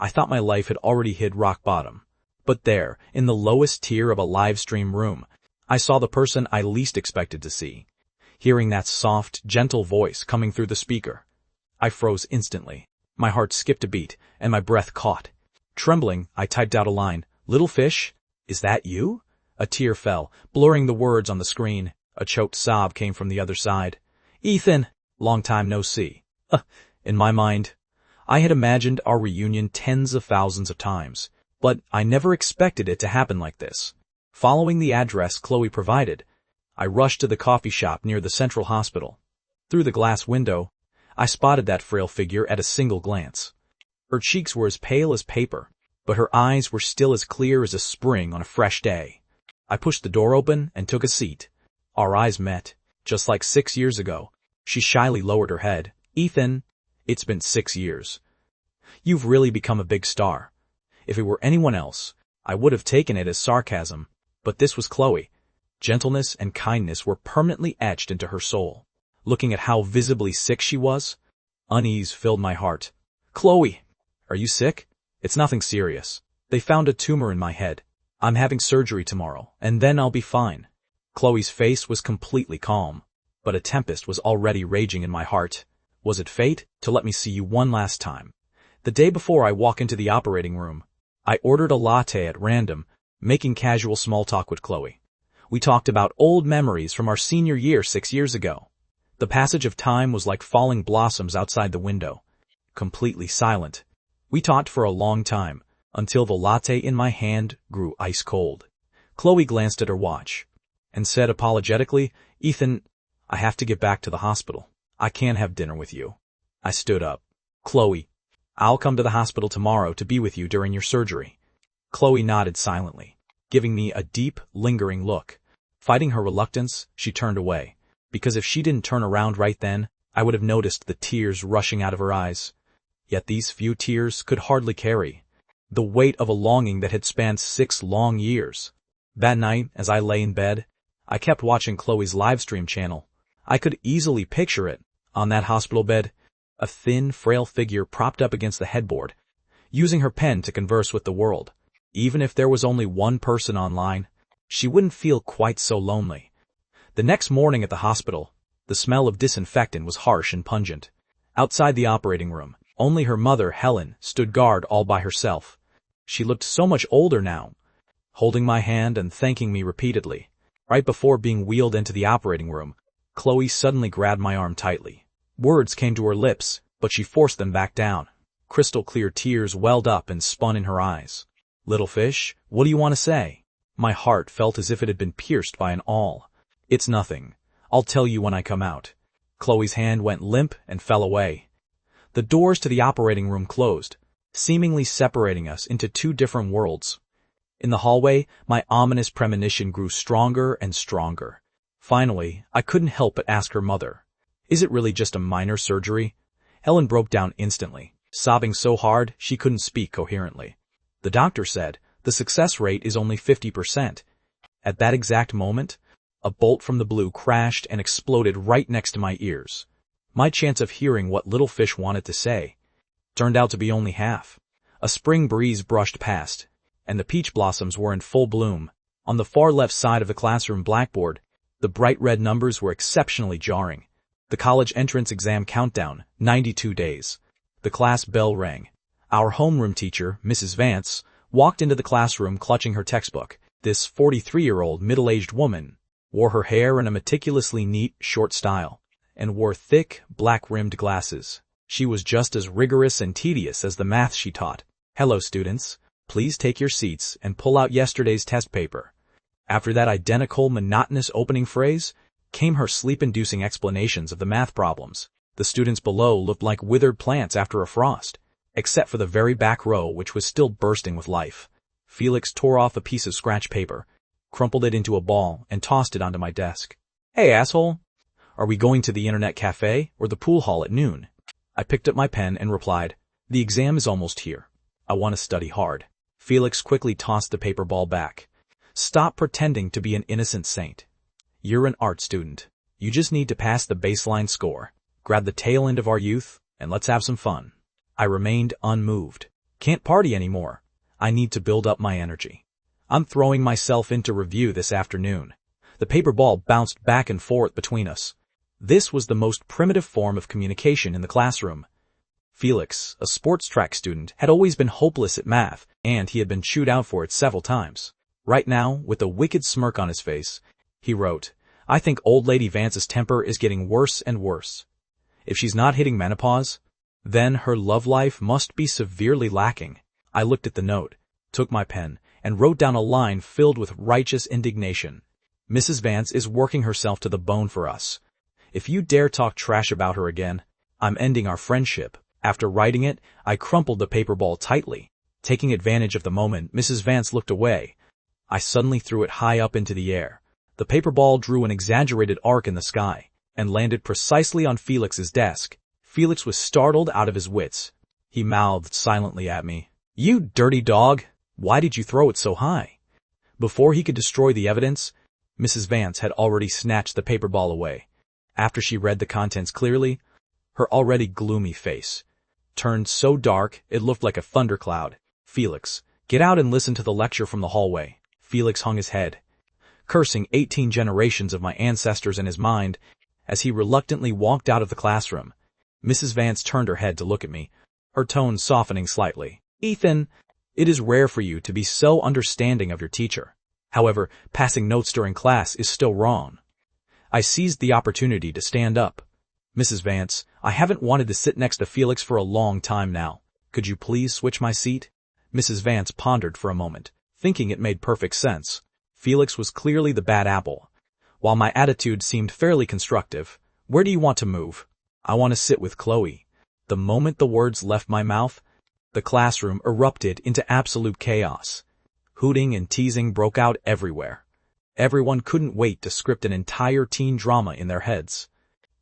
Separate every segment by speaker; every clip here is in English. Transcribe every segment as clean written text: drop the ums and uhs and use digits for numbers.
Speaker 1: I thought my life had already hit rock bottom. But there, in the lowest tier of a live stream room, I saw the person I least expected to see. Hearing that soft, gentle voice coming through the speaker, I froze instantly. My heart skipped a beat, and my breath caught. Trembling, I typed out a line, "Little fish, is that you?" A tear fell, blurring the words on the screen. A choked sob came from the other side. "Ethan, long time no see." In my mind, I had imagined our reunion tens of thousands of times, but I never expected it to happen like this. Following the address Chloe provided, I rushed to the coffee shop near the Central Hospital. Through the glass window, I spotted that frail figure at a single glance. Her cheeks were as pale as paper, but her eyes were still as clear as a spring on a fresh day. I pushed the door open and took a seat. Our eyes met, just like 6 years ago. She shyly lowered her head. "Ethan, it's been 6 years. You've really become a big star." If it were anyone else, I would have taken it as sarcasm, but this was Chloe. Gentleness and kindness were permanently etched into her soul. Looking at how visibly sick she was, unease filled my heart. "Chloe, are you sick?" "It's nothing serious. They found a tumor in my head. I'm having surgery tomorrow, and then I'll be fine." Chloe's face was completely calm, but a tempest was already raging in my heart. Was it fate to let me see you one last time? The day before I walk into the operating room, I ordered a latte at random, making casual small talk with Chloe. We talked about old memories from our senior year 6 years ago. The passage of time was like falling blossoms outside the window. Completely silent. We talked for a long time, until the latte in my hand grew ice cold. Chloe glanced at her watch and said apologetically, "Ethan, I have to get back to the hospital. I can't have dinner with you." I stood up. "Chloe, I'll come to the hospital tomorrow to be with you during your surgery." Chloe nodded silently, giving me a deep, lingering look. Fighting her reluctance, she turned away, because if she didn't turn around right then, I would have noticed the tears rushing out of her eyes. Yet these few tears could hardly carry the weight of a longing that had spanned 6 long years. That night, as I lay in bed, I kept watching Chloe's livestream channel. I could easily picture it, on that hospital bed, a thin, frail figure propped up against the headboard, using her pen to converse with the world. Even if there was only one person online, she wouldn't feel quite so lonely. The next morning at the hospital, the smell of disinfectant was harsh and pungent. Outside the operating room, only her mother, Helen, stood guard all by herself. She looked so much older now, holding my hand and thanking me repeatedly. Right before being wheeled into the operating room, Chloe suddenly grabbed my arm tightly. Words came to her lips, but she forced them back down. Crystal clear tears welled up and spun in her eyes. "Little fish, what do you want to say?" My heart felt as if it had been pierced by an awl. "It's nothing. I'll tell you when I come out." Chloe's hand went limp and fell away. The doors to the operating room closed, seemingly separating us into 2 different worlds. In the hallway, my ominous premonition grew stronger and stronger. Finally, I couldn't help but ask her mother, "Is it really just a minor surgery?" Helen broke down instantly, sobbing so hard she couldn't speak coherently. The doctor said the success rate is only 50%. At that exact moment, a bolt from the blue crashed and exploded right next to my ears. My chance of hearing what little fish wanted to say turned out to be only half. A spring breeze brushed past, and the peach blossoms were in full bloom. On the far left side of the classroom blackboard, the bright red numbers were exceptionally jarring. The college entrance exam countdown, 92 days. The class bell rang. Our homeroom teacher, Mrs. Vance, walked into the classroom clutching her textbook. This 43-year-old middle-aged woman wore her hair in a meticulously neat, short style, and wore thick, black-rimmed glasses. She was just as rigorous and tedious as the math she taught. "Hello, students. Please take your seats and pull out yesterday's test paper." After that identical, monotonous opening phrase, came her sleep-inducing explanations of the math problems. The students below looked like withered plants after a frost, except for the very back row, which was still bursting with life. Felix tore off a piece of scratch paper, crumpled it into a ball, and tossed it onto my desk. "Hey, asshole! Are we going to the internet cafe or the pool hall at noon?" I picked up my pen and replied, "The exam is almost here. I want to study hard." Felix quickly tossed the paper ball back. "Stop pretending to be an innocent saint. You're an art student. You just need to pass the baseline score. Grab the tail end of our youth, and let's have some fun." I remained unmoved. Can't party anymore. I need to build up my energy. I'm throwing myself into review this afternoon. The paper ball bounced back and forth between us. This was the most primitive form of communication in the classroom. Felix, a sports track student, had always been hopeless at math, and he had been chewed out for it several times. Right now, with a wicked smirk on his face, he wrote, "I think old lady Vance's temper is getting worse and worse. If she's not hitting menopause, then her love life must be severely lacking." I looked at the note, took my pen, and wrote down a line filled with righteous indignation. "Mrs. Vance is working herself to the bone for us. If you dare talk trash about her again, I'm ending our friendship." After writing it, I crumpled the paper ball tightly. Taking advantage of the moment, Mrs. Vance looked away. I suddenly threw it high up into the air. The paper ball drew an exaggerated arc in the sky and landed precisely on Felix's desk. Felix was startled out of his wits. He mouthed silently at me, "You dirty dog! Why did you throw it so high?" Before he could destroy the evidence, Mrs. Vance had already snatched the paper ball away. After she read the contents clearly, her already gloomy face turned so dark it looked like a thundercloud. "Felix, get out and listen to the lecture from the hallway." Felix hung his head, cursing 18 generations of my ancestors in his mind as he reluctantly walked out of the classroom. Mrs. Vance turned her head to look at me, her tone softening slightly. "Ethan, it is rare for you to be so understanding of your teacher. However, passing notes during class is still wrong." I seized the opportunity to stand up. "Mrs. Vance, I haven't wanted to sit next to Felix for a long time now. Could you please switch my seat?" Mrs. Vance pondered for a moment, thinking it made perfect sense. Felix was clearly the bad apple. While my attitude seemed fairly constructive, "Where do you want to move?" "I want to sit with Chloe." The moment the words left my mouth, the classroom erupted into absolute chaos. Hooting and teasing broke out everywhere. Everyone couldn't wait to script an entire teen drama in their heads.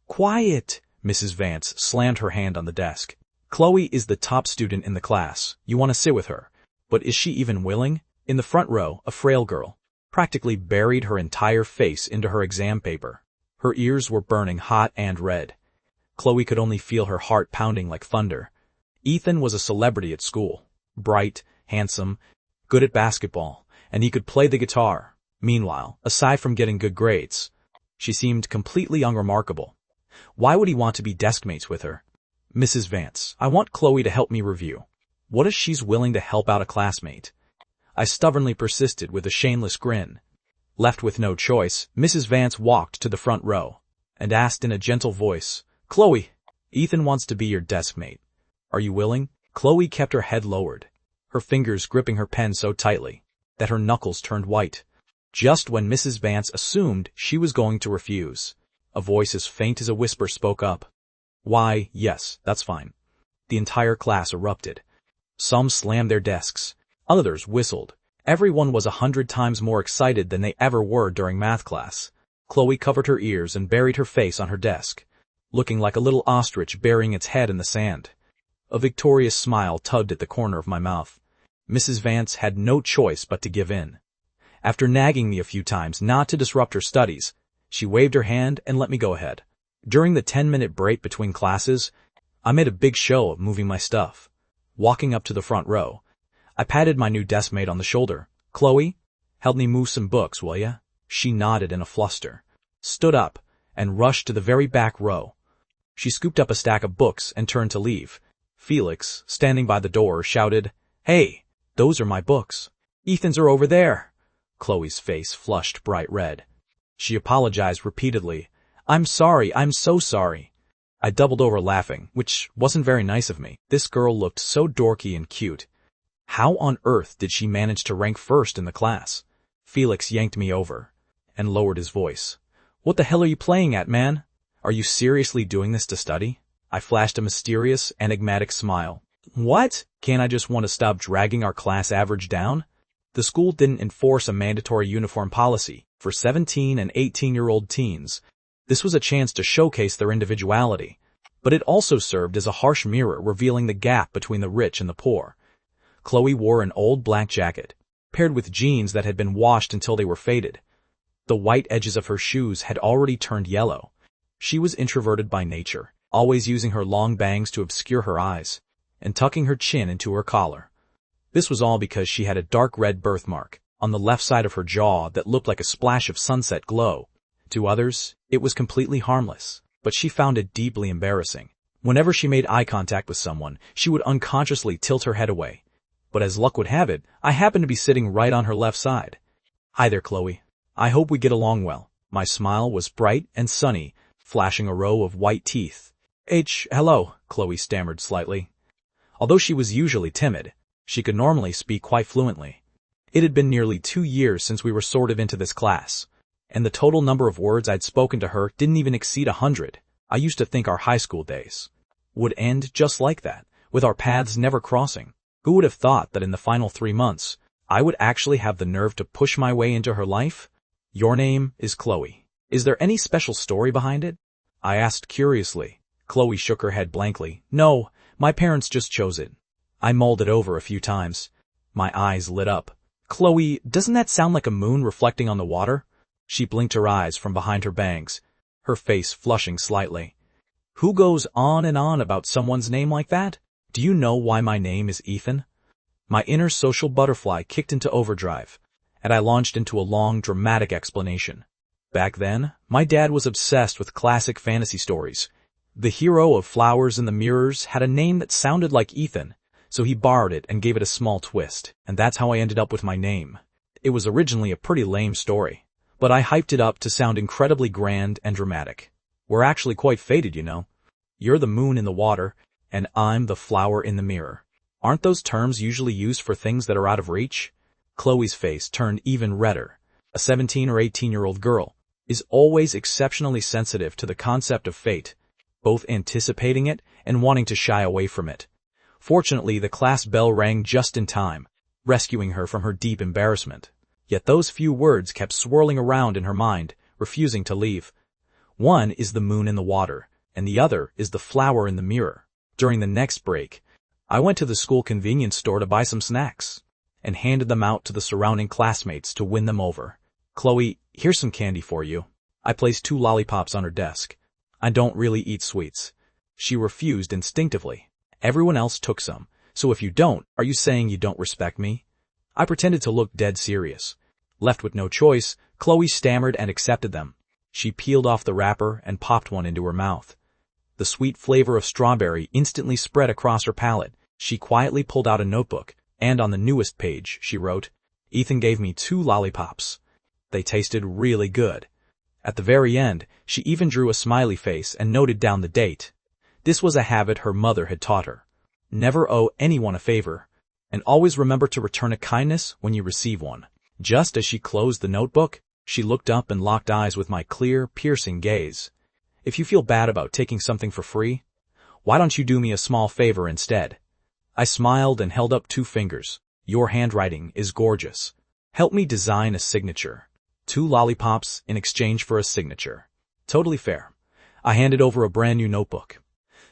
Speaker 1: "Quiet!" Mrs. Vance slammed her hand on the desk. "Chloe is the top student in the class. You want to sit with her. But is she even willing?" In the front row, a frail girl practically buried her entire face into her exam paper. Her ears were burning hot and red. Chloe could only feel her heart pounding like thunder. Ethan was a celebrity at school. Bright, handsome, good at basketball, and he could play the guitar. Meanwhile, aside from getting good grades, she seemed completely unremarkable. Why would he want to be deskmates with her? "Mrs. Vance, I want Chloe to help me review. What if she's willing to help out a classmate?" I stubbornly persisted with a shameless grin. Left with no choice, Mrs. Vance walked to the front row and asked in a gentle voice, "Chloe, Ethan wants to be your deskmate. Are you willing?" Chloe kept her head lowered, her fingers gripping her pen so tightly that her knuckles turned white. Just when Mrs. Vance assumed she was going to refuse, a voice as faint as a whisper spoke up. "Why, yes, that's fine." The entire class erupted. Some slammed their desks. Others whistled. Everyone was 100 times more excited than they ever were during math class. Chloe covered her ears and buried her face on her desk, looking like a little ostrich burying its head in the sand. A victorious smile tugged at the corner of my mouth. Mrs. Vance had no choice but to give in. After nagging me a few times not to disrupt her studies, she waved her hand and let me go ahead. During the 10-minute break between classes, I made a big show of moving my stuff. Walking up to the front row, I patted my new deskmate on the shoulder. "Chloe, help me move some books, will ya?" She nodded in a fluster, stood up, and rushed to the very back row. She scooped up a stack of books and turned to leave. Felix, standing by the door, shouted, "Hey, those are my books." "Ethan's are over there." Chloe's face flushed bright red. She apologized repeatedly. I'm so sorry." I doubled over laughing, which wasn't very nice of me. This girl looked so dorky and cute. How on earth did she manage to rank first in the class? Felix yanked me over and lowered his voice. "What the hell are you playing at, man? Are you seriously doing this to study?" I flashed a mysterious, enigmatic smile. "What? Can't I just want to stop dragging our class average down?" The school didn't enforce a mandatory uniform policy for 17 and 18-year-old teens. This was a chance to showcase their individuality, but it also served as a harsh mirror revealing the gap between the rich and the poor. Chloe wore an old black jacket, paired with jeans that had been washed until they were faded. The white edges of her shoes had already turned yellow. She was introverted by nature, always using her long bangs to obscure her eyes. and tucking her chin into her collar. This was all because she had a dark red birthmark on the left side of her jaw that looked like a splash of sunset glow. To others, it was completely harmless, but she found it deeply embarrassing. Whenever she made eye contact with someone, she would unconsciously tilt her head away. But as luck would have it, I happened to be sitting right on her left side. "Hi there, Chloe. I hope we get along well." My smile was bright and sunny, flashing a row of white teeth. Hello, Chloe stammered slightly. Although she was usually timid, she could normally speak quite fluently. It had been nearly 2 years since we were sorted into this class, and the total number of words I'd spoken to her didn't even exceed 100. I used to think our high school days would end just like that, with our paths never crossing. Who would have thought that in the final 3 months, I would actually have the nerve to push my way into her life? "Your name is Chloe. Is there any special story behind it?" I asked curiously. Chloe shook her head blankly. "No, my parents just chose it. I mulled it over a few times." My eyes lit up. "Chloe, doesn't that sound like a moon reflecting on the water?" She blinked her eyes from behind her bangs, her face flushing slightly. "Who goes on and on about someone's name like that? Do you know why my name is Ethan?" My inner social butterfly kicked into overdrive, and I launched into a long, dramatic explanation. Back then, my dad was obsessed with classic fantasy stories. The hero of Flowers in the Mirrors had a name that sounded like Ethan, so he borrowed it and gave it a small twist, and that's how I ended up with my name. It was originally a pretty lame story, but I hyped it up to sound incredibly grand and dramatic. We're actually quite fated, you know. You're the moon in the water, and I'm the flower in the mirror. Aren't those terms usually used for things that are out of reach? Chloe's face turned even redder. A 17 or 18-year-old girl is always exceptionally sensitive to the concept of fate, both anticipating it and wanting to shy away from it. Fortunately, the class bell rang just in time, rescuing her from her deep embarrassment. Yet those few words kept swirling around in her mind, refusing to leave. One is the moon in the water, and the other is the flower in the mirror. During the next break, I went to the school convenience store to buy some snacks, and handed them out to the surrounding classmates to win them over. "Chloe, here's some candy for you." I placed 2 lollipops on her desk. "I don't really eat sweets." She refused instinctively. "Everyone else took some, so if you don't, are you saying you don't respect me?" I pretended to look dead serious. Left with no choice, Chloe stammered and accepted them. She peeled off the wrapper and popped one into her mouth. The sweet flavor of strawberry instantly spread across her palate. She quietly pulled out a notebook, and on the newest page, she wrote, "Ethan gave me 2 lollipops. They tasted really good." At the very end, she even drew a smiley face and noted down the date. This was a habit her mother had taught her. Never owe anyone a favor, and always remember to return a kindness when you receive one. Just as she closed the notebook, she looked up and locked eyes with my clear, piercing gaze. "If you feel bad about taking something for free, why don't you do me a small favor instead?" I smiled and held up 2 fingers. "Your handwriting is gorgeous. Help me design a signature." 2 lollipops in exchange for a signature. Totally fair. I handed over a brand new notebook.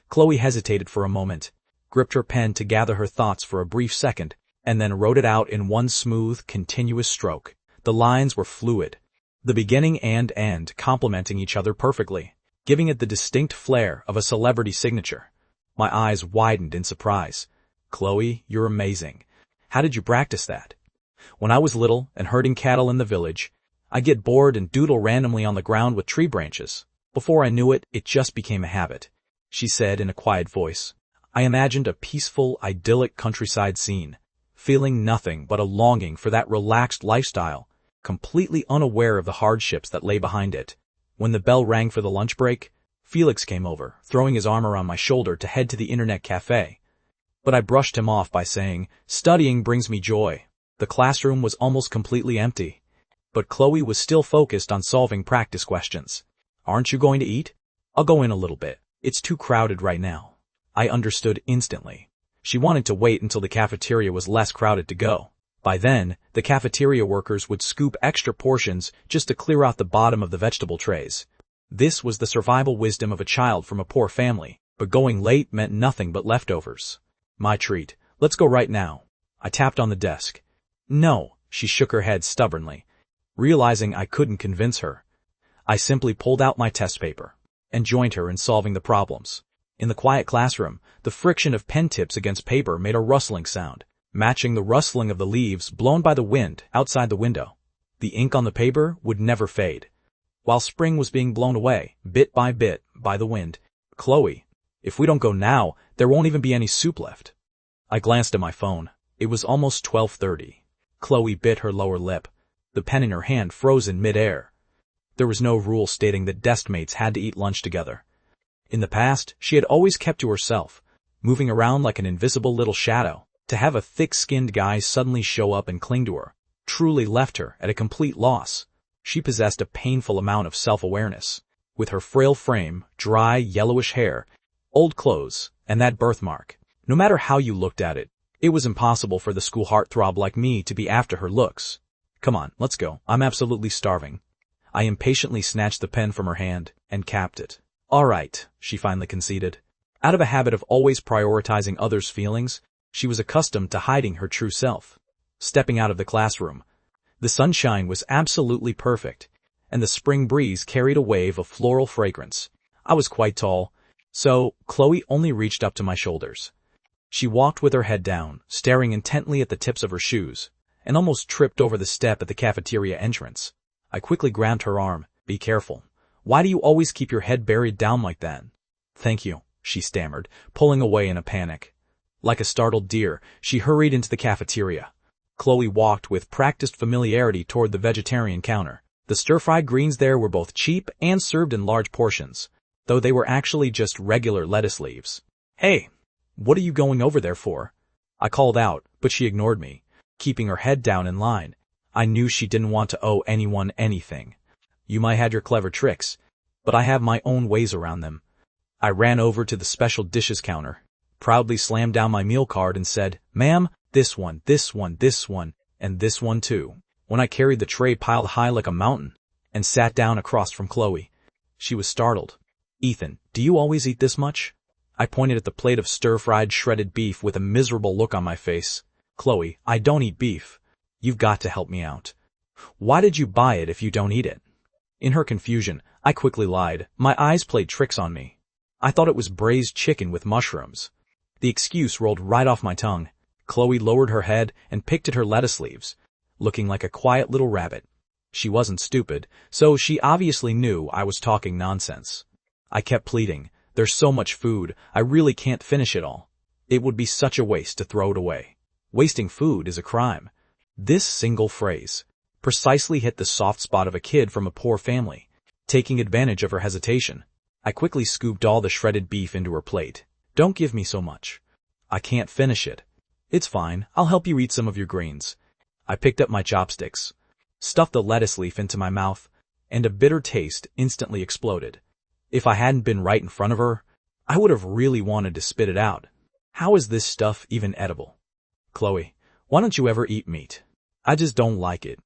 Speaker 1: Chloe hesitated for a moment, gripped her pen to gather her thoughts for a brief second, and then wrote it out in one smooth, continuous stroke. The lines were fluid, the beginning and end complementing each other perfectly, giving it the distinct flair of a celebrity signature. My eyes widened in surprise. "Chloe, you're amazing. How did you practice that?" "When I was little and herding cattle in the village, I'd get bored and doodle randomly on the ground with tree branches. Before I knew it, it just became a habit," she said in a quiet voice. I imagined a peaceful, idyllic countryside scene, feeling nothing but a longing for that relaxed lifestyle, completely unaware of the hardships that lay behind it. When the bell rang for the lunch break, Felix came over, throwing his arm around my shoulder to head to the internet cafe. But I brushed him off by saying, "Studying brings me joy." The classroom was almost completely empty, but Chloe was still focused on solving practice questions. "Aren't you going to eat?" "I'll go in a little bit. It's too crowded right now." I understood instantly. She wanted to wait until the cafeteria was less crowded to go. By then, the cafeteria workers would scoop extra portions just to clear out the bottom of the vegetable trays. This was the survival wisdom of a child from a poor family, but going late meant nothing but leftovers. My treat. "Let's go right now." I tapped on the desk. "No," she shook her head stubbornly. Realizing I couldn't convince her, I simply pulled out my test paper and joined her in solving the problems. In the quiet classroom, the friction of pen tips against paper made a rustling sound, matching the rustling of the leaves blown by the wind outside the window. The ink on the paper would never fade. While spring was being blown away, bit, by the wind. Chloe, if we don't go now, there won't even be any soup left. I glanced at my phone. It was almost 12:30. Chloe bit her lower lip. The pen in her hand froze in mid-air. There was no rule stating that deskmates had to eat lunch together. In the past, she had always kept to herself, moving around like an invisible little shadow. To have a thick-skinned guy suddenly show up and cling to her truly left her at a complete loss. She possessed a painful amount of self-awareness. With her frail frame, dry, yellowish hair, old clothes, and that birthmark, no matter how you looked at it, it was impossible for the school heartthrob like me to be after her looks. Come on, let's go. I'm absolutely starving. I impatiently snatched the pen from her hand and capped it. All right, she finally conceded. Out of a habit of always prioritizing others' feelings, she was accustomed to hiding her true self. Stepping out of the classroom, the sunshine was absolutely perfect, and the spring breeze carried a wave of floral fragrance. I was quite tall, so Chloe only reached up to my shoulders. She walked with her head down, staring intently at the tips of her shoes, and almost tripped over the step at the cafeteria entrance. I quickly grabbed her arm. Be careful. Why do you always keep your head buried down like that? Thank you, she stammered, pulling away in a panic. Like a startled deer, she hurried into the cafeteria. Chloe walked with practiced familiarity toward the vegetarian counter. The stir-fried greens there were both cheap and served in large portions, though they were actually just regular lettuce leaves. Hey, what are you going over there for? I called out, but she ignored me, keeping her head down in line. I knew she didn't want to owe anyone anything. You might have your clever tricks, but I have my own ways around them. I ran over to the special dishes counter, proudly slammed down my meal card and said, "Ma'am, this one, and this one too." When I carried the tray piled high like a mountain and sat down across from Chloe, she was startled. "Ethan, do you always eat this much?" I pointed at the plate of stir-fried shredded beef with a miserable look on my face. "Chloe, I don't eat beef. You've got to help me out. Why did you buy it if you don't eat it?" In her confusion, I quickly lied. My eyes played tricks on me. I thought it was braised chicken with mushrooms. The excuse rolled right off my tongue. Chloe lowered her head and picked at her lettuce leaves, looking like a quiet little rabbit. She wasn't stupid, so she obviously knew I was talking nonsense. I kept pleading, "There's so much food, I really can't finish it all. It would be such a waste to throw it away. Wasting food is a crime." This single phrase precisely hit the soft spot of a kid from a poor family. Taking advantage of her hesitation, I quickly scooped all the shredded beef into her plate. "Don't give me so much. I can't finish it." "It's fine, I'll help you eat some of your greens." I picked up my chopsticks, stuffed the lettuce leaf into my mouth, and a bitter taste instantly exploded. If I hadn't been right in front of her, I would have really wanted to spit it out. How is this stuff even edible? "Chloe, why don't you ever eat meat?" "I just don't like it."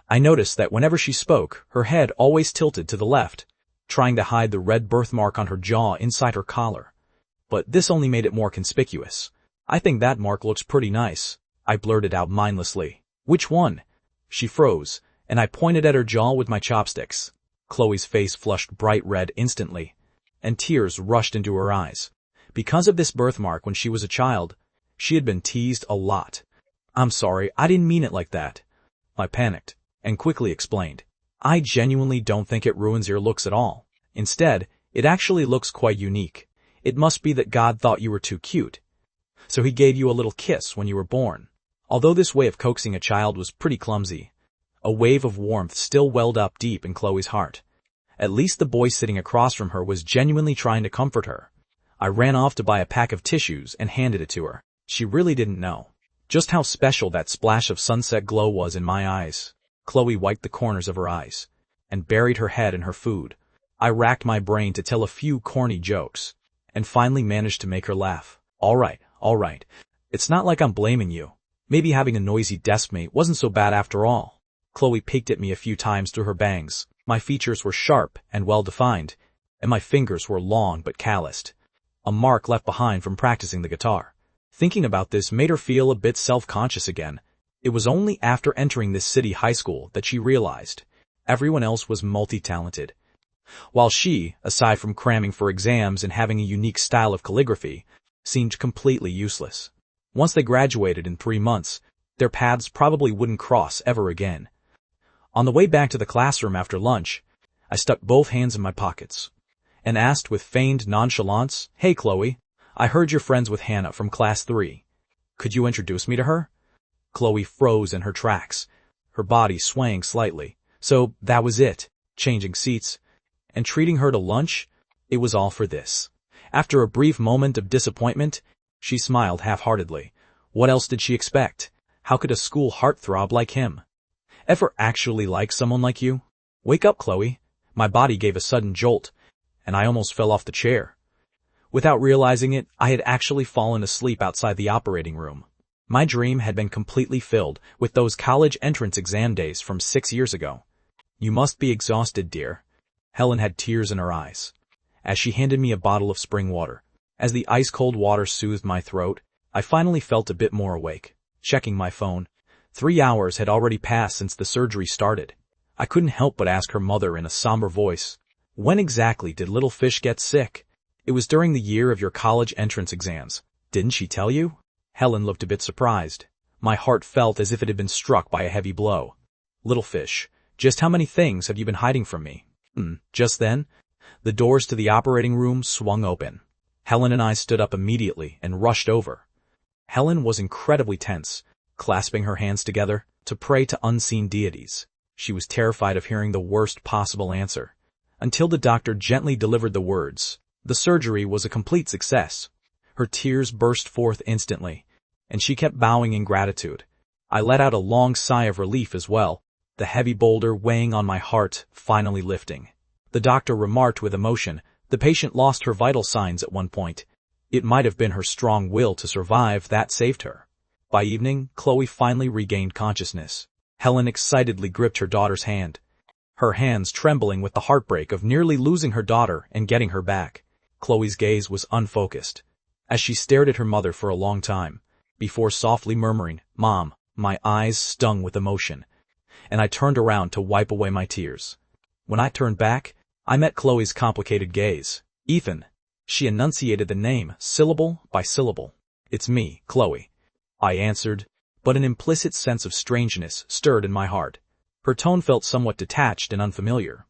Speaker 1: I noticed that whenever she spoke, her head always tilted to the left, trying to hide the red birthmark on her jaw inside her collar. But this only made it more conspicuous. "I think that mark looks pretty nice," I blurted out mindlessly. "Which one?" She froze, and I pointed at her jaw with my chopsticks. Chloe's face flushed bright red instantly, and tears rushed into her eyes. Because of this birthmark when she was a child, she had been teased a lot. "I'm sorry, I didn't mean it like that." I panicked, and quickly explained. "I genuinely don't think it ruins your looks at all. Instead, it actually looks quite unique. It must be that God thought you were too cute, so he gave you a little kiss when you were born." Although this way of coaxing a child was pretty clumsy, a wave of warmth still welled up deep in Chloe's heart. At least the boy sitting across from her was genuinely trying to comfort her. I ran off to buy a pack of tissues and handed it to her. She really didn't know just how special that splash of sunset glow was in my eyes. Chloe wiped the corners of her eyes and buried her head in her food. I racked my brain to tell a few corny jokes and finally managed to make her laugh. All right. It's not like I'm blaming you. Maybe having a noisy deskmate wasn't so bad after all." Chloe peeked at me a few times through her bangs. My features were sharp and well-defined, and my fingers were long but calloused, a mark left behind from practicing the guitar. Thinking about this made her feel a bit self-conscious again. It was only after entering this city high school that she realized everyone else was multi-talented. while she, aside from cramming for exams and having a unique style of calligraphy, seemed completely useless. Once they graduated in 3 months, their paths probably wouldn't cross ever again. On the way back to the classroom after lunch, I stuck both hands in my pockets and asked with feigned nonchalance, "Hey Chloe, I heard you're friends with Hannah from class 3. Could you introduce me to her?" Chloe froze in her tracks, her body swaying slightly. So that was it, changing seats and treating her to lunch? It was all for this. After a brief moment of disappointment, she smiled half-heartedly. What else did she expect? How could a school heartthrob like him ever actually like someone like you? Wake up, Chloe. My body gave a sudden jolt, and I almost fell off the chair. Without realizing it, I had actually fallen asleep outside the operating room. My dream had been completely filled with those college entrance exam days from 6 years ago. You must be exhausted, dear. Helen had tears in her eyes as she handed me a bottle of spring water. As the ice-cold water soothed my throat, I finally felt a bit more awake. Checking my phone, 3 hours had already passed since the surgery started. I couldn't help but ask her mother in a somber voice, "When exactly did little fish get sick?" "It was during the year of your college entrance exams. Didn't she tell you?" Helen looked a bit surprised. My heart felt as if it had been struck by a heavy blow. "Little fish, just how many things have you been hiding from me?" Just then, the doors to the operating room swung open. Helen and I stood up immediately and rushed over. Helen was incredibly tense, clasping her hands together to pray to unseen deities. She was terrified of hearing the worst possible answer, until the doctor gently delivered the words. The surgery was a complete success. Her tears burst forth instantly, and she kept bowing in gratitude. I let out a long sigh of relief as well, the heavy boulder weighing on my heart finally lifting. The doctor remarked with emotion, "The patient lost her vital signs at one point. It might have been her strong will to survive that saved her." By evening, Chloe finally regained consciousness. Helen excitedly gripped her daughter's hand, her hands trembling with the heartbreak of nearly losing her daughter and getting her back. Chloe's gaze was unfocused, as she stared at her mother for a long time, before softly murmuring, "Mom." My eyes stung with emotion, and I turned around to wipe away my tears. When I turned back, I met Chloe's complicated gaze. "Ethan." She enunciated the name, syllable by syllable. "It's me, Chloe," I answered, but an implicit sense of strangeness stirred in my heart. Her tone felt somewhat detached and unfamiliar.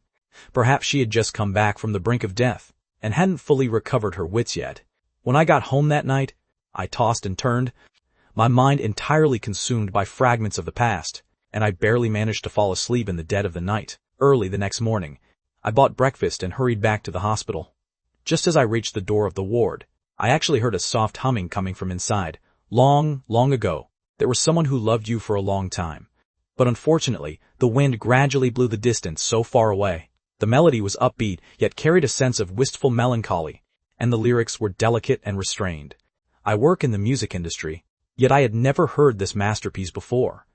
Speaker 1: Perhaps she had just come back from the brink of death, and hadn't fully recovered her wits yet. When I got home that night, I tossed and turned, my mind entirely consumed by fragments of the past, and I barely managed to fall asleep in the dead of the night. Early the next morning, I bought breakfast and hurried back to the hospital. Just as I reached the door of the ward, I actually heard a soft humming coming from inside. Long, long ago, there was someone who loved you for a long time. But unfortunately, the wind gradually blew the distance so far away. The melody was upbeat, yet carried a sense of wistful melancholy, and the lyrics were delicate and restrained. I work in the music industry, yet I had never heard this masterpiece before.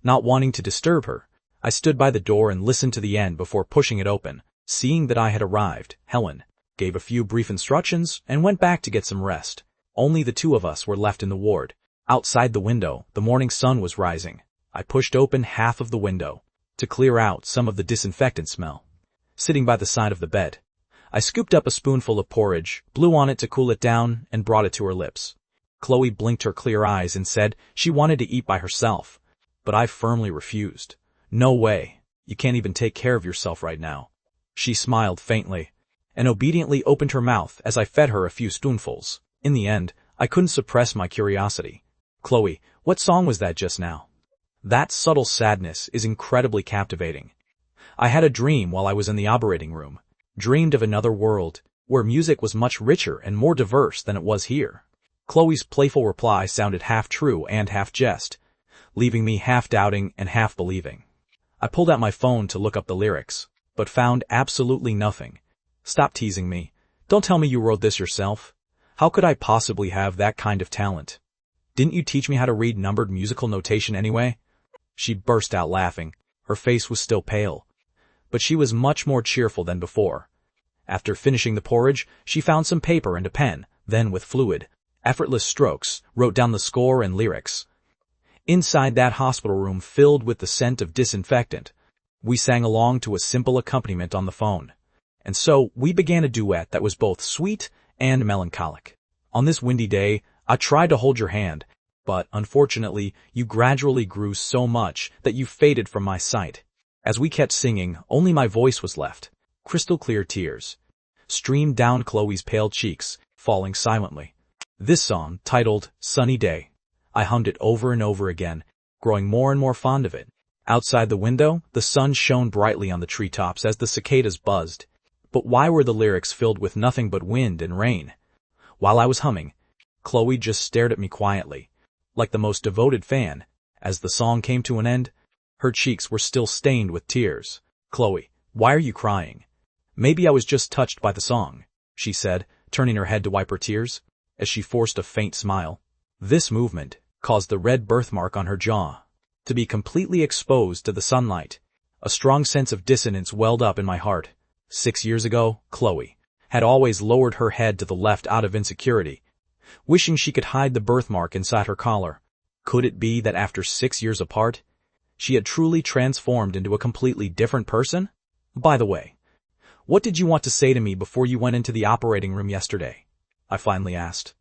Speaker 1: Not wanting to disturb her, I stood by the door and listened to the end before pushing it open. Seeing that I had arrived, Helen gave a few brief instructions and went back to get some rest. Only the two of us were left in the ward. Outside the window, the morning sun was rising. I pushed open half of the window to clear out some of the disinfectant smell. Sitting by the side of the bed, I scooped up a spoonful of porridge, blew on it to cool it down, and brought it to her lips. Chloe blinked her clear eyes and said she wanted to eat by herself, but I firmly refused. "No way. You can't even take care of yourself right now." She smiled faintly and obediently opened her mouth as I fed her a few spoonfuls. In the end, I couldn't suppress my curiosity. "Chloe, what song was that just now?" That subtle sadness is incredibly captivating. I had a dream while I was in the operating room, dreamed of another world, where music was much richer and more diverse than it was here. Chloe's playful reply sounded half true and half jest, leaving me half doubting and half believing. I pulled out my phone to look up the lyrics, but found absolutely nothing. "Stop teasing me. Don't tell me you wrote this yourself. How could I possibly have that kind of talent? Didn't you teach me how to read numbered musical notation anyway?" She burst out laughing. Her face was still pale, but she was much more cheerful than before. After finishing the porridge, she found some paper and a pen, then with fluid, effortless strokes, wrote down the score and lyrics. Inside that hospital room filled with the scent of disinfectant, we sang along to a simple accompaniment on the phone. And so we began a duet that was both sweet and melancholic. On this windy day, I tried to hold your hand, but unfortunately, you gradually grew so much that you faded from my sight. As we kept singing, only my voice was left. Crystal clear tears streamed down Chloe's pale cheeks, falling silently. This song, titled Sunny Day, I hummed it over and over again, growing more and more fond of it. Outside the window, the sun shone brightly on the treetops as the cicadas buzzed. But why were the lyrics filled with nothing but wind and rain? While I was humming, Chloe just stared at me quietly, like the most devoted fan. As the song came to an end, her cheeks were still stained with tears. Chloe, why are you crying? Maybe I was just touched by the song, she said, turning her head to wipe her tears, as she forced a faint smile. This movement caused the red birthmark on her jaw to be completely exposed to the sunlight. A strong sense of dissonance welled up in my heart. 6 years ago, Chloe had always lowered her head to the left out of insecurity, wishing she could hide the birthmark inside her collar. Could it be that after 6 years apart, she had truly transformed into a completely different person? By the way, what did you want to say to me before you went into the operating room yesterday? I finally asked.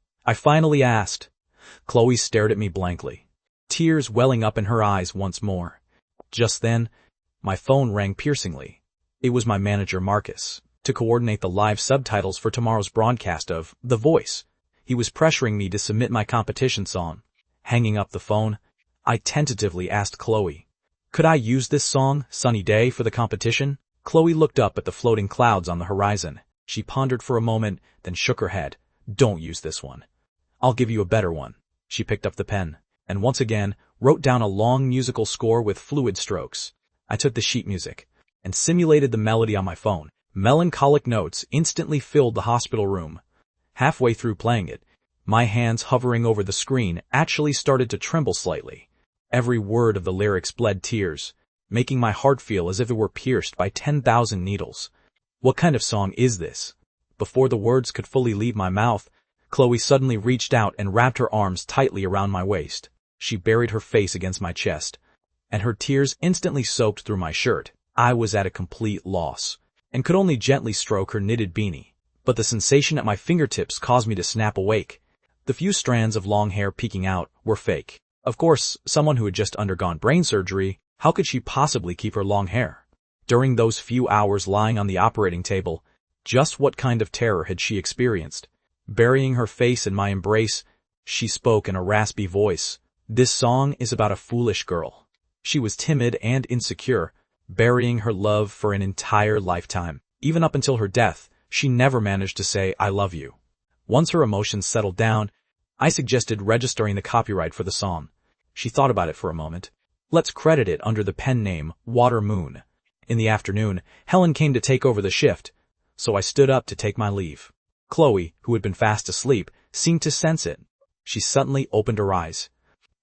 Speaker 1: Chloe stared at me blankly, tears welling up in her eyes once more. Just then, my phone rang piercingly. It was my manager, Marcus, to coordinate the live subtitles for tomorrow's broadcast of The Voice. He was pressuring me to submit my competition song. Hanging up the phone, I tentatively asked Chloe, could I use this song, Sunny Day, for the competition? Chloe looked up at the floating clouds on the horizon. She pondered for a moment, then shook her head. Don't use this one. I'll give you a better one. She picked up the pen, and once again, wrote down a long musical score with fluid strokes. I took the sheet music and simulated the melody on my phone. Melancholic notes instantly filled the hospital room. Halfway through playing it, my hands hovering over the screen actually started to tremble slightly. Every word of the lyrics bled tears, making my heart feel as if it were pierced by 10,000 needles. What kind of song is this? Before the words could fully leave my mouth, Chloe suddenly reached out and wrapped her arms tightly around my waist. She buried her face against my chest, and her tears instantly soaked through my shirt. I was at a complete loss, and could only gently stroke her knitted beanie. But the sensation at my fingertips caused me to snap awake. The few strands of long hair peeking out were fake. Of course, someone who had just undergone brain surgery, how could she possibly keep her long hair? During those few hours lying on the operating table, just what kind of terror had she experienced? Burying her face in my embrace, she spoke in a raspy voice. This song is about a foolish girl. She was timid and insecure, burying her love for an entire lifetime. Even up until her death, she never managed to say, I love you. Once her emotions settled down, I suggested registering the copyright for the song. She thought about it for a moment. Let's credit it under the pen name Water Moon. In the afternoon, Helen came to take over the shift, so I stood up to take my leave. Chloe, who had been fast asleep, seemed to sense it. She suddenly opened her eyes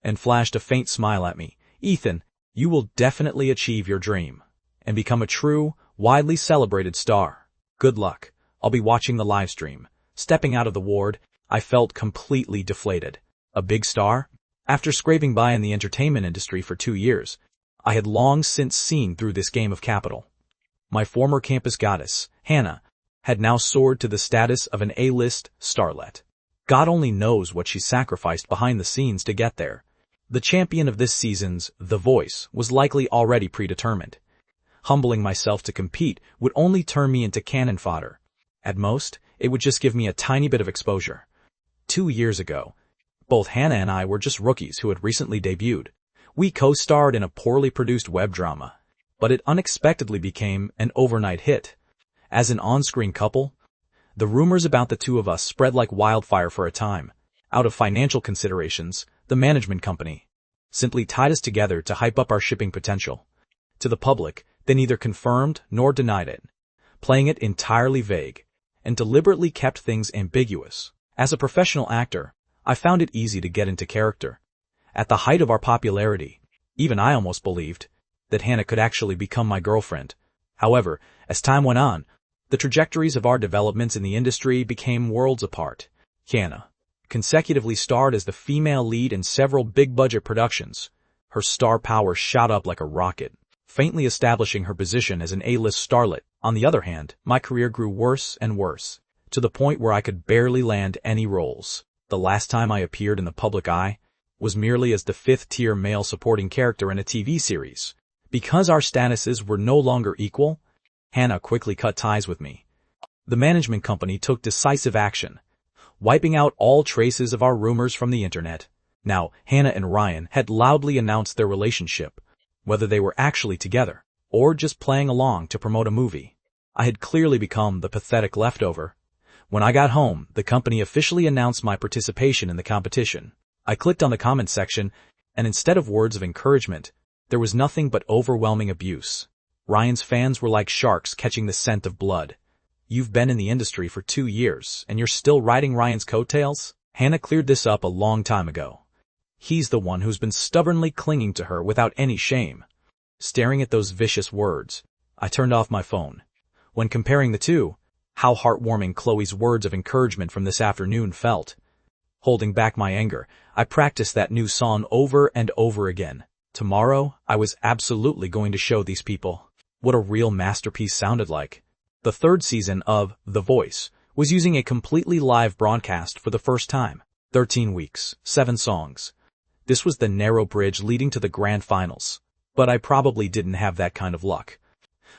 Speaker 1: and flashed a faint smile at me. Ethan, you will definitely achieve your dream and become a true, widely celebrated star. Good luck. I'll be watching the live stream. Stepping out of the ward, I felt completely deflated. A big star? After scraping by in the entertainment industry for 2 years, I had long since seen through this game of capital. My former campus goddess, Hannah, had now soared to the status of an A-list starlet. God only knows what she sacrificed behind the scenes to get there. The champion of this season's The Voice was likely already predetermined. Humbling myself to compete would only turn me into cannon fodder. At most, it would just give me a tiny bit of exposure. 2 years ago, both Hannah and I were just rookies who had recently debuted. We co-starred in a poorly produced web drama, but it unexpectedly became an overnight hit. As an on-screen couple, the rumors about the two of us spread like wildfire for a time. Out of financial considerations, the management company simply tied us together to hype up our shipping potential. To the public, they neither confirmed nor denied it, playing it entirely vague, and deliberately kept things ambiguous. As a professional actor, I found it easy to get into character. At the height of our popularity, even I almost believed that Hannah could actually become my girlfriend. However, as time went on, the trajectories of our developments in the industry became worlds apart. Hannah consecutively starred as the female lead in several big-budget productions. Her star power shot up like a rocket, faintly establishing her position as an A-list starlet. On the other hand, my career grew worse and worse, to the point where I could barely land any roles. The last time I appeared in the public eye was merely as the fifth-tier male supporting character in a TV series. Because our statuses were no longer equal, Hannah quickly cut ties with me. The management company took decisive action, wiping out all traces of our rumors from the internet. Now, Hannah and Ryan had loudly announced their relationship, whether they were actually together or just playing along to promote a movie. I had clearly become the pathetic leftover. When I got home, the company officially announced my participation in the competition. I clicked on the comments section, and instead of words of encouragement, there was nothing but overwhelming abuse. Ryan's fans were like sharks catching the scent of blood. You've been in the industry for 2 years, and you're still riding Ryan's coattails? Hannah cleared this up a long time ago. He's the one who's been stubbornly clinging to her without any shame. Staring at those vicious words, I turned off my phone. When comparing the two, how heartwarming Chloe's words of encouragement from this afternoon felt. Holding back my anger, I practiced that new song over and over again. Tomorrow, I was absolutely going to show these people what a real masterpiece sounded like. The third season of The Voice was using a completely live broadcast for the first time. 13 weeks, 7 songs. This was the narrow bridge leading to the grand finals. But I probably didn't have that kind of luck.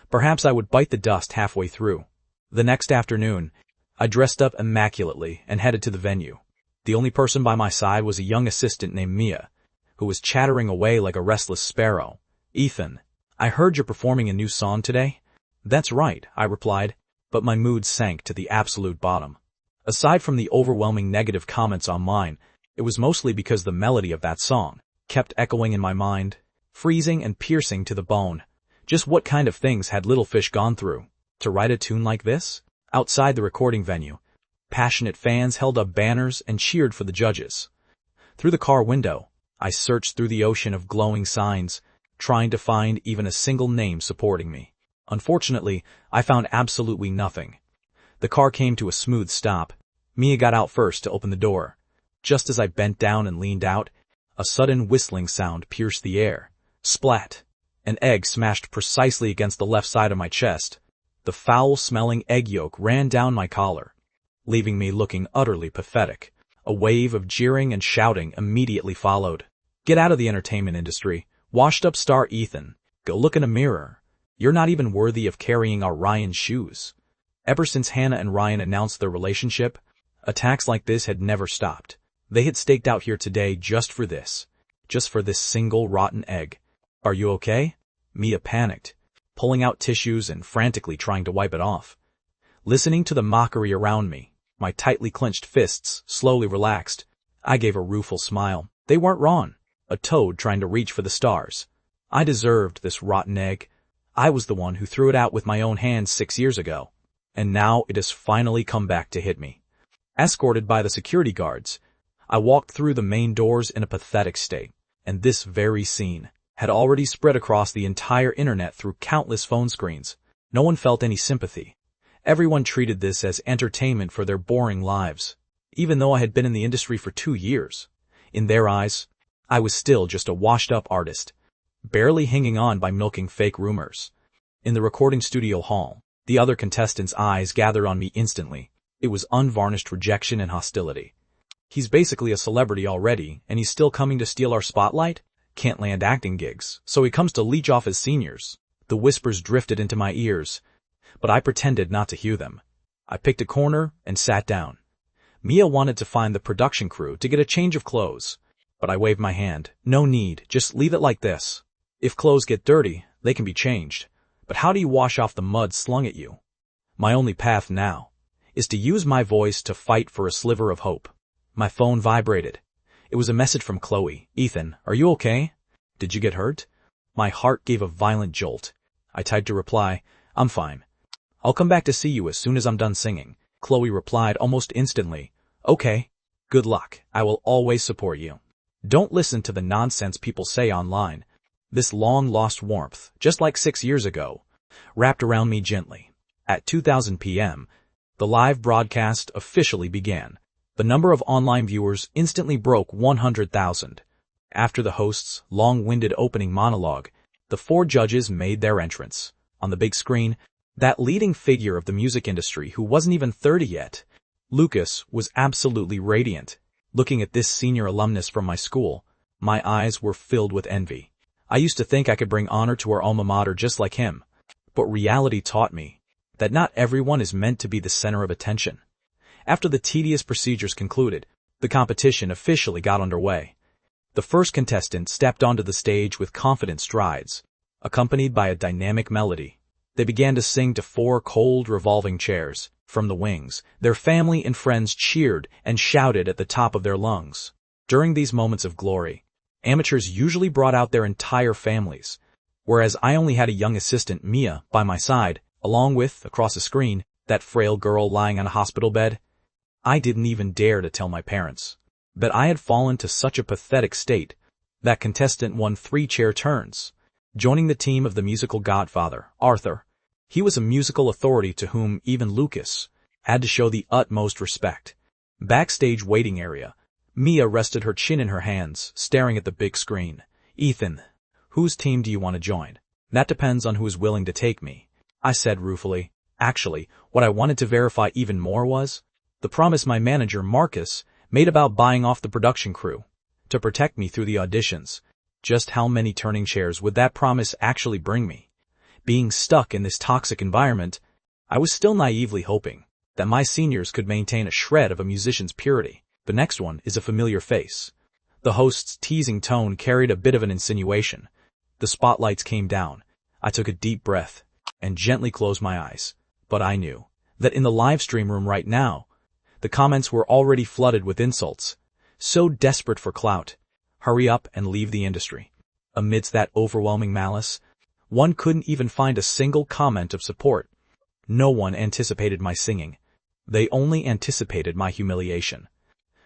Speaker 1: Perhaps I would bite the dust halfway through. The next afternoon, I dressed up immaculately and headed to the venue. The only person by my side was a young assistant named Mia, who was chattering away like a restless sparrow. Ethan, I heard you're performing a new song today? That's right, I replied, but my mood sank to the absolute bottom. Aside from the overwhelming negative comments online, it was mostly because the melody of that song kept echoing in my mind, freezing and piercing to the bone. Just what kind of things had Little Fish gone through to write a tune like this? Outside the recording venue, passionate fans held up banners and cheered for the judges. Through the car window, I searched through the ocean of glowing signs, trying to find even a single name supporting me. Unfortunately, I found absolutely nothing. The car came to a smooth stop. Mia got out first to open the door. Just as I bent down and leaned out, a sudden whistling sound pierced the air. Splat! An egg smashed precisely against the left side of my chest. The foul-smelling egg yolk ran down my collar, leaving me looking utterly pathetic. A wave of jeering and shouting immediately followed. Get out of the entertainment industry, washed-up star Ethan. Go look in a mirror. You're not even worthy of carrying our Ryan's shoes. Ever since Hannah and Ryan announced their relationship, attacks like this had never stopped. They had staked out here today just for this single rotten egg. Are you okay? Mia panicked, pulling out tissues and frantically trying to wipe it off. Listening to the mockery around me, my tightly clenched fists slowly relaxed. I gave a rueful smile. They weren't wrong. A toad trying to reach for the stars. I deserved this rotten egg. I was the one who threw it out with my own hands 6 years ago. And now it has finally come back to hit me. Escorted by the security guards, I walked through the main doors in a pathetic state. And this very scene had already spread across the entire internet through countless phone screens. No one felt any sympathy. Everyone treated this as entertainment for their boring lives. Even though I had been in the industry for 2 years, in their eyes, I was still just a washed-up artist, barely hanging on by milking fake rumors. In the recording studio hall, the other contestants' eyes gathered on me instantly. It was unvarnished rejection and hostility. He's basically a celebrity already, and he's still coming to steal our spotlight? Can't land acting gigs, so he comes to leech off his seniors. The whispers drifted into my ears, but I pretended not to hear them. I picked a corner and sat down. Mia wanted to find the production crew to get a change of clothes, but I waved my hand. No need, just leave it like this. If clothes get dirty, they can be changed. But how do you wash off the mud slung at you? My only path now is to use my voice to fight for a sliver of hope. My phone vibrated. It was a message from Chloe. Ethan, are you okay? Did you get hurt? My heart gave a violent jolt. I typed a reply. I'm fine. I'll come back to see you as soon as I'm done singing. Chloe replied almost instantly. Okay. Good luck. I will always support you. Don't listen to the nonsense people say online. This long-lost warmth, just like 6 years ago, wrapped around me gently. At 2000 p.m., the live broadcast officially began. The number of online viewers instantly broke 100,000. After the host's long-winded opening monologue, the 4 judges made their entrance. On the big screen, That leading figure of the music industry who wasn't even 30 yet. Lucas was absolutely radiant. Looking at this senior alumnus from my school, my eyes were filled with envy. I used to think I could bring honor to our alma mater just like him, but reality taught me that not everyone is meant to be the center of attention. After the tedious procedures concluded, the competition officially got underway. The first contestant stepped onto the stage with confident strides, accompanied by a dynamic melody. They began to sing to 4 cold, revolving chairs. From the wings, their family and friends cheered and shouted at the top of their lungs. During these moments of glory, amateurs usually brought out their entire families, whereas I only had a young assistant, Mia, by my side, along with, across the screen, that frail girl lying on a hospital bed. I didn't even dare to tell my parents, but I had fallen to such a pathetic state. That contestant won 3 chair turns, joining the team of the musical godfather, Arthur. He was a musical authority to whom even Lucas had to show the utmost respect. Backstage waiting area, Mia rested her chin in her hands, staring at the big screen. "Ethan, whose team do you want to join?" "That depends on who is willing to take me," I said ruefully. Actually, what I wanted to verify even more was the promise my manager, Marcus, made about buying off the production crew to protect me through the auditions. Just how many turning chairs would that promise actually bring me? Being stuck in this toxic environment, I was still naively hoping that my seniors could maintain a shred of a musician's purity. The next one is a familiar face. The host's teasing tone carried a bit of an insinuation. The spotlights came down. I took a deep breath and gently closed my eyes. But I knew that in the live stream room right now, the comments were already flooded with insults. So desperate for clout. Hurry up and leave the industry. Amidst that overwhelming malice, one couldn't even find a single comment of support. No one anticipated my singing. They only anticipated my humiliation.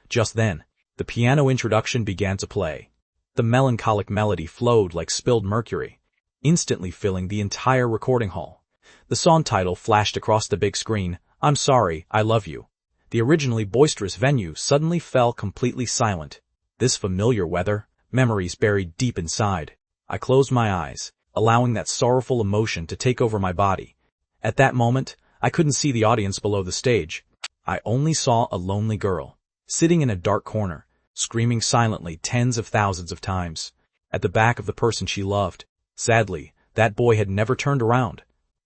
Speaker 1: Just then, the piano introduction began to play. The melancholic melody flowed like spilled mercury, instantly filling the entire recording hall. The song title flashed across the big screen, "I'm Sorry, I Love You." The originally boisterous venue suddenly fell completely silent. This familiar weather, memories buried deep inside. I closed my eyes, allowing that sorrowful emotion to take over my body. At that moment, I couldn't see the audience below the stage. I only saw a lonely girl, sitting in a dark corner, screaming silently tens of thousands of times, at the back of the person she loved. Sadly, that boy had never turned around.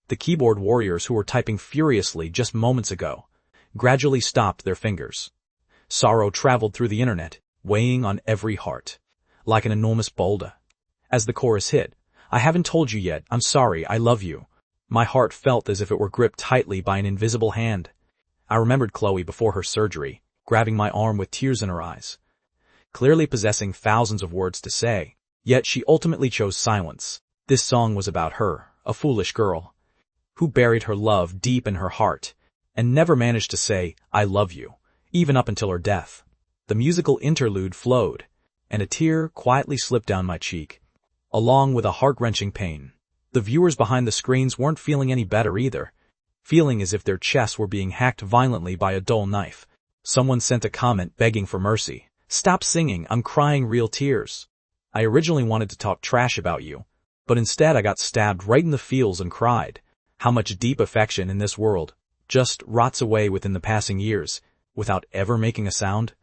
Speaker 1: The keyboard warriors who were typing furiously just moments ago gradually stopped their fingers. Sorrow traveled through the internet, weighing on every heart, like an enormous boulder. As the chorus hit, "I haven't told you yet, I'm sorry, I love you," my heart felt as if it were gripped tightly by an invisible hand. I remembered Chloe before her surgery, grabbing my arm with tears in her eyes, clearly possessing thousands of words to say, yet she ultimately chose silence. This song was about her, a foolish girl, who buried her love deep in her heart, and never managed to say, "I love you," even up until her death. The musical interlude flowed, and a tear quietly slipped down my cheek, along with a heart-wrenching pain. The viewers behind the screens weren't feeling any better either, feeling as if their chests were being hacked violently by a dull knife. Someone sent a comment begging for mercy. "Stop singing, I'm crying real tears. I originally wanted to talk trash about you, but instead I got stabbed right in the feels and cried." How much deep affection in this world just rots away within the passing years, without ever making a sound.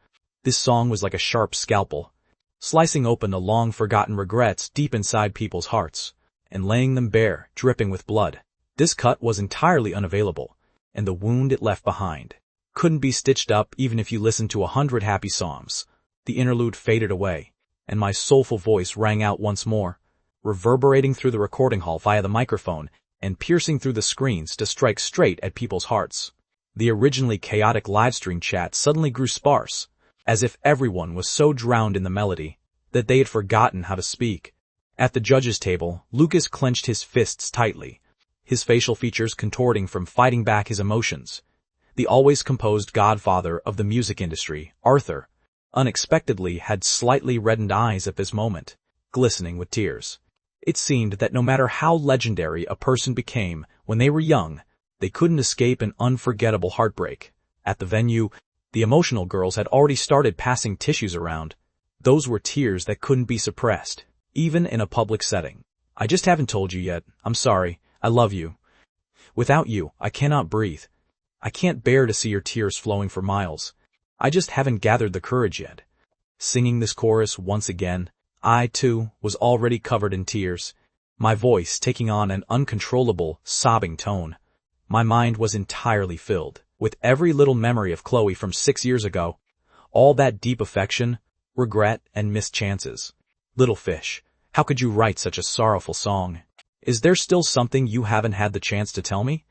Speaker 1: This song was like a sharp scalpel, slicing open the long-forgotten regrets deep inside people's hearts, and laying them bare, dripping with blood. This cut was entirely unavailable, and the wound it left behind couldn't be stitched up even if you listened to 100 happy songs. The interlude faded away, and my soulful voice rang out once more, reverberating through the recording hall via the microphone and piercing through the screens to strike straight at people's hearts. The originally chaotic livestream chat suddenly grew sparse, as if everyone was so drowned in the melody that they had forgotten how to speak. At the judges' table, Lucas clenched his fists tightly, his facial features contorting from fighting back his emotions. The always composed godfather of the music industry, Arthur, unexpectedly had slightly reddened eyes at this moment, glistening with tears. It seemed that no matter how legendary a person became when they were young, they couldn't escape an unforgettable heartbreak. At the venue, the emotional girls had already started passing tissues around. Those were tears that couldn't be suppressed, even in a public setting. "I just haven't told you yet, I'm sorry, I love you," Without you, I cannot breathe. I can't bear to see your tears flowing for miles. I just haven't gathered the courage yet. Singing this chorus once again, I, too, was already covered in tears, my voice taking on an uncontrollable, sobbing tone. My mind was entirely filled with every little memory of Chloe from 6 years ago, all that deep affection, regret, and missed chances. Little fish, how could you write such a sorrowful song? Is there still something you haven't had the chance to tell me?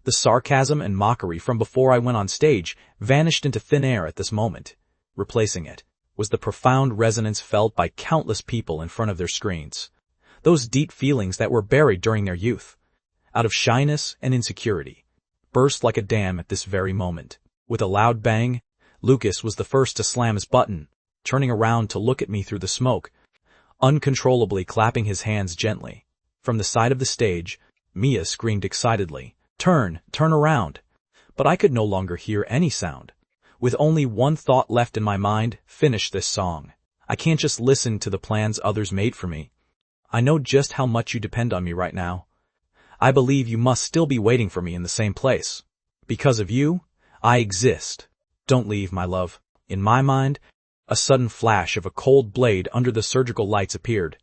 Speaker 1: The sarcasm and mockery from before I went on stage vanished into thin air at this moment. Replacing it was the profound resonance felt by countless people in front of their screens. Those deep feelings that were buried during their youth, out of shyness and insecurity, burst like a dam at this very moment. With a loud bang, Lucas was the first to slam his button, turning around to look at me through the smoke, uncontrollably clapping his hands gently. From the side of the stage, Mia screamed excitedly, turn around. But I could no longer hear any sound. With only one thought left in my mind, finish this song. I can't just listen to the plans others made for me. I know just how much you depend on me right now. I believe you must still be waiting for me in the same place. Because of you, I exist. Don't leave, my love. In my mind, a sudden flash of a cold blade under the surgical lights appeared.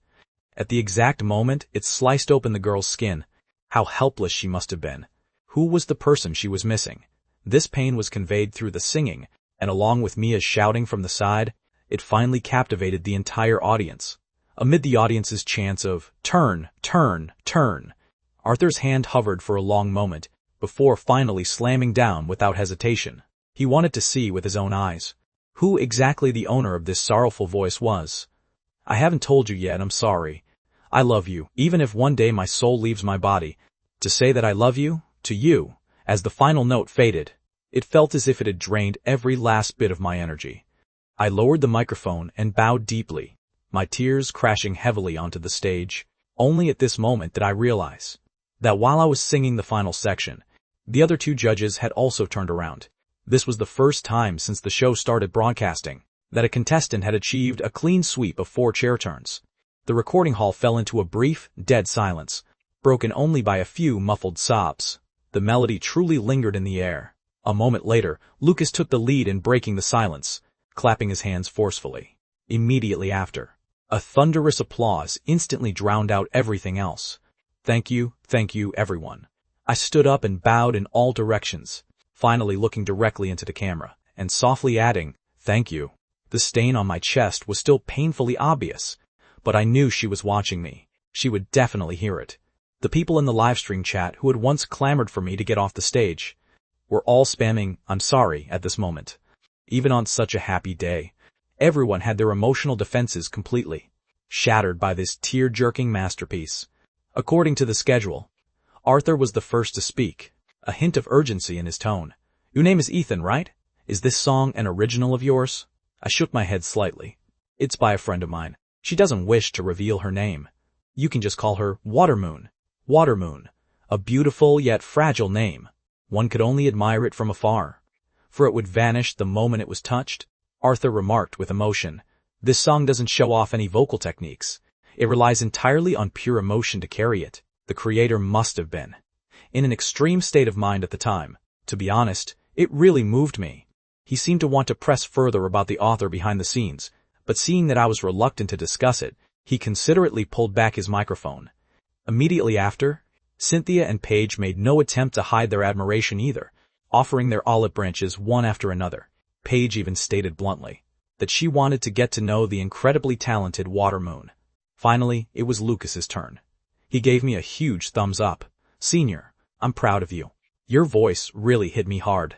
Speaker 1: At the exact moment, it sliced open the girl's skin. How helpless she must have been. Who was the person she was missing? This pain was conveyed through the singing, and along with Mia's shouting from the side, it finally captivated the entire audience. Amid the audience's chants of, turn, turn, turn, Arthur's hand hovered for a long moment, before finally slamming down without hesitation. He wanted to see with his own eyes who exactly the owner of this sorrowful voice was. I haven't told you yet, I'm sorry. I love you, even if one day my soul leaves my body. To say that I love you, to you, as the final note faded, it felt as if it had drained every last bit of my energy. I lowered the microphone and bowed deeply, my tears crashing heavily onto the stage. Only at this moment did I realize that while I was singing the final section, the other 2 judges had also turned around. This was the first time since the show started broadcasting that a contestant had achieved a clean sweep of 4 chair turns. The recording hall fell into a brief, dead silence, broken only by a few muffled sobs. The melody truly lingered in the air. A moment later, Lucas took the lead in breaking the silence, clapping his hands forcefully. Immediately after, a thunderous applause instantly drowned out everything else. Thank you, everyone. I stood up and bowed in all directions, finally looking directly into the camera, and softly adding, thank you. The stain on my chest was still painfully obvious, but I knew she was watching me. She would definitely hear it. The people in the livestream chat who had once clamored for me to get off the stage were all spamming, I'm sorry, at this moment. Even on such a happy day, everyone had their emotional defenses completely shattered by this tear-jerking masterpiece. According to the schedule, Arthur was the first to speak, a hint of urgency in his tone. Your name is Ethan, right? Is this song an original of yours? I shook my head slightly. It's by a friend of mine. She doesn't wish to reveal her name. You can just call her Watermoon. Watermoon, a beautiful yet fragile name. One could only admire it from afar, for it would vanish the moment it was touched. Arthur remarked with emotion, this song doesn't show off any vocal techniques. It relies entirely on pure emotion to carry it. The creator must have been in an extreme state of mind at the time. To be honest, it really moved me. He seemed to want to press further about the author behind the scenes, but seeing that I was reluctant to discuss it, he considerately pulled back his microphone. Immediately after, Cynthia and Paige made no attempt to hide their admiration either, offering their olive branches one after another. Paige even stated bluntly that she wanted to get to know the incredibly talented Watermoon. Finally, it was Lucas's turn. He gave me a huge thumbs up. Senior, I'm proud of you. Your voice really hit me hard.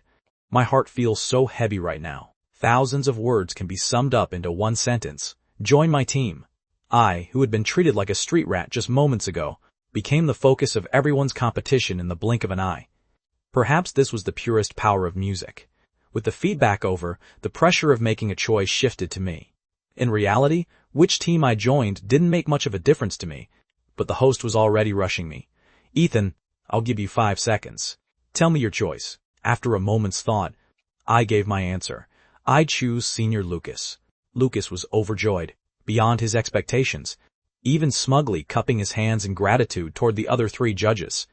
Speaker 1: My heart feels so heavy right now. Thousands of words can be summed up into one sentence. Join my team. I, who had been treated like a street rat just moments ago, became the focus of everyone's competition in the blink of an eye. Perhaps this was the purest power of music. With the feedback over, the pressure of making a choice shifted to me. In reality, which team I joined didn't make much of a difference to me, but the host was already rushing me. Ethan, I'll give you 5 seconds. Tell me your choice. After a moment's thought, I gave my answer. I choose Senior Lucas. Lucas was overjoyed, beyond his expectations, even smugly cupping his hands in gratitude toward the other 3 judges.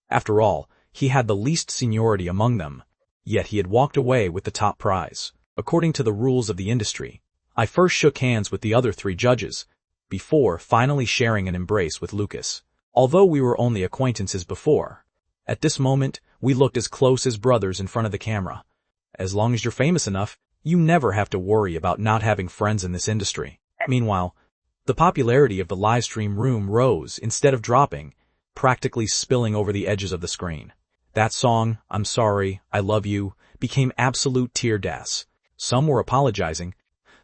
Speaker 1: After all, He had the least seniority among them, yet he had walked away with the top prize. According to the rules of the industry, I first shook hands with the other 3 judges, before finally sharing an embrace with Lucas. Although we were only acquaintances before, at this moment we looked as close as brothers in front of the camera. As long as you're famous enough, you never have to worry about not having friends in this industry. Meanwhile, the popularity of the livestream room rose instead of dropping, practically spilling over the edges of the screen. That song, I'm Sorry, I Love You, became absolute tear gas. Some were apologizing,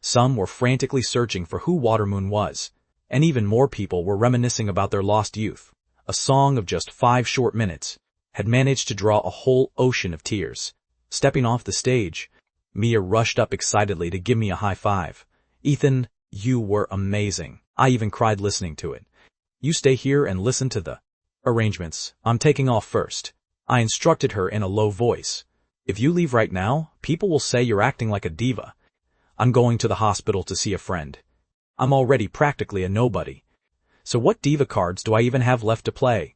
Speaker 1: some were frantically searching for who Watermoon was, and even more people were reminiscing about their lost youth. A song of just 5 short minutes had managed to draw a whole ocean of tears. Stepping off the stage, Mia rushed up excitedly to give me a high five. Ethan, you were amazing. I even cried listening to it. You stay here and listen to the arrangements. I'm taking off first. I instructed her in a low voice. If you leave right now, people will say you're acting like a diva. I'm going to the hospital to see a friend. I'm already practically a nobody. So what diva cards do I even have left to play?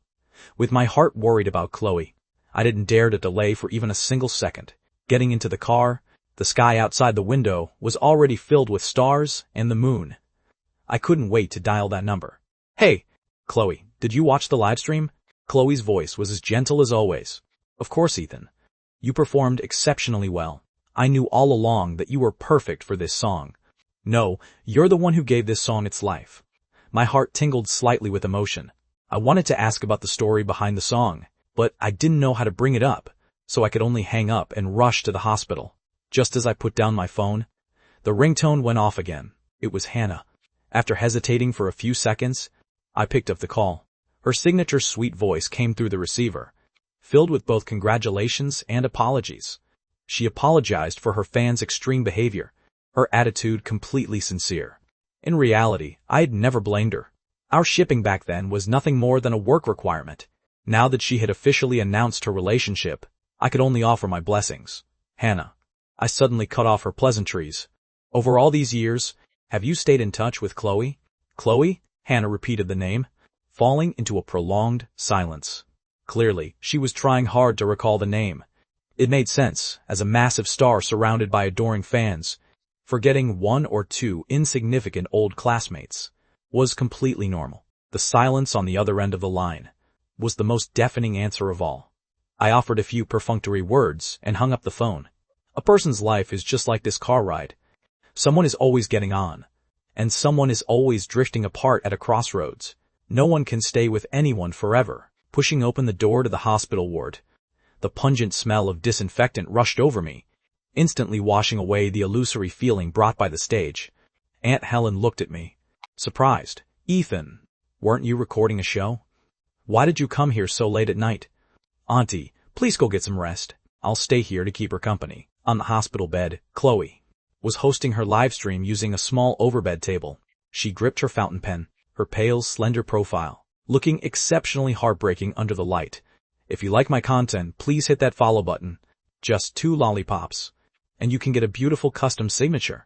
Speaker 1: With my heart worried about Chloe, I didn't dare to delay for even a single second. Getting into the car, the sky outside the window was already filled with stars and the moon. I couldn't wait to dial that number. Hey, Chloe, did you watch the livestream? Chloe's voice was as gentle as always. Of course, Ethan. You performed exceptionally well. I knew all along that you were perfect for this song. No, you're the one who gave this song its life. My heart tingled slightly with emotion. I wanted to ask about the story behind the song, but I didn't know how to bring it up, so I could only hang up and rush to the hospital. Just as I put down my phone, the ringtone went off again. It was Hannah. After hesitating for a few seconds, I picked up the call. Her signature sweet voice came through the receiver, filled with both congratulations and apologies. She apologized for her fans' extreme behavior, her attitude completely sincere. In reality, I had never blamed her. Our shipping back then was nothing more than a work requirement. Now that she had officially announced her relationship, I could only offer my blessings. Hannah. I suddenly cut off her pleasantries. Over all these years, have you stayed in touch with Chloe? Chloe? Hannah repeated the name, falling into a prolonged silence. Clearly, she was trying hard to recall the name. It made sense, as a massive star surrounded by adoring fans. Forgetting 1 or 2 insignificant old classmates was completely normal. The silence on the other end of the line was the most deafening answer of all. I offered a few perfunctory words and hung up the phone. A person's life is just like this car ride. Someone is always getting on, and someone is always drifting apart at a crossroads. No one can stay with anyone forever. Pushing open the door to the hospital ward, the pungent smell of disinfectant rushed over me, instantly washing away the illusory feeling brought by the stage. Aunt Helen looked at me, surprised. Ethan, weren't you recording a show? Why did you come here so late at night? Auntie, please go get some rest. I'll stay here to keep her company. On the hospital bed, Chloe was hosting her live stream using a small overbed table. She gripped her fountain pen, her pale, slender profile looking exceptionally heartbreaking under the light. If you like my content, please hit that follow button. Just 2 lollipops, and you can get a beautiful custom signature.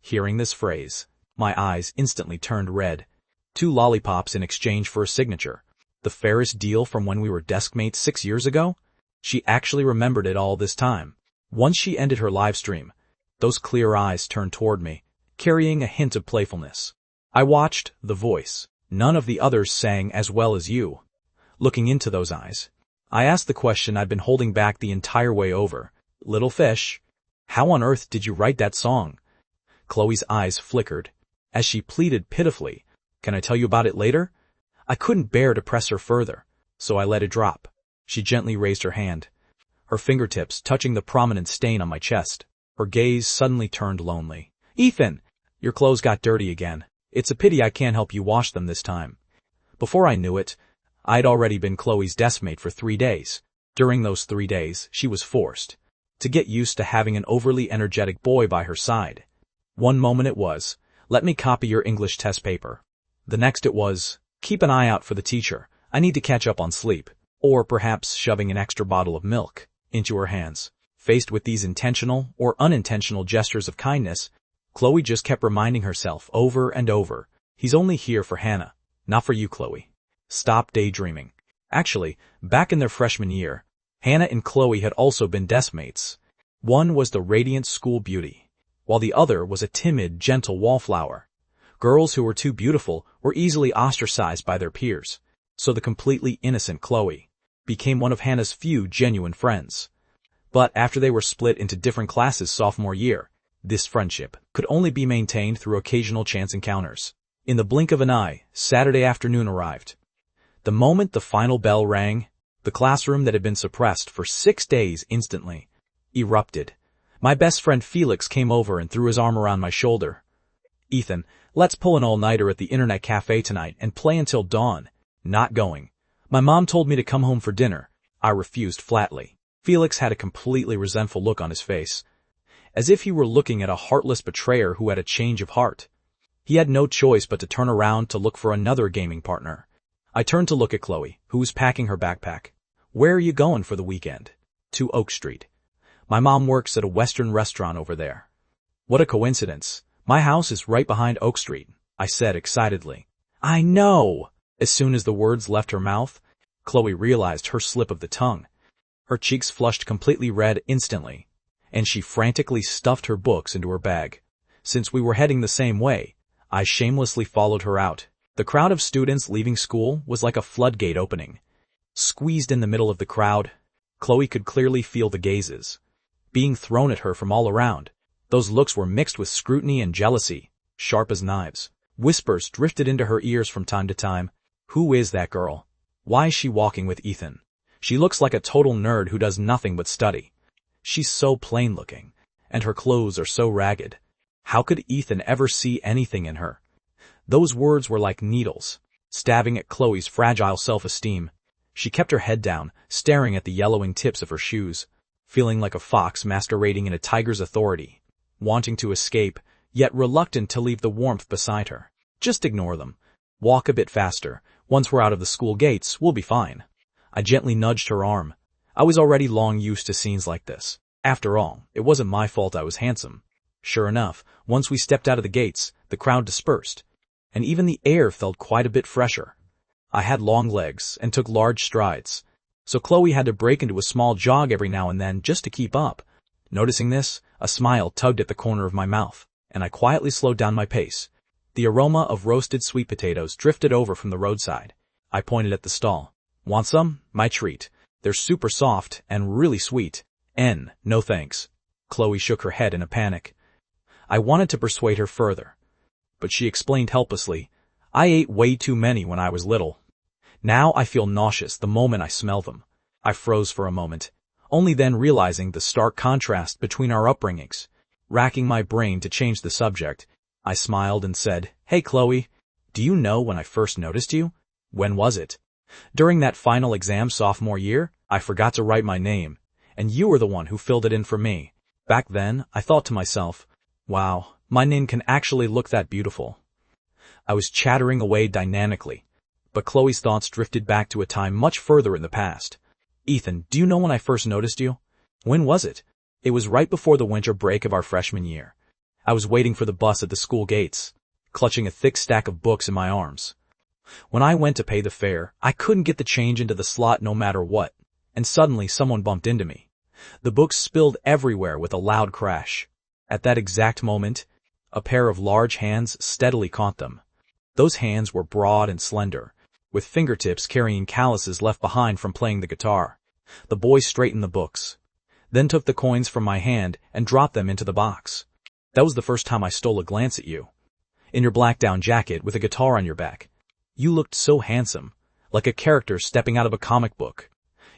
Speaker 1: Hearing this phrase, my eyes instantly turned red. 2 lollipops in exchange for a signature. The fairest deal from when we were desk mates 6 years ago? She actually remembered it all this time. Once she ended her live stream, those clear eyes turned toward me, carrying a hint of playfulness. I watched The Voice. None of the others sang as well as you. Looking into those eyes, I asked the question I'd been holding back the entire way over. Little fish, how on earth did you write that song? Chloe's eyes flickered, as she pleaded pitifully, can I tell you about it later? I couldn't bear to press her further, so I let it drop. She gently raised her hand, her fingertips touching the prominent stain on my chest. Her gaze suddenly turned lonely. Ethan, your clothes got dirty again. It's a pity I can't help you wash them this time. Before I knew it, I'd already been Chloe's deskmate for 3 days. During those 3 days, she was forced to get used to having an overly energetic boy by her side. One moment it was, let me copy your English test paper. The next it was, keep an eye out for the teacher. I need to catch up on sleep. Or perhaps shoving an extra bottle of milk into her hands. Faced with these intentional or unintentional gestures of kindness, Chloe just kept reminding herself over and over, he's only here for Hannah, not for you, Chloe. Stop daydreaming. Actually, back in their freshman year, Hannah and Chloe had also been deskmates. One was the radiant school beauty, while the other was a timid, gentle wallflower. Girls who were too beautiful were easily ostracized by their peers, so the completely innocent Chloe became one of Hannah's few genuine friends. But after they were split into different classes sophomore year, this friendship could only be maintained through occasional chance encounters. In the blink of an eye, Saturday afternoon arrived. The moment the final bell rang, the classroom that had been suppressed for 6 days instantly erupted. My best friend Felix came over and threw his arm around my shoulder. "Ethan, let's pull an all-nighter at the internet cafe tonight and play until dawn." "Not going. My mom told me to come home for dinner." I refused flatly. Felix had a completely resentful look on his face, as if he were looking at a heartless betrayer who had a change of heart. He had no choice but to turn around to look for another gaming partner. I turned to look at Chloe, who was packing her backpack. "Where are you going for the weekend?" "To Oak Street. My mom works at a Western restaurant over there." "What a coincidence. My house is right behind Oak Street," I said excitedly. "I know!" As soon as the words left her mouth, Chloe realized her slip of the tongue. Her cheeks flushed completely red instantly, and she frantically stuffed her books into her bag. Since we were heading the same way, I shamelessly followed her out. The crowd of students leaving school was like a floodgate opening. Squeezed in the middle of the crowd, Chloe could clearly feel the gazes being thrown at her from all around. Those looks were mixed with scrutiny and jealousy, sharp as knives. Whispers drifted into her ears from time to time. "Who is that girl? Why is she walking with Ethan? She looks like a total nerd who does nothing but study. She's so plain-looking, and her clothes are so ragged. How could Ethan ever see anything in her?" Those words were like needles, stabbing at Chloe's fragile self-esteem. She kept her head down, staring at the yellowing tips of her shoes, feeling like a fox masquerading in a tiger's authority, wanting to escape, yet reluctant to leave the warmth beside her. "Just ignore them. Walk a bit faster. Once we're out of the school gates, we'll be fine." I gently nudged her arm. I was already long used to scenes like this. After all, it wasn't my fault I was handsome. Sure enough, once we stepped out of the gates, the crowd dispersed, and even the air felt quite a bit fresher. I had long legs and took large strides, so Chloe had to break into a small jog every now and then just to keep up. Noticing this, a smile tugged at the corner of my mouth, and I quietly slowed down my pace. The aroma of roasted sweet potatoes drifted over from the roadside. I pointed at the stall. "Want some? My treat. They're super soft and really sweet." "No thanks." Chloe shook her head in a panic. I wanted to persuade her further, but she explained helplessly, "I ate way too many when I was little. Now I feel nauseous the moment I smell them." I froze for a moment, only then realizing the stark contrast between our upbringings. Racking my brain to change the subject, I smiled and said, "Hey Chloe, do you know when I first noticed you?" "When was it?" "During that final exam sophomore year. I forgot to write my name, and you were the one who filled it in for me. Back then, I thought to myself, wow, my name can actually look that beautiful." I was chattering away dynamically, but Chloe's thoughts drifted back to a time much further in the past. "Ethan, do you know when I first noticed you?" "When was it?" "It was right before the winter break of our freshman year. I was waiting for the bus at the school gates, clutching a thick stack of books in my arms. When I went to pay the fare, I couldn't get the change into the slot no matter what, and suddenly someone bumped into me. The books spilled everywhere with a loud crash. At that exact moment, a pair of large hands steadily caught them. Those hands were broad and slender, with fingertips carrying calluses left behind from playing the guitar. The boy straightened the books, then took the coins from my hand and dropped them into the box. "That was the first time I stole a glance at you. In your black down jacket with a guitar on your back. You looked so handsome, like a character stepping out of a comic book.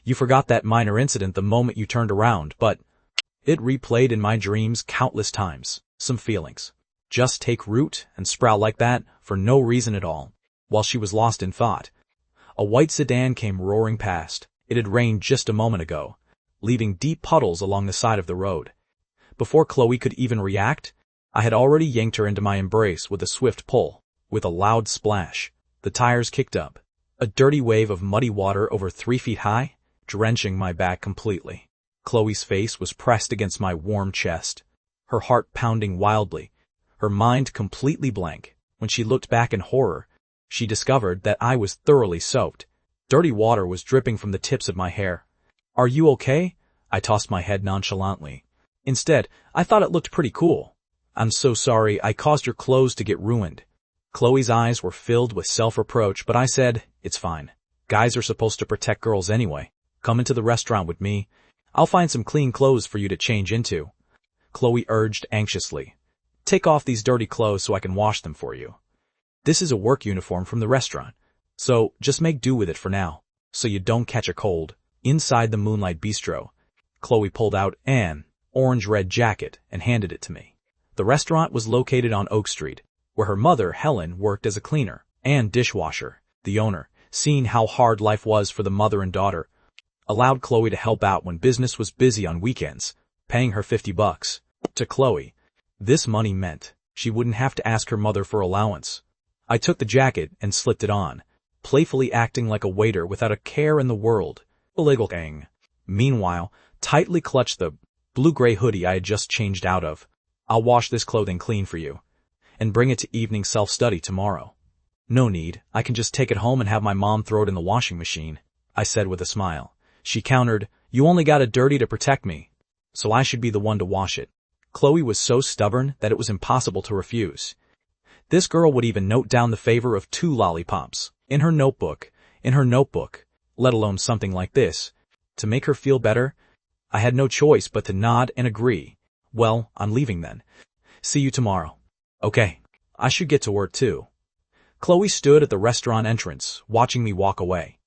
Speaker 1: You forgot that minor incident the moment you turned around, but it replayed in my dreams countless times. Some feelings just take root and sprout like that for no reason at all." While she was lost in thought, a white sedan came roaring past. It had rained just a moment ago, leaving deep puddles along the side of the road. Before Chloe could even react, I had already yanked her into my embrace with a swift pull. With a loud splash, the tires kicked up, a dirty wave of muddy water over 3 feet high, drenching my back completely. Chloe's face was pressed against my warm chest, her heart pounding wildly, her mind completely blank. When she looked back in horror, she discovered that I was thoroughly soaked. Dirty water was dripping from the tips of my hair. Are you okay? I tossed my head nonchalantly. Instead, I thought it looked pretty cool. I'm so sorry I caused your clothes to get ruined. Chloe's eyes were filled with self-reproach, but I said, it's fine. Guys are supposed to protect girls anyway. Come into the restaurant with me. I'll find some clean clothes for you to change into. Chloe urged anxiously. Take off these dirty clothes so I can wash them for you. This is a work uniform from the restaurant, so just make do with it for now, so you don't catch a cold. Inside the Moonlight Bistro, Chloe pulled out an orange-red jacket and handed it to me. The restaurant was located on Oak Street, where her mother, Helen, worked as a cleaner and dishwasher. The owner, seeing how hard life was for the mother and daughter, allowed Chloe to help out when business was busy on weekends, paying her $50. To Chloe, this money meant she wouldn't have to ask her mother for allowance. I took the jacket and slipped it on, playfully acting like a waiter without a care in the world. Illegal gang. Meanwhile, tightly clutched the blue-gray hoodie I had just changed out of. I'll wash this clothing clean for you and bring it to evening self-study tomorrow. No need, I can just take it home and have my mom throw it in the washing machine, I said with a smile. She countered, you only got it dirty to protect me, so I should be the one to wash it. Chloe was so stubborn that it was impossible to refuse. This girl would even note down the favor of 2 lollipops in her notebook, let alone something like this. To make her feel better, I had no choice but to nod and agree. Well, I'm leaving then. See you tomorrow. Okay, I should get to work too. Chloe stood at the restaurant entrance, watching me walk away.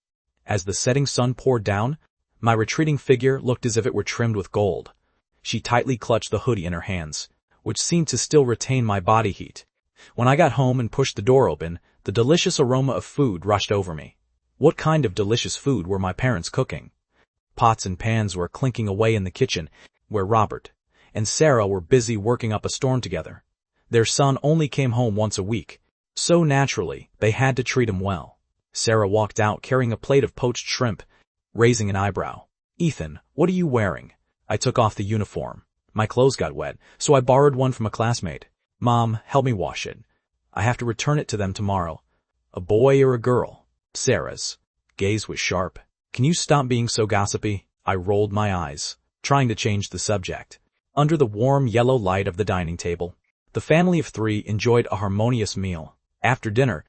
Speaker 1: As the setting sun poured down, my retreating figure looked as if it were trimmed with gold. She tightly clutched the hoodie in her hands, which seemed to still retain my body heat. When I got home and pushed the door open, the delicious aroma of food rushed over me. What kind of delicious food were my parents cooking? Pots and pans were clinking away in the kitchen, where Robert and Sarah were busy working up a storm together. Their son only came home once a week, so naturally, they had to treat him well. Sarah walked out carrying a plate of poached shrimp, raising an eyebrow. Ethan, what are you wearing? I took off the uniform. My clothes got wet, so I borrowed one from a classmate. Mom, help me wash it. I have to return it to them tomorrow. A boy or a girl? Sarah's gaze was sharp. Can you stop being so gossipy? I rolled my eyes, trying to change the subject. Under the warm yellow light of the dining table, the family of 3 enjoyed a harmonious meal. After dinner,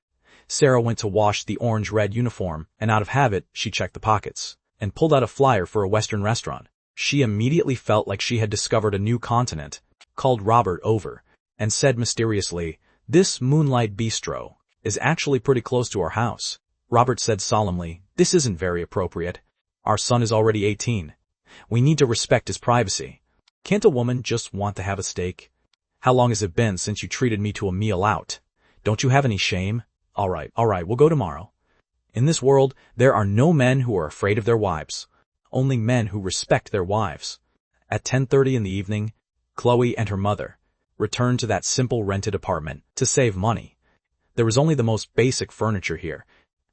Speaker 1: Sarah went to wash the orange-red uniform, and out of habit, she checked the pockets and pulled out a flyer for a Western restaurant. She immediately felt like she had discovered a new continent, called Robert over, and said mysteriously, this Moonlight Bistro is actually pretty close to our house. Robert said solemnly, this isn't very appropriate. Our son is already 18. We need to respect his privacy. Can't a woman just want to have a steak? How long has it been since you treated me to a meal out? Don't you have any shame? All right, we'll go tomorrow. In this world, there are no men who are afraid of their wives. Only men who respect their wives. At 10:30 in the evening, Chloe and her mother returned to that simple rented apartment to save money. There was only the most basic furniture here,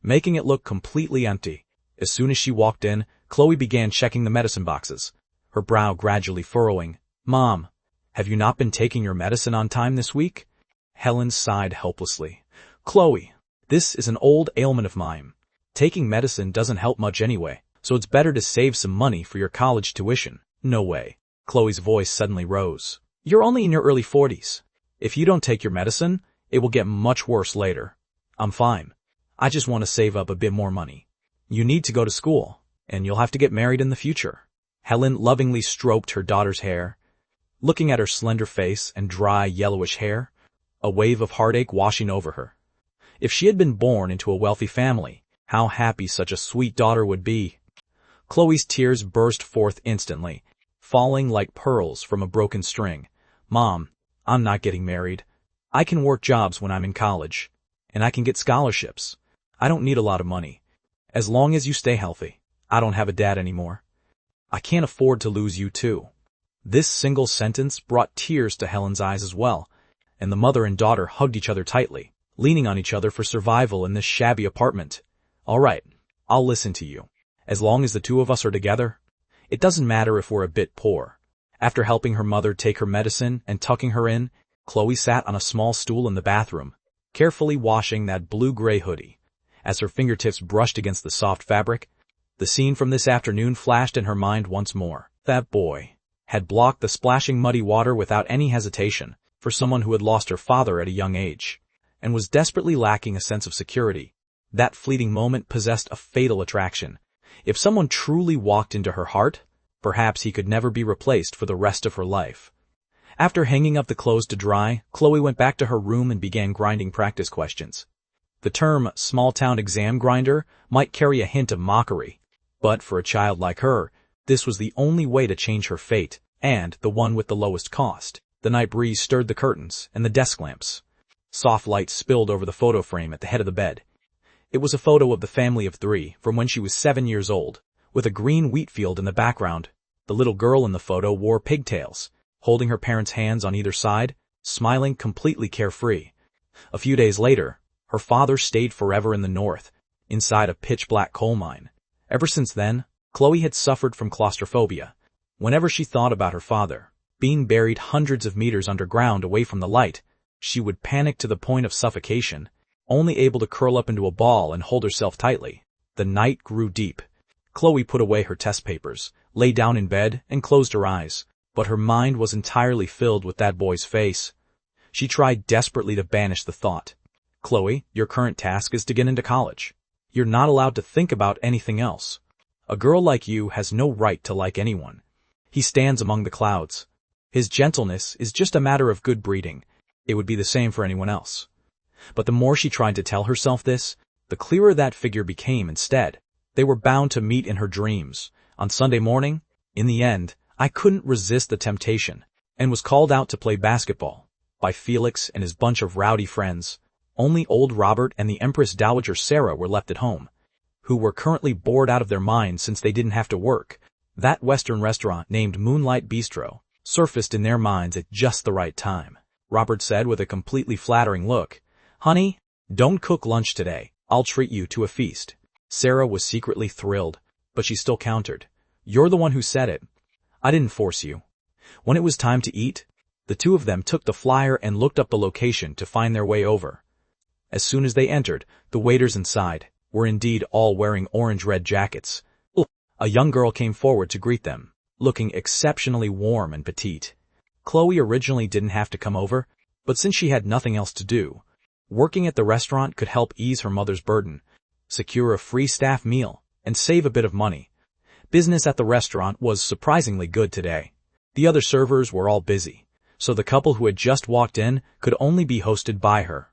Speaker 1: making it look completely empty. As soon as she walked in, Chloe began checking the medicine boxes, her brow gradually furrowing. Mom, have you not been taking your medicine on time this week? Helen sighed helplessly. Chloe, this is an old ailment of mine. Taking medicine doesn't help much anyway, so it's better to save some money for your college tuition. No way. Chloe's voice suddenly rose. You're only in your early 40s. If you don't take your medicine, it will get much worse later. I'm fine. I just want to save up a bit more money. You need to go to school, and you'll have to get married in the future. Helen lovingly stroked her daughter's hair, looking at her slender face and dry yellowish hair, a wave of heartache washing over her. If she had been born into a wealthy family, how happy such a sweet daughter would be. Chloe's tears burst forth instantly, falling like pearls from a broken string. Mom, I'm not getting married. I can work jobs when I'm in college, and I can get scholarships. I don't need a lot of money. As long as you stay healthy. I don't have a dad anymore. I can't afford to lose you too. This single sentence brought tears to Helen's eyes as well, and the mother and daughter hugged each other tightly, leaning on each other for survival in this shabby apartment. All right, I'll listen to you. As long as the two of us are together, it doesn't matter if we're a bit poor. After helping her mother take her medicine and tucking her in, Chloe sat on a small stool in the bathroom, carefully washing that blue-gray hoodie. As her fingertips brushed against the soft fabric, The scene from this afternoon flashed in her mind once more. That boy had blocked the splashing muddy water without any hesitation for someone who had lost her father at a young age and was desperately lacking a sense of security. That fleeting moment possessed a fatal attraction. If someone truly walked into her heart, perhaps he could never be replaced for the rest of her life. After hanging up the clothes to dry, Chloe went back to her room and began grinding practice questions. The term small-town exam grinder might carry a hint of mockery, but for a child like her, this was the only way to change her fate, and the one with the lowest cost. The night breeze stirred the curtains and the desk lamps. Soft light spilled over the photo frame at the head of the bed. It was a photo of the family of 3 from when she was 7 years old, with a green wheat field in the background. The little girl in the photo wore pigtails, holding her parents' hands on either side, smiling completely carefree. A few days later, her father stayed forever in the north, inside a pitch-black coal mine. Ever since then, Chloe had suffered from claustrophobia. Whenever she thought about her father, being buried hundreds of meters underground away from the light, she would panic to the point of suffocation, only able to curl up into a ball and hold herself tightly. The night grew deep. Chloe put away her test papers, lay down in bed, and closed her eyes, but her mind was entirely filled with that boy's face. She tried desperately to banish the thought. Chloe, your current task is to get into college. You're not allowed to think about anything else. A girl like you has no right to like anyone. He stands among the clouds. His gentleness is just a matter of good breeding. It would be the same for anyone else. But the more she tried to tell herself this, the clearer that figure became instead. They were bound to meet in her dreams. On Sunday morning, in the end, I couldn't resist the temptation, and was called out to play basketball by Felix and his bunch of rowdy friends. Only old Robert and the Empress Dowager Sarah were left at home, who were currently bored out of their minds since they didn't have to work. That Western restaurant named Moonlight Bistro surfaced in their minds at just the right time. Robert said with a completely flattering look, "Honey, don't cook lunch today. I'll treat you to a feast." Sarah was secretly thrilled, but she still countered, "You're the one who said it. I didn't force you." When it was time to eat, the two of them took the flyer and looked up the location to find their way over. As soon as they entered, the waiters inside were indeed all wearing orange-red jackets. A young girl came forward to greet them, looking exceptionally warm and petite. Chloe originally didn't have to come over, but since she had nothing else to do, working at the restaurant could help ease her mother's burden, secure a free staff meal, and save a bit of money. Business at the restaurant was surprisingly good today. The other servers were all busy, so the couple who had just walked in could only be hosted by her.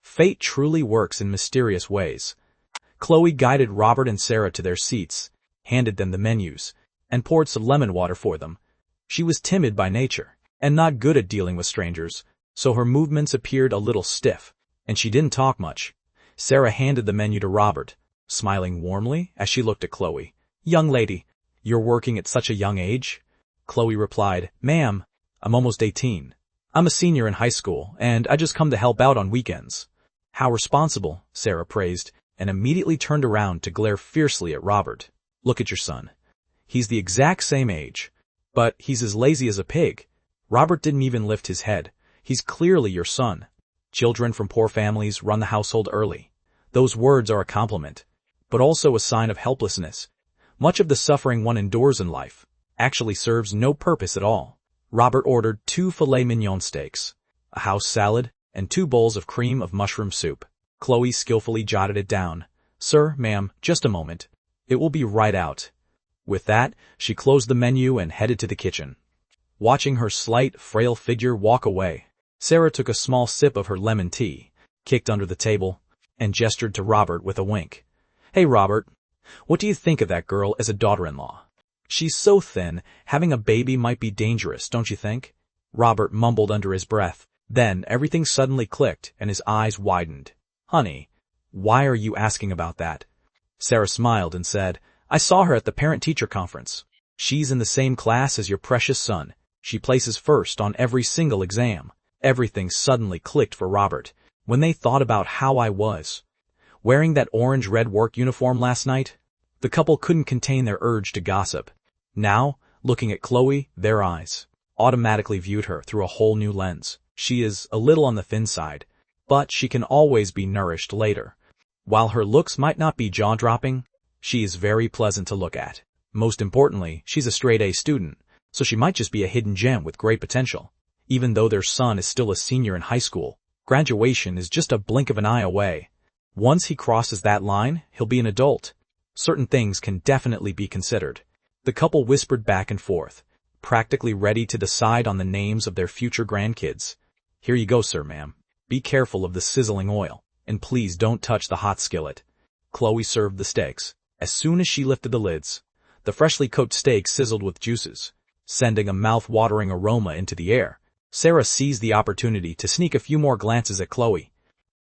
Speaker 1: Fate truly works in mysterious ways. Chloe guided Robert and Sarah to their seats, handed them the menus, and poured some lemon water for them. She was timid by nature, and not good at dealing with strangers, so her movements appeared a little stiff, and she didn't talk much. Sarah handed the menu to Robert, smiling warmly as she looked at Chloe. "Young lady, you're working at such a young age?" Chloe replied, "Ma'am, I'm almost 18. I'm a senior in high school, and I just come to help out on weekends." "How responsible," Sarah praised, and immediately turned around to glare fiercely at Robert. "Look at your son. He's the exact same age, but he's as lazy as a pig." Robert didn't even lift his head. "He's clearly your son. Children from poor families run the household early." Those words are a compliment, but also a sign of helplessness. Much of the suffering one endures in life actually serves no purpose at all. Robert ordered 2 filet mignon steaks, a house salad, and 2 bowls of cream of mushroom soup. Chloe skillfully jotted it down. "Sir, ma'am, just a moment. It will be right out." With that, she closed the menu and headed to the kitchen. Watching her slight, frail figure walk away, Sarah took a small sip of her lemon tea, kicked under the table, and gestured to Robert with a wink. "Hey, Robert, what do you think of that girl as a daughter-in-law? She's so thin, having a baby might be dangerous, don't you think?" Robert mumbled under his breath. Then everything suddenly clicked and his eyes widened. "Honey, why are you asking about that?" Sarah smiled and said, "I saw her at the parent-teacher conference. She's in the same class as your precious son. She places first on every single exam." Everything suddenly clicked for Robert when they thought about how I was wearing that orange-red work uniform last night. The couple couldn't contain their urge to gossip. Now, looking at Chloe, their eyes automatically viewed her through a whole new lens. She is a little on the thin side, but she can always be nourished later. While her looks might not be jaw-dropping, She is very pleasant to look at. Most importantly, she's a straight A student, so she might just be a hidden gem with great potential. Even though their son is still a senior in high school, graduation is just a blink of an eye away. Once he crosses that line, he'll be an adult. Certain things can definitely be considered. The couple whispered back and forth, practically ready to decide on the names of their future grandkids. Here you go, sir, ma'am. Be careful of the sizzling oil, and please don't touch the hot skillet. Chloe served the steaks. As soon as she lifted the lids, the freshly cooked steak sizzled with juices, sending a mouth-watering aroma into the air. Sarah seized the opportunity to sneak a few more glances at Chloe.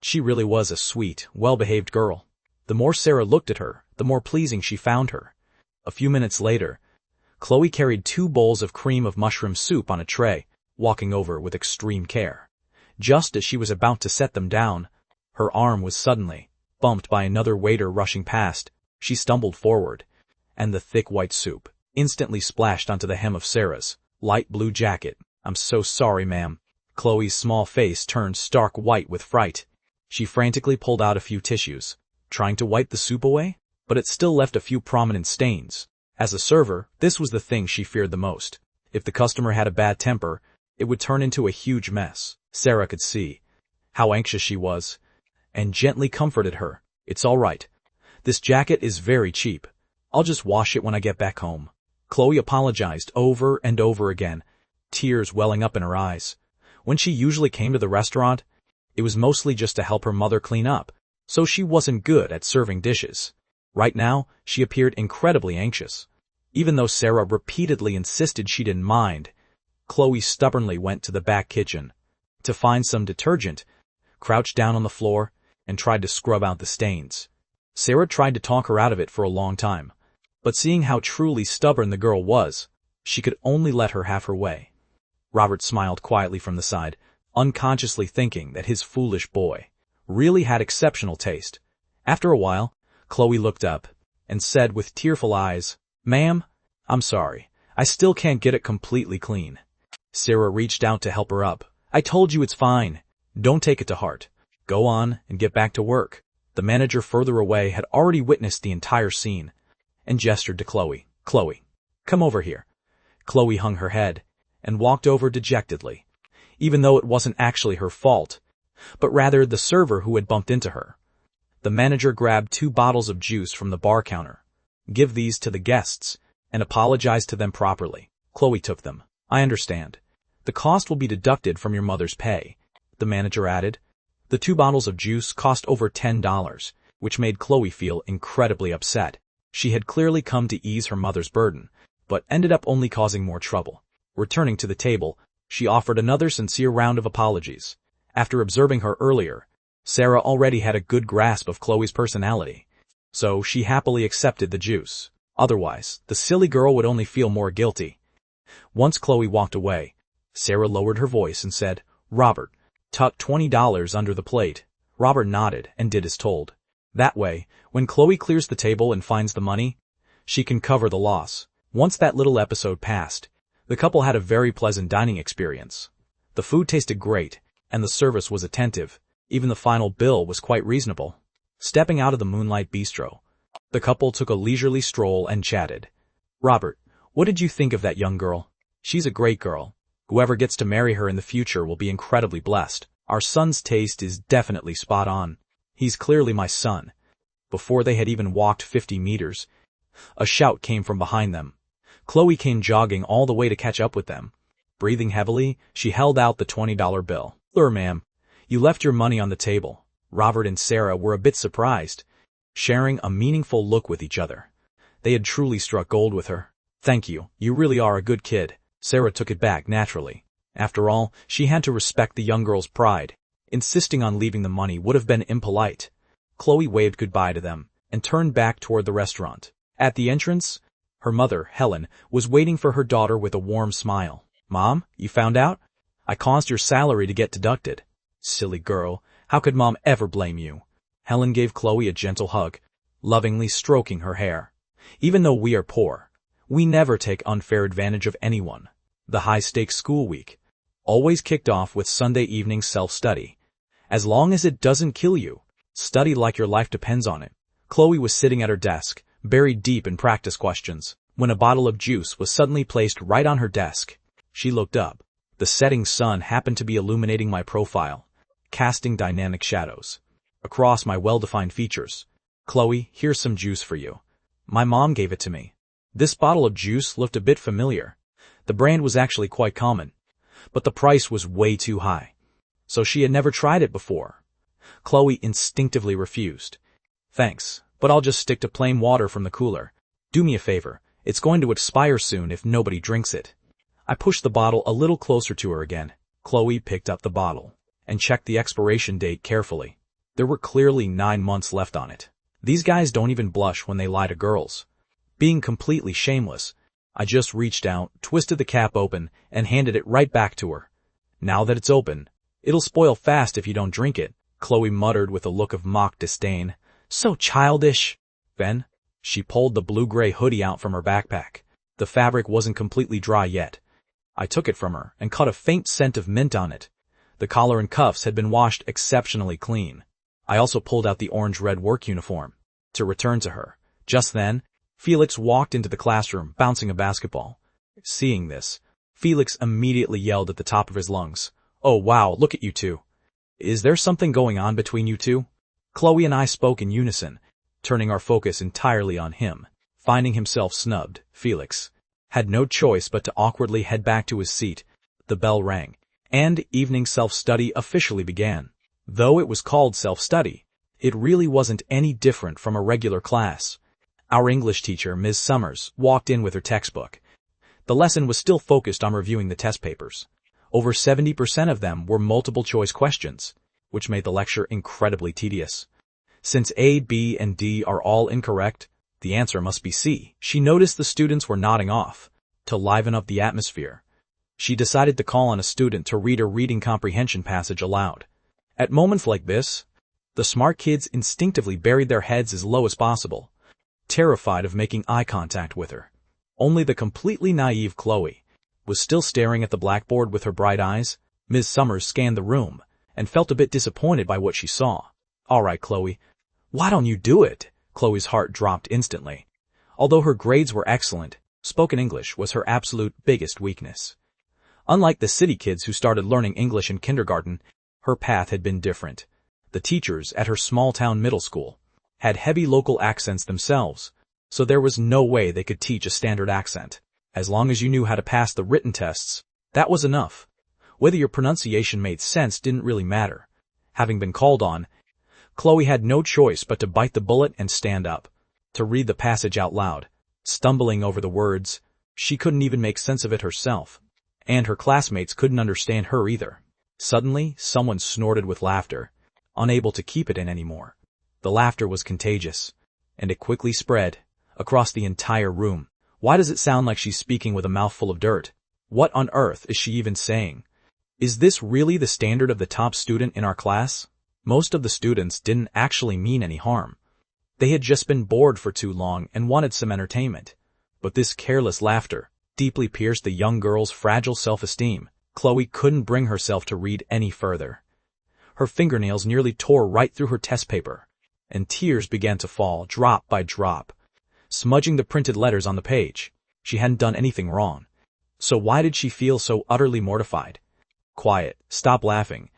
Speaker 1: She really was a sweet, well-behaved girl. The more Sarah looked at her, the more pleasing she found her. A few minutes later, Chloe carried 2 bowls of cream of mushroom soup on a tray, walking over with extreme care. Just as she was about to set them down, her arm was suddenly bumped by another waiter rushing past. She stumbled forward, and the thick white soup instantly splashed onto the hem of Sarah's light blue jacket. I'm so sorry, ma'am. Chloe's small face turned stark white with fright. She frantically pulled out a few tissues, trying to wipe the soup away, but it still left a few prominent stains. As a server, this was the thing she feared the most. If the customer had a bad temper, it would turn into a huge mess. Sarah could see how anxious she was, and gently comforted her. It's all right. This jacket is very cheap. I'll just wash it when I get back home. Chloe apologized over and over again, tears welling up in her eyes. When she usually came to the restaurant, it was mostly just to help her mother clean up, so she wasn't good at serving dishes. Right now, she appeared incredibly anxious. Even though Sarah repeatedly insisted she didn't mind, Chloe stubbornly went to the back kitchen to find some detergent, crouched down on the floor, and tried to scrub out the stains. Sarah tried to talk her out of it for a long time, but seeing how truly stubborn the girl was, she could only let her have her way. Robert smiled quietly from the side, unconsciously thinking that his foolish boy really had exceptional taste. After a while, Chloe looked up and said with tearful eyes, "Ma'am, I'm sorry. I still can't get it completely clean." Sarah reached out to help her up. "I told you it's fine. Don't take it to heart. Go on and get back to work." The manager further away had already witnessed the entire scene and gestured to Chloe. "Chloe, come over here." Chloe hung her head and walked over dejectedly, even though it wasn't actually her fault, but rather the server who had bumped into her. The manager grabbed 2 bottles of juice from the bar counter. "Give these to the guests and apologize to them properly." Chloe took them. "I understand. The cost will be deducted from your mother's pay," the manager added. The 2 bottles of juice cost over $10, which made Chloe feel incredibly upset. She had clearly come to ease her mother's burden, but ended up only causing more trouble. Returning to the table, she offered another sincere round of apologies. After observing her earlier, Sarah already had a good grasp of Chloe's personality, so she happily accepted the juice. Otherwise, the silly girl would only feel more guilty. Once Chloe walked away, Sarah lowered her voice and said, "Robert, tuck $20 under the plate." Robert nodded and did as told. That way, when Chloe clears the table and finds the money, she can cover the loss. Once that little episode passed, the couple had a very pleasant dining experience. The food tasted great, and the service was attentive. Even the final bill was quite reasonable. Stepping out of the Moonlight Bistro, the couple took a leisurely stroll and chatted. "Robert, what did you think of that young girl?" "She's a great girl. Whoever gets to marry her in the future will be incredibly blessed. Our son's taste is definitely spot on. He's clearly my son." Before they had even walked 50 meters, a shout came from behind them. Chloe came jogging all the way to catch up with them. Breathing heavily, she held out the $20 bill. Ma'am, you left your money on the table." Robert and Sarah were a bit surprised, sharing a meaningful look with each other. They had truly struck gold with her. "Thank you, you really are a good kid." Sarah took it back naturally. After all, she had to respect the young girl's pride. Insisting on leaving the money would have been impolite. Chloe waved goodbye to them and turned back toward the restaurant. At the entrance, her mother, Helen, was waiting for her daughter with a warm smile. "Mom, you found out? I caused your salary to get deducted." "Silly girl, how could Mom ever blame you?" Helen gave Chloe a gentle hug, lovingly stroking her hair. "Even though we are poor, we never take unfair advantage of anyone." The high-stakes school week always kicked off with Sunday evening self-study. As long as it doesn't kill you, study like your life depends on it. Chloe was sitting at her desk, buried deep in practice questions, when a bottle of juice was suddenly placed right on her desk. She looked up. The setting sun happened to be illuminating my profile, casting dynamic shadows across my well-defined features. "Chloe, here's some juice for you. My mom gave it to me." This bottle of juice looked a bit familiar. The brand was actually quite common, but the price was way too high. So she had never tried it before. Chloe instinctively refused. "Thanks, but I'll just stick to plain water from the cooler. Do me a favor, it's going to expire soon if nobody drinks it." I pushed the bottle a little closer to her again. Chloe picked up the bottle and checked the expiration date carefully. There were clearly 9 months left on it. These guys don't even blush when they lie to girls. Being completely shameless, I just reached out, twisted the cap open, and handed it right back to her. "Now that it's open, it'll spoil fast if you don't drink it," Chloe muttered with a look of mock disdain. "So childish." Then, she pulled the blue-gray hoodie out from her backpack. The fabric wasn't completely dry yet. I took it from her and caught a faint scent of mint on it. The collar and cuffs had been washed exceptionally clean. I also pulled out the orange-red work uniform to return to her. Just then, Felix walked into the classroom, bouncing a basketball. Seeing this, Felix immediately yelled at the top of his lungs, "Oh wow, look at you two. Is there something going on between you two?" Chloe and I spoke in unison, turning our focus entirely on him. Finding himself snubbed, Felix had no choice but to awkwardly head back to his seat. The bell rang, and evening self-study officially began. Though it was called self-study, it really wasn't any different from a regular class. Our English teacher, Ms. Summers, walked in with her textbook. The lesson was still focused on reviewing the test papers. Over 70% of them were multiple-choice questions, which made the lecture incredibly tedious. Since A, B, and D are all incorrect, the answer must be C. She noticed the students were nodding off. To liven up the atmosphere, she decided to call on a student to read a reading comprehension passage aloud. At moments like this, the smart kids instinctively buried their heads as low as possible, terrified of making eye contact with her. Only the completely naive Chloe was still staring at the blackboard with her bright eyes. Ms. Summers scanned the room and felt a bit disappointed by what she saw. "All right, Chloe, why don't you do it?" Chloe's heart dropped instantly. Although her grades were excellent, spoken English was her absolute biggest weakness. Unlike the city kids who started learning English in kindergarten, her path had been different. The teachers at her small-town middle school had heavy local accents themselves, so there was no way they could teach a standard accent. As long as you knew how to pass the written tests, that was enough. Whether your pronunciation made sense didn't really matter. Having been called on, Chloe had no choice but to bite the bullet and stand up, to read the passage out loud. Stumbling over the words, she couldn't even make sense of it herself, and her classmates couldn't understand her either. Suddenly, someone snorted with laughter, unable to keep it in anymore. The laughter was contagious, and it quickly spread across the entire room. Why does it sound like she's speaking with a mouthful of dirt? What on earth is she even saying? Is this really the standard of the top student in our class? Most of the students didn't actually mean any harm. They had just been bored for too long and wanted some entertainment. But this careless laughter deeply pierced the young girl's fragile self-esteem. Chloe couldn't bring herself to read any further. Her fingernails nearly tore right through her test paper, and tears began to fall, drop by drop, smudging the printed letters on the page. She hadn't done anything wrong. So why did she feel so utterly mortified? "Quiet, stop laughing."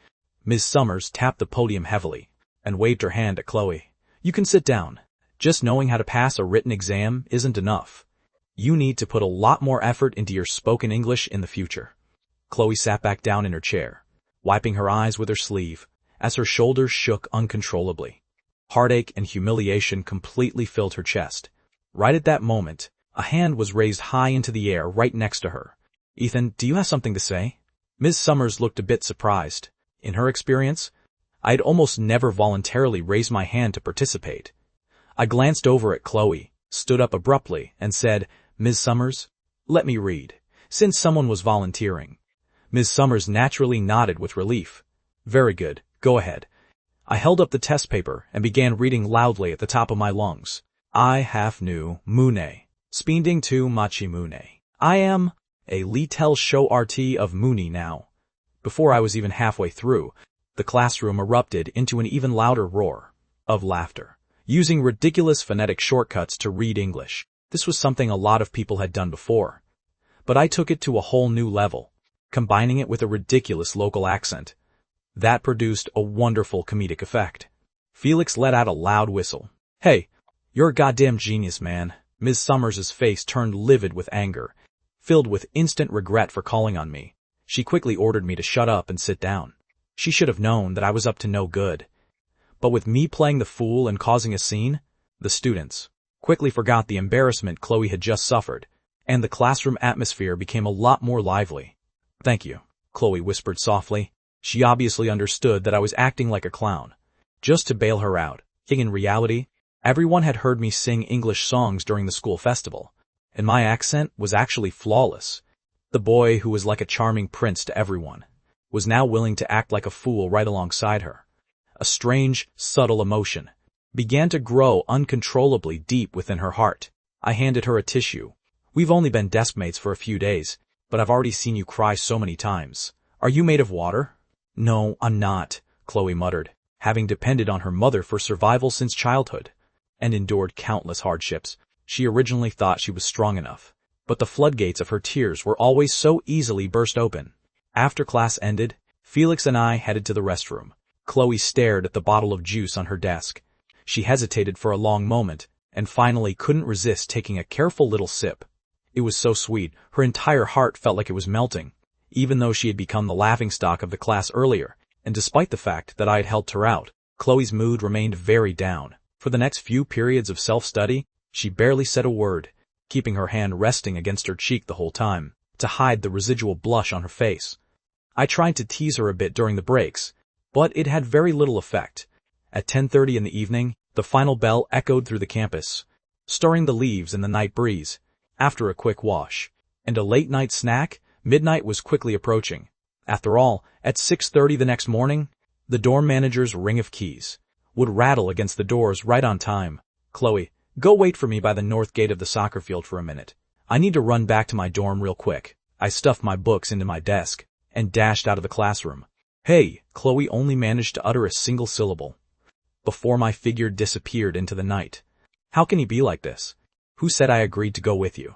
Speaker 1: Ms. Summers tapped the podium heavily and waved her hand at Chloe. "You can sit down. Just knowing how to pass a written exam isn't enough. You need to put a lot more effort into your spoken English in the future." Chloe sat back down in her chair, wiping her eyes with her sleeve, as her shoulders shook uncontrollably. Heartache and humiliation completely filled her chest. Right at that moment, a hand was raised high into the air right next to her. "Ethan, do you have something to say?" Ms. Summers looked a bit surprised. In her experience, I'd almost never voluntarily raised my hand to participate. I glanced over at Chloe, stood up abruptly, and said, "Ms. Summers, let me read," since someone was volunteering. Ms. Summers naturally nodded with relief. "Very good, go ahead." I held up the test paper and began reading loudly at the top of my lungs. "I have nu mune, spending tu machi mune. I am a litel show RT of Mooney now." Before I was even halfway through, the classroom erupted into an even louder roar of laughter. using ridiculous phonetic shortcuts to read English. This was something a lot of people had done before. But I took it to a whole new level, combining it with a ridiculous local accent. That produced a wonderful comedic effect. Felix let out a loud whistle. "Hey, you're a goddamn genius, man." Ms. Summers's face turned livid with anger, filled with instant regret for calling on me. She quickly ordered me to shut up and sit down. She should have known that I was up to no good. But with me playing the fool and causing a scene, the students quickly forgot the embarrassment Chloe had just suffered, and the classroom atmosphere became a lot more lively. "Thank you," Chloe whispered softly. She obviously understood that I was acting like a clown, just to bail her out. In reality, everyone had heard me sing English songs during the school festival, and my accent was actually flawless. The boy, who was like a charming prince to everyone, was now willing to act like a fool right alongside her. A strange, subtle emotion began to grow uncontrollably deep within her heart. I handed her a tissue. "We've only been deskmates for a few days, but I've already seen you cry so many times. Are you made of water?" "No, I'm not," Chloe muttered, having depended on her mother for survival since childhood, and endured countless hardships. She originally thought she was strong enough, but the floodgates of her tears were always so easily burst open. After class ended, Felix and I headed to the restroom. Chloe stared at the bottle of juice on her desk. She hesitated for a long moment, and finally couldn't resist taking a careful little sip. It was so sweet, her entire heart felt like it was melting, even though she had become the laughingstock of the class earlier, and despite the fact that I had helped her out, Chloe's mood remained very down. For the next few periods of self-study, she barely said a word, keeping her hand resting against her cheek the whole time, to hide the residual blush on her face. I tried to tease her a bit during the breaks, but it had very little effect. At 10:30 in the evening, the final bell echoed through the campus, stirring the leaves in the night breeze. After a quick wash and a late-night snack, midnight was quickly approaching. After all, at 6:30 the next morning, the dorm manager's ring of keys would rattle against the doors right on time. "Chloe, go wait for me by the north gate of the soccer field for a minute. I need to run back to my dorm real quick." I stuffed my books into my desk and dashed out of the classroom. "Hey," Chloe only managed to utter a single syllable before my figure disappeared into the night. "How can he be like this? Who said I agreed to go with you?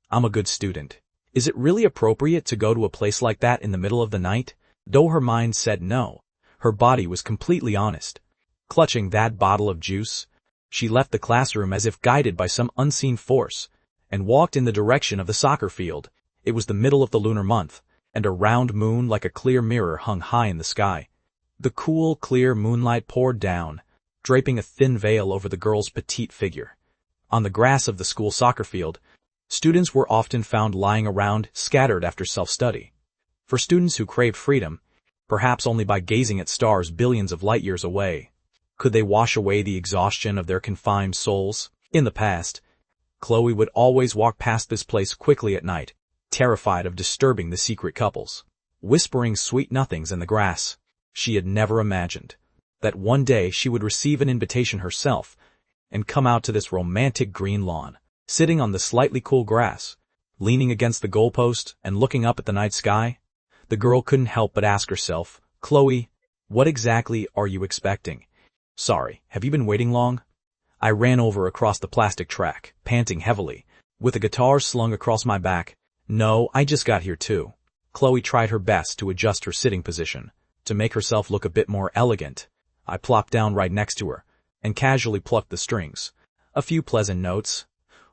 Speaker 1: I'm a good student. Is it really appropriate to go to a place like that in the middle of the night?" Though her mind said no, her body was completely honest. Clutching that bottle of juice, she left the classroom as if guided by some unseen force, and walked in the direction of the soccer field. It was the middle of the lunar month, and a round moon like a clear mirror hung high in the sky. The cool, clear moonlight poured down, draping a thin veil over the girl's petite figure. On the grass of the school soccer field, students were often found lying around, scattered after self-study. For students who craved freedom, perhaps only by gazing at stars billions of light years away, could they wash away the exhaustion of their confined souls. In the past, Chloe would always walk past this place quickly at night, terrified of disturbing the secret couples, whispering sweet nothings in the grass. She had never imagined that one day she would receive an invitation herself and come out to this romantic green lawn, sitting on the slightly cool grass, leaning against the goalpost and looking up at the night sky. The girl couldn't help but ask herself, "Chloe, what exactly are you expecting? Sorry, have you been waiting long?" I ran over across the plastic track, panting heavily, with a guitar slung across my back. "No, I just got here too." Chloe tried her best to adjust her sitting position, to make herself look a bit more elegant. I plopped down right next to her, and casually plucked the strings. A few pleasant notes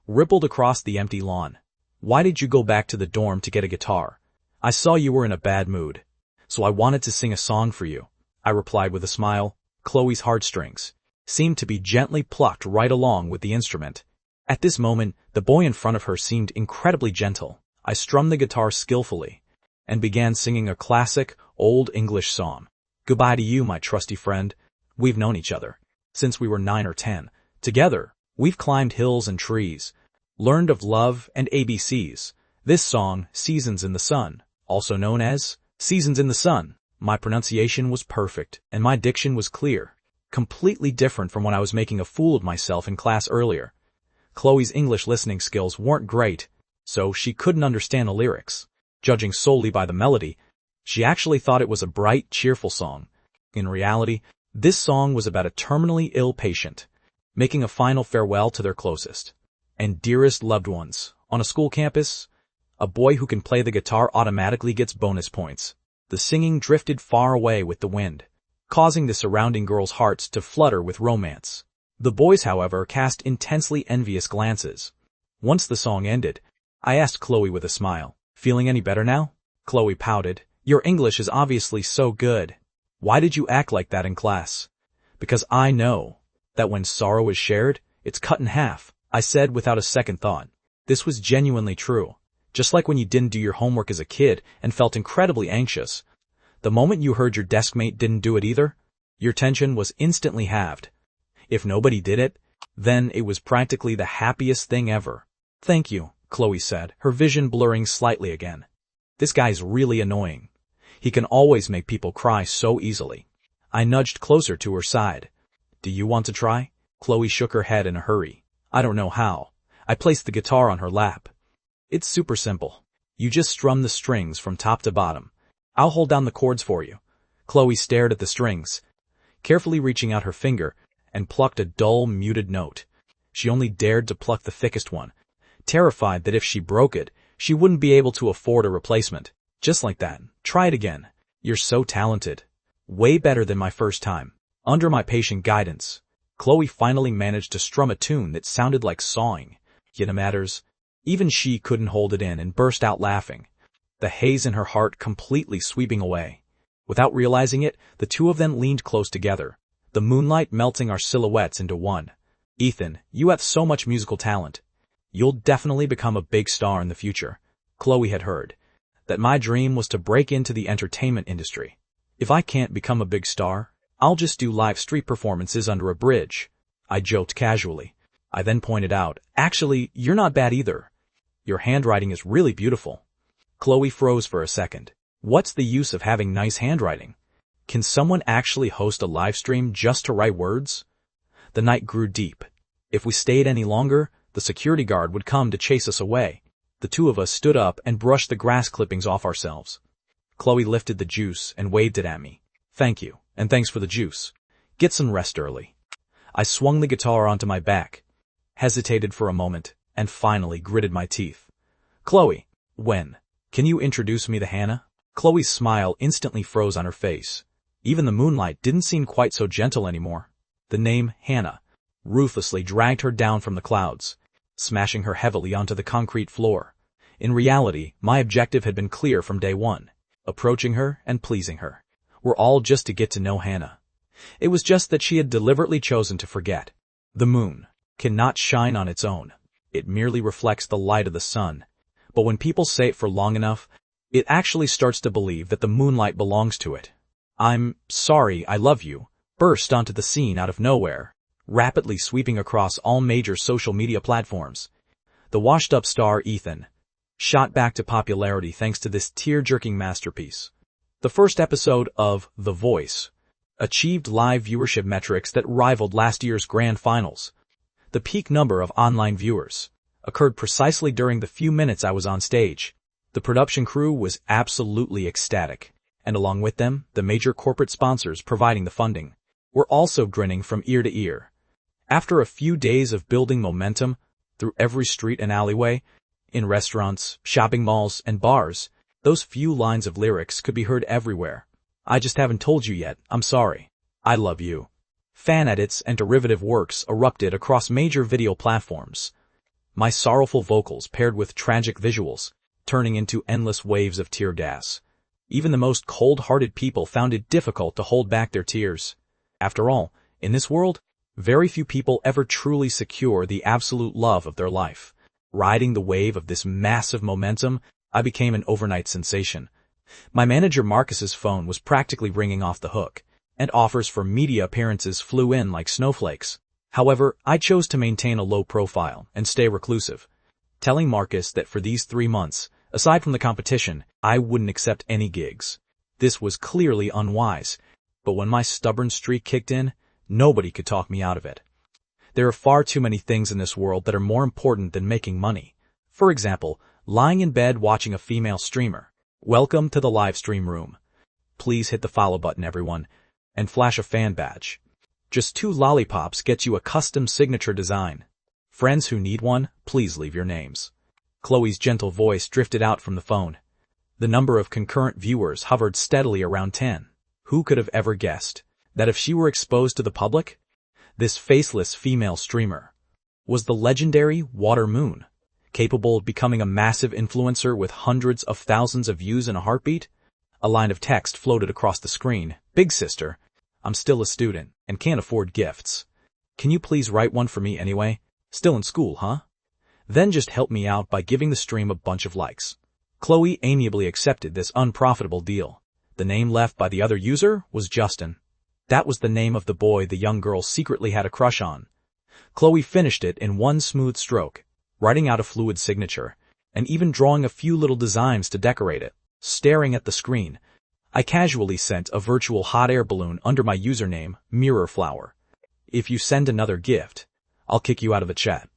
Speaker 1: rippled across the empty lawn. "Why did you go back to the dorm to get a guitar?" "I saw you were in a bad mood, so I wanted to sing a song for you," I replied with a smile. Chloe's heartstrings seemed to be gently plucked right along with the instrument. At this moment, the boy in front of her seemed incredibly gentle. I strummed the guitar skillfully and began singing a classic, old English song. "Goodbye to you, my trusty friend. We've known each other since we were 9 or 10. Together, we've climbed hills and trees, learned of love and ABCs. This song, Seasons in the Sun, also known as Seasons in the Sun." My pronunciation was perfect, and my diction was clear, completely different from when I was making a fool of myself in class earlier. Chloe's English listening skills weren't great, so she couldn't understand the lyrics. Judging solely by the melody, she actually thought it was a bright, cheerful song. In reality, this song was about a terminally ill patient making a final farewell to their closest and dearest loved ones. On a school campus, a boy who can play the guitar automatically gets bonus points. The singing drifted far away with the wind, causing the surrounding girls' hearts to flutter with romance. The boys, however, cast intensely envious glances. Once the song ended, I asked Chloe with a smile, "Feeling any better now?" Chloe pouted, "Your English is obviously so good. Why did you act like that in class?" "Because I know that when sorrow is shared, it's cut in half," I said without a second thought. This was genuinely true. Just like when you didn't do your homework as a kid and felt incredibly anxious, the moment you heard your deskmate didn't do it either, your tension was instantly halved. If nobody did it, then it was practically the happiest thing ever. "Thank you," Chloe said, her vision blurring slightly again. "This guy's really annoying. He can always make people cry so easily." I nudged closer to her side. "Do you want to try?" Chloe shook her head in a hurry. "I don't know how." I placed the guitar on her lap. "It's super simple. You just strum the strings from top to bottom. I'll hold down the chords for you." Chloe stared at the strings, carefully reaching out her finger, and plucked a dull, muted note. She only dared to pluck the thickest one, terrified that if she broke it, she wouldn't be able to afford a replacement. "Just like that. Try it again. You're so talented. Way better than my first time." Under my patient guidance, Chloe finally managed to strum a tune that sounded like sawing. Yet it matters. Even she couldn't hold it in and burst out laughing, the haze in her heart completely sweeping away. Without realizing it, the two of them leaned close together, the moonlight melting our silhouettes into one. "Ethan, you have so much musical talent. You'll definitely become a big star in the future." Chloe had heard that my dream was to break into the entertainment industry. "If I can't become a big star, I'll just do live street performances under a bridge," I joked casually. I then pointed out, "Actually, you're not bad either. Your handwriting is really beautiful." Chloe froze for a second. What's the use of having nice handwriting? Can someone actually host a live stream just to write words? The night grew deep. If we stayed any longer, the security guard would come to chase us away. The two of us stood up and brushed the grass clippings off ourselves. Chloe lifted the juice and waved it at me. "Thank you, and thanks for the juice. Get some rest early." I swung the guitar onto my back, hesitated for a moment, and finally gritted my teeth. "Chloe, can you introduce me to Hannah?" Chloe's smile instantly froze on her face. Even the moonlight didn't seem quite so gentle anymore. The name Hannah ruthlessly dragged her down from the clouds, smashing her heavily onto the concrete floor. In reality, my objective had been clear from day one. Approaching her and pleasing her were all just to get to know Hannah. It was just that she had deliberately chosen to forget. The moon cannot shine on its own. It merely reflects the light of the sun. But when people say it for long enough, it actually starts to believe that the moonlight belongs to it. "I'm sorry, I love you" burst onto the scene out of nowhere, rapidly sweeping across all major social media platforms. The washed-up star Ethan shot back to popularity thanks to this tear-jerking masterpiece. The first episode of The Voice achieved live viewership metrics that rivaled last year's grand finals. The peak number of online viewers occurred precisely during the few minutes I was on stage. The production crew was absolutely ecstatic, and along with them, the major corporate sponsors providing the funding were also grinning from ear to ear. After a few days of building momentum through every street and alleyway, in restaurants, shopping malls, and bars, those few lines of lyrics could be heard everywhere. "I just haven't told you yet, I'm sorry. I love you." Fan edits and derivative works erupted across major video platforms. My sorrowful vocals paired with tragic visuals, turning into endless waves of tear gas. Even the most cold-hearted people found it difficult to hold back their tears. After all, in this world, very few people ever truly secure the absolute love of their life. Riding the wave of this massive momentum, I became an overnight sensation. My manager Marcus's phone was practically ringing off the hook, and offers for media appearances flew in like snowflakes. However, I chose to maintain a low profile and stay reclusive, telling Marcus that for these 3 months, aside from the competition, I wouldn't accept any gigs. This was clearly unwise, but when my stubborn streak kicked in, nobody could talk me out of it. There are far too many things in this world that are more important than making money. For example, lying in bed watching a female streamer. Welcome to the live stream room. Please hit the follow button, everyone, and flash a fan badge. Just 2 lollipops gets you a custom signature design. Friends who need one, please leave your names. Chloe's gentle voice drifted out from the phone. The number of concurrent viewers hovered steadily around 10. Who could have ever guessed that if she were exposed to the public, this faceless female streamer was the legendary Water Moon, capable of becoming a massive influencer with hundreds of thousands of views in a heartbeat? A line of text floated across the screen. Big sister, I'm still a student and can't afford gifts. Can you please write one for me anyway? Still in school, huh? Then just help me out by giving the stream a bunch of likes. Chloe amiably accepted this unprofitable deal. The name left by the other user was Justin. That was the name of the boy the young girl secretly had a crush on. Chloe finished it in one smooth stroke, writing out a fluid signature, and even drawing a few little designs to decorate it. Staring at the screen, I casually sent a virtual hot air balloon under my username, MirrorFlower. If you send another gift, I'll kick you out of the chat.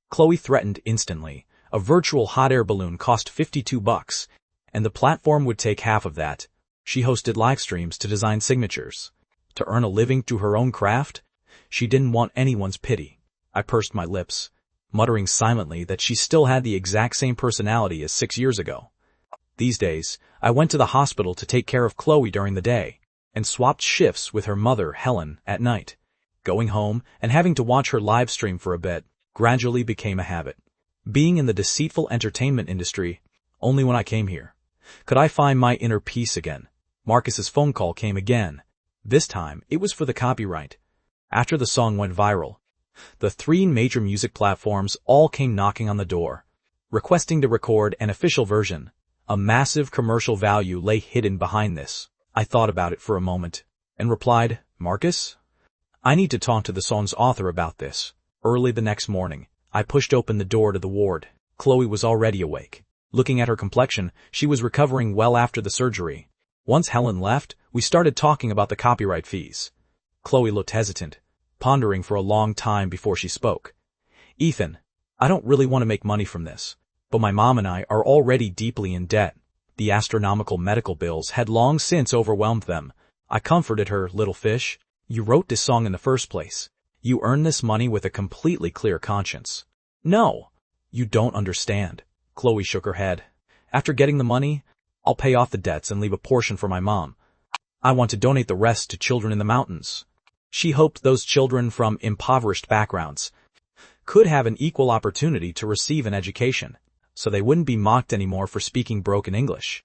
Speaker 1: Chloe threatened instantly. A virtual hot air balloon cost $52, and the platform would take half of that. She hosted live streams to design signatures. To earn a living through her own craft, she didn't want anyone's pity. I pursed my lips, muttering silently that she still had the exact same personality as 6 years ago. These days, I went to the hospital to take care of Chloe during the day, and swapped shifts with her mother, Helen, at night. Going home and having to watch her live stream for a bit gradually became a habit. Being in the deceitful entertainment industry, only when I came here could I find my inner peace again. Marcus's phone call came again. This time, it was for the copyright. After the song went viral, the 3 major music platforms all came knocking on the door, requesting to record an official version. A massive commercial value lay hidden behind this. I thought about it for a moment and replied, Marcus, I need to talk to the song's author about this. Early the next morning, I pushed open the door to the ward. Chloe was already awake. Looking at her complexion, she was recovering well after the surgery. Once Helen left, we started talking about the copyright fees. Chloe looked hesitant, pondering for a long time before she spoke. Ethan, I don't really want to make money from this, but my mom and I are already deeply in debt. The astronomical medical bills had long since overwhelmed them. I comforted her, little fish. You wrote this song in the first place. You earned this money with a completely clear conscience. No, you don't understand. Chloe shook her head. After getting the money, I'll pay off the debts and leave a portion for my mom. I want to donate the rest to children in the mountains. She hoped those children from impoverished backgrounds could have an equal opportunity to receive an education, so they wouldn't be mocked anymore for speaking broken English.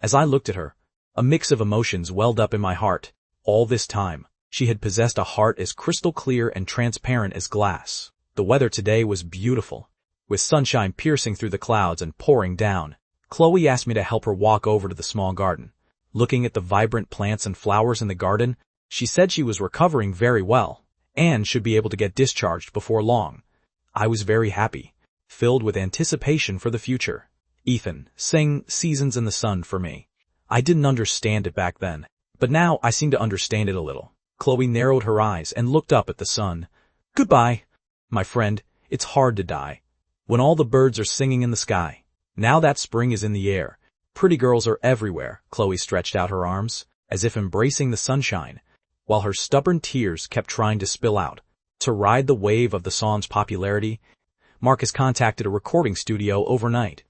Speaker 1: As I looked at her, a mix of emotions welled up in my heart. All this time, she had possessed a heart as crystal clear and transparent as glass. The weather today was beautiful, with sunshine piercing through the clouds and pouring down. Chloe asked me to help her walk over to the small garden. Looking at the vibrant plants and flowers in the garden, she said she was recovering very well and should be able to get discharged before long. I was very happy, filled with anticipation for the future. Ethan, sing Seasons in the Sun for me. I didn't understand it back then, but now I seem to understand it a little. Chloe narrowed her eyes and looked up at the sun. Goodbye, my friend. It's hard to die when all the birds are singing in the sky. Now that spring is in the air. Pretty girls are everywhere. Chloe stretched out her arms, as if embracing the sunshine, while her stubborn tears kept trying to spill out. To ride the wave of the song's popularity, Marcus contacted a recording studio overnight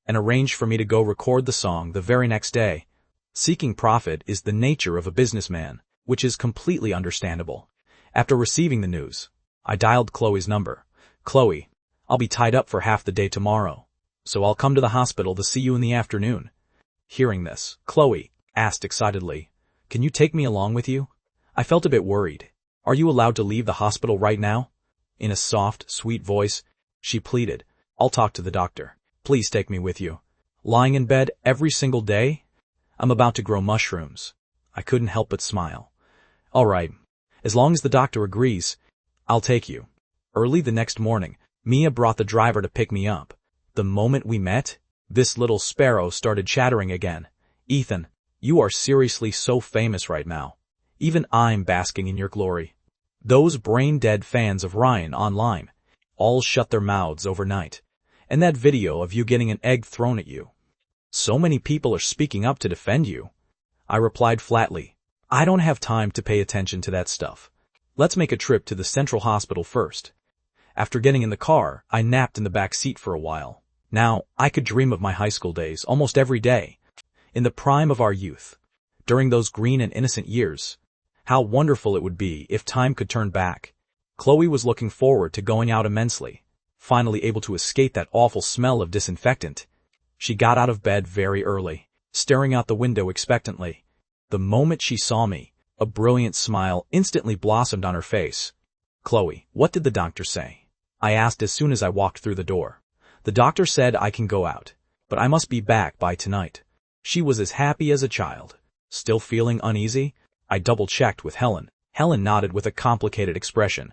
Speaker 1: and arranged for me to go record the song the very next day. Seeking profit is the nature of a businessman, which is completely understandable. After receiving the news, I dialed Chloe's number. Chloe, I'll be tied up for half the day tomorrow, so I'll come to the hospital to see you in the afternoon. Hearing this, Chloe asked excitedly, Can you take me along with you? I felt a bit worried. Are you allowed to leave the hospital right now? In a soft, sweet voice, she pleaded, I'll talk to the doctor. Please take me with you. Lying in bed every single day? I'm about to grow mushrooms. I couldn't help but smile. All right. As long as the doctor agrees, I'll take you. Early the next morning, Mia brought the driver to pick me up. The moment we met, this little sparrow started chattering again. Ethan, you are seriously so famous right now. Even I'm basking in your glory. Those brain-dead fans of Ryan online all shut their mouths overnight. And that video of you getting an egg thrown at you. So many people are speaking up to defend you. I replied flatly, I don't have time to pay attention to that stuff. Let's make a trip to the central hospital first. After getting in the car, I napped in the back seat for a while. Now, I could dream of my high school days almost every day. In the prime of our youth. During those green and innocent years. How wonderful it would be if time could turn back. Chloe was looking forward to going out immensely, finally able to escape that awful smell of disinfectant. She got out of bed very early, staring out the window expectantly. The moment she saw me, a brilliant smile instantly blossomed on her face. "Chloe, what did the doctor say?" I asked as soon as I walked through the door. "The doctor said I can go out, but I must be back by tonight." She was as happy as a child. Still feeling uneasy? I double-checked with Helen. Helen nodded with a complicated expression,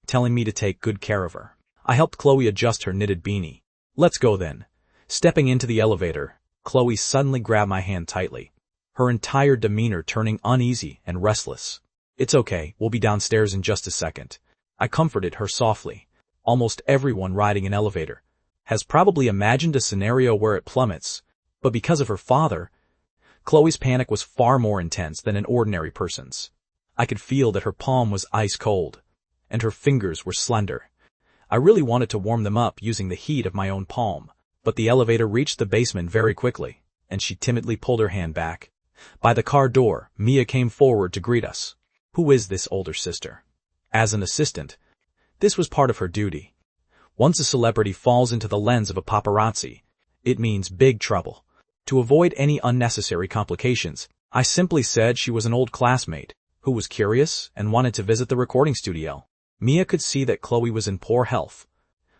Speaker 1: telling me to take good care of her. I helped Chloe adjust her knitted beanie. "Let's go then." Stepping into the elevator, Chloe suddenly grabbed my hand tightly, her entire demeanor turning uneasy and restless. "It's okay, we'll be downstairs in just a second." I comforted her softly. Almost everyone riding an elevator has probably imagined a scenario where it plummets, but because of her father, Chloe's panic was far more intense than an ordinary person's. I could feel that her palm was ice cold, and her fingers were slender. I really wanted to warm them up using the heat of my own palm, but the elevator reached the basement very quickly, and she timidly pulled her hand back. By the car door, Mia came forward to greet us. Who is this older sister? As an assistant, this was part of her duty. Once a celebrity falls into the lens of a paparazzi, it means big trouble. To avoid any unnecessary complications, I simply said she was an old classmate who was curious and wanted to visit the recording studio. Mia could see that Chloe was in poor health,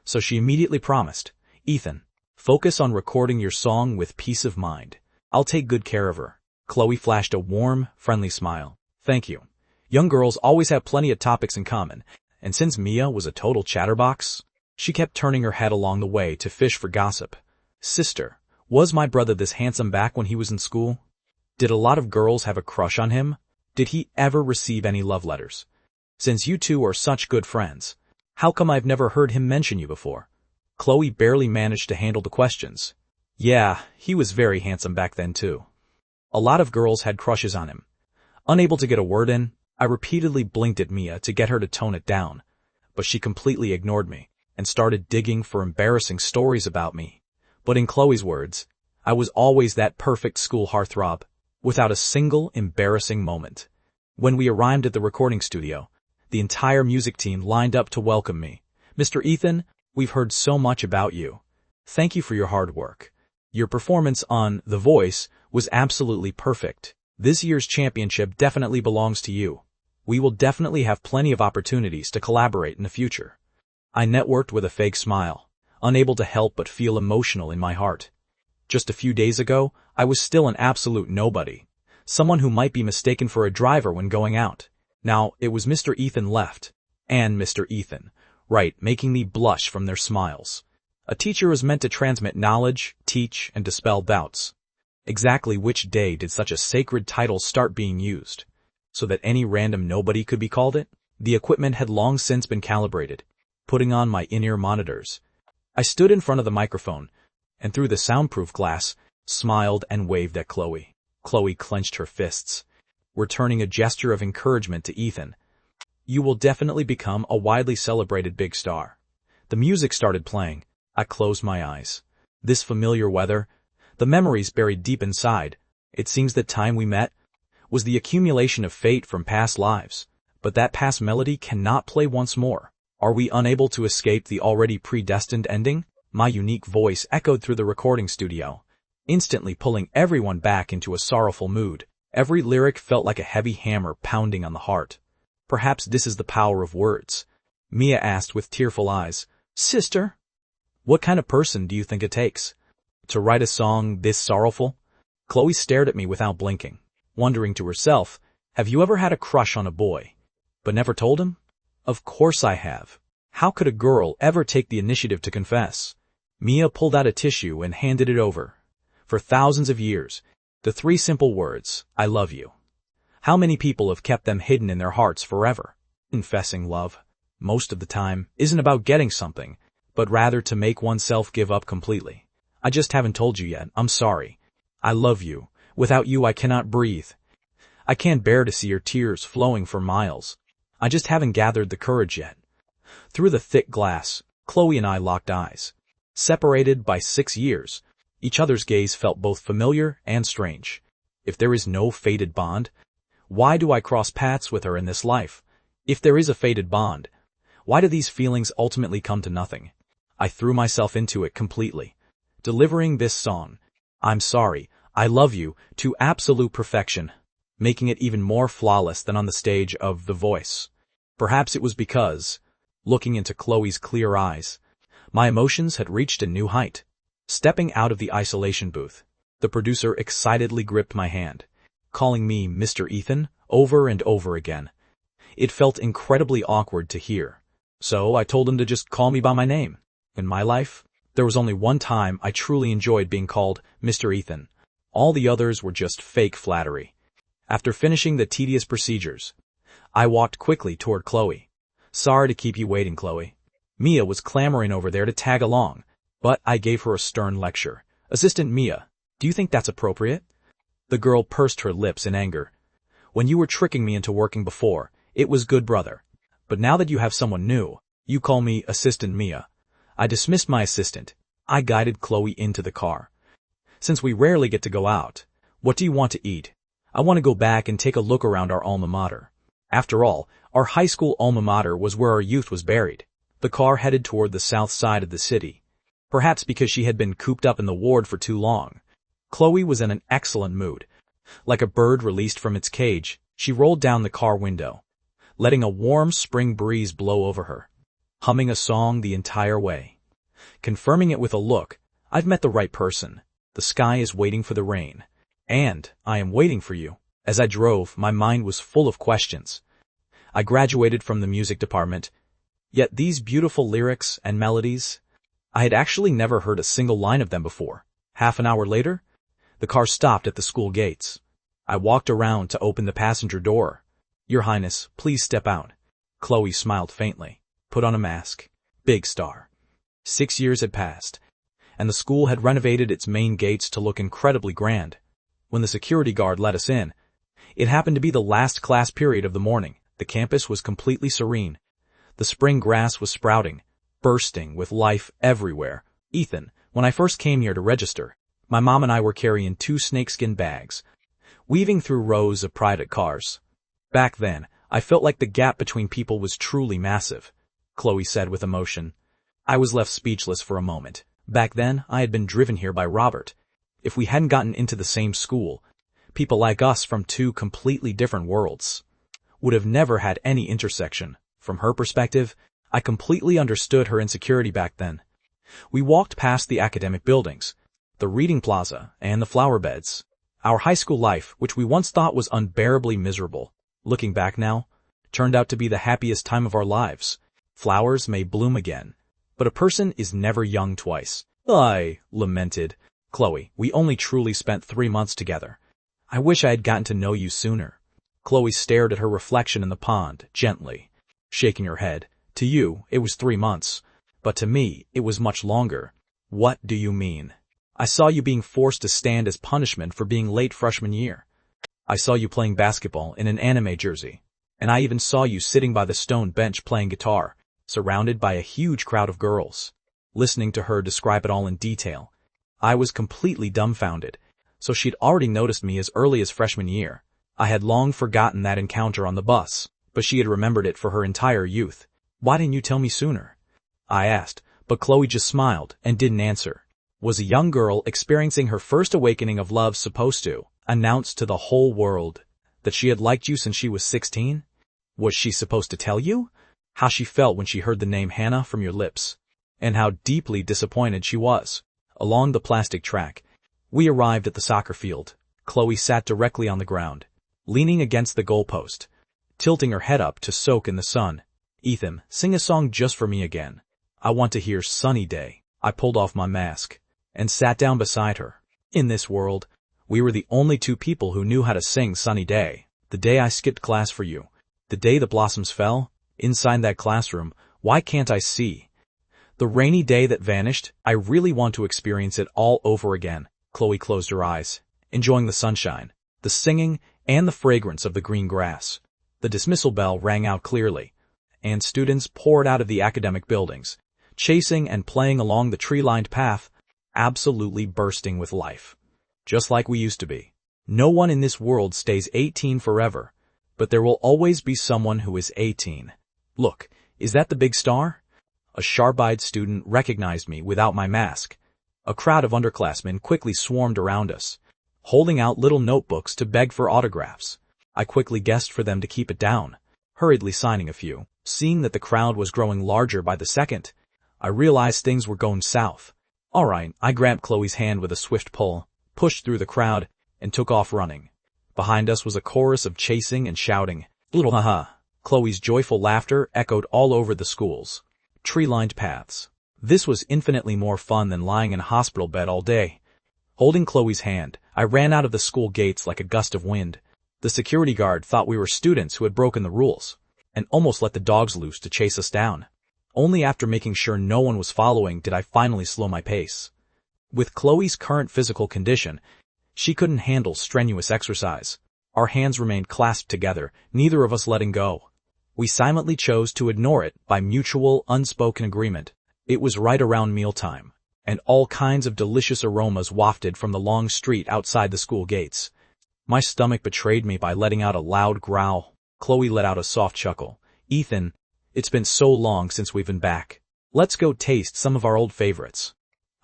Speaker 1: so she immediately promised, "Ethan, focus on recording your song with peace of mind. I'll take good care of her." Chloe flashed a warm, friendly smile. "Thank you. Young girls always have plenty of topics in common," and since Mia was a total chatterbox, she kept turning her head along the way to fish for gossip. "Sister, was my brother this handsome back when he was in school? Did a lot of girls have a crush on him? Did he ever receive any love letters? Since you two are such good friends, how come I've never heard him mention you before?" Chloe barely managed to handle the questions. "Yeah, he was very handsome back then too. A lot of girls had crushes on him." Unable to get a word in, I repeatedly blinked at Mia to get her to tone it down, but she completely ignored me and started digging for embarrassing stories about me. But in Chloe's words, I was always that perfect school heartthrob, without a single embarrassing moment. When we arrived at the recording studio, the entire music team lined up to welcome me. "Mr. Ethan, we've heard so much about you. Thank you for your hard work. Your performance on The Voice was absolutely perfect. This year's championship definitely belongs to you. We will definitely have plenty of opportunities to collaborate in the future." I networked with a fake smile, unable to help but feel emotional in my heart. Just a few days ago, I was still an absolute nobody, someone who might be mistaken for a driver when going out. Now, it was Mr. Ethan left, and Mr. Ethan, right, making me blush from their smiles. A teacher is meant to transmit knowledge, teach, and dispel doubts. Exactly which day did such a sacred title start being used? So that any random nobody could be called it? The equipment had long since been calibrated. Putting on my in-ear monitors, I stood in front of the microphone, and through the soundproof glass, smiled and waved at Chloe. Chloe clenched her fists, returning a gesture of encouragement to Ethan. "You will definitely become a widely celebrated big star." The music started playing. I closed my eyes. This familiar weather, the memories buried deep inside. It seems that time we met was the accumulation of fate from past lives, but that past melody cannot play once more. Are we unable to escape the already predestined ending? My unique voice echoed through the recording studio, instantly pulling everyone back into a sorrowful mood. Every lyric felt like a heavy hammer pounding on the heart. "Perhaps this is the power of words," Mia asked with tearful eyes. "Sister, what kind of person do you think it takes to write a song this sorrowful?" Chloe stared at me without blinking, wondering to herself, "Have you ever had a crush on a boy, but never told him?" Of course I have. How could a girl ever take the initiative to confess? Mia pulled out a tissue and handed it over. For thousands of years, the three simple words, "I love you." How many people have kept them hidden in their hearts forever? Confessing love, most of the time, isn't about getting something, but rather to make oneself give up completely. "I just haven't told you yet, I'm sorry. I love you. Without you I cannot breathe. I can't bear to see your tears flowing for miles." I just haven't gathered the courage yet. Through the thick glass, Chloe and I locked eyes. Separated by 6 years, each other's gaze felt both familiar and strange. If there is no fated bond, why do I cross paths with her in this life? If there is a fated bond, why do these feelings ultimately come to nothing? I threw myself into it completely, delivering this song, "I'm sorry, I love you," to absolute perfection, making it even more flawless than on the stage of The Voice. Perhaps it was because, looking into Chloe's clear eyes, my emotions had reached a new height. Stepping out of the isolation booth, the producer excitedly gripped my hand, calling me Mr. Ethan over and over again. It felt incredibly awkward to hear, so I told him to just call me by my name. In my life, there was only one time I truly enjoyed being called Mr. Ethan. All the others were just fake flattery. After finishing the tedious procedures, I walked quickly toward Chloe. "Sorry to keep you waiting, Chloe." Mia was clamoring over there to tag along, but I gave her a stern lecture. "Assistant Mia, do you think that's appropriate?" The girl pursed her lips in anger. "When you were tricking me into working before, it was good, brother. But now that you have someone new, you call me Assistant Mia." I dismissed my assistant. I guided Chloe into the car. "Since we rarely get to go out, what do you want to eat? I want to go back and take a look around our alma mater." After all, our high school alma mater was where our youth was buried. The car headed toward the south side of the city. Perhaps because she had been cooped up in the ward for too long, Chloe was in an excellent mood. Like a bird released from its cage, she rolled down the car window, letting a warm spring breeze blow over her, humming a song the entire way. Confirming it with a look, "I've met the right person. The sky is waiting for the rain. And I am waiting for you." As I drove, my mind was full of questions. I graduated from the music department, yet these beautiful lyrics and melodies, I had actually never heard a single line of them before. Half an hour later, the car stopped at the school gates. I walked around to open the passenger door. "Your Highness, please step out." Chloe smiled faintly, put on a mask. Big star. 6 years had passed, and the school had renovated its main gates to look incredibly grand. When the security guard let us in, it happened to be the last class period of the morning. The campus was completely serene. The spring grass was sprouting, bursting with life everywhere. "Ethan, when I first came here to register, my mom and I were carrying 2 snakeskin bags, weaving through rows of private cars. Back then, I felt like the gap between people was truly massive," Chloe said with emotion. I was left speechless for a moment. Back then, I had been driven here by Robert. If we hadn't gotten into the same school, people like us from 2 completely different worlds would have never had any intersection. From her perspective, I completely understood her insecurity back then. We walked past the academic buildings, the reading plaza, and the flower beds. Our high school life, which we once thought was unbearably miserable, looking back now, turned out to be the happiest time of our lives. Flowers may bloom again, but a person is never young twice. I lamented. "Chloe, we only truly spent 3 months together. I wish I had gotten to know you sooner." Chloe stared at her reflection in the pond, gently, shaking her head. "To you, it was 3 months, but to me, it was much longer." "What do you mean?" "I saw you being forced to stand as punishment for being late freshman year. I saw you playing basketball in an anime jersey, and I even saw you sitting by the stone bench playing guitar, surrounded by a huge crowd of girls." Listening to her describe it all in detail, I was completely dumbfounded. So she'd already noticed me as early as freshman year. I had long forgotten that encounter on the bus, but she had remembered it for her entire youth. "Why didn't you tell me sooner?" I asked, but Chloe just smiled and didn't answer. Was a young girl experiencing her first awakening of love supposed to announce to the whole world that she had liked you since she was 16? Was she supposed to tell you how she felt when she heard the name Hannah from your lips, and how deeply disappointed she was? Along the plastic track, we arrived at the soccer field. Chloe sat directly on the ground, leaning against the goalpost, tilting her head up to soak in the sun. "Ethan, sing a song just for me again. I want to hear Sunny Day." I pulled off my mask and sat down beside her. In this world, we were the only 2 people who knew how to sing Sunny Day. "The day I skipped class for you, the day the blossoms fell, inside that classroom, why can't I see? The rainy day that vanished, I really want to experience it all over again." Chloe closed her eyes, enjoying the sunshine, the singing, and the fragrance of the green grass. The dismissal bell rang out clearly, and students poured out of the academic buildings, chasing and playing along the tree-lined path, absolutely bursting with life. Just like we used to be. No one in this world stays 18 forever, but there will always be someone who is 18. Look, is that the big star? A sharp-eyed student recognized me without my mask. A crowd of underclassmen quickly swarmed around us, holding out little notebooks to beg for autographs. I quickly guessed for them to keep it down, hurriedly signing a few. Seeing that the crowd was growing larger by the second, I realized things were going south. All right, I grabbed Chloe's hand with a swift pull, pushed through the crowd, and took off running. Behind us was a chorus of chasing and shouting. Little haha. Chloe's joyful laughter echoed all over the school's tree-lined paths. This was infinitely more fun than lying in a hospital bed all day. Holding Chloe's hand, I ran out of the school gates like a gust of wind. The security guard thought we were students who had broken the rules, and almost let the dogs loose to chase us down. Only after making sure no one was following did I finally slow my pace. With Chloe's current physical condition, she couldn't handle strenuous exercise. Our hands remained clasped together, neither of us letting go. We silently chose to ignore it by mutual, unspoken agreement. It was right around mealtime, and all kinds of delicious aromas wafted from the long street outside the school gates. My stomach betrayed me by letting out a loud growl. Chloe let out a soft chuckle. Ethan, it's been so long since we've been back. Let's go taste some of our old favorites.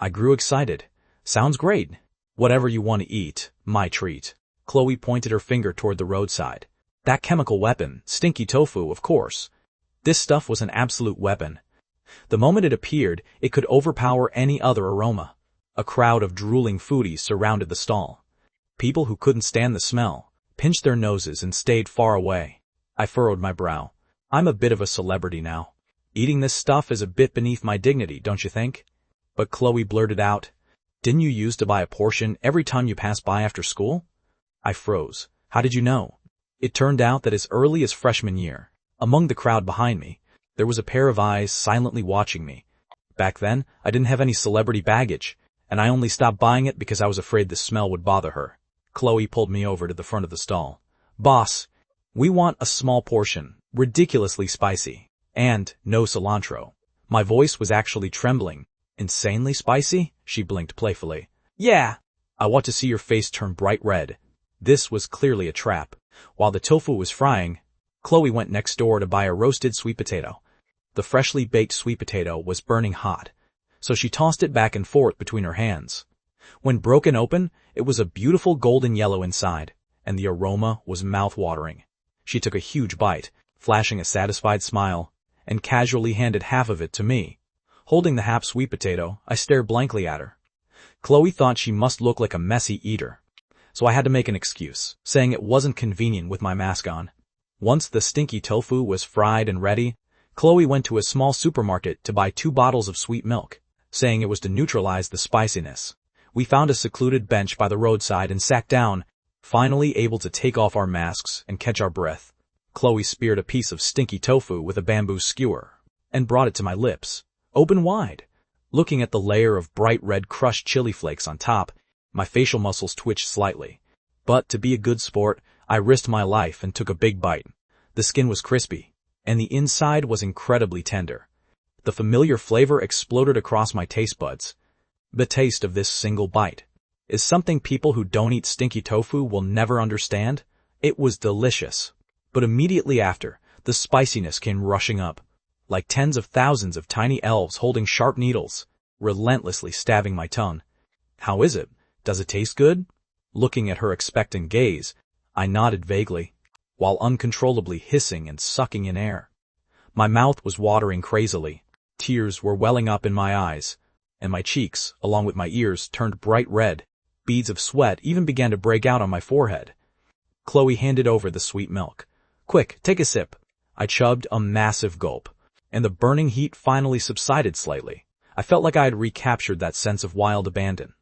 Speaker 1: I grew excited. Sounds great. Whatever you want to eat, my treat. Chloe pointed her finger toward the roadside. That chemical weapon, stinky tofu, of course. This stuff was an absolute weapon. The moment it appeared, it could overpower any other aroma. A crowd of drooling foodies surrounded the stall. People who couldn't stand the smell pinched their noses and stayed far away. I furrowed my brow. I'm a bit of a celebrity now. Eating this stuff is a bit beneath my dignity, don't you think? But Chloe blurted out, didn't you used to buy a portion every time you passed by after school? I froze. How did you know? It turned out that as early as freshman year, among the crowd behind me, there was a pair of eyes silently watching me. Back then, I didn't have any celebrity baggage, and I only stopped buying it because I was afraid the smell would bother her. Chloe pulled me over to the front of the stall. Boss, we want a small portion, ridiculously spicy, and no cilantro. My voice was actually trembling. Insanely spicy? She blinked playfully. Yeah. I want to see your face turn bright red. This was clearly a trap. While the tofu was frying, Chloe went next door to buy a roasted sweet potato. The freshly baked sweet potato was burning hot, so she tossed it back and forth between her hands. When broken open, it was a beautiful golden yellow inside, and the aroma was mouth-watering. She took a huge bite, flashing a satisfied smile, and casually handed half of it to me. Holding the half sweet potato, I stared blankly at her. Chloe thought she must look like a messy eater, so I had to make an excuse, saying it wasn't convenient with my mask on. Once the stinky tofu was fried and ready, Chloe went to a small supermarket to buy 2 bottles of sweet milk, saying it was to neutralize the spiciness. We found a secluded bench by the roadside and sat down, finally able to take off our masks and catch our breath. Chloe speared a piece of stinky tofu with a bamboo skewer and brought it to my lips, open wide. Looking at the layer of bright red crushed chili flakes on top, my facial muscles twitched slightly. But to be a good sport, I risked my life and took a big bite. The skin was crispy, and the inside was incredibly tender. The familiar flavor exploded across my taste buds. The taste of this single bite is something people who don't eat stinky tofu will never understand. It was delicious. But immediately after, the spiciness came rushing up, like tens of thousands of tiny elves holding sharp needles, relentlessly stabbing my tongue. How is it? Does it taste good? Looking at her expectant gaze, I nodded vaguely, while uncontrollably hissing and sucking in air. My mouth was watering crazily. Tears were welling up in my eyes, and my cheeks, along with my ears, turned bright red. Beads of sweat even began to break out on my forehead. Chloe handed over the sweet milk. Quick, take a sip. I chugged a massive gulp, and the burning heat finally subsided slightly. I felt like I had recaptured that sense of wild abandon.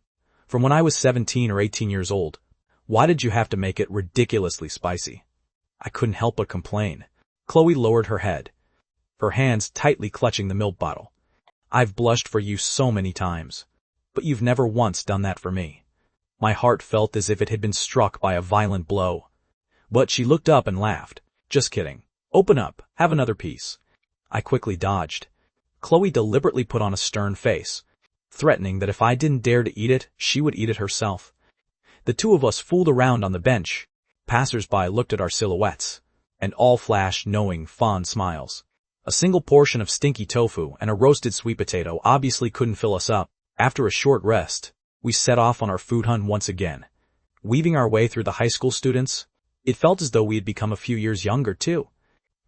Speaker 1: From when I was 17 or 18 years old, why did you have to make it ridiculously spicy? I couldn't help but complain. Chloe lowered her head, her hands tightly clutching the milk bottle. I've blushed for you so many times, but you've never once done that for me. My heart felt as if it had been struck by a violent blow. But she looked up and laughed. Just kidding. Open up, have another piece. I quickly dodged. Chloe deliberately put on a stern face, threatening that if I didn't dare to eat it, she would eat it herself. The two of us fooled around on the bench. Passers-by looked at our silhouettes, and all flashed knowing, fond smiles. A single portion of stinky tofu and a roasted sweet potato obviously couldn't fill us up. After a short rest, we set off on our food hunt once again. Weaving our way through the high school students, it felt as though we had become a few years younger too.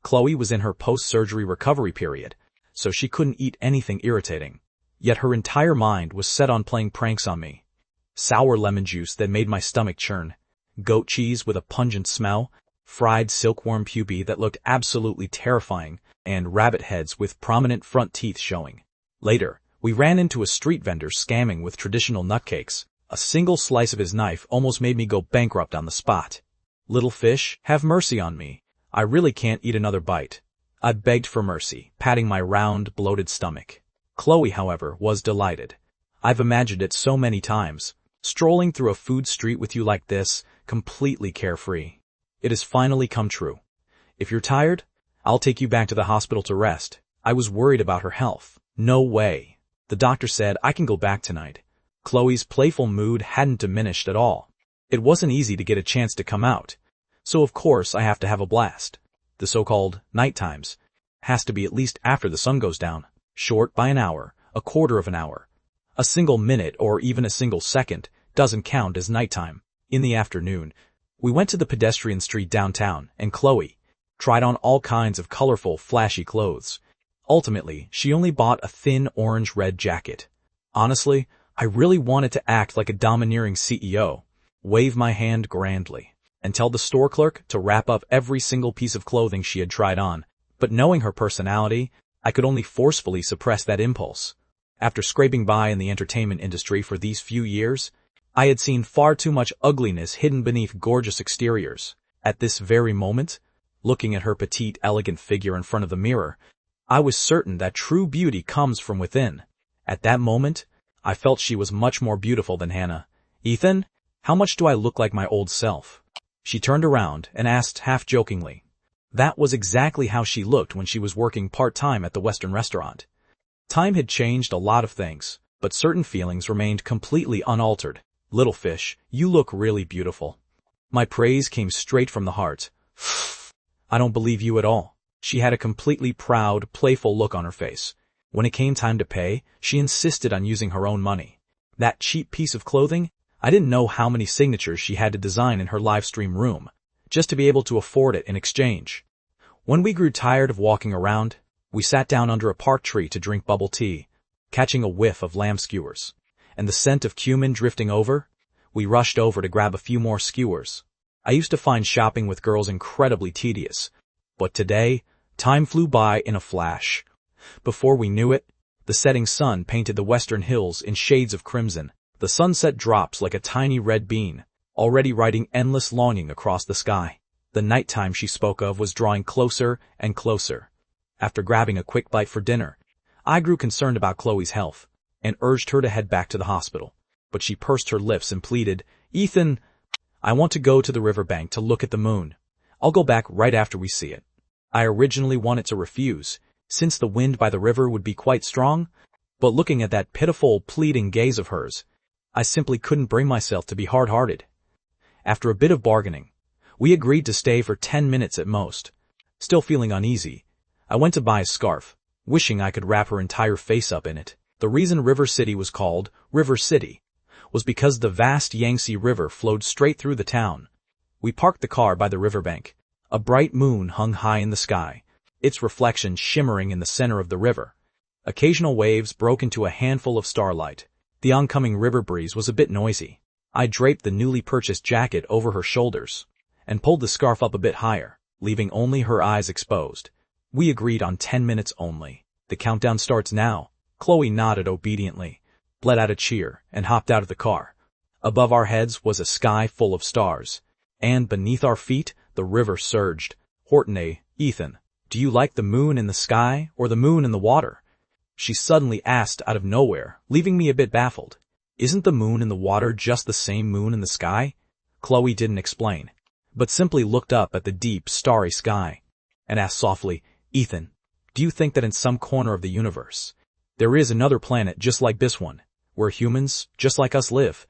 Speaker 1: Chloe was in her post-surgery recovery period, so she couldn't eat anything irritating. Yet her entire mind was set on playing pranks on me. Sour lemon juice that made my stomach churn, goat cheese with a pungent smell, fried silkworm pupae that looked absolutely terrifying, and rabbit heads with prominent front teeth showing. Later, we ran into a street vendor scamming with traditional nutcakes. A single slice of his knife almost made me go bankrupt on the spot. Little fish, have mercy on me. I really can't eat another bite. I begged for mercy, patting my round, bloated stomach. Chloe, however, was delighted. I've imagined it so many times, strolling through a food street with you like this, completely carefree. It has finally come true. If you're tired, I'll take you back to the hospital to rest. I was worried about her health. No way. The doctor said I can go back tonight. Chloe's playful mood hadn't diminished at all. It wasn't easy to get a chance to come out, so of course I have to have a blast. The so-called night times has to be at least after the sun goes down, short by an hour, a quarter of an hour. A single minute or even a single second doesn't count as nighttime. In the afternoon, we went to the pedestrian street downtown, and Chloe tried on all kinds of colorful, flashy clothes. Ultimately, she only bought a thin orange-red jacket. Honestly, I really wanted to act like a domineering CEO, wave my hand grandly, and tell the store clerk to wrap up every single piece of clothing she had tried on. But knowing her personality, I could only forcefully suppress that impulse. After scraping by in the entertainment industry for these few years, I had seen far too much ugliness hidden beneath gorgeous exteriors. At this very moment, looking at her petite, elegant figure in front of the mirror, I was certain that true beauty comes from within. At that moment, I felt she was much more beautiful than Hannah. Ethan, how much do I look like my old self? She turned around and asked half-jokingly. That was exactly how she looked when she was working part-time at the Western restaurant. Time had changed a lot of things, but certain feelings remained completely unaltered. Little fish, you look really beautiful. My praise came straight from the heart. I don't believe you at all. She had a completely proud, playful look on her face. When it came time to pay, she insisted on using her own money. That cheap piece of clothing, I didn't know how many signatures she had to design in her Livestream room, just to be able to afford it in exchange. When we grew tired of walking around, we sat down under a park tree to drink bubble tea, catching a whiff of lamb skewers. And the scent of cumin drifting over, we rushed over to grab a few more skewers. I used to find shopping with girls incredibly tedious, but today, time flew by in a flash. Before we knew it, the setting sun painted the western hills in shades of crimson. The sunset drops like a tiny red bean, already writing endless longing across the sky. The nighttime she spoke of was drawing closer and closer. After grabbing a quick bite for dinner, I grew concerned about Chloe's health and urged her to head back to the hospital. But she pursed her lips and pleaded, Ethan, I want to go to the riverbank to look at the moon. I'll go back right after we see it. I originally wanted to refuse, since the wind by the river would be quite strong, but looking at that pitiful, pleading gaze of hers, I simply couldn't bring myself to be hard-hearted. After a bit of bargaining, we agreed to stay for 10 minutes at most. Still feeling uneasy, I went to buy a scarf, wishing I could wrap her entire face up in it. The reason River City was called River City was because the vast Yangtze River flowed straight through the town. We parked the car by the riverbank. A bright moon hung high in the sky, its reflection shimmering in the center of the river. Occasional waves broke into a handful of starlight. The oncoming river breeze was a bit noisy. I draped the newly purchased jacket over her shoulders and pulled the scarf up a bit higher, leaving only her eyes exposed. We agreed on 10 minutes only. The countdown starts now. Chloe nodded obediently, let out a cheer, and hopped out of the car. Above our heads was a sky full of stars, and beneath our feet the river surged. Horton, Ethan, do you like the moon in the sky or the moon in the water? She suddenly asked out of nowhere, leaving me a bit baffled. Isn't the moon in the water just the same moon in the sky? Chloe didn't explain, but simply looked up at the deep, starry sky and asked softly, "Ethan, do you think that in some corner of the universe, there is another planet just like this one, where humans, just like us, live?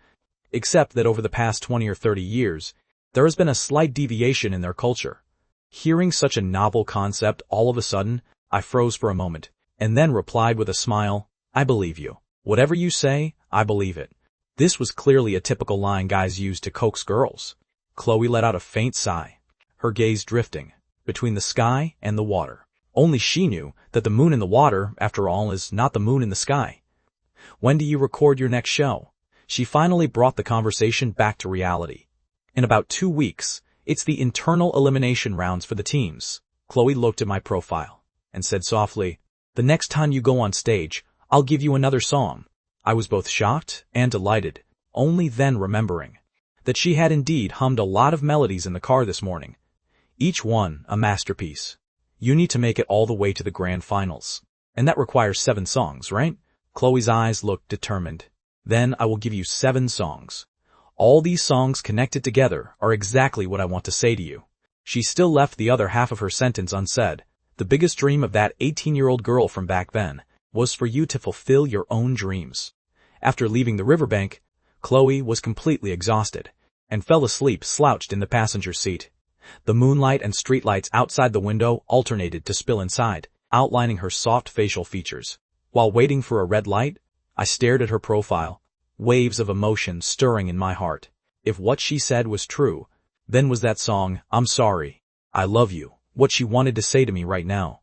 Speaker 1: Except that over the past 20 or 30 years, there has been a slight deviation in their culture." Hearing such a novel concept, all of a sudden, I froze for a moment, and then replied with a smile, "I believe you. Whatever you say, I believe it." This was clearly a typical line guys use to coax girls. Chloe let out a faint sigh, her gaze drifting between the sky and the water. Only she knew that the moon in the water, after all, is not the moon in the sky. "When do you record your next show?" She finally brought the conversation back to reality. "In about 2 weeks. It's the internal elimination rounds for the teams." Chloe looked at my profile and said softly, "The next time you go on stage, I'll give you another song." I was both shocked and delighted, only then remembering that she had indeed hummed a lot of melodies in the car this morning, each one a masterpiece. "You need to make it all the way to the grand finals, and that requires 7 songs, right?" Chloe's eyes looked determined. "Then I will give you 7 songs. All these songs connected together are exactly what I want to say to you." She still left the other half of her sentence unsaid. "The biggest dream of that 18-year-old girl from back then was for you to fulfill your own dreams." After leaving the riverbank, Chloe was completely exhausted and fell asleep slouched in the passenger seat. The moonlight and streetlights outside the window alternated to spill inside, outlining her soft facial features. While waiting for a red light, I stared at her profile, waves of emotion stirring in my heart. If what she said was true, then was that song, "I'm Sorry, I Love You," what she wanted to say to me right now.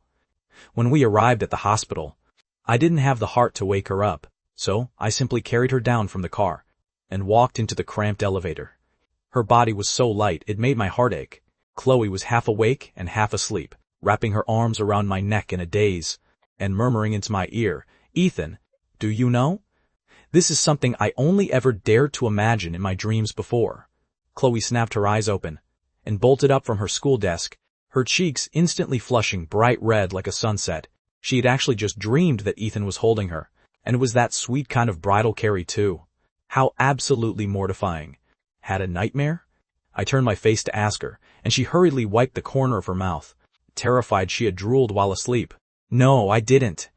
Speaker 1: When we arrived at the hospital, I didn't have the heart to wake her up, so I simply carried her down from the car and walked into the cramped elevator. Her body was so light it made my heart ache. Chloe was half awake and half asleep, wrapping her arms around my neck in a daze and murmuring into my ear, "Ethan, do you know? This is something I only ever dared to imagine in my dreams before." Chloe snapped her eyes open and bolted up from her school desk, her cheeks instantly flushing bright red like a sunset. She had actually just dreamed that Ethan was holding her, and it was that sweet kind of bridal carry too. How absolutely mortifying. Had a nightmare? I turned my face to ask her, and she hurriedly wiped the corner of her mouth, terrified she had drooled while asleep. "No, I didn't."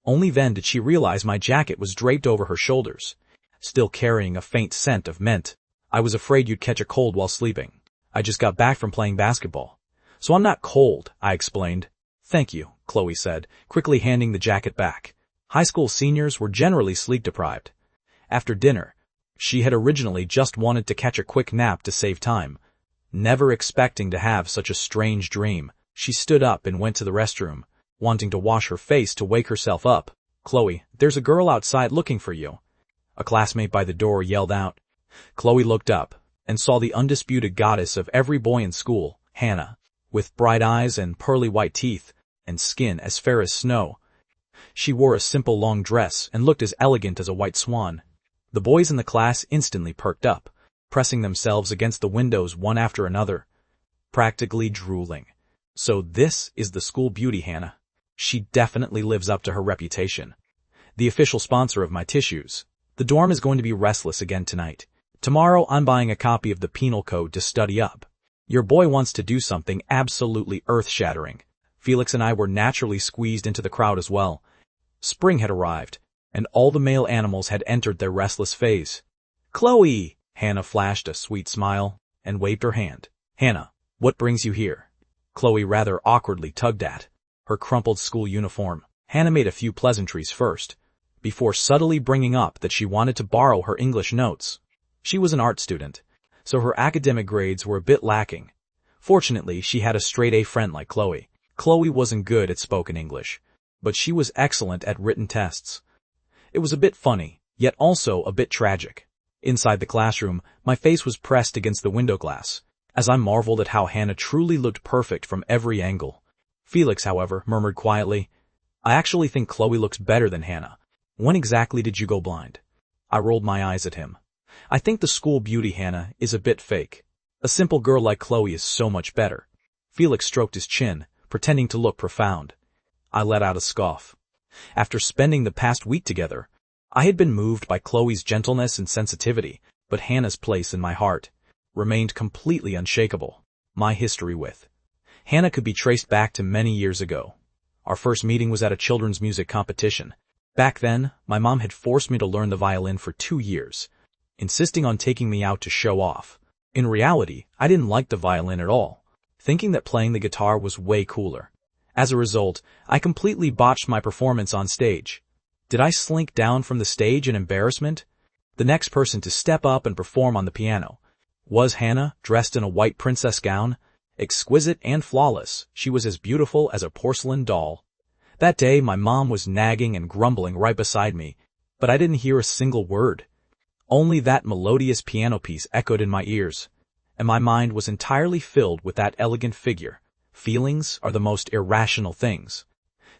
Speaker 1: Only then did she realize my jacket was draped over her shoulders, still carrying a faint scent of mint. "I was afraid you'd catch a cold while sleeping. I just got back from playing basketball. So I'm not cold," I explained. "Thank you," Chloe said, quickly handing the jacket back. High school seniors were generally sleep-deprived. After dinner, she had originally just wanted to catch a quick nap to save time. Never expecting to have such a strange dream, she stood up and went to the restroom, wanting to wash her face to wake herself up. "Chloe, there's a girl outside looking for you," a classmate by the door yelled out. Chloe looked up and saw the undisputed goddess of every boy in school, Hannah, with bright eyes and pearly white teeth and skin as fair as snow. She wore a simple long dress and looked as elegant as a white swan. The boys in the class instantly perked up, pressing themselves against the windows one after another, practically drooling. So this is the school beauty, Hannah. She definitely lives up to her reputation. The official sponsor of my tissues. The dorm is going to be restless again tonight. Tomorrow I'm buying a copy of the Penal Code to study up. Your boy wants to do something absolutely earth-shattering." Felix and I were naturally squeezed into the crowd as well. Spring had arrived, and all the male animals had entered their restless phase. "Chloe!" Hannah flashed a sweet smile and waved her hand. "Hannah, what brings you here?" Chloe rather awkwardly tugged at her crumpled school uniform. Hannah made a few pleasantries first, before subtly bringing up that she wanted to borrow her English notes. She was an art student, so her academic grades were a bit lacking. Fortunately, she had a straight-A friend like Chloe. Chloe wasn't good at spoken English, but she was excellent at written tests. It was a bit funny, yet also a bit tragic. Inside the classroom, my face was pressed against the window glass, as I marveled at how Hannah truly looked perfect from every angle. Felix, however, murmured quietly, "I actually think Chloe looks better than Hannah. When exactly did you go blind?" I rolled my eyes at him. "I think the school beauty, Hannah, is a bit fake. A simple girl like Chloe is so much better." Felix stroked his chin, pretending to look profound. I let out a scoff. After spending the past week together, I had been moved by Chloe's gentleness and sensitivity, but Hannah's place in my heart remained completely unshakable. My history with Hannah could be traced back to many years ago. Our first meeting was at a children's music competition. Back then, my mom had forced me to learn the violin for 2 years, insisting on taking me out to show off. In reality, I didn't like the violin at all, thinking that playing the guitar was way cooler. As a result, I completely botched my performance on stage. Did I slink down from the stage in embarrassment? The next person to step up and perform on the piano was Hannah, dressed in a white princess gown. Exquisite and flawless, she was as beautiful as a porcelain doll. That day, my mom was nagging and grumbling right beside me, but I didn't hear a single word. Only that melodious piano piece echoed in my ears, and my mind was entirely filled with that elegant figure. Feelings are the most irrational things.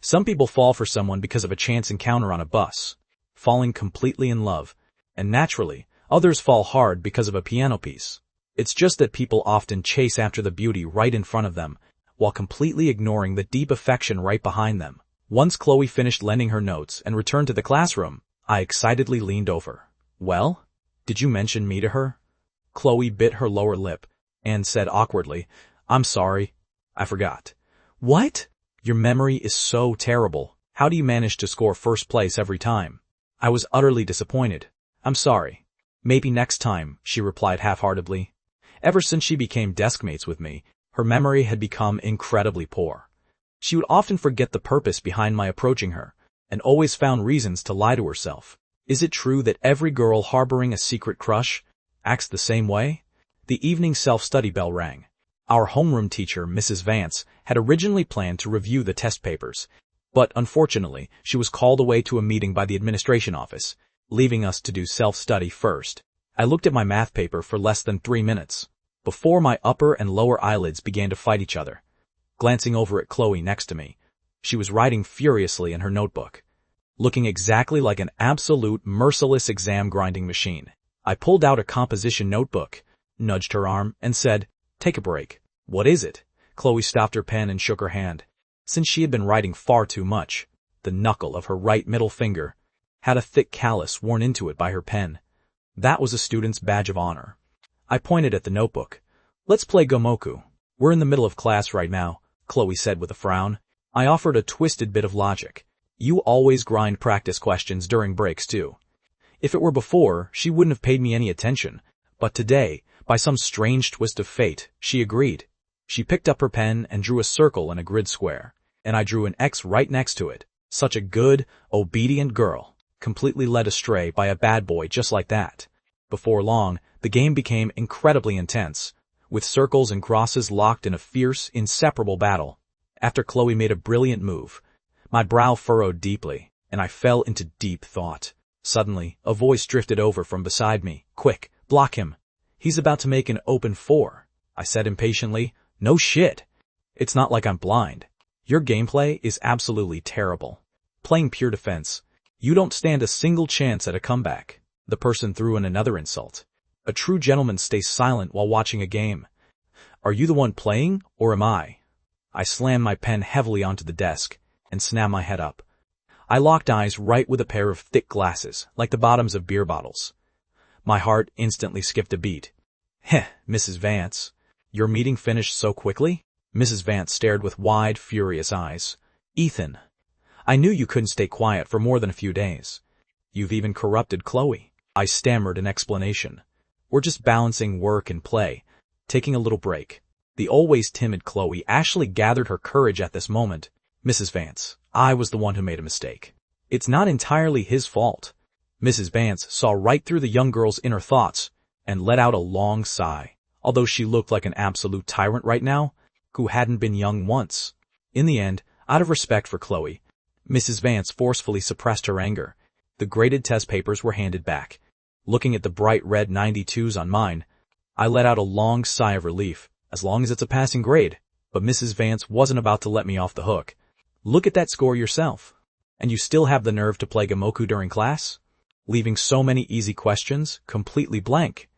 Speaker 1: Some people fall for someone because of a chance encounter on a bus, falling completely in love, and naturally, others fall hard because of a piano piece. It's just that people often chase after the beauty right in front of them, while completely ignoring the deep affection right behind them. Once Chloe finished lending her notes and returned to the classroom, I excitedly leaned over. "Well, did you mention me to her?" Chloe bit her lower lip and said awkwardly, "I'm sorry, I forgot." "What? Your memory is so terrible. How do you manage to score first place every time?" I was utterly disappointed. "I'm sorry. Maybe next time," she replied half-heartedly. Ever since she became deskmates with me, her memory had become incredibly poor. She would often forget the purpose behind my approaching her, and always found reasons to lie to herself. Is it true that every girl harboring a secret crush acts the same way? The evening self-study bell rang. Our homeroom teacher, Mrs. Vance, had originally planned to review the test papers, but unfortunately, she was called away to a meeting by the administration office, leaving us to do self-study first. I looked at my math paper for less than 3 minutes, before my upper and lower eyelids began to fight each other. Glancing over at Chloe next to me, she was writing furiously in her notebook, looking exactly like an absolute merciless exam-grinding machine. I pulled out a composition notebook, nudged her arm, and said, "Take a break." "What is it?" Chloe stopped her pen and shook her hand. Since she had been writing far too much, the knuckle of her right middle finger had a thick callus worn into it by her pen. That was a student's badge of honor. I pointed at the notebook. "Let's play Gomoku. We're in the middle of class right now," Chloe said with a frown. I offered a twisted bit of logic. "You always grind practice questions during breaks too." If it were before, she wouldn't have paid me any attention, but today, by some strange twist of fate, she agreed. She picked up her pen and drew a circle in a grid square, and I drew an X right next to it. Such a good, obedient girl, completely led astray by a bad boy just like that. Before long, the game became incredibly intense, with circles and crosses locked in a fierce, inseparable battle. After Chloe made a brilliant move, my brow furrowed deeply, and I fell into deep thought. Suddenly, a voice drifted over from beside me. "Quick, block him. He's about to make an open 4. I said impatiently. "No shit. It's not like I'm blind. Your gameplay is absolutely terrible. Playing pure defense, you don't stand a single chance at a comeback." The person threw in another insult. "A true gentleman stays silent while watching a game. Are you the one playing, or am I?" I slammed my pen heavily onto the desk and snapped my head up. I locked eyes right with a pair of thick glasses, like the bottoms of beer bottles. My heart instantly skipped a beat. "Heh, Mrs. Vance. Your meeting finished so quickly?" Mrs. Vance stared with wide, furious eyes. "Ethan, I knew you couldn't stay quiet for more than a few days. You've even corrupted Chloe." I stammered an explanation. "We're just balancing work and play, taking a little break." The always timid Chloe actually gathered her courage at this moment. "Mrs. Vance, I was the one who made a mistake. It's not entirely his fault." Mrs. Vance saw right through the young girl's inner thoughts and let out a long sigh, although she looked like an absolute tyrant right now, who hadn't been young once. In the end, out of respect for Chloe, Mrs. Vance forcefully suppressed her anger. The graded test papers were handed back. Looking at the bright red 92s on mine, I let out a long sigh of relief, as long as it's a passing grade. But Mrs. Vance wasn't about to let me off the hook. "Look at that score yourself. And you still have the nerve to play Gomoku during class? Leaving so many easy questions completely blank."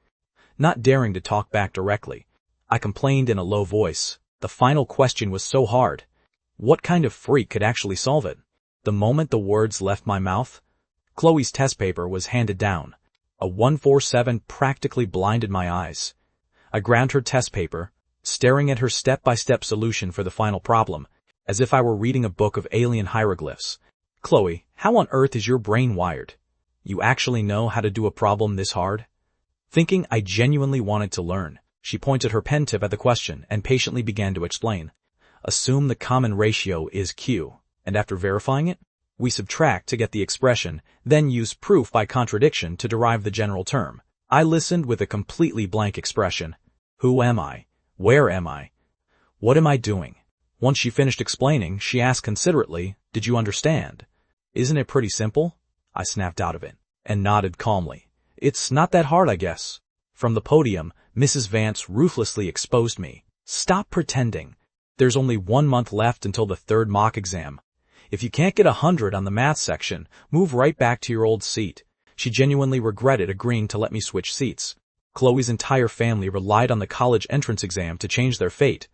Speaker 1: Not daring to talk back directly, I complained in a low voice. The final question was so hard. What kind of freak could actually solve it? The moment the words left my mouth, Chloe's test paper was handed down. A 147 practically blinded my eyes. I ground her test paper, staring at her step-by-step solution for the final problem, as if I were reading a book of alien hieroglyphs. Chloe, how on earth is your brain wired? You actually know how to do a problem this hard? Thinking I genuinely wanted to learn, she pointed her pen tip at the question and patiently began to explain. Assume the common ratio is Q, and after verifying it, we subtract to get the expression, then use proof by contradiction to derive the general term. I listened with a completely blank expression. Who am I? Where am I? What am I doing? Once she finished explaining, she asked considerately, "Did you understand?" "Isn't it pretty simple?" I snapped out of it, and nodded calmly. "It's not that hard, I guess." From the podium, Mrs. Vance ruthlessly exposed me. "Stop pretending. There's only 1 month left until the 3rd mock exam. If you can't get 100 on the math section, move right back to your old seat." She genuinely regretted agreeing to let me switch seats. Chloe's entire family relied on the college entrance exam to change their fate.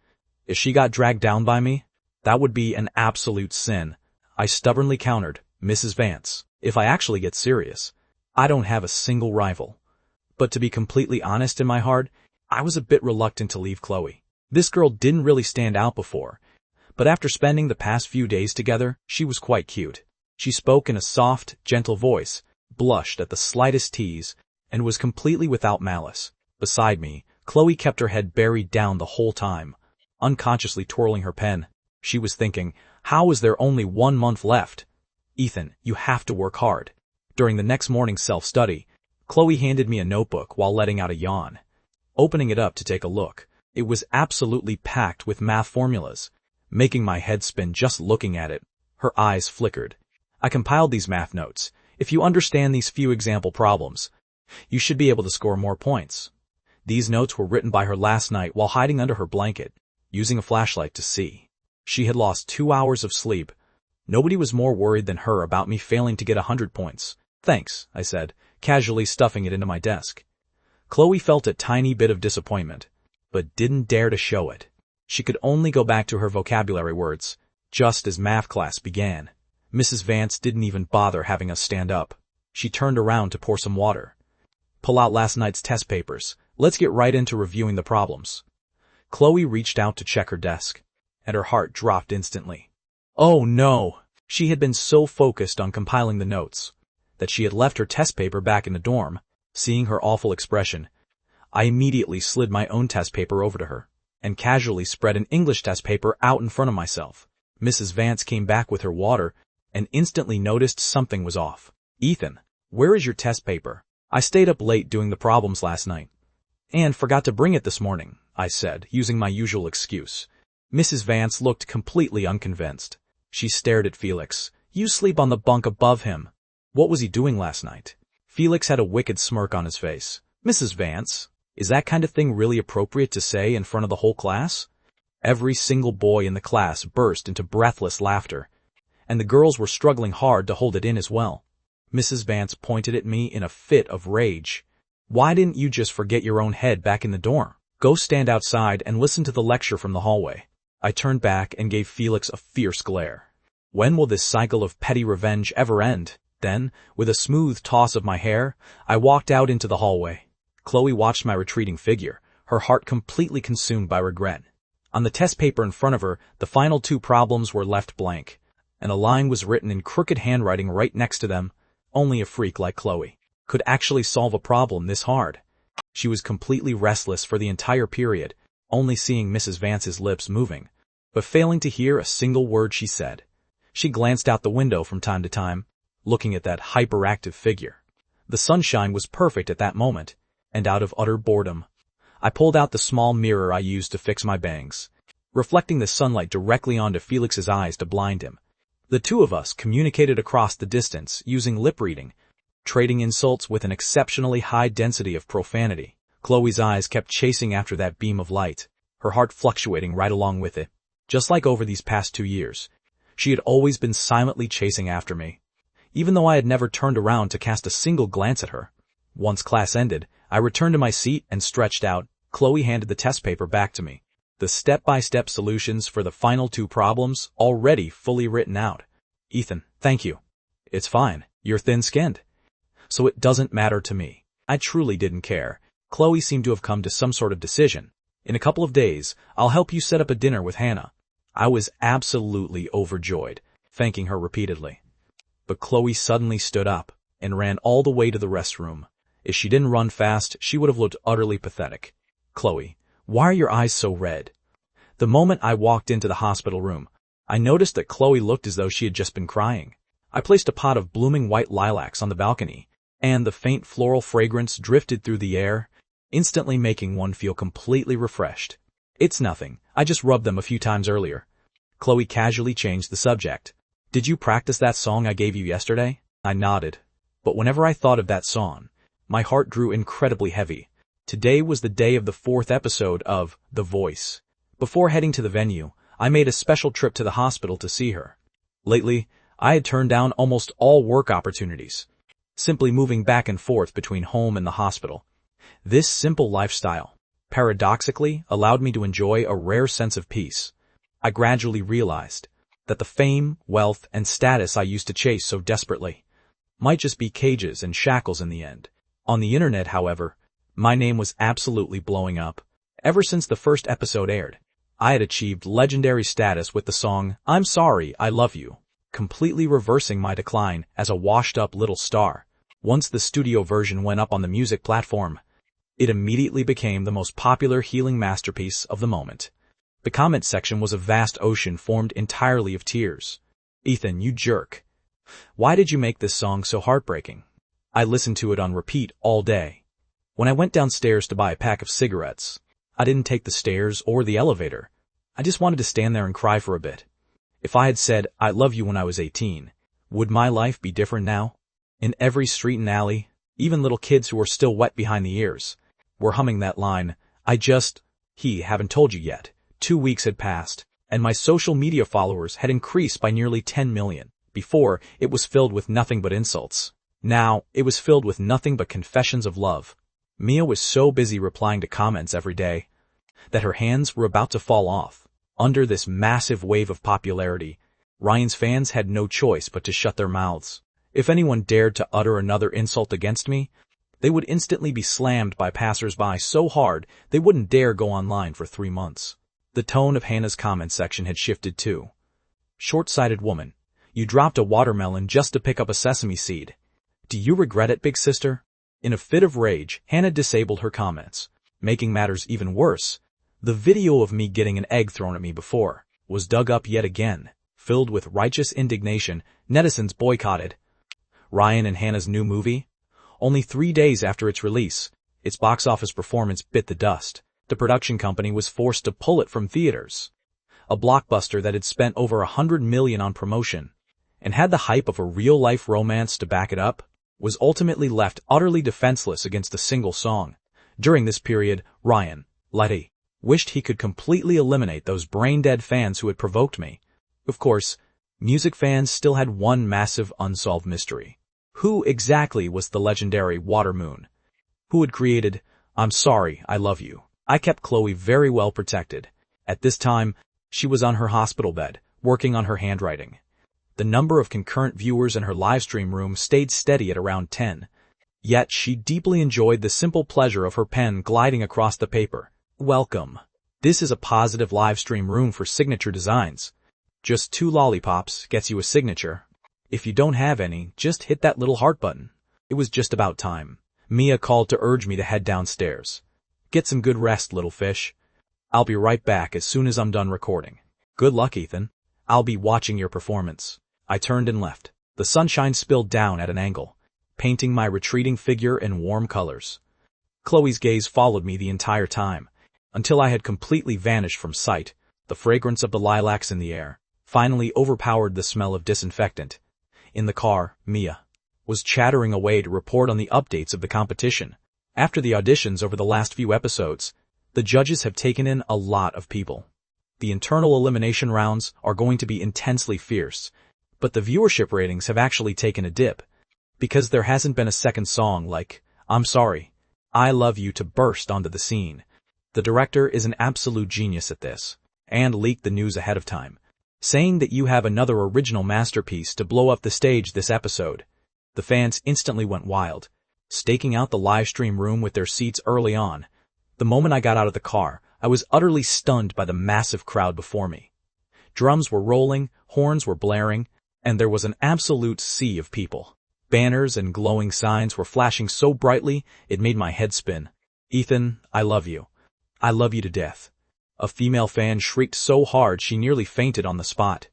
Speaker 1: If she got dragged down by me, that would be an absolute sin. I stubbornly countered, "Mrs. Vance, if I actually get serious, I don't have a single rival." But to be completely honest in my heart, I was a bit reluctant to leave Chloe. This girl didn't really stand out before, but after spending the past few days together, she was quite cute. She spoke in a soft, gentle voice, blushed at the slightest tease, and was completely without malice. Beside me, Chloe kept her head buried down the whole time, unconsciously twirling her pen. She was thinking, how is there only 1 month left? Ethan, you have to work hard. During the next morning's self-study, Chloe handed me a notebook while letting out a yawn. Opening it up to take a look, it was absolutely packed with math formulas, making my head spin just looking at it. Her eyes flickered. "I compiled these math notes. If you understand these few example problems, you should be able to score more points." These notes were written by her last night while hiding under her blanket, using a flashlight to see. She had lost 2 hours of sleep. Nobody was more worried than her about me failing to get 100 points. "Thanks," I said, casually stuffing it into my desk. Chloe felt a tiny bit of disappointment, but didn't dare to show it. She could only go back to her vocabulary words, just as math class began. Mrs. Vance didn't even bother having us stand up. She turned around to pour some water. "Pull out last night's test papers. Let's get right into reviewing the problems." Chloe reached out to check her desk, and her heart dropped instantly. Oh no! She had been so focused on compiling the notes that she had left her test paper back in the dorm. Seeing her awful expression, I immediately slid my own test paper over to her and casually spread an English test paper out in front of myself. Mrs. Vance came back with her water and instantly noticed something was off. "Ethan, where is your test paper?" "I stayed up late doing the problems last night and forgot to bring it this morning," I said, using my usual excuse. Mrs. Vance looked completely unconvinced. She stared at Felix. "You sleep on the bunk above him." "What was he doing last night?" Felix had a wicked smirk on his face. "Mrs. Vance, is that kind of thing really appropriate to say in front of the whole class?" Every single boy in the class burst into breathless laughter, and the girls were struggling hard to hold it in as well. Mrs. Vance pointed at me in a fit of rage. "Why didn't you just forget your own head back in the dorm? Go stand outside and listen to the lecture from the hallway." I turned back and gave Felix a fierce glare. When will this cycle of petty revenge ever end? Then, with a smooth toss of my hair, I walked out into the hallway. Chloe watched my retreating figure, her heart completely consumed by regret. On the test paper in front of her, the final 2 problems were left blank, and a line was written in crooked handwriting right next to them. Only a freak like Chloe could actually solve a problem this hard. She was completely restless for the entire period, only seeing Mrs. Vance's lips moving, but failing to hear a single word she said. She glanced out the window from time to time, looking at that hyperactive figure. The sunshine was perfect at that moment, and out of utter boredom, I pulled out the small mirror I used to fix my bangs, reflecting the sunlight directly onto Felix's eyes to blind him. The two of us communicated across the distance using lip reading, trading insults with an exceptionally high density of profanity. Chloe's eyes kept chasing after that beam of light, her heart fluctuating right along with it. Just like over these past 2 years, she had always been silently chasing after me, even though I had never turned around to cast a single glance at her. Once class ended, I returned to my seat and stretched out. Chloe handed the test paper back to me, the step-by-step solutions for the final 2 problems already fully written out. "Ethan, thank you. It's fine. You're thin-skinned, so it doesn't matter to me." I truly didn't care. Chloe seemed to have come to some sort of decision. In a couple of days, I'll help you set up a dinner with Hannah. I was absolutely overjoyed, thanking her repeatedly. But Chloe suddenly stood up and ran all the way to the restroom. If she didn't run fast, she would have looked utterly pathetic. Chloe, why are your eyes so red? The moment I walked into the hospital room, I noticed that Chloe looked as though she had just been crying. I placed a pot of blooming white lilacs on the balcony, and the faint floral fragrance drifted through the air, instantly making one feel completely refreshed. It's nothing, I just rubbed them a few times earlier. Chloe casually changed the subject. Did you practice that song I gave you yesterday? I nodded. But whenever I thought of that song, my heart grew incredibly heavy. Today was the day of the 4th episode of The Voice. Before heading to the venue, I made a special trip to the hospital to see her. Lately, I had turned down almost all work opportunities, simply moving back and forth between home and the hospital. This simple lifestyle, paradoxically, allowed me to enjoy a rare sense of peace. I gradually realized that the fame, wealth, and status I used to chase so desperately might just be cages and shackles in the end. On the internet, however, my name was absolutely blowing up. Ever since the first episode aired, I had achieved legendary status with the song I'm Sorry, I Love You, completely reversing my decline as a washed-up little star. Once the studio version went up on the music platform, it immediately became the most popular healing masterpiece of the moment. The comment section was a vast ocean formed entirely of tears. Ethan, you jerk. Why did you make this song so heartbreaking? I listened to it on repeat all day. When I went downstairs to buy a pack of cigarettes, I didn't take the stairs or the elevator. I just wanted to stand there and cry for a bit. If I had said, I love you when I was 18, would my life be different now? In every street and alley, even little kids who were still wet behind the ears were humming that line, haven't told you yet. 2 weeks had passed, and my social media followers had increased by nearly 10 million. Before, it was filled with nothing but insults. Now, it was filled with nothing but confessions of love. Mia was so busy replying to comments every day that her hands were about to fall off. Under this massive wave of popularity, Ryan's fans had no choice but to shut their mouths. If anyone dared to utter another insult against me, they would instantly be slammed by passers-by so hard they wouldn't dare go online for 3 months. The tone of Hannah's comment section had shifted too. Short-sighted woman, you dropped a watermelon just to pick up a sesame seed. Do you regret it, big sister? In a fit of rage, Hannah disabled her comments. Making matters even worse, the video of me getting an egg thrown at me before was dug up yet again. Filled with righteous indignation, netizens boycotted Ryan and Hannah's new movie. Only 3 days after its release, its box office performance bit the dust. The production company was forced to pull it from theaters. A blockbuster that had spent over $100 million on promotion and had the hype of a real-life romance to back it up, was ultimately left utterly defenseless against a single song. During this period, Ryan, Letty, wished he could completely eliminate those brain-dead fans who had provoked me. Of course, music fans still had one massive unsolved mystery. Who exactly was the legendary Water Moon? Who had created I'm Sorry, I Love You? I kept Chloe very well protected. At this time, she was on her hospital bed, working on her handwriting. The number of concurrent viewers in her livestream room stayed steady at around 10. Yet she deeply enjoyed the simple pleasure of her pen gliding across the paper. Welcome. This is a positive livestream room for signature designs. Just 2 lollipops gets you a signature. If you don't have any, just hit that little heart button. It was just about time. Mia called to urge me to head downstairs. Get some good rest, little fish. I'll be right back as soon as I'm done recording. Good luck, Ethan. I'll be watching your performance. I turned and left. The sunshine spilled down at an angle, painting my retreating figure in warm colors. Chloe's gaze followed me the entire time, until I had completely vanished from sight. The fragrance of the lilacs in the air finally overpowered the smell of disinfectant. In the car, Mia was chattering away to report on the updates of the competition. After the auditions over the last few episodes, the judges have taken in a lot of people. The internal elimination rounds are going to be intensely fierce, but the viewership ratings have actually taken a dip, because there hasn't been a second song like I'm Sorry, I Love You to burst onto the scene. The director is an absolute genius at this, and leaked the news ahead of time, saying that you have another original masterpiece to blow up the stage this episode. The fans instantly went wild, staking out the live stream room with their seats early on. The moment I got out of the car, I was utterly stunned by the massive crowd before me. Drums were rolling, horns were blaring, and there was an absolute sea of people. Banners and glowing signs were flashing so brightly it made my head spin. "Ethan, I love you. I love you to death." A female fan shrieked so hard she nearly fainted on the spot.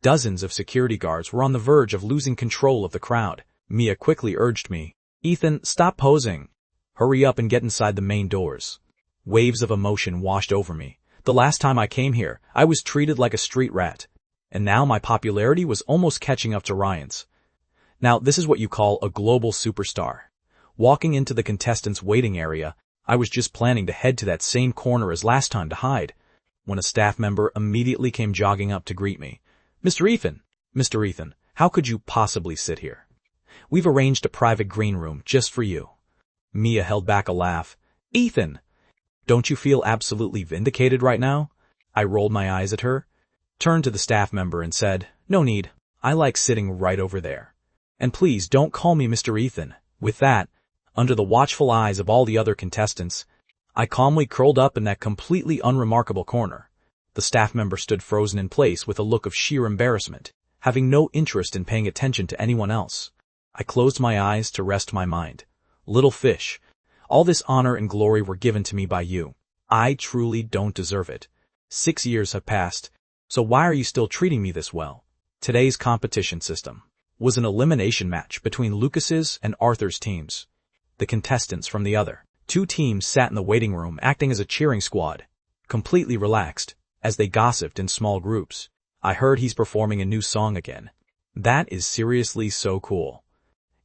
Speaker 1: Dozens of security guards were on the verge of losing control of the crowd. Mia quickly urged me, "Ethan, stop posing. Hurry up and get inside the main doors." Waves of emotion washed over me. The last time I came here, I was treated like a street rat, and now my popularity was almost catching up to Ryan's. Now, this is what you call a global superstar. Walking into the contestants' waiting area, I was just planning to head to that same corner as last time to hide, when a staff member immediately came jogging up to greet me. Mr. Ethan, how could you possibly sit here? We've arranged a private green room just for you." Mia held back a laugh. "Ethan, don't you feel absolutely vindicated right now?" I rolled my eyes at her, turned to the staff member and said, "No need. I like sitting right over there. And please don't call me Mr. Ethan." With that, under the watchful eyes of all the other contestants, I calmly curled up in that completely unremarkable corner. The staff member stood frozen in place with a look of sheer embarrassment, having no interest in paying attention to anyone else. I closed my eyes to rest my mind. "Little fish, all this honor and glory were given to me by you. I truly don't deserve it. 6 years have passed, so why are you still treating me this well?" Today's competition system was an elimination match between Lucas's and Arthur's teams. The contestants from the other 2 teams sat in the waiting room acting as a cheering squad, completely relaxed, as they gossiped in small groups. "I heard he's performing a new song again. That is seriously so cool.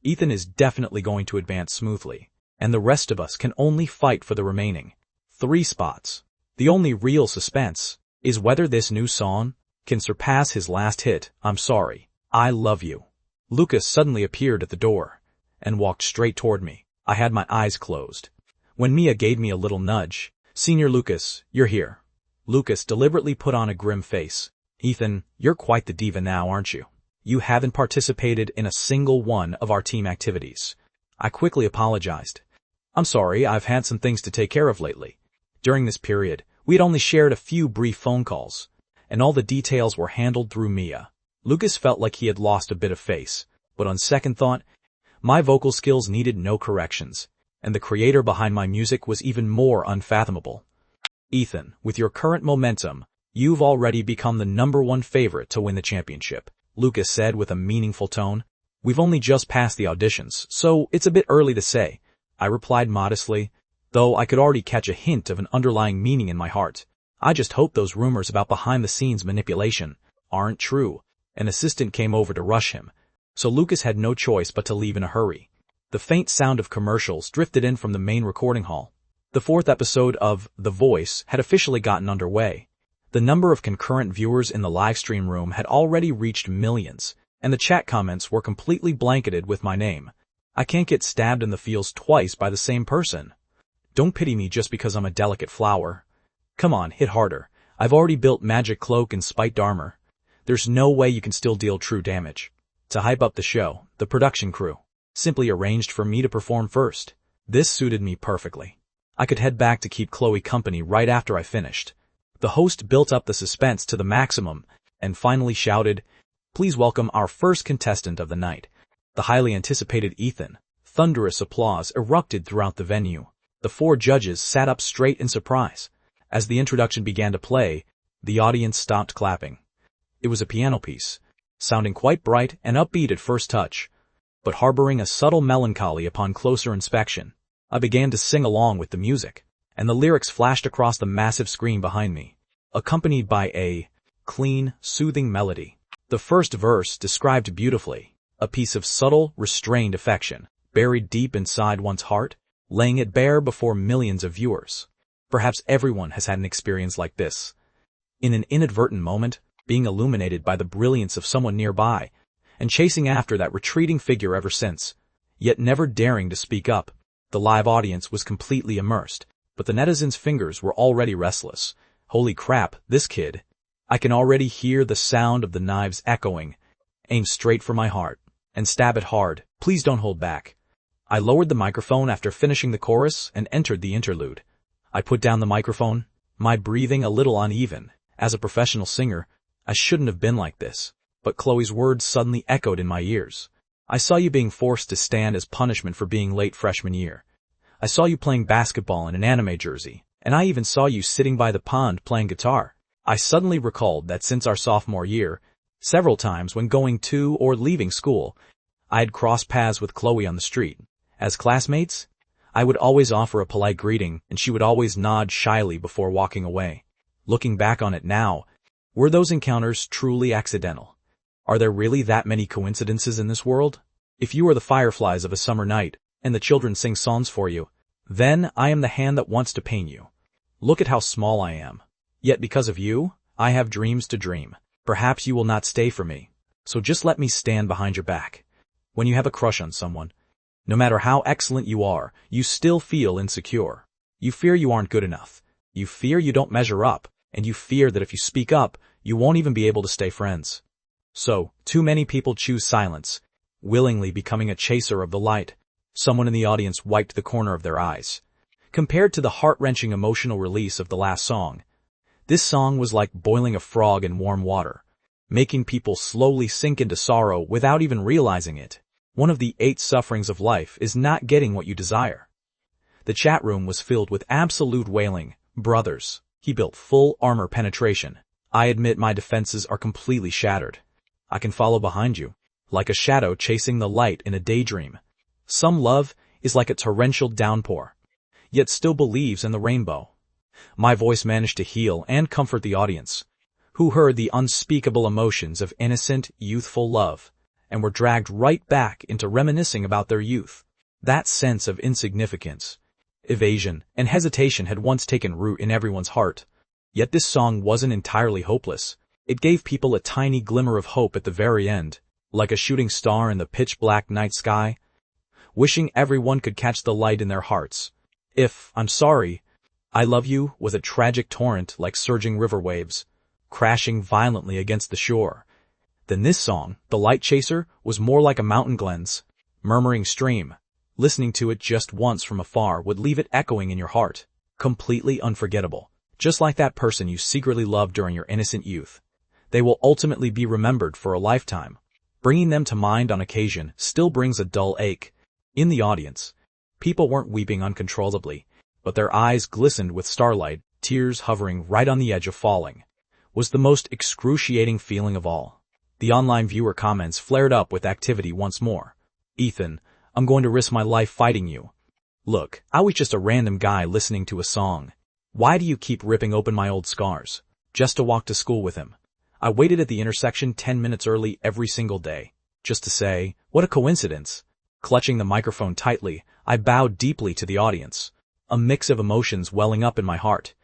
Speaker 1: Ethan is definitely going to advance smoothly, and the rest of us can only fight for the remaining 3 spots. The only real suspense is whether this new song can surpass his last hit, 'I'm Sorry, I Love You.'" Lucas suddenly appeared at the door and walked straight toward me. I had my eyes closed. When Mia gave me a little nudge, "Senior Lucas, you're here." Lucas deliberately put on a grim face. "Ethan, you're quite the diva now, aren't you? You haven't participated in a single one of our team activities." I quickly apologized. "I'm sorry, I've had some things to take care of lately." During this period, we had only shared a few brief phone calls, and all the details were handled through Mia. Lucas felt like he had lost a bit of face, but on second thought, my vocal skills needed no corrections, and the creator behind my music was even more unfathomable. "Ethan, with your current momentum, you've already become the #1 favorite to win the championship," Lucas said with a meaningful tone. "We've only just passed the auditions, so it's a bit early to say," I replied modestly, though I could already catch a hint of an underlying meaning in my heart. "I just hope those rumors about behind-the-scenes manipulation aren't true." An assistant came over to rush him, so Lucas had no choice but to leave in a hurry. The faint sound of commercials drifted in from the main recording hall. The 4th episode of The Voice had officially gotten underway. The number of concurrent viewers in the livestream room had already reached millions, and the chat comments were completely blanketed with my name. I can't get stabbed in the feels twice by the same person. Don't pity me just because I'm a delicate flower. Come on, hit harder. I've already built magic cloak and spiked armor. There's no way you can still deal true damage. To hype up the show, the production crew simply arranged for me to perform first. This suited me perfectly. I could head back to keep Chloe company right after I finished. The host built up the suspense to the maximum and finally shouted, "Please welcome our first contestant of the night, the highly anticipated Ethan." Thunderous applause erupted throughout the venue. The 4 judges sat up straight in surprise. As the introduction began to play, the audience stopped clapping. It was a piano piece, sounding quite bright and upbeat at first touch, but harboring a subtle melancholy upon closer inspection. I began to sing along with the music, and the lyrics flashed across the massive screen behind me, accompanied by a clean, soothing melody. The first verse described beautifully a piece of subtle, restrained affection, buried deep inside one's heart, laying it bare before millions of viewers. Perhaps everyone has had an experience like this. In an inadvertent moment, being illuminated by the brilliance of someone nearby, and chasing after that retreating figure ever since, yet never daring to speak up. The live audience was completely immersed, but the netizens' fingers were already restless. Holy crap, this kid. I can already hear the sound of the knives echoing. Aim straight for my heart, and stab it hard. Please don't hold back. I lowered the microphone after finishing the chorus and entered the interlude. I put down the microphone, my breathing a little uneven. As a professional singer, I shouldn't have been like this. But Chloe's words suddenly echoed in my ears. I saw you being forced to stand as punishment for being late freshman year. I saw you playing basketball in an anime jersey, and I even saw you sitting by the pond playing guitar. I suddenly recalled that since our sophomore year, several times when going to or leaving school, I had crossed paths with Chloe on the street. As classmates, I would always offer a polite greeting, and she would always nod shyly before walking away. Looking back on it now, were those encounters truly accidental? Are there really that many coincidences in this world? If you are the fireflies of a summer night, and the children sing songs for you, then I am the hand that wants to pain you. Look at how small I am. Yet because of you, I have dreams to dream. Perhaps you will not stay for me, so just let me stand behind your back. When you have a crush on someone, no matter how excellent you are, you still feel insecure. You fear you aren't good enough. You fear you don't measure up, and you fear that if you speak up, you won't even be able to stay friends. So, too many people choose silence, willingly becoming a chaser of the light. Someone in the audience wiped the corner of their eyes. Compared to the heart-wrenching emotional release of the last song, this song was like boiling a frog in warm water, making people slowly sink into sorrow without even realizing it. One of the 8 sufferings of life is not getting what you desire. The chat room was filled with absolute wailing. Brothers, he built full armor penetration. I admit my defenses are completely shattered. I can follow behind you, like a shadow chasing the light in a daydream. Some love is like a torrential downpour, yet still believes in the rainbow. My voice managed to heal and comfort the audience, who heard the unspeakable emotions of innocent, youthful love, and were dragged right back into reminiscing about their youth. That sense of insignificance, evasion, and hesitation had once taken root in everyone's heart. Yet this song wasn't entirely hopeless. It gave people a tiny glimmer of hope at the very end, like a shooting star in the pitch-black night sky, wishing everyone could catch the light in their hearts. If I'm sorry, I love you was a tragic torrent like surging river waves, crashing violently against the shore. Then this song, The Light Chaser, was more like a mountain glens, murmuring stream. Listening to it just once from afar would leave it echoing in your heart, completely unforgettable. Just like that person you secretly loved during your innocent youth. They will ultimately be remembered for a lifetime. Bringing them to mind on occasion still brings a dull ache. In the audience, people weren't weeping uncontrollably, but their eyes glistened with starlight, tears hovering right on the edge of falling. Was the most excruciating feeling of all. The online viewer comments flared up with activity once more. Ethan, I'm going to risk my life fighting you. Look, I was just a random guy listening to a song. Why do you keep ripping open my old scars? Just to walk to school with him. I waited at the intersection 10 minutes early every single day, just to say, what a coincidence. Clutching the microphone tightly, I bowed deeply to the audience, a mix of emotions welling up in my heart.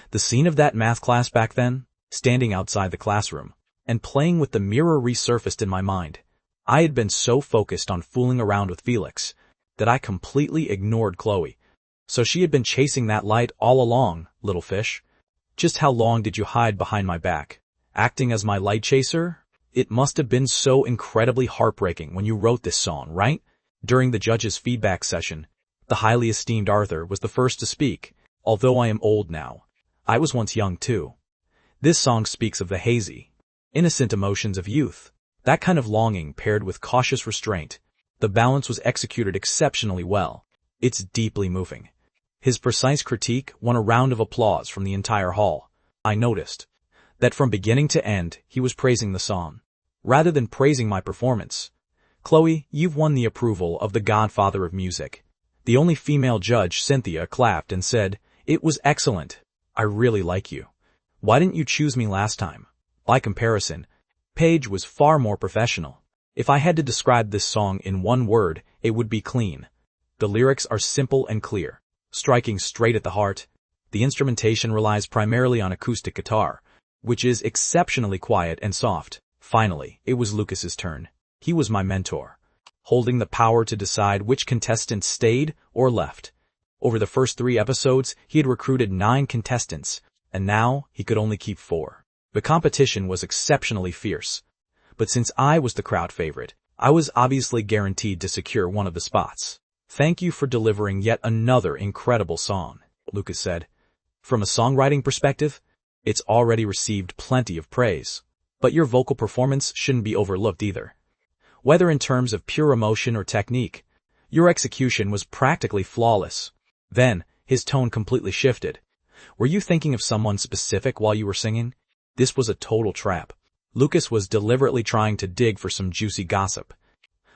Speaker 1: The scene of that math class back then, standing outside the classroom, and playing with the mirror resurfaced in my mind. I had been so focused on fooling around with Felix that I completely ignored Chloe. So she had been chasing that light all along, little fish. Just how long did you hide behind my back, acting as my light chaser? It must have been so incredibly heartbreaking when you wrote this song, right? During the judge's feedback session, the highly esteemed Arthur was the first to speak. Although I am old now, I was once young too. This song speaks of the hazy, innocent emotions of youth. That kind of longing paired with cautious restraint. The balance was executed exceptionally well. It's deeply moving. His precise critique won a round of applause from the entire hall. I noticed that from beginning to end, he was praising the song, rather than praising my performance. Chloe, you've won the approval of the godfather of music. The only female judge, Cynthia, clapped and said, "It was excellent. I really like you. Why didn't you choose me last time?" By comparison, Paige was far more professional. If I had to describe this song in one word, it would be clean. The lyrics are simple and clear, striking straight at the heart. The instrumentation relies primarily on acoustic guitar, which is exceptionally quiet and soft. Finally, it was Lucas's turn. He was my mentor, holding the power to decide which contestant stayed or left. Over the first 3 episodes, he had recruited 9 contestants, and now he could only keep 4. The competition was exceptionally fierce, but since I was the crowd favorite, I was obviously guaranteed to secure one of the spots. "Thank you for delivering yet another incredible song," Lucas said. From a songwriting perspective, it's already received plenty of praise. But your vocal performance shouldn't be overlooked either. Whether in terms of pure emotion or technique, your execution was practically flawless. Then, his tone completely shifted. Were you thinking of someone specific while you were singing? This was a total trap. Lucas was deliberately trying to dig for some juicy gossip.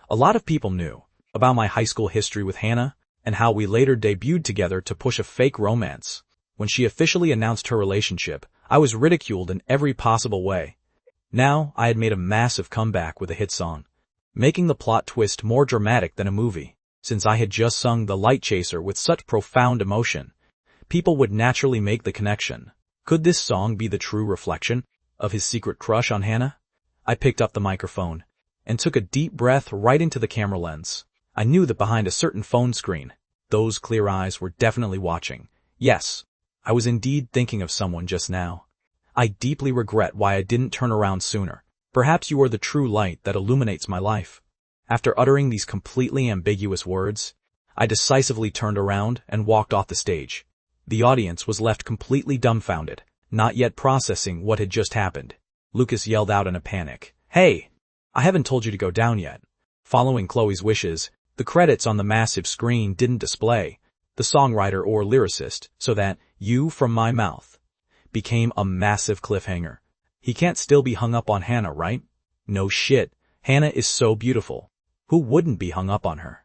Speaker 1: A lot of people knew about my high school history with Hannah and how we later debuted together to push a fake romance. When she officially announced her relationship, I was ridiculed in every possible way. Now, I had made a massive comeback with a hit song, making the plot twist more dramatic than a movie. Since I had just sung The Light Chaser with such profound emotion, people would naturally make the connection. Could this song be the true reflection of his secret crush on Hannah? I picked up the microphone and took a deep breath right into the camera lens. I knew that behind a certain phone screen, those clear eyes were definitely watching. Yes, I was indeed thinking of someone just now. I deeply regret why I didn't turn around sooner. Perhaps you are the true light that illuminates my life. After uttering these completely ambiguous words, I decisively turned around and walked off the stage. The audience was left completely dumbfounded, not yet processing what had just happened. Lucas yelled out in a panic, "Hey! I haven't told you to go down yet." Following Chloe's wishes, the credits on the massive screen didn't display the songwriter or lyricist, so that "You from My Mouth" became a massive cliffhanger. He can't still be hung up on Hannah, right? No shit. Hannah is so beautiful. Who wouldn't be hung up on her?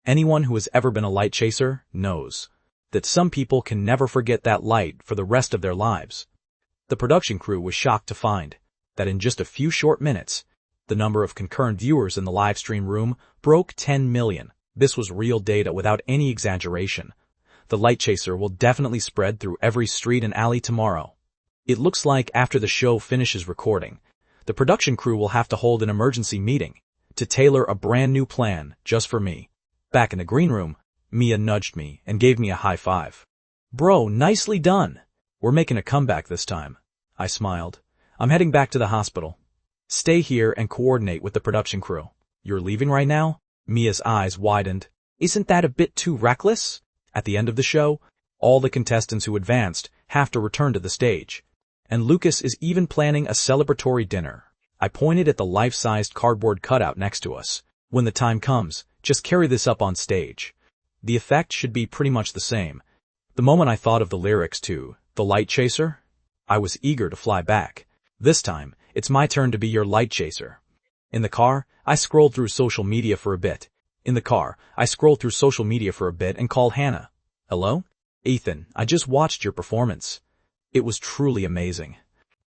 Speaker 1: Anyone who has ever been a light chaser knows that some people can never forget that light for the rest of their lives. The production crew was shocked to find that in just a few short minutes, the number of concurrent viewers in the live stream room broke 10 million. This was real data without any exaggeration. The light chaser will definitely spread through every street and alley tomorrow. It looks like after the show finishes recording, the production crew will have to hold an emergency meeting to tailor a brand new plan just for me. Back in the green room, Mia nudged me and gave me a high five. "Bro, nicely done. We're making a comeback this time." I smiled. "I'm heading back to the hospital. Stay here and coordinate with the production crew." "You're leaving right now?" Mia's eyes widened. "Isn't that a bit too reckless?" At the end of the show, all the contestants who advanced have to return to the stage. And Lucas is even planning a celebratory dinner. I pointed at the life-sized cardboard cutout next to us. "When the time comes, just carry this up on stage." The effect should be pretty much the same. The moment I thought of the lyrics to The Light Chaser, I was eager to fly back. This time, it's my turn to be your light chaser. In the car, I scrolled through social media for a bit. And called Hannah. "Hello? Ethan, I just watched your performance. It was truly amazing."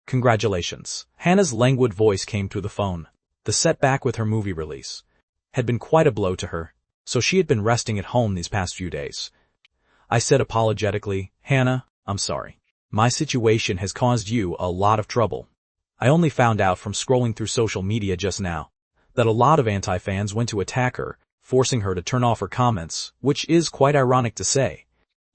Speaker 1: "Congratulations." Hannah's languid voice came through the phone. The setback with her movie release had been quite a blow to her, so she had been resting at home these past few days. I said apologetically, "Hannah, I'm sorry. My situation has caused you a lot of trouble. I only found out from scrolling through social media just now that a lot of anti-fans went to attack her, forcing her to turn off her comments, which is quite ironic to say.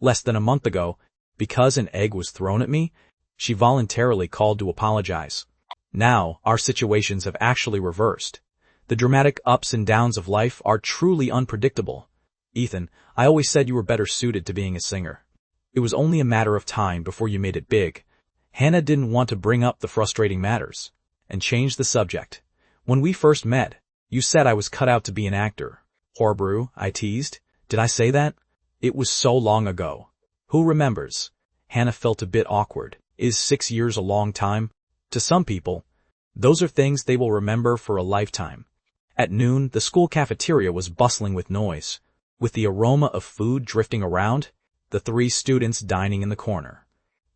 Speaker 1: Less than a month ago, because an egg was thrown at me, she voluntarily called to apologize. Now, our situations have actually reversed. The dramatic ups and downs of life are truly unpredictable. Ethan, I always said you were better suited to being a singer. It was only a matter of time before you made it big." Hannah didn't want to bring up the frustrating matters and changed the subject. "When we first met, you said I was cut out to be an actor." "Horbrew," I teased. "Did I say that? It was so long ago. Who remembers?" Hannah felt a bit awkward. Is 6 years a long time? To some people, those are things they will remember for a lifetime. At noon, the school cafeteria was bustling with noise. With the aroma of food drifting around, the 3 students dining in the corner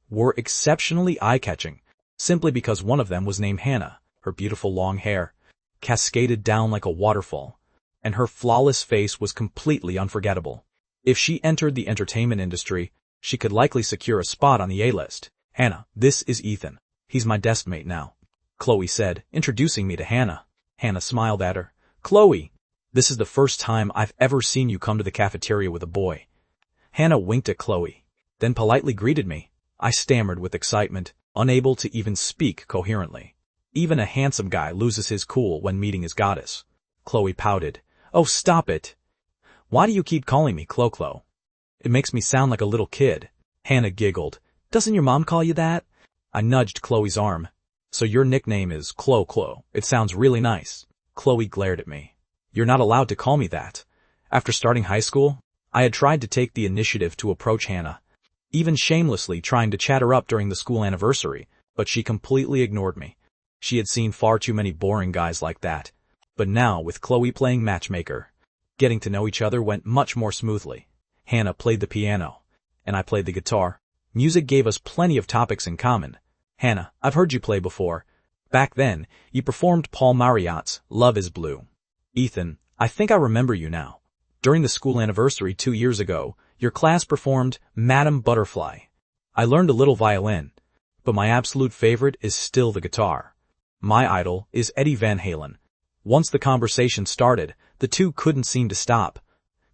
Speaker 1: were exceptionally eye-catching, simply because one of them was named Hannah. Her beautiful long hair cascaded down like a waterfall, and her flawless face was completely unforgettable. If she entered the entertainment industry, she could likely secure a spot on the A-list. "Hannah, this is Ethan. He's my desk mate now," Chloe said, introducing me to Hannah. Hannah smiled at her. "Chloe, this is the first time I've ever seen you come to the cafeteria with a boy." Hannah winked at Chloe, then politely greeted me. I stammered with excitement, unable to even speak coherently. Even a handsome guy loses his cool when meeting his goddess. Chloe pouted. "Oh, stop it. Why do you keep calling me Clo-Clo? It makes me sound like a little kid." Hannah giggled. Doesn't your mom call you that? I nudged Chloe's arm. So your nickname is Chloe. It sounds really nice. Chloe glared at me. You're not allowed to call me that. After starting high school, I had tried to take the initiative to approach Hannah, even shamelessly trying to chat her up during the school anniversary, but she completely ignored me. She had seen far too many boring guys like that. But now, with Chloe playing matchmaker, getting to know each other went much more smoothly. Hannah played the piano, and I played the guitar. Music gave us plenty of topics in common. Hannah, I've heard you play before. Back then, you performed Paul Marriott's Love is Blue. Ethan, I think I remember you now. During the school anniversary 2 years ago, your class performed Madame Butterfly. I learned a little violin, but my absolute favorite is still the guitar. My idol is Eddie Van Halen. Once the conversation started, the two couldn't seem to stop.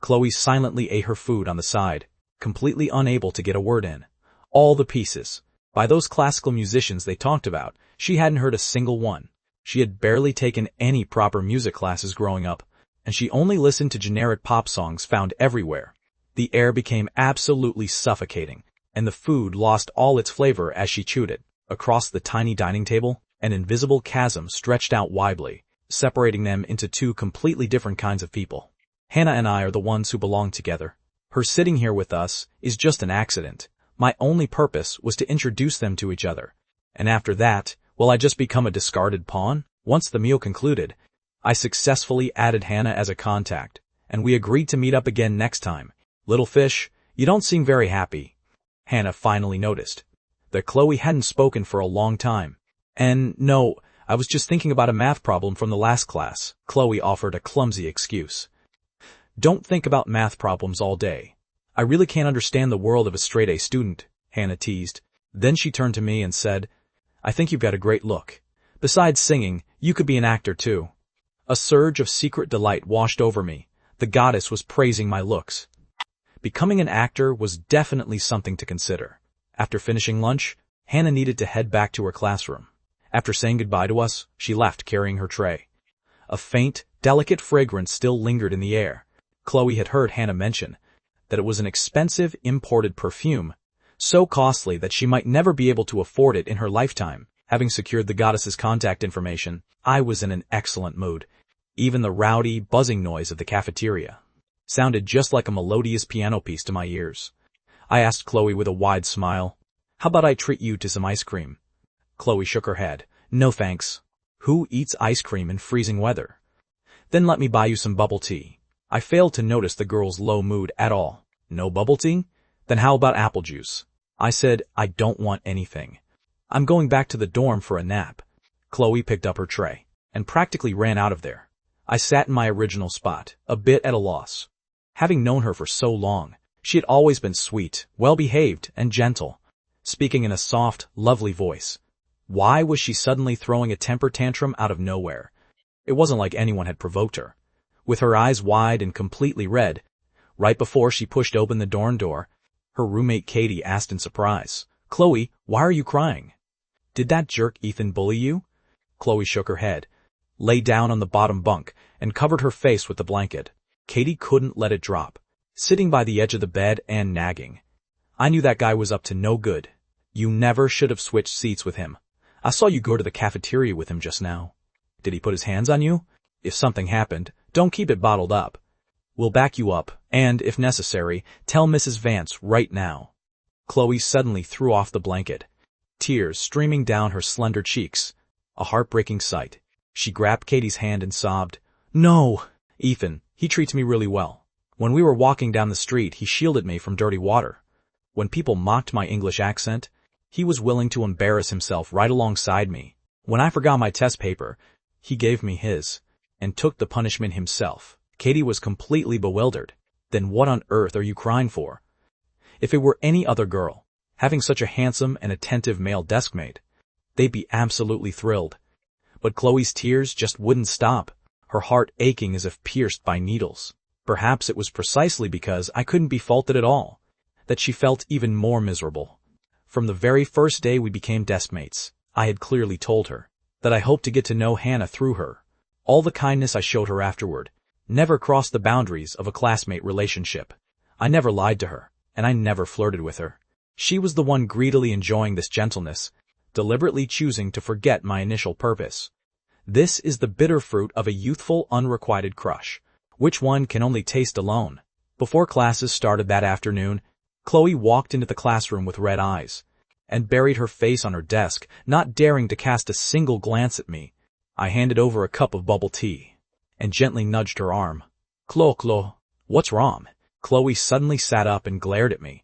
Speaker 1: Chloe silently ate her food on the side, completely unable to get a word in. All the pieces. By those classical musicians they talked about, she hadn't heard a single one. She had barely taken any proper music classes growing up, and she only listened to generic pop songs found everywhere. The air became absolutely suffocating, and the food lost all its flavor as she chewed it. Across the tiny dining table, an invisible chasm stretched out widely, separating them into two completely different kinds of people. Hannah and I are the ones who belong together. Her sitting here with us is just an accident. My only purpose was to introduce them to each other. And after that, will I just become a discarded pawn? Once the meal concluded, I successfully added Hannah as a contact, and we agreed to meet up again next time. Little fish, you don't seem very happy. Hannah finally noticed that Chloe hadn't spoken for a long time. And no, I was just thinking about a math problem from the last class. Chloe offered a clumsy excuse. Don't think about math problems all day. I really can't understand the world of a straight-A student, Hannah teased. Then she turned to me and said, I think you've got a great look. Besides singing, you could be an actor too. A surge of secret delight washed over me. The goddess was praising my looks. Becoming an actor was definitely something to consider. After finishing lunch, Hannah needed to head back to her classroom. After saying goodbye to us, she left carrying her tray. A faint, delicate fragrance still lingered in the air. Chloe had heard Hannah mention that it was an expensive imported perfume, so costly that she might never be able to afford it in her lifetime. Having secured the goddess's contact information, I was in an excellent mood. Even the rowdy, buzzing noise of the cafeteria sounded just like a melodious piano piece to my ears. I asked Chloe with a wide smile, how about I treat you to some ice cream? Chloe shook her head. No thanks. Who eats ice cream in freezing weather? Then let me buy you some bubble tea. I failed to notice the girl's low mood at all. No bubble tea? Then how about apple juice? I said, I don't want anything. I'm going back to the dorm for a nap. Chloe picked up her tray and practically ran out of there. I sat in my original spot, a bit at a loss. Having known her for so long, she had always been sweet, well-behaved, and gentle, speaking in a soft, lovely voice. Why was she suddenly throwing a temper tantrum out of nowhere? It wasn't like anyone had provoked her. With her eyes wide and completely red, right before she pushed open the dorm door, her roommate Katie asked in surprise, Chloe, why are you crying? Did that jerk Ethan bully you? Chloe shook her head, lay down on the bottom bunk, and covered her face with the blanket. Katie couldn't let it drop, sitting by the edge of the bed and nagging. I knew that guy was up to no good. You never should have switched seats with him. I saw you go to the cafeteria with him just now. Did he put his hands on you? If something happened, don't keep it bottled up. We'll back you up, and, if necessary, tell Mrs. Vance right now. Chloe suddenly threw off the blanket, tears streaming down her slender cheeks. A heartbreaking sight. She grabbed Katie's hand and sobbed, No! Ethan, he treats me really well. When we were walking down the street, he shielded me from dirty water. When people mocked my English accent, he was willing to embarrass himself right alongside me. When I forgot my test paper, he gave me his, and took the punishment himself. Katie was completely bewildered. Then what on earth are you crying for? If it were any other girl, having such a handsome and attentive male deskmate, they'd be absolutely thrilled. But Chloe's tears just wouldn't stop, her heart aching as if pierced by needles. Perhaps it was precisely because I couldn't be faulted at all, that she felt even more miserable. From the very first day we became deskmates, I had clearly told her that I hoped to get to know Hannah through her. All the kindness I showed her afterward never crossed the boundaries of a classmate relationship. I never lied to her, and I never flirted with her. She was the one greedily enjoying this gentleness, deliberately choosing to forget my initial purpose. This is the bitter fruit of a youthful, unrequited crush, which one can only taste alone. Before classes started that afternoon, Chloe walked into the classroom with red eyes and buried her face on her desk, not daring to cast a single glance at me. I handed over a cup of bubble tea and gently nudged her arm. Chloe, what's wrong? Chloe suddenly sat up and glared at me,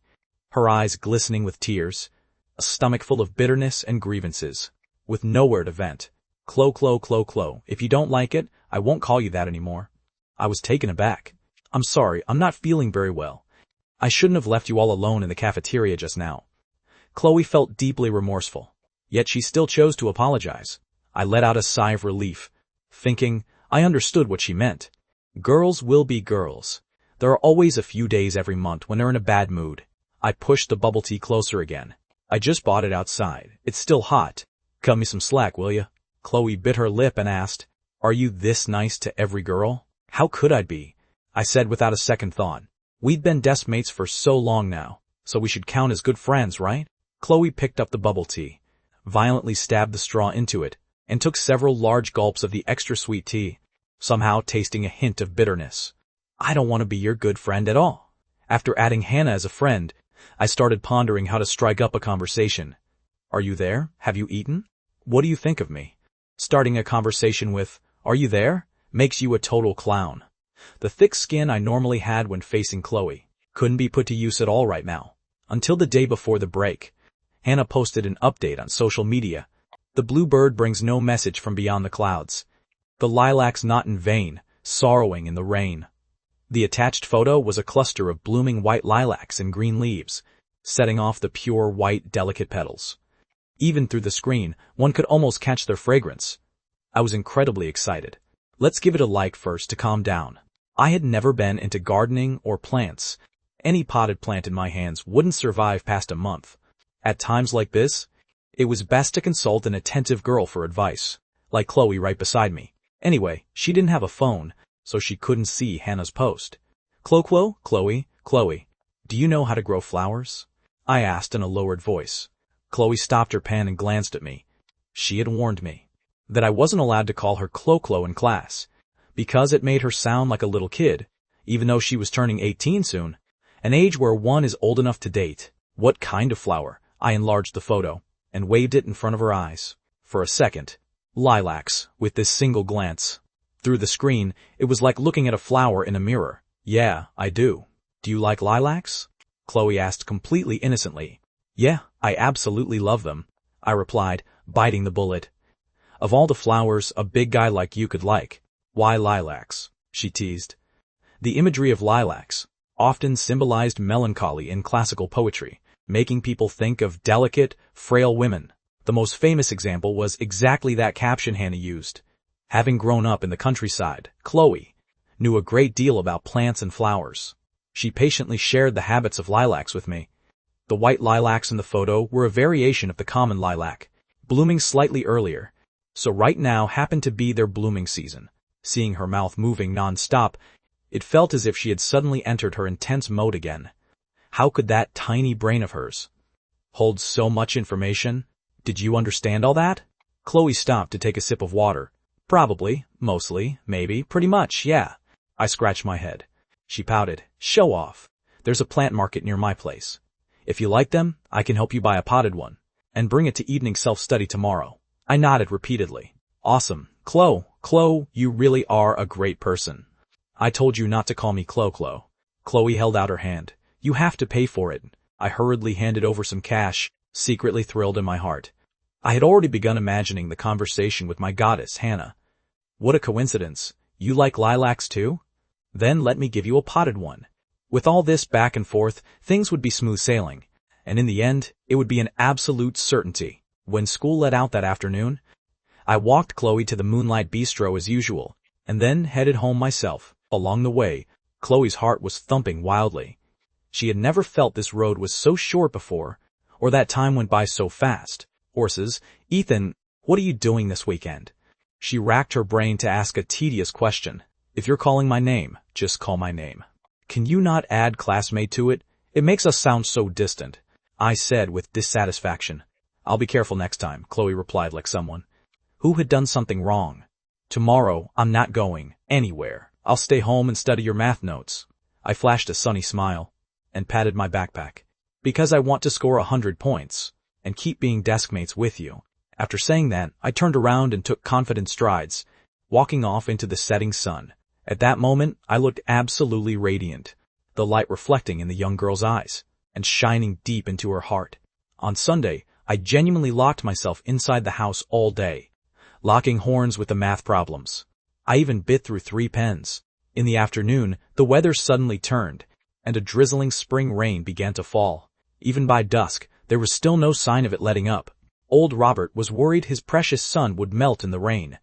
Speaker 1: her eyes glistening with tears, a stomach full of bitterness and grievances, with nowhere to vent. Chloe, if you don't like it, I won't call you that anymore. I was taken aback. I'm sorry, I'm not feeling very well. I shouldn't have left you all alone in the cafeteria just now. Chloe felt deeply remorseful, yet she still chose to apologize. I let out a sigh of relief, thinking I understood what she meant. Girls will be girls. There are always a few days every month when they're in a bad mood. I pushed the bubble tea closer again. I just bought it outside. It's still hot. Cut me some slack, will you? Chloe bit her lip and asked, Are you this nice to every girl? How could I be? I said without a second thought. We've been desk mates for so long now, so we should count as good friends, right? Chloe picked up the bubble tea, violently stabbed the straw into it, and took several large gulps of the extra sweet tea, somehow tasting a hint of bitterness. I don't want to be your good friend at all. After adding Hannah as a friend, I started pondering how to strike up a conversation. Are you there? Have you eaten? What do you think of me? Starting a conversation with, Are you there? Makes you a total clown. The thick skin I normally had when facing Chloe couldn't be put to use at all right now. Until the day before the break, Hannah posted an update on social media. The bluebird brings no message from beyond the clouds. The lilacs not in vain, sorrowing in the rain. The attached photo was a cluster of blooming white lilacs and green leaves, setting off the pure white delicate petals. Even through the screen, one could almost catch their fragrance. I was incredibly excited. Let's give it a like first to calm down. I had never been into gardening or plants. Any potted plant in my hands wouldn't survive past a month. At times like this, it was best to consult an attentive girl for advice, like Chloe right beside me. Anyway, she didn't have a phone, so she couldn't see Hannah's post. Chloe, do you know how to grow flowers? I asked in a lowered voice. Chloe stopped her pen and glanced at me. She had warned me that I wasn't allowed to call her Chloe in class, because it made her sound like a little kid, even though she was turning 18 soon, an age where one is old enough to date. What kind of flower? I enlarged the photo and waved it in front of her eyes. For a second, lilacs, with this single glance. Through the screen, it was like looking at a flower in a mirror. Yeah, I do. Do you like lilacs? Chloe asked completely innocently. Yeah, I absolutely love them, I replied, biting the bullet. Of all the flowers a big guy like you could like, why lilacs? She teased. The imagery of lilacs often symbolized melancholy in classical poetry, making people think of delicate, frail women. The most famous example was exactly that caption Hannah used. Having grown up in the countryside, Chloe knew a great deal about plants and flowers. She patiently shared the habits of lilacs with me. The white lilacs in the photo were a variation of the common lilac, blooming slightly earlier, so right now happened to be their blooming season. Seeing her mouth moving non-stop, it felt as if she had suddenly entered her intense mode again. How could that tiny brain of hers hold so much information? Did you understand all that? Chloe stopped to take a sip of water. Probably, mostly, maybe, pretty much, yeah. I scratched my head. She pouted. Show off. There's a plant market near my place. If you like them, I can help you buy a potted one and bring it to evening self-study tomorrow. I nodded repeatedly. Awesome. Chloe, you really are a great person. I told you not to call me Chloe. Chloe held out her hand. You have to pay for it. I hurriedly handed over some cash, secretly thrilled in my heart. I had already begun imagining the conversation with my goddess, Hannah. What a coincidence. You like lilacs too? Then let me give you a potted one. With all this back and forth, things would be smooth sailing, and in the end, it would be an absolute certainty. When school let out that afternoon, I walked Chloe to the Moonlight Bistro as usual, and then headed home myself. Along the way, Chloe's heart was thumping wildly. She had never felt this road was so short before, or that time went by so fast. Horses, Ethan, what are you doing this weekend? She racked her brain to ask a tedious question. If you're calling my name, just call my name. Can you not add classmate to it? It makes us sound so distant. I said with dissatisfaction. I'll be careful next time, Chloe replied like someone who had done something wrong. Tomorrow, I'm not going anywhere. I'll stay home and study your math notes. I flashed a sunny smile and patted my backpack. Because I want to score 100 points and keep being deskmates with you. After saying that, I turned around and took confident strides, walking off into the setting sun. At that moment, I looked absolutely radiant, the light reflecting in the young girl's eyes and shining deep into her heart. On Sunday, I genuinely locked myself inside the house all day, locking horns with the math problems. I even bit through 3 pens. In the afternoon, the weather suddenly turned, and a drizzling spring rain began to fall. Even by dusk, there was still no sign of it letting up. Old Robert was worried his precious son would melt in the rain,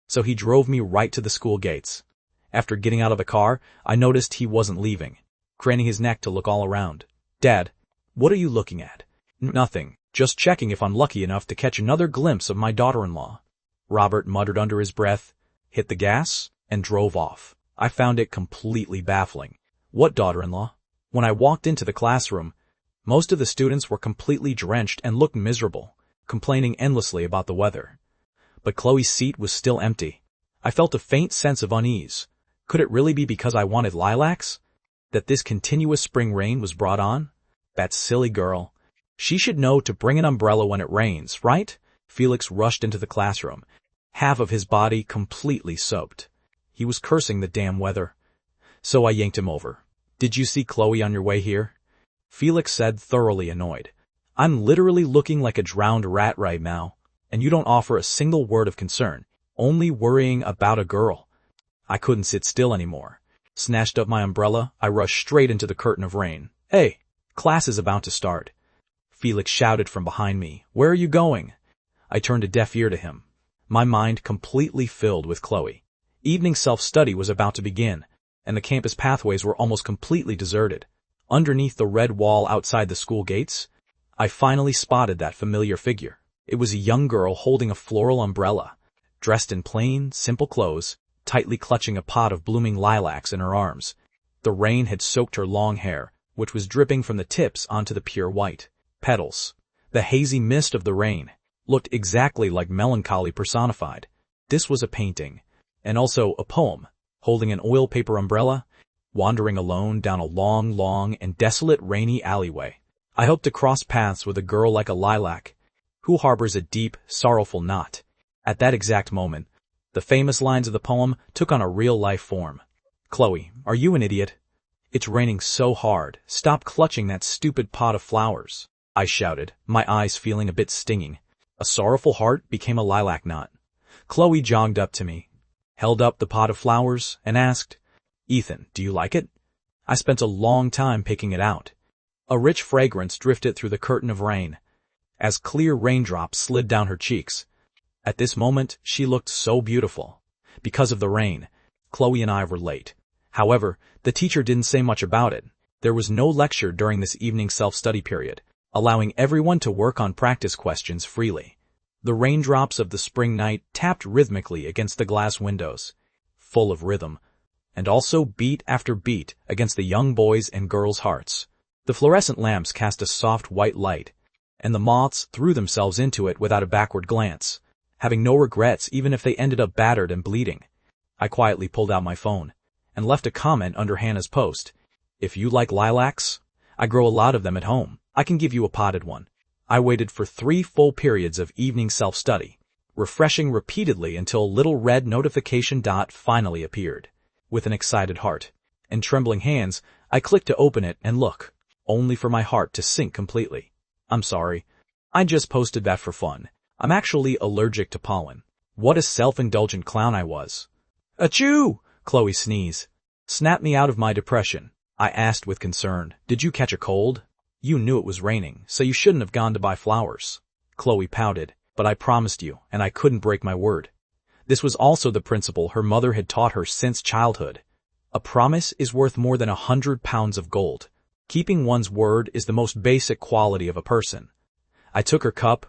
Speaker 1: so he drove me right to the school gates. After getting out of the car, I noticed he wasn't leaving, craning his neck to look all around. Dad, what are you looking at? Nothing, just checking if I'm lucky enough to catch another glimpse of my daughter-in-law. Robert muttered under his breath, hit the gas, and drove off. I found it completely baffling. What daughter-in-law? When I walked into the classroom, most of the students were completely drenched and looked miserable, complaining endlessly about the weather. But Chloe's seat was still empty. I felt a faint sense of unease. Could it really be because I wanted lilacs that this continuous spring rain was brought on? That silly girl. She should know to bring an umbrella when it rains, right? Felix rushed into the classroom, half of his body completely soaked. He was cursing the damn weather. So I yanked him over. Did you see Chloe on your way here? Felix said, thoroughly annoyed. I'm literally looking like a drowned rat right now, and you don't offer a single word of concern, only worrying about a girl. I couldn't sit still anymore. Snatched up my umbrella, I rushed straight into the curtain of rain. Hey, class is about to start. Felix shouted from behind me. Where are you going? I turned a deaf ear to him, my mind completely filled with Chloe. Evening self-study was about to begin, and the campus pathways were almost completely deserted. Underneath the red wall outside the school gates, I finally spotted that familiar figure. It was a young girl holding a floral umbrella, dressed in plain, simple clothes, tightly clutching a pot of blooming lilacs in her arms. The rain had soaked her long hair, which was dripping from the tips onto the pure white petals. The hazy mist of the rain looked exactly like melancholy personified. This was a painting, and also a poem, holding an oil paper umbrella, wandering alone down a long and desolate rainy alleyway. I hope to cross paths with a girl like a lilac, who harbors a deep, sorrowful knot. At that exact moment, the famous lines of the poem took on a real-life form. Chloe, are you an idiot? It's raining so hard. Stop clutching that stupid pot of flowers, I shouted, my eyes feeling a bit stinging. A sorrowful heart became a lilac knot. Chloe jogged up to me, held up the pot of flowers, and asked, Ethan, do you like it? I spent a long time picking it out. A rich fragrance drifted through the curtain of rain, as clear raindrops slid down her cheeks. At this moment, she looked so beautiful. Because of the rain, Chloe and I were late. However, the teacher didn't say much about it. There was no lecture during this evening self-study period, allowing everyone to work on practice questions freely. The raindrops of the spring night tapped rhythmically against the glass windows, full of rhythm, and also beat after beat against the young boys' and girls' hearts. The fluorescent lamps cast a soft white light, and the moths threw themselves into it without a backward glance, having no regrets even if they ended up battered and bleeding. I quietly pulled out my phone and left a comment under Hannah's post. If you like lilacs, I grow a lot of them at home. I can give you a potted one. I waited for 3 full periods of evening self-study, refreshing repeatedly until a little red notification dot finally appeared. With an excited heart and trembling hands, I clicked to open it and look, only for my heart to sink completely. I'm sorry. I just posted that for fun. I'm actually allergic to pollen. What a self-indulgent clown I was. Achoo! Chloe sneezed. Snapped me out of my depression. I asked with concern, did you catch a cold? You knew it was raining, so you shouldn't have gone to buy flowers. Chloe pouted, but I promised you, and I couldn't break my word. This was also the principle her mother had taught her since childhood. A promise is worth more than 100 pounds of gold. Keeping one's word is the most basic quality of a person. I took her cup,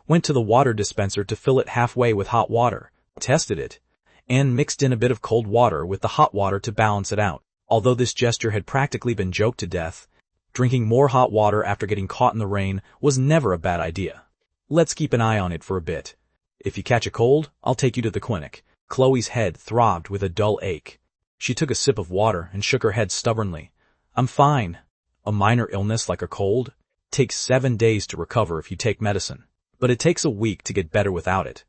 Speaker 1: went to the water dispenser to fill it halfway with hot water, tested it, and mixed in a bit of cold water with the hot water to balance it out. Although this gesture had practically been joked to death, Drinking more hot water after getting caught in the rain was never a bad idea. Let's keep an eye on it for a bit. If you catch a cold, I'll take you to the clinic. Chloe's head throbbed with a dull ache. She took a sip of water and shook her head stubbornly. I'm fine. A minor illness like a cold takes 7 days to recover if you take medicine, but it takes a week to get better without it.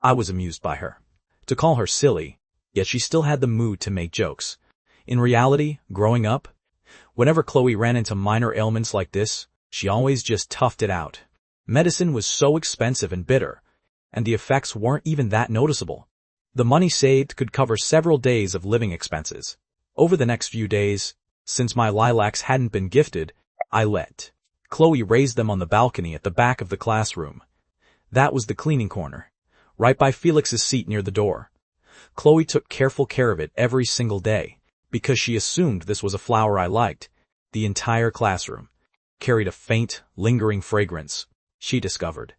Speaker 1: I was amused by her. To call her silly, yet she still had the mood to make jokes. In reality, growing up, whenever Chloe ran into minor ailments like this, she always just toughed it out. Medicine was so expensive and bitter, and the effects weren't even that noticeable. The money saved could cover several days of living expenses. Over the next few days, since my lilacs hadn't been gifted, I let Chloe raise them on the balcony at the back of the classroom. That was the cleaning corner, right by Felix's seat near the door. Chloe took careful care of it every single day, because she assumed this was a flower I liked. The entire classroom carried a faint, lingering fragrance. She discovered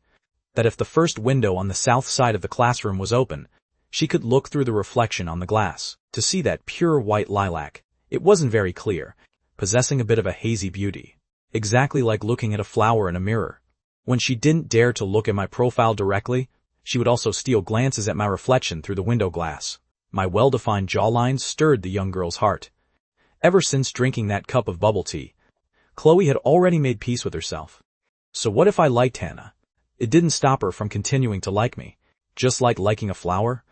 Speaker 1: that if the first window on the south side of the classroom was open, she could look through the reflection on the glass to see that pure white lilac. It wasn't very clear, possessing a bit of a hazy beauty, exactly like looking at a flower in a mirror. When she didn't dare to look at my profile directly, she would also steal glances at my reflection through the window glass. My well-defined jawline stirred the young girl's heart. Ever since drinking that cup of bubble tea, Chloe had already made peace with herself. So what if I liked Hannah? It didn't stop her from continuing to like me. Just like liking a flower,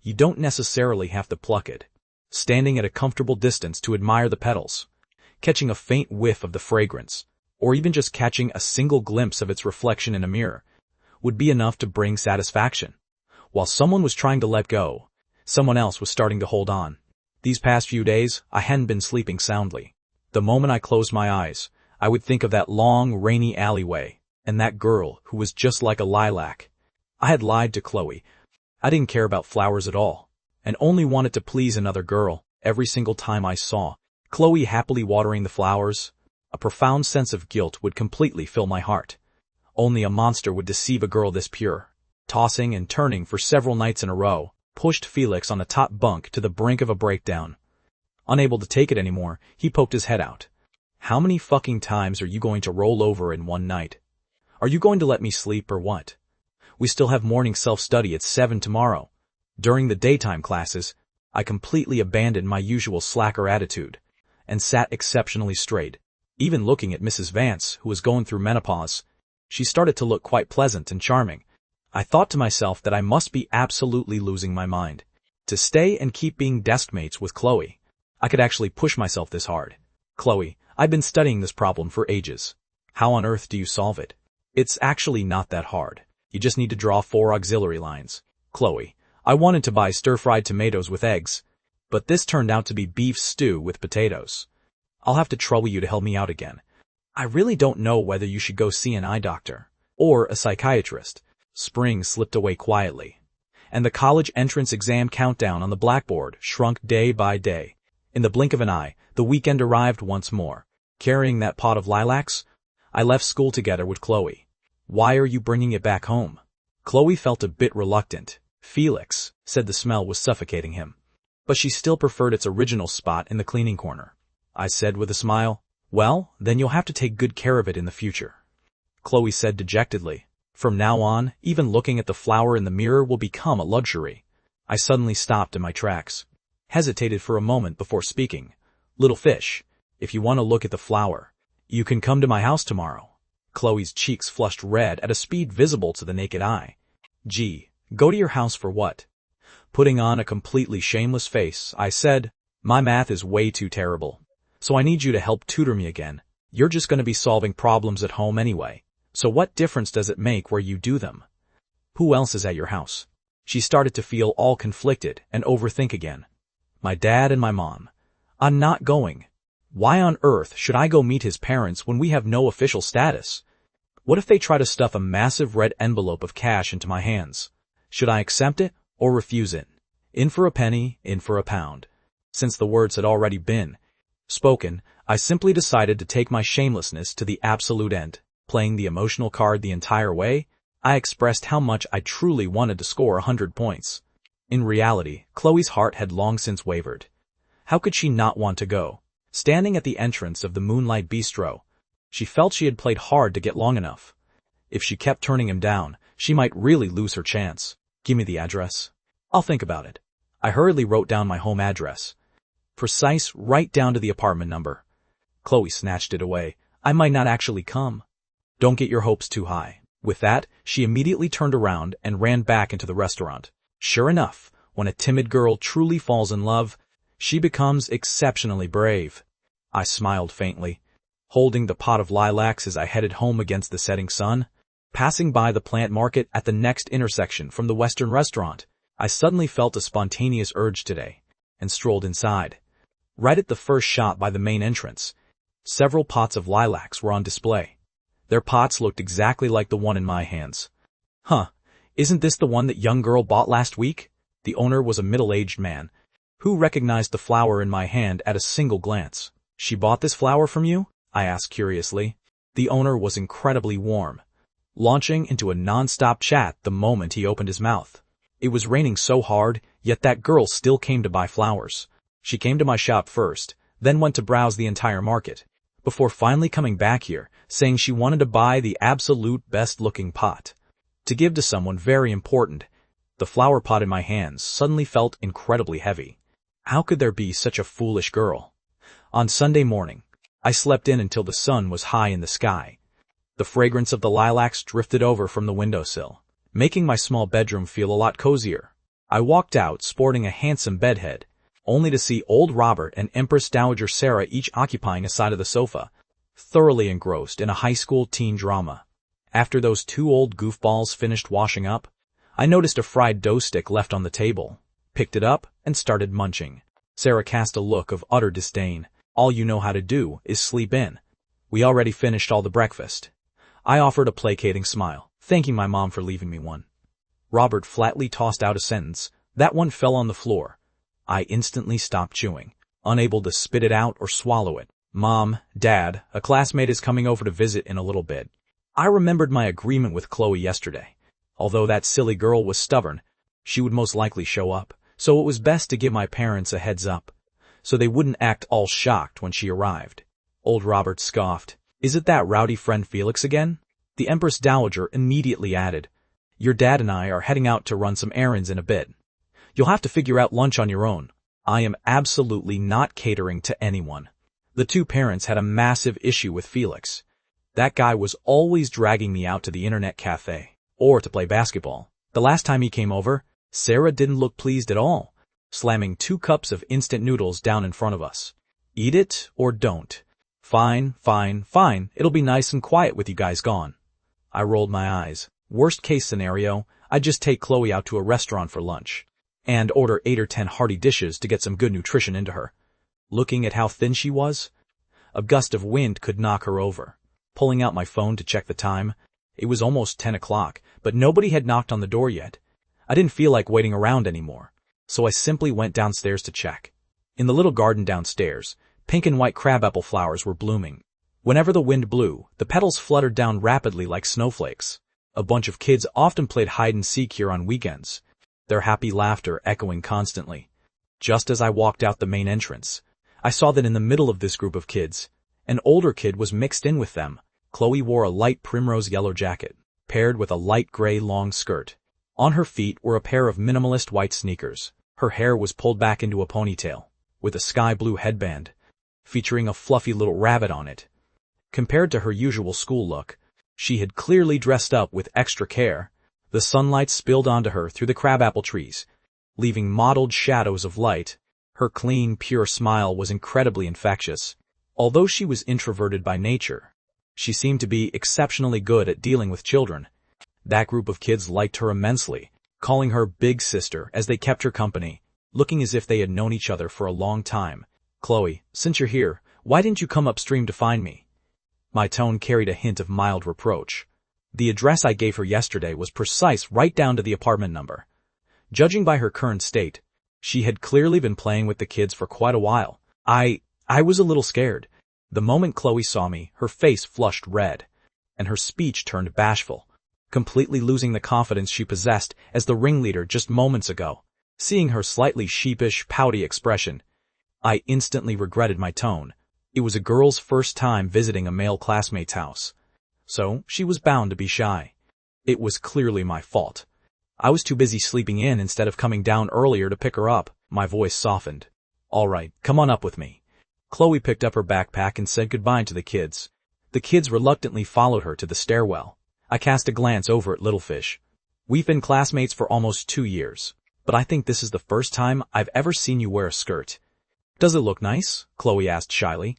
Speaker 1: you don't necessarily have to pluck it. Standing at a comfortable distance to admire the petals, catching a faint whiff of the fragrance, or even just catching a single glimpse of its reflection in a mirror, would be enough to bring satisfaction. While someone was trying to let go, someone else was starting to hold on. These past few days, I hadn't been sleeping soundly. The moment I closed my eyes, I would think of that long, rainy alleyway, and that girl who was just like a lilac. I had lied to Chloe. I didn't care about flowers at all, and only wanted to please another girl. Every single time I saw Chloe happily watering the flowers, a profound sense of guilt would completely fill my heart. Only a monster would deceive a girl this pure. Tossing and turning for several nights in a row, pushed Felix on the top bunk to the brink of a breakdown. Unable to take it anymore, he poked his head out. How many fucking times are you going to roll over in one night? Are you going to let me sleep or what? We still have morning self-study at 7 tomorrow. During the daytime classes, I completely abandoned my usual slacker attitude and sat exceptionally straight. Even looking at Mrs. Vance, who was going through menopause, she started to look quite pleasant and charming. I thought to myself that I must be absolutely losing my mind. To stay and keep being deskmates with Chloe, I could actually push myself this hard. Chloe, I've been studying this problem for ages. How on earth do you solve it? It's actually not that hard. You just need to draw 4 auxiliary lines. Chloe, I wanted to buy stir-fried tomatoes with eggs, but this turned out to be beef stew with potatoes. I'll have to trouble you to help me out again. I really don't know whether you should go see an eye doctor or a psychiatrist. Spring slipped away quietly, and the college entrance exam countdown on the blackboard shrunk day by day. In the blink of an eye, the weekend arrived once more. Carrying that pot of lilacs, I left school together with Chloe. Why are you bringing it back home? Chloe felt a bit reluctant. Felix said the smell was suffocating him, but she still preferred its original spot in the cleaning corner. I said with a smile, well, then you'll have to take good care of it in the future. Chloe said dejectedly, from now on, even looking at the flower in the mirror will become a luxury. I suddenly stopped in my tracks, hesitated for a moment before speaking. Little fish, if you want to look at the flower, you can come to my house tomorrow. Chloe's cheeks flushed red at a speed visible to the naked eye. Gee, go to your house for what? Putting on a completely shameless face, I said, my math is way too terrible, so I need you to help tutor me again. You're just going to be solving problems at home anyway, so what difference does it make where you do them? Who else is at your house? She started to feel all conflicted and overthink again. My dad and my mom. I'm not going. Why on earth should I go meet his parents when we have no official status? What if they try to stuff a massive red envelope of cash into my hands? Should I accept it or refuse it? In for a penny, in for a pound. Since the words had already been spoken, I simply decided to take my shamelessness to the absolute end. Playing the emotional card the entire way, I expressed how much I truly wanted to score 100 points. In reality, Chloe's heart had long since wavered. How could she not want to go? Standing at the entrance of the Moonlight Bistro, She felt she had played hard to get long enough. If she kept turning him down, she might really lose her chance. Give me the address. I'll think about it. I hurriedly wrote down my home address. Precise, right down to the apartment number. Chloe snatched it away. I might not actually come. Don't get your hopes too high. With that, she immediately turned around and ran back into the restaurant. Sure enough, when a timid girl truly falls in love, she becomes exceptionally brave. I smiled faintly, holding the pot of lilacs as I headed home against the setting sun. Passing by the plant market at the next intersection from the Western restaurant, I suddenly felt a spontaneous urge today, and strolled inside. Right at the first shop by the main entrance, several pots of lilacs were on display. Their pots looked exactly like the one in my hands. Huh, isn't this the one that young girl bought last week? The owner was a middle-aged man, who recognized the flower in my hand at a single glance. She bought this flower from you? I asked curiously. The owner was incredibly warm, launching into a non-stop chat the moment he opened his mouth. It was raining so hard, yet that girl still came to buy flowers. She came to my shop first, then went to browse the entire market, before finally coming back here, saying she wanted to buy the absolute best-looking pot to give to someone very important. The flower pot in my hands suddenly felt incredibly heavy. How could there be such a foolish girl? On Sunday morning, I slept in until the sun was high in the sky. The fragrance of the lilacs drifted over from the windowsill, making my small bedroom feel a lot cozier. I walked out sporting a handsome bedhead, only to see old Robert and Empress Dowager Sarah each occupying a side of the sofa, thoroughly engrossed in a high school teen drama. After those two old goofballs finished washing up, I noticed a fried dough stick left on the table, picked it up, and started munching. Sarah cast a look of utter disdain. All you know how to do is sleep in. We already finished all the breakfast. I offered a placating smile, thanking my mom for leaving me one. Robert flatly tossed out a sentence. That one fell on the floor. I instantly stopped chewing, unable to spit it out or swallow it. Mom, Dad, a classmate is coming over to visit in a little bit. I remembered my agreement with Chloe yesterday. Although that silly girl was stubborn, she would most likely show up, so it was best to give my parents a heads up, so they wouldn't act all shocked when she arrived. Old Robert scoffed. Is it that rowdy friend Felix again? The Empress Dowager immediately added, Your dad and I are heading out to run some errands in a bit. You'll have to figure out lunch on your own. I am absolutely not catering to anyone. The two parents had a massive issue with Felix. That guy was always dragging me out to the internet cafe, or to play basketball. The last time he came over, Sarah didn't look pleased at all, slamming 2 cups of instant noodles down in front of us. Eat it or don't. Fine, fine, fine. It'll be nice and quiet with you guys gone. I rolled my eyes. Worst case scenario, I'd just take Chloe out to a restaurant for lunch, and order 8 or 10 hearty dishes to get some good nutrition into her. Looking at how thin she was, a gust of wind could knock her over. Pulling out my phone to check the time, it was almost 10 o'clock, but nobody had knocked on the door yet. I didn't feel like waiting around anymore, so I simply went downstairs to check. In the little garden downstairs, pink and white crabapple flowers were blooming. Whenever the wind blew, the petals fluttered down rapidly like snowflakes. A bunch of kids often played hide-and-seek here on weekends, their happy laughter echoing constantly. Just as I walked out the main entrance, I saw that in the middle of this group of kids, an older kid was mixed in with them. Chloe wore a light primrose yellow jacket, paired with a light gray long skirt. On her feet were a pair of minimalist white sneakers. Her hair was pulled back into a ponytail, with a sky blue headband, featuring a fluffy little rabbit on it. Compared to her usual school look, she had clearly dressed up with extra care. The sunlight spilled onto her through the crabapple trees, leaving mottled shadows of light. Her clean, pure smile was incredibly infectious. Although she was introverted by nature, she seemed to be exceptionally good at dealing with children. That group of kids liked her immensely, calling her Big Sister as they kept her company, looking as if they had known each other for a long time. Chloe, since you're here, why didn't you come upstream to find me? My tone carried a hint of mild reproach. The address I gave her yesterday was precise right down to the apartment number. Judging by her current state, she had clearly been playing with the kids for quite a while. I was a little scared. The moment Chloe saw me, her face flushed red, and her speech turned bashful, completely losing the confidence she possessed as the ringleader just moments ago. Seeing her slightly sheepish, pouty expression, I instantly regretted my tone. It was a girl's first time visiting a male classmate's house, so she was bound to be shy. It was clearly my fault. I was too busy sleeping in instead of coming down earlier to pick her up. My voice softened. All right, come on up with me. Chloe picked up her backpack and said goodbye to the kids. The kids reluctantly followed her to the stairwell. I cast a glance over at Littlefish. We've been classmates for almost 2 years, but I think this is the first time I've ever seen you wear a skirt. Does it look nice? Chloe asked shyly.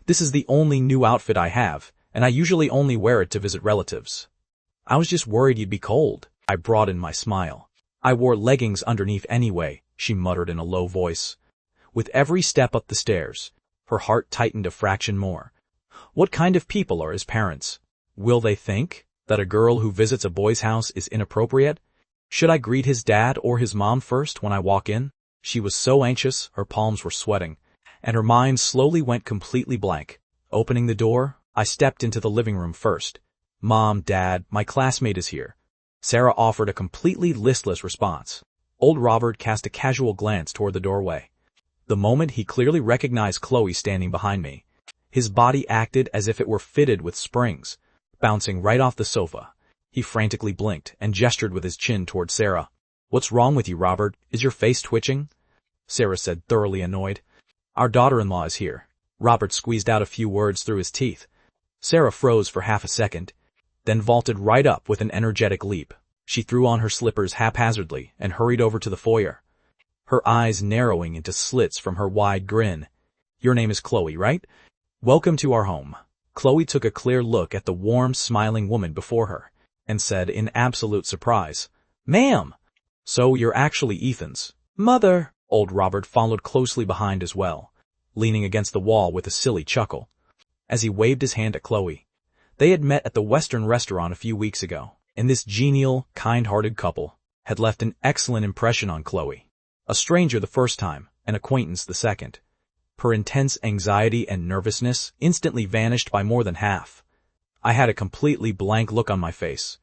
Speaker 1: This is the only new outfit I have, and I usually only wear it to visit relatives. I was just worried you'd be cold. I broadened my smile. I wore leggings underneath anyway, she muttered in a low voice. With every step up the stairs, her heart tightened a fraction more. What kind of people are his parents? Will they think that a girl who visits a boy's house is inappropriate? Should I greet his dad or his mom first when I walk in? She was so anxious, her palms were sweating, and her mind slowly went completely blank. Opening the door, I stepped into the living room first. Mom, Dad, my classmate is here. Sarah offered a completely listless response. Old Robert cast a casual glance toward the doorway. The moment he clearly recognized Chloe standing behind me, his body acted as if it were fitted with springs, bouncing right off the sofa. He frantically blinked and gestured with his chin toward Sarah. What's wrong with you, Robert? Is your face twitching? Sarah said, thoroughly annoyed. Our daughter-in-law is here. Robert squeezed out a few words through his teeth. Sarah froze for half a second, then vaulted right up with an energetic leap. She threw on her slippers haphazardly and hurried over to the foyer, her eyes narrowing into slits from her wide grin. Your name is Chloe, right? Welcome to our home. Chloe took a clear look at the warm, smiling woman before her and said in absolute surprise, Ma'am! So you're actually Ethan's mother. Old Robert followed closely behind as well, leaning against the wall with a silly chuckle. As he waved his hand at Chloe, they had met at the Western restaurant a few weeks ago, and this genial, kind-hearted couple had left an excellent impression on Chloe. A stranger the first time, an acquaintance the second. Her intense anxiety and nervousness instantly vanished by more than half. I had a completely blank look on my face.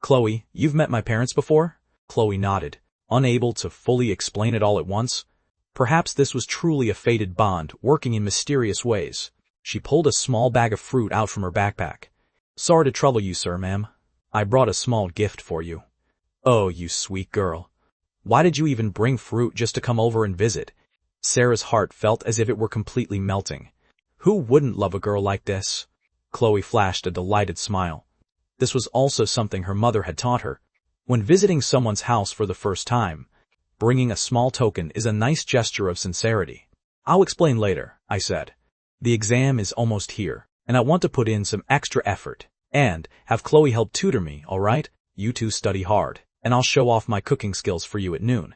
Speaker 1: Chloe, you've met my parents before? Chloe nodded, unable to fully explain it all at once. Perhaps this was truly a fated bond, working in mysterious ways. She pulled a small bag of fruit out from her backpack. Sorry to trouble you, sir, ma'am. I brought a small gift for you. Oh, you sweet girl. Why did you even bring fruit just to come over and visit? Sarah's heart felt as if it were completely melting. Who wouldn't love a girl like this? Chloe flashed a delighted smile. This was also something her mother had taught her. When visiting someone's house for the first time, bringing a small token is a nice gesture of sincerity. I'll explain later, I said. The exam is almost here, and I want to put in some extra effort, and have Chloe help tutor me, all right? You two study hard, and I'll show off my cooking skills for you at noon.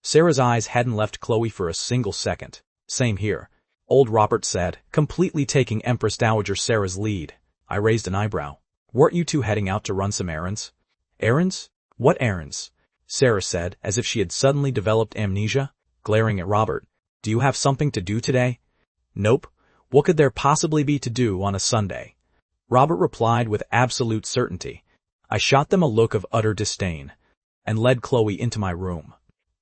Speaker 1: Sarah's eyes hadn't left Chloe for a single second. Same here, old Robert said, completely taking Empress Dowager Sarah's lead. I raised an eyebrow. Weren't you two heading out to run some errands? Errands? What errands? Sarah said, as if she had suddenly developed amnesia, glaring at Robert. Do you have something to do today? Nope. What could there possibly be to do on a Sunday? Robert replied with absolute certainty. I shot them a look of utter disdain, and led Chloe into my room.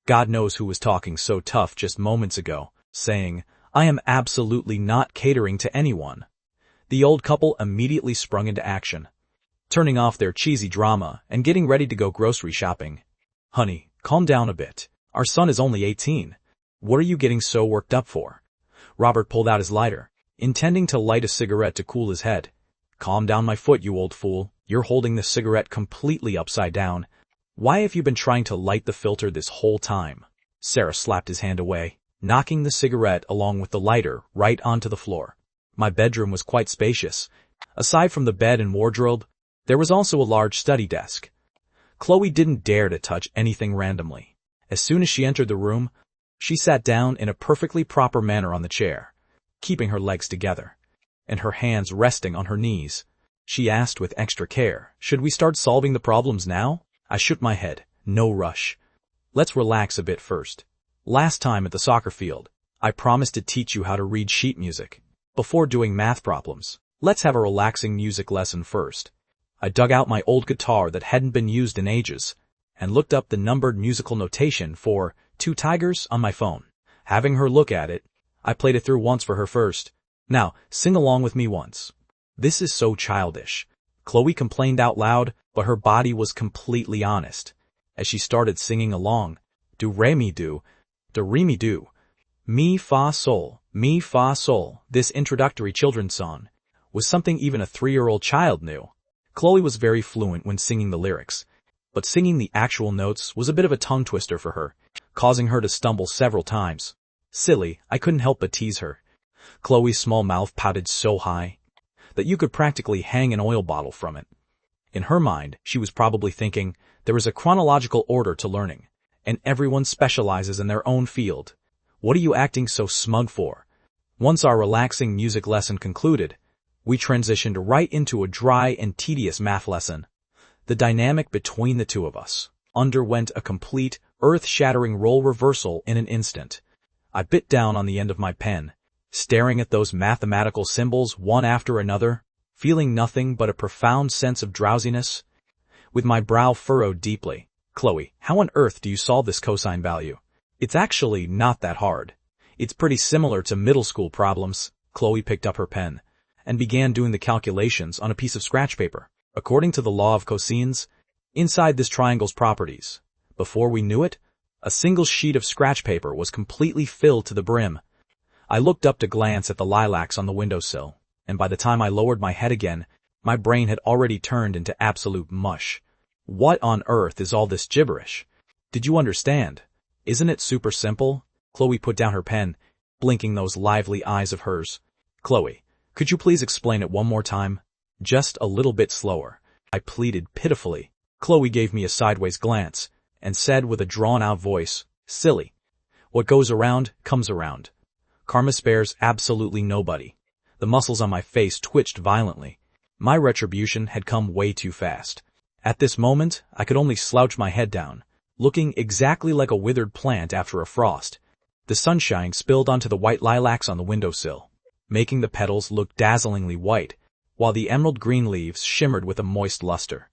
Speaker 1: God knows who was talking so tough just moments ago, saying, I am absolutely not catering to anyone. The old couple immediately sprung into action, turning off their cheesy drama and getting ready to go grocery shopping. Honey, calm down a bit. Our son is only 18. What are you getting so worked up for? Robert pulled out his lighter, intending to light a cigarette to cool his head. Calm down my foot, you old fool. You're holding the cigarette completely upside down. Why have you been trying to light the filter this whole time? Sarah slapped his hand away, knocking the cigarette along with the lighter right onto the floor. My bedroom was quite spacious. Aside from the bed and wardrobe, there was also a large study desk. Chloe didn't dare to touch anything randomly. As soon as she entered the room, she sat down in a perfectly proper manner on the chair, keeping her legs together, and her hands resting on her knees. She asked with extra care, should we start solving the problems now? I shook my head. No rush. Let's relax a bit first. Last time at the soccer field, I promised to teach you how to read sheet music. Before doing math problems, let's have a relaxing music lesson first. I dug out my old guitar that hadn't been used in ages, and looked up the numbered musical notation for 2 tigers on my phone. Having her look at it, I played it through once for her first. Now, sing along with me once. This is so childish. Chloe complained out loud, but her body was completely honest. As she started singing along, do re mi do, mi fa sol, mi fa sol. This introductory children's song was something even a 3-year-old child knew. Chloe was very fluent when singing the lyrics, but singing the actual notes was a bit of a tongue twister for her, causing her to stumble several times. Silly, I couldn't help but tease her. Chloe's small mouth pouted so high that you could practically hang an oil bottle from it. In her mind, she was probably thinking, there is a chronological order to learning, and everyone specializes in their own field. What are you acting so smug for? Once our relaxing music lesson concluded, we transitioned right into a dry and tedious math lesson. The dynamic between the two of us underwent a complete, earth-shattering role reversal in an instant. I bit down on the end of my pen, staring at those mathematical symbols one after another, feeling nothing but a profound sense of drowsiness. With my brow furrowed deeply, Chloe, how on earth do you solve this cosine value? It's actually not that hard. It's pretty similar to middle school problems. Chloe picked up her pen and began doing the calculations on a piece of scratch paper. According to the law of cosines, inside this triangle's properties, before we knew it, a single sheet of scratch paper was completely filled to the brim. I looked up to glance at the lilacs on the windowsill, and by the time I lowered my head again, my brain had already turned into absolute mush. What on earth is all this gibberish? Did you understand? Isn't it super simple? Chloe put down her pen, blinking those lively eyes of hers. Chloe, could you please explain it one more time? Just a little bit slower. I pleaded pitifully. Chloe gave me a sideways glance and said with a drawn-out voice, silly. What goes around, comes around. Karma spares absolutely nobody. The muscles on my face twitched violently. My retribution had come way too fast. At this moment, I could only slouch my head down, looking exactly like a withered plant after a frost. The sunshine spilled onto the white lilacs on the windowsill, making the petals look dazzlingly white, while the emerald green leaves shimmered with a moist luster.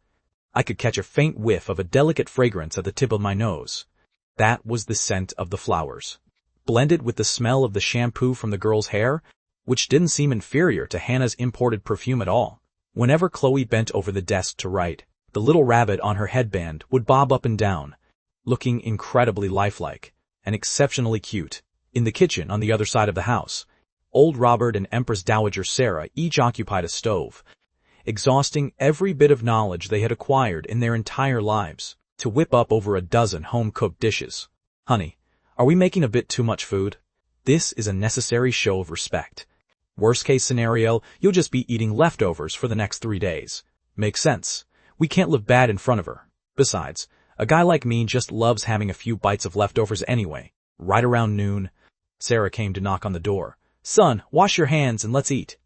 Speaker 1: I could catch a faint whiff of a delicate fragrance at the tip of my nose. That was the scent of the flowers, blended with the smell of the shampoo from the girl's hair, which didn't seem inferior to Hannah's imported perfume at all. Whenever Chloe bent over the desk to write, the little rabbit on her headband would bob up and down, looking incredibly lifelike and exceptionally cute. In the kitchen on the other side of the house, old Robert and Empress Dowager Sarah each occupied a stove, exhausting every bit of knowledge they had acquired in their entire lives to whip up over a dozen home-cooked dishes. Honey, are we making a bit too much food? This is a necessary show of respect. Worst-case scenario, you'll just be eating leftovers for the next 3 days. Makes sense. We can't look bad in front of her. Besides, a guy like me just loves having a few bites of leftovers anyway. Right around noon, Sarah came to knock on the door. Son, wash your hands and let's eat.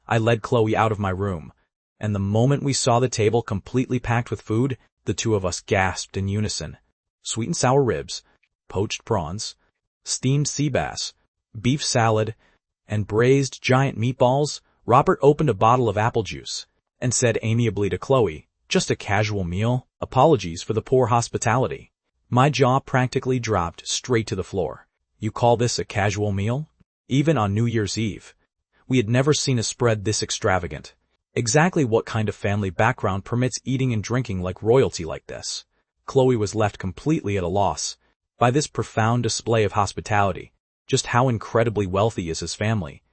Speaker 1: I led Chloe out of my room, and the moment we saw the table completely packed with food, the two of us gasped in unison. Sweet and sour ribs, poached prawns, steamed sea bass, beef salad, and braised giant meatballs. Robert opened a bottle of apple juice and said amiably to Chloe, just a casual meal, apologies for the poor hospitality. My jaw practically dropped straight to the floor. You call this a casual meal? Even on New Year's Eve. We had never seen a spread this extravagant. Exactly what kind of family background permits eating and drinking like royalty like this? Chloe was left completely at a loss by this profound display of hospitality. Just how incredibly wealthy is his family?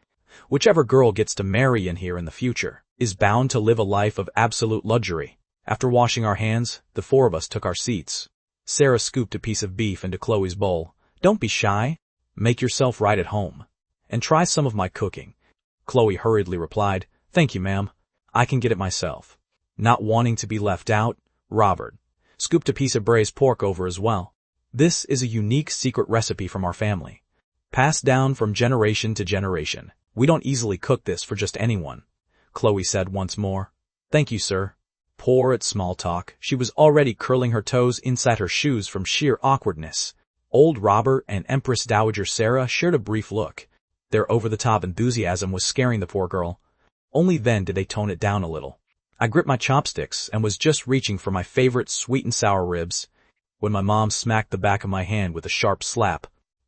Speaker 1: Whichever girl gets to marry in here in the future is bound to live a life of absolute luxury. After washing our hands, the four of us took our seats. Sarah scooped a piece of beef into Chloe's bowl. Don't be shy. Make yourself right at home. And try some of my cooking. Chloe hurriedly replied, Thank you, ma'am. I can get it myself. Not wanting to be left out, Robert scooped a piece of braised pork over as well. This is a unique secret recipe from our family, passed down from generation to generation. We don't easily cook this for just anyone. Chloe said once more. Thank you, sir. Poor at small talk, she was already curling her toes inside her shoes from sheer awkwardness. Old Robert and Empress Dowager Sarah shared a brief look. Their over-the-top enthusiasm was scaring the poor girl. Only then did they tone it down a little. I gripped my chopsticks and was just reaching for my favorite sweet and sour ribs when my mom smacked the back of my hand with a sharp slap.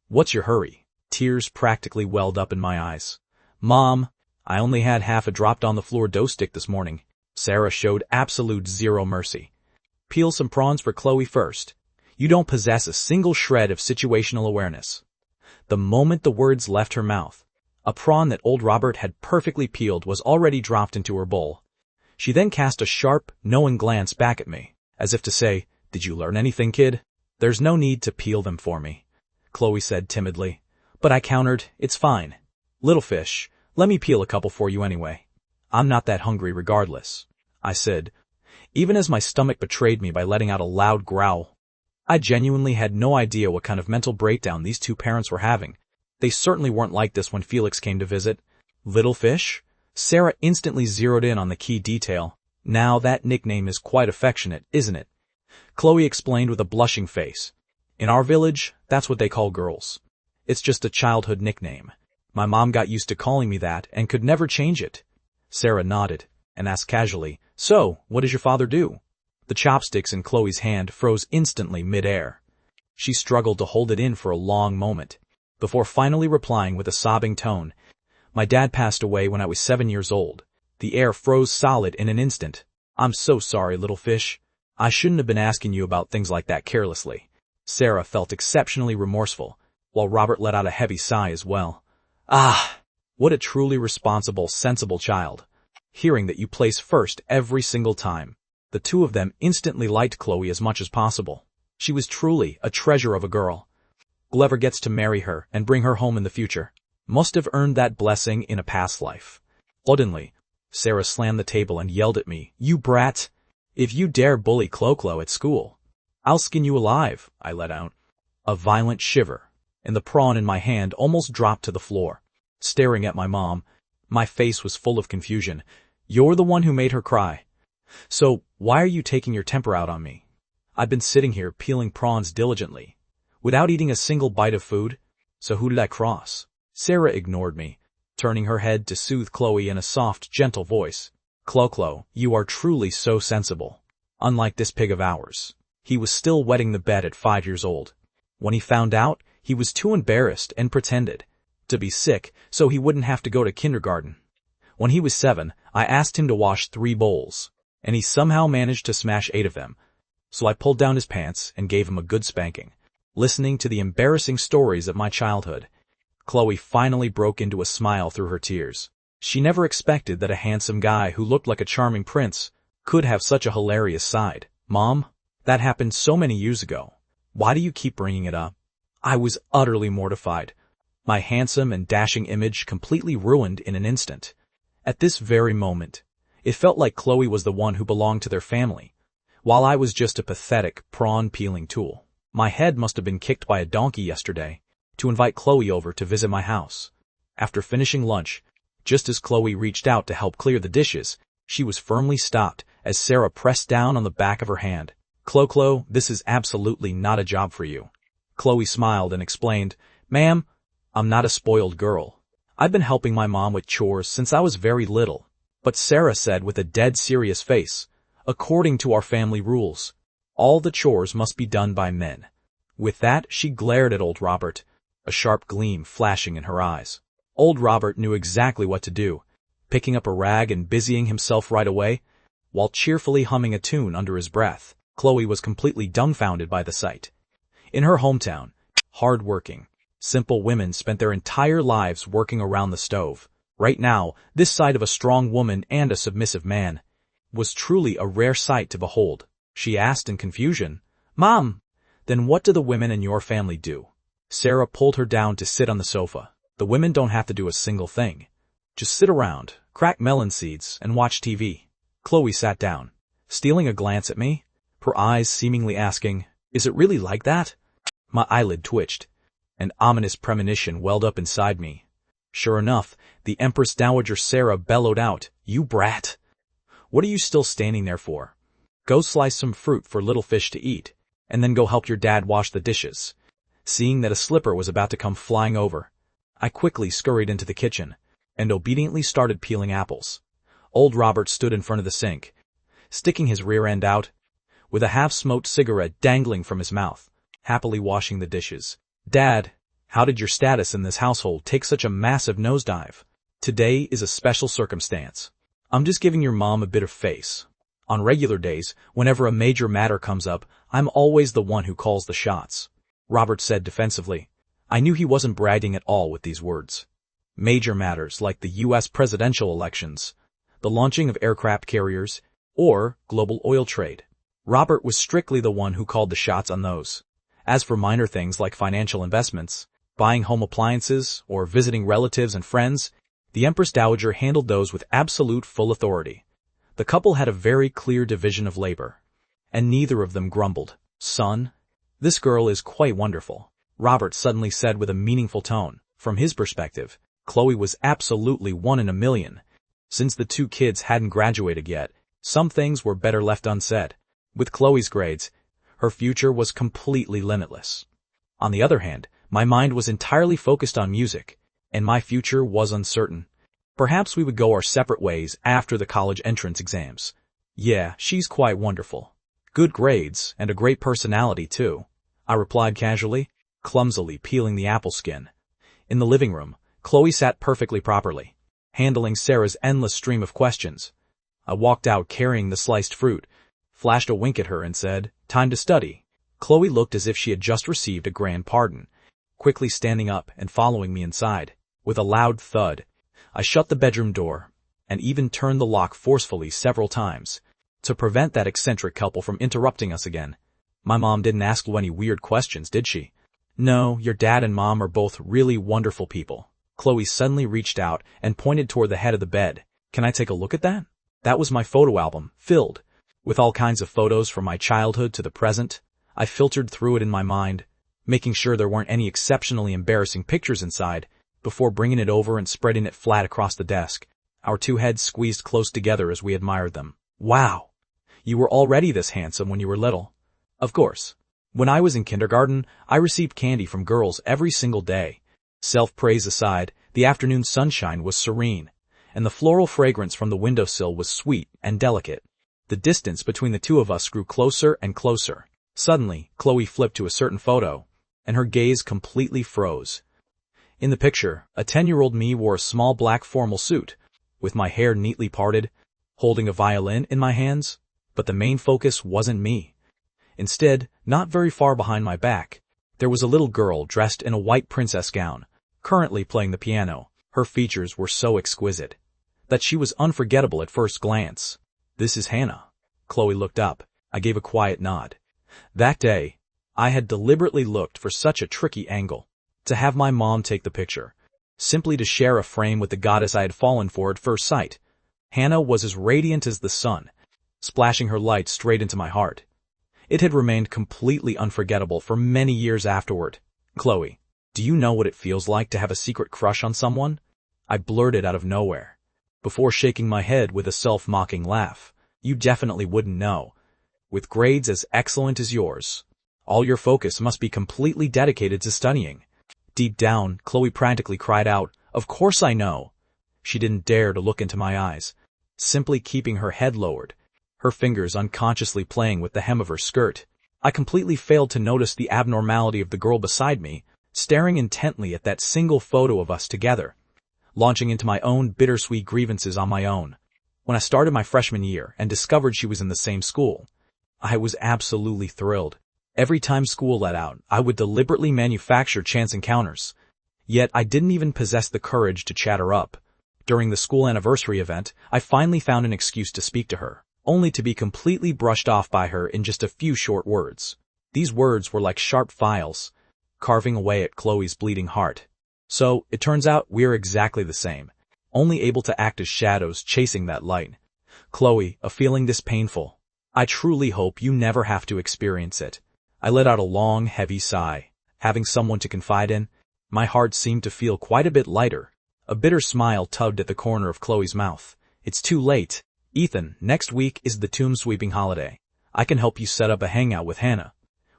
Speaker 1: What's your hurry? Tears practically welled up in my eyes. Mom, I only had half a dropped-on-the-floor dough stick this morning. Sarah showed absolute zero mercy. Peel some prawns for Chloe first. You don't possess a single shred of situational awareness. The moment the words left her mouth, a prawn that old Robert had perfectly peeled was already dropped into her bowl. She then cast a sharp, knowing glance back at me, as if to say, "Did you learn anything, kid?" "There's no need to peel them for me," Chloe said timidly. But I countered, "It's fine. Little fish, let me peel a couple for you anyway. I'm not that hungry regardless," I said, even as my stomach betrayed me by letting out a loud growl. I genuinely had no idea what kind of mental breakdown these two parents were having. They certainly weren't like this when Felix came to visit. Little fish? Sarah instantly zeroed in on the key detail. "Now that nickname is quite affectionate, isn't it?" Chloe explained with a blushing face. "In our village, that's what they call girls. It's just a childhood nickname. My mom got used to calling me that and could never change it." Sarah nodded and asked casually, "So, what does your father do?" The chopsticks in Chloe's hand froze instantly mid-air. She struggled to hold it in for a long moment, before finally replying with a sobbing tone, "My dad passed away when I was 7 years old." The air froze solid in an instant. "I'm so sorry, little fish. I shouldn't have been asking you about things like that carelessly." Sarah felt exceptionally remorseful, while Robert let out a heavy sigh as well. "Ah, what a truly responsible, sensible child. Hearing that you place first every single time." The two of them instantly liked Chloe as much as possible. She was truly a treasure of a girl. Whoever gets to marry her and bring her home in the future must have earned that blessing in a past life. Suddenly, Sarah slammed the table and yelled at me, "You brat! If you dare bully Clo-Clo at school, I'll skin you alive," I let out. A violent shiver, and the prawn in my hand almost dropped to the floor. Staring at my mom, my face was full of confusion. "You're the one who made her cry. So, why are you taking your temper out on me? I've been sitting here peeling prawns diligently, without eating a single bite of food, so who did I cross?" Sarah ignored me, turning her head to soothe Chloe in a soft, gentle voice. "Clo-Clo, you are truly so sensible. Unlike this pig of ours. He was still wetting the bed at 5 years old. When he found out, he was too embarrassed and pretended to be sick so he wouldn't have to go to kindergarten. When he was 7, I asked him to wash 3 bowls, and he somehow managed to smash 8 of them. So I pulled down his pants and gave him a good spanking." Listening to the embarrassing stories of my childhood, Chloe finally broke into a smile through her tears. She never expected that a handsome guy who looked like a charming prince could have such a hilarious side. "Mom, that happened so many years ago. Why do you keep bringing it up?" I was utterly mortified. My handsome and dashing image completely ruined in an instant. At this very moment, it felt like Chloe was the one who belonged to their family, while I was just a pathetic, prawn-peeling tool. My head must have been kicked by a donkey yesterday to invite Chloe over to visit my house. After finishing lunch, just as Chloe reached out to help clear the dishes, she was firmly stopped as Sarah pressed down on the back of her hand. "Clo-Clo, this is absolutely not a job for you." Chloe smiled and explained, "Ma'am, I'm not a spoiled girl. I've been helping my mom with chores since I was very little." But Sarah said with a dead serious face, "According to our family rules, all the chores must be done by men." With that, she glared at old Robert, a sharp gleam flashing in her eyes. Old Robert knew exactly what to do, picking up a rag and busying himself right away, while cheerfully humming a tune under his breath. Chloe was completely dumbfounded by the sight. In her hometown, hard-working, simple women spent their entire lives working around the stove. Right now, this sight of a strong woman and a submissive man was truly a rare sight to behold. She asked in confusion, "Mom, then what do the women in your family do?" Sarah pulled her down to sit on the sofa. "The women don't have to do a single thing. Just sit around, crack melon seeds, and watch TV." Chloe sat down, stealing a glance at me, her eyes seemingly asking, "Is it really like that?" My eyelid twitched. An ominous premonition welled up inside me. Sure enough, the Empress Dowager Sarah bellowed out, "You brat! What are you still standing there for? Go slice some fruit for little fish to eat, and then go help your dad wash the dishes." Seeing that a slipper was about to come flying over, I quickly scurried into the kitchen and obediently started peeling apples. Old Robert stood in front of the sink, sticking his rear end out, with a half-smoked cigarette dangling from his mouth, happily washing the dishes. "Dad, how did your status in this household take such a massive nosedive?" Today is a special circumstance. I'm just giving your mom a bit of face. On regular days, whenever a major matter comes up, I'm always the one who calls the shots," Robert said defensively. I knew he wasn't bragging at all with these words. Major matters like the U.S. presidential elections, the launching of aircraft carriers, or global oil trade. Robert was strictly the one who called the shots on those. As for minor things like financial investments, buying home appliances, or visiting relatives and friends, the Empress Dowager handled those with absolute full authority. The couple had a very clear division of labor. And neither of them grumbled. "Son, this girl is quite wonderful," Robert suddenly said with a meaningful tone. From his perspective, Chloe was absolutely one in a million. Since the two kids hadn't graduated yet, some things were better left unsaid. With Chloe's grades, her future was completely limitless. On the other hand, my mind was entirely focused on music, and my future was uncertain. Perhaps we would go our separate ways after the college entrance exams. "Yeah, she's quite wonderful. Good grades, and a great personality, too," I replied casually, clumsily peeling the apple skin. In the living room, Chloe sat perfectly properly, handling Sarah's endless stream of questions. I walked out carrying the sliced fruit, flashed a wink at her and said, "Time to study." Chloe looked as if she had just received a grand pardon, quickly standing up and following me inside. With a loud thud, I shut the bedroom door, and even turned the lock forcefully several times, to prevent that eccentric couple from interrupting us again. "My mom didn't ask you any weird questions, did she?" "No, your dad and mom are both really wonderful people." Chloe suddenly reached out and pointed toward the head of the bed. "Can I take a look at that?" That was my photo album, filled with all kinds of photos from my childhood to the present. I filtered through it in my mind, making sure there weren't any exceptionally embarrassing pictures inside, before bringing it over and spreading it flat across the desk. Our two heads squeezed close together as we admired them. "Wow! You were already this handsome when you were little." Of course. When I was in kindergarten, I received candy from girls every single day. Self-praise aside, the afternoon sunshine was serene, and the floral fragrance from the windowsill was sweet and delicate. The distance between the two of us grew closer and closer. Suddenly, Chloe flipped to a certain photo, and her gaze completely froze. In the picture, a 10-year-old me wore a small black formal suit, with my hair neatly parted, holding a violin in my hands, but the main focus wasn't me. Instead, not very far behind my back, there was a little girl dressed in a white princess gown, currently playing the piano. Her features were so exquisite that she was unforgettable at first glance. "This is Hannah." Chloe looked up. I gave a quiet nod. That day, I had deliberately looked for such a tricky angle, to have my mom take the picture, simply to share a frame with the goddess I had fallen for at first sight. Hannah was as radiant as the sun, splashing her light straight into my heart. It had remained completely unforgettable for many years afterward. "Chloe, do you know what it feels like to have a secret crush on someone?" I blurted out of nowhere, before shaking my head with a self-mocking laugh. "You definitely wouldn't know. With grades as excellent as yours, all your focus must be completely dedicated to studying." Deep down, Chloe practically cried out, "Of course I know." She didn't dare to look into my eyes, simply keeping her head lowered, her fingers unconsciously playing with the hem of her skirt. I completely failed to notice the abnormality of the girl beside me, staring intently at that single photo of us together, launching into my own bittersweet grievances on my own. When I started my freshman year and discovered she was in the same school, I was absolutely thrilled. Every time school let out, I would deliberately manufacture chance encounters. Yet I didn't even possess the courage to chat her up. During the school anniversary event, I finally found an excuse to speak to her, only to be completely brushed off by her in just a few short words. These words were like sharp files, carving away at Chloe's bleeding heart. So, it turns out we're exactly the same, only able to act as shadows chasing that light. "Chloe, a feeling this painful. I truly hope you never have to experience it." I let out a long, heavy sigh. Having someone to confide in, my heart seemed to feel quite a bit lighter. A bitter smile tugged at the corner of Chloe's mouth. "It's too late. Ethan, next week is the tomb sweeping holiday. I can help you set up a hangout with Hannah."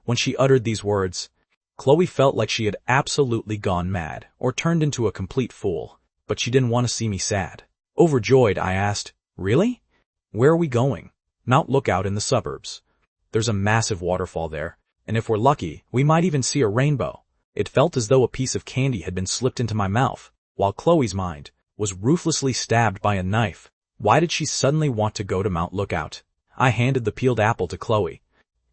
Speaker 1: When she uttered these words, Chloe felt like she had absolutely gone mad, or turned into a complete fool. But she didn't want to see me sad. Overjoyed, I asked, "Really? Where are we going?" "Mount Lookout in the suburbs. There's a massive waterfall there, and if we're lucky, we might even see a rainbow." It felt as though a piece of candy had been slipped into my mouth, while Chloe's mind was ruthlessly stabbed by a knife. Why did she suddenly want to go to Mount Lookout? I handed the peeled apple to Chloe.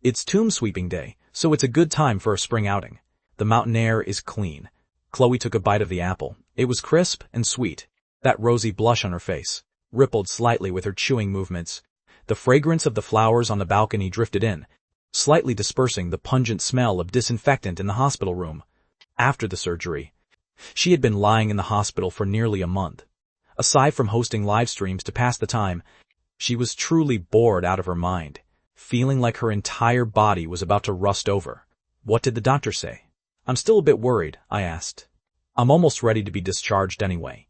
Speaker 1: It's tomb sweeping day, so it's a good time for a spring outing. The mountain air is clean. Chloe took a bite of the apple. It was crisp and sweet. That rosy blush on her face rippled slightly with her chewing movements. The fragrance of the flowers on the balcony drifted in, slightly dispersing the pungent smell of disinfectant in the hospital room. After the surgery, she had been lying in the hospital for nearly a month. Aside from hosting live streams to pass the time, she was truly bored out of her mind, feeling like her entire body was about to rust over. What did the doctor say? I'm still a bit worried, I asked. I'm almost ready to be discharged anyway.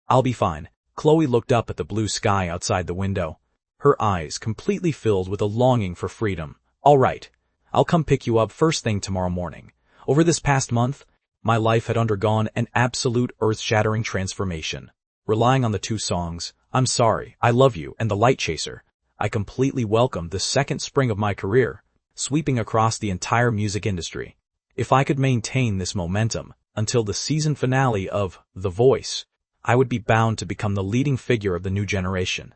Speaker 1: I'll be fine. Chloe looked up at the blue sky outside the window, her eyes completely filled with a longing for freedom. All right, I'll come pick you up first thing tomorrow morning. Over this past month, my life had undergone an absolute earth-shattering transformation. Relying on the two songs, I'm Sorry, I Love You, and The Light Chaser, I completely welcomed the second spring of my career, sweeping across the entire music industry. If I could maintain this momentum until the season finale of The Voice, I would be bound to become the leading figure of the new generation.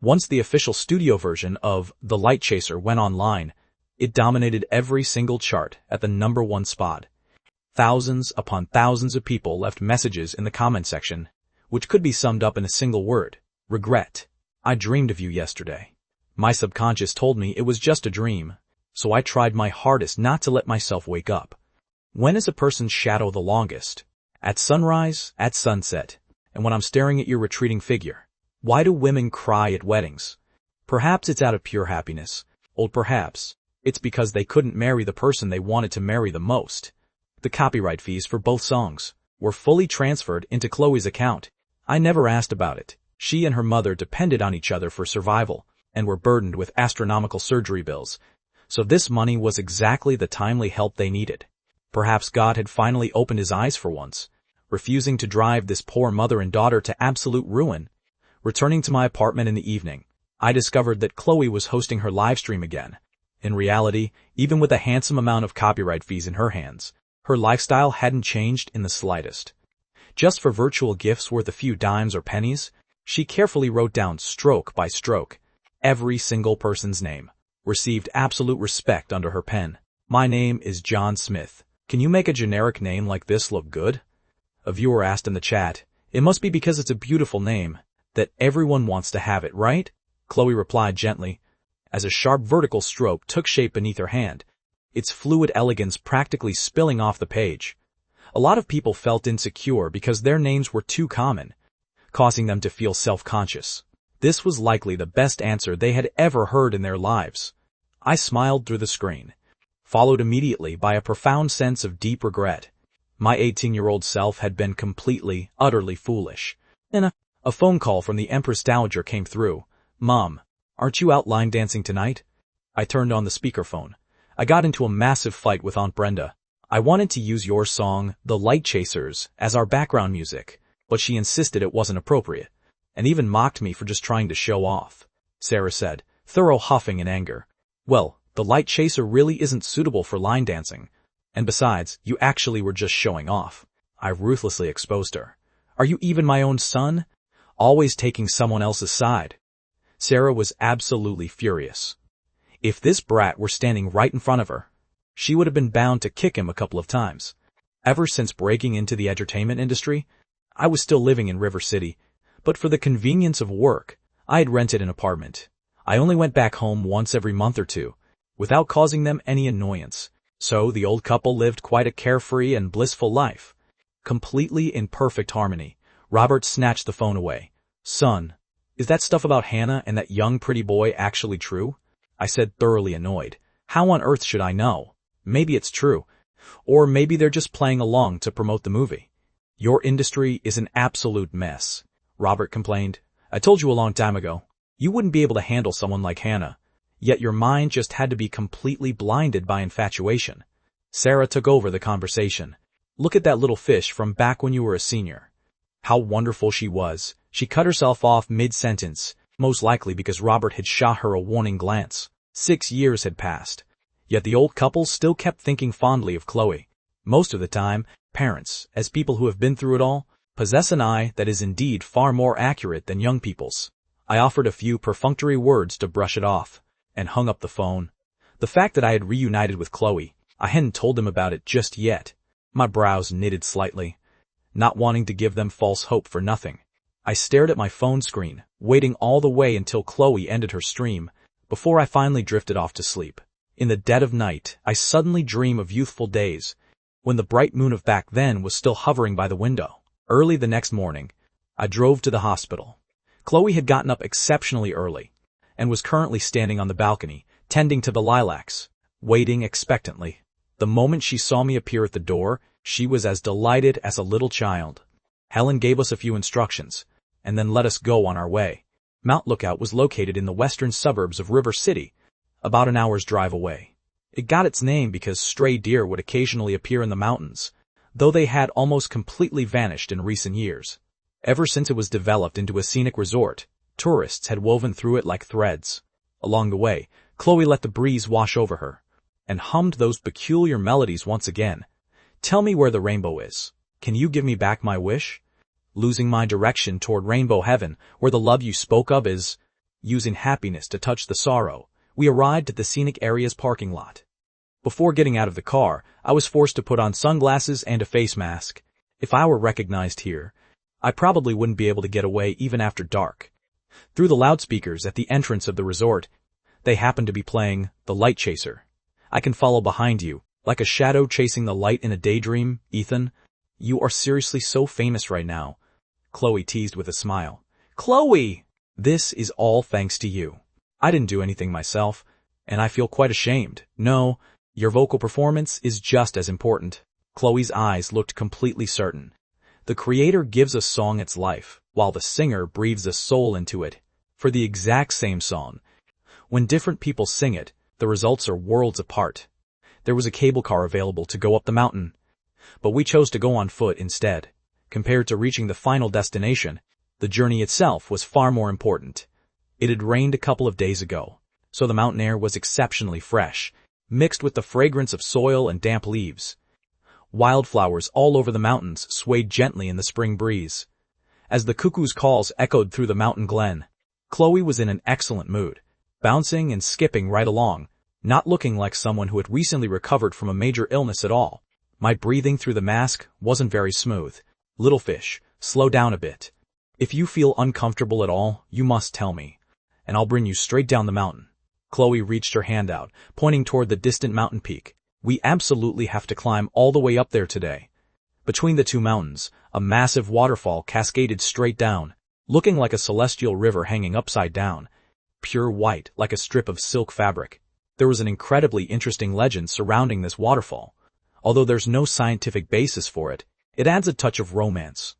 Speaker 1: Once the official studio version of The Light Chaser went online, it dominated every single chart at the #1 spot. Thousands upon thousands of people left messages in the comment section, which could be summed up in a single word: regret. I dreamed of you yesterday. My subconscious told me it was just a dream, so I tried my hardest not to let myself wake up. When is a person's shadow the longest? At sunrise, at sunset, and when I'm staring at your retreating figure. Why do women cry at weddings? Perhaps it's out of pure happiness, or perhaps it's because they couldn't marry the person they wanted to marry the most. The copyright fees for both songs were fully transferred into Chloe's account. I never asked about it. She and her mother depended on each other for survival and were burdened with astronomical surgery bills, so this money was exactly the timely help they needed. Perhaps God had finally opened his eyes for once, refusing to drive this poor mother and daughter to absolute ruin. Returning to my apartment in the evening, I discovered that Chloe was hosting her live stream again. In reality, even with a handsome amount of copyright fees in her hands, her lifestyle hadn't changed in the slightest. Just for virtual gifts worth a few dimes or pennies, she carefully wrote down stroke by stroke every single person's name, received absolute respect under her pen. My name is John Smith. Can you make a generic name like this look good? A viewer asked in the chat. It must be because it's a beautiful name that everyone wants to have it, right? Chloe replied gently, as a sharp vertical stroke took shape beneath her hand, its fluid elegance practically spilling off the page. A lot of people felt insecure because their names were too common, causing them to feel self-conscious. This was likely the best answer they had ever heard in their lives. I smiled through the screen, followed immediately by a profound sense of deep regret. My 18-year-old self had been completely, utterly foolish. And a phone call from the Empress Dowager came through. Mom, aren't you out line dancing tonight? I turned on the speakerphone. I got into a massive fight with Aunt Brenda. I wanted to use your song, The Light Chasers, as our background music, but she insisted it wasn't appropriate, and even mocked me for just trying to show off. Sarah said, thorough huffing in anger. Well, The Light Chaser really isn't suitable for line dancing. And besides, you actually were just showing off. I ruthlessly exposed her. Are you even my own son? Always taking someone else's side. Sarah was absolutely furious. If this brat were standing right in front of her, she would have been bound to kick him a couple of times. Ever since breaking into the entertainment industry, I was still living in River City, but for the convenience of work, I had rented an apartment. I only went back home once every month or two, without causing them any annoyance. So the old couple lived quite a carefree and blissful life. Completely in perfect harmony. Robert snatched the phone away. Son, is that stuff about Hannah and that young pretty boy actually true? I said, thoroughly annoyed. How on earth should I know? Maybe it's true. Or maybe they're just playing along to promote the movie. Your industry is an absolute mess, Robert complained. I told you a long time ago, you wouldn't be able to handle someone like Hannah. Yet your mind just had to be completely blinded by infatuation. Sarah took over the conversation. Look at that little fish from back when you were a senior. How wonderful she was. She cut herself off mid-sentence, most likely because Robert had shot her a warning glance. 6 years had passed. Yet the old couple still kept thinking fondly of Chloe. Most of the time, parents, as people who have been through it all, possess an eye that is indeed far more accurate than young people's. I offered a few perfunctory words to brush it off, and hung up the phone. The fact that I had reunited with Chloe, I hadn't told him about it just yet. My brows knitted slightly, not wanting to give them false hope for nothing. I stared at my phone screen, waiting all the way until Chloe ended her stream, before I finally drifted off to sleep. In the dead of night, I suddenly dream of youthful days, when the bright moon of back then was still hovering by the window. Early the next morning, I drove to the hospital. Chloe had gotten up exceptionally early, and was currently standing on the balcony, tending to the lilacs, waiting expectantly. The moment she saw me appear at the door, she was as delighted as a little child. Helen gave us a few instructions, and then let us go on our way. Mount Lookout was located in the western suburbs of River City, about an hour's drive away. It got its name because stray deer would occasionally appear in the mountains, though they had almost completely vanished in recent years. Ever since it was developed into a scenic resort, tourists had woven through it like threads. Along the way, Chloe let the breeze wash over her, and hummed those peculiar melodies once again. Tell me where the rainbow is. Can you give me back my wish? Losing my direction toward rainbow heaven, where the love you spoke of is, using happiness to touch the sorrow, we arrived at the scenic area's parking lot. Before getting out of the car, I was forced to put on sunglasses and a face mask. If I were recognized here, I probably wouldn't be able to get away even after dark. Through the loudspeakers at the entrance of the resort, they happened to be playing The Light Chaser. I can follow behind you, like a shadow chasing the light in a daydream, Ethan. You are seriously so famous right now, Chloe teased with a smile. Chloe! This is all thanks to you. I didn't do anything myself, and I feel quite ashamed. No, your vocal performance is just as important. Chloe's eyes looked completely certain. The creator gives a song its life, while the singer breathes a soul into it. For the exact same song, when different people sing it, the results are worlds apart. There was a cable car available to go up the mountain, but we chose to go on foot instead. Compared to reaching the final destination, the journey itself was far more important. It had rained a couple of days ago, so the mountain air was exceptionally fresh, mixed with the fragrance of soil and damp leaves. Wildflowers all over the mountains swayed gently in the spring breeze. As the cuckoo's calls echoed through the mountain glen, Chloe was in an excellent mood, bouncing and skipping right along, not looking like someone who had recently recovered from a major illness at all. My breathing through the mask wasn't very smooth. Little fish, slow down a bit. If you feel uncomfortable at all, you must tell me, and I'll bring you straight down the mountain. Chloe reached her hand out, pointing toward the distant mountain peak. We absolutely have to climb all the way up there today. Between the two mountains, a massive waterfall cascaded straight down, looking like a celestial river hanging upside down, pure white like a strip of silk fabric. There was an incredibly interesting legend surrounding this waterfall. Although there's no scientific basis for it, it adds a touch of romance.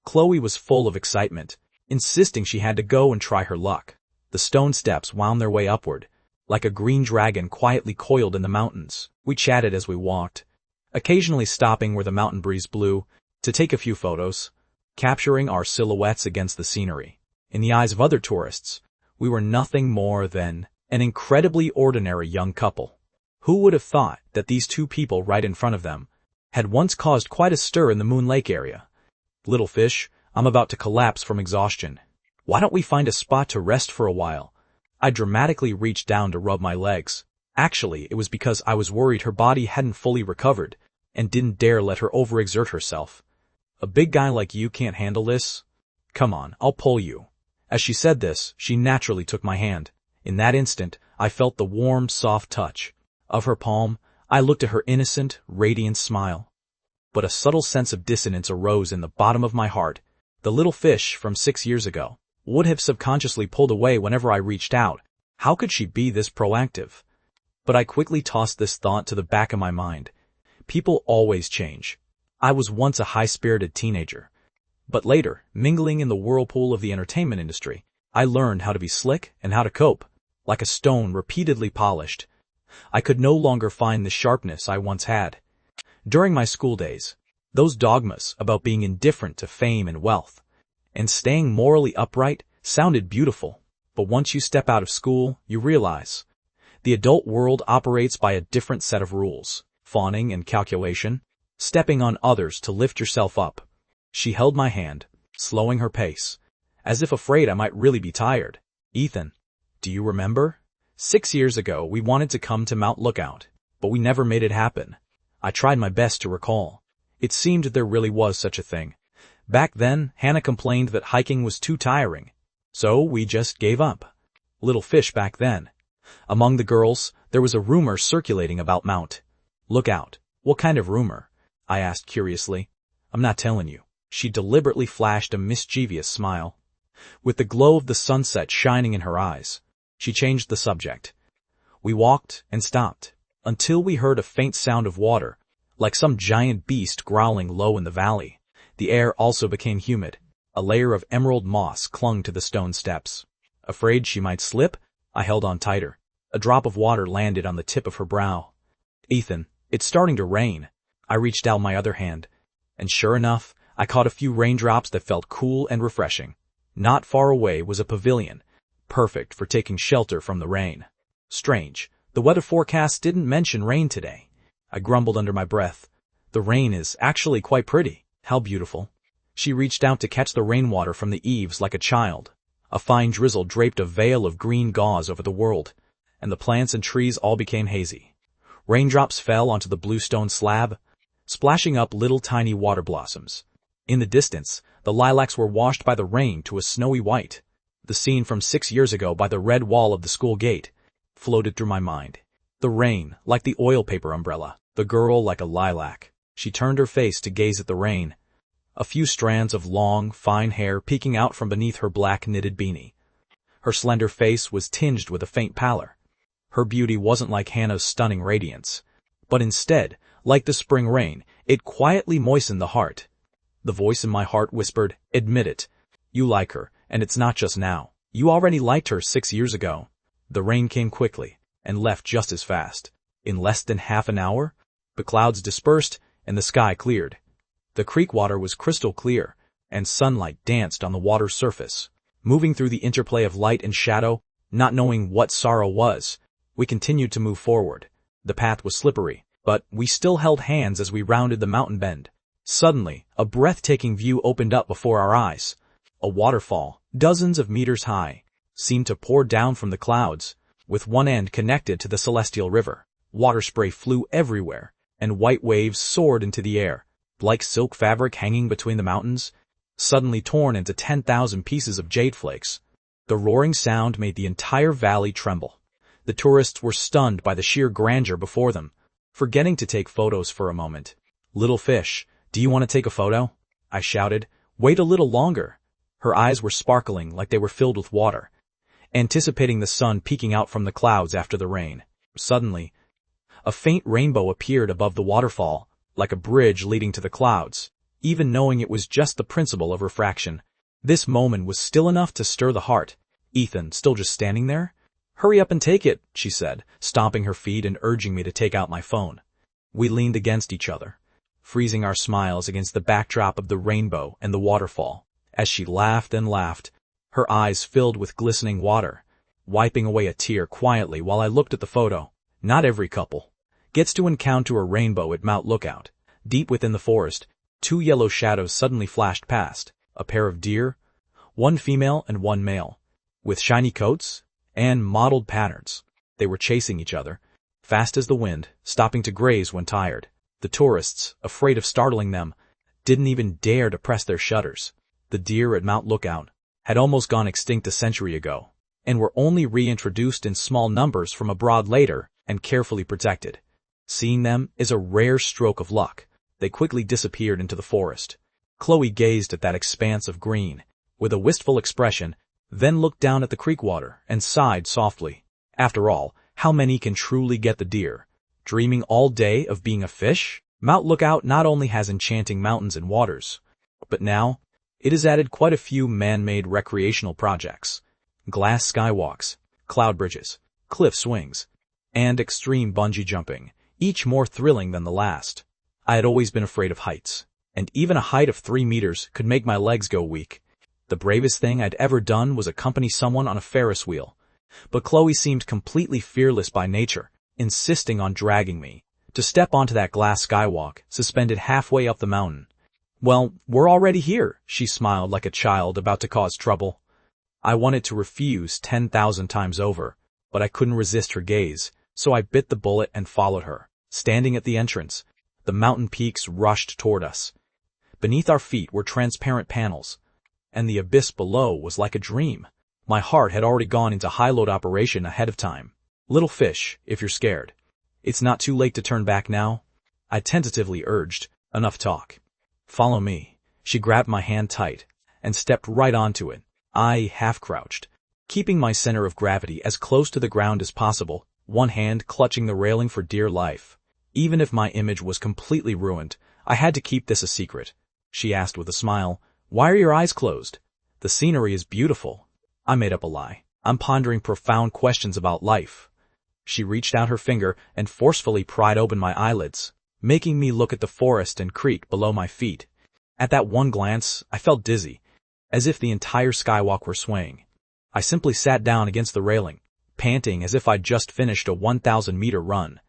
Speaker 1: Chloe was full of excitement, insisting she had to go and try her luck. The stone steps wound their way upward, like a green dragon quietly coiled in the mountains. We chatted as we walked, occasionally stopping where the mountain breeze blew to take a few photos, capturing our silhouettes against the scenery. In the eyes of other tourists, we were nothing more than an incredibly ordinary young couple. Who would have thought that these two people right in front of them had once caused quite a stir in the Moon Lake area? Little fish, I'm about to collapse from exhaustion. Why don't we find a spot to rest for a while? I dramatically reached down to rub my legs. Actually, it was because I was worried her body hadn't fully recovered and didn't dare let her overexert herself. A big guy like you can't handle this? Come on, I'll pull you. As she said this, she naturally took my hand. In that instant, I felt the warm, soft touch of her palm. I looked at her innocent, radiant smile. But a subtle sense of dissonance arose in the bottom of my heart. The little fish from 6 years ago would have subconsciously pulled away whenever I reached out. How could she be this proactive? But I quickly tossed this thought to the back of my mind. People always change. I was once a high-spirited teenager. But later, mingling in the whirlpool of the entertainment industry, I learned how to be slick and how to cope. Like a stone repeatedly polished, I could no longer find the sharpness I once had. During my school days, those dogmas about being indifferent to fame and wealth and staying morally upright sounded beautiful. But once you step out of school, you realize the adult world operates by a different set of rules, fawning and calculation, stepping on others to lift yourself up. She held my hand, slowing her pace, as if afraid I might really be tired. Ethan, do you remember? 6 years ago we wanted to come to Mount Lookout, but we never made it happen. I tried my best to recall. It seemed there really was such a thing. Back then, Hannah complained that hiking was too tiring, so we just gave up. Little fish back then. Among the girls, there was a rumor circulating about Mount Lookout. What kind of rumor? I asked curiously. I'm not telling you. She deliberately flashed a mischievous smile. With the glow of the sunset shining in her eyes, she changed the subject. We walked and stopped, until we heard a faint sound of water, like some giant beast growling low in the valley. The air also became humid. A layer of emerald moss clung to the stone steps. Afraid she might slip, I held on tighter. A drop of water landed on the tip of her brow. Ethan, it's starting to rain. I reached out my other hand, and sure enough, I caught a few raindrops that felt cool and refreshing. Not far away was a pavilion, perfect for taking shelter from the rain. Strange, the weather forecast didn't mention rain today. I grumbled under my breath. The rain is actually quite pretty. How beautiful. She reached out to catch the rainwater from the eaves like a child. A fine drizzle draped a veil of green gauze over the world, and the plants and trees all became hazy. Raindrops fell onto the blue stone slab, splashing up little tiny water blossoms. In the distance, the lilacs were washed by the rain to a snowy white. The scene from 6 years ago by the red wall of the school gate floated through my mind. The rain, like the oil paper umbrella, the girl like a lilac. She turned her face to gaze at the rain, a few strands of long, fine hair peeking out from beneath her black knitted beanie. Her slender face was tinged with a faint pallor. Her beauty wasn't like Hannah's stunning radiance, but instead, like the spring rain, it quietly moistened the heart. The voice in my heart whispered, admit it. You like her, and it's not just now. You already liked her 6 years ago. The rain came quickly, and left just as fast. In less than half an hour, the clouds dispersed, and the sky cleared. The creek water was crystal clear, and sunlight danced on the water's surface. Moving through the interplay of light and shadow, not knowing what sorrow was, we continued to move forward. The path was slippery, but we still held hands as we rounded the mountain bend. Suddenly, a breathtaking view opened up before our eyes. A waterfall, dozens of meters high, seemed to pour down from the clouds, with one end connected to the celestial river. Water spray flew everywhere, and white waves soared into the air, like silk fabric hanging between the mountains, suddenly torn into 10,000 pieces of jade flakes. The roaring sound made the entire valley tremble. The tourists were stunned by the sheer grandeur before them, forgetting to take photos for a moment. Little fish, do you want to take a photo? I shouted. Wait a little longer. Her eyes were sparkling like they were filled with water, anticipating the sun peeking out from the clouds after the rain. Suddenly, a faint rainbow appeared above the waterfall, like a bridge leading to the clouds, even knowing it was just the principle of refraction. This moment was still enough to stir the heart. Ethan, still just standing there? Hurry up and take it, she said, stomping her feet and urging me to take out my phone. We leaned against each other, freezing our smiles against the backdrop of the rainbow and the waterfall. As she laughed and laughed, her eyes filled with glistening water, wiping away a tear quietly while I looked at the photo. Not every couple gets to encounter a rainbow at Mount Lookout. Deep within the forest, 2 yellow shadows suddenly flashed past, a pair of deer, one female and one male, with shiny coats and mottled patterns. They were chasing each other, fast as the wind, stopping to graze when tired. The tourists, afraid of startling them, didn't even dare to press their shutters. The deer at Mount Lookout had almost gone extinct a century ago, and were only reintroduced in small numbers from abroad later and carefully protected. Seeing them is a rare stroke of luck. They quickly disappeared into the forest. Chloe gazed at that expanse of green, with a wistful expression, then looked down at the creek water and sighed softly. After all, how many can truly get the deer? Dreaming all day of being a fish? Mount Lookout not only has enchanting mountains and waters, but now it has added quite a few man-made recreational projects. Glass skywalks, cloud bridges, cliff swings, and extreme bungee jumping, each more thrilling than the last. I had always been afraid of heights, and even a height of 3 meters could make my legs go weak. The bravest thing I'd ever done was accompany someone on a Ferris wheel, but Chloe seemed completely fearless by nature, insisting on dragging me to step onto that glass skywalk suspended halfway up the mountain. Well, we're already here, she smiled like a child about to cause trouble. I wanted to refuse 10,000 times over, but I couldn't resist her gaze, so I bit the bullet and followed her. Standing at the entrance, the mountain peaks rushed toward us. Beneath our feet were transparent panels, and the abyss below was like a dream. My heart had already gone into high-load operation ahead of time. Little fish, if you're scared. It's not too late to turn back now, I tentatively urged. Enough talk. Follow me. She grabbed my hand tight and stepped right onto it. I half-crouched, keeping my center of gravity as close to the ground as possible, one hand clutching the railing for dear life. Even if my image was completely ruined, I had to keep this a secret. She asked with a smile, "Why are your eyes closed? The scenery is beautiful." I made up a lie. I'm pondering profound questions about life. She reached out her finger and forcefully pried open my eyelids, making me look at the forest and creek below my feet. At that one glance, I felt dizzy, as if the entire skywalk were swaying. I simply sat down against the railing, panting as if I'd just finished a 1,000-meter run.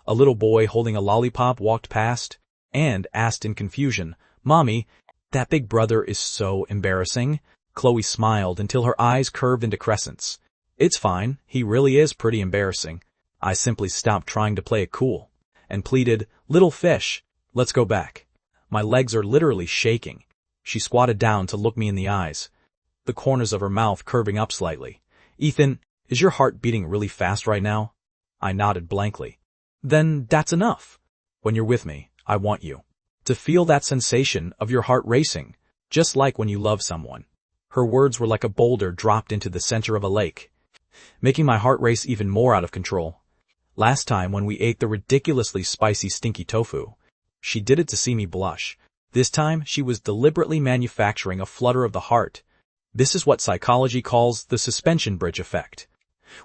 Speaker 1: A little boy holding a lollipop walked past and asked in confusion, "Mommy, that big brother is so embarrassing." Chloe smiled until her eyes curved into crescents. "It's fine, he really is pretty embarrassing." I simply stopped trying to play it cool and pleaded, "Little fish, let's go back. My legs are literally shaking." She squatted down to look me in the eyes, the corners of her mouth curving up slightly. "Ethan, is your heart beating really fast right now?" I nodded blankly. "Then that's enough. When you're with me, I want you to feel that sensation of your heart racing, just like when you love someone." Her words were like a boulder dropped into the center of a lake, making my heart race even more out of control. Last time when we ate the ridiculously spicy stinky tofu, she did it to see me blush. This time she was deliberately manufacturing a flutter of the heart. This is what psychology calls the suspension bridge effect.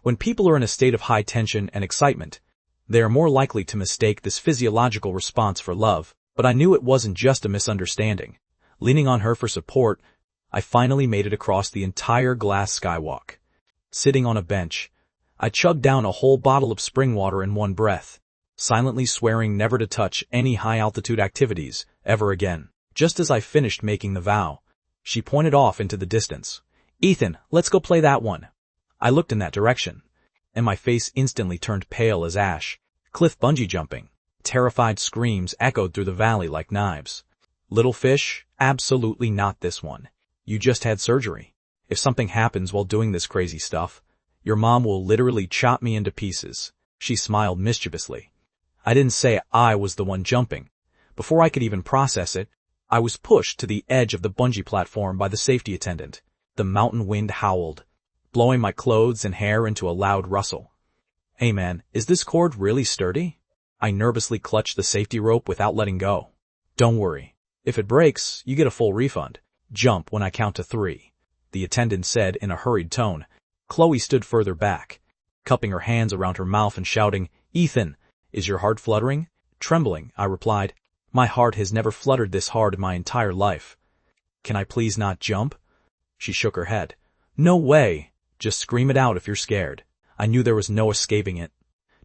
Speaker 1: When people are in a state of high tension and excitement, they are more likely to mistake this physiological response for love. But I knew it wasn't just a misunderstanding. Leaning on her for support, I finally made it across the entire glass skywalk. Sitting on a bench, I chugged down a whole bottle of spring water in one breath, silently swearing never to touch any high-altitude activities ever again. Just as I finished making the vow, she pointed off into the distance. "Ethan, let's go play that one." I looked in that direction, and my face instantly turned pale as ash. Cliff bungee jumping. Terrified screams echoed through the valley like knives. "Little fish, absolutely not this one. You just had surgery. If something happens while doing this crazy stuff, your mom will literally chop me into pieces." She smiled mischievously. I didn't say I was the one jumping. Before I could even process it, I was pushed to the edge of the bungee platform by the safety attendant. The mountain wind howled, blowing my clothes and hair into a loud rustle. "Hey man, is this cord really sturdy?" I nervously clutched the safety rope without letting go. "Don't worry. If it breaks, you get a full refund. Jump when I count to 3, the attendant said in a hurried tone. Chloe stood further back, cupping her hands around her mouth and shouting, "Ethan, is your heart fluttering?" Trembling, I replied, "My heart has never fluttered this hard in my entire life. Can I please not jump?" She shook her head. "No way. Just scream it out if you're scared." I knew there was no escaping it.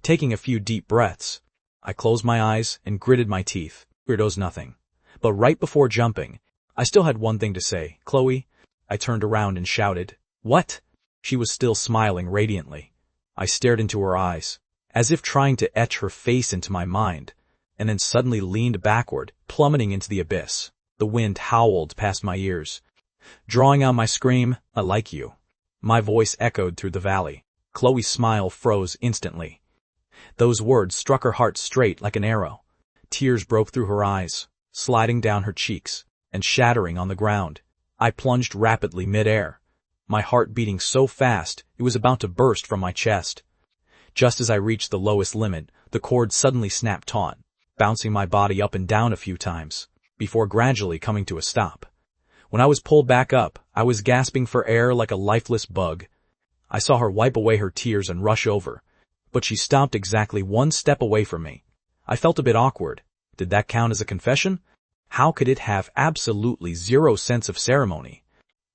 Speaker 1: Taking a few deep breaths, I closed my eyes and gritted my teeth. Weirdos nothing. But right before jumping, I still had one thing to say. "Chloe." I turned around and shouted, "What?" She was still smiling radiantly. I stared into her eyes, as if trying to etch her face into my mind, and then suddenly leaned backward, plummeting into the abyss. The wind howled past my ears, drawing out my scream, "I like you." My voice echoed through the valley. Chloe's smile froze instantly. Those words struck her heart straight like an arrow. Tears broke through her eyes, sliding down her cheeks and shattering on the ground. I plunged rapidly mid-air, my heart beating so fast it was about to burst from my chest. Just as I reached the lowest limit, the cord suddenly snapped taut, bouncing my body up and down a few times, before gradually coming to a stop. When I was pulled back up, I was gasping for air like a lifeless bug. I saw her wipe away her tears and rush over, but she stopped exactly one step away from me. I felt a bit awkward. Did that count as a confession? How could it have absolutely zero sense of ceremony?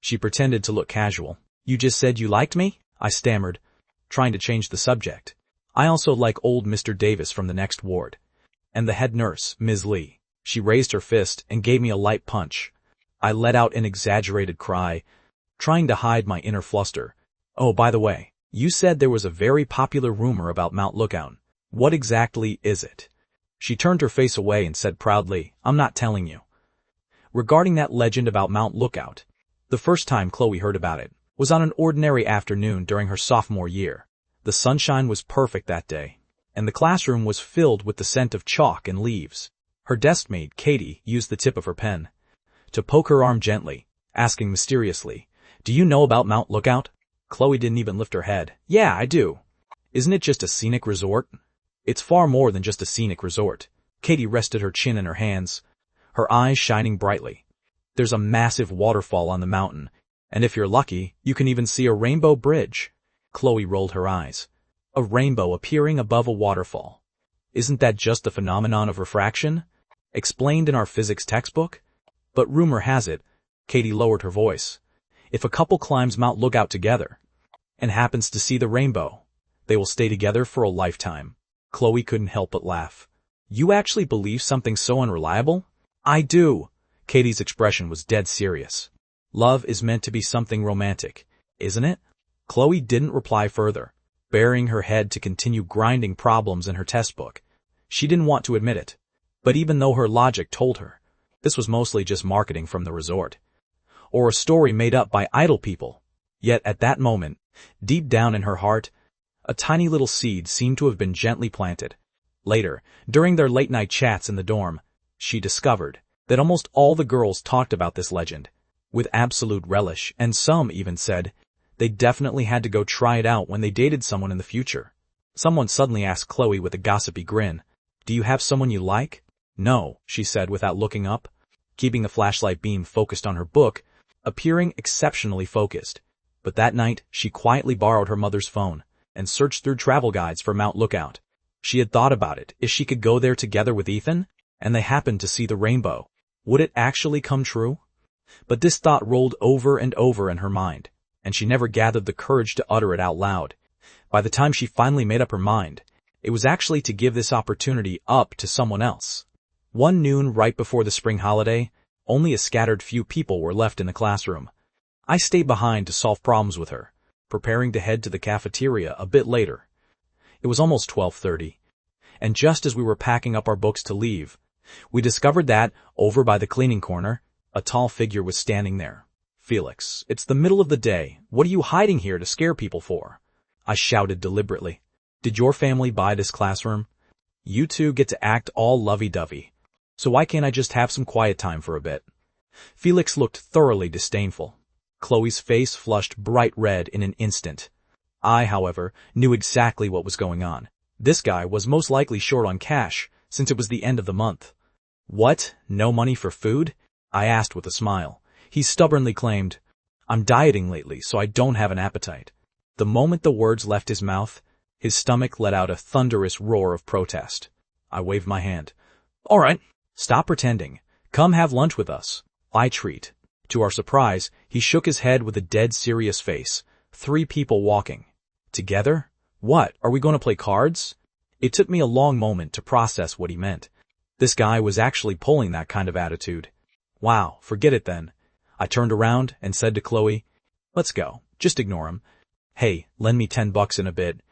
Speaker 1: She pretended to look casual. "You just said you liked me?" I stammered, trying to change the subject. "I also like old Mr. Davis from the next ward. And the head nurse, Ms. Lee." She raised her fist and gave me a light punch. I let out an exaggerated cry, trying to hide my inner fluster. Oh, by the way, you said there was a very popular rumor about Mount Lookout. What exactly is it? She turned her face away and said proudly, I'm not telling you. Regarding that legend about Mount Lookout, the first time Chloe heard about it was on an ordinary afternoon during her sophomore year. The sunshine was perfect that day, and the classroom was filled with the scent of chalk and leaves. Her deskmate, Katie, used the tip of her pen to poke her arm gently, asking mysteriously, Do you know about Mount Lookout? Chloe didn't even lift her head. Yeah, I do. Isn't it just a scenic resort? It's far more than just a scenic resort. Katie rested her chin in her hands, her eyes shining brightly. There's a massive waterfall on the mountain, and if you're lucky, you can even see a rainbow bridge. Chloe rolled her eyes. A rainbow appearing above a waterfall. Isn't that just the phenomenon of refraction, explained in our physics textbook? But rumor has it, Katie lowered her voice, if a couple climbs Mount Lookout together and happens to see the rainbow, they will stay together for a lifetime. Chloe couldn't help but laugh. You actually believe something so unreliable? I do. Katie's expression was dead serious. Love is meant to be something romantic, isn't it? Chloe didn't reply further, burying her head to continue grinding problems in her test book. She didn't want to admit it, but even though her logic told her, this was mostly just marketing from the resort, or a story made up by idle people. Yet at that moment, deep down in her heart, a tiny little seed seemed to have been gently planted. Later, during their late-night chats in the dorm, she discovered that almost all the girls talked about this legend with absolute relish, and some even said they definitely had to go try it out when they dated someone in the future. Someone suddenly asked Chloe with a gossipy grin, Do you have someone you like? No, she said without looking up, keeping the flashlight beam focused on her book, appearing exceptionally focused. But that night, she quietly borrowed her mother's phone and searched through travel guides for Mount Lookout. She had thought about it. If she could go there together with Ethan, and they happened to see the rainbow, would it actually come true? But this thought rolled over and over in her mind, and she never gathered the courage to utter it out loud. By the time she finally made up her mind, it was actually to give this opportunity up to someone else. One noon right before the spring holiday, only a scattered few people were left in the classroom. I stayed behind to solve problems with her, preparing to head to the cafeteria a bit later. It was almost 12:30, and just as we were packing up our books to leave, we discovered that, over by the cleaning corner, a tall figure was standing there. Felix, it's the middle of the day. What are you hiding here to scare people for? I shouted deliberately. Did your family buy this classroom? You two get to act all lovey-dovey. So why can't I just have some quiet time for a bit? Felix looked thoroughly disdainful. Chloe's face flushed bright red in an instant. I, however, knew exactly what was going on. This guy was most likely short on cash, since it was the end of the month. What? No money for food? I asked with a smile. He stubbornly claimed, I'm dieting lately, so I don't have an appetite. The moment the words left his mouth, his stomach let out a thunderous roar of protest. I waved my hand. All right, stop pretending. Come have lunch with us. I treat. To our surprise, he shook his head with a dead serious face. 3 people walking. Together? What, are we going to play cards? It took me a long moment to process what he meant. This guy was actually pulling that kind of attitude. Wow, forget it then. I turned around and said to Chloe, Let's go, just ignore him. Hey, lend me $10 in a bit.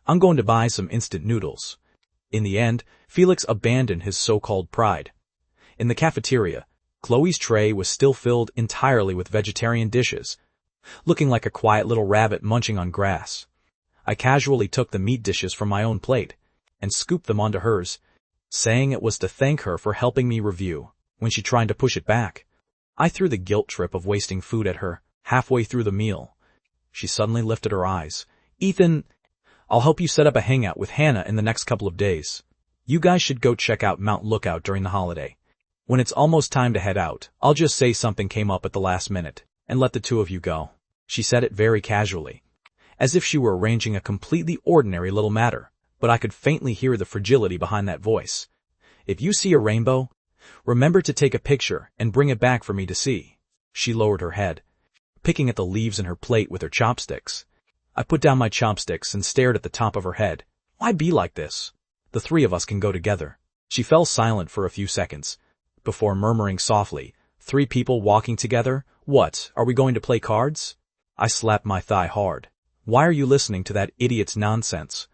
Speaker 1: I'm going to buy some instant noodles. In the end, Felix abandoned his so-called pride. In the cafeteria, Chloe's tray was still filled entirely with vegetarian dishes, looking like a quiet little rabbit munching on grass. I casually took the meat dishes from my own plate and scooped them onto hers, saying it was to thank her for helping me review when she tried to push it back. I threw the guilt trip of wasting food at her halfway through the meal. She suddenly lifted her eyes. Ethan, I'll help you set up a hangout with Hannah in the next couple of days. You guys should go check out Mount Lookout during the holiday. When it's almost time to head out, I'll just say something came up at the last minute and let the 2 of you go. She said it very casually, as if she were arranging a completely ordinary little matter, but I could faintly hear the fragility behind that voice. If you see a rainbow, remember to take a picture and bring it back for me to see. She lowered her head, picking at the leaves in her plate with her chopsticks. I put down my chopsticks and stared at the top of her head. Why be like this? The 3 of us can go together. She fell silent for a few seconds, before murmuring softly, 3 people walking together? What, are we going to play cards? I slapped my thigh hard. Why are you listening to that idiot's nonsense?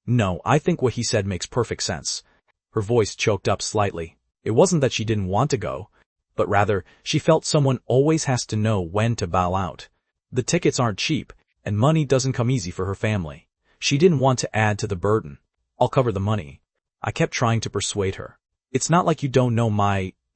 Speaker 1: No, I think what he said makes perfect sense. Her voice choked up slightly. It wasn't that she didn't want to go, but rather, she felt someone always has to know when to bow out. The tickets aren't cheap, and money doesn't come easy for her family. She didn't want to add to the burden. I'll cover the money. I kept trying to persuade her. It's not like you don't know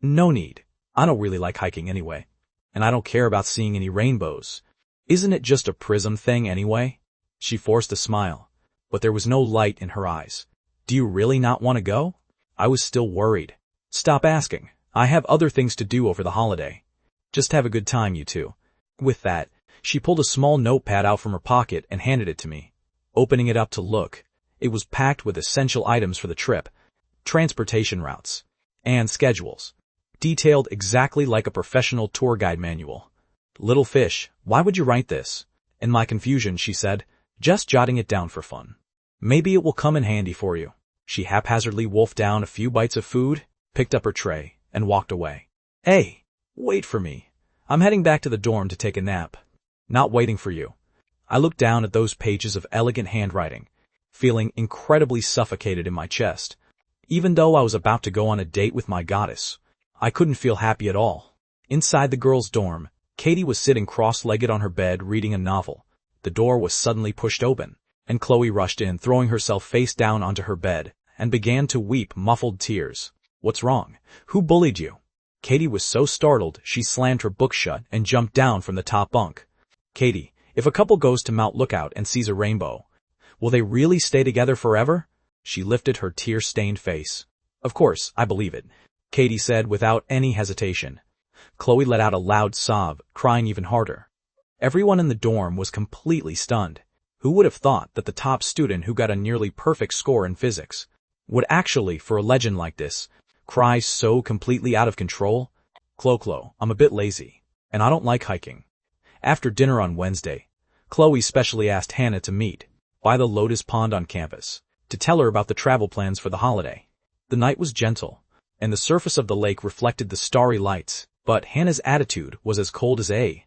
Speaker 1: no need. I don't really like hiking anyway. And I don't care about seeing any rainbows. Isn't it just a prism thing anyway? She forced a smile, but there was no light in her eyes. Do you really not want to go? I was still worried. Stop asking. I have other things to do over the holiday. Just have a good time, you two. With that, she pulled a small notepad out from her pocket and handed it to me. Opening it up to look, it was packed with essential items for the trip, transportation routes, and schedules, detailed exactly like a professional tour guide manual. Little fish, why would you write this? In my confusion, she said, just jotting it down for fun. Maybe it will come in handy for you. She haphazardly wolfed down a few bites of food, picked up her tray, and walked away. Hey, wait for me. I'm heading back to the dorm to take a nap. Not waiting for you. I looked down at those pages of elegant handwriting, feeling incredibly suffocated in my chest. Even though I was about to go on a date with my goddess, I couldn't feel happy at all. Inside the girls' dorm, Katie was sitting cross-legged on her bed reading a novel. The door was suddenly pushed open, and Chloe rushed in, throwing herself face down onto her bed, and began to weep muffled tears. What's wrong? Who bullied you? Katie was so startled she slammed her book shut and jumped down from the top bunk. Katie, if a couple goes to Mount Lookout and sees a rainbow, will they really stay together forever? She lifted her tear-stained face. Of course, I believe it, Katie said without any hesitation. Chloe let out a loud sob, crying even harder. Everyone in the dorm was completely stunned. Who would have thought that the top student who got a nearly perfect score in physics would actually, for a legend like this, cry so completely out of control? Chloe, I'm a bit lazy, and I don't like hiking. After dinner on Wednesday, Chloe specially asked Hannah to meet by the Lotus Pond on campus to tell her about the travel plans for the holiday. The night was gentle, and the surface of the lake reflected the starry lights, but Hannah's attitude was as cold as a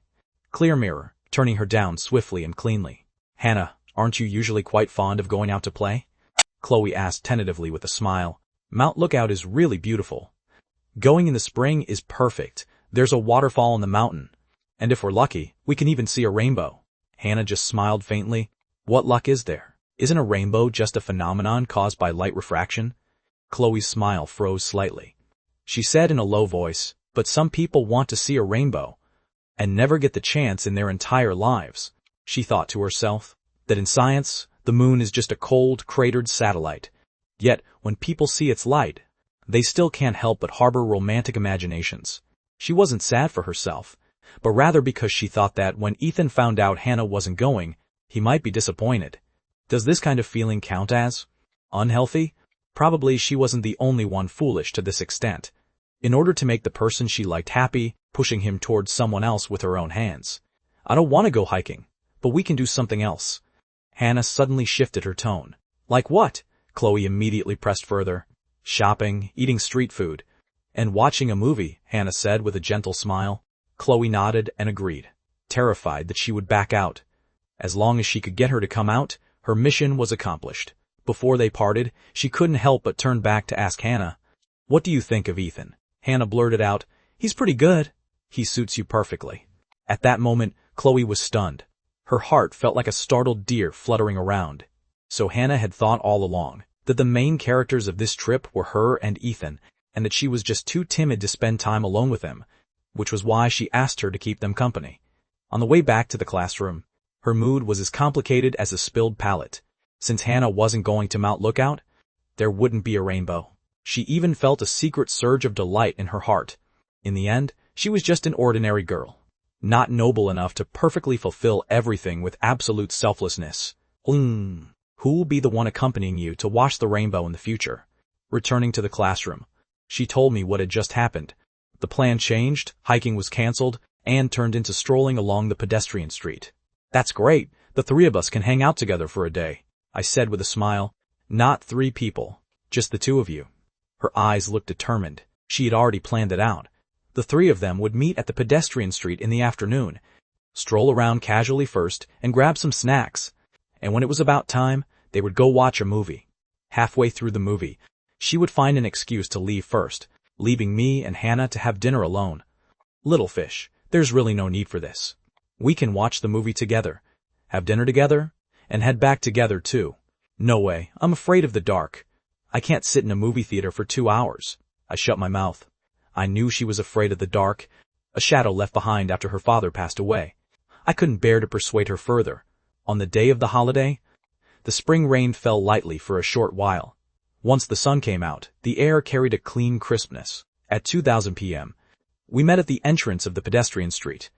Speaker 1: clear mirror, turning her down swiftly and cleanly. Hannah, aren't you usually quite fond of going out to play? Chloe asked tentatively with a smile. Mount Lookout is really beautiful. Going in the spring is perfect. There's a waterfall on the mountain. And if we're lucky, we can even see a rainbow. Hannah just smiled faintly. What luck is there? Isn't a rainbow just a phenomenon caused by light refraction? Chloe's smile froze slightly. She said in a low voice, but some people want to see a rainbow and never get the chance in their entire lives. She thought to herself that in science, the moon is just a cold, cratered satellite. Yet, when people see its light, they still can't help but harbor romantic imaginations. She wasn't sad for herself, but rather because she thought that when Ethan found out Hannah wasn't going, he might be disappointed. Does this kind of feeling count as unhealthy? Probably she wasn't the only one foolish to this extent. In order to make the person she liked happy, pushing him towards someone else with her own hands. I don't want to go hiking, but we can do something else. Hannah suddenly shifted her tone. Like what? Chloe immediately pressed further. Shopping, eating street food, and watching a movie, Hannah said with a gentle smile. Chloe nodded and agreed, terrified that she would back out. As long as she could get her to come out, her mission was accomplished. Before they parted, she couldn't help but turn back to ask Hannah, what do you think of Ethan? Hannah blurted out, he's pretty good. He suits you perfectly. At that moment, Chloe was stunned. Her heart felt like a startled deer fluttering around. So Hannah had thought all along that the main characters of this trip were her and Ethan, and that she was just too timid to spend time alone with him, which was why she asked her to keep them company. On the way back to the classroom, her mood was as complicated as a spilled palette. Since Hannah wasn't going to Mount Lookout, there wouldn't be a rainbow. She even felt a secret surge of delight in her heart. In the end, she was just an ordinary girl, not noble enough to perfectly fulfill everything with absolute selflessness. Who will be the one accompanying you to watch the rainbow in the future? Returning to the classroom, she told me what had just happened. The plan changed, hiking was canceled, and turned into strolling along the pedestrian street. That's great. The 3 of us can hang out together for a day, I said with a smile. Not 3 people, just the 2 of you. Her eyes looked determined. She had already planned it out. The three of them would meet at the pedestrian street in the afternoon, stroll around casually first, and grab some snacks. And when it was about time, they would go watch a movie. Halfway through the movie, she would find an excuse to leave first, leaving me and Hannah to have dinner alone. Little fish, there's really no need for this. We can watch the movie together, have dinner together, and head back together too. No way, I'm afraid of the dark. I can't sit in a movie theater for 2 hours. I shut my mouth. I knew she was afraid of the dark, a shadow left behind after her father passed away. I couldn't bear to persuade her further. On the day of the holiday, the spring rain fell lightly for a short while. Once the sun came out, the air carried a clean crispness. At 2000 p.m., we met at the entrance of the pedestrian street.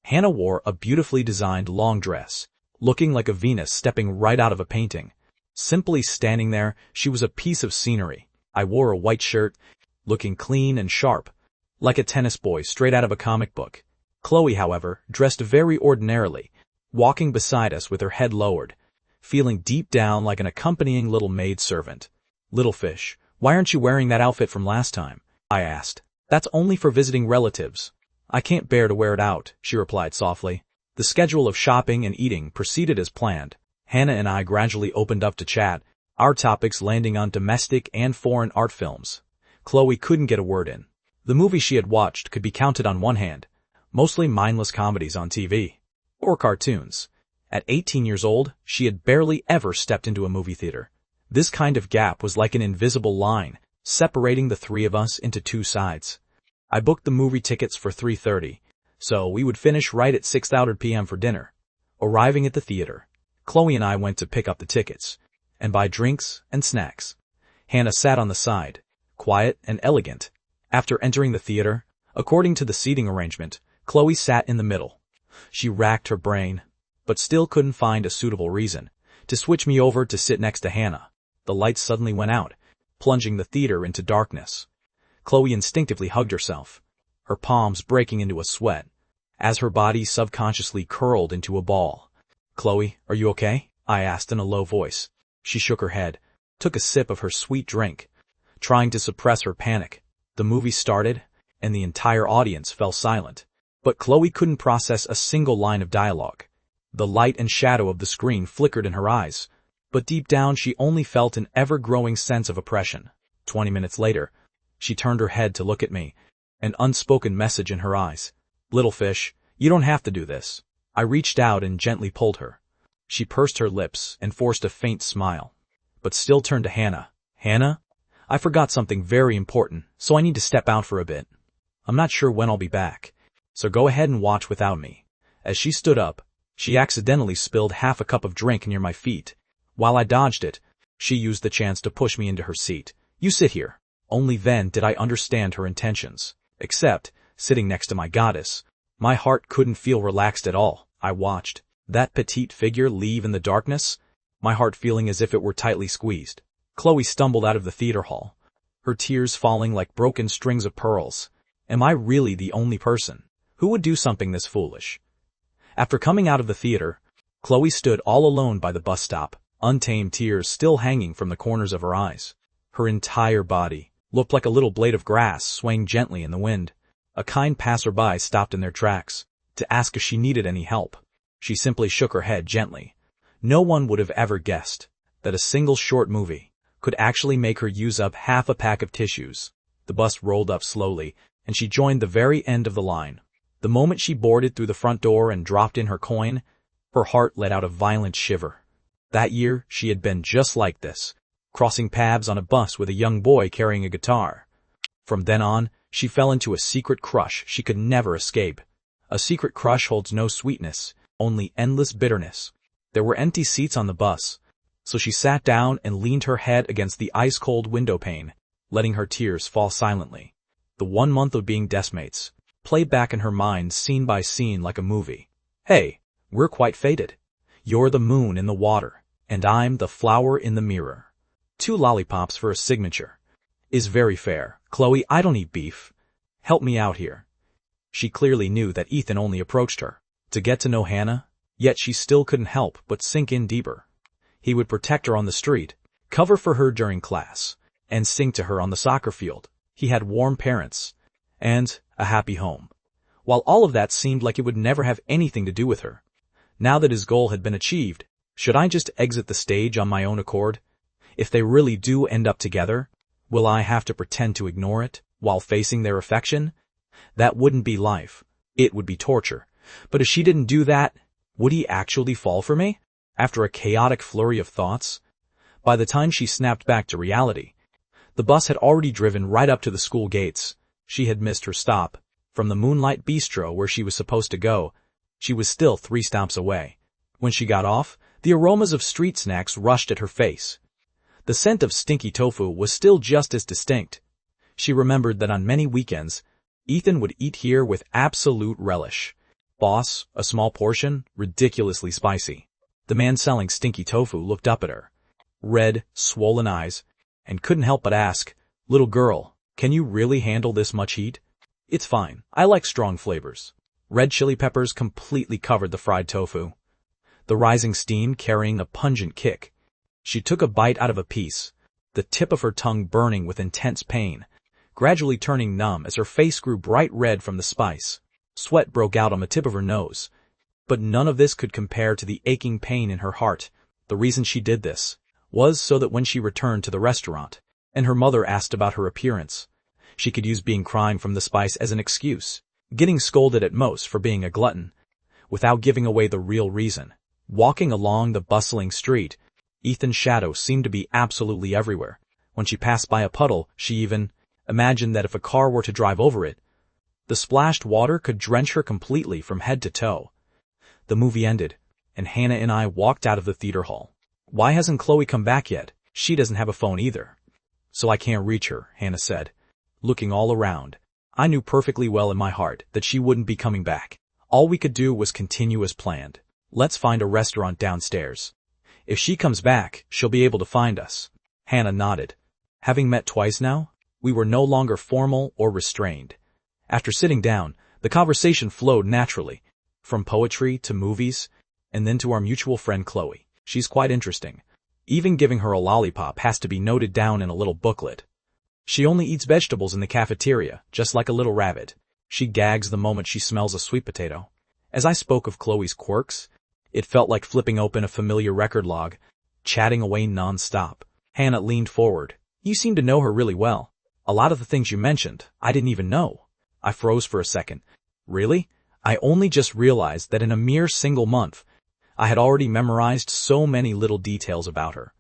Speaker 1: Hannah wore a beautifully designed long dress, looking like a Venus stepping right out of a painting. Simply standing there, she was a piece of scenery. I wore a white shirt, looking clean and sharp, like a tennis boy straight out of a comic book. Chloe, however, dressed very ordinarily, walking beside us with her head lowered, feeling deep down like an accompanying little maid-servant. Little fish, why aren't you wearing that outfit from last time? I asked. That's only for visiting relatives. I can't bear to wear it out, she replied softly. The schedule of shopping and eating proceeded as planned. Hannah and I gradually opened up to chat, our topics landing on domestic and foreign art films. Chloe couldn't get a word in. The movies she had watched could be counted on one hand, mostly mindless comedies on TV, or cartoons. At 18 years old, she had barely ever stepped into a movie theater. This kind of gap was like an invisible line, separating the three of us into two sides. I booked the movie tickets for 3:30, so we would finish right at 6:00 p.m. for dinner. Arriving at the theater, Chloe and I went to pick up the tickets and buy drinks and snacks. Hannah sat on the side, quiet and elegant. After entering the theater, according to the seating arrangement, Chloe sat in the middle. She racked her brain, but still couldn't find a suitable reason to switch me over to sit next to Hannah. The lights suddenly went out, plunging the theater into darkness. Chloe instinctively hugged herself, her palms breaking into a sweat, as her body subconsciously curled into a ball. "Chloe, are you okay?" I asked in a low voice. She shook her head, took a sip of her sweet drink, trying to suppress her panic. The movie started, and the entire audience fell silent. But Chloe couldn't process a single line of dialogue. The light and shadow of the screen flickered in her eyes, but deep down she only felt an ever-growing sense of oppression. 20 minutes later, she turned her head to look at me, an unspoken message in her eyes. "Little fish, you don't have to do this." I reached out and gently pulled her. She pursed her lips and forced a faint smile, but still turned to Hannah. "Hannah, I forgot something very important, so I need to step out for a bit. I'm not sure when I'll be back, so go ahead and watch without me." As she stood up, she accidentally spilled half a cup of drink near my feet. While I dodged it, she used the chance to push me into her seat. "You sit here." Only then did I understand her intentions. Except, sitting next to my goddess, my heart couldn't feel relaxed at all. I watched that petite figure leave in the darkness, my heart feeling as if it were tightly squeezed. Chloe stumbled out of the theater hall, her tears falling like broken strings of pearls. Am I really the only person who would do something this foolish? After coming out of the theater, Chloe stood all alone by the bus stop, untamed tears still hanging from the corners of her eyes. Her entire body looked like a little blade of grass swaying gently in the wind. A kind passerby stopped in their tracks to ask if she needed any help. She simply shook her head gently. No one would have ever guessed that a single short movie could actually make her use up half a pack of tissues. The bus rolled up slowly, and she joined the very end of the line. The moment she boarded through the front door and dropped in her coin, her heart let out a violent shiver. That year, she had been just like this, crossing paths on a bus with a young boy carrying a guitar. From then on, she fell into a secret crush she could never escape. A secret crush holds no sweetness, only endless bitterness. There were empty seats on the bus, so she sat down and leaned her head against the ice-cold window pane, letting her tears fall silently. The 1 month of being deskmates played back in her mind scene by scene like a movie. "Hey, we're quite fated. You're the moon in the water, and I'm the flower in the mirror. 2 lollipops for a signature. Is very fair. Chloe, I don't eat beef. Help me out here." She clearly knew that Ethan only approached her to get to know Hannah, yet she still couldn't help but sink in deeper. He would protect her on the street, cover for her during class, and sing to her on the soccer field. He had warm parents and a happy home. While all of that seemed like it would never have anything to do with her, now that his goal had been achieved, should I just exit the stage on my own accord? If they really do end up together, will I have to pretend to ignore it while facing their affection? That wouldn't be life. It would be torture. But if she didn't do that, would he actually fall for me? After a chaotic flurry of thoughts, by the time she snapped back to reality, the bus had already driven right up to the school gates. She had missed her stop. From the Moonlight Bistro where she was supposed to go, she was still 3 stops away. When she got off, the aromas of street snacks rushed at her face. The scent of stinky tofu was still just as distinct. She remembered that on many weekends, Ethan would eat here with absolute relish. Boss, a small portion, ridiculously spicy. The man selling stinky tofu looked up at her, red, swollen eyes, and couldn't help but ask, "Little girl, can you really handle this much heat?" "It's fine. I like strong flavors." Red chili peppers completely covered the fried tofu, the rising steam carrying a pungent kick. She took a bite out of a piece, the tip of her tongue burning with intense pain, gradually turning numb as her face grew bright red from the spice. Sweat broke out on the tip of her nose. But none of this could compare to the aching pain in her heart. The reason she did this was so that when she returned to the restaurant, and her mother asked about her appearance, she could use being crying from the spice as an excuse, getting scolded at most for being a glutton, without giving away the real reason. Walking along the bustling street, Ethan's shadow seemed to be absolutely everywhere. When she passed by a puddle, she even imagined that if a car were to drive over it, the splashed water could drench her completely from head to toe. The movie ended, and Hannah and I walked out of the theater hall. "Why hasn't Chloe come back yet?" "She doesn't have a phone either, so I can't reach her," Hannah said. Looking all around, I knew perfectly well in my heart that she wouldn't be coming back. All we could do was continue as planned. "Let's find a restaurant downstairs. If she comes back, she'll be able to find us." Hannah nodded. Having met twice now, we were no longer formal or restrained. After sitting down, the conversation flowed naturally, from poetry to movies, and then to our mutual friend Chloe. She's quite interesting. Even giving her a lollipop has to be noted down in a little booklet. She only eats vegetables in the cafeteria, just like a little rabbit. She gags the moment she smells a sweet potato. As I spoke of Chloe's quirks, it felt like flipping open a familiar record log, chatting away non-stop. Hannah leaned forward. "You seem to know her really well. A lot of the things you mentioned, I didn't even know." I froze for a second. Really? I only just realized that in a mere single month, I had already memorized so many little details about her.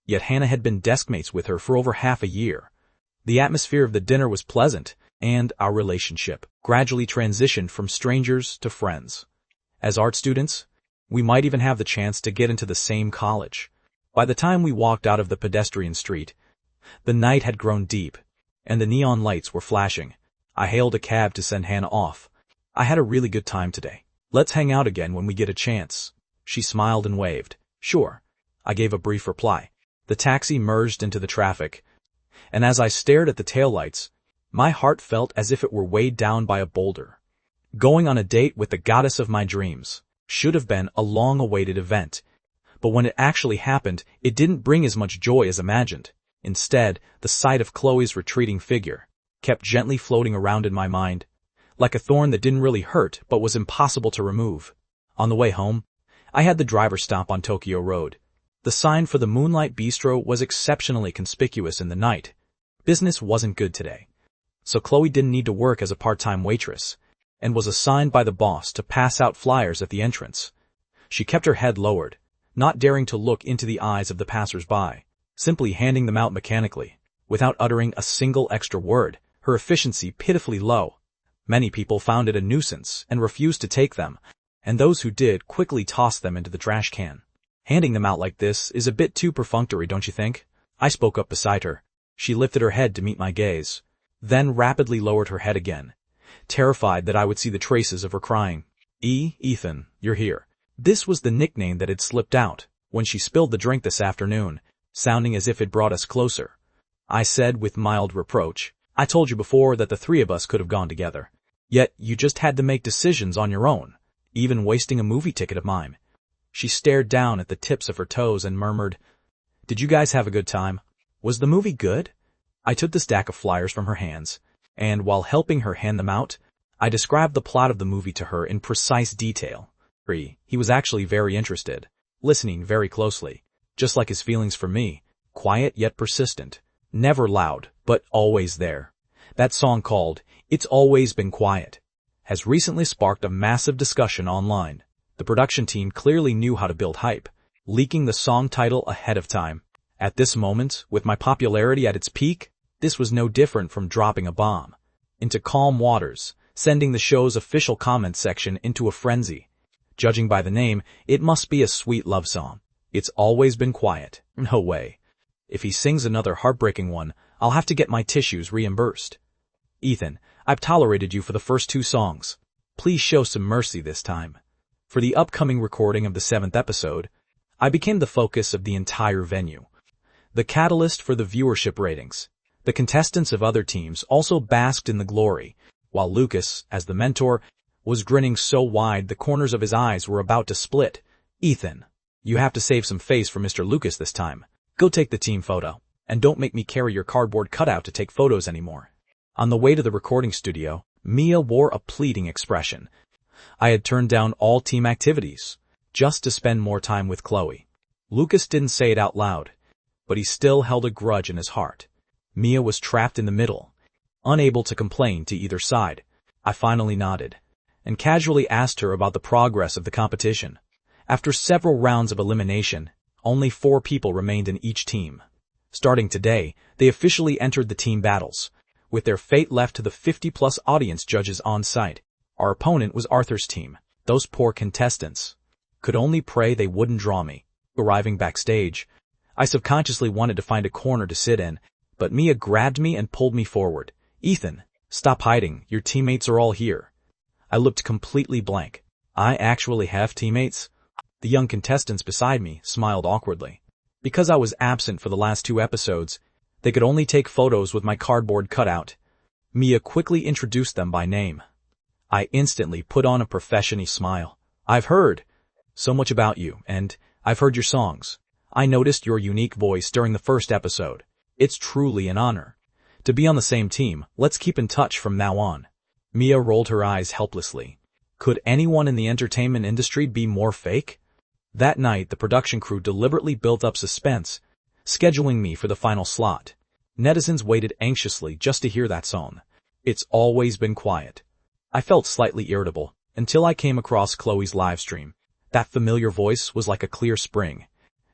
Speaker 1: Yet Hannah had been deskmates with her for over half a year. The atmosphere of the dinner was pleasant, and our relationship gradually transitioned from strangers to friends. As art students, we might even have the chance to get into the same college. By the time we walked out of the pedestrian street, the night had grown deep, and the neon lights were flashing. I hailed a cab to send Hannah off. "I had a really good time today. Let's hang out again when we get a chance." She smiled and waved. "Sure." I gave a brief reply. The taxi merged into the traffic, and as I stared at the taillights, my heart felt as if it were weighed down by a boulder. Going on a date with the goddess of my dreams should have been a long-awaited event, but when it actually happened, it didn't bring as much joy as imagined. Instead, the sight of Chloe's retreating figure kept gently floating around in my mind, like a thorn that didn't really hurt but was impossible to remove. On the way home, I had the driver stop on Tokyo Road. The sign for the Moonlight Bistro was exceptionally conspicuous in the night. Business wasn't good today, so Chloe didn't need to work as a part-time waitress, and was assigned by the boss to pass out flyers at the entrance. She kept her head lowered, not daring to look into the eyes of the passers-by, simply handing them out mechanically, without uttering a single extra word, her efficiency pitifully low. Many people found it a nuisance and refused to take them, and those who did quickly tossed them into the trash can. Handing them out like this is a bit too perfunctory, don't you think? I spoke up beside her. She lifted her head to meet my gaze, then rapidly lowered her head again, terrified that I would see the traces of her crying. Ethan, you're here." This was the nickname that had slipped out when she spilled the drink this afternoon, sounding as if it brought us closer. I said with mild reproach, "I told you before that the 3 of us could have gone together. Yet you just had to make decisions on your own, even wasting a movie ticket of mine." She stared down at the tips of her toes and murmured, "Did you guys have a good time? Was the movie good?" I took the stack of flyers from her hands, and while helping her hand them out, I described the plot of the movie to her in precise detail. He was actually very interested, listening very closely, just like his feelings for me, quiet yet persistent, never loud, but always there. That song called "It's Always Been Quiet" has recently sparked a massive discussion online. The production team clearly knew how to build hype, leaking the song title ahead of time. At this moment, with my popularity at its peak, this was no different from dropping a bomb into calm waters, sending the show's official comment section into a frenzy. Judging by the name, it must be a sweet love song. It's always been quiet. No way. If he sings another heartbreaking one, I'll have to get my tissues reimbursed. Ethan, I've tolerated you for the first 2 songs. Please show some mercy this time. For the upcoming recording of the 7th episode, I became the focus of the entire venue, the catalyst for the viewership ratings. The contestants of other teams also basked in the glory, while Lucas, as the mentor, was grinning so wide the corners of his eyes were about to split. Ethan, you have to save some face for Mr. Lucas this time. Go take the team photo, and don't make me carry your cardboard cutout to take photos anymore. On the way to the recording studio, Mia wore a pleading expression. I had turned down all team activities, just to spend more time with Chloe. Lucas didn't say it out loud, but he still held a grudge in his heart. Mia was trapped in the middle, unable to complain to either side. I finally nodded, and casually asked her about the progress of the competition. After several rounds of elimination, only 4 people remained in each team. Starting today, they officially entered the team battles, with their fate left to the 50-plus audience judges on site. Our opponent was Arthur's team. Those poor contestants could only pray they wouldn't draw me. Arriving backstage, I subconsciously wanted to find a corner to sit in, but Mia grabbed me and pulled me forward. Ethan, stop hiding. Your teammates are all here. I looked completely blank. I actually have teammates? The young contestants beside me smiled awkwardly. Because I was absent for the last 2 episodes, they could only take photos with my cardboard cutout. Mia quickly introduced them by name. I instantly put on a professional smile. I've heard so much about you, and I've heard your songs. I noticed your unique voice during the first episode. It's truly an honor to be on the same team. Let's keep in touch from now on. Mia rolled her eyes helplessly. Could anyone in the entertainment industry be more fake? That night, the production crew deliberately built up suspense, scheduling me for the final slot. Netizens waited anxiously just to hear that song. It's Always Been Quiet. I felt slightly irritable until I came across Chloe's livestream. That familiar voice was like a clear spring,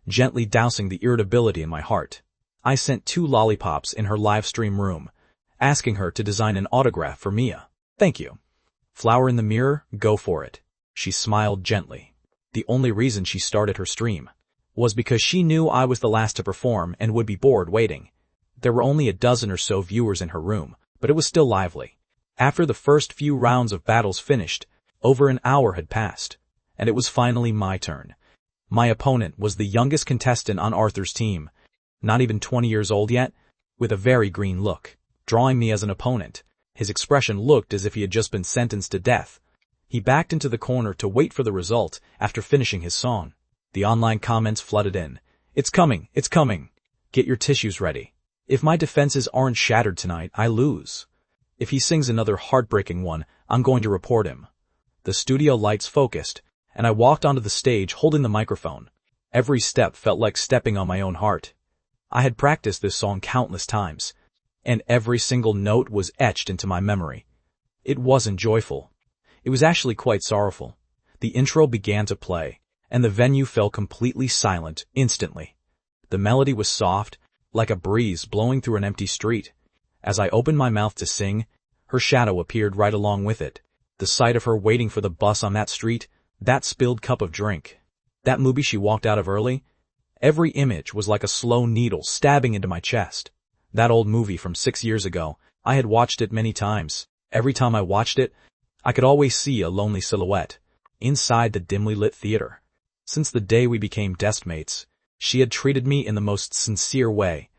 Speaker 1: gently dousing the irritability in my heart. I sent 2 lollipops in her livestream room, asking her to design an autograph for Mia. Thank you. Flower in the mirror, go for it. She smiled gently. The only reason she started her stream was because she knew I was the last to perform and would be bored waiting. There were only a dozen or so viewers in her room, but it was still lively. After the first few rounds of battles finished, over an hour had passed, and it was finally my turn. My opponent was the youngest contestant on Arthur's team, not even 20 years old yet, with a very green look. Drawing me as an opponent, his expression looked as if he had just been sentenced to death. He backed into the corner to wait for the result after finishing his song. The online comments flooded in. It's coming, it's coming. Get your tissues ready. If my defenses aren't shattered tonight, I lose. If he sings another heartbreaking one, I'm going to report him. The studio lights focused, and I walked onto the stage holding the microphone. Every step felt like stepping on my own heart. I had practiced this song countless times, and every single note was etched into my memory. It wasn't joyful. It was actually quite sorrowful. The intro began to play, and the venue fell completely silent instantly. The melody was soft, like a breeze blowing through an empty street. As I opened my mouth to sing, her shadow appeared right along with it. The sight of her waiting for the bus on that street, that spilled cup of drink, that movie she walked out of early, every image was like a slow needle stabbing into my chest. That old movie from 6 years ago, I had watched it many times. Every time I watched it, I could always see a lonely silhouette inside the dimly lit theater. Since the day we became deskmates, she had treated me in the most sincere way,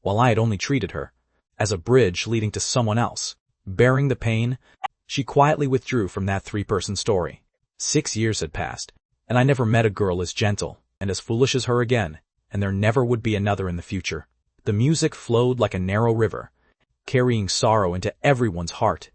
Speaker 1: while I had only treated her as a bridge leading to someone else. Bearing the pain, she quietly withdrew from that 3-person story. 6 years had passed, and I never met a girl as gentle and as foolish as her again, and there never would be another in the future. The music flowed like a narrow river, carrying sorrow into everyone's heart.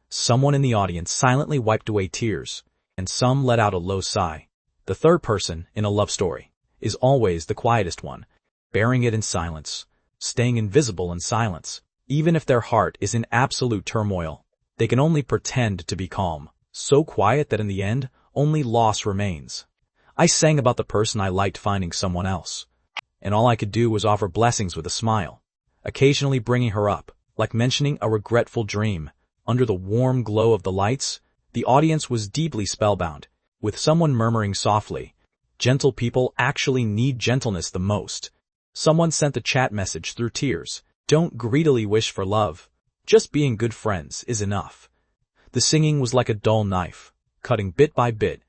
Speaker 1: Someone in the audience silently wiped away tears, and some let out a low sigh. The third person, in a love story, is always the quietest one, bearing it in silence, staying invisible in silence. Even if their heart is in absolute turmoil, they can only pretend to be calm, so quiet that in the end, only loss remains. I sang about the person I liked finding someone else, and all I could do was offer blessings with a smile, occasionally bringing her up, like mentioning a regretful dream. Under the warm glow of the lights, the audience was deeply spellbound, with someone murmuring softly, "Gentle people actually need gentleness the most." Someone sent the chat message through tears, "Don't greedily wish for love. Just being good friends is enough." The singing was like a dull knife, cutting bit by bit.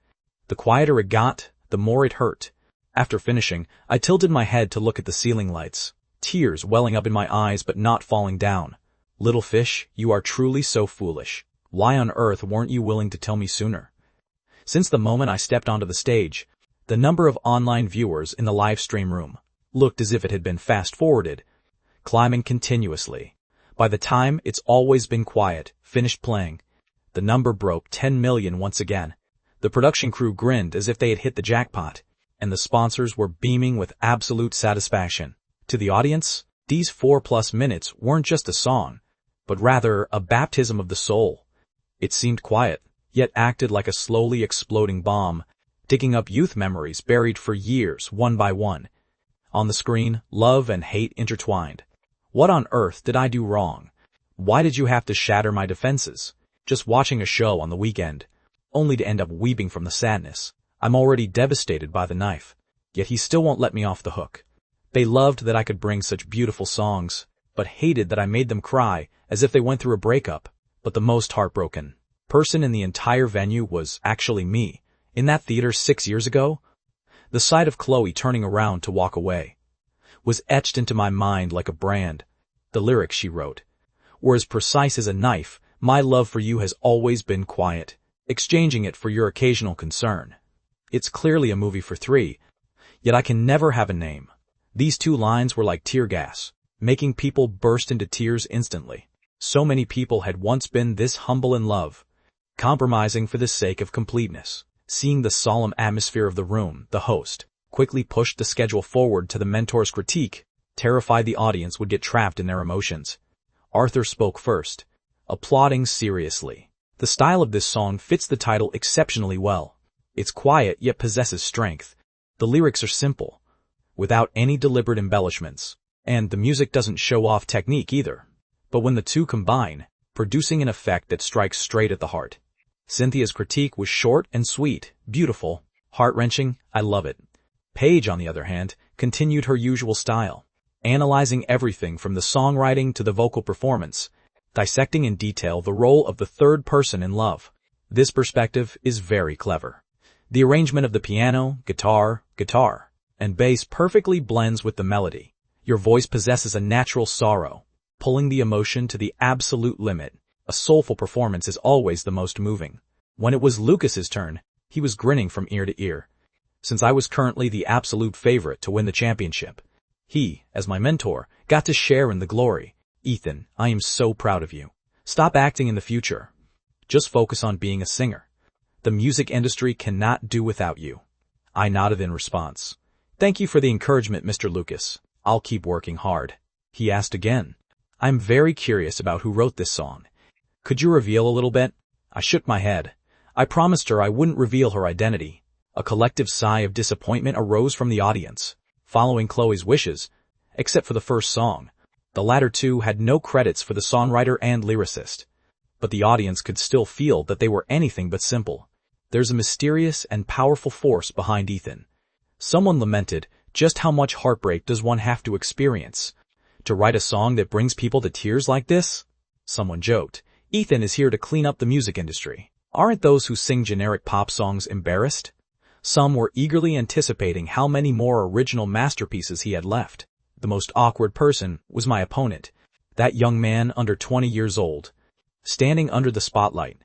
Speaker 1: The quieter it got, the more it hurt. After finishing, I tilted my head to look at the ceiling lights, tears welling up in my eyes but not falling down. "Little fish, you are truly so foolish. Why on earth weren't you willing to tell me sooner?" Since the moment I stepped onto the stage, the number of online viewers in the live stream room looked as if it had been fast-forwarded, climbing continuously. By the time It's Always Been Quiet finished playing, the number broke 10 million once again. The production crew grinned as if they had hit the jackpot, and the sponsors were beaming with absolute satisfaction. To the audience, these 4+ minutes weren't just a song, but rather a baptism of the soul. It seemed quiet, yet acted like a slowly exploding bomb, digging up youth memories buried for years one by one. On the screen, love and hate intertwined. What on earth did I do wrong? Why did you have to shatter my defenses? Just watching a show on the weekend, only to end up weeping from the sadness. I'm already devastated by the knife, yet he still won't let me off the hook. They loved that I could bring such beautiful songs, but hated that I made them cry as if they went through a breakup. But the most heartbroken person in the entire venue was actually me. In that theater 6 years ago, the sight of Chloe turning around to walk away was etched into my mind like a brand. The lyrics she wrote were as precise as a knife. "My love for you has always been quiet, exchanging it for your occasional concern." It's clearly a movie for three, yet I can never have a name. These 2 lines were like tear gas, making people burst into tears instantly. So many people had once been this humble in love, compromising for the sake of completeness. Seeing the solemn atmosphere of the room, the host quickly pushed the schedule forward to the mentor's critique, terrified the audience would get trapped in their emotions. Arthur spoke first, applauding seriously. The style of this song fits the title exceptionally well. It's quiet yet possesses strength. The lyrics are simple, without any deliberate embellishments, and the music doesn't show off technique either. But when the two combine, producing an effect that strikes straight at the heart. Cynthia's critique was short and sweet, beautiful, heart-wrenching. I love it. Paige, on the other hand, continued her usual style, analyzing everything from the songwriting to the vocal performance, dissecting in detail the role of the third person in love. This perspective is very clever. The arrangement of the piano, guitar, and bass perfectly blends with the melody. Your voice possesses a natural sorrow, pulling the emotion to the absolute limit. A soulful performance is always the most moving. When it was Lucas's turn, he was grinning from ear to ear. Since I was currently the absolute favorite to win the championship, he, as my mentor, got to share in the glory. "Ethan, I am so proud of you. Stop acting in the future. Just focus on being a singer. The music industry cannot do without you." I nodded in response. "Thank you for the encouragement, Mr. Lucas. I'll keep working hard." He asked again. "I'm very curious about who wrote this song. Could you reveal a little bit?" I shook my head. I promised her I wouldn't reveal her identity. A collective sigh of disappointment arose from the audience, following Chloe's wishes, except for the first song. The latter two had no credits for the songwriter and lyricist, but the audience could still feel that they were anything but simple. There's a mysterious and powerful force behind Ethan. Someone lamented, "Just how much heartbreak does one have to experience to write a song that brings people to tears like this?" Someone joked, "Ethan is here to clean up the music industry. Aren't those who sing generic pop songs embarrassed?" Some were eagerly anticipating how many more original masterpieces he had left. The most awkward person was my opponent, that young man under 20 years old, standing under the spotlight.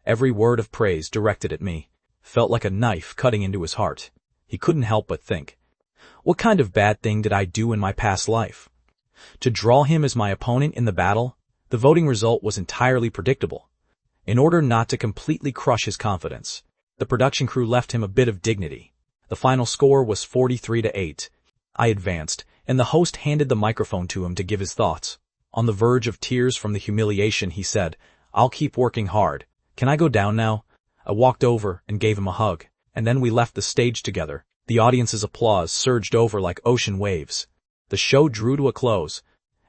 Speaker 1: Every word of praise directed at me felt like a knife cutting into his heart. He couldn't help but think, what kind of bad thing did I do in my past life? To draw him as my opponent in the battle, the voting result was entirely predictable. In order not to completely crush his confidence, the production crew left him a bit of dignity. The final score was 43-8. I advanced, and the host handed the microphone to him to give his thoughts. On the verge of tears from the humiliation, he said, "I'll keep working hard. Can I go down now?" I walked over and gave him a hug, and then we left the stage together. The audience's applause surged over like ocean waves. The show drew to a close,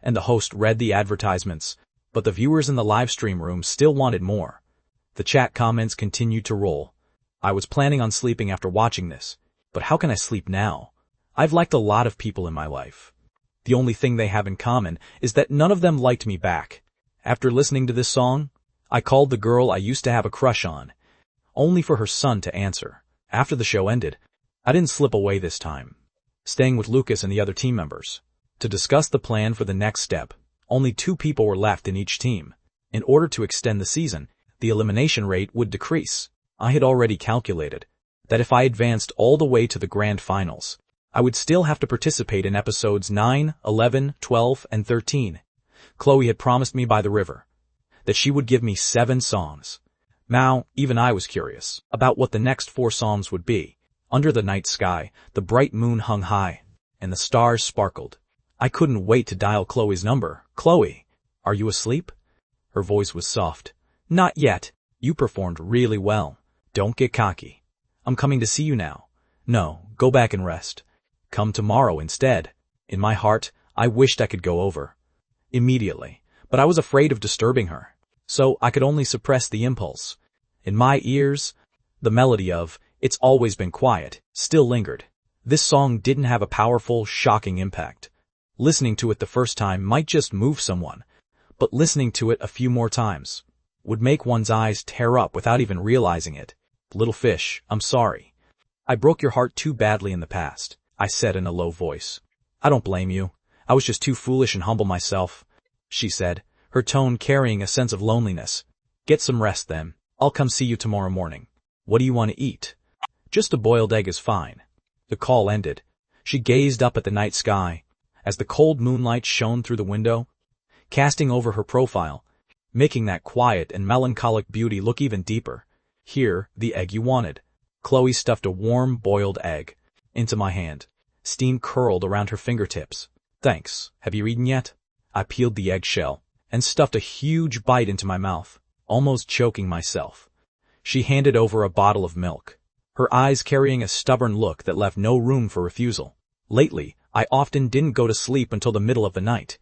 Speaker 1: and the host read the advertisements, but the viewers in the livestream room still wanted more. The chat comments continued to roll. I was planning on sleeping after watching this, but how can I sleep now? I've liked a lot of people in my life. The only thing they have in common is that none of them liked me back. After listening to this song, I called the girl I used to have a crush on, only for her son to answer. After the show ended, I didn't slip away this time, staying with Lucas and the other team members to discuss the plan for the next step. Only 2 people were left in each team. In order to extend the season, the elimination rate would decrease. I had already calculated that if I advanced all the way to the grand finals, I would still have to participate in episodes 9, 11, 12, and 13. Chloe had promised me by the river that she would give me 7 songs. Now, even I was curious about what the next 4 songs would be. Under the night sky, the bright moon hung high, and the stars sparkled. I couldn't wait to dial Chloe's number. "Chloe, are you asleep?" Her voice was soft. "Not yet. You performed really well. Don't get cocky. I'm coming to see you now." "No, go back and rest. Come tomorrow instead." In my heart, I wished I could go over immediately, but I was afraid of disturbing her, so I could only suppress the impulse. In my ears, the melody of "It's Always Been Quiet" still lingered. This song didn't have a powerful, shocking impact. Listening to it the first time might just move someone, but listening to it a few more times would make one's eyes tear up without even realizing it. "Little fish, I'm sorry. I broke your heart too badly in the past," I said in a low voice. "I don't blame you. I was just too foolish and humble myself," she said, her tone carrying a sense of loneliness. "Get some rest then. I'll come see you tomorrow morning. What do you want to eat?" "Just a boiled egg is fine." The call ended. She gazed up at the night sky as the cold moonlight shone through the window, casting over her profile, making that quiet and melancholic beauty look even deeper. "Here, the egg you wanted." Chloe stuffed a warm, boiled egg into my hand. Steam curled around her fingertips. "Thanks. Have you eaten yet?" I peeled the eggshell and stuffed a huge bite into my mouth, almost choking myself. She handed over a bottle of milk, her eyes carrying a stubborn look that left no room for refusal. Lately, I often didn't go to sleep until the middle of the night,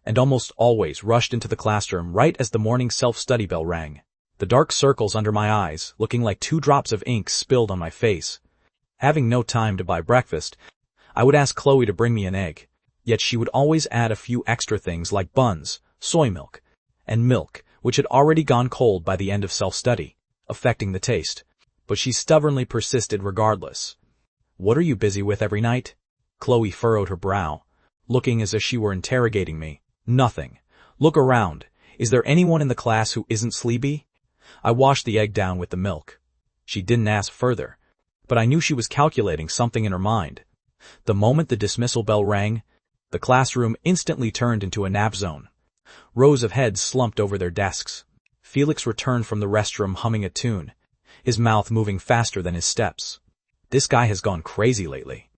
Speaker 1: and almost always rushed into the classroom right as the morning self-study bell rang. The dark circles under my eyes, looking like 2 drops of ink spilled on my face. Having no time to buy breakfast, I would ask Chloe to bring me an egg, yet she would always add a few extra things like buns, soy milk, and milk, which had already gone cold by the end of self-study, affecting the taste. But she stubbornly persisted regardless. "What are you busy with every night?" Chloe furrowed her brow, looking as if she were interrogating me. "Nothing. Look around. Is there anyone in the class who isn't sleepy?" I washed the egg down with the milk. She didn't ask further, but I knew she was calculating something in her mind. The moment the dismissal bell rang, the classroom instantly turned into a nap zone. Rows of heads slumped over their desks. Felix returned from the restroom humming a tune, his mouth moving faster than his steps. This guy has gone crazy lately.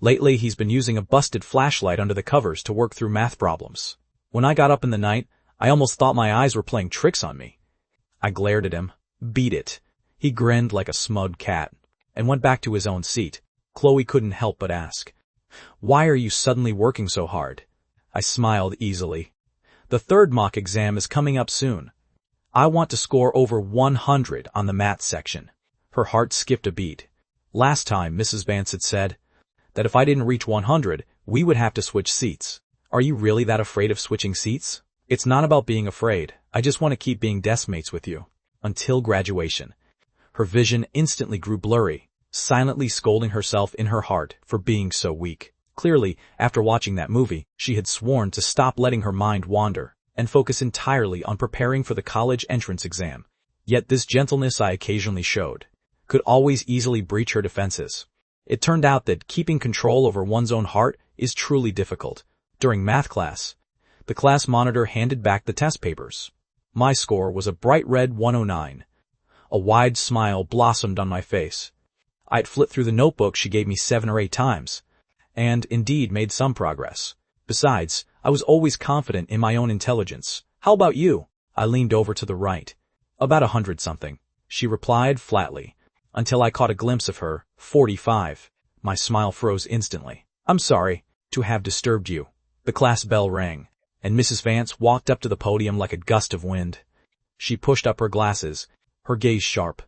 Speaker 1: Lately, he's been using a busted flashlight under the covers to work through math problems. When I got up in the night, I almost thought my eyes were playing tricks on me. I glared at him. "Beat it." He grinned like a smug cat and went back to his own seat. Chloe couldn't help but ask, "Why are you suddenly working so hard?" I smiled easily. "The 3rd mock exam is coming up soon. I want to score over 100 on the math section." Her heart skipped a beat. Last time, Mrs. Vance had said that if I didn't reach 100, we would have to switch seats. Are you really that afraid of switching seats? "It's not about being afraid. I just want to keep being desk mates with you until graduation." Her vision instantly grew blurry, silently scolding herself in her heart for being so weak. Clearly, after watching that movie, she had sworn to stop letting her mind wander and focus entirely on preparing for the college entrance exam. Yet this gentleness I occasionally showed could always easily breach her defenses. It turned out that keeping control over one's own heart is truly difficult. During math class, the class monitor handed back the test papers. My score was a bright red 109. A wide smile blossomed on my face. I'd flipped through the notebook she gave me 7 or 8 times, and indeed made some progress. Besides, I was always confident in my own intelligence. How about you? I leaned over to the right. About 100-something, she replied flatly, until I caught a glimpse of her, 45. My smile froze instantly. I'm sorry to have disturbed you. The class bell rang, and Mrs. Vance walked up to the podium like a gust of wind. She pushed up her glasses, her gaze sharp.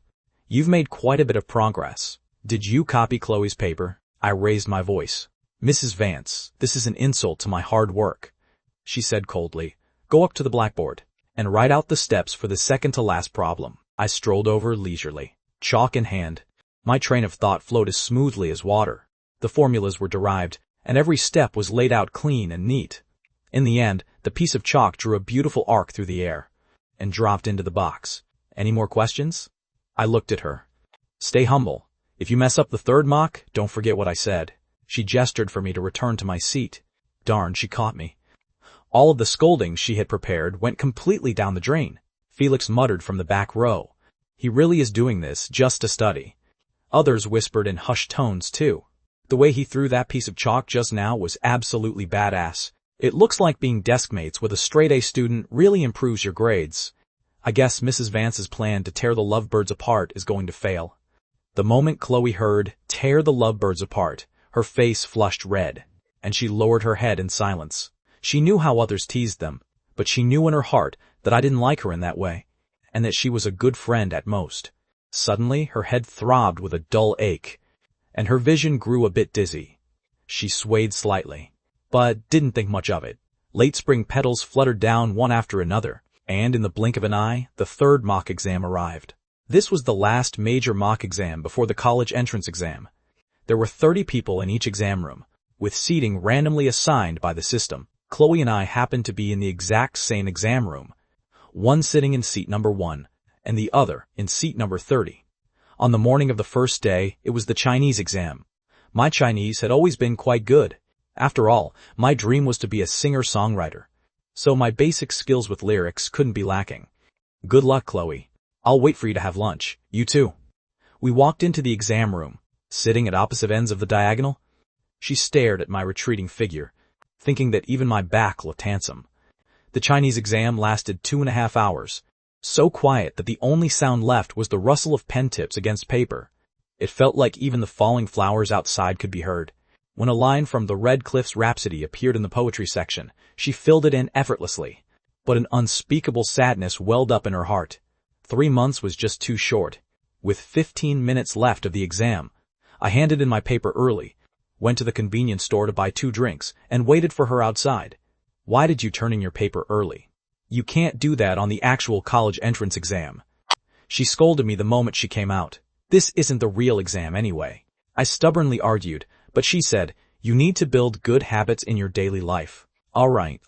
Speaker 1: You've made quite a bit of progress. Did you copy Chloe's paper? I raised my voice. Mrs. Vance, this is an insult to my hard work, she said coldly. Go up to the blackboard and write out the steps for the second-to-last problem. I strolled over leisurely, chalk in hand. My train of thought flowed as smoothly as water. The formulas were derived, and every step was laid out clean and neat. In the end, the piece of chalk drew a beautiful arc through the air and dropped into the box. Any more questions? I looked at her. Stay humble. If you mess up the third mock, don't forget what I said. She gestured for me to return to my seat. Darn, she caught me. All of the scoldings she had prepared went completely down the drain. Felix muttered from the back row. He really is doing this just to study. Others whispered in hushed tones, too. The way he threw that piece of chalk just now was absolutely badass. It looks like being deskmates with a straight-A student really improves your grades. I guess Mrs. Vance's plan to tear the lovebirds apart is going to fail. The moment Chloe heard, tear the lovebirds apart, her face flushed red, and she lowered her head in silence. She knew how others teased them, but she knew in her heart that I didn't like her in that way, and that she was a good friend at most. Suddenly, her head throbbed with a dull ache, and her vision grew a bit dizzy. She swayed slightly, but didn't think much of it. Late spring petals fluttered down one after another, and in the blink of an eye, the third mock exam arrived. This was the last major mock exam before the college entrance exam. There were 30 people in each exam room, with seating randomly assigned by the system. Chloe and I happened to be in the exact same exam room, one sitting in seat number 1, and the other in seat number 30. On the morning of the first day, it was the Chinese exam. My Chinese had always been quite good. After all, my dream was to be a singer-songwriter, so my basic skills with lyrics couldn't be lacking. Good luck, Chloe. I'll wait for you to have lunch. You too. We walked into the exam room, sitting at opposite ends of the diagonal. She stared at my retreating figure, thinking that even my back looked handsome. The Chinese exam lasted 2.5 hours, so quiet that the only sound left was the rustle of pen tips against paper. It felt like even the falling flowers outside could be heard. When a line from the Red Cliffs Rhapsody appeared in the poetry section, she filled it in effortlessly. But an unspeakable sadness welled up in her heart. 3 months was just too short. With 15 minutes left of the exam, I handed in my paper early, went to the convenience store to buy 2 drinks, and waited for her outside. Why did you turn in your paper early? You can't do that on the actual college entrance exam. She scolded me the moment she came out. This isn't the real exam anyway. I stubbornly argued, but she said, you need to build good habits in your daily life. All right,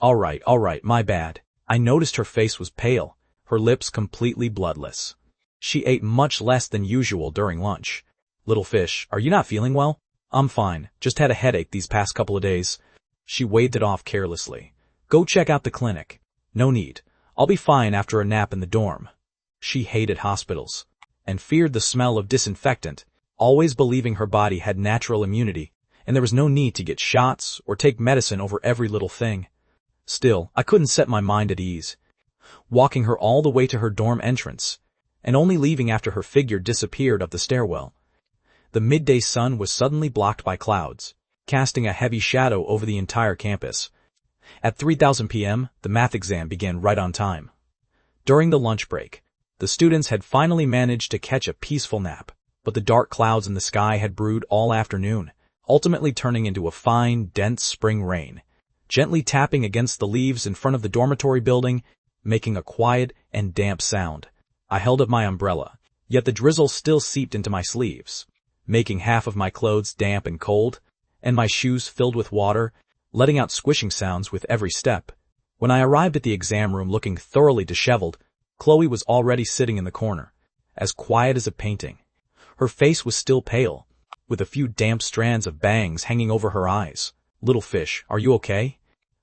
Speaker 1: my bad. I noticed her face was pale, her lips completely bloodless. She ate much less than usual during lunch. Little fish, are you not feeling well? I'm fine, just had a headache these past couple of days. She waved it off carelessly. Go check out the clinic. No need. I'll be fine after a nap in the dorm. She hated hospitals and feared the smell of disinfectant, always believing her body had natural immunity, and there was no need to get shots or take medicine over every little thing. Still, I couldn't set my mind at ease, walking her all the way to her dorm entrance, and only leaving after her figure disappeared up the stairwell. The midday sun was suddenly blocked by clouds, casting a heavy shadow over the entire campus. At 3:00 p.m., the math exam began right on time. During the lunch break, the students had finally managed to catch a peaceful nap, but the dark clouds in the sky had brewed all afternoon, ultimately turning into a fine, dense spring rain, gently tapping against the leaves in front of the dormitory building, making a quiet and damp sound. I held up my umbrella, yet the drizzle still seeped into my sleeves, making half of my clothes damp and cold, and my shoes filled with water, letting out squishing sounds with every step. When I arrived at the exam room looking thoroughly disheveled, Chloe was already sitting in the corner, as quiet as a painting. Her face was still pale, with a few damp strands of bangs hanging over her eyes. Little fish, are you okay?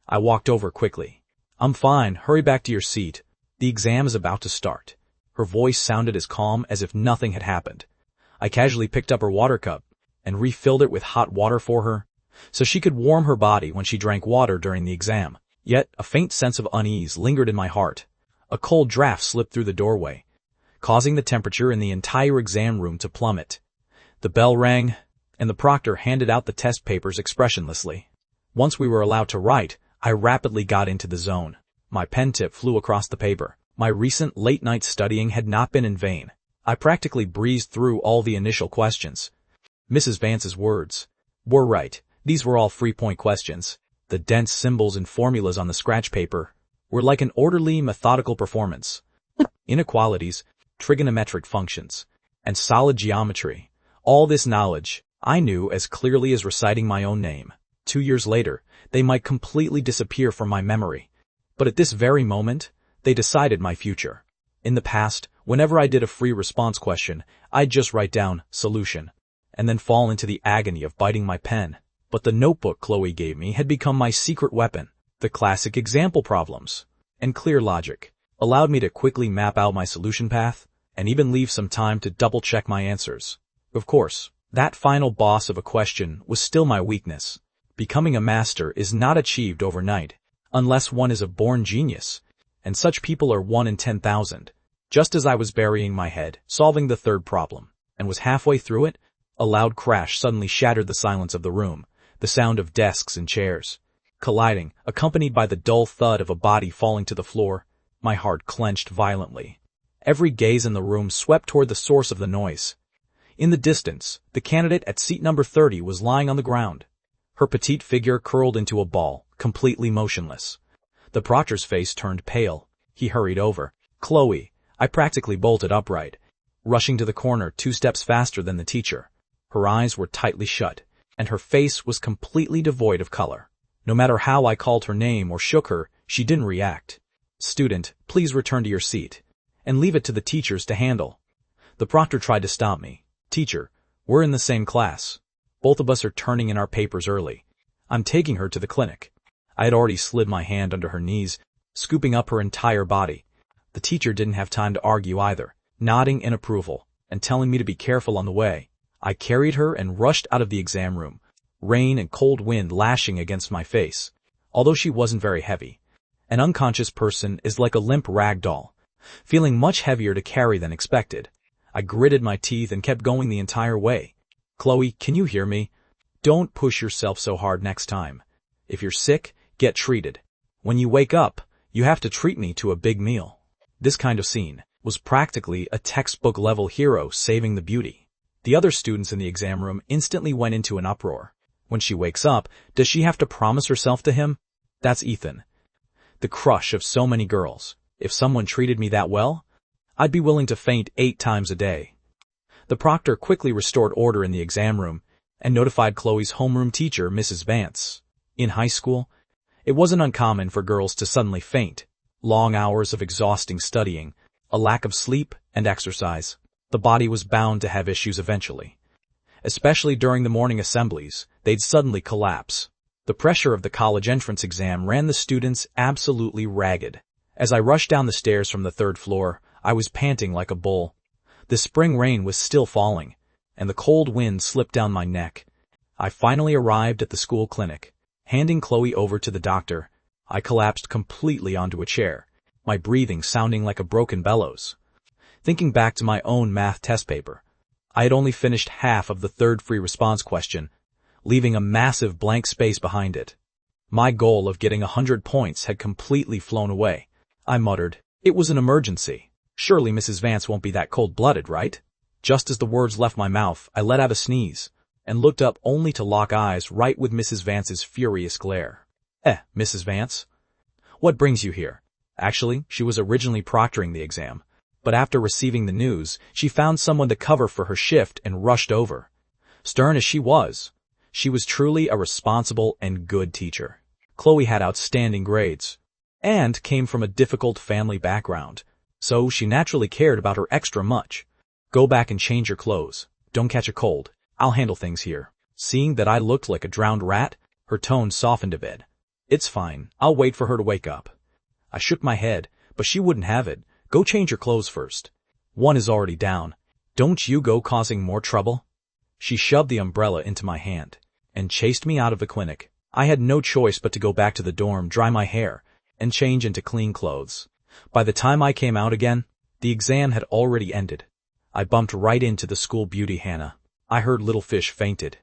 Speaker 1: I walked over quickly. "I'm fine, hurry back to your seat. The exam is about to start." Her voice sounded as calm as if nothing had happened. I casually picked up her water cup and refilled it with hot water for her, so she could warm her body when she drank water during the exam. Yet a faint sense of unease lingered in my heart. A cold draft slipped through the doorway, causing the temperature in the entire exam room to plummet. The bell rang, and the proctor handed out the test papers expressionlessly. Once we were allowed to write, I rapidly got into the zone. My pen tip flew across the paper. My recent late-night studying had not been in vain. I practically breezed through all the initial questions. Mrs. Vance's words were right. These were all 3-point questions. The dense symbols and formulas on the scratch paper were like an orderly, methodical performance. Inequalities, trigonometric functions, and solid geometry. All this knowledge I knew as clearly as reciting my own name. 2 years later, they might completely disappear from my memory. But at this very moment, they decided my future. In the past, whenever I did a free response question, I'd just write down solution, and then fall into the agony of biting my pen. But the notebook Chloe gave me had become my secret weapon. The classic example problems and clear logic allowed me to quickly map out my solution path and even leave some time to double-check my answers. Of course, that final boss of a question was still my weakness. Becoming a master is not achieved overnight, unless one is a born genius, and such people are 1 in 10,000. Just as I was burying my head, solving the third problem, and was halfway through it, a loud crash suddenly shattered the silence of the room, the sound of desks and chairs colliding, accompanied by the dull thud of a body falling to the floor. My heart clenched violently. Every gaze in the room swept toward the source of the noise. In the distance, the candidate at seat number 30 was lying on the ground, her petite figure curled into a ball, completely motionless. The proctor's face turned pale. He hurried over. "Chloe." I practically bolted upright, rushing to the corner 2 steps faster than the teacher. Her eyes were tightly shut, and her face was completely devoid of color. No matter how I called her name or shook her, she didn't react. "Student, please return to your seat, and leave it to the teachers to handle." The proctor tried to stop me. "Teacher, we're in the same class. Both of us are turning in our papers early. I'm taking her to the clinic." I had already slid my hand under her knees, scooping up her entire body. The teacher didn't have time to argue either, nodding in approval and telling me to be careful on the way. I carried her and rushed out of the exam room, rain and cold wind lashing against my face. Although she wasn't very heavy, an unconscious person is like a limp rag doll, feeling much heavier to carry than expected. I gritted my teeth and kept going the entire way. "Chloe, can you hear me? Don't push yourself so hard next time. If you're sick, get treated. When you wake up, you have to treat me to a big meal." This kind of scene was practically a textbook-level hero saving the beauty. The other students in the exam room instantly went into an uproar. When she wakes up, does she have to promise herself to him? That's Ethan, the crush of so many girls. If someone treated me that well, I'd be willing to faint 8 times a day. The proctor quickly restored order in the exam room and notified Chloe's homeroom teacher, Mrs. Vance. In high school, it wasn't uncommon for girls to suddenly faint. Long hours of exhausting studying, a lack of sleep and exercise. The body was bound to have issues eventually. Especially during the morning assemblies, they'd suddenly collapse. The pressure of the college entrance exam ran the students absolutely ragged. As I rushed down the stairs from the 3rd floor, I was panting like a bull. The spring rain was still falling, and the cold wind slipped down my neck. I finally arrived at the school clinic. Handing Chloe over to the doctor, I collapsed completely onto a chair, my breathing sounding like a broken bellows. Thinking back to my own math test paper, I had only finished half of the 3rd free response question, leaving a massive blank space behind it. My goal of getting 100 points had completely flown away. I muttered, "It was an emergency. Surely Mrs. Vance won't be that cold-blooded, right?" Just as the words left my mouth, I let out a sneeze and looked up only to lock eyes right with Mrs. Vance's furious glare. Mrs. Vance? What brings you here?" Actually, she was originally proctoring the exam, but after receiving the news, she found someone to cover for her shift and rushed over. Stern as she was truly a responsible and good teacher. Chloe had outstanding grades and came from a difficult family background, so she naturally cared about her extra much. "Go back and change your clothes. Don't catch a cold. I'll handle things here." Seeing that I looked like a drowned rat, her tone softened a bit. It's fine, I'll wait for her to wake up. I shook my head, but she wouldn't have it. Go change your clothes first. One is already down. Don't you go causing more trouble. She shoved the umbrella into my hand and chased me out of the clinic. I had no choice but to go back to the dorm, dry my hair, and change into clean clothes. By the time I came out again, the exam had already ended. I bumped right into the school beauty Hannah. I heard Little Fish fainted.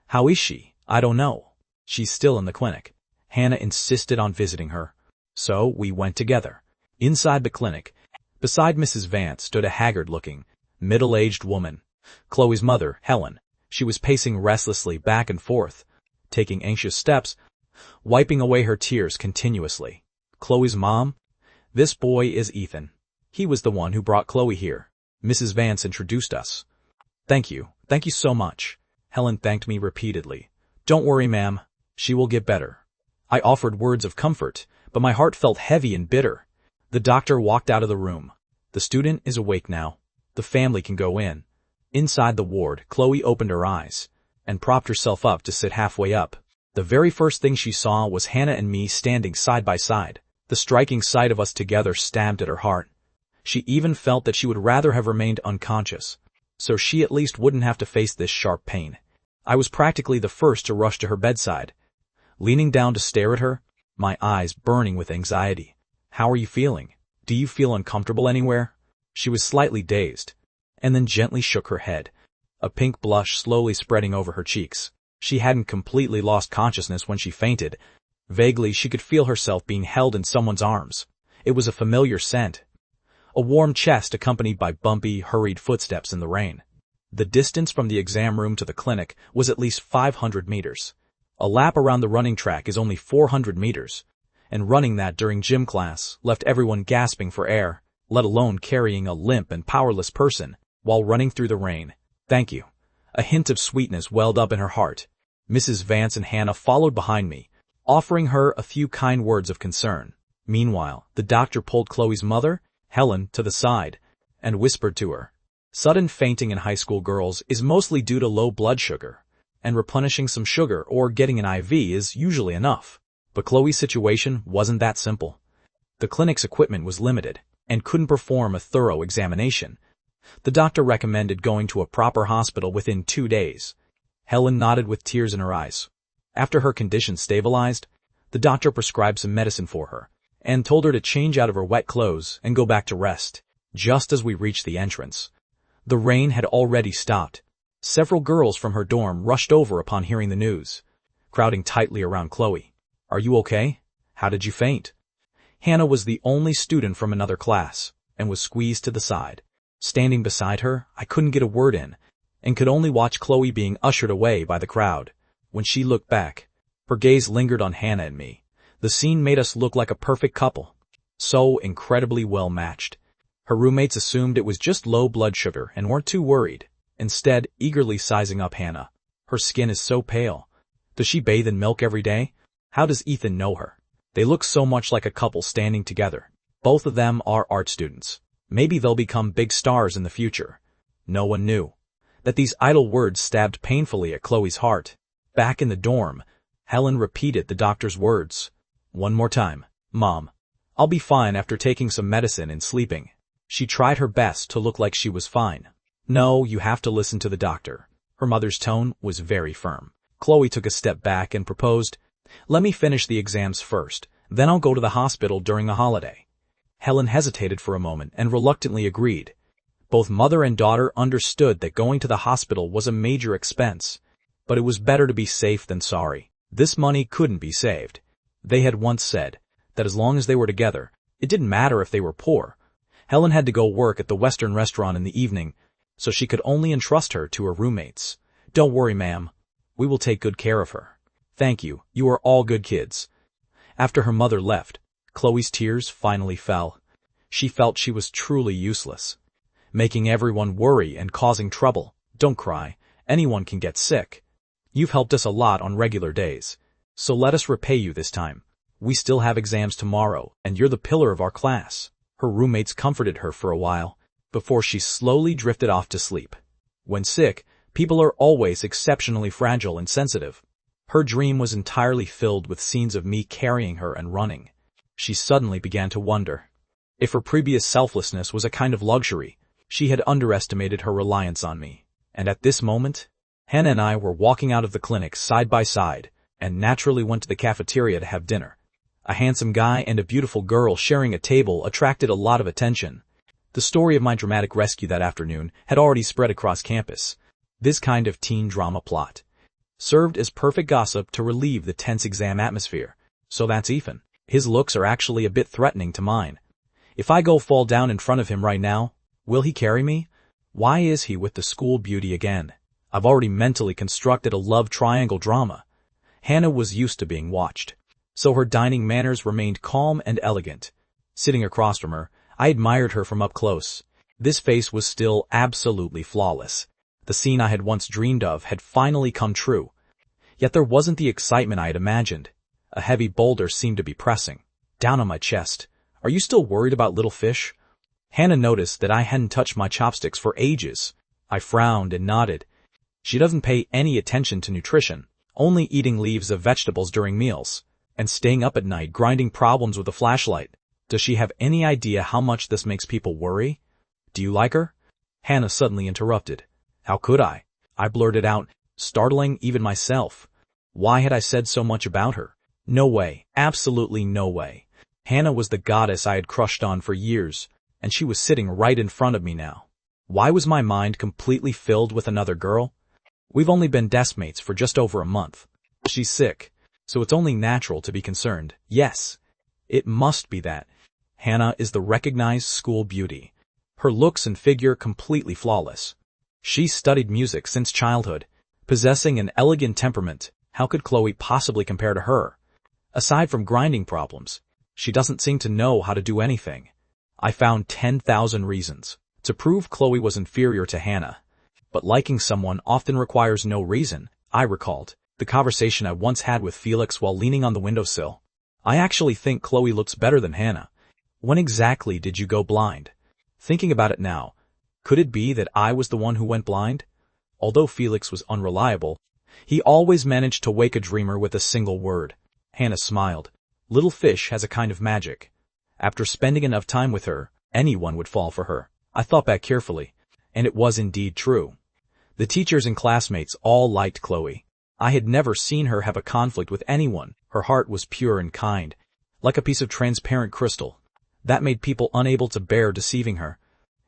Speaker 1: How is she? I don't know. She's still in the clinic. Hannah insisted on visiting her. So we went together. Inside the clinic, beside Mrs. Vance stood a haggard-looking, middle-aged woman. Chloe's mother, Helen. She was pacing restlessly back and forth, taking anxious steps, wiping away her tears continuously. Chloe's mom? This boy is Ethan. He was the one who brought Chloe here. Mrs. Vance introduced us. Thank you so much. Helen thanked me repeatedly. Don't worry, ma'am. She will get better. I offered words of comfort, but my heart felt heavy and bitter. The doctor walked out of the room. The student is awake now. The family can go in. Inside the ward, Chloe opened her eyes and propped herself up to sit halfway up. The very first thing she saw was Hannah and me standing side by side. The striking sight of us together stabbed at her heart. She even felt that she would rather have remained unconscious, so she at least wouldn't have to face this sharp pain. I was practically the first to rush to her bedside. Leaning down to stare at her, my eyes burning with anxiety. How are you feeling? Do you feel uncomfortable anywhere? She was slightly dazed, and then gently shook her head, a pink blush slowly spreading over her cheeks. She hadn't completely lost consciousness when she fainted. Vaguely, she could feel herself being held in someone's arms. It was a familiar scent. A warm chest accompanied by bumpy, hurried footsteps in the rain. The distance from the exam room to the clinic was at least 500 meters. A lap around the running track is only 400 meters, and running that during gym class left everyone gasping for air, let alone carrying a limp and powerless person while running through the rain. Thank you. A hint of sweetness welled up in her heart. Mrs. Vance and Hannah followed behind me, offering her a few kind words of concern. Meanwhile, the doctor pulled Chloe's mother, Helen, to the side and whispered to her. Sudden fainting in high school girls is mostly due to low blood sugar, and replenishing some sugar or getting an IV is usually enough. But Chloe's situation wasn't that simple. The clinic's equipment was limited and couldn't perform a thorough examination. The doctor recommended going to a proper hospital within 2 days. Helen nodded with tears in her eyes. After her condition stabilized, the doctor prescribed some medicine for her and told her to change out of her wet clothes and go back to rest. Just as we reached the entrance, the rain had already stopped. Several girls from her dorm rushed over upon hearing the news, crowding tightly around Chloe. Are you okay? How did you faint? Hannah was the only student from another class and was squeezed to the side. Standing beside her, I couldn't get a word in and could only watch Chloe being ushered away by the crowd. When she looked back, her gaze lingered on Hannah and me. The scene made us look like a perfect couple, so incredibly well matched. Her roommates assumed it was just low blood sugar and weren't too worried, instead eagerly sizing up Hannah. Her skin is so pale. Does she bathe in milk every day? How does Ethan know her? They look so much like a couple standing together. Both of them are art students. Maybe they'll become big stars in the future. No one knew that these idle words stabbed painfully at Chloe's heart. Back in the dorm, Helen repeated the doctor's words. One more time, Mom. I'll be fine after taking some medicine and sleeping. She tried her best to look like she was fine. No, you have to listen to the doctor. Her mother's tone was very firm. Chloe took a step back and proposed, let me finish the exams first, then I'll go to the hospital during a holiday. Helen hesitated for a moment and reluctantly agreed. Both mother and daughter understood that going to the hospital was a major expense, but it was better to be safe than sorry. This money couldn't be saved. They had once said that as long as they were together, it didn't matter if they were poor. Helen had to go work at the Western restaurant in the evening, so she could only entrust her to her roommates. Don't worry, ma'am. We will take good care of her. Thank you. You are all good kids. After her mother left, Chloe's tears finally fell. She felt she was truly useless, making everyone worry and causing trouble. Don't cry. Anyone can get sick. You've helped us a lot on regular days, so let us repay you this time. We still have exams tomorrow, and you're the pillar of our class. Her roommates comforted her for a while, before she slowly drifted off to sleep. When sick, people are always exceptionally fragile and sensitive. Her dream was entirely filled with scenes of me carrying her and running. She suddenly began to wonder if her previous selflessness was a kind of luxury. She had underestimated her reliance on me. And at this moment, Hannah and I were walking out of the clinic side by side, and naturally went to the cafeteria to have dinner. A handsome guy and a beautiful girl sharing a table attracted a lot of attention. The story of my dramatic rescue that afternoon had already spread across campus. This kind of teen drama plot served as perfect gossip to relieve the tense exam atmosphere. So that's Ethan. His looks are actually a bit threatening to mine. If I go fall down in front of him right now, will he carry me? Why is he with the school beauty again? I've already mentally constructed a love triangle drama. Hannah was used to being watched, so her dining manners remained calm and elegant. Sitting across from her, I admired her from up close. This face was still absolutely flawless. The scene I had once dreamed of had finally come true. Yet there wasn't the excitement I had imagined. A heavy boulder seemed to be pressing down on my chest. Are you still worried about little fish? Hannah noticed that I hadn't touched my chopsticks for ages. I frowned and nodded. She doesn't pay any attention to nutrition, only eating leaves of vegetables during meals, and staying up at night grinding problems with a flashlight. Does she have any idea how much this makes people worry? Do you like her? Hannah suddenly interrupted. How could I? I blurted out, startling even myself. Why had I said so much about her? No way, absolutely no way. Hannah was the goddess I had crushed on for years, and she was sitting right in front of me now. Why was my mind completely filled with another girl? We've only been deskmates for just over a month. She's sick, so it's only natural to be concerned. Yes, it must be that. Hannah is the recognized school beauty. Her looks and figure completely flawless. She studied music since childhood. Possessing an elegant temperament, how could Chloe possibly compare to her? Aside from grinding problems, she doesn't seem to know how to do anything. I found 10,000 reasons to prove Chloe was inferior to Hannah. But liking someone often requires no reason. I recalled the conversation I once had with Felix while leaning on the windowsill. I actually think Chloe looks better than Hannah. When exactly did you go blind? Thinking about it now, could it be that I was the one who went blind? Although Felix was unreliable, he always managed to wake a dreamer with a single word. Hannah smiled. Little fish has a kind of magic. After spending enough time with her, anyone would fall for her. I thought back carefully, and it was indeed true. The teachers and classmates all liked Chloe. I had never seen her have a conflict with anyone. Her heart was pure and kind, like a piece of transparent crystal. That made people unable to bear deceiving her.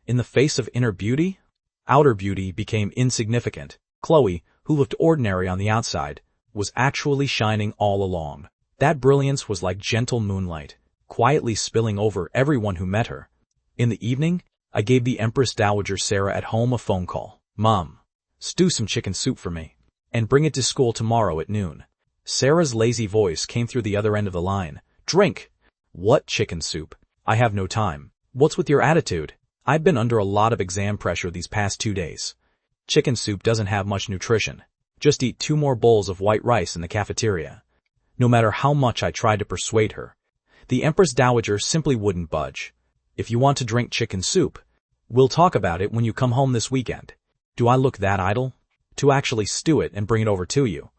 Speaker 1: In the face of inner beauty, outer beauty became insignificant. Chloe, who looked ordinary on the outside, was actually shining all along. That brilliance was like gentle moonlight, quietly spilling over everyone who met her. In the evening, I gave the Empress Dowager Sarah at home a phone call. Mom, stew some chicken soup for me, and bring it to school tomorrow at noon. Sarah's lazy voice came through the other end of the line. Drink! What chicken soup? I have no time. What's with your attitude? I've been under a lot of exam pressure these past 2 days. Chicken soup doesn't have much nutrition. Just eat 2 more bowls of white rice in the cafeteria. No matter how much I tried to persuade her, the Empress Dowager simply wouldn't budge. If you want to drink chicken soup, we'll talk about it when you come home this weekend. Do I look that idle? To actually stew it and bring it over to you?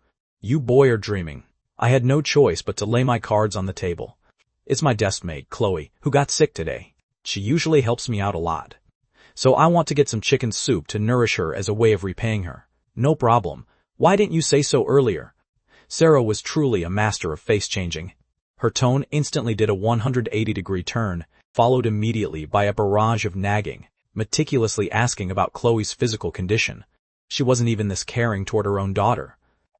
Speaker 1: You boy are dreaming. I had no choice but to lay my cards on the table. It's my deskmate, Chloe, who got sick today. She usually helps me out a lot. So I want to get some chicken soup to nourish her as a way of repaying her. No problem. Why didn't you say so earlier? Sarah was truly a master of face-changing. Her tone instantly did a 180-degree turn, followed immediately by a barrage of nagging, meticulously asking about Chloe's physical condition. She wasn't even this caring toward her own daughter.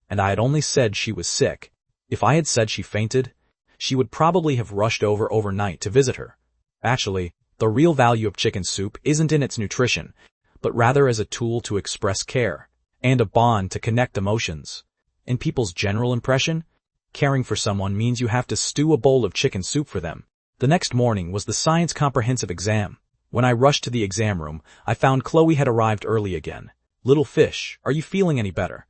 Speaker 1: And I had only said she was sick. If I had said she fainted, she would probably have rushed over overnight to visit her. Actually, the real value of chicken soup isn't in its nutrition, but rather as a tool to express care, and a bond to connect emotions. In people's general impression, caring for someone means you have to stew a bowl of chicken soup for them. The next morning was the science comprehensive exam. When I rushed to the exam room, I found Chloe had arrived early again. Little fish, are you feeling any better?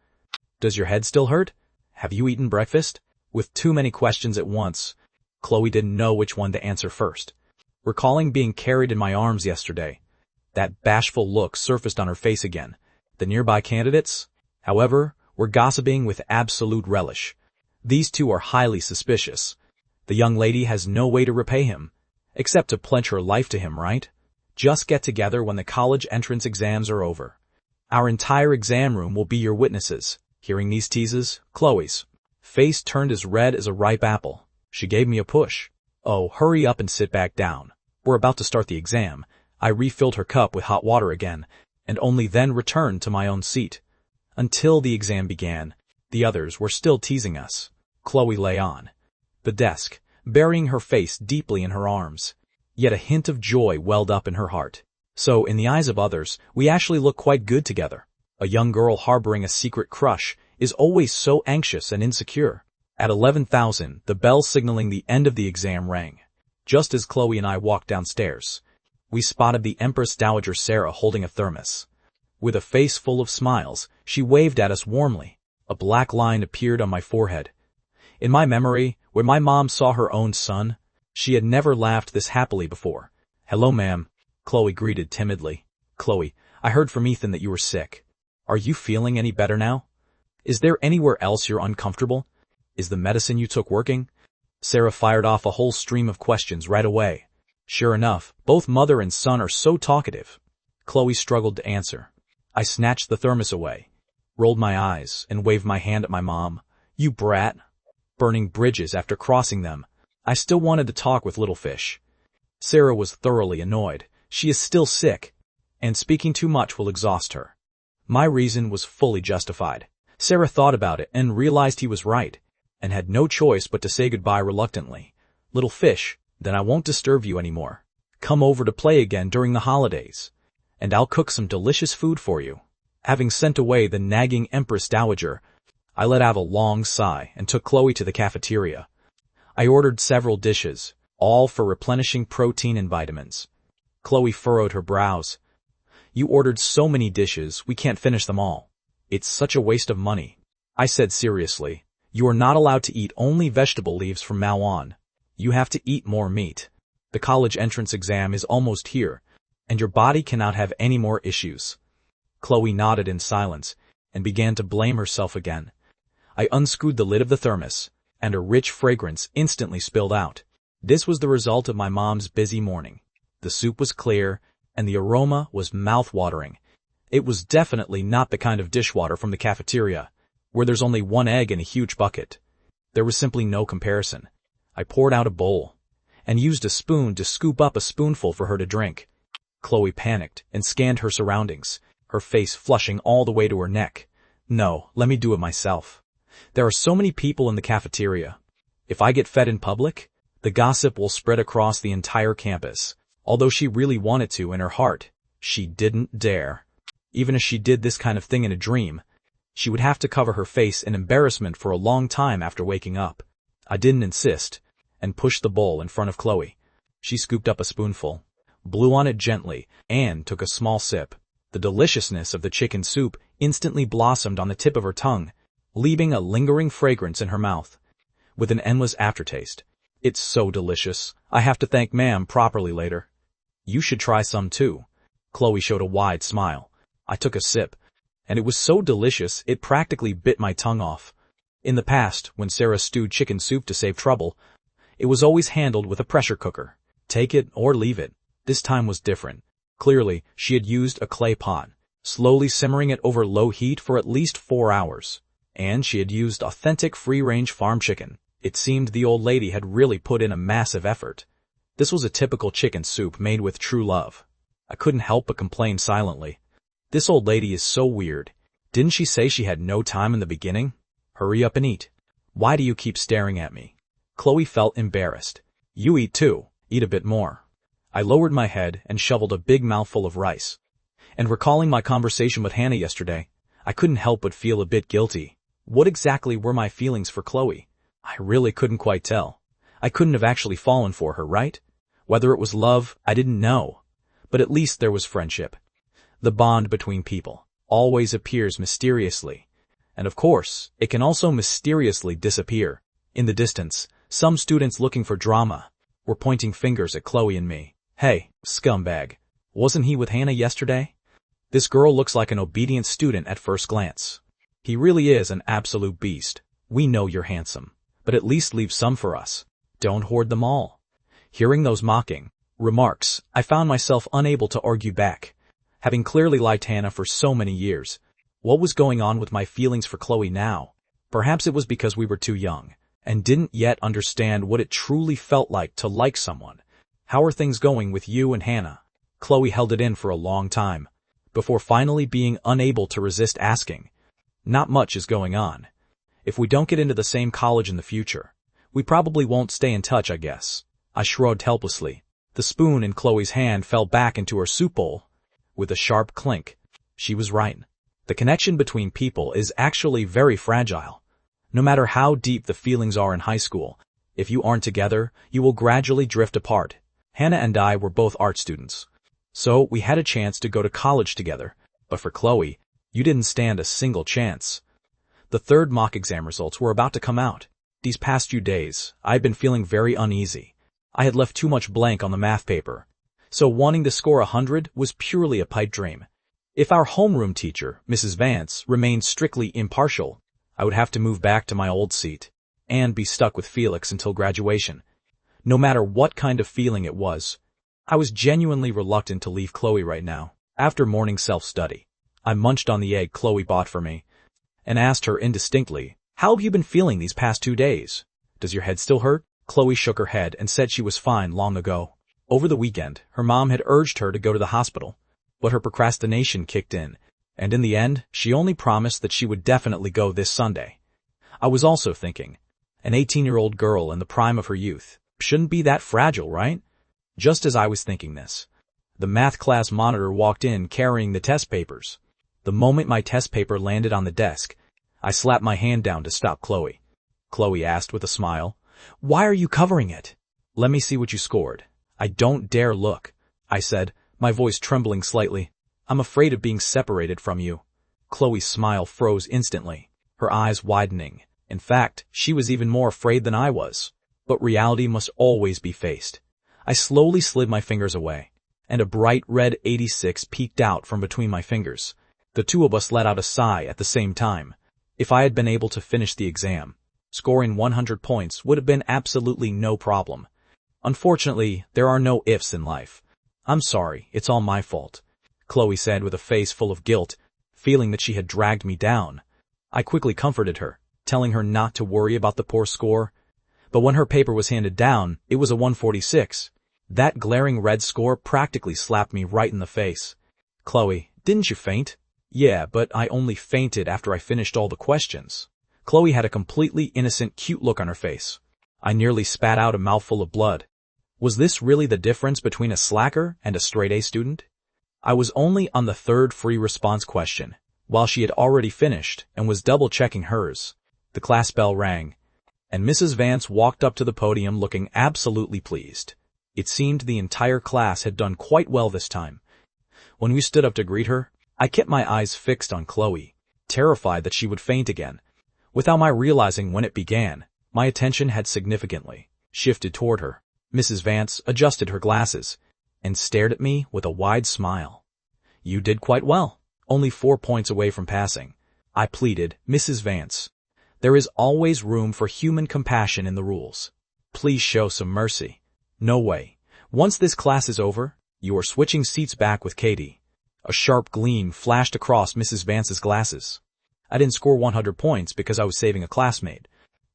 Speaker 1: Does your head still hurt? Have you eaten breakfast? With too many questions at once, Chloe didn't know which one to answer first. Recalling being carried in my arms yesterday, that bashful look surfaced on her face again. The nearby candidates, however, were gossiping with absolute relish. These two are highly suspicious. The young lady has no way to repay him, except to pledge her life to him, right? Just get together when the college entrance exams are over. Our entire exam room will be your witnesses. Hearing these teases, Chloe's face turned as red as a ripe apple. She gave me a push. Oh, hurry up and sit back down. We're about to start the exam. I refilled her cup with hot water again, and only then returned to my own seat. Until the exam began, the others were still teasing us. Chloe lay on the desk, burying her face deeply in her arms. Yet a hint of joy welled up in her heart. So, in the eyes of others, we actually look quite good together. A young girl harboring a secret crush is always so anxious and insecure. At 11,000, the bell signaling the end of the exam rang. Just as Chloe and I walked downstairs, we spotted the Empress Dowager Sarah holding a thermos. With a face full of smiles, she waved at us warmly. A black line appeared on my forehead. In my memory, when my mom saw her own son, she had never laughed this happily before. "Hello, ma'am," Chloe greeted timidly. "Chloe, I heard from Ethan that you were sick. Are you feeling any better now? Is there anywhere else you're uncomfortable? Is the medicine you took working?" Sarah fired off a whole stream of questions right away. Sure enough, both mother and son are so talkative. Chloe struggled to answer. I snatched the thermos away, rolled my eyes, and waved my hand at my mom. "You brat." Burning bridges after crossing them, I still wanted to talk with little fish. Sarah was thoroughly annoyed. She is still sick, and speaking too much will exhaust her. My reason was fully justified. Sarah thought about it and realized he was right, and had no choice but to say goodbye reluctantly. "Little fish, then I won't disturb you anymore. Come over to play again during the holidays, and I'll cook some delicious food for you." Having sent away the nagging Empress Dowager, I let out a long sigh and took Chloe to the cafeteria. I ordered several dishes, all for replenishing protein and vitamins. Chloe furrowed her brows. "You ordered so many dishes, we can't finish them all. It's such a waste of money." I said seriously, "You are not allowed to eat only vegetable leaves from now on. You have to eat more meat. The college entrance exam is almost here, and your body cannot have any more issues." Chloe nodded in silence and began to blame herself again. I unscrewed the lid of the thermos, and a rich fragrance instantly spilled out. This was the result of my mom's busy morning. The soup was clear, and the aroma was mouth-watering. It was definitely not the kind of dishwater from the cafeteria, where there's only one egg in a huge bucket. There was simply no comparison. I poured out a bowl, and used a spoon to scoop up a spoonful for her to drink. Chloe panicked and scanned her surroundings, her face flushing all the way to her neck. "No, let me do it myself. There are so many people in the cafeteria. If I get fed in public, the gossip will spread across the entire campus." Although she really wanted to in her heart, she didn't dare. Even if she did this kind of thing in a dream, she would have to cover her face in embarrassment for a long time after waking up. I didn't insist, and pushed the bowl in front of Chloe. She scooped up a spoonful, blew on it gently, and took a small sip. The deliciousness of the chicken soup instantly blossomed on the tip of her tongue, leaving a lingering fragrance in her mouth, with an endless aftertaste. "It's so delicious. I have to thank ma'am properly later." "You should try some too." Chloe showed a wide smile. I took a sip, and it was so delicious it practically bit my tongue off. In the past, when Sarah stewed chicken soup to save trouble, it was always handled with a pressure cooker. Take it or leave it. This time was different. Clearly, she had used a clay pot, slowly simmering it over low heat for at least 4 hours. And she had used authentic free-range farm chicken. It seemed the old lady had really put in a massive effort. This was a typical chicken soup made with true love. I couldn't help but complain silently. "This old lady is so weird. Didn't she say she had no time in the beginning? Hurry up and eat. Why do you keep staring at me?" Chloe felt embarrassed. "You eat too. Eat a bit more." I lowered my head and shoveled a big mouthful of rice. And recalling my conversation with Hannah yesterday, I couldn't help but feel a bit guilty. What exactly were my feelings for Chloe? I really couldn't quite tell. I couldn't have actually fallen for her, right? Whether it was love, I didn't know. But at least there was friendship. The bond between people always appears mysteriously. And of course, it can also mysteriously disappear. In the distance, some students looking for drama were pointing fingers at Chloe and me. "Hey, scumbag. Wasn't he with Hannah yesterday? This girl looks like an obedient student at first glance." He really is an absolute beast. We know you're handsome, but at least leave some for us. Don't hoard them all. Hearing those mocking remarks, I found myself unable to argue back. Having clearly liked Hannah for so many years, what was going on with my feelings for Chloe now? Perhaps it was because we were too young, and didn't yet understand what it truly felt like to like someone. How are things going with you and Hannah? Chloe held it in for a long time, before finally being unable to resist asking. Not much is going on. If we don't get into the same college in the future, we probably won't stay in touch, I guess. I shrugged helplessly. The spoon in Chloe's hand fell back into her soup bowl with a sharp clink. She was right. The connection between people is actually very fragile. No matter how deep the feelings are in high school, if you aren't together, you will gradually drift apart. Hannah and I were both art students, so we had a chance to go to college together. But for Chloe, you didn't stand a single chance. The third mock exam results were about to come out. These past few days, I had been feeling very uneasy. I had left too much blank on the math paper, so wanting to score 100 was purely a pipe dream. If our homeroom teacher, Mrs. Vance, remained strictly impartial, I would have to move back to my old seat and be stuck with Felix until graduation. No matter what kind of feeling it was, I was genuinely reluctant to leave Chloe right now. After morning self-study, I munched on the egg Chloe bought for me and asked her indistinctly, "How have you been feeling these past 2 days? Does your head still hurt?" Chloe shook her head and said she was fine long ago. Over the weekend, her mom had urged her to go to the hospital, but her procrastination kicked in, and in the end, she only promised that she would definitely go this Sunday. I was also thinking, an 18-year-old girl in the prime of her youth shouldn't be that fragile, right? Just as I was thinking this, the math class monitor walked in carrying the test papers. The moment my test paper landed on the desk, I slapped my hand down to stop Chloe. Chloe asked with a smile, "Why are you covering it?" "Let me see what you scored." "I don't dare look," I said, my voice trembling slightly. "I'm afraid of being separated from you." Chloe's smile froze instantly, her eyes widening. In fact, she was even more afraid than I was. But reality must always be faced. I slowly slid my fingers away, and a bright red 86 peeked out from between my fingers. The two of us let out a sigh at the same time. If I had been able to finish the exam, scoring 100 points would have been absolutely no problem. Unfortunately, there are no ifs in life. "I'm sorry, it's all my fault," Chloe said with a face full of guilt, feeling that she had dragged me down. I quickly comforted her, telling her not to worry about the poor score. But when her paper was handed down, it was a 146. That glaring red score practically slapped me right in the face. "Chloe, didn't you faint?" "Yeah, but I only fainted after I finished all the questions." Chloe had a completely innocent, cute look on her face. I nearly spat out a mouthful of blood. Was this really the difference between a slacker and a straight-A student? I was only on the third free response question, while she had already finished and was double-checking hers. The class bell rang, and Mrs. Vance walked up to the podium looking absolutely pleased. It seemed the entire class had done quite well this time. When we stood up to greet her, I kept my eyes fixed on Chloe, terrified that she would faint again. Without my realizing when it began, my attention had significantly shifted toward her. Mrs. Vance adjusted her glasses and stared at me with a wide smile. "You did quite well, only 4 points away from passing." I pleaded, "Mrs. Vance, there is always room for human compassion in the rules. Please show some mercy." "No way. Once this class is over, you are switching seats back with Katie." A sharp gleam flashed across Mrs. Vance's glasses. I didn't score 100 points because I was saving a classmate.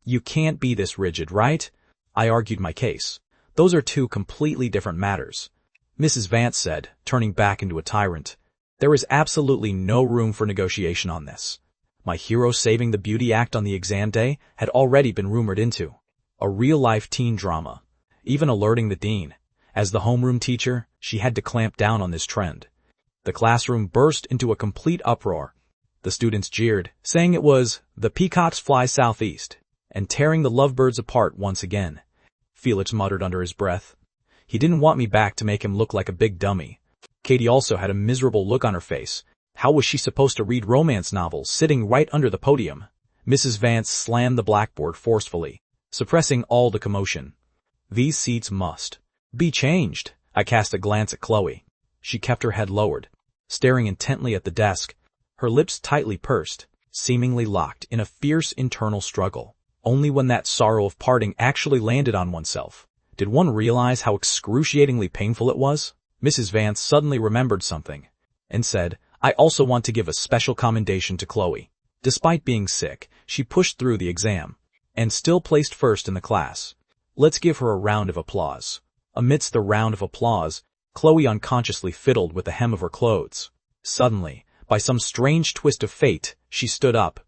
Speaker 1: "You can't be this rigid, right?" I argued my case. "Those are two completely different matters." Mrs. Vance said, turning back into a tyrant, "There is absolutely no room for negotiation on this. My hero saving the beauty act on the exam day had already been rumored into a real-life teen drama, even alerting the dean. As the homeroom teacher, she had to clamp down on this trend. The classroom burst into a complete uproar. The students jeered, saying it was "The Peacocks Fly Southeast," and tearing the lovebirds apart once again. Felix muttered under his breath. He didn't want me back to make him look like a big dummy. Katie also had a miserable look on her face. How was she supposed to read romance novels sitting right under the podium? Mrs. Vance slammed the blackboard forcefully, suppressing all the commotion. "These seats must be changed." I cast a glance at Chloe. She kept her head lowered, staring intently at the desk, her lips tightly pursed. seemingly locked in a fierce internal struggle. Only when that sorrow of parting actually landed on oneself did one realize how excruciatingly painful it was. Mrs. Vance suddenly remembered something and said, "I also want to give a special commendation to Chloe. Despite being sick, she pushed through the exam and still placed first in the class. Let's give her a round of applause." Amidst the round of applause, Chloe unconsciously fiddled with the hem of her clothes. Suddenly, by some strange twist of fate, she stood up.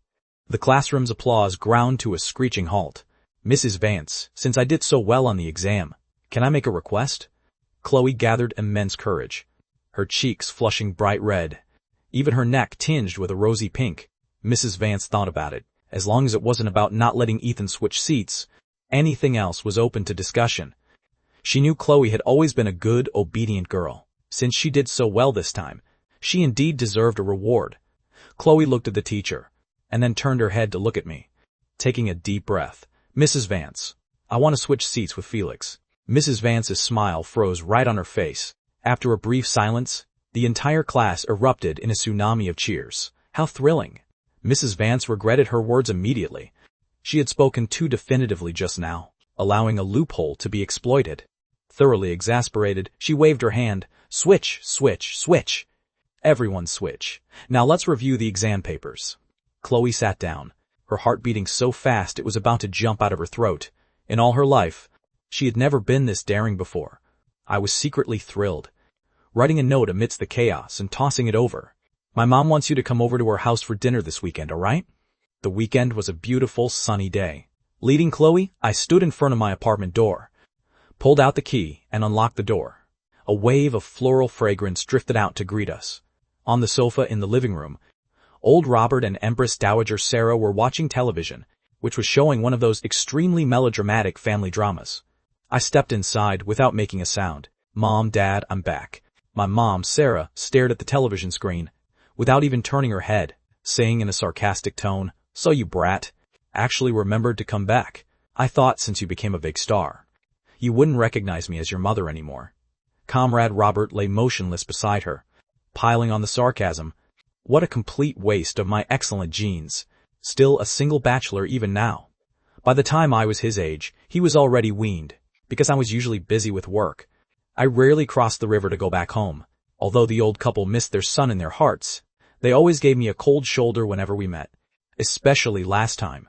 Speaker 1: The classroom's applause ground to a screeching halt. "Mrs. Vance, since I did so well on the exam, can I make a request?" Chloe gathered immense courage, her cheeks flushing bright red, even her neck tinged with a rosy pink. Mrs. Vance thought about it. As long as it wasn't about not letting Ethan switch seats, anything else was open to discussion. She knew Chloe had always been a good, obedient girl. Since she did so well this time, she indeed deserved a reward. Chloe looked at the teacher, and then turned her head to look at me. Taking a deep breath, "Mrs. Vance, I want to switch seats with Felix." Mrs. Vance's smile froze right on her face. After a brief silence, the entire class erupted in a tsunami of cheers. How thrilling! Mrs. Vance regretted her words immediately. She had spoken too definitively just now, allowing a loophole to be exploited. Thoroughly exasperated, she waved her hand. "Switch, switch, switch! Everyone switch. Now let's review the exam papers." Chloe sat down, her heart beating so fast it was about to jump out of her throat. In all her life, she had never been this daring before. I was secretly thrilled. Writing a note amidst the chaos and tossing it over. "My mom wants you to come over to her house for dinner this weekend, all right?" The weekend was a beautiful, sunny day. Leading Chloe, I stood in front of my apartment door, pulled out the key, and unlocked the door. A wave of floral fragrance drifted out to greet us. On the sofa in the living room, old Robert and Empress Dowager Sarah were watching television, which was showing one of those extremely melodramatic family dramas. I stepped inside without making a sound. "Mom, Dad, I'm back." My mom, Sarah, stared at the television screen, without even turning her head, saying in a sarcastic tone, "So you brat, actually remembered to come back. I thought since you became a big star, you wouldn't recognize me as your mother anymore." Comrade Robert lay motionless beside her, piling on the sarcasm. What a complete waste of my excellent genes. Still a single bachelor even now. By the time I was his age, he was already weaned, because I was usually busy with work. I rarely crossed the river to go back home. Although the old couple missed their son in their hearts, they always gave me a cold shoulder whenever we met. Especially last time,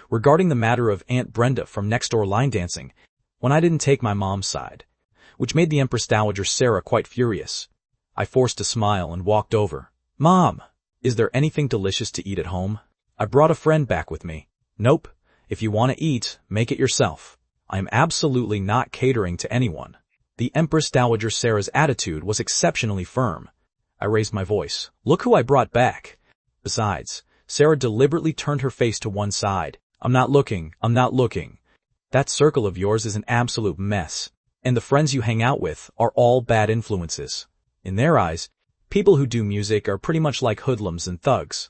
Speaker 1: regarding the matter of Aunt Brenda from next door line dancing, when I didn't take my mom's side, which made the Empress Dowager Sarah quite furious. I forced a smile and walked over. "Mom, is there anything delicious to eat at home? I brought a friend back with me." "Nope. If you want to eat, make it yourself. I am absolutely not catering to anyone." The Empress Dowager Sarah's attitude was exceptionally firm. I raised my voice. "Look who I brought back." Besides, Sarah deliberately turned her face to one side. I'm not looking. That circle of yours is an absolute mess, and the friends you hang out with are all bad influences. In their eyes, people who do music are pretty much like hoodlums and thugs.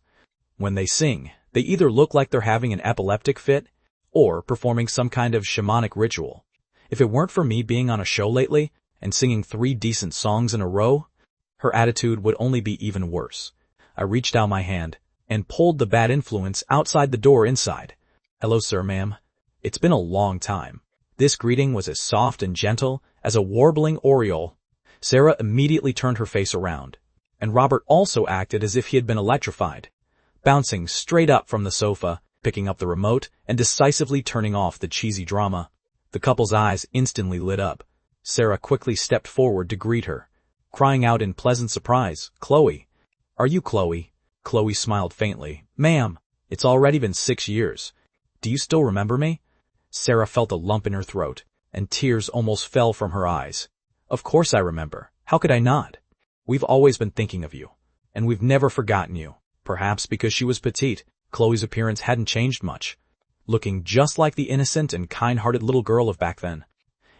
Speaker 1: When they sing, they either look like they're having an epileptic fit or performing some kind of shamanic ritual. If it weren't for me being on a show lately and singing 3 decent songs in a row, her attitude would only be even worse. I reached out my hand and pulled the bad influence outside the door inside. "Hello, sir, ma'am. It's been a long time." This greeting was as soft and gentle as a warbling oriole. Sarah immediately turned her face around, and Robert also acted as if he had been electrified, bouncing straight up from the sofa, picking up the remote, and decisively turning off the cheesy drama. The couple's eyes instantly lit up. Sarah quickly stepped forward to greet her, crying out in pleasant surprise, "Chloe, are you Chloe?" Chloe smiled faintly. "Ma'am, it's already been 6 years. Do you still remember me?" Sarah felt a lump in her throat, and tears almost fell from her eyes. "Of course I remember. How could I not? We've always been thinking of you, and we've never forgotten you." Perhaps because she was petite, Chloe's appearance hadn't changed much, looking just like the innocent and kind-hearted little girl of back then.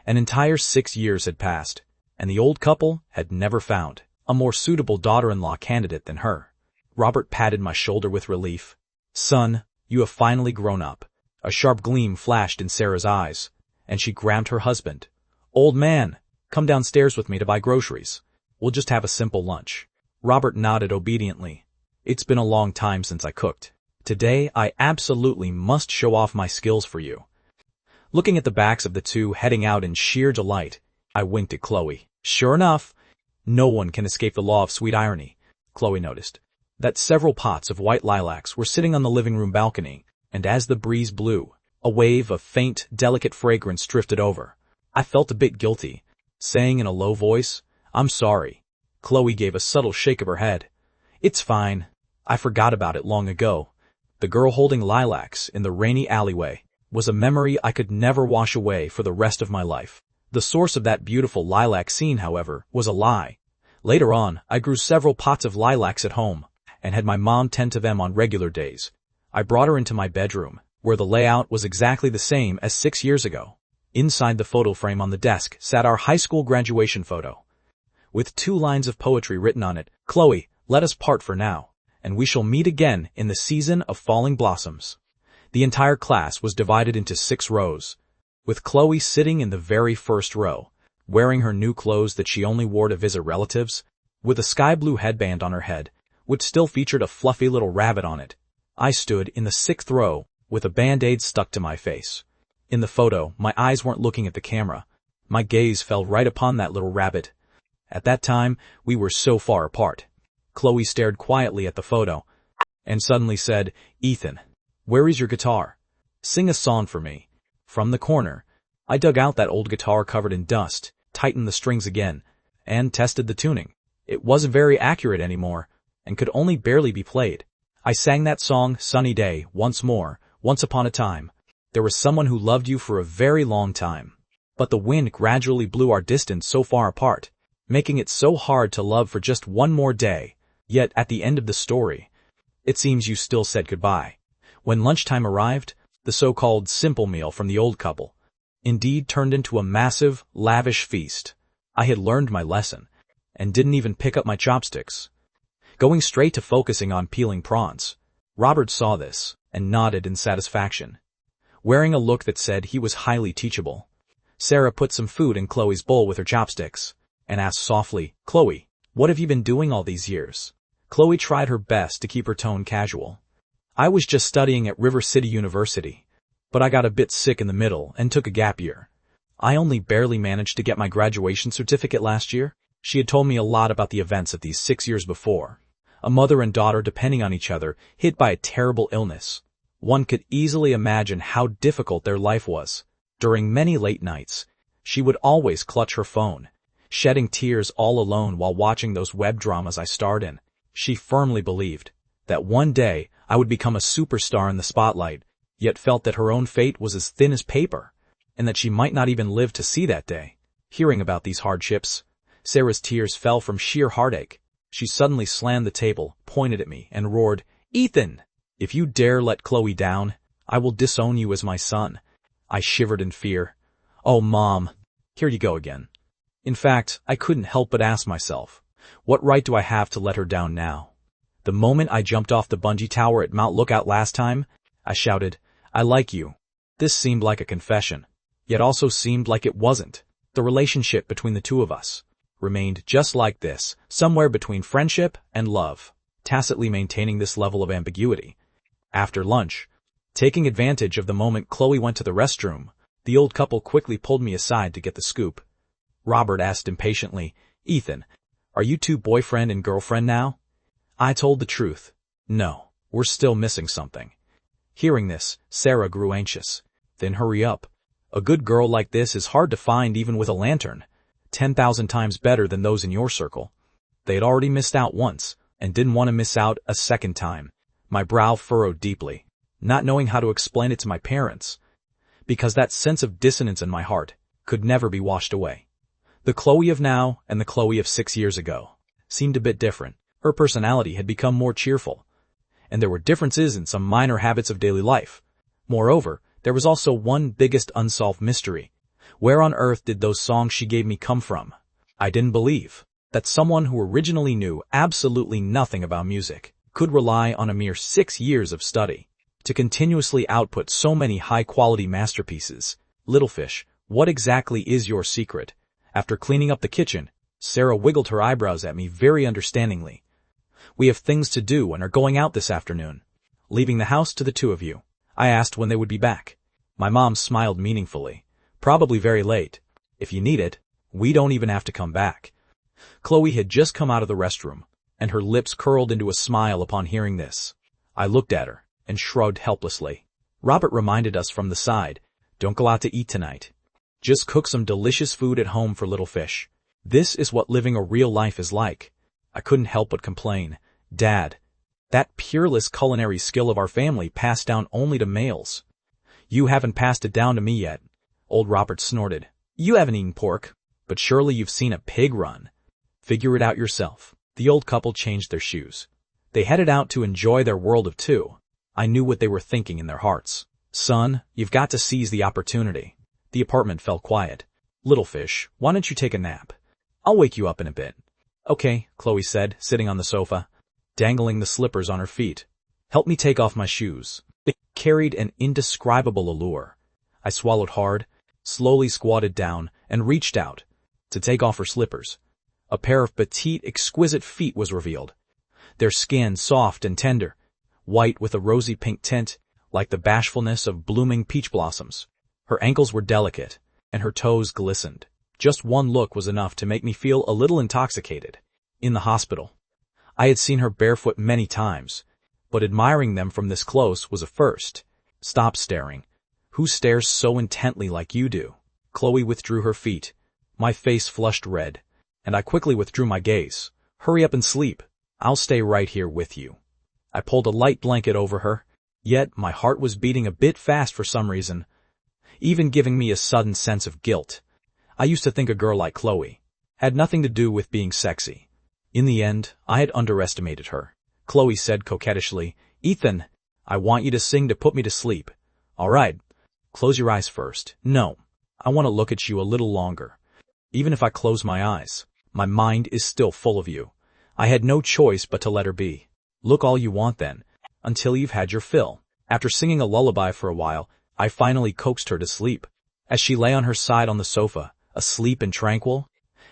Speaker 1: An entire 6 years had passed, and the old couple had never found a more suitable daughter-in-law candidate than her. Robert patted my shoulder with relief. "Son, you have finally grown up." A sharp gleam flashed in Sarah's eyes, and she grabbed her husband. "Old man, come downstairs with me to buy groceries. We'll just have a simple lunch." Robert nodded obediently. "It's been a long time since I cooked." Today I absolutely must show off my skills for you. Looking at the backs of the two heading out in sheer delight, I winked at Chloe. Sure enough, no one can escape the law of sweet irony. Chloe noticed that several pots of white lilacs were sitting on the living room balcony, and as the breeze blew, a wave of faint, delicate fragrance drifted over. I felt a bit guilty, saying in a low voice, "I'm sorry." Chloe gave a subtle shake of her head. "It's fine. I forgot about it long ago." The girl holding lilacs in the rainy alleyway was a memory I could never wash away for the rest of my life. The source of that beautiful lilac scene, however, was a lie. Later on, I grew several pots of lilacs at home, and had my mom tend to them on regular days. I brought her into my bedroom, where the layout was exactly the same as 6 years ago. Inside the photo frame on the desk sat our high school graduation photo, with 2 lines of poetry written on it. "Chloe, let us part for now, and we shall meet again in the season of falling blossoms." The entire class was divided into 6 rows, with Chloe sitting in the very first row, wearing her new clothes that she only wore to visit relatives, with a sky blue headband on her head, which still featured a fluffy little rabbit on it. I stood in the 6th row, with a band-aid stuck to my face. In the photo, my eyes weren't looking at the camera. My gaze fell right upon that little rabbit. At that time, we were so far apart. Chloe stared quietly at the photo, and suddenly said, "Ethan, where is your guitar? Sing a song for me." From the corner, I dug out that old guitar covered in dust, tightened the strings again, and tested the tuning. It wasn't very accurate anymore, and could only barely be played. I sang that song, "Sunny Day," once more. Once upon a time, there was someone who loved you for a very long time. But the wind gradually blew our distance so far apart, making it so hard to love for just one more day. Yet at the end of the story, it seems you still said goodbye. When lunchtime arrived, the so-called simple meal from the old couple indeed turned into a massive, lavish feast. I had learned my lesson, and didn't even pick up my chopsticks, going straight to focusing on peeling prawns. Robert saw this, and nodded in satisfaction, wearing a look that said he was highly teachable. Sarah put some food in Chloe's bowl with her chopsticks, and asked softly, "Chloe, what have you been doing all these years?" Chloe tried her best to keep her tone casual. "I was just studying at River City University, but I got a bit sick in the middle and took a gap year. I only barely managed to get my graduation certificate last year." She had told me a lot about the events of these 6 years before. A mother and daughter depending on each other, hit by a terrible illness. One could easily imagine how difficult their life was. During many late nights, she would always clutch her phone, shedding tears all alone while watching those web dramas I starred in. She firmly believed that one day I would become a superstar in the spotlight, yet felt that her own fate was as thin as paper, and that she might not even live to see that day. Hearing about these hardships, Sarah's tears fell from sheer heartache. She suddenly slammed the table, pointed at me, and roared, "Ethan, if you dare let Chloe down, I will disown you as my son." I shivered in fear. "Oh, Mom, here you go again." In fact, I couldn't help but ask myself, what right do I have to let her down now? The moment I jumped off the bungee tower at Mount Lookout last time, I shouted, "I like you." This seemed like a confession, yet also seemed like it wasn't. The relationship between the two of us remained just like this, somewhere between friendship and love, tacitly maintaining this level of ambiguity. After lunch, taking advantage of the moment Chloe went to the restroom, the old couple quickly pulled me aside to get the scoop. Robert asked impatiently, "Ethan, are you two boyfriend and girlfriend now?" I told the truth. "No, we're still missing something." Hearing this, Sarah grew anxious. "Then hurry up. A good girl like this is hard to find even with a lantern. 10,000 times better than those in your circle." They had already missed out once, and didn't want to miss out a second time. My brow furrowed deeply, not knowing how to explain it to my parents, because that sense of dissonance in my heart could never be washed away. The Chloe of now and the Chloe of 6 years ago seemed a bit different. Her personality had become more cheerful, and there were differences in some minor habits of daily life. Moreover, there was also one biggest unsolved mystery. Where on earth did those songs she gave me come from? I didn't believe that someone who originally knew absolutely nothing about music could rely on a mere 6 years of study to continuously output so many high-quality masterpieces. "Little fish, what exactly is your secret?" After cleaning up the kitchen, Sarah wiggled her eyebrows at me very understandingly. "We have things to do and are going out this afternoon." Leaving the house to the two of you. I asked when they would be back. My mom smiled meaningfully. Probably very late. If you need it, we don't even have to come back. Chloe had just come out of the restroom, and her lips curled into a smile upon hearing this. I looked at her, and shrugged helplessly. Robert reminded us from the side, don't go out to eat tonight. Just cook some delicious food at home for little fish. This is what living a real life is like. I couldn't help but complain. Dad, that peerless culinary skill of our family passed down only to males. You haven't passed it down to me yet. Old Robert snorted. You haven't eaten pork, but surely you've seen a pig run. Figure it out yourself. The old couple changed their shoes. They headed out to enjoy their world of two. I knew what they were thinking in their hearts. Son, you've got to seize the opportunity. The apartment fell quiet. Little fish, why don't you take a nap? I'll wake you up in a bit. Okay, Chloe said, sitting on the sofa, dangling the slippers on her feet. Help me take off my shoes. It carried an indescribable allure. I swallowed hard, slowly squatted down, and reached out to take off her slippers. A pair of petite, exquisite feet was revealed. Their skin soft and tender, white with a rosy pink tint, like the bashfulness of blooming peach blossoms. Her ankles were delicate, and her toes glistened. Just one look was enough to make me feel a little intoxicated. In the hospital, I had seen her barefoot many times, but admiring them from this close was a first. Stop staring. Who stares so intently like you do? Chloe withdrew her feet. My face flushed red, and I quickly withdrew my gaze. Hurry up and sleep. I'll stay right here with you. I pulled a light blanket over her, yet my heart was beating a bit fast for some reason, even giving me a sudden sense of guilt. I used to think a girl like Chloe had nothing to do with being sexy. In the end, I had underestimated her. Chloe said coquettishly, Ethan, I want you to sing to put me to sleep. All right, close your eyes first. No, I want to look at you a little longer. Even if I close my eyes, my mind is still full of you. I had no choice but to let her be. Look all you want then, until you've had your fill. After singing a lullaby for a while, I finally coaxed her to sleep. As she lay on her side on the sofa, asleep and tranquil,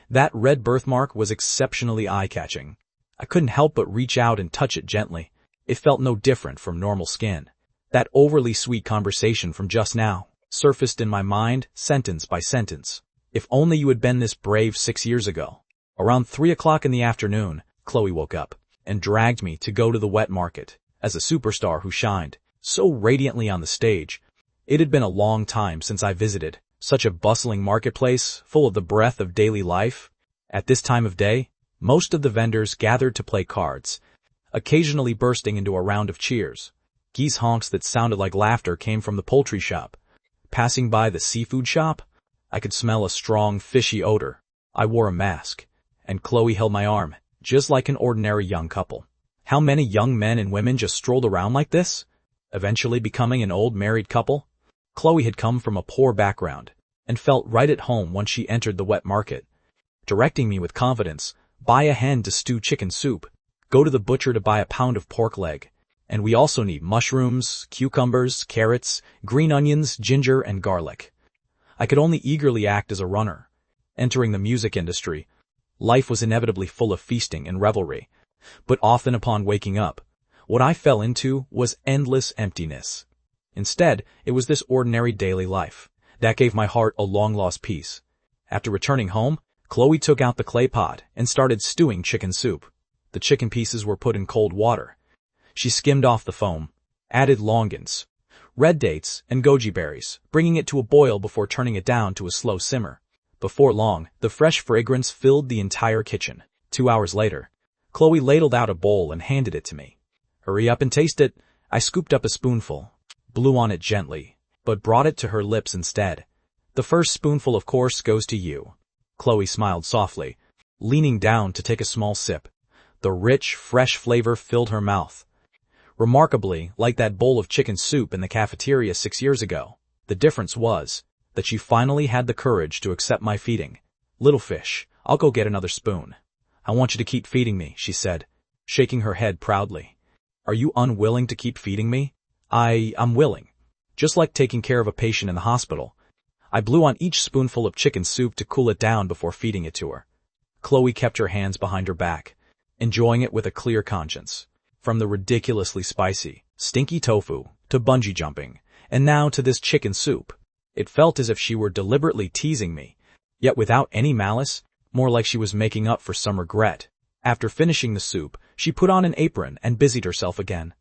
Speaker 1: that red birthmark was exceptionally eye-catching. I couldn't help but reach out and touch it gently. It felt no different from normal skin. That overly sweet conversation from just now surfaced in my mind, sentence by sentence. If only you had been this brave 6 years ago. Around 3 o'clock in the afternoon, Chloe woke up and dragged me to go to the wet market. As a superstar who shined so radiantly on the stage, it had been a long time since I visited such a bustling marketplace full of the breath of daily life. At this time of day, most of the vendors gathered to play cards, occasionally bursting into a round of cheers. Geese honks that sounded like laughter came from the poultry shop. Passing by the seafood shop, I could smell a strong, fishy odor. I wore a mask, and Chloe held my arm, just like an ordinary young couple. How many young men and women just strolled around like this, eventually becoming an old married couple? Chloe had come from a poor background and felt right at home once she entered the wet market, directing me with confidence, buy a hen to stew chicken soup, go to the butcher to buy a pound of pork leg, and we also need mushrooms, cucumbers, carrots, green onions, ginger, and garlic. I could only eagerly act as a runner. Entering the music industry, life was inevitably full of feasting and revelry, but often upon waking up, what I fell into was endless emptiness. Instead, it was this ordinary daily life that gave my heart a long-lost peace. After returning home, Chloe took out the clay pot and started stewing chicken soup. The chicken pieces were put in cold water. She skimmed off the foam, added longans, red dates, and goji berries, bringing it to a boil before turning it down to a slow simmer. Before long, the fresh fragrance filled the entire kitchen. 2 hours later, Chloe ladled out a bowl and handed it to me. Hurry up and taste it. I scooped up a spoonful, blew on it gently, but brought it to her lips instead. The first spoonful, of course, goes to you. Chloe smiled softly, leaning down to take a small sip. The rich, fresh flavor filled her mouth. Remarkably, like that bowl of chicken soup in the cafeteria 6 years ago, the difference was that she finally had the courage to accept my feeding. Little fish, I'll go get another spoon. I want you to keep feeding me, she said, shaking her head proudly. Are you unwilling to keep feeding me? I'm willing. Just like taking care of a patient in the hospital. I blew on each spoonful of chicken soup to cool it down before feeding it to her. Chloe kept her hands behind her back, enjoying it with a clear conscience. From the ridiculously spicy, stinky tofu, to bungee jumping, and now to this chicken soup. It felt as if she were deliberately teasing me, yet without any malice, more like she was making up for some regret. After finishing the soup, she put on an apron and busied herself again.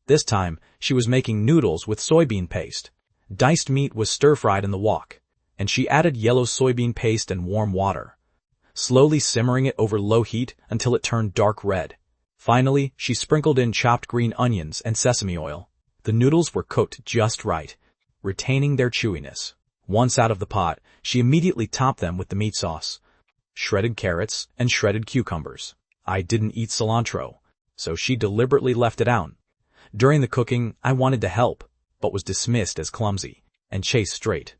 Speaker 1: This time, she was making noodles with soybean paste. Diced meat was stir-fried in the wok, and she added yellow soybean paste and warm water, slowly simmering it over low heat until it turned dark red. Finally, she sprinkled in chopped green onions and sesame oil. The noodles were cooked just right, retaining their chewiness. Once out of the pot, she immediately topped them with the meat sauce, shredded carrots, and shredded cucumbers. I didn't eat cilantro, so she deliberately left it out. During the cooking, I wanted to help, but was dismissed as clumsy, and chased straight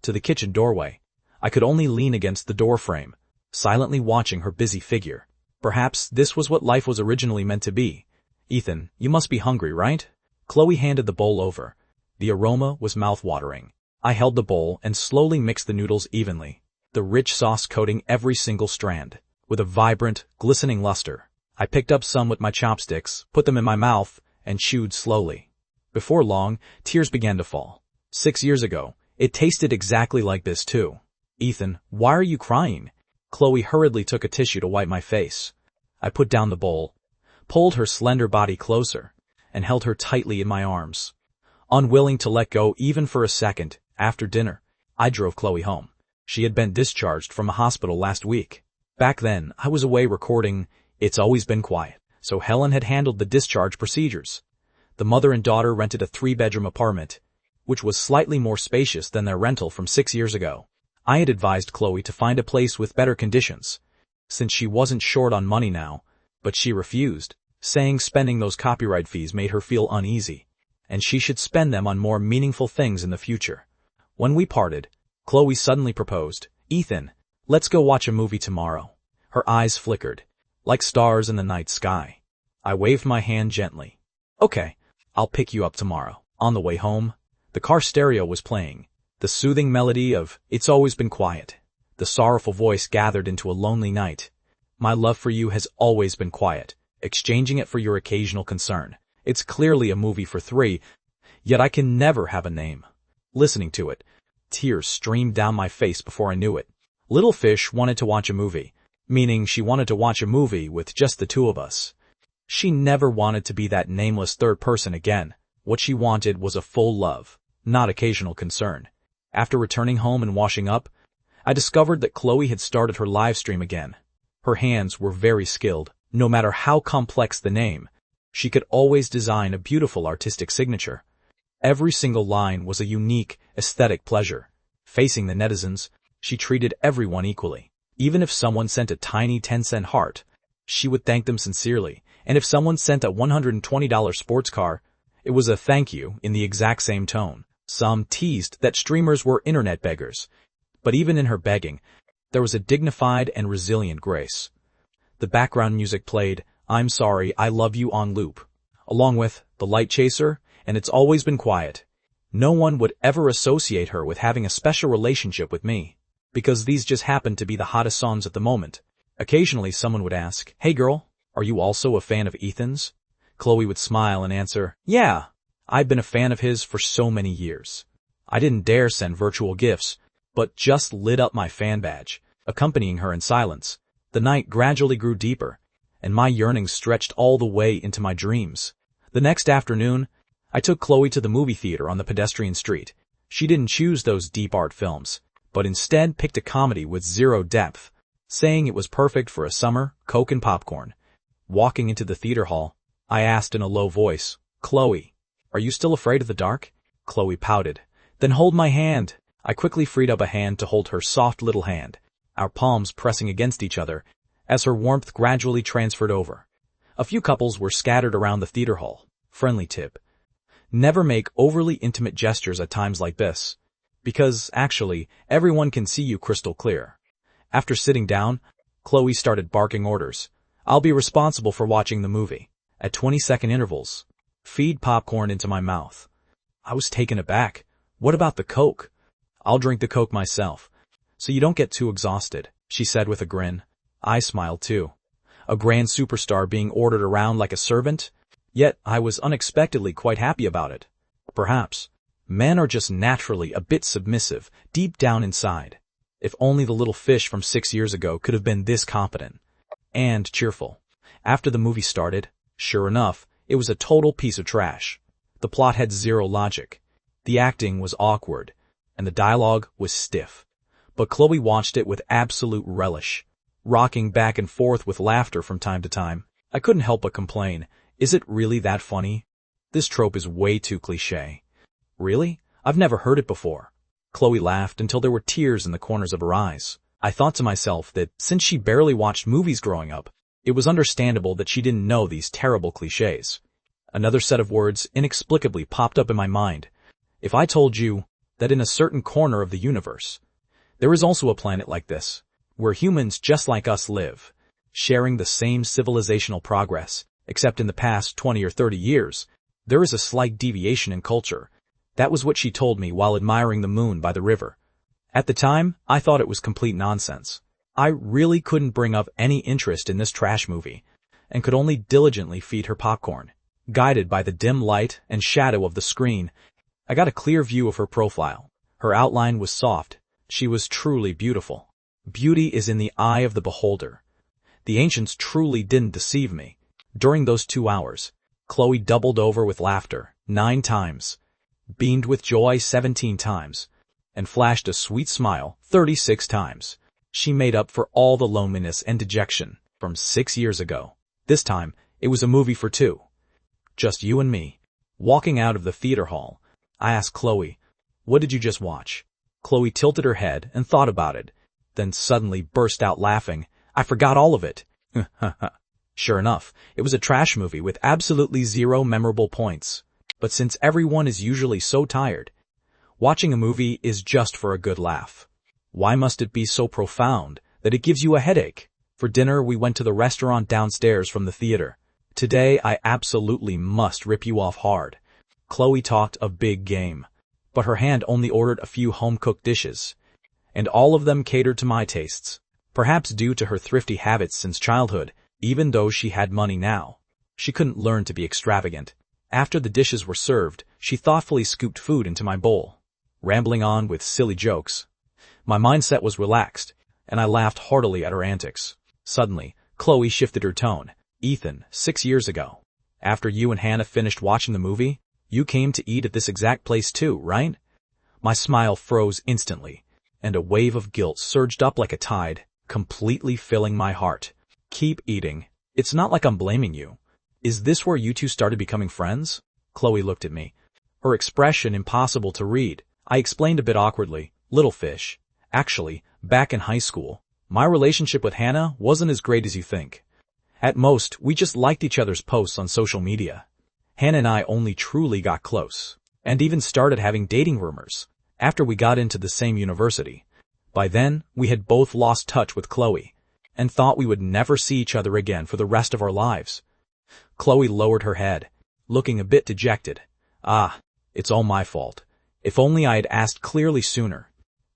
Speaker 1: to the kitchen doorway. I could only lean against the doorframe, silently watching her busy figure. Perhaps this was what life was originally meant to be. Ethan, you must be hungry, right? Chloe handed the bowl over. The aroma was mouth-watering. I held the bowl and slowly mixed the noodles evenly, the rich sauce coating every single strand, with a vibrant, glistening luster. I picked up some with my chopsticks, put them in my mouth, and chewed slowly. Before long, tears began to fall. 6 years ago, it tasted exactly like this too. Ethan, why are you crying? Chloe hurriedly took a tissue to wipe my face. I put down the bowl, pulled her slender body closer, and held her tightly in my arms. Unwilling to let go even for a second, after dinner, I drove Chloe home. She had been discharged from a hospital last week. Back then, I was away recording It's Always Been Quiet, so Helen had handled the discharge procedures. The mother and daughter rented a 3-bedroom apartment, which was slightly more spacious than their rental from 6 years ago. I had advised Chloe to find a place with better conditions, since she wasn't short on money now, but she refused, saying spending those copyright fees made her feel uneasy, and she should spend them on more meaningful things in the future. When we parted, Chloe suddenly proposed, Ethan, let's go watch a movie tomorrow. Her eyes flickered, like stars in the night sky. I waved my hand gently. Okay, I'll pick you up tomorrow. On the way home, the car stereo was playing. The soothing melody of It's Always Been Quiet. The sorrowful voice gathered into a lonely night. My love for you has always been quiet, exchanging it for your occasional concern. It's clearly a movie for 3, yet I can never have a name. Listening to it, tears streamed down my face before I knew it. Little Fish wanted to watch a movie, meaning she wanted to watch a movie with just the two of us. She never wanted to be that nameless third person again. What she wanted was a full love, not occasional concern. After returning home and washing up, I discovered that Chloe had started her live stream again. Her hands were very skilled. No matter how complex the name, she could always design a beautiful artistic signature. Every single line was a unique, aesthetic pleasure. Facing the netizens, she treated everyone equally. Even if someone sent a tiny 10-cent heart, she would thank them sincerely. And if someone sent a $120 sports car, it was a thank you in the exact same tone. Some teased that streamers were internet beggars, but even in her begging, there was a dignified and resilient grace. The background music played I'm Sorry, I Love You on loop, along with The Light Chaser and It's Always Been Quiet. No one would ever associate her with having a special relationship with me, because these just happened to be the hottest songs at the moment. Occasionally someone would ask, Hey girl, are you also a fan of Ethan's? Chloe would smile and answer, Yeah, I've been a fan of his for so many years. I didn't dare send virtual gifts, but just lit up my fan badge, accompanying her in silence. The night gradually grew deeper, and my yearnings stretched all the way into my dreams. The next afternoon, I took Chloe to the movie theater on the pedestrian street. She didn't choose those deep art films, but instead picked a comedy with zero depth, saying it was perfect for a summer, Coke and popcorn. Walking into the theater hall, I asked in a low voice, Chloe, are you still afraid of the dark? Chloe pouted. Then hold my hand. I quickly freed up a hand to hold her soft little hand, our palms pressing against each other, as her warmth gradually transferred over. A few couples were scattered around the theater hall. Friendly tip: never make overly intimate gestures at times like this, because, actually, everyone can see you crystal clear. After sitting down, Chloe started barking orders. I'll be responsible for watching the movie. At 20-second intervals, feed popcorn into my mouth. I was taken aback. What about the Coke? I'll drink the Coke myself, so you don't get too exhausted, she said with a grin. I smiled too. A grand superstar being ordered around like a servant? Yet I was unexpectedly quite happy about it. Perhaps men are just naturally a bit submissive deep down inside. If only the little fish from 6 years ago could have been this competent and cheerful. After the movie started, sure enough, it was a total piece of trash. The plot had zero logic. The acting was awkward, and the dialogue was stiff. But Chloe watched it with absolute relish, rocking back and forth with laughter from time to time. I couldn't help but complain, is it really that funny? This trope is way too cliché. Really? I've never heard it before. Chloe laughed until there were tears in the corners of her eyes. I thought to myself that since she barely watched movies growing up, it was understandable that she didn't know these terrible clichés. Another set of words inexplicably popped up in my mind. If I told you that in a certain corner of the universe, there is also a planet like this, where humans just like us live, sharing the same civilizational progress, except in the past 20 or 30 years, there is a slight deviation in culture. That was what she told me while admiring the moon by the river. At the time, I thought it was complete nonsense. I really couldn't bring up any interest in this trash movie, and could only diligently feed her popcorn. Guided by the dim light and shadow of the screen, I got a clear view of her profile. Her outline was soft. She was truly beautiful. Beauty is in the eye of the beholder. The ancients truly didn't deceive me. During those 2 hours, Chloe doubled over with laughter 9 times, beamed with joy 17 times, and flashed a sweet smile 36 times. She made up for all the loneliness and dejection from 6 years ago. This time, it was a movie for 2. Just you and me. Walking out of the theater hall, I asked Chloe, "What did you just watch?" Chloe tilted her head and thought about it, then suddenly burst out laughing. "I forgot all of it." Sure enough, it was a trash movie with absolutely zero memorable points. But since everyone is usually so tired, watching a movie is just for a good laugh. Why must it be so profound that it gives you a headache? For dinner, we went to the restaurant downstairs from the theater. Today, I absolutely must rip you off hard. Chloe talked a big game, but her hand only ordered a few home-cooked dishes, and all of them catered to my tastes. Perhaps due to her thrifty habits since childhood, even though she had money now, she couldn't learn to be extravagant. After the dishes were served, she thoughtfully scooped food into my bowl, rambling on with silly jokes. My mindset was relaxed, and I laughed heartily at her antics. Suddenly, Chloe shifted her tone. "Ethan, 6 years ago, after you and Hannah finished watching the movie, you came to eat at this exact place too, right?" My smile froze instantly, and a wave of guilt surged up like a tide, completely filling my heart. "Keep eating. It's not like I'm blaming you. Is this where you two started becoming friends?" Chloe looked at me, her expression impossible to read. I explained a bit awkwardly, "Little fish. Actually, back in high school, my relationship with Hannah wasn't as great as you think. At most, we just liked each other's posts on social media. Hannah and I only truly got close, and even started having dating rumors, after we got into the same university. By then, we had both lost touch with Chloe, and thought we would never see each other again for the rest of our lives." Chloe lowered her head, looking a bit dejected. It's all my fault. If only I had asked clearly sooner."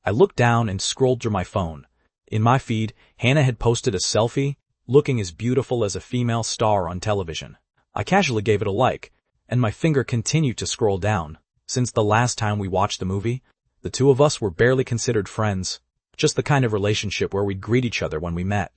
Speaker 1: I looked down and scrolled through my phone. In my feed, Hannah had posted a selfie, looking as beautiful as a female star on television. I casually gave it a like, and my finger continued to scroll down. Since the last time we watched the movie, the two of us were barely considered friends, just the kind of relationship where we'd greet each other when we met,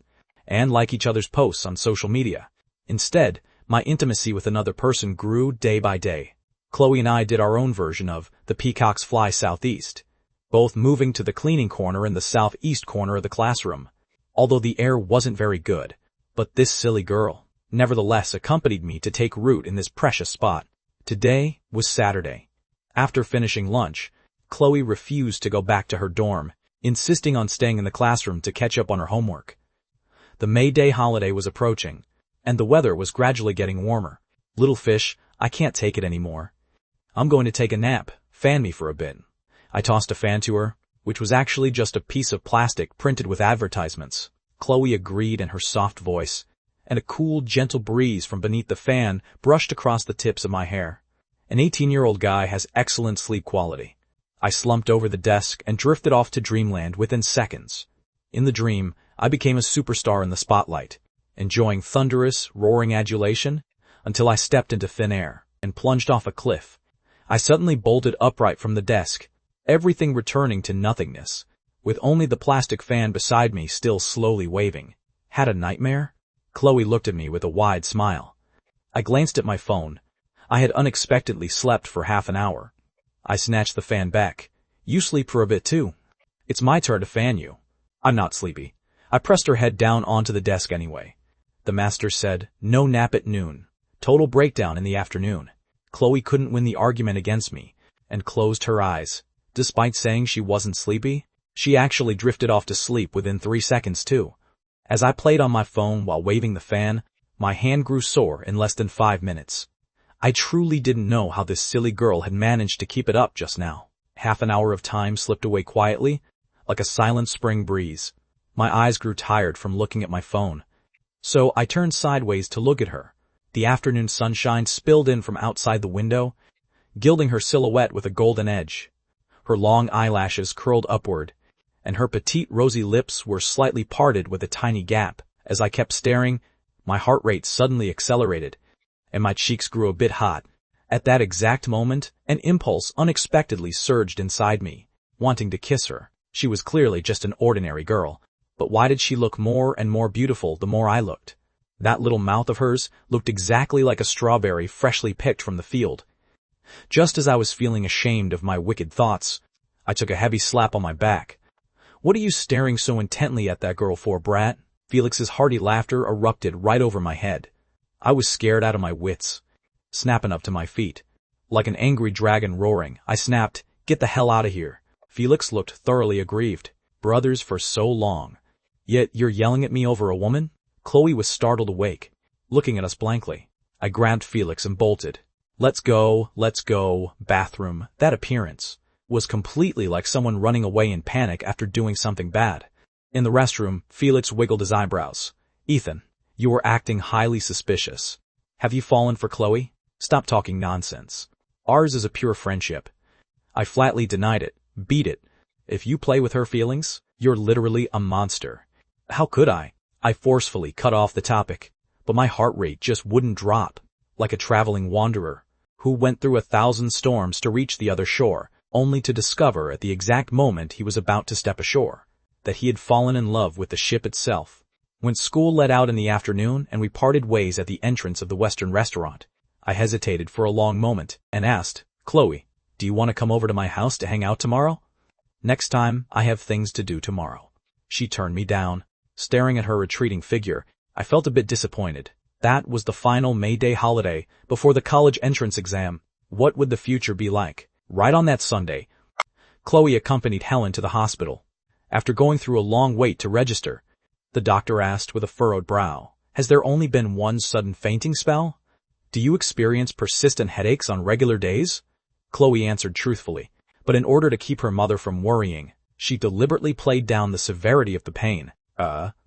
Speaker 1: and like each other's posts on social media. Instead, my intimacy with another person grew day by day. Chloe and I did our own version of The Peacocks Fly Southeast, both moving to the cleaning corner in the southeast corner of the classroom. Although the air wasn't very good, but this silly girl, nevertheless, accompanied me to take root in this precious spot. Today was Saturday. After finishing lunch, Chloe refused to go back to her dorm, insisting on staying in the classroom to catch up on her homework. The May Day holiday was approaching, and the weather was gradually getting warmer. "Little fish, I can't take it anymore. I'm going to take a nap. Fan me for a bit." I tossed a fan to her, which was actually just a piece of plastic printed with advertisements. Chloe agreed in her soft voice, and a cool, gentle breeze from beneath the fan brushed across the tips of my hair. An 18-year-old guy has excellent sleep quality. I slumped over the desk and drifted off to dreamland within seconds. In the dream, I became a superstar in the spotlight, enjoying thunderous, roaring adulation. until I stepped into thin air and plunged off a cliff. I suddenly bolted upright from the desk, everything returning to nothingness, with only the plastic fan beside me still slowly waving. Had a nightmare? Chloe looked at me with a wide smile. I glanced at my phone. I had unexpectedly slept for half an hour. I snatched the fan back. You sleep for a bit too. It's my turn to fan you. I'm not sleepy. I pressed her head down onto the desk anyway. The master said, no nap at noon. Total breakdown in the afternoon. Chloe couldn't win the argument against me, and closed her eyes. Despite saying she wasn't sleepy, she actually drifted off to sleep within 3 seconds too. As I played on my phone while waving the fan, my hand grew sore in less than 5 minutes. I truly didn't know how this silly girl had managed to keep it up just now. Half an hour of time slipped away quietly, like a silent spring breeze. My eyes grew tired from looking at my phone, so I turned sideways to look at her. The afternoon sunshine spilled in from outside the window, gilding her silhouette with a golden edge. Her long eyelashes curled upward, and her petite rosy lips were slightly parted with a tiny gap. As I kept staring, my heart rate suddenly accelerated, and my cheeks grew a bit hot. At that exact moment, an impulse unexpectedly surged inside me, wanting to kiss her. She was clearly just an ordinary girl, but why did she look more and more beautiful the more I looked? That little mouth of hers looked exactly like a strawberry freshly picked from the field. Just as I was feeling ashamed of my wicked thoughts, I took a heavy slap on my back. What are you staring so intently at that girl for, brat? Felix's hearty laughter erupted right over my head. I was scared out of my wits. Snapping up to my feet. Like an angry dragon roaring, I snapped, get the hell out of here. Felix looked thoroughly aggrieved. Brothers for so long. Yet you're yelling at me over a woman? Chloe was startled awake, looking at us blankly. I grabbed Felix and bolted. Let's go, bathroom. That appearance was completely like someone running away in panic after doing something bad. In the restroom, Felix wiggled his eyebrows. Ethan, you are acting highly suspicious. Have you fallen for Chloe? Stop talking nonsense. Ours is a pure friendship. I flatly denied it. Beat it. If you play with her feelings, you're literally a monster. How could I? I forcefully cut off the topic, but my heart rate just wouldn't drop, like a traveling wanderer who went through 1,000 storms to reach the other shore, only to discover at the exact moment he was about to step ashore, that he had fallen in love with the ship itself. When school let out in the afternoon and we parted ways at the entrance of the Western restaurant, I hesitated for a long moment and asked, Chloe, do you want to come over to my house to hang out tomorrow? Next time, I have things to do tomorrow. She turned me down. Staring at her retreating figure, I felt a bit disappointed. That was the final May Day holiday before the college entrance exam. What would the future be like? Right on that Sunday, Chloe accompanied Helen to the hospital. After going through a long wait to register, the doctor asked with a furrowed brow, has there only been one sudden fainting spell? Do you experience persistent headaches on regular days? Chloe answered truthfully, but in order to keep her mother from worrying, she deliberately played down the severity of the pain.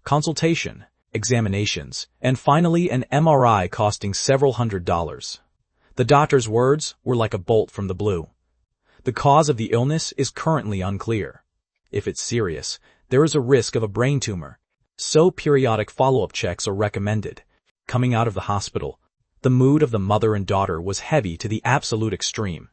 Speaker 1: Consultation, examinations, and finally an MRI costing several $100s. The doctor's words were like a bolt from the blue. The cause of the illness is currently unclear. If it's serious, there is a risk of a brain tumor, so periodic follow-up checks are recommended. Coming out of the hospital, the mood of the mother and daughter was heavy to the absolute extreme.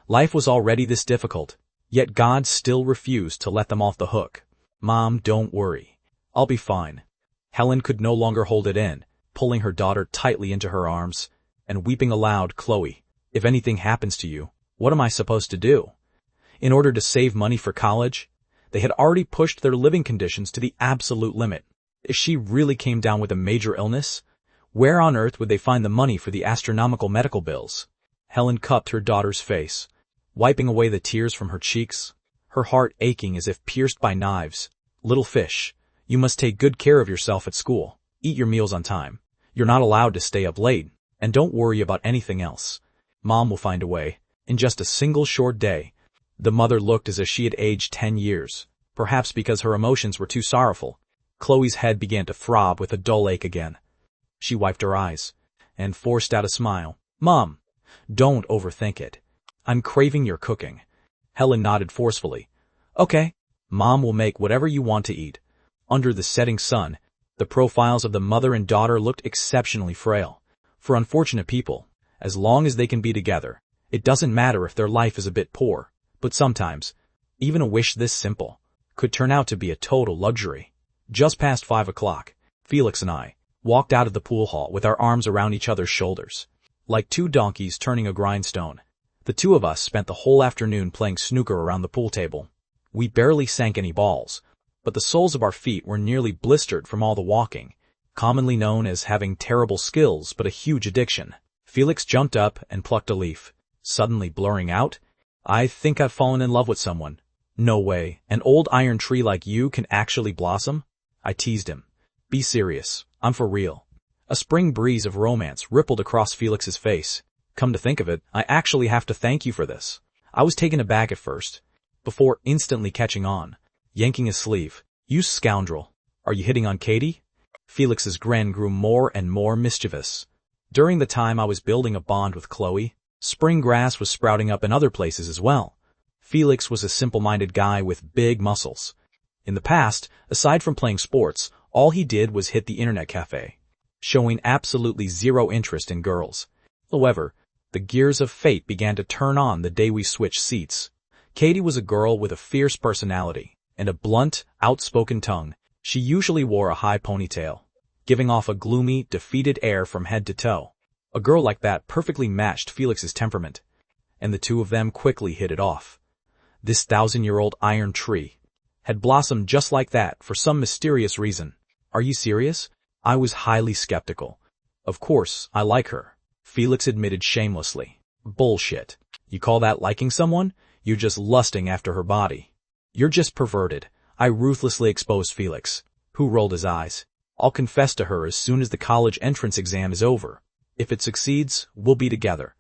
Speaker 1: Life was already this difficult, yet God still refused to let them off the hook. Mom, don't worry. I'll be fine. Helen could no longer hold it in, pulling her daughter tightly into her arms and weeping aloud, Chloe, if anything happens to you, what am I supposed to do? In order to save money for college, they had already pushed their living conditions to the absolute limit. If she really came down with a major illness, where on earth would they find the money for the astronomical medical bills? Helen cupped her daughter's face, wiping away the tears from her cheeks, her heart aching as if pierced by knives. Little fish, you must take good care of yourself at school. Eat your meals on time. You're not allowed to stay up late, and don't worry about anything else. Mom will find a way. In just a single short day, the mother looked as if she had aged 10 years, perhaps because her emotions were too sorrowful. Chloe's head began to throb with a dull ache again. She wiped her eyes and forced out a smile. Mom, don't overthink it. I'm craving your cooking. Helen nodded forcefully. Okay, Mom will make whatever you want to eat. Under the setting sun, the profiles of the mother and daughter looked exceptionally frail. For unfortunate people, as long as they can be together, it doesn't matter if their life is a bit poor, but sometimes, even a wish this simple could turn out to be a total luxury. Just past 5 o'clock, Felix and I walked out of the pool hall with our arms around each other's shoulders. Like two donkeys turning a grindstone, the two of us spent the whole afternoon playing snooker around the pool table. We barely sank any balls, but the soles of our feet were nearly blistered from all the walking, commonly known as having terrible skills but a huge addiction. Felix jumped up and plucked a leaf, suddenly blurring out, "I think I've fallen in love with someone." "No way, an old iron tree like you can actually blossom?" I teased him. "Be serious, I'm for real." A spring breeze of romance rippled across Felix's face. "Come to think of it, I actually have to thank you for this." I was taken aback at first, before instantly catching on, yanking his sleeve. "You scoundrel, are you hitting on Katie?" Felix's grin grew more and more mischievous. During the time I was building a bond with Chloe, spring grass was sprouting up in other places as well. Felix was a simple-minded guy with big muscles. In the past, aside from playing sports, all he did was hit the internet cafe, showing absolutely zero interest in girls. However, the gears of fate began to turn on the day we switched seats. Katie was a girl with a fierce personality and a blunt, outspoken tongue. She usually wore a high ponytail, giving off a gloomy, defeated air from head to toe. A girl like that perfectly matched Felix's temperament, and the two of them quickly hit it off. This 1,000-year-old iron tree had blossomed just like that for some mysterious reason. "Are you serious?" I was highly skeptical. "Of course, I like her," Felix admitted shamelessly. "Bullshit. You call that liking someone? You're just lusting after her body. You're just perverted." I ruthlessly exposed Felix, who rolled his eyes. "I'll confess to her as soon as the college entrance exam is over. If it succeeds, we'll be together.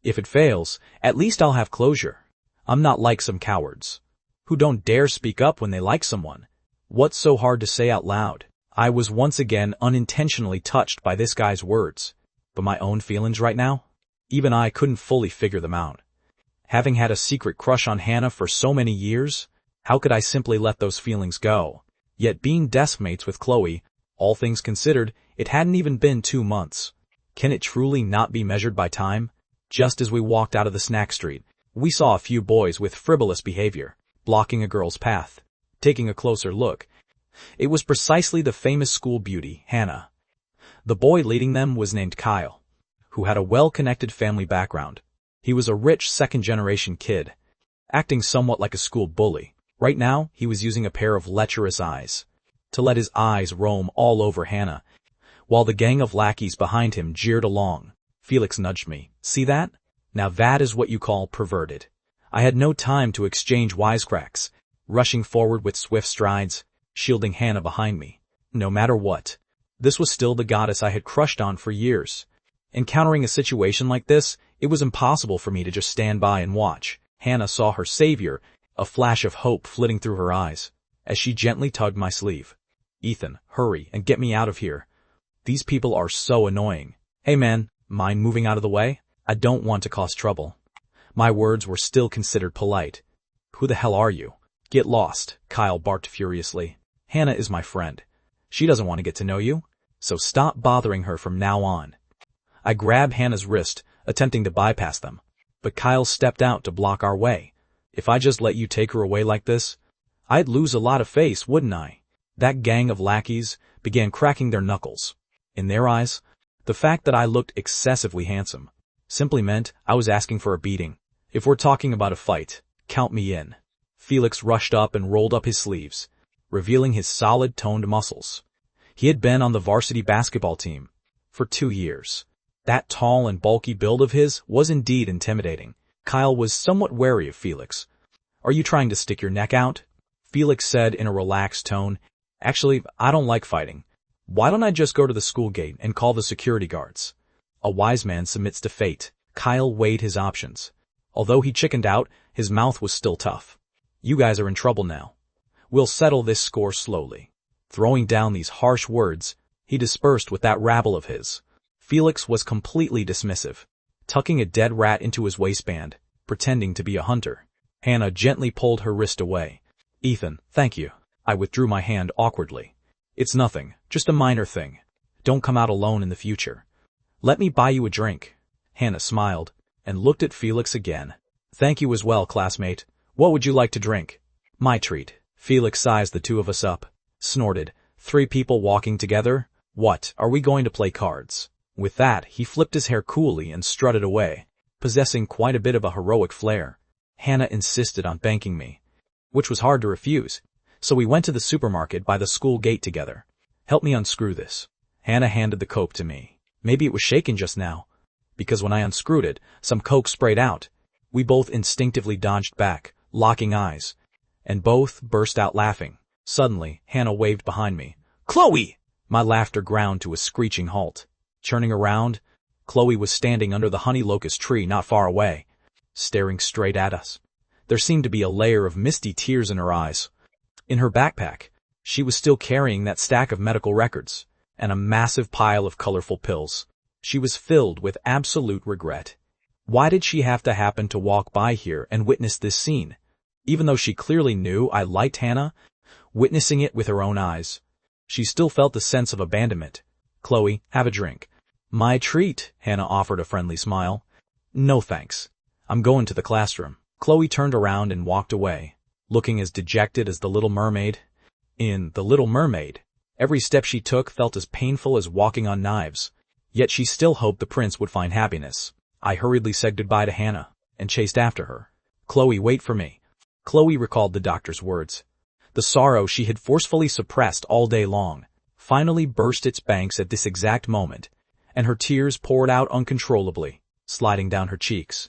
Speaker 1: If it fails, at least I'll have closure. I'm not like some cowards who don't dare speak up when they like someone. What's so hard to say out loud?" I was once again unintentionally touched by this guy's words. But my own feelings right now? Even I couldn't fully figure them out. Having had a secret crush on Hannah for so many years, how could I simply let those feelings go? Yet being desk mates with Chloe, all things considered, it hadn't even been 2 months. Can it truly not be measured by time? Just as we walked out of the snack street, we saw a few boys with frivolous behavior, blocking a girl's path. Taking a closer look, it was precisely the famous school beauty, Hannah. The boy leading them was named Kyle, who had a well-connected family background. He was a rich second-generation kid, acting somewhat like a school bully. Right now, he was using a pair of lecherous eyes to let his eyes roam all over Hannah, while the gang of lackeys behind him jeered along. Felix nudged me. "See that? Now that is what you call perverted." I had no time to exchange wisecracks, rushing forward with swift strides, shielding Hannah behind me. No matter what, this was still the goddess I had crushed on for years. Encountering a situation like this, it was impossible for me to just stand by and watch. Hannah saw her savior, a flash of hope flitting through her eyes, as she gently tugged my sleeve. "Ethan, hurry and get me out of here. These people are so annoying." "Hey man, mind moving out of the way? I don't want to cause trouble." My words were still considered polite. "Who the hell are you?" "Get lost," Kyle barked furiously. "Hannah is my friend. She doesn't want to get to know you, so stop bothering her from now on." I grabbed Hannah's wrist, attempting to bypass them, but Kyle stepped out to block our way. "If I just let you take her away like this, I'd lose a lot of face, wouldn't I?" That gang of lackeys began cracking their knuckles. In their eyes, the fact that I looked excessively handsome simply meant I was asking for a beating. "If we're talking about a fight, count me in." Felix rushed up and rolled up his sleeves, revealing his solid, toned muscles. He had been on the varsity basketball team for 2 years. That tall and bulky build of his was indeed intimidating. Kyle was somewhat wary of Felix. "Are you trying to stick your neck out?" Felix said in a relaxed tone. "Actually, I don't like fighting. Why don't I just go to the school gate and call the security guards?" A wise man submits to fate. Kyle weighed his options. Although he chickened out, his mouth was still tough. "You guys are in trouble now. We'll settle this score slowly." Throwing down these harsh words, he dispersed with that rabble of his. Felix was completely dismissive, tucking a dead rat into his waistband, pretending to be a hunter. Hannah gently pulled her wrist away. "Ethan, thank you." I withdrew my hand awkwardly. "It's nothing, just a minor thing. Don't come out alone in the future." Let me buy you a drink. Hannah smiled and looked at Felix again. Thank you as well, classmate. What would you like to drink? My treat. Felix sized the two of us up, snorted. 3 people walking together? What, are we going to play cards? With that, he flipped his hair coolly and strutted away, possessing quite a bit of a heroic flair. Hannah insisted on banking me, which was hard to refuse, so we went to the supermarket by the school gate together. Help me unscrew this. Hannah handed the Coke to me. Maybe it was shaken just now, because when I unscrewed it, some Coke sprayed out. We both instinctively dodged back, locking eyes, and both burst out laughing. Suddenly, Hannah waved behind me. Chloe! My laughter ground to a screeching halt. Turning around, Chloe was standing under the honey locust tree not far away, staring straight at us. There seemed to be a layer of misty tears in her eyes. In her backpack, she was still carrying that stack of medical records and a massive pile of colorful pills. She was filled with absolute regret. Why did she have to happen to walk by here and witness this scene? Even though she clearly knew I liked Hannah, witnessing it with her own eyes, she still felt the sense of abandonment. Chloe, have a drink. My treat, Hannah offered a friendly smile. No thanks. I'm going to the classroom. Chloe turned around and walked away, looking as dejected as the Little Mermaid. In The Little Mermaid, every step she took felt as painful as walking on knives. Yet she still hoped the prince would find happiness. I hurriedly said goodbye to Hannah and chased after her. Chloe, wait for me. Chloe recalled the doctor's words. The sorrow she had forcefully suppressed all day long finally burst its banks at this exact moment, and her tears poured out uncontrollably, sliding down her cheeks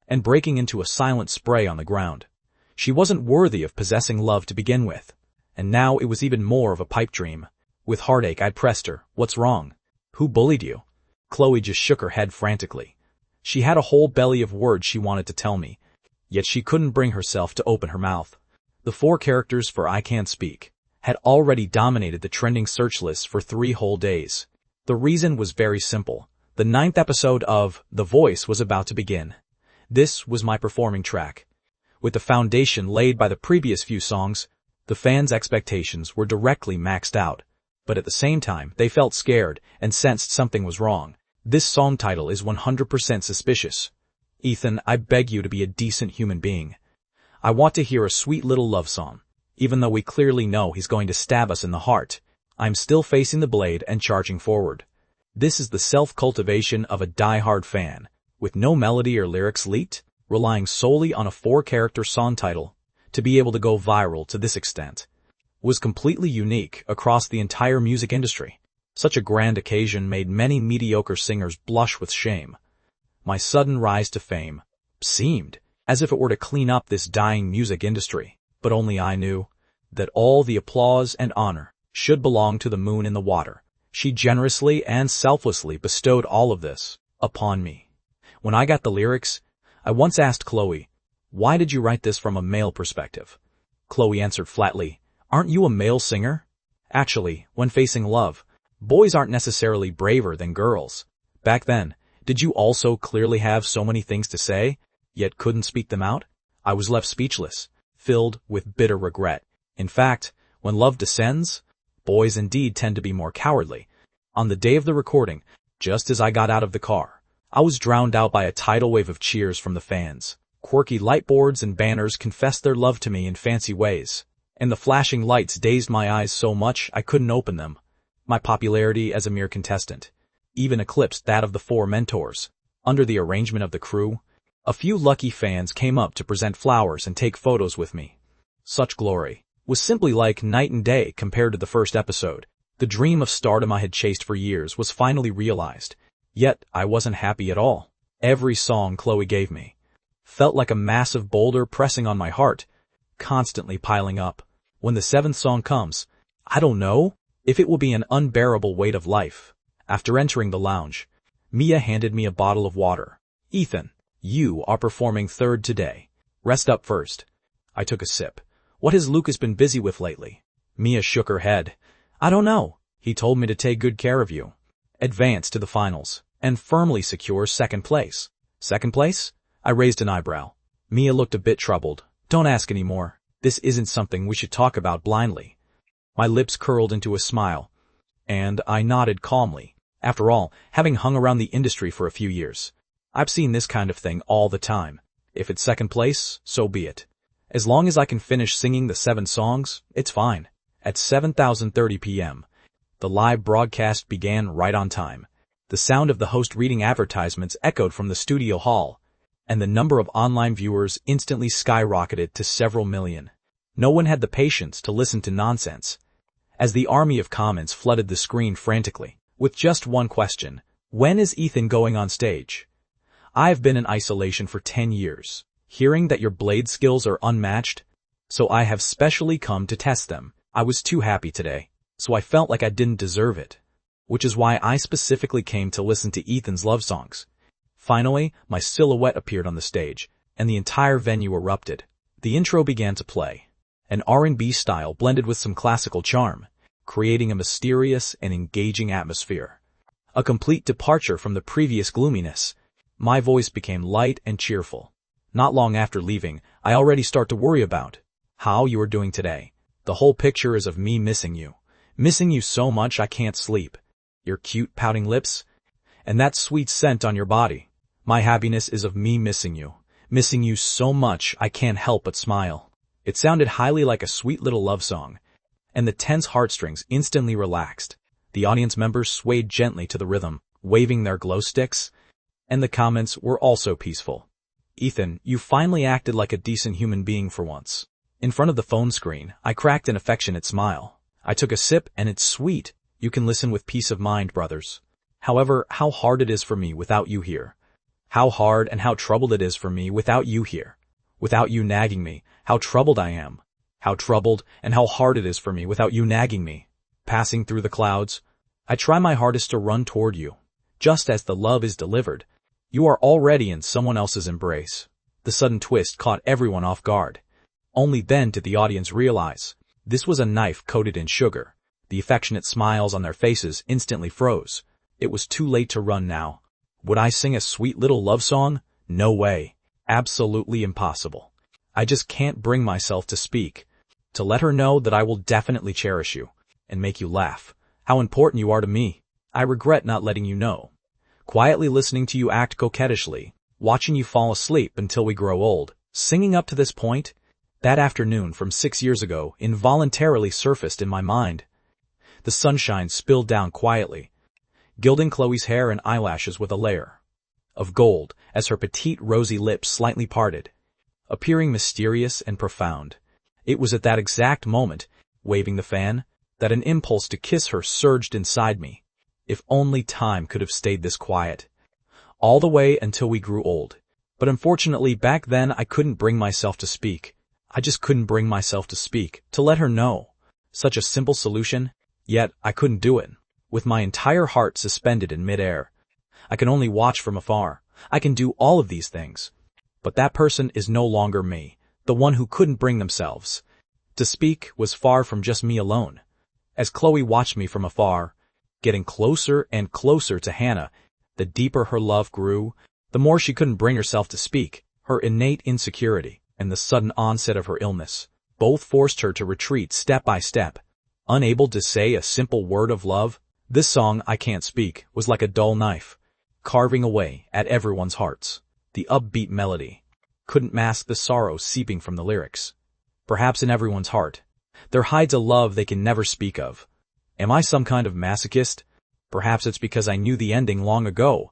Speaker 1: and breaking into a silent spray on the ground. She wasn't worthy of possessing love to begin with, and now it was even more of a pipe dream. With heartache I pressed her. What's wrong? Who bullied you? Chloe just shook her head frantically. She had a whole belly of words she wanted to tell me, yet she couldn't bring herself to open her mouth. The 4 characters for I Can't Speak had already dominated the trending search lists for 3 whole days. The reason was very simple. The 9th episode of The Voice was about to begin. This was my performing track. With the foundation laid by the previous few songs, the fans' expectations were directly maxed out, but at the same time they felt scared and sensed something was wrong. This song title is 100% suspicious. Ethan, I beg you to be a decent human being. I want to hear a sweet little love song. Even though we clearly know he's going to stab us in the heart, I'm still facing the blade and charging forward. This is the self-cultivation of a die-hard fan, with no melody or lyrics leaked, relying solely on a 4-character song title to be able to go viral to this extent. Was completely unique across the entire music industry. Such a grand occasion made many mediocre singers blush with shame. My sudden rise to fame seemed as if it were to clean up this dying music industry, but only I knew that all the applause and honor should belong to the moon in the water. She generously and selflessly bestowed all of this upon me. When I got the lyrics, I once asked Chloe, why did you write this from a male perspective? Chloe answered flatly, aren't you a male singer? Actually, when facing love, boys aren't necessarily braver than girls. Back then, did you also clearly have so many things to say, yet couldn't speak them out? I was left speechless, filled with bitter regret. In fact, when love descends, boys indeed tend to be more cowardly. On the day of the recording, just as I got out of the car, I was drowned out by a tidal wave of cheers from the fans. Quirky lightboards and banners confessed their love to me in fancy ways, and the flashing lights dazed my eyes so much I couldn't open them. My popularity as a mere contestant even eclipsed that of the 4 mentors. Under the arrangement of the crew, a few lucky fans came up to present flowers and take photos with me. Such glory was simply like night and day compared to the first episode. The dream of stardom I had chased for years was finally realized, yet I wasn't happy at all. Every song Chloe gave me felt like a massive boulder pressing on my heart, constantly piling up. When the 7th song comes, I don't know if it will be an unbearable weight of life. After entering the lounge, Mia handed me a bottle of water. Ethan, you are performing 3rd today. Rest up first. I took a sip. What has Lucas been busy with lately? Mia shook her head. I don't know. He told me to take good care of you. Advance to the finals and firmly secure 2nd place. 2nd place? I raised an eyebrow. Mia looked a bit troubled. Don't ask any more. This isn't something we should talk about blindly. My lips curled into a smile, and I nodded calmly. After all, having hung around the industry for a few years, I've seen this kind of thing all the time. If it's second place, so be it. As long as I can finish singing the 7 songs, it's fine. At 7:30 p.m., the live broadcast began right on time. The sound of the host reading advertisements echoed from the studio hall, and the number of online viewers instantly skyrocketed to several million. No one had the patience to listen to nonsense, as the army of comments flooded the screen frantically, with just one question: when is Ethan going on stage? I've been in isolation for 10 years, hearing that your blade skills are unmatched, so I have specially come to test them. I was too happy today, so I felt like I didn't deserve it, which is why I specifically came to listen to Ethan's love songs. Finally, my silhouette appeared on the stage, and the entire venue erupted. The intro began to play, an R&B style blended with some classical charm, creating a mysterious and engaging atmosphere. A complete departure from the previous gloominess. My voice became light and cheerful. Not long after leaving, I already start to worry about how you are doing today. The whole picture is of me missing you so much I can't sleep. Your cute pouting lips, and that sweet scent on your body. My happiness is of me missing you so much I can't help but smile. It sounded highly like a sweet little love song, and the tense heartstrings instantly relaxed. The audience members swayed gently to the rhythm, waving their glow sticks, and the comments were also peaceful. Ethan, you finally acted like a decent human being for once. In front of the phone screen, I cracked an affectionate smile. I took a sip, and it's sweet. You can listen with peace of mind, brothers. However, how hard it is for me without you here. How hard and how troubled it is for me without you here. Without you nagging me, how troubled I am. How troubled and how hard it is for me without you nagging me. Passing through the clouds, I try my hardest to run toward you. Just as the love is delivered, you are already in someone else's embrace. The sudden twist caught everyone off guard. Only then did the audience realize this was a knife coated in sugar. The affectionate smiles on their faces instantly froze. It was too late to run now. Would I sing a sweet little love song? No way. Absolutely impossible. I just can't bring myself to speak, to let her know that I will definitely cherish you and make you laugh. How important you are to me. I regret not letting you know. Quietly listening to you act coquettishly, watching you fall asleep until we grow old, singing up to this point. That afternoon from 6 years ago involuntarily surfaced in my mind. The sunshine spilled down quietly, gilding Chloe's hair and eyelashes with a layer of gold as her petite rosy lips slightly parted, appearing mysterious and profound. It was at that exact moment, waving the fan, that an impulse to kiss her surged inside me. If only time could have stayed this quiet. All the way until we grew old. But unfortunately back then I couldn't bring myself to speak. I just couldn't bring myself to speak, to let her know. Such a simple solution, yet I couldn't do it. With my entire heart suspended in midair. I can only watch from afar. I can do all of these things. But that person is no longer me, the one who couldn't bring themselves. To speak was far from just me alone. As Chloe watched me from afar, getting closer and closer to Hannah, the deeper her love grew, the more she couldn't bring herself to speak. Her innate insecurity and the sudden onset of her illness both forced her to retreat step by step. Unable to say a simple word of love, this song, I Can't Speak, was like a dull knife, carving away at everyone's hearts. The upbeat melody couldn't mask the sorrow seeping from the lyrics. Perhaps in everyone's heart, there hides a love they can never speak of. Am I some kind of masochist? Perhaps it's because I knew the ending long ago,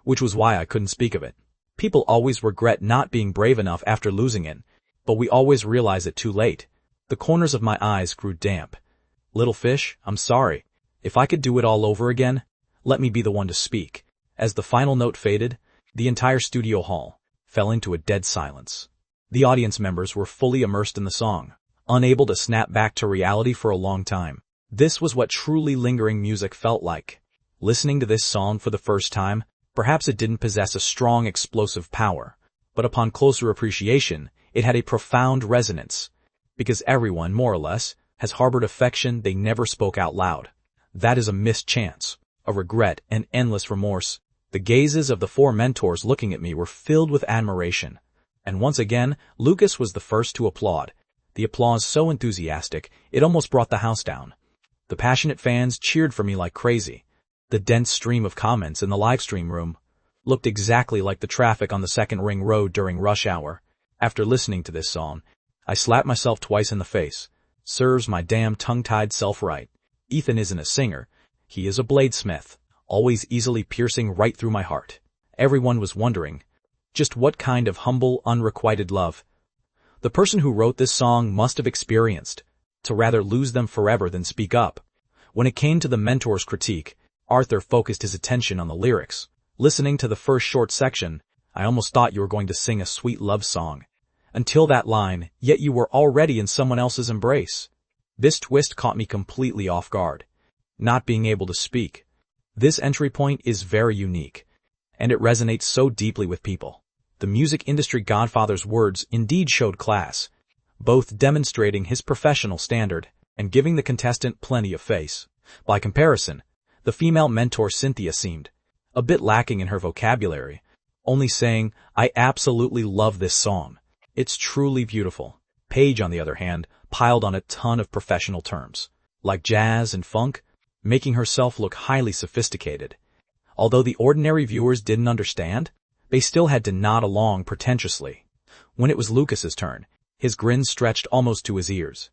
Speaker 1: which was why I couldn't speak of it. People always regret not being brave enough after losing it, but we always realize it too late. The corners of my eyes grew damp. Little fish, I'm sorry. If I could do it all over again, let me be the one to speak. As the final note faded, the entire studio hall fell into a dead silence. The audience members were fully immersed in the song, unable to snap back to reality for a long time. This was what truly lingering music felt like. Listening to this song for the first time, perhaps it didn't possess a strong explosive power, but upon closer appreciation, it had a profound resonance. Because everyone, more or less, has harbored affection they never spoke out loud. That is a missed chance, a regret, and endless remorse. The gazes of the 4 mentors looking at me were filled with admiration. And once again, Lucas was the first to applaud. The applause so enthusiastic, it almost brought the house down. The passionate fans cheered for me like crazy. The dense stream of comments in the livestream room looked exactly like the traffic on the second ring road during rush hour. After listening to this song, I slapped myself twice in the face. Serves my damn tongue-tied self right. Ethan isn't a singer. He is a bladesmith, always easily piercing right through my heart. Everyone was wondering just what kind of humble, unrequited love the person who wrote this song must have experienced to rather lose them forever than speak up. When it came to the mentor's critique, Arthur focused his attention on the lyrics. Listening to the first short section, I almost thought you were going to sing a sweet love song. Until that line, yet you were already in someone else's embrace. This twist caught me completely off guard. Not being able to speak. This entry point is very unique, and it resonates so deeply with people. The music industry godfather's words indeed showed class, both demonstrating his professional standard and giving the contestant plenty of face. By comparison, the female mentor Cynthia seemed a bit lacking in her vocabulary, only saying, "I absolutely love this song. It's truly beautiful." Paige, on the other hand, piled on a ton of professional terms, like jazz and funk, making herself look highly sophisticated. Although the ordinary viewers didn't understand, they still had to nod along pretentiously. When it was Lucas's turn, his grin stretched almost to his ears.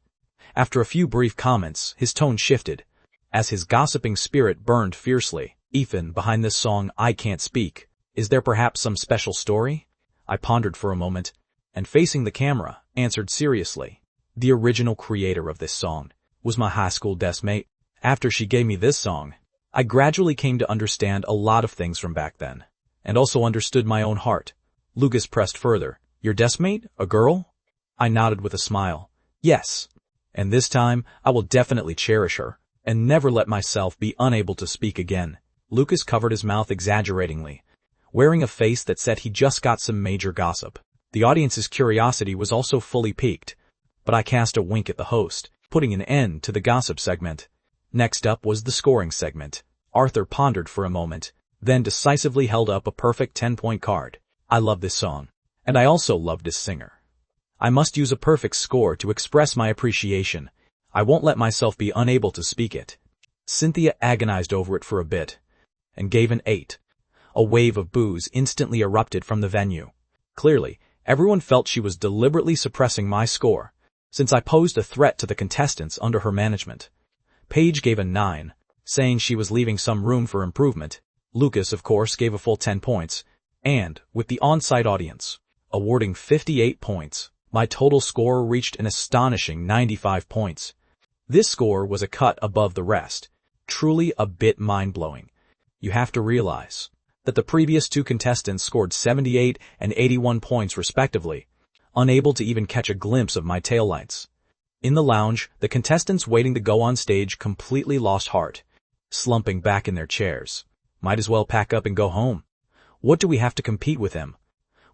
Speaker 1: After a few brief comments, his tone shifted, as his gossiping spirit burned fiercely. "Ethan, behind this song, I Can't Speak, is there perhaps some special story?" I pondered for a moment, and facing the camera, answered seriously. The original creator of this song was my high school deskmate. After she gave me this song, I gradually came to understand a lot of things from back then, and also understood my own heart. Lucas pressed further. "Your deskmate? A girl?" I nodded with a smile. "Yes. And this time, I will definitely cherish her, and never let myself be unable to speak again." Lucas covered his mouth exaggeratingly, wearing a face that said he just got some major gossip. The audience's curiosity was also fully piqued, but I cast a wink at the host, putting an end to the gossip segment. Next up was the scoring segment. Arthur pondered for a moment, then decisively held up a perfect 10-point card. "I love this song, and I also love this singer. I must use a perfect score to express my appreciation. I won't let myself be unable to speak it." Cynthia agonized over it for a bit, and gave an 8. A wave of boos instantly erupted from the venue. Clearly, everyone felt she was deliberately suppressing my score, since I posed a threat to the contestants under her management. Paige gave a 9, saying she was leaving some room for improvement. Lucas, of course, gave a full 10 points, and, with the on-site audience awarding 58 points, my total score reached an astonishing 95 points. This score was a cut above the rest, truly a bit mind-blowing. You have to realize that the previous two contestants scored 78 and 81 points respectively, unable to even catch a glimpse of my taillights. In the lounge, the contestants waiting to go on stage completely lost heart, slumping back in their chairs. Might as well pack up and go home. What do we have to compete with him?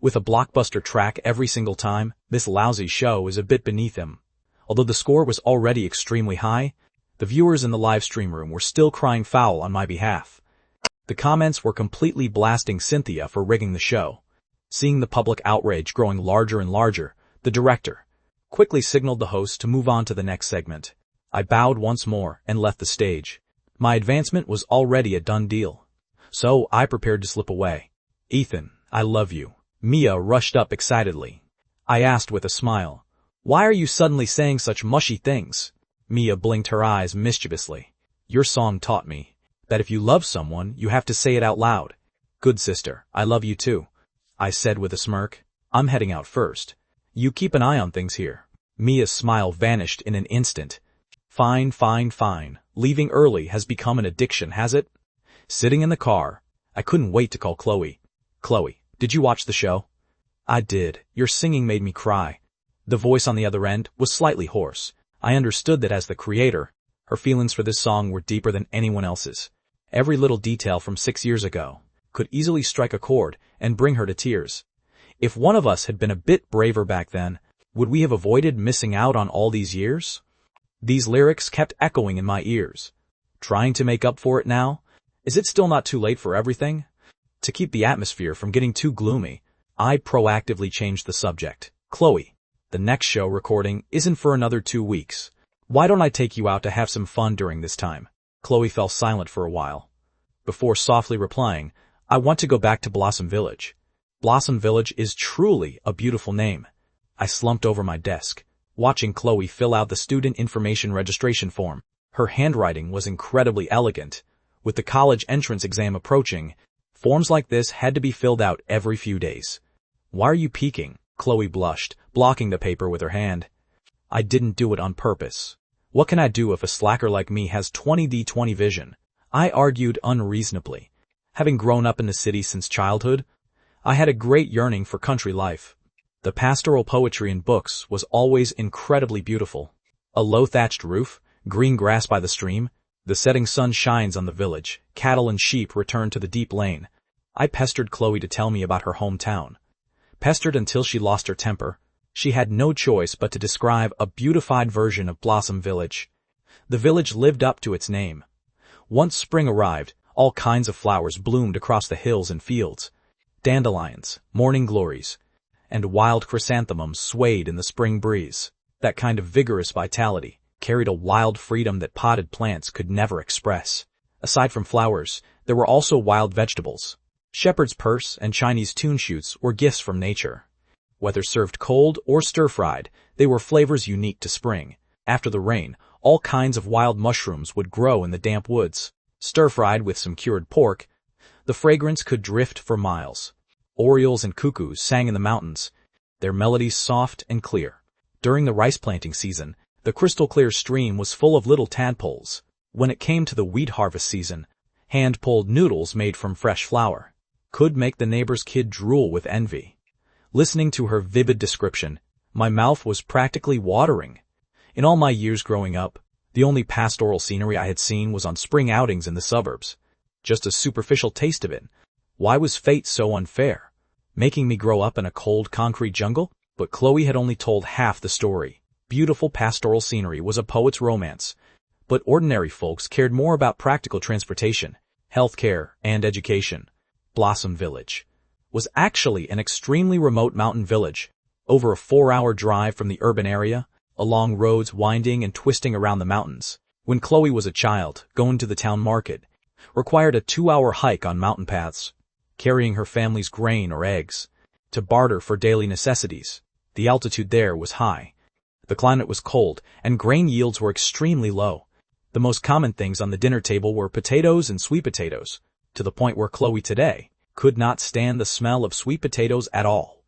Speaker 1: With a blockbuster track every single time, this lousy show is a bit beneath him. Although the score was already extremely high, the viewers in the live stream room were still crying foul on my behalf. The comments were completely blasting Cynthia for rigging the show. Seeing the public outrage growing larger and larger, the director quickly signaled the host to move on to the next segment. I bowed once more and left the stage. My advancement was already a done deal, so I prepared to slip away. "Ethan, I love you." Mia rushed up excitedly. I asked with a smile, "Why are you suddenly saying such mushy things?" Mia blinked her eyes mischievously. "Your song taught me that if you love someone, you have to say it out loud." "Good sister, I love you too," I said with a smirk. "I'm heading out first. You keep an eye on things here." Mia's smile vanished in an instant. Fine. Leaving early has become an addiction, has it?" Sitting in the car, I couldn't wait to call Chloe. "Chloe, did you watch the show?" "I did. Your singing made me cry." The voice on the other end was slightly hoarse. I understood that as the creator, her feelings for this song were deeper than anyone else's. Every little detail from 6 years ago could easily strike a chord and bring her to tears. If one of us had been a bit braver back then, would we have avoided missing out on all these years? These lyrics kept echoing in my ears. Trying to make up for it now? Is it still not too late for everything? To keep the atmosphere from getting too gloomy, I proactively changed the subject. "Chloe, the next show recording isn't for another 2 weeks. Why don't I take you out to have some fun during this time?" Chloe fell silent for a while. before softly replying, "I want to go back to Blossom Village." Blossom Village is truly a beautiful name. I slumped over my desk, watching Chloe fill out the student information registration form. Her handwriting was incredibly elegant. With the college entrance exam approaching, forms like this had to be filled out every few days. "Why are you peeking?" Chloe blushed, blocking the paper with her hand. "I didn't do it on purpose. What can I do if a slacker like me has 20/20 vision?" I argued unreasonably. Having grown up in the city since childhood, I had a great yearning for country life. The pastoral poetry in books was always incredibly beautiful. A low thatched roof, green grass by the stream, the setting sun shines on the village, cattle and sheep return to the deep lane. I pestered Chloe to tell me about her hometown. Pestered until she lost her temper. She had no choice but to describe a beautified version of Blossom Village. The village lived up to its name. Once spring arrived, all kinds of flowers bloomed across the hills and fields. Dandelions, morning glories, and wild chrysanthemums swayed in the spring breeze. That kind of vigorous vitality carried a wild freedom that potted plants could never express. Aside from flowers, there were also wild vegetables. Shepherd's purse and Chinese tune shoots were gifts from nature. Whether served cold or stir-fried, they were flavors unique to spring. After the rain, all kinds of wild mushrooms would grow in the damp woods. Stir-fried with some cured pork, the fragrance could drift for miles. Orioles and cuckoos sang in the mountains, their melodies soft and clear. During the rice planting season, the crystal-clear stream was full of little tadpoles. When it came to the wheat harvest season, hand-pulled noodles made from fresh flour could make the neighbor's kid drool with envy. Listening to her vivid description, my mouth was practically watering. In all my years growing up, the only pastoral scenery I had seen was on spring outings in the suburbs. Just a superficial taste of it. Why was fate so unfair, making me grow up in a cold concrete jungle? But Chloe had only told half the story. Beautiful pastoral scenery was a poet's romance, but ordinary folks cared more about practical transportation, healthcare, and education. Blossom Village was actually an extremely remote mountain village, over a 4-hour drive from the urban area, along roads winding and twisting around the mountains. When Chloe was a child, going to the town market required a 2-hour hike on mountain paths, carrying her family's grain or eggs to barter for daily necessities. The altitude there was high. The climate was cold, and grain yields were extremely low. The most common things on the dinner table were potatoes and sweet potatoes, to the point where Chloe today could not stand the smell of sweet potatoes at all.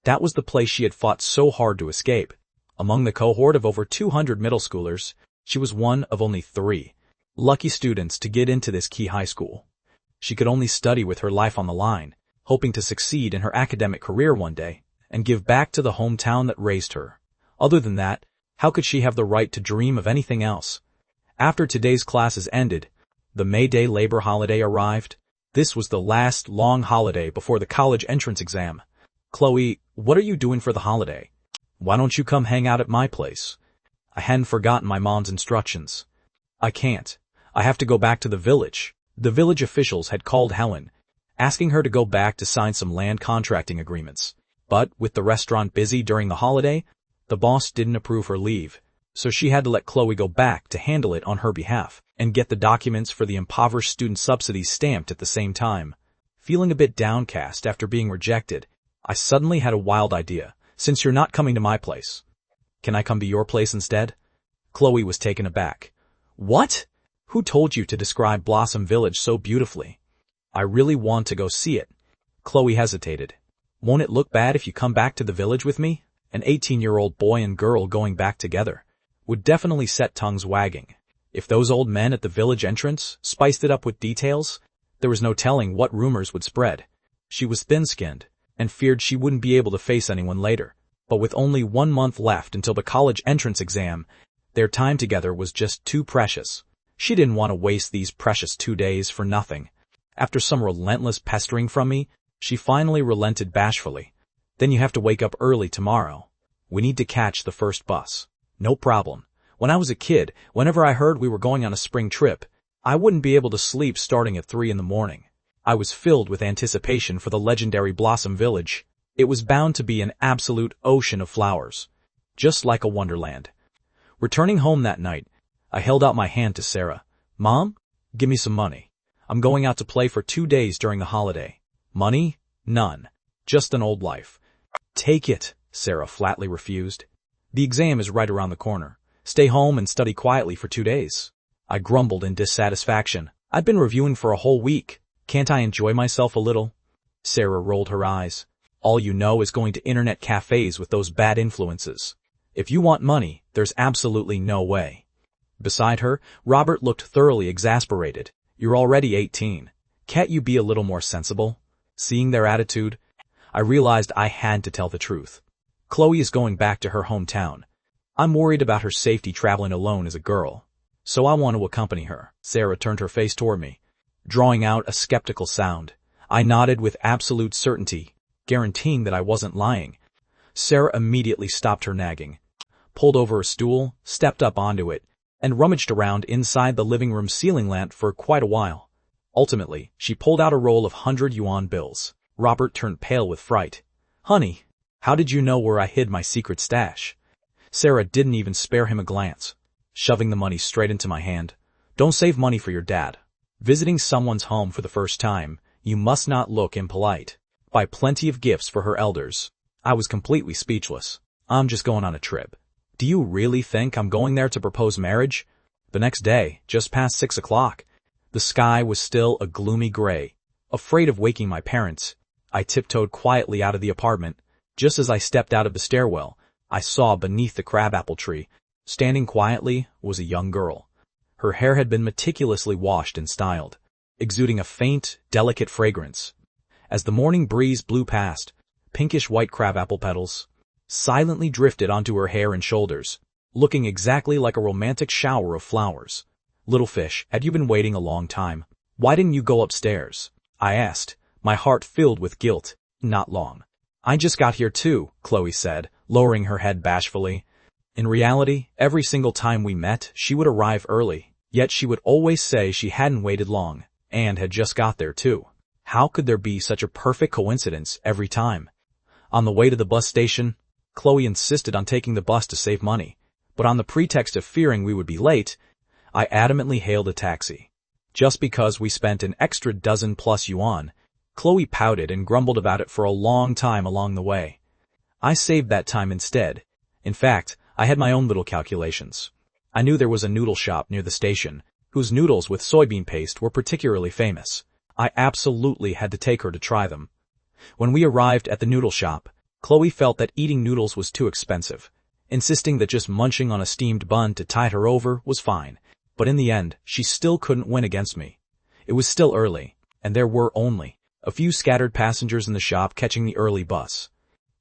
Speaker 1: That was the place she had fought so hard to escape. Among the cohort of over 200 middle schoolers, she was one of only 3 lucky students to get into this key high school. She could only study with her life on the line, hoping to succeed in her academic career one day and give back to the hometown that raised her. Other than that, how could she have the right to dream of anything else? After today's classes ended, the May Day labor holiday arrived. This was the last long holiday before the college entrance exam. "Chloe, what are you doing for the holiday? Why don't you come hang out at my place?" I hadn't forgotten my mom's instructions. "I can't. I have to go back to the village." The village officials had called Helen, asking her to go back to sign some land contracting agreements. But with the restaurant busy during the holiday, the boss didn't approve her leave, so she had to let Chloe go back to handle it on her behalf and get the documents for the impoverished student subsidies stamped at the same time. Feeling a bit downcast after being rejected, I suddenly had a wild idea. "Since you're not coming to my place, can I come to your place instead?" Chloe was taken aback. "What? Who told you to describe Blossom Village so beautifully?" "I really want to go see it." Chloe hesitated. "Won't it look bad if you come back to the village with me?" An 18-year-old boy and girl going back together would definitely set tongues wagging. If those old men at the village entrance spiced it up with details, there was no telling what rumors would spread. She was thin-skinned and feared she wouldn't be able to face anyone later. But with only 1 month left until the college entrance exam, their time together was just too precious. She didn't want to waste these precious 2 days for nothing. After some relentless pestering from me, she finally relented bashfully. "Then you have to wake up early tomorrow. We need to catch the first bus." "No problem. When I was a kid, whenever I heard we were going on a spring trip, I wouldn't be able to sleep starting at 3 in the morning. I was filled with anticipation for the legendary Blossom Village. It was bound to be an absolute ocean of flowers, just like a wonderland. Returning home that night, I held out my hand to Sarah. "Mom, give me some money. I'm going out to play for 2 days during the holiday. Money? None. Just an old life. Take it, Sarah flatly refused. The exam is right around the corner. Stay home and study quietly for 2 days. I grumbled in dissatisfaction. I've been reviewing for a whole week. Can't I enjoy myself a little? Sarah rolled her eyes. All you know is going to internet cafes with those bad influences. If you want money, there's absolutely no way. Beside her, Robert looked thoroughly exasperated. You're already 18. Can't you be a little more sensible? Seeing their attitude, I realized I had to tell the truth. Chloe is going back to her hometown. I'm worried about her safety traveling alone as a girl. So I want to accompany her. Sarah turned her face toward me, drawing out a skeptical sound. I nodded with absolute certainty, guaranteeing that I wasn't lying. Sarah immediately stopped her nagging, pulled over a stool, stepped up onto it, and rummaged around inside the living room ceiling lamp for quite a while. Ultimately, she pulled out a roll of 100-yuan bills. Robert turned pale with fright. Honey, how did you know where I hid my secret stash? Sarah didn't even spare him a glance, shoving the money straight into my hand. Don't save money for your dad. Visiting someone's home for the first time, you must not look impolite. Buy plenty of gifts for her elders. I was completely speechless. I'm just going on a trip. Do you really think I'm going there to propose marriage? The next day, just past 6 o'clock, the sky was still a gloomy gray. Afraid of waking my parents, I tiptoed quietly out of the apartment. Just as I stepped out of the stairwell, I saw beneath the crabapple tree, standing quietly, was a young girl. Her hair had been meticulously washed and styled, exuding a faint, delicate fragrance. As the morning breeze blew past, pinkish-white crabapple petals silently drifted onto her hair and shoulders, looking exactly like a romantic shower of flowers. Little fish, had you been waiting a long time? Why didn't you go upstairs? I asked, my heart filled with guilt. Not long. I just got here too, Chloe said, lowering her head bashfully. In reality, every single time we met, she would arrive early, yet she would always say she hadn't waited long, and had just got there too. How could there be such a perfect coincidence every time? On the way to the bus station, Chloe insisted on taking the bus to save money, but on the pretext of fearing we would be late, I adamantly hailed a taxi. Just because we spent an extra dozen-plus yuan, Chloe pouted and grumbled about it for a long time along the way. I saved that time instead. In fact, I had my own little calculations. I knew there was a noodle shop near the station, whose noodles with soybean paste were particularly famous. I absolutely had to take her to try them. When we arrived at the noodle shop, Chloe felt that eating noodles was too expensive, insisting that just munching on a steamed bun to tide her over was fine. But in the end, she still couldn't win against me. It was still early, and there were only a few scattered passengers in the shop catching the early bus.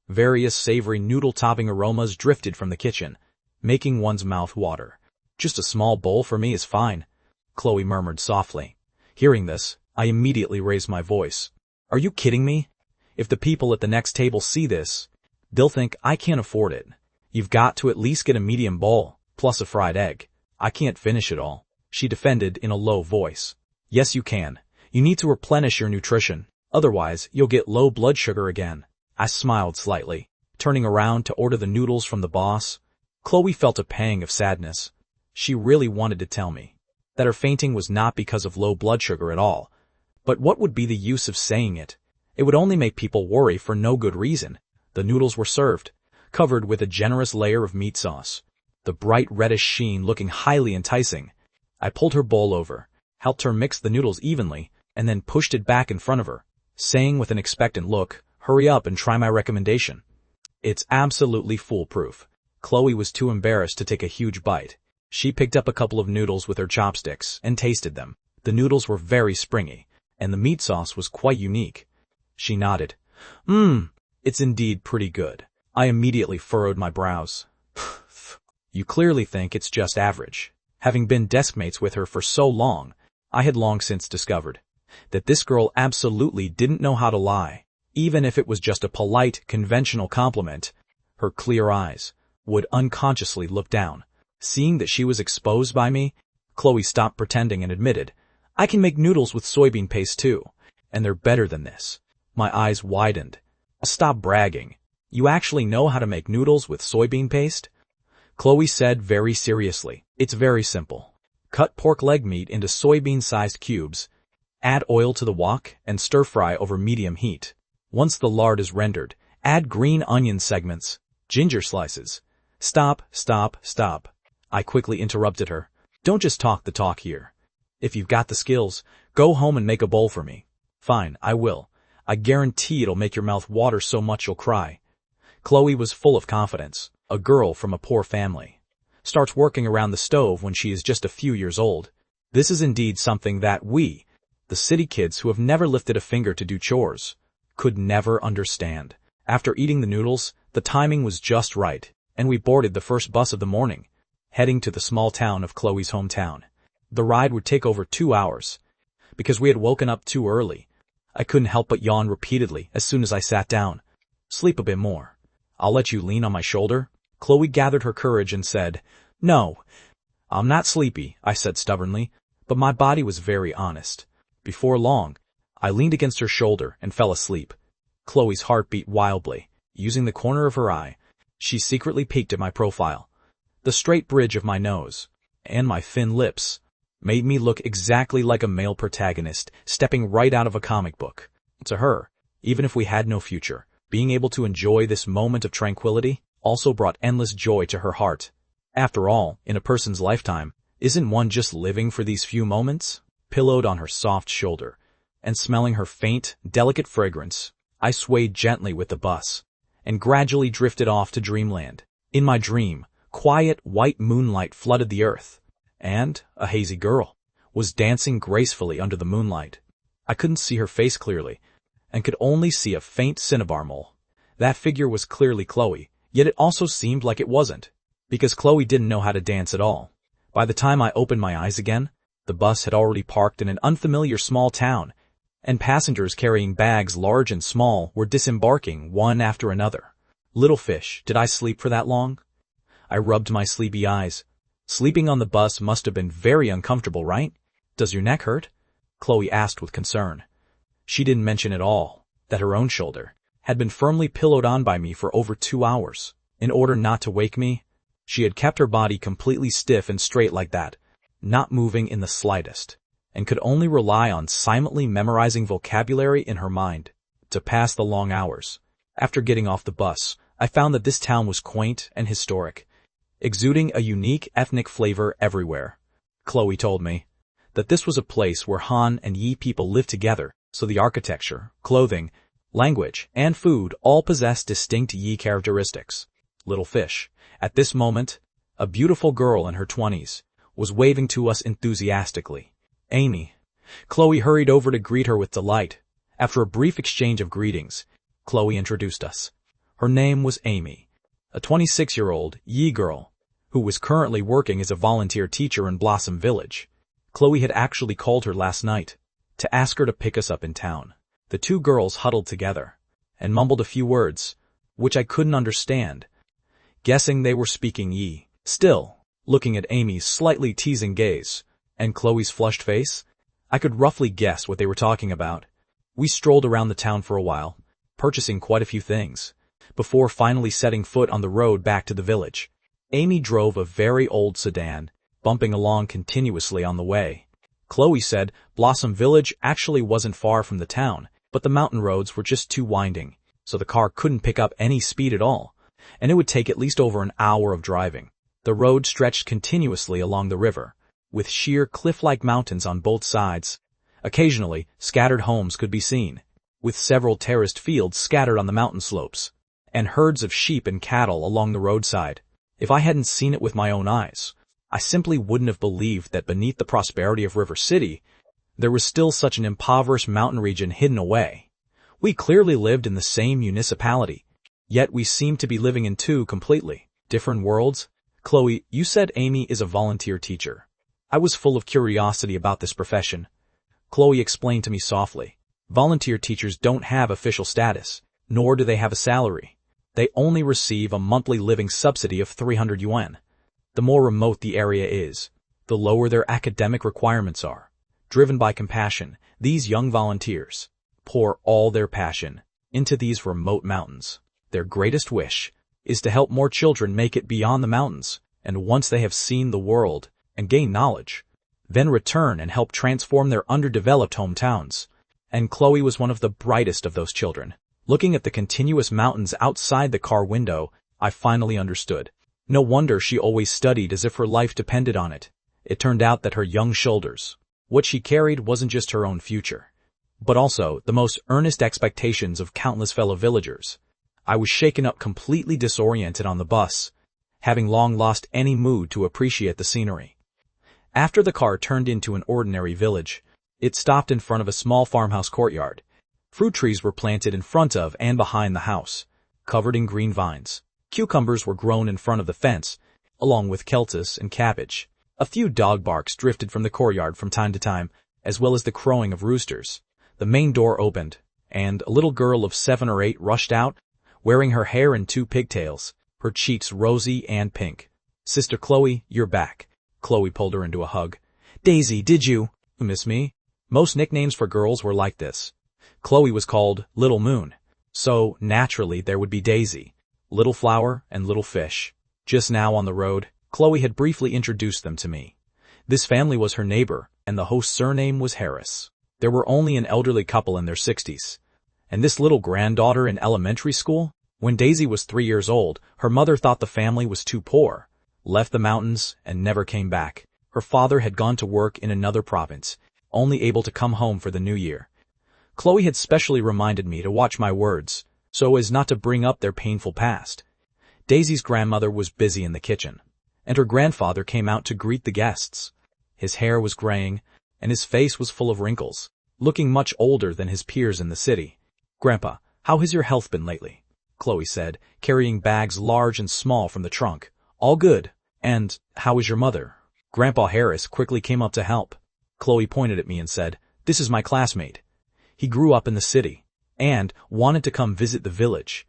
Speaker 1: Various savory noodle-topping aromas drifted from the kitchen, making one's mouth water. Just a small bowl for me is fine, Chloe murmured softly. Hearing this, I immediately raised my voice. Are you kidding me? If the people at the next table see this, they'll think I can't afford it. You've got to at least get a medium bowl, plus a fried egg. I can't finish it all, she defended in a low voice. Yes, you can. You need to replenish your nutrition. Otherwise, you'll get low blood sugar again. I smiled slightly, turning around to order the noodles from the boss. Chloe felt a pang of sadness. She really wanted to tell me that her fainting was not because of low blood sugar at all. But what would be the use of saying it? It would only make people worry for no good reason. The noodles were served, covered with a generous layer of meat sauce, the bright reddish sheen looking highly enticing. I pulled her bowl over, helped her mix the noodles evenly, and then pushed it back in front of her, saying with an expectant look, hurry up and try my recommendation. It's absolutely foolproof. Chloe was too embarrassed to take a huge bite. She picked up a couple of noodles with her chopsticks and tasted them. The noodles were very springy, and the meat sauce was quite unique. She nodded. It's indeed pretty good. I immediately furrowed my brows. You clearly think it's just average. Having been deskmates with her for so long, I had long since discovered that this girl absolutely didn't know how to lie. Even if it was just a polite, conventional compliment, her clear eyes would unconsciously look down. Seeing that she was exposed by me, Chloe stopped pretending and admitted, I can make noodles with soybean paste too, and they're better than this. My eyes widened. Stop bragging. You actually know how to make noodles with soybean paste? Chloe said very seriously, it's very simple. Cut pork leg meat into soybean-sized cubes, Add oil to the wok and stir-fry over medium heat. Once the lard is rendered, add green onion segments, ginger slices. Stop. I quickly interrupted her. Don't just talk the talk here. If you've got the skills, go home and make a bowl for me. Fine, I will. I guarantee it'll make your mouth water so much you'll cry. Chloe was full of confidence, a girl from a poor family. Starts working around the stove when she is just a few years old. This is indeed something that we, the city kids who have never lifted a finger to do chores, could never understand. After eating the noodles, the timing was just right, and we boarded the first bus of the morning, heading to the small town of Chloe's hometown. The ride would take over 2 hours. Because we had woken up too early, I couldn't help but yawn repeatedly as soon as I sat down. Sleep a bit more. I'll let you lean on my shoulder. Chloe gathered her courage and said, No, I'm not sleepy, I said stubbornly, but my body was very honest. Before long, I leaned against her shoulder and fell asleep. Chloe's heart beat wildly. Using the corner of her eye, she secretly peeked at my profile. The straight bridge of my nose and my thin lips made me look exactly like a male protagonist stepping right out of a comic book. To her, even if we had no future, being able to enjoy this moment of tranquility also brought endless joy to her heart. After all, in a person's lifetime, isn't one just living for these few moments? Pillowed on her soft shoulder, and smelling her faint, delicate fragrance, I swayed gently with the bus, and gradually drifted off to dreamland. In my dream, quiet white moonlight flooded the earth, and a hazy girl was dancing gracefully under the moonlight. I couldn't see her face clearly, and could only see a faint cinnabar mole. That figure was clearly Chloe, yet it also seemed like it wasn't, because Chloe didn't know how to dance at all. By the time I opened my eyes again, the bus had already parked in an unfamiliar small town, and passengers carrying bags large and small were disembarking one after another. Little fish, did I sleep for that long? I rubbed my sleepy eyes. Sleeping on the bus must have been very uncomfortable, right? Does your neck hurt? Chloe asked with concern. She didn't mention at all that her own shoulder had been firmly pillowed on by me for over 2 hours. In order not to wake me, she had kept her body completely stiff and straight like that, not moving in the slightest, and could only rely on silently memorizing vocabulary in her mind to pass the long hours. After getting off the bus, I found that this town was quaint and historic, exuding a unique ethnic flavor everywhere. Chloe told me that this was a place where Han and Yi people lived together, so the architecture, clothing, language, and food all possessed distinct Yi characteristics. Little fish, at this moment, a beautiful girl in her 20s, was waving to us enthusiastically. Amy. Chloe hurried over to greet her with delight. After a brief exchange of greetings, Chloe introduced us. Her name was Amy, a 26-year-old Yi girl, who was currently working as a volunteer teacher in Blossom Village. Chloe had actually called her last night to ask her to pick us up in town. The two girls huddled together and mumbled a few words, which I couldn't understand, guessing they were speaking Yi. Still, looking at Amy's slightly teasing gaze and Chloe's flushed face, I could roughly guess what they were talking about. We strolled around the town for a while, purchasing quite a few things, before finally setting foot on the road back to the village. Amy drove a very old sedan, bumping along continuously on the way. Chloe said Blossom Village actually wasn't far from the town, but the mountain roads were just too winding, so the car couldn't pick up any speed at all, and it would take at least over an hour of driving. The road stretched continuously along the river, with sheer cliff-like mountains on both sides. Occasionally, scattered homes could be seen, with several terraced fields scattered on the mountain slopes, and herds of sheep and cattle along the roadside. If I hadn't seen it with my own eyes, I simply wouldn't have believed that beneath the prosperity of River City, there was still such an impoverished mountain region hidden away. We clearly lived in the same municipality, yet we seemed to be living in two completely different worlds. Chloe, you said Amy is a volunteer teacher. I was full of curiosity about this profession. Chloe explained to me softly. Volunteer teachers don't have official status, nor do they have a salary. They only receive a monthly living subsidy of 300 yuan. The more remote the area is, the lower their academic requirements are. Driven by compassion, these young volunteers pour all their passion into these remote mountains. Their greatest wish is to help more children make it beyond the mountains, and once they have seen the world and gained knowledge, then return and help transform their underdeveloped hometowns. And Chloe was one of the brightest of those children. Looking at the continuous mountains outside the car window, I finally understood. No wonder she always studied as if her life depended on it. It turned out that her young shoulders, what she carried wasn't just her own future, but also the most earnest expectations of countless fellow villagers. I was shaken up, completely disoriented on the bus, having long lost any mood to appreciate the scenery. After the car turned into an ordinary village, it stopped in front of a small farmhouse courtyard. Fruit trees were planted in front of and behind the house, covered in green vines. Cucumbers were grown in front of the fence, along with keltis and cabbage. A few dog barks drifted from the courtyard from time to time, as well as the crowing of roosters. The main door opened, and a little girl of 7 or 8 rushed out, wearing her hair in 2 pigtails, her cheeks rosy and pink. "Sister Chloe, you're back." Chloe pulled her into a hug. "Daisy, did you miss me?" Most nicknames for girls were like this. Chloe was called Little Moon, so naturally there would be Daisy, Little Flower, and Little Fish. Just now on the road, Chloe had briefly introduced them to me. This family was her neighbor, and the host's surname was Harris. There were only an elderly couple in their 60s. And this little granddaughter in elementary school? When Daisy was 3 years old, her mother thought the family was too poor, left the mountains, and never came back. Her father had gone to work in another province, only able to come home for the new year. Chloe had specially reminded me to watch my words, so as not to bring up their painful past. Daisy's grandmother was busy in the kitchen, and her grandfather came out to greet the guests. His hair was graying, and his face was full of wrinkles, looking much older than his peers in the city. "Grandpa, how has your health been lately?" Chloe said, carrying bags large and small from the trunk. "All good. And how is your mother?" Grandpa Harris quickly came up to help. Chloe pointed at me and said, "This is my classmate. He grew up in the city, and wanted to come visit the village."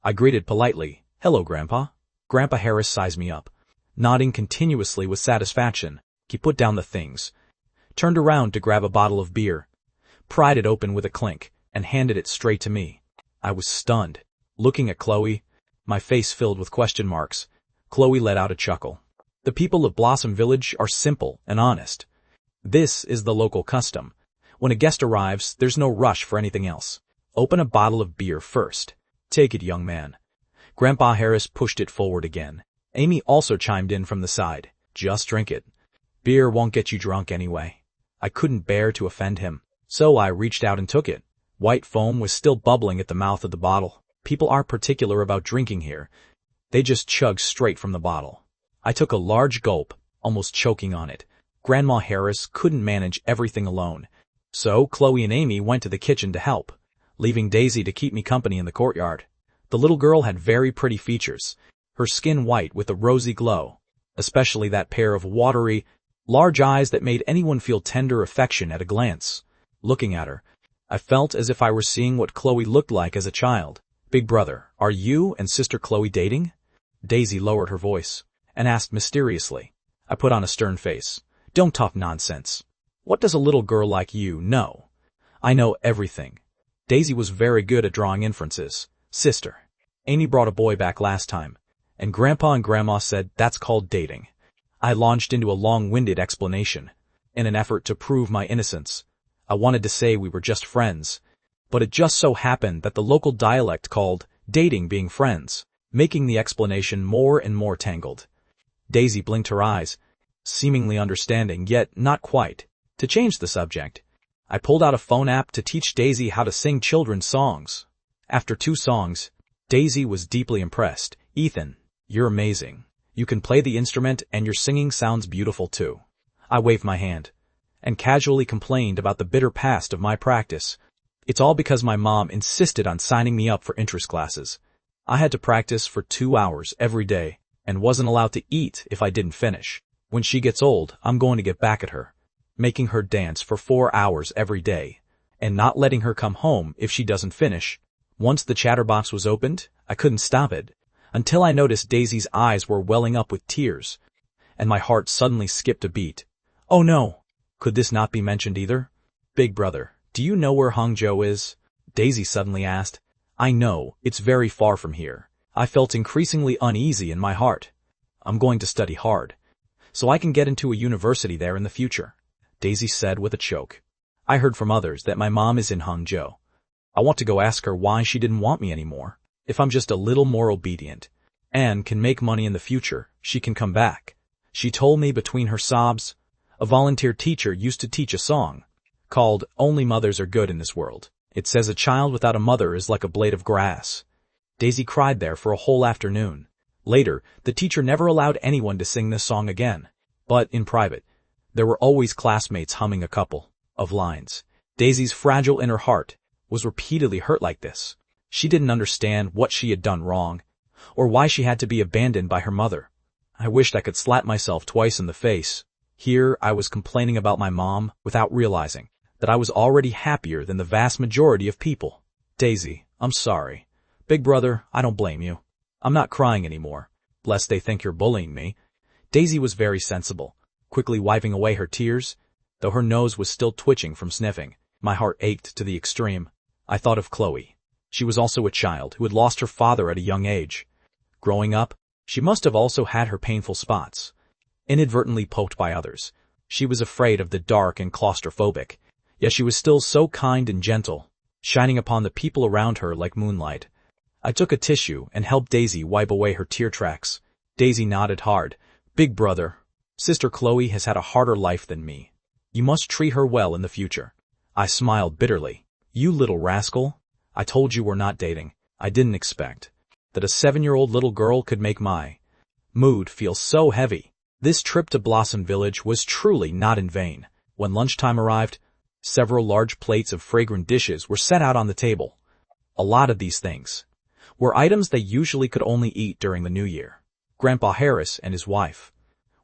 Speaker 1: I greeted politely, "Hello, Grandpa." Grandpa Harris sized me up, nodding continuously with satisfaction. He put down the things, turned around to grab a bottle of beer, pried it open with a clink, and handed it straight to me. I was stunned, looking at Chloe, my face filled with question marks. Chloe let out a chuckle. "The people of Blossom Village are simple and honest. This is the local custom. When a guest arrives, there's no rush for anything else. Open a bottle of beer first. Take it, young man." Grandpa Harris pushed it forward again. Amy also chimed in from the side. "Just drink it. Beer won't get you drunk anyway." I couldn't bear to offend him, so I reached out and took it. White foam was still bubbling at the mouth of the bottle. People aren't particular about drinking here. They just chug straight from the bottle. I took a large gulp, almost choking on it. Grandma Harris couldn't manage everything alone, so Chloe and Amy went to the kitchen to help, leaving Daisy to keep me company in the courtyard. The little girl had very pretty features, her skin white with a rosy glow, especially that pair of watery, large eyes that made anyone feel tender affection at a glance. Looking at her, I felt as if I were seeing what Chloe looked like as a child. "Big brother, are you and sister Chloe dating?" Daisy lowered her voice and asked mysteriously. I put on a stern face. "Don't talk nonsense. What does a little girl like you know?" "I know everything." Daisy was very good at drawing inferences. "Sister, Amy brought a boy back last time, and Grandpa and Grandma said that's called dating." I launched into a long-winded explanation, in an effort to prove my innocence. I wanted to say we were just friends, but it just so happened that the local dialect called dating being friends, making the explanation more and more tangled. Daisy blinked her eyes, seemingly understanding, yet not quite. To change the subject, I pulled out a phone app to teach Daisy how to sing children's songs. After 2 songs, Daisy was deeply impressed. "Ethan, you're amazing. You can play the instrument and your singing sounds beautiful too." I waved my hand and casually complained about the bitter past of my practice. "It's all because my mom insisted on signing me up for interest classes. I had to practice for 2 hours every day and wasn't allowed to eat if I didn't finish. When she gets old, I'm going to get back at her, making her dance for 4 hours every day and not letting her come home if she doesn't finish." Once the chatterbox was opened, I couldn't stop it, until I noticed Daisy's eyes were welling up with tears, and my heart suddenly skipped a beat. "Oh no, could this not be mentioned either?" "Big brother, do you know where Hangzhou is?" Daisy suddenly asked. "I know, it's very far from here." I felt increasingly uneasy in my heart. "I'm going to study hard, so I can get into a university there in the future." Daisy said with a choke. I heard from others that my mom is in Hangzhou. I want to go ask her why she didn't want me anymore. If I'm just a little more obedient and can make money in the future, she can come back. She told me between her sobs. A volunteer teacher used to teach a song called Only Mothers Are Good in This World. It says a child without a mother is like a blade of grass. Daisy cried there for a whole afternoon. Later, the teacher never allowed anyone to sing this song again. But in private, there were always classmates humming a couple of lines. Daisy's fragile inner heart was repeatedly hurt like this. She didn't understand what she had done wrong, or why she had to be abandoned by her mother. I wished I could slap myself twice in the face. Here I was complaining about my mom without realizing that I was already happier than the vast majority of people. Daisy, I'm sorry. Big brother, I don't blame you. I'm not crying anymore, lest they think you're bullying me. Daisy was very sensible, quickly wiping away her tears, though her nose was still twitching from sniffing. My heart ached to the extreme. I thought of Chloe. She was also a child who had lost her father at a young age. Growing up, she must have also had her painful spots. Inadvertently poked by others, she was afraid of the dark and claustrophobic, yet she was still so kind and gentle, shining upon the people around her like moonlight. I took a tissue and helped Daisy wipe away her tear tracks. Daisy nodded hard. Big brother, sister Chloe has had a harder life than me. You must treat her well in the future. I smiled bitterly. You little rascal. I told you we're not dating. I didn't expect that a 7-year-old little girl could make my mood feel so heavy. This trip to Blossom Village was truly not in vain. When lunchtime arrived, several large plates of fragrant dishes were set out on the table. A lot of these things were items they usually could only eat during the New Year. Grandpa Harris and his wife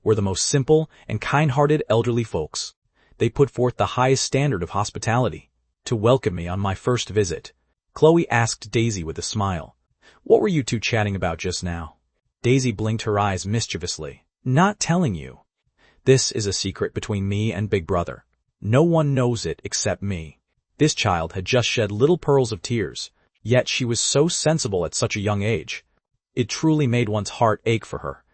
Speaker 1: were the most simple and kind-hearted elderly folks. They put forth the highest standard of hospitality to welcome me on my first visit. Chloe asked Daisy with a smile, "What were you two chatting about just now?" Daisy blinked her eyes mischievously. "Not telling you. This is a secret between me and Big Brother. No one knows it except me." This child had just shed little pearls of tears, yet she was so sensible at such a young age. It truly made one's heart ache for her.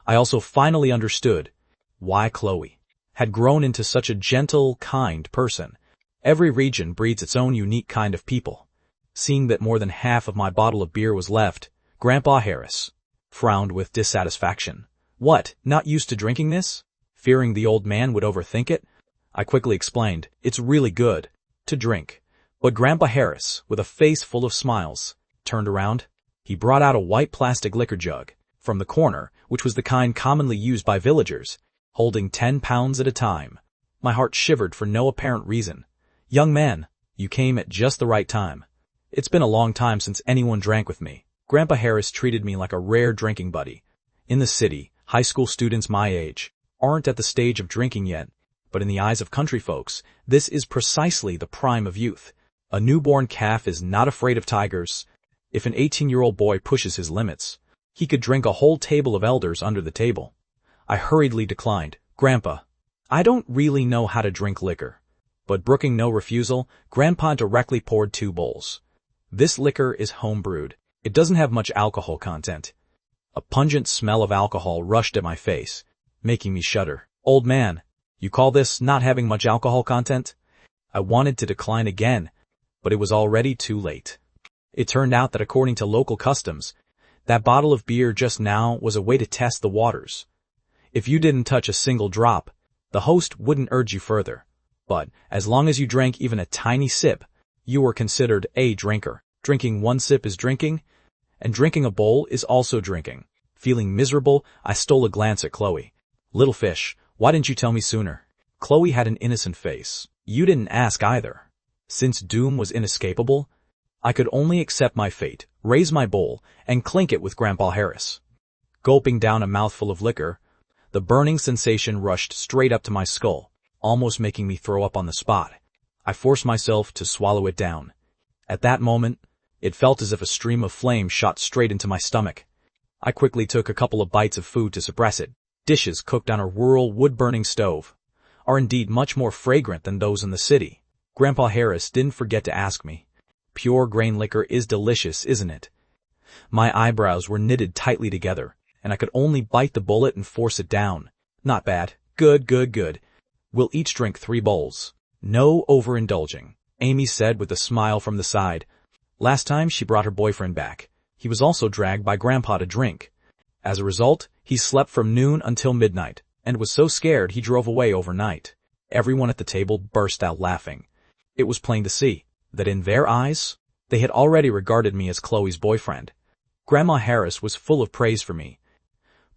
Speaker 1: I also finally understood why Chloe had grown into such a gentle, kind person. Every region breeds its own unique kind of people. Seeing that more than half of my bottle of beer was left, Grandpa Harris frowned with dissatisfaction. "What, not used to drinking this?" Fearing the old man would overthink it, I quickly explained, "It's really good to drink." But Grandpa Harris, with a face full of smiles, turned around. He brought out a white plastic liquor jug from the corner, which was the kind commonly used by villagers, holding 10 pounds at a time. My heart shivered for no apparent reason. "Young man, you came at just the right time. It's been a long time since anyone drank with me." Grandpa Harris treated me like a rare drinking buddy. In the city, high school students my age aren't at the stage of drinking yet, but in the eyes of country folks, this is precisely the prime of youth. A newborn calf is not afraid of tigers. If an 18-year-old boy pushes his limits, he could drink a whole table of elders under the table. I hurriedly declined. "Grandpa, I don't really know how to drink liquor." But brooking no refusal, Grandpa directly poured 2 bowls. "This liquor is home-brewed. It doesn't have much alcohol content." A pungent smell of alcohol rushed at my face, making me shudder. "Old man, you call this not having much alcohol content?" I wanted to decline again, but it was already too late. It turned out that according to local customs, that bottle of beer just now was a way to test the waters. If you didn't touch a single drop, the host wouldn't urge you further. But as long as you drank even a tiny sip, you were considered a drinker. Drinking 1 sip is drinking, and drinking a bowl is also drinking. Feeling miserable, I stole a glance at Chloe. "Little fish, why didn't you tell me sooner?" Chloe had an innocent face. "You didn't ask either." Since doom was inescapable, I could only accept my fate, raise my bowl, and clink it with Grandpa Harris. Gulping down a mouthful of liquor, the burning sensation rushed straight up to my skull, almost making me throw up on the spot. I forced myself to swallow it down. At that moment, it felt as if a stream of flame shot straight into my stomach. I quickly took a couple of bites of food to suppress it. Dishes cooked on a rural wood-burning stove are indeed much more fragrant than those in the city. Grandpa Harris didn't forget to ask me, "Pure grain liquor is delicious, isn't it?" My eyebrows were knitted tightly together, and I could only bite the bullet and force it down. "Not bad. Good, good, good." We'll each drink 3 bowls. No overindulging, Amy said with a smile from the side. Last time she brought her boyfriend back. He was also dragged by Grandpa to drink. As a result, he slept from noon until midnight, and was so scared he drove away overnight. Everyone at the table burst out laughing. It was plain to see that in their eyes, they had already regarded me as Chloe's boyfriend. Grandma Harris was full of praise for me,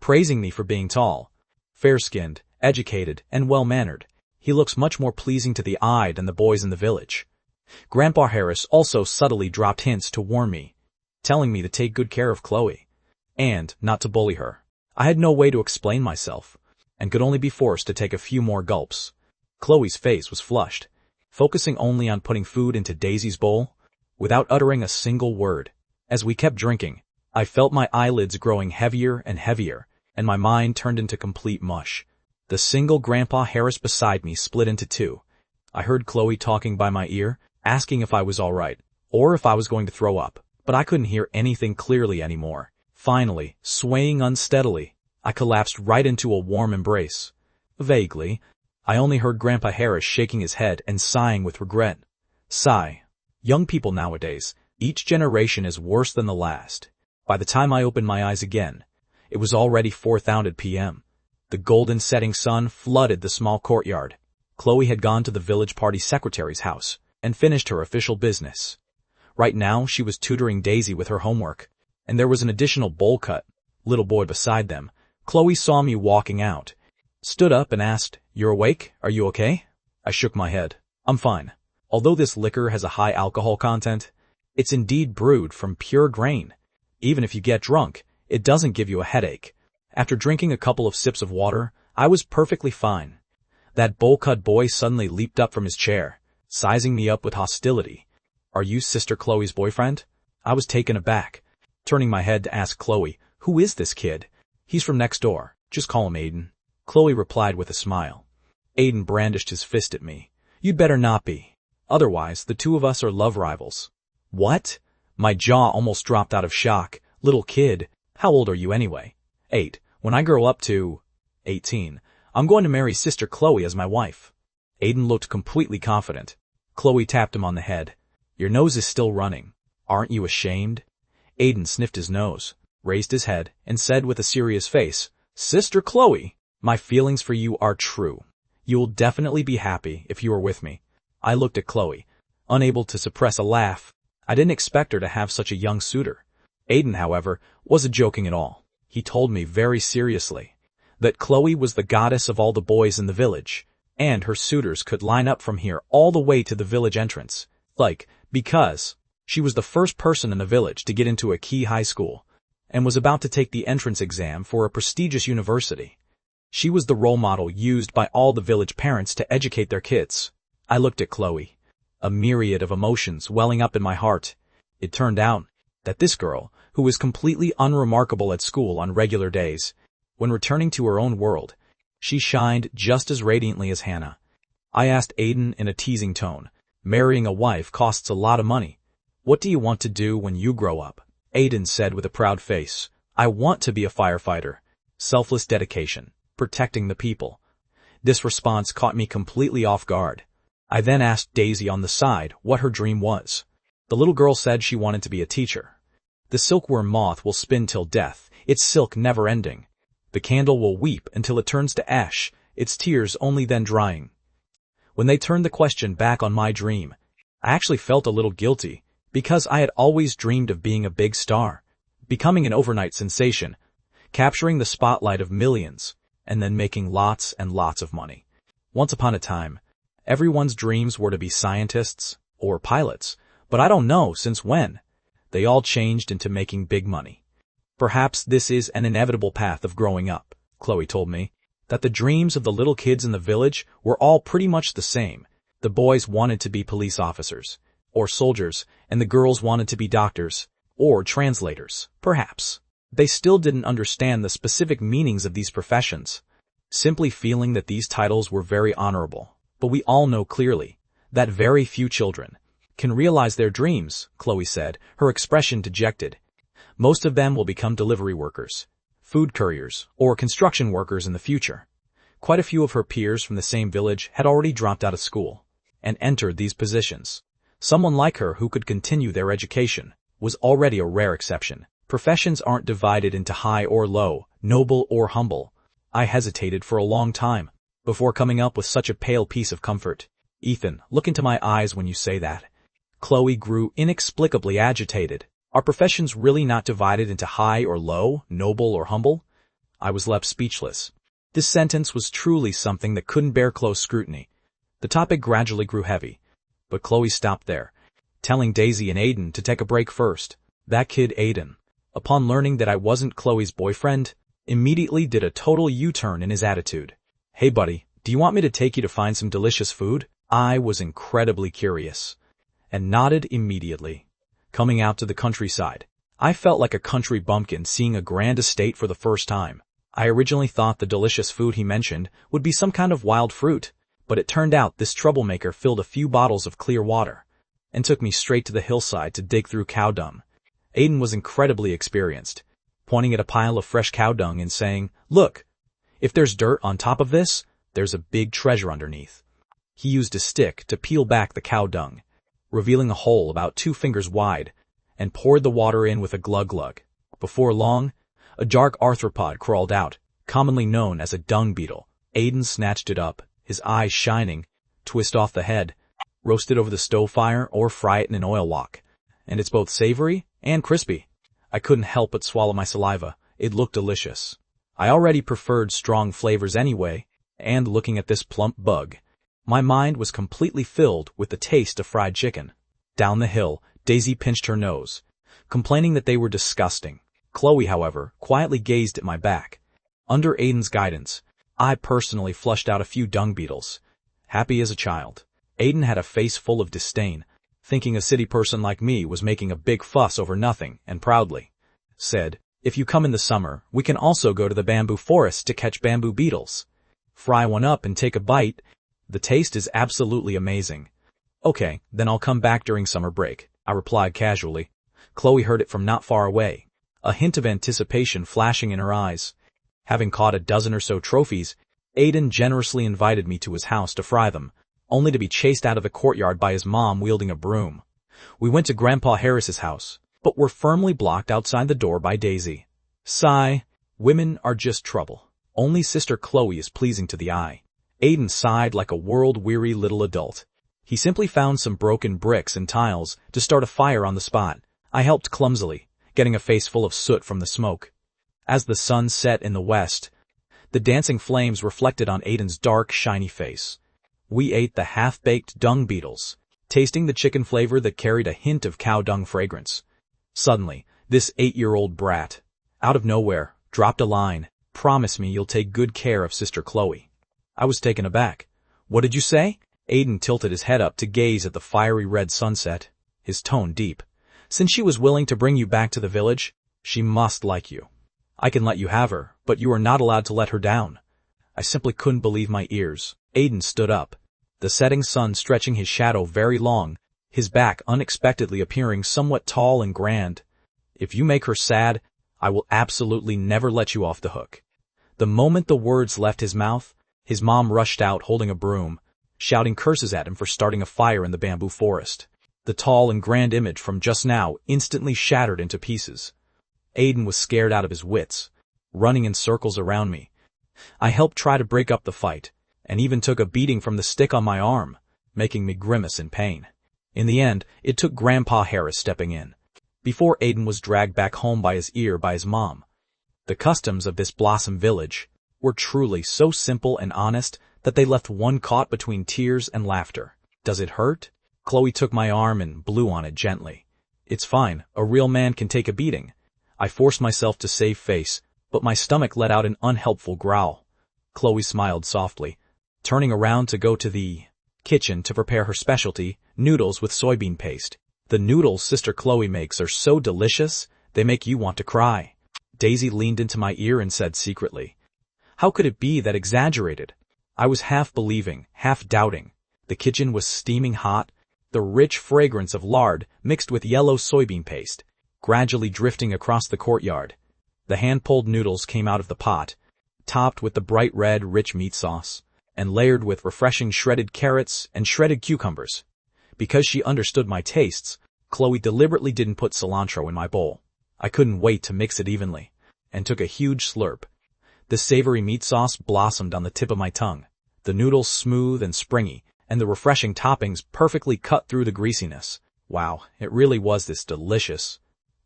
Speaker 1: praising me for being tall, fair-skinned, educated, and well-mannered. He looks much more pleasing to the eye than the boys in the village. Grandpa Harris also subtly dropped hints to warn me, telling me to take good care of Chloe, and not to bully her. I had no way to explain myself, and could only be forced to take a few more gulps. Chloe's face was flushed, focusing only on putting food into Daisy's bowl, without uttering a single word. As we kept drinking, I felt my eyelids growing heavier and heavier, and my mind turned into complete mush. The single Grandpa Harris beside me split into 2. I heard Chloe talking by my ear, asking if I was all right, or if I was going to throw up, but I couldn't hear anything clearly anymore. Finally, swaying unsteadily, I collapsed right into a warm embrace. Vaguely, I only heard Grandpa Harris shaking his head and sighing with regret. Sigh. Young people nowadays, each generation is worse than the last. By the time I opened my eyes again, it was already 4:00 p.m. The golden setting sun flooded the small courtyard. Chloe had gone to the village party secretary's house and finished her official business. Right now, she was tutoring Daisy with her homework, and there was an additional bowl cut, little boy beside them. Chloe saw me walking out, stood up and asked, "You're awake? Are you okay?" I shook my head. "I'm fine. Although this liquor has a high alcohol content, it's indeed brewed from pure grain. Even if you get drunk, it doesn't give you a headache." After drinking a couple of sips of water, I was perfectly fine. That bowl-cut boy suddenly leaped up from his chair, sizing me up with hostility. "Are you Sister Chloe's boyfriend?" I was taken aback, turning my head to ask Chloe, "Who is this kid?" "He's from next door. Just call him Aiden," Chloe replied with a smile. Aiden brandished his fist at me. "You'd better not be. Otherwise, the 2 of us are love rivals." "What?" My jaw almost dropped out of shock. "Little kid, how old are you anyway?" 8. "When I grow up to 18, I'm going to marry Sister Chloe as my wife." Aiden looked completely confident. Chloe tapped him on the head. "Your nose is still running. Aren't you ashamed?" Aiden sniffed his nose, raised his head, and said with a serious face, "Sister Chloe, my feelings for you are true. You will definitely be happy if you are with me." I looked at Chloe, unable to suppress a laugh. I didn't expect her to have such a young suitor. Aiden, however, wasn't joking at all. He told me very seriously that Chloe was the goddess of all the boys in the village, and her suitors could line up from here all the way to the village entrance. Because she was the first person in the village to get into a key high school, and was about to take the entrance exam for a prestigious university. She was the role model used by all the village parents to educate their kids. I looked at Chloe, a myriad of emotions welling up in my heart. It turned out that this girl, who was completely unremarkable at school on regular days, when returning to her own world, she shined just as radiantly as Hannah. I asked Aiden in a teasing tone, "Marrying a wife costs a lot of money. What do you want to do when you grow up?" Aiden said with a proud face, "I want to be a firefighter. Selfless dedication, protecting the people." This response caught me completely off guard. I then asked Daisy on the side what her dream was. The little girl said she wanted to be a teacher. "The silkworm moth will spin till death, its silk never ending. The candle will weep until it turns to ash, its tears only then drying." When they turned the question back on my dream, I actually felt a little guilty, because I had always dreamed of being a big star, becoming an overnight sensation, capturing the spotlight of millions, and then making lots and lots of money. Once upon a time, everyone's dreams were to be scientists or pilots, but I don't know since when. They all changed into making big money. "Perhaps this is an inevitable path of growing up," Chloe told me, that the dreams of the little kids in the village were all pretty much the same. The boys wanted to be police officers, or soldiers, and the girls wanted to be doctors, or translators, perhaps. They still didn't understand the specific meanings of these professions, simply feeling that these titles were very honorable. But we all know clearly that very few children can realize their dreams, Chloe said, her expression dejected. Most of them will become delivery workers, food couriers, or construction workers in the future. Quite a few of her peers from the same village had already dropped out of school and entered these positions. Someone like her who could continue their education was already a rare exception. Professions aren't divided into high or low, noble or humble. I hesitated for a long time before coming up with such a pale piece of comfort. Ethan, look into my eyes when you say that. Chloe grew inexplicably agitated. Are professions really not divided into high or low, noble or humble? I was left speechless. This sentence was truly something that couldn't bear close scrutiny. The topic gradually grew heavy, but Chloe stopped there, telling Daisy and Aiden to take a break first. That kid Aiden, upon learning that I wasn't Chloe's boyfriend, immediately did a total U-turn in his attitude. Hey buddy, do you want me to take you to find some delicious food? I was incredibly curious, and nodded immediately. Coming out to the countryside, I felt like a country bumpkin seeing a grand estate for the first time. I originally thought the delicious food he mentioned would be some kind of wild fruit, but it turned out this troublemaker filled a few bottles of clear water and took me straight to the hillside to dig through cow dung. Aiden was incredibly experienced, pointing at a pile of fresh cow dung and saying, "Look, if there's dirt on top of this, there's a big treasure underneath." He used a stick to peel back the cow dung, revealing a hole about 2 fingers wide, and poured the water in with a glug-glug. Before long, a dark arthropod crawled out, commonly known as a dung beetle. Aiden snatched it up, his eyes shining, twist off the head, roast it over the stove fire or fry it in an oil wok. And it's both savory and crispy. I couldn't help but swallow my saliva. It looked delicious. I already preferred strong flavors anyway, and looking at this plump bug, my mind was completely filled with the taste of fried chicken. Down the hill, Daisy pinched her nose, complaining that they were disgusting. Chloe, however, quietly gazed at my back. Under Aiden's guidance, I personally flushed out a few dung beetles, happy as a child. Aiden had a face full of disdain, thinking a city person like me was making a big fuss over nothing, and proudly said, "If you come in the summer, we can also go to the bamboo forest to catch bamboo beetles. Fry one up and take a bite. The taste is absolutely amazing." "Okay, then I'll come back during summer break," I replied casually. Chloe heard it from not far away, a hint of anticipation flashing in her eyes. Having caught a dozen or so trophies, Aiden generously invited me to his house to fry them, only to be chased out of the courtyard by his mom wielding a broom. We went to Grandpa Harris's house, but were firmly blocked outside the door by Daisy. Sigh, women are just trouble. Only Sister Chloe is pleasing to the eye. Aiden sighed like a world-weary little adult. He simply found some broken bricks and tiles to start a fire on the spot. I helped clumsily, getting a face full of soot from the smoke. As the sun set in the west, the dancing flames reflected on Aiden's dark, shiny face. We ate the half-baked dung beetles, tasting the chicken flavor that carried a hint of cow dung fragrance. Suddenly, this 8-year-old brat, out of nowhere, dropped a line, "Promise me you'll take good care of Sister Chloe." I was taken aback. "What did you say?" Aiden tilted his head up to gaze at the fiery red sunset, his tone deep. "Since she was willing to bring you back to the village, she must like you. I can let you have her, but you are not allowed to let her down." I simply couldn't believe my ears. Aiden stood up, the setting sun stretching his shadow very long, his back unexpectedly appearing somewhat tall and grand. "If you make her sad, I will absolutely never let you off the hook." The moment the words left his mouth, his mom rushed out holding a broom, shouting curses at him for starting a fire in the bamboo forest. The tall and grand image from just now instantly shattered into pieces. Aiden was scared out of his wits, running in circles around me. I helped try to break up the fight, and even took a beating from the stick on my arm, making me grimace in pain. In the end, it took Grandpa Harris stepping in, before Aiden was dragged back home by his ear by his mom. The customs of this Blossom Village were truly so simple and honest that they left one caught between tears and laughter. "Does it hurt?" Chloe took my arm and blew on it gently. "It's fine, a real man can take a beating." I forced myself to save face, but my stomach let out an unhelpful growl. Chloe smiled softly, turning around to go to the kitchen to prepare her specialty, noodles with soybean paste. "The noodles Sister Chloe makes are so delicious, they make you want to cry." Daisy leaned into my ear and said secretly, "How could it be that exaggerated?" I was half believing, half doubting. The kitchen was steaming hot, the rich fragrance of lard mixed with yellow soybean paste, gradually drifting across the courtyard. The hand-pulled noodles came out of the pot, topped with the bright red, rich meat sauce, and layered with refreshing shredded carrots and shredded cucumbers. Because she understood my tastes, Chloe deliberately didn't put cilantro in my bowl. I couldn't wait to mix it evenly, and took a huge slurp. The savory meat sauce blossomed on the tip of my tongue, the noodles smooth and springy, and the refreshing toppings perfectly cut through the greasiness. Wow, it really was this delicious.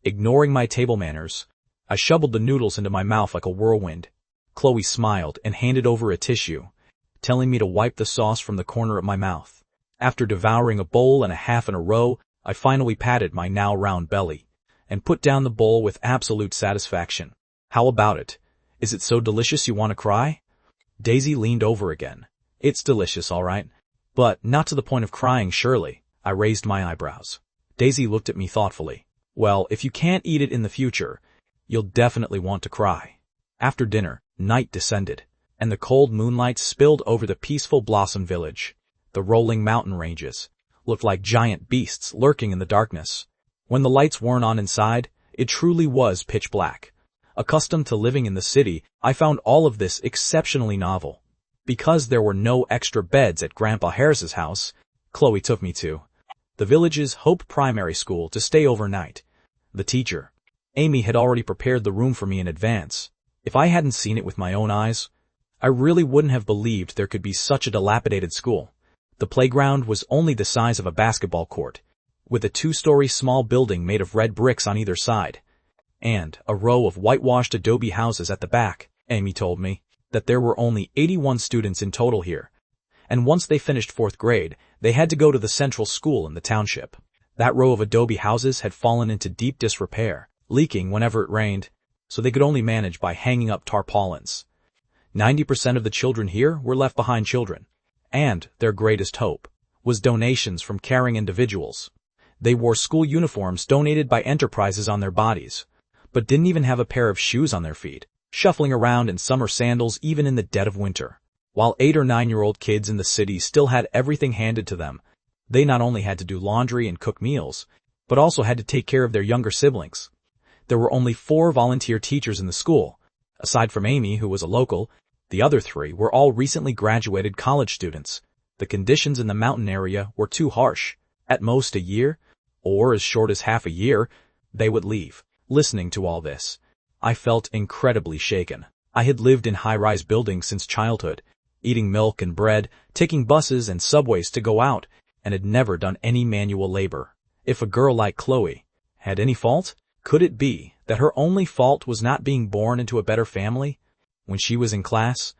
Speaker 1: Ignoring my table manners, I shoveled the noodles into my mouth like a whirlwind. Chloe smiled and handed over a tissue, telling me to wipe the sauce from the corner of my mouth. After devouring a bowl and a half in a row, I finally patted my now round belly and put down the bowl with absolute satisfaction. How about it? Is it so delicious you want to cry? Daisy leaned over again. It's delicious, all right. But not to the point of crying, surely. I raised my eyebrows. Daisy looked at me thoughtfully. Well, if you can't eat it in the future, you'll definitely want to cry. After dinner, night descended, and the cold moonlight spilled over the peaceful Blossom Village. The rolling mountain ranges looked like giant beasts lurking in the darkness. When the lights weren't on inside, it truly was pitch black. Accustomed to living in the city, I found all of this exceptionally novel. Because there were no extra beds at Grandpa Harris's house, Chloe took me to the village's Hope Primary School to stay overnight. The teacher, Amy, had already prepared the room for me in advance. If I hadn't seen it with my own eyes, I really wouldn't have believed there could be such a dilapidated school. The playground was only the size of a basketball court, with a 2-story small building made of red bricks on either side, and a row of whitewashed adobe houses at the back. Amy told me that there were only 81 students in total here, and once they finished 4th grade, they had to go to the central school in the township. That row of adobe houses had fallen into deep disrepair, leaking whenever it rained, so they could only manage by hanging up tarpaulins. 90% of the children here were left behind children, and their greatest hope was donations from caring individuals. They wore school uniforms donated by enterprises on their bodies, but didn't even have a pair of shoes on their feet, shuffling around in summer sandals even in the dead of winter. While 8 or 9-year-old kids in the city still had everything handed to them, they not only had to do laundry and cook meals, but also had to take care of their younger siblings. There were only 4 volunteer teachers in the school. Aside from Amy, who was a local, the other 3 were all recently graduated college students. The conditions in the mountain area were too harsh. At most a year, or as short as half a year, they would leave. Listening to all this, I felt incredibly shaken. I had lived in high-rise buildings since childhood, eating milk and bread, taking buses and subways to go out, and had never done any manual labor. If a girl like Chloe had any fault, could it be that her only fault was not being born into a better family? When she was in class,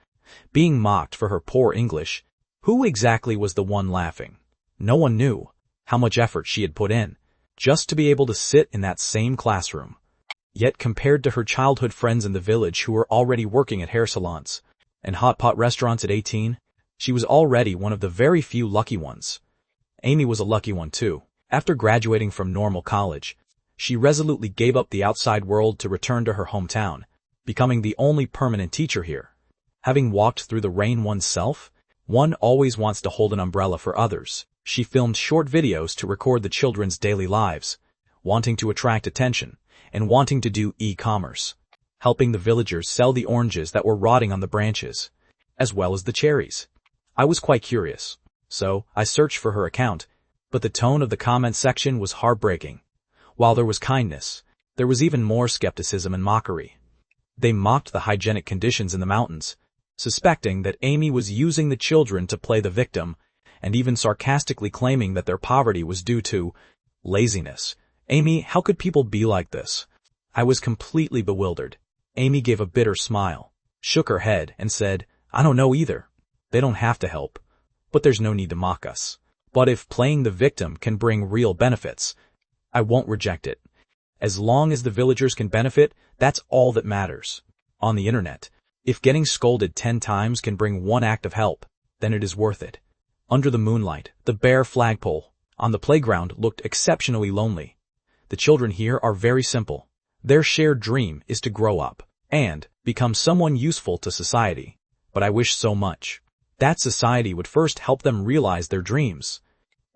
Speaker 1: being mocked for her poor English, who exactly was the one laughing? No one knew how much effort she had put in, just to be able to sit in that same classroom. Yet compared to her childhood friends in the village who were already working at hair salons and hot pot restaurants at 18, she was already one of the very few lucky ones. Amy was a lucky one too. After graduating from normal college, she resolutely gave up the outside world to return to her hometown, becoming the only permanent teacher here. Having walked through the rain oneself, one always wants to hold an umbrella for others. She filmed short videos to record the children's daily lives, wanting to attract attention, and wanting to do e-commerce, helping the villagers sell the oranges that were rotting on the branches, as well as the cherries. I was quite curious, so I searched for her account, but the tone of the comment section was heartbreaking. While there was kindness, there was even more skepticism and mockery. They mocked the hygienic conditions in the mountains, suspecting that Amy was using the children to play the victim, and even sarcastically claiming that their poverty was due to laziness. Amy, how could people be like this? I was completely bewildered. Amy gave a bitter smile, shook her head, and said, I don't know either. They don't have to help, but there's no need to mock us. But if playing the victim can bring real benefits, I won't reject it. As long as the villagers can benefit, that's all that matters. On the internet, if getting scolded 10 times can bring one act of help, then it is worth it. Under the moonlight, the bare flagpole on the playground looked exceptionally lonely. The children here are very simple. Their shared dream is to grow up and become someone useful to society. But I wish so much that society would first help them realize their dreams.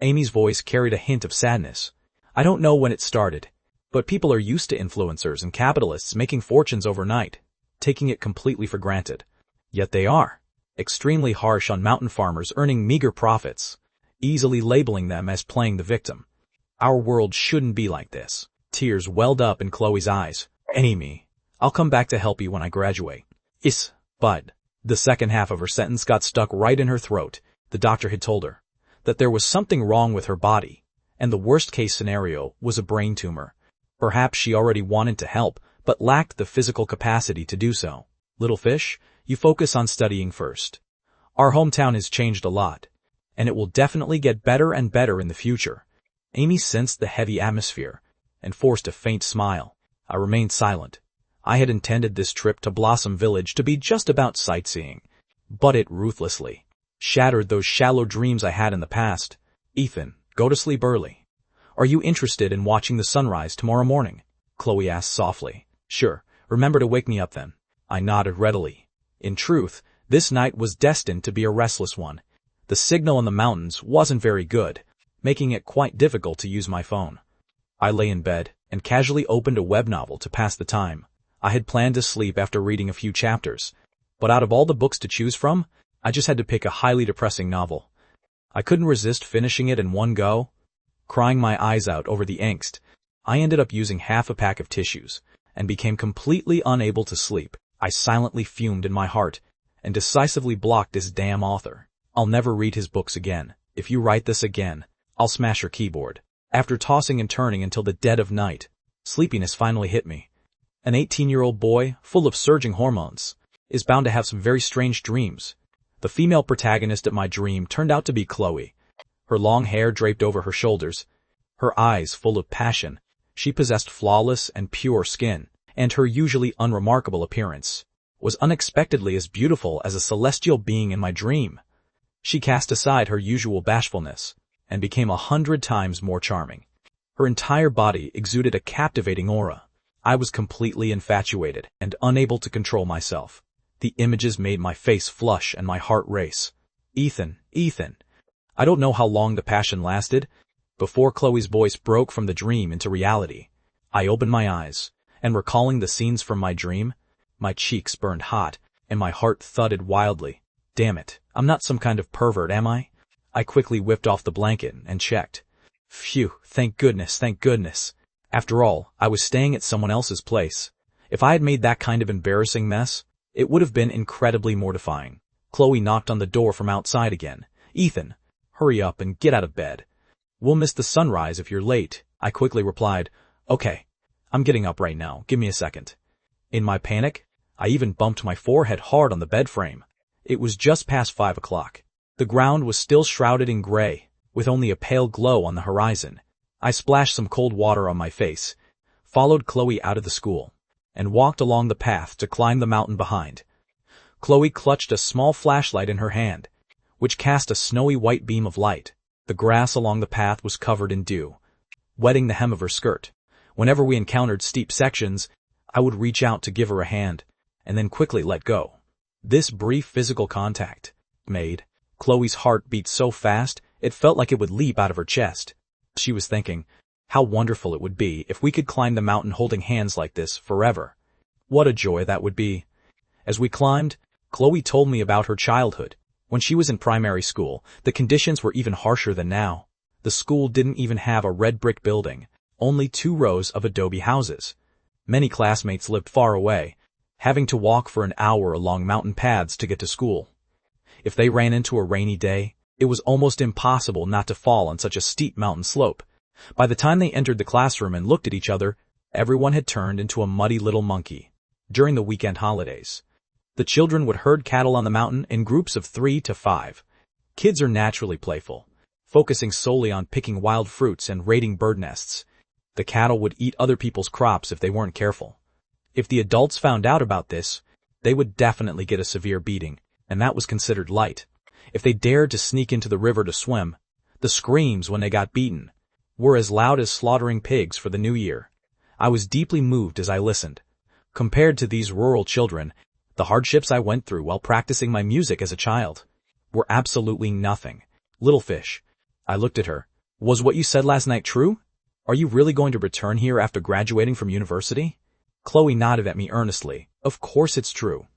Speaker 1: Amy's voice carried a hint of sadness. I don't know when it started, but people are used to influencers and capitalists making fortunes overnight. taking it completely for granted. Yet they are. Extremely harsh on mountain farmers earning meager profits, easily labeling them as playing the victim. Our world shouldn't be like this. Tears welled up in Chloe's eyes. Amy, I'll come back to help you when I graduate. But the second half of her sentence got stuck right in her throat. The doctor had told her that there was something wrong with her body, and the worst-case scenario was a brain tumor. Perhaps she already wanted to help, but lacked the physical capacity to do so. Little fish, you focus on studying first. Our hometown has changed a lot, and it will definitely get better and better in the future. Amy sensed the heavy atmosphere and forced a faint smile. I remained silent. I had intended this trip to Blossom Village to be just about sightseeing, but it ruthlessly shattered those shallow dreams I had in the past. Ethan, go to sleep early. Are you interested in watching the sunrise tomorrow morning? Chloe asked softly. Sure, remember to wake me up then. I nodded readily. In truth, this night was destined to be a restless one. The signal in the mountains wasn't very good, making it quite difficult to use my phone. I lay in bed and casually opened a web novel to pass the time. I had planned to sleep after reading a few chapters, but out of all the books to choose from, I just had to pick a highly depressing novel. I couldn't resist finishing it in one go. Crying my eyes out over the angst, I ended up using half a pack of tissues and became completely unable to sleep. I silently fumed in my heart and decisively blocked this damn author. I'll never read his books again. If you write this again, I'll smash your keyboard. After tossing and turning until the dead of night, sleepiness finally hit me. An 18-year-old boy, full of surging hormones, is bound to have some very strange dreams. The female protagonist of my dream turned out to be Chloe. Her long hair draped over her shoulders, her eyes full of passion. She possessed flawless and pure skin, and her usually unremarkable appearance was unexpectedly as beautiful as a celestial being in my dream. She cast aside her usual bashfulness and became 100 times more charming. Her entire body exuded a captivating aura. I was completely infatuated and unable to control myself. The images made my face flush and my heart race. Ethan. I don't know how long the passion lasted. Before Chloe's voice broke from the dream into reality, I opened my eyes, and recalling the scenes from my dream, my cheeks burned hot, and my heart thudded wildly. Damn it, I'm not some kind of pervert, am I? I quickly whipped off the blanket and checked. Phew, thank goodness. After all, I was staying at someone else's place. If I had made that kind of embarrassing mess, it would have been incredibly mortifying. Chloe knocked on the door from outside again. Ethan, hurry up and get out of bed. We'll miss the sunrise if you're late. I quickly replied, Okay, I'm getting up right now. Give me a second. In my panic, I even bumped my forehead hard on the bed frame. It was just past 5 o'clock. The ground was still shrouded in gray, with only a pale glow on the horizon. I splashed some cold water on my face, followed Chloe out of the school, and walked along the path to climb the mountain behind. Chloe clutched a small flashlight in her hand, which cast a snowy white beam of light. The grass along the path was covered in dew, wetting the hem of her skirt. Whenever we encountered steep sections, I would reach out to give her a hand, and then quickly let go. This brief physical contact made Chloe's heart beat so fast it felt like it would leap out of her chest. She was thinking, how wonderful it would be if we could climb the mountain holding hands like this forever. What a joy that would be. As we climbed, Chloe told me about her childhood. When she was in primary school, the conditions were even harsher than now. The school didn't even have a red brick building, only 2 rows of adobe houses. Many classmates lived far away, having to walk for an hour along mountain paths to get to school. If they ran into a rainy day, it was almost impossible not to fall on such a steep mountain slope. By the time they entered the classroom and looked at each other, everyone had turned into a muddy little monkey. During the weekend holidays, the children would herd cattle on the mountain in groups of 3 to 5. Kids are naturally playful, focusing solely on picking wild fruits and raiding bird nests. The cattle would eat other people's crops if they weren't careful. If the adults found out about this, they would definitely get a severe beating, and that was considered light. If they dared to sneak into the river to swim, the screams when they got beaten were as loud as slaughtering pigs for the new year. I was deeply moved as I listened. Compared to these rural children, the hardships I went through while practicing my music as a child were absolutely nothing. Little fish, I looked at her. Was what you said last night true? Are you really going to return here after graduating from university? Chloe nodded at me earnestly. Of course it's true.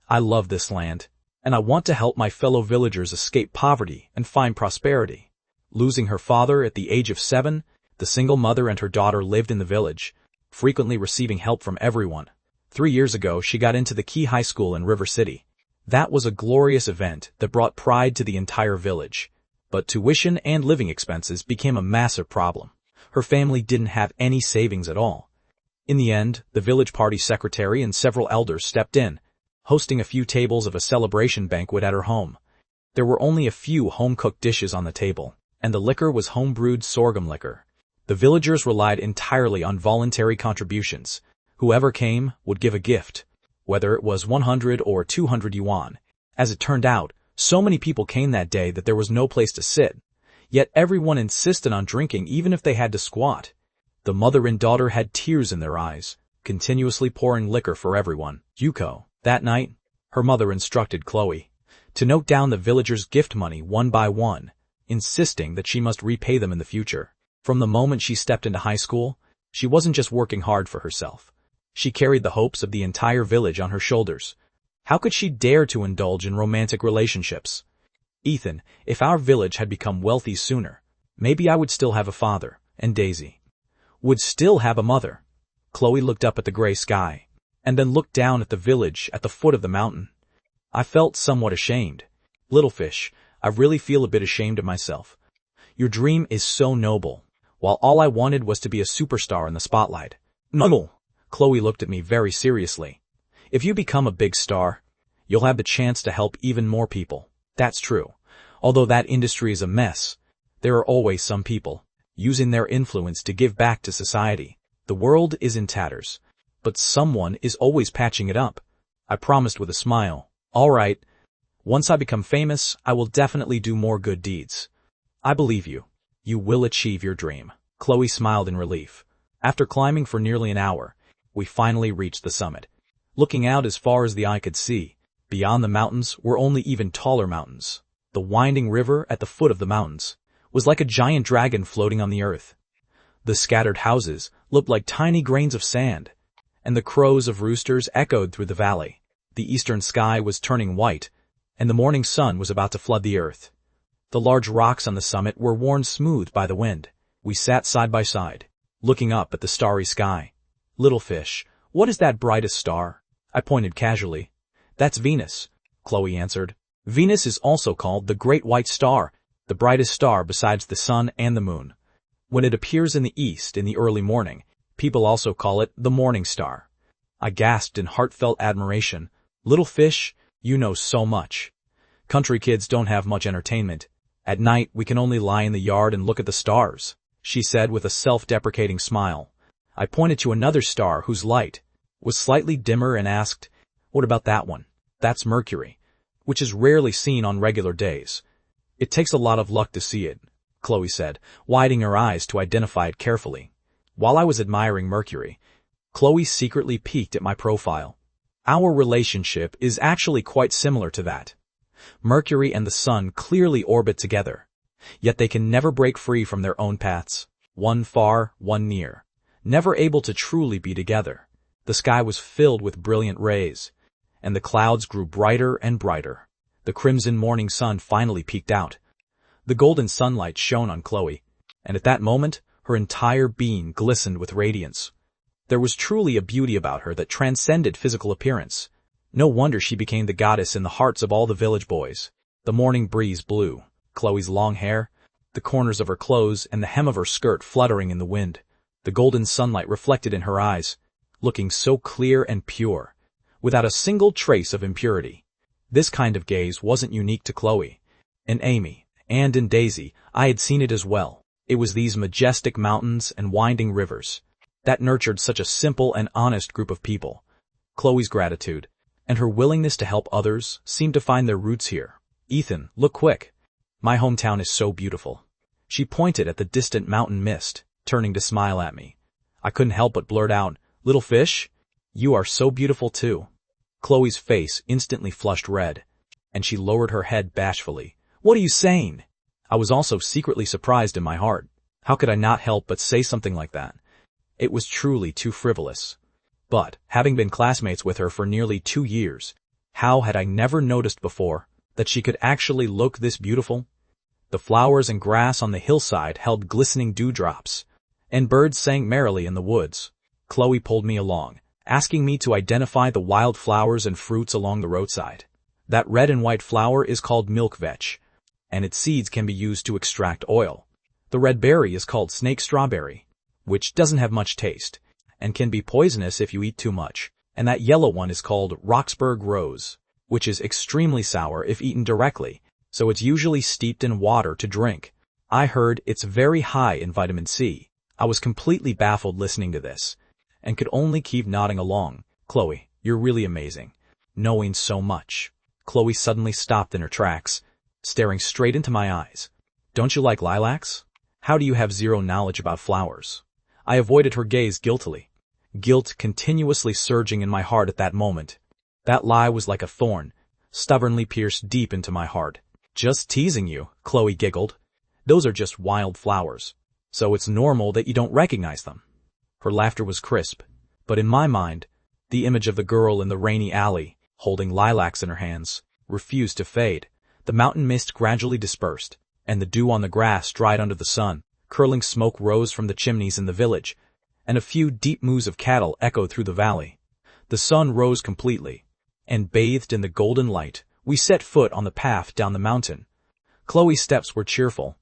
Speaker 1: I love this land, and I want to help my fellow villagers escape poverty and find prosperity. Losing her father at the age of 7, the single mother and her daughter lived in the village, frequently receiving help from everyone. 3 years ago, she got into the key high school in River City. That was a glorious event that brought pride to the entire village. But tuition and living expenses became a massive problem. Her family didn't have any savings at all. In the end, the village party secretary and several elders stepped in, hosting a few tables of a celebration banquet at her home. There were only a few home-cooked dishes on the table, and the liquor was home-brewed sorghum liquor. The villagers relied entirely on voluntary contributions. Whoever came would give a gift, whether it was 100 or 200 yuan. As it turned out, so many people came that day that there was no place to sit. Yet everyone insisted on drinking even if they had to squat. The mother and daughter had tears in their eyes, continuously pouring liquor for everyone. Yuko, that night, her mother instructed Chloe to note down the villagers' gift money one by one, insisting that she must repay them in the future. From the moment she stepped into high school, she wasn't just working hard for herself. She carried the hopes of the entire village on her shoulders. How could she dare to indulge in romantic relationships? Ethan, if our village had become wealthy sooner, maybe I would still have a father, and Daisy would still have a mother. Chloe looked up at the gray sky, and then looked down at the village at the foot of the mountain. I felt somewhat ashamed. Little fish, I really feel a bit ashamed of myself. Your dream is so noble, while all I wanted was to be a superstar in the spotlight. No. Chloe looked at me very seriously. If you become a big star, you'll have the chance to help even more people. That's true. Although that industry is a mess, there are always some people using their influence to give back to society. The world is in tatters, but someone is always patching it up. I promised with a smile. All right. Once I become famous, I will definitely do more good deeds. I believe you. You will achieve your dream. Chloe smiled in relief. After climbing for nearly an hour, we finally reached the summit. Looking out as far as the eye could see, beyond the mountains were only even taller mountains. The winding river at the foot of the mountains was like a giant dragon floating on the earth. The scattered houses looked like tiny grains of sand, and the crows of roosters echoed through the valley. The eastern sky was turning white, and the morning sun was about to flood the earth. The large rocks on the summit were worn smooth by the wind. We sat side by side, looking up at the starry sky. Little fish, what is that brightest star? I pointed casually. That's Venus, Chloe answered. Venus is also called the Great White Star, the brightest star besides the sun and the moon. When it appears in the east in the early morning, people also call it the morning star. I gasped in heartfelt admiration. Little fish, you know so much. Country kids don't have much entertainment. At night, we can only lie in the yard and look at the stars, she said with a self-deprecating smile. I pointed to another star whose light was slightly dimmer and asked, what about that one? That's Mercury, which is rarely seen on regular days. It takes a lot of luck to see it, Chloe said, widening her eyes to identify it carefully. While I was admiring Mercury, Chloe secretly peeked at my profile. Our relationship is actually quite similar to that. Mercury and the sun clearly orbit together, yet they can never break free from their own paths, one far, one near, never able to truly be together. The sky was filled with brilliant rays, and the clouds grew brighter and brighter. The crimson morning sun finally peeked out. The golden sunlight shone on Chloe, and at that moment, her entire being glistened with radiance. There was truly a beauty about her that transcended physical appearance. No wonder she became the goddess in the hearts of all the village boys. The morning breeze blew, Chloe's long hair, the corners of her clothes, and the hem of her skirt fluttering in the wind. The golden sunlight reflected in her eyes, looking so clear and pure, without a single trace of impurity. This kind of gaze wasn't unique to Chloe. In Amy, and in Daisy, I had seen it as well. It was these majestic mountains and winding rivers that nurtured such a simple and honest group of people. Chloe's gratitude and her willingness to help others seemed to find their roots here. Ethan, look quick. My hometown is so beautiful. She pointed at the distant mountain mist, turning to smile at me. I couldn't help but blurt out, little fish, you are so beautiful too. Chloe's face instantly flushed red, and she lowered her head bashfully. What are you saying? I was also secretly surprised in my heart. How could I not help but say something like that? It was truly too frivolous. But, having been classmates with her for nearly 2 years, how had I never noticed before that she could actually look this beautiful? The flowers and grass on the hillside held glistening dewdrops, and birds sang merrily in the woods. Chloe pulled me along, asking me to identify the wild flowers and fruits along the roadside. That red and white flower is called milk vetch, and its seeds can be used to extract oil. The red berry is called snake strawberry, which doesn't have much taste, and can be poisonous if you eat too much. And that yellow one is called Roxburgh rose, which is extremely sour if eaten directly, so it's usually steeped in water to drink. I heard it's very high in vitamin C. I was completely baffled listening to this, and could only keep nodding along. Chloe, you're really amazing, knowing so much. Chloe suddenly stopped in her tracks, staring straight into my eyes. Don't you like lilacs? How do you have zero knowledge about flowers? I avoided her gaze guiltily, guilt continuously surging in my heart at that moment. That lie was like a thorn, stubbornly pierced deep into my heart. Just teasing you, Chloe giggled. Those are just wild flowers, so it's normal that you don't recognize them. Her laughter was crisp, but in my mind, the image of the girl in the rainy alley, holding lilacs in her hands, refused to fade. The mountain mist gradually dispersed, and the dew on the grass dried under the sun. Curling smoke rose from the chimneys in the village, and a few deep moos of cattle echoed through the valley. The sun rose completely, and bathed in the golden light, we set foot on the path down the mountain. Chloe's steps were cheerful,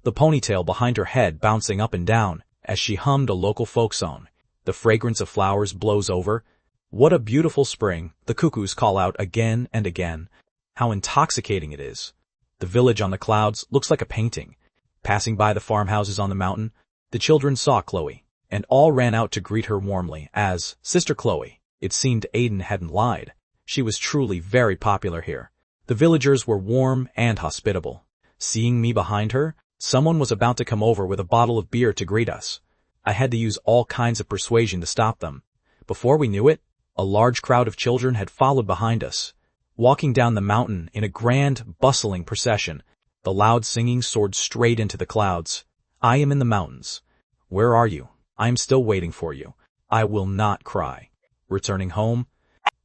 Speaker 1: the ponytail behind her head bouncing up and down as she hummed a local folk song. The fragrance of flowers blows over. What a beautiful spring, the cuckoos call out again and again. How intoxicating it is. The village on the clouds looks like a painting. Passing by the farmhouses on the mountain, the children saw Chloe, and all ran out to greet her warmly as Sister Chloe. It seemed Aiden hadn't lied. She was truly very popular here. The villagers were warm and hospitable. Seeing me behind her, someone was about to come over with a bottle of beer to greet us. I had to use all kinds of persuasion to stop them. Before we knew it, a large crowd of children had followed behind us, walking down the mountain in a grand, bustling procession. The loud singing soared straight into the clouds. I am in the mountains. Where are you? I am still waiting for you. I will not cry. Returning home,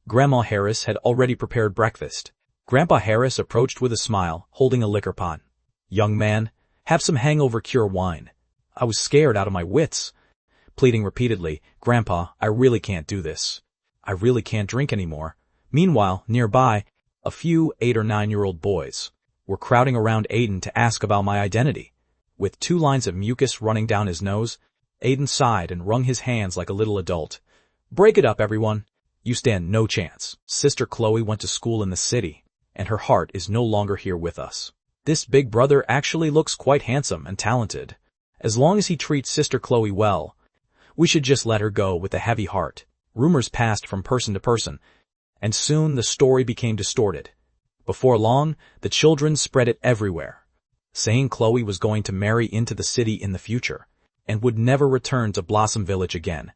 Speaker 1: Grandma Harris had already prepared breakfast. Grandpa Harris approached with a smile, holding a liquor pot. Young man, have some hangover cure wine. I was scared out of my wits. Pleading repeatedly, Grandpa, I really can't do this. I really can't drink anymore. Meanwhile, nearby, a few 8 or 9-year-old boys were crowding around Aiden to ask about my identity. With 2 lines of mucus running down his nose, Aiden sighed and wrung his hands like a little adult. Break it up, everyone. You stand no chance. Sister Chloe went to school in the city, and her heart is no longer here with us. This big brother actually looks quite handsome and talented. As long as he treats Sister Chloe well, we should just let her go with a heavy heart. Rumors passed from person to person, and soon the story became distorted. Before long, the children spread it everywhere, saying Chloe was going to marry into the city in the future, and would never return to Blossom Village again.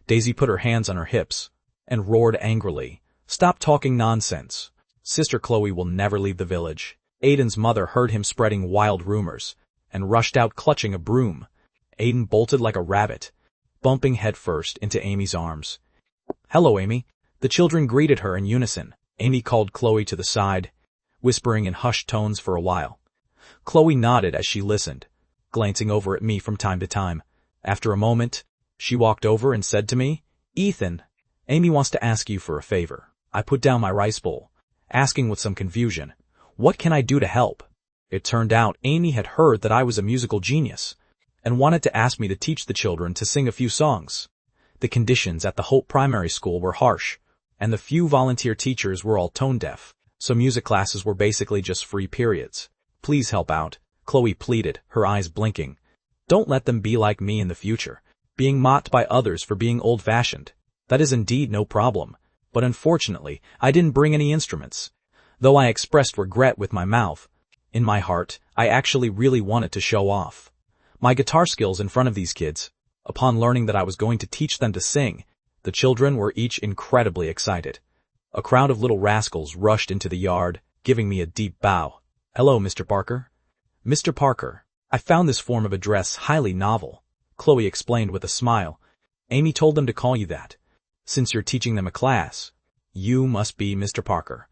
Speaker 1: Daisy put her hands on her hips, and roared angrily, Stop talking nonsense. Sister Chloe will never leave the village. Aiden's mother heard him spreading wild rumors, and rushed out clutching a broom. Aiden bolted like a rabbit, bumping headfirst into Amy's arms. Hello, Amy. The children greeted her in unison. Amy called Chloe to the side, whispering in hushed tones for a while. Chloe nodded as she listened, glancing over at me from time to time. After a moment, she walked over and said to me, Ethan, Amy wants to ask you for a favor. I put down my rice bowl, asking with some confusion, what can I do to help? It turned out Amy had heard that I was a musical genius, and wanted to ask me to teach the children to sing a few songs. The conditions at the Hope Primary School were harsh, and the few volunteer teachers were all tone-deaf, so music classes were basically just free periods. Please help out, Chloe pleaded, her eyes blinking. Don't let them be like me in the future, being mocked by others for being old-fashioned. That is indeed no problem, but unfortunately, I didn't bring any instruments. Though I expressed regret with my mouth, in my heart, I actually really wanted to show off my guitar skills in front of these kids. Upon learning that I was going to teach them to sing, the children were each incredibly excited. A crowd of little rascals rushed into the yard, giving me a deep bow. Hello, Mr. Parker. Mr. Parker, I found this form of address highly novel, Chloe explained with a smile. Amy told them to call you that. Since you're teaching them a class, you must be Mr. Parker.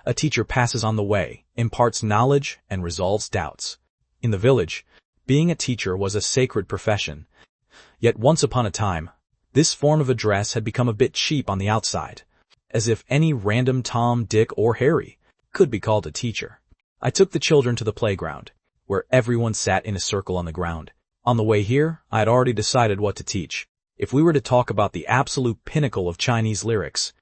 Speaker 1: A teacher passes on the way, imparts knowledge, and resolves doubts. In the village, being a teacher was a sacred profession. Yet once upon a time, this form of address had become a bit cheap on the outside, as if any random Tom, Dick, or Harry could be called a teacher. I took the children to the playground, where everyone sat in a circle on the ground. On the way here, I had already decided what to teach. If we were to talk about the absolute pinnacle of Chinese lyrics,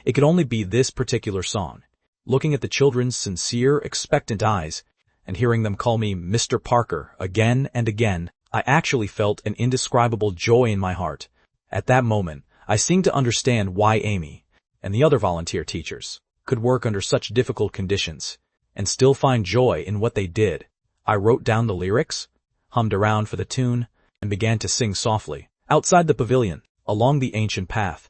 Speaker 1: it could only be this particular song. Looking at the children's sincere, expectant eyes, and hearing them call me Mr. Parker again and again, I actually felt an indescribable joy in my heart. At that moment, I seemed to understand why Amy and the other volunteer teachers could work under such difficult conditions and still find joy in what they did. I wrote down the lyrics, hummed around for the tune, and began to sing softly. Outside the pavilion, along the ancient path,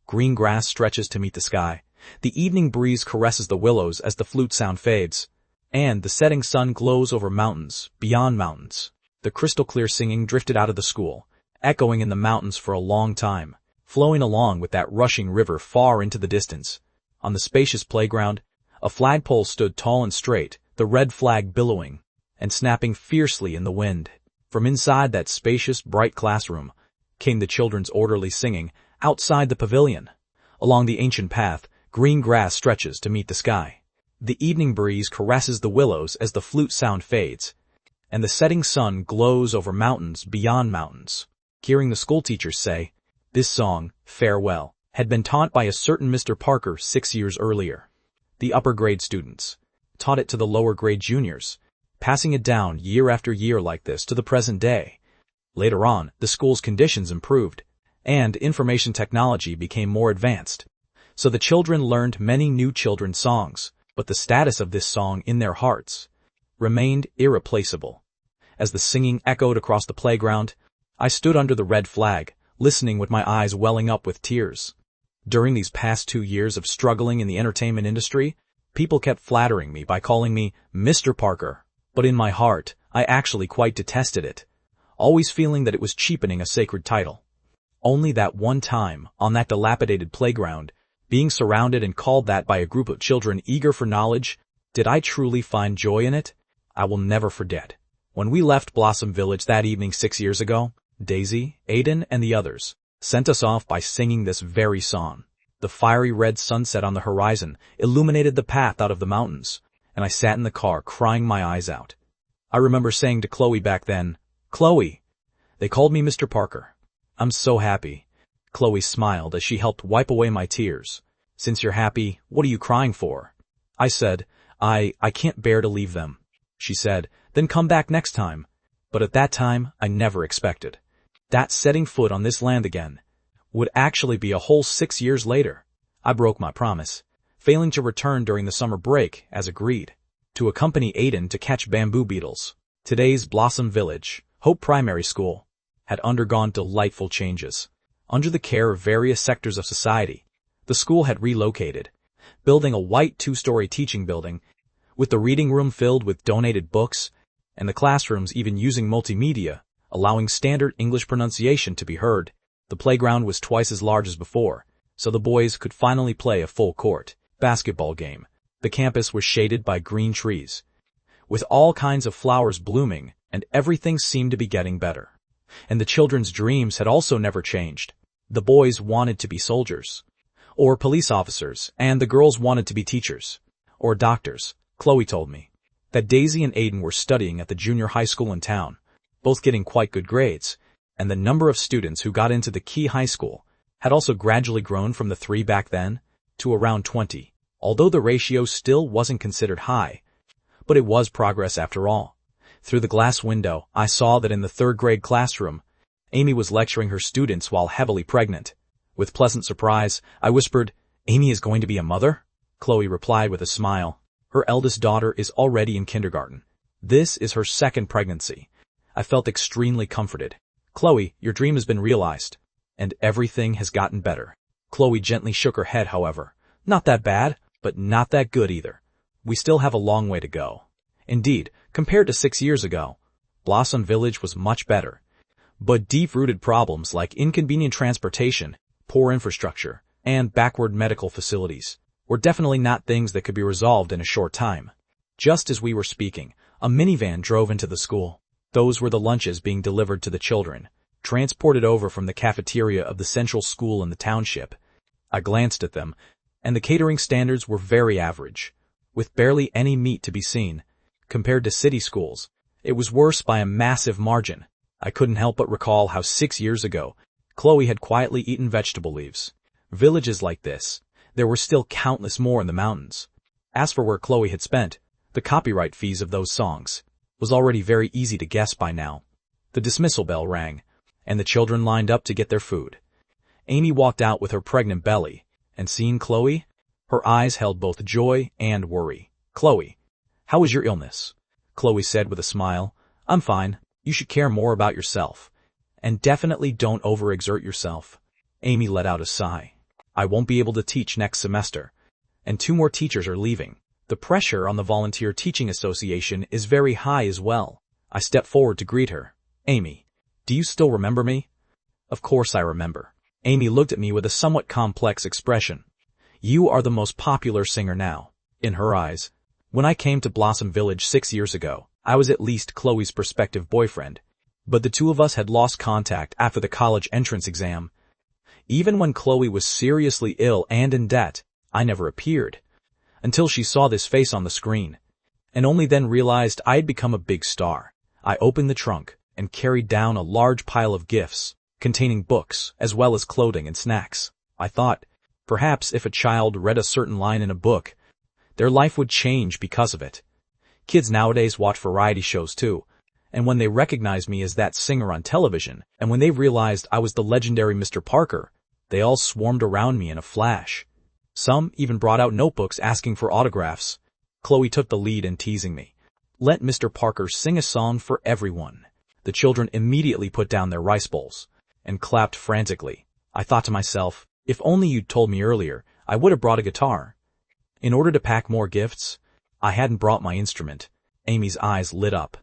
Speaker 1: green grass stretches to meet the sky. The evening breeze caresses the willows as the flute sound fades, and the setting sun glows over mountains, beyond mountains. The crystal-clear singing drifted out of the school, echoing in the mountains for a long time, flowing along with that rushing river far into the distance. On the spacious playground, a flagpole stood tall and straight, the red flag billowing and snapping fiercely in the wind. From inside that spacious, bright classroom came the children's orderly singing. Outside the pavilion, along the ancient path, green grass stretches to meet the sky. The evening breeze caresses the willows as the flute sound fades, and the setting sun glows over mountains beyond mountains. Hearing the schoolteachers say, this song, Farewell, had been taught by a certain Mr. Parker 6 years earlier. The upper grade students taught it to the lower grade juniors, passing it down year after year like this to the present day. Later on, the school's conditions improved, and information technology became more advanced. So the children learned many new children's songs, but the status of this song in their hearts remained irreplaceable. As the singing echoed across the playground, I stood under the red flag, listening with my eyes welling up with tears. During these past 2 years of struggling in the entertainment industry, people kept flattering me by calling me Mr. Parker, but in my heart, I actually quite detested it, always feeling that it was cheapening a sacred title. Only that one time, on that dilapidated playground, being surrounded and called that by a group of children eager for knowledge, did I truly find joy in it? I will never forget. When we left Blossom Village that evening 6 years ago, Daisy, Aiden, and the others sent us off by singing this very song. The fiery red sunset on the horizon illuminated the path out of the mountains, and I sat in the car crying my eyes out. I remember saying to Chloe back then, Chloe, they called me Mr. Parker. I'm so happy. Chloe smiled as she helped wipe away my tears. Since you're happy, what are you crying for? I said, I can't bear to leave them. She said, then come back next time. But at that time, I never expected that setting foot on this land again would actually be a whole 6 years later. I broke my promise, failing to return during the summer break, as agreed, to accompany Aiden to catch bamboo beetles. Today's Blossom Village, Hope Primary School, had undergone delightful changes. Under the care of various sectors of society, the school had relocated, building a white 2-story teaching building, with the reading room filled with donated books, and the classrooms even using multimedia, allowing standard English pronunciation to be heard. The playground was twice as large as before, so the boys could finally play a full-court basketball game. The campus was shaded by green trees, with all kinds of flowers blooming, and everything seemed to be getting better. And the children's dreams had also never changed. The boys wanted to be soldiers, or police officers, and the girls wanted to be teachers, or doctors. Chloe told me that Daisy and Aiden were studying at the junior high school in town, both getting quite good grades, and the number of students who got into the key high school had also gradually grown from the 3 back then to around 20, although the ratio still wasn't considered high, but it was progress after all. Through the glass window, I saw that in the 3rd grade classroom, Amy was lecturing her students while heavily pregnant. With pleasant surprise, I whispered, Amy is going to be a mother? Chloe replied with a smile. Her eldest daughter is already in kindergarten. This is her 2nd pregnancy. I felt extremely comforted. Chloe, your dream has been realized, and everything has gotten better. Chloe gently shook her head, however. Not that bad, but not that good either. We still have a long way to go. Indeed, compared to 6 years ago, Blossom Village was much better. But deep-rooted problems like inconvenient transportation, poor infrastructure, and backward medical facilities were definitely not things that could be resolved in a short time. Just as we were speaking, a minivan drove into the school. Those were the lunches being delivered to the children, transported over from the cafeteria of the central school in the township. I glanced at them, and the catering standards were very average, with barely any meat to be seen. Compared to city schools, it was worse by a massive margin. I couldn't help but recall how 6 years ago, Chloe had quietly eaten vegetable leaves. Villages like this, there were still countless more in the mountains. As for where Chloe had spent the copyright fees of those songs, was already very easy to guess by now. The dismissal bell rang, and the children lined up to get their food. Amy walked out with her pregnant belly, and seeing Chloe, her eyes held both joy and worry. "Chloe, how is your illness?" Chloe said with a smile. "I'm fine. You should care more about yourself. And definitely don't overexert yourself." Amy let out a sigh. "I won't be able to teach next semester, and 2 more teachers are leaving. The pressure on the Volunteer Teaching Association is very high as well." I stepped forward to greet her. "Amy, do you still remember me?" "Of course I remember." Amy looked at me with a somewhat complex expression. "You are the most popular singer now." In her eyes, when I came to Blossom Village 6 years ago, I was at least Chloe's prospective boyfriend, but the 2 of us had lost contact after the college entrance exam. Even when Chloe was seriously ill and in debt, I never appeared, until she saw this face on the screen, and only then realized I had become a big star. I opened the trunk and carried down a large pile of gifts, containing books as well as clothing and snacks. I thought, perhaps if a child read a certain line in a book, their life would change because of it. Kids nowadays watch variety shows too, and when they recognized me as that singer on television, and when they realized I was the legendary Mr. Parker, they all swarmed around me in a flash. Some even brought out notebooks asking for autographs. Chloe took the lead in teasing me. "Let Mr. Parker sing a song for everyone." The children immediately put down their rice bowls and clapped frantically. I thought to myself, if only you'd told me earlier, I would have brought a guitar. In order to pack more gifts, I hadn't brought my instrument. Amy's eyes lit up.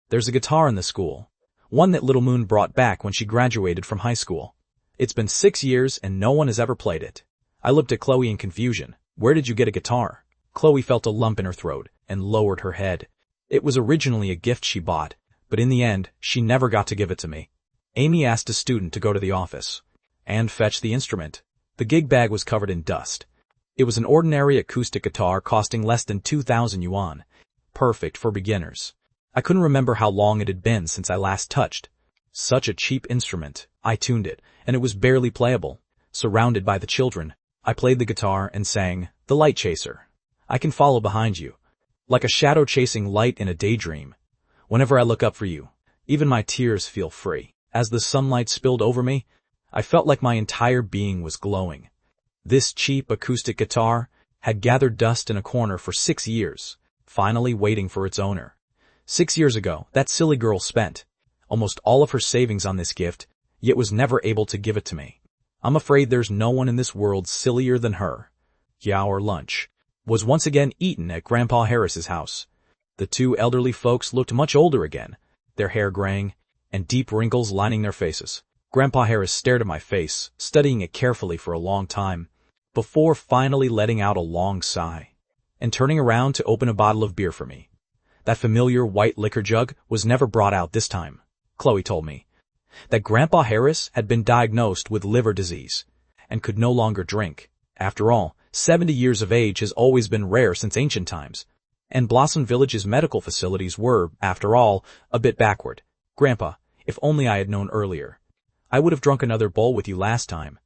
Speaker 1: "There's a guitar in the school. One that Little Moon brought back when she graduated from high school. It's been 6 years and no one has ever played it." I looked at Chloe in confusion. "Where did you get a guitar?" Chloe felt a lump in her throat and lowered her head. It was originally a gift she bought, but in the end, she never got to give it to me. Amy asked a student to go to the office and fetch the instrument. The gig bag was covered in dust. It was an ordinary acoustic guitar costing less than 2,000 yuan, perfect for beginners. I couldn't remember how long it had been since I last touched such a cheap instrument. I tuned it, and it was barely playable. Surrounded by the children, I played the guitar and sang, "The Light Chaser. I can follow behind you, like a shadow chasing light in a daydream. Whenever I look up for you, even my tears feel free." As the sunlight spilled over me, I felt like my entire being was glowing. This cheap acoustic guitar had gathered dust in a corner for 6 years, finally waiting for its owner. 6 years ago, that silly girl spent almost all of her savings on this gift, yet was never able to give it to me. I'm afraid there's no one in this world sillier than her. Our lunch was once again eaten at Grandpa Harris's house. The 2 elderly folks looked much older again, their hair graying, and deep wrinkles lining their faces. Grandpa Harris stared at my face, studying it carefully for a long time, before finally letting out a long sigh, and turning around to open a bottle of beer for me. That familiar white liquor jug was never brought out this time. Chloe told me that Grandpa Harris had been diagnosed with liver disease and could no longer drink. After all, 70 years of age has always been rare since ancient times, and Blossom Village's medical facilities were, after all, a bit backward. "Grandpa, if only I had known earlier. I would have drunk another bowl with you last time,"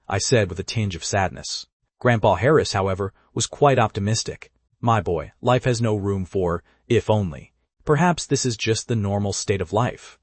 Speaker 1: I said with a tinge of sadness. Grandpa Harris, however, was quite optimistic. "My boy, life has no room for, if only. Perhaps this is just the normal state of life.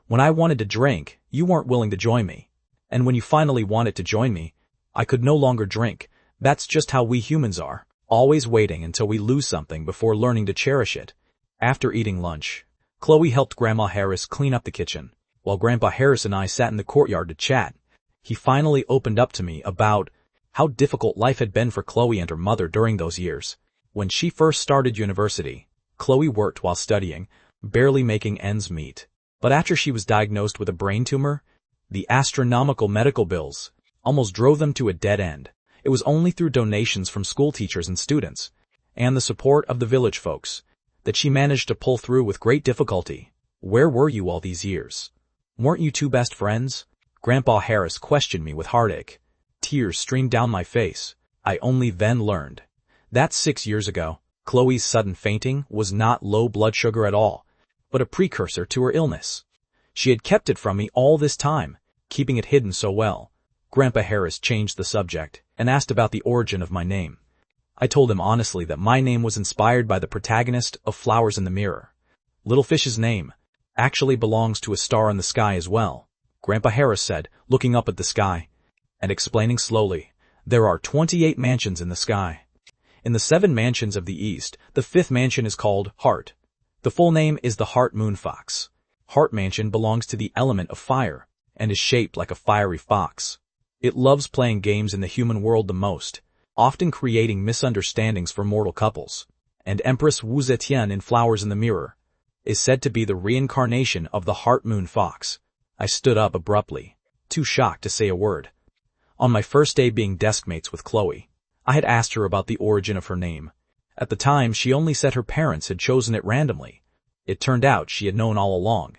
Speaker 1: When I wanted to drink, you weren't willing to join me. And when you finally wanted to join me, I could no longer drink. That's just how we humans are, always waiting until we lose something before learning to cherish it." After eating lunch, Chloe helped Grandma Harris clean up the kitchen, while Grandpa Harris and I sat in the courtyard to chat. He finally opened up to me about how difficult life had been for Chloe and her mother during those years. When she first started university, Chloe worked while studying, barely making ends meet. But after she was diagnosed with a brain tumor, the astronomical medical bills almost drove them to a dead end. It was only through donations from school teachers and students, and the support of the village folks, that she managed to pull through with great difficulty. Where were you all these years? Weren't you two best friends? Grandpa Harris questioned me with heartache. Tears streamed down my face. I only then learned. That's 6 years ago. Chloe's sudden fainting was not low blood sugar at all, but a precursor to her illness. She had kept it from me all this time, keeping it hidden so well. Grandpa Harris changed the subject and asked about the origin of my name. I told him honestly that my name was inspired by the protagonist of Flowers in the Mirror. Little Fish's name actually belongs to a star in the sky as well, Grandpa Harris said, looking up at the sky and explaining slowly. There are 28 mansions in the sky. In the 7 mansions of the east, the 5th mansion is called Heart. The full name is the Heart Moon Fox. Heart Mansion belongs to the element of fire and is shaped like a fiery fox. It loves playing games in the human world the most, often creating misunderstandings for mortal couples. And Empress Wu Zetian in Flowers in the Mirror is said to be the reincarnation of the Heart Moon Fox. I stood up abruptly, too shocked to say a word. On my first day being deskmates with Chloe, I had asked her about the origin of her name. At the time, she only said her parents had chosen it randomly. It turned out she had known all along.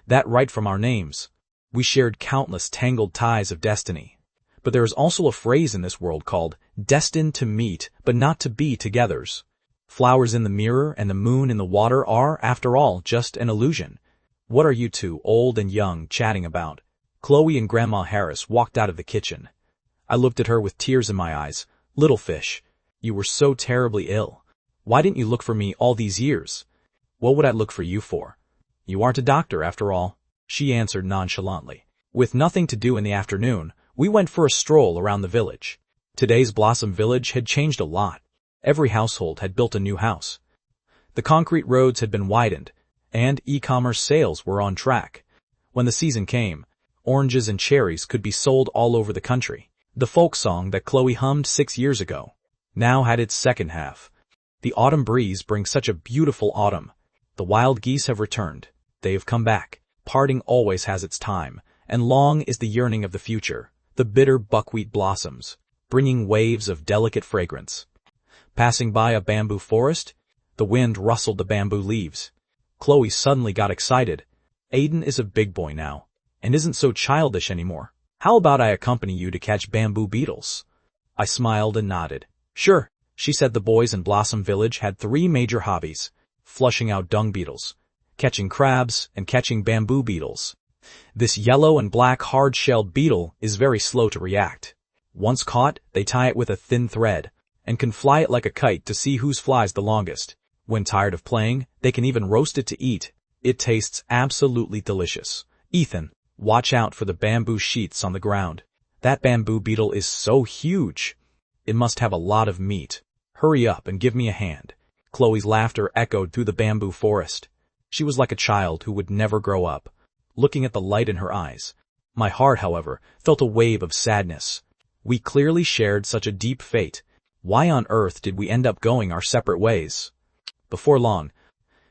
Speaker 1: That right from our names. We shared countless tangled ties of destiny. But there is also a phrase in this world called destined to meet but not to be togethers. Flowers in the mirror and the moon in the water are, after all, just an illusion. What are you two, old and young, chatting about? Chloe and Grandma Harris walked out of the kitchen. I looked at her with tears in my eyes. Little Fish, you were so terribly ill. Why didn't you look for me all these years? What would I look for you for? You aren't a doctor, after all, she answered nonchalantly. With nothing to do in the afternoon, we went for a stroll around the village. Today's Blossom Village had changed a lot. Every household had built a new house. The concrete roads had been widened, and e-commerce sales were on track. When the season came, oranges and cherries could be sold all over the country. The folk song that Chloe hummed 6 years ago now had its second half. The autumn breeze brings such a beautiful autumn. The wild geese have returned. They have come back. Parting always has its time, and long is the yearning of the future. The bitter buckwheat blossoms, bringing waves of delicate fragrance. Passing by a bamboo forest, the wind rustled the bamboo leaves. Chloe suddenly got excited. Aiden is a big boy now, and isn't so childish anymore. How about I accompany you to catch bamboo beetles? I smiled and nodded. Sure, she said. The boys in Blossom Village had 3 major hobbies: flushing out dung beetles, catching crabs, and catching bamboo beetles. This yellow and black hard-shelled beetle is very slow to react. Once caught, they tie it with a thin thread and can fly it like a kite to see whose flies the longest. When tired of playing, they can even roast it to eat. It tastes absolutely delicious. Ethan, watch out for the bamboo sheets on the ground. That bamboo beetle is so huge. It must have a lot of meat. Hurry up and give me a hand. Chloe's laughter echoed through the bamboo forest. She was like a child who would never grow up, looking at the light in her eyes. My heart, however, felt a wave of sadness. We clearly shared such a deep fate. Why on earth did we end up going our separate ways? Before long,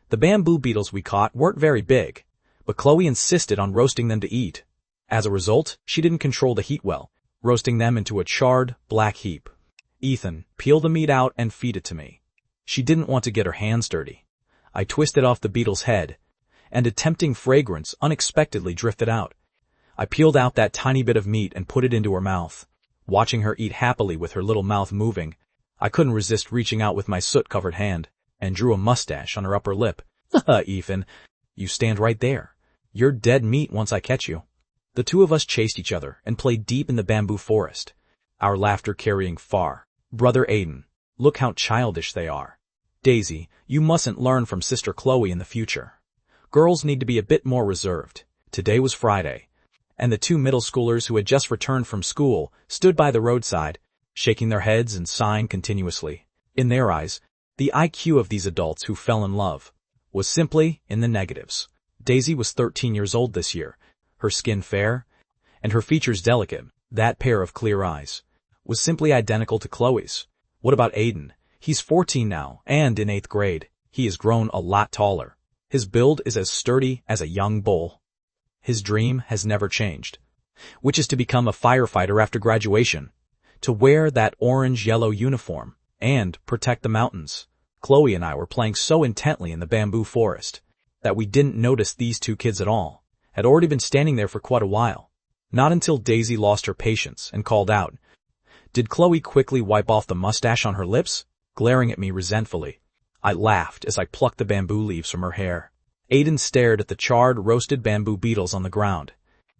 Speaker 1: the bamboo beetles we caught weren't very big, but Chloe insisted on roasting them to eat. As a result, she didn't control the heat well, roasting them into a charred, black heap. Ethan, peel the meat out and feed it to me. She didn't want to get her hands dirty. I twisted off the beetle's head, and a tempting fragrance unexpectedly drifted out. I peeled out that tiny bit of meat and put it into her mouth. Watching her eat happily with her little mouth moving, I couldn't resist reaching out with my soot-covered hand and drew a mustache on her upper lip. Ethan, you stand right there. You're dead meat once I catch you. The two of us chased each other and played deep in the bamboo forest, our laughter carrying far. Brother Aiden, look how childish they are. Daisy, you mustn't learn from Sister Chloe in the future. Girls need to be a bit more reserved. Today was Friday, and the 2 middle schoolers who had just returned from school stood by the roadside, shaking their heads and sighing continuously. In their eyes, the IQ of these adults who fell in love was simply in the negatives. Daisy was 13 years old this year, her skin fair, and her features delicate. That pair of clear eyes was simply identical to Chloe's. What about Aiden? He's 14 now, and in 8th grade. He has grown a lot taller. His build is as sturdy as a young bull. His dream has never changed. which is to become a firefighter after graduation, to wear that orange-yellow uniform, and protect the mountains. Chloe and I were playing so intently in the bamboo forest that we didn't notice these two kids at all, had already been standing there for quite a while. Not until Daisy lost her patience and called out. Did Chloe quickly wipe off the mustache on her lips, glaring at me resentfully. I laughed as I plucked the bamboo leaves from her hair. Aiden stared at the charred, roasted bamboo beetles on the ground,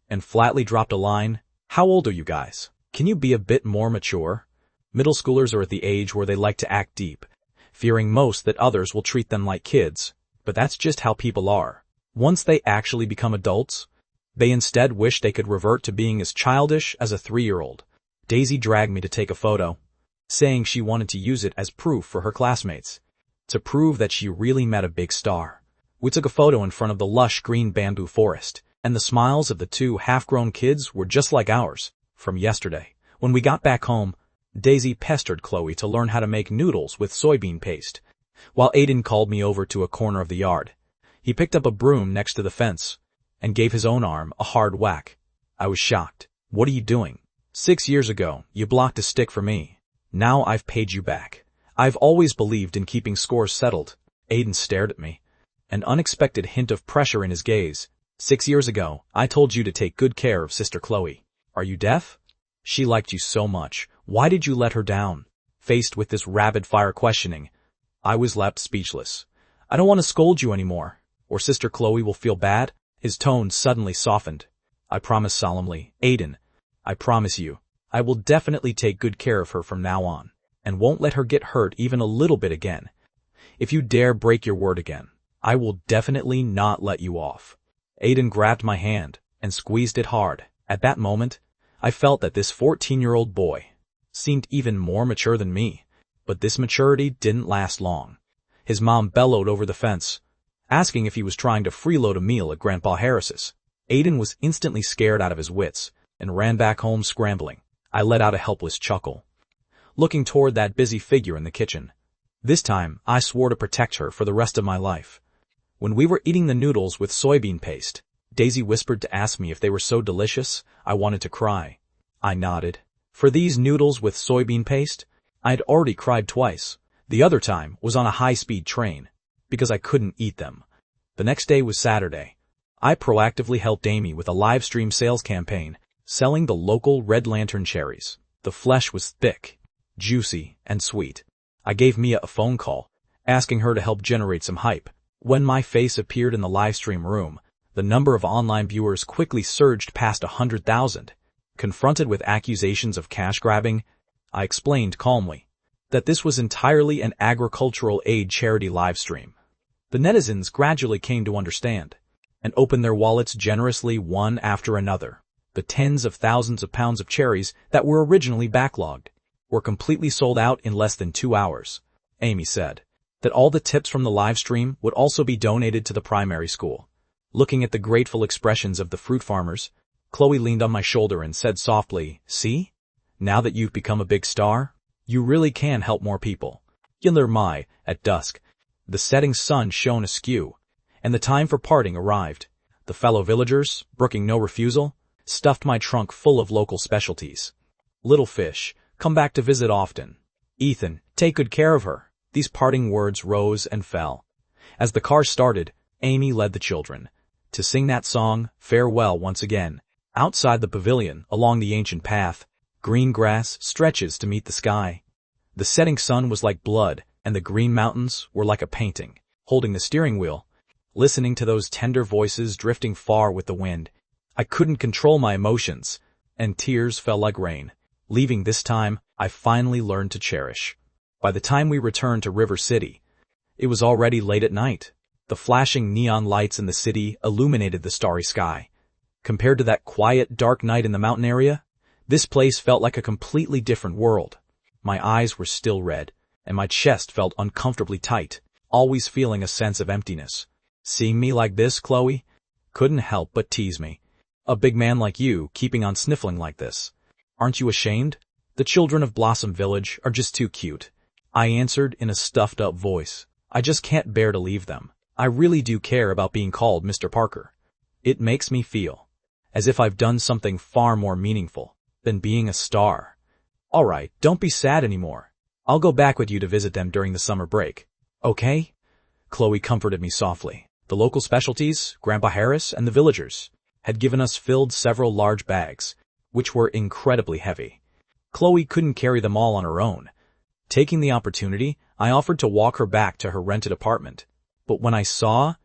Speaker 1: and flatly dropped a line, "How old are you guys? Can you be a bit more mature?" Middle schoolers are at the age where they like to act deep, fearing most that others will treat them like kids, but that's just how people are. Once they actually become adults, they instead wish they could revert to being as childish as a 3-year-old. Daisy dragged me to take a photo, saying she wanted to use it as proof for her classmates, to prove that she really met a big star. We took a photo in front of the lush green bamboo forest, and the smiles of the two half-grown kids were just like ours from yesterday. When we got back home, Daisy pestered Chloe to learn how to make noodles with soybean paste, while Aiden called me over to a corner of the yard. He picked up a broom next to the fence and gave his own arm a hard whack. I was shocked. "What are you doing? 6 years ago, you blocked a stick for me. Now I've paid you back. I've always believed in keeping scores settled." Aiden stared at me, an unexpected hint of pressure in his gaze. "6 years ago, I told you to take good care of Sister Chloe. Are you deaf? She liked you so much. Why did you let her down?" Faced with this rapid-fire questioning, I was left speechless. "I don't want to scold you anymore, or Sister Chloe will feel bad." His tone suddenly softened. "I promise solemnly, Aiden, I promise you, I will definitely take good care of her from now on, and won't let her get hurt even a little bit again. If you dare break your word again, I will definitely not let you off." Aiden grabbed my hand and squeezed it hard. At that moment, I felt that this 14-year-old boy seemed even more mature than me, but this maturity didn't last long. His mom bellowed over the fence, asking if he was trying to freeload a meal at Grandpa Harris's. Aiden was instantly scared out of his wits and ran back home scrambling. I let out a helpless chuckle, looking toward that busy figure in the kitchen. This time, I swore to protect her for the rest of my life. When we were eating the noodles with soybean paste, Daisy whispered to ask me if they were so delicious I wanted to cry. I nodded. For these noodles with soybean paste, I had already cried twice. The other time was on a high-speed train, because I couldn't eat them. The next day was Saturday. I proactively helped Amy with a Livestream sales campaign, selling the local Red Lantern cherries. The flesh was thick, juicy, and sweet. I gave Mia a phone call, asking her to help generate some hype. When my face appeared in the Livestream room, the number of online viewers quickly surged past 100,000. Confronted with accusations of cash grabbing, I explained calmly that this was entirely an agricultural aid charity livestream. The netizens gradually came to understand and opened their wallets generously one after another. The tens of thousands of pounds of cherries that were originally backlogged were completely sold out in less than 2 hours. Amy said that all the tips from the livestream would also be donated to the primary school. Looking at the grateful expressions of the fruit farmers, Chloe leaned on my shoulder and said softly, "See? Now that you've become a big star, you really can help more people." Mai, at dusk, the setting sun shone askew, and the time for parting arrived. The fellow villagers, brooking no refusal, stuffed my trunk full of local specialties. "Little fish, come back to visit often. Ethan, take good care of her." These parting words rose and fell. As the car started, Amy led the children to sing that song, Farewell, once again. Outside the pavilion, along the ancient path, green grass stretches to meet the sky. The setting sun was like blood, and the green mountains were like a painting. Holding the steering wheel, listening to those tender voices drifting far with the wind, I couldn't control my emotions, and tears fell like rain. Leaving this time, I finally learned to cherish. By the time we returned to River City, it was already late at night. The flashing neon lights in the city illuminated the starry sky. Compared to that quiet, dark night in the mountain area, this place felt like a completely different world. My eyes were still red, and my chest felt uncomfortably tight, always feeling a sense of emptiness. Seeing me like this, Chloe couldn't help but tease me. "A big man like you keeping on sniffling like this. Aren't you ashamed? The children of Blossom Village are just too cute," I answered in a stuffed-up voice. "I just can't bear to leave them. I really do care about being called Mr. Parker. It makes me feel as if I've done something far more meaningful than being a star. Alright, don't be sad anymore. I'll go back with you to visit them during the summer break. Okay? Chloe comforted me softly. The local specialties, Grandpa Harris and the villagers, had given us filled several large bags, which were incredibly heavy. Chloe couldn't carry them all on her own. Taking the opportunity, I offered to walk her back to her rented apartment. But when I saw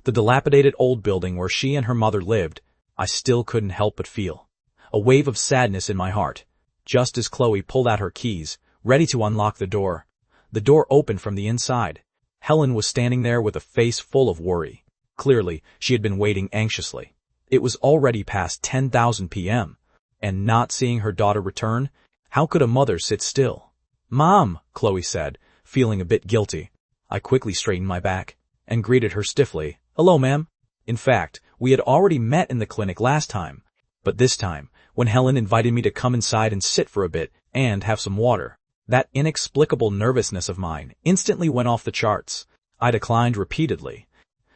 Speaker 1: the dilapidated old building where she and her mother lived, I still couldn't help but feel a wave of sadness in my heart. Just as Chloe pulled out her keys, ready to unlock the door opened from the inside. Helen was standing there with a face full of worry. Clearly, she had been waiting anxiously. It was already past 10,000 p.m., and not seeing her daughter return, how could a mother sit still? "Mom," Chloe said, feeling a bit guilty. I quickly straightened my back and greeted her stiffly. "Hello, ma'am." In fact, we had already met in the clinic last time, but this time, when Helen invited me to come inside and sit for a bit and have some water, that inexplicable nervousness of mine instantly went off the charts. I declined repeatedly,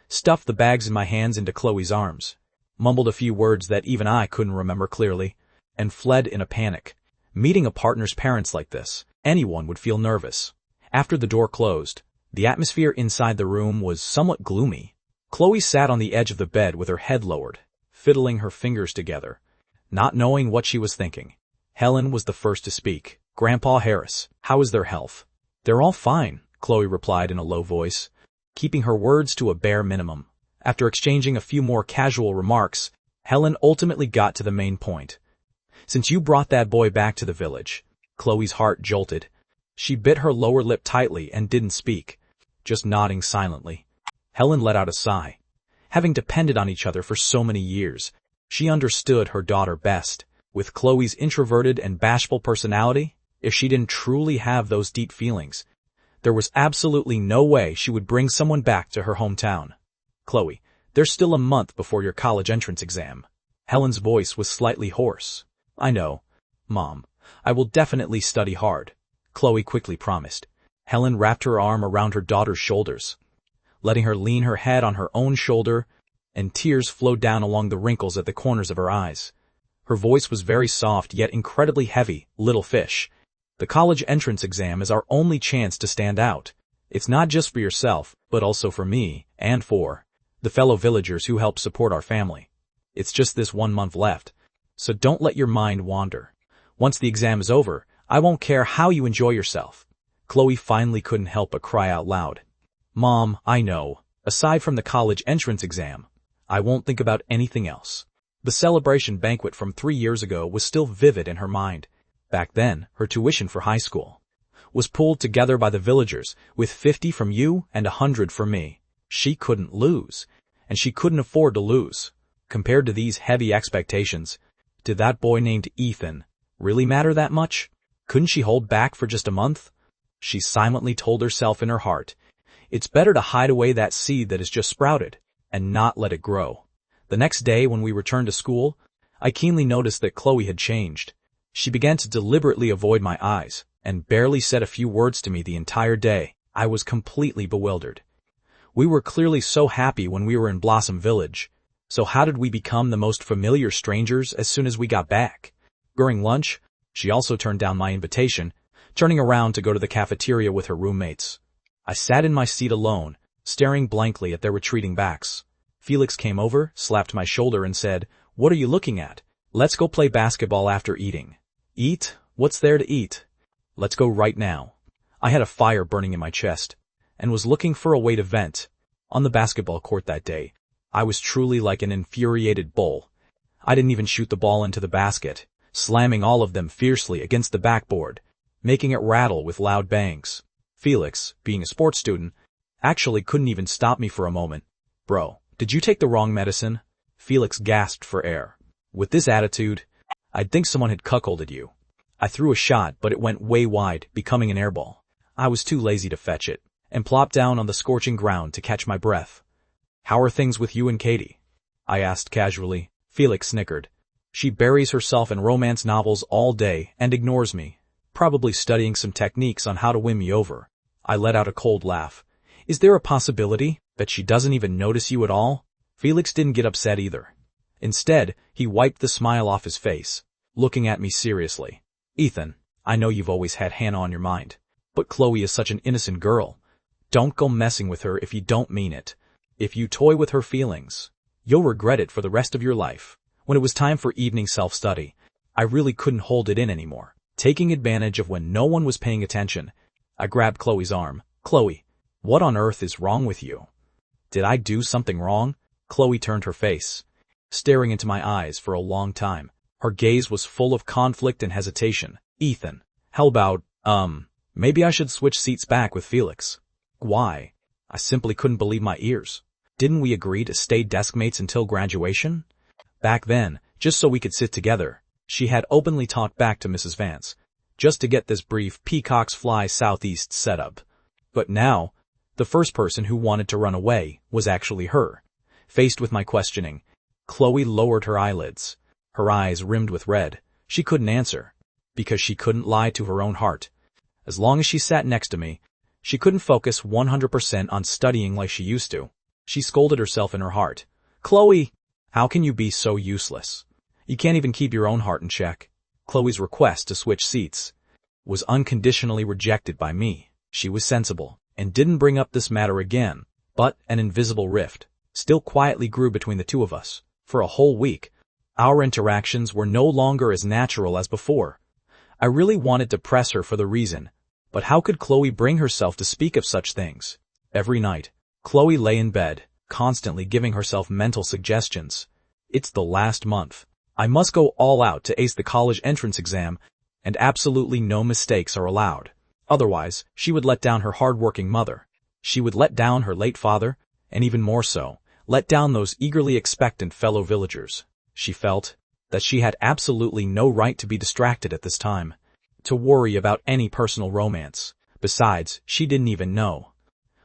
Speaker 1: stuffed the bags in my hands into Chloe's arms, mumbled a few words that even I couldn't remember clearly, and fled in a panic. Meeting a partner's parents like this, anyone would feel nervous. After the door closed, the atmosphere inside the room was somewhat gloomy. Chloe sat on the edge of the bed with her head lowered, fiddling her fingers together, not knowing what she was thinking. Helen was the first to speak. "Grandpa Harris, how is their health?" "They're all fine," Chloe replied in a low voice, keeping her words to a bare minimum. After exchanging a few more casual remarks, Helen ultimately got to the main point. "Since you brought that boy back to the village," Chloe's heart jolted. She bit her lower lip tightly and didn't speak, just nodding silently. Helen let out a sigh. Having depended on each other for so many years, she understood her daughter best. With Chloe's introverted and bashful personality, if she didn't truly have those deep feelings, there was absolutely no way she would bring someone back to her hometown. "Chloe, there's still a month before your college entrance exam." Helen's voice was slightly hoarse. "I know, Mom. I will definitely study hard," Chloe quickly promised. Helen wrapped her arm around her daughter's shoulders, letting her lean her head on her own shoulder, and tears flowed down along the wrinkles at the corners of her eyes. Her voice was very soft yet incredibly heavy. "Little fish, the college entrance exam is our only chance to stand out. It's not just for yourself, but also for me, and for the fellow villagers who help support our family. It's just this 1 month left, so don't let your mind wander. Once the exam is over, I won't care how you enjoy yourself." Chloe finally couldn't help but cry out loud. "Mom, I know. Aside from the college entrance exam, I won't think about anything else." The celebration banquet from 3 years ago was still vivid in her mind. Back then, her tuition for high school was pulled together by the villagers, with 50 from you and 100 from me. She couldn't lose, and she couldn't afford to lose. Compared to these heavy expectations, did that boy named Ethan really matter that much? Couldn't she hold back for just a month? She silently told herself in her heart, it's better to hide away that seed that has just sprouted and not let it grow. The next day when we returned to school, I keenly noticed that Chloe had changed. She began to deliberately avoid my eyes and barely said a few words to me the entire day. I was completely bewildered. We were clearly so happy when we were in Blossom Village. So how did we become the most familiar strangers as soon as we got back? During lunch, she also turned down my invitation, turning around to go to the cafeteria with her roommates. I sat in my seat alone, staring blankly at their retreating backs. Felix came over, slapped my shoulder and said, "What are you looking at? Let's go play basketball after eating." "Eat? What's there to eat?" "Let's go right now." I had a fire burning in my chest and was looking for a way to vent. On the basketball court that day, I was truly like an infuriated bull. I didn't even shoot the ball into the basket, slamming all of them fiercely against the backboard, making it rattle with loud bangs. Felix, being a sports student, actually couldn't even stop me for a moment. "Bro, did you take the wrong medicine?" Felix gasped for air. With this attitude, I'd think someone had cuckolded you. I threw a shot, but it went way wide, becoming an airball. I was too lazy to fetch it, and plopped down on the scorching ground to catch my breath. "How are things with you and Katie?" I asked casually. Felix snickered. "She buries herself in romance novels all day and ignores me, probably studying some techniques on how to win me over." I let out a cold laugh. "Is there a possibility that she doesn't even notice you at all?" Felix didn't get upset either. Instead, he wiped the smile off his face, looking at me seriously. Ethan, I know you've always had Hannah on your mind, but Chloe is such an innocent girl. Don't go messing with her if you don't mean it. If you toy with her feelings, you'll regret it for the rest of your life. When it was time for evening self-study, I really couldn't hold it in anymore. Taking advantage of when no one was paying attention, I grabbed Chloe's arm. Chloe, what on earth is wrong with you? Did I do something wrong? Chloe turned her face, staring into my eyes for a long time. Her gaze was full of conflict and hesitation. Ethan, how about, maybe I should switch seats back with Felix. Why? I simply couldn't believe my ears. Didn't we agree to stay deskmates until graduation? Back then, just so we could sit together, she had openly talked back to Mrs. Vance, just to get this brief peacocks fly southeast setup. But now, the first person who wanted to run away was actually her. Faced with my questioning, Chloe lowered her eyelids, her eyes rimmed with red. She couldn't answer, because she couldn't lie to her own heart. As long as she sat next to me, she couldn't focus 100% on studying like she used to. She scolded herself in her heart. Chloe, how can you be so useless? You can't even keep your own heart in check. Chloe's request to switch seats was unconditionally rejected by me. She was sensible and didn't bring up this matter again, but an invisible rift still quietly grew between the two of us. For a whole week, our interactions were no longer as natural as before. I really wanted to press her for the reason, but how could Chloe bring herself to speak of such things? Every night, Chloe lay in bed, constantly giving herself mental suggestions. It's the last month. I must go all out to ace the college entrance exam, and absolutely no mistakes are allowed. Otherwise, she would let down her hard-working mother. She would let down her late father, and even more so, let down those eagerly expectant fellow villagers. She felt that she had absolutely no right to be distracted at this time, to worry about any personal romance. Besides, she didn't even know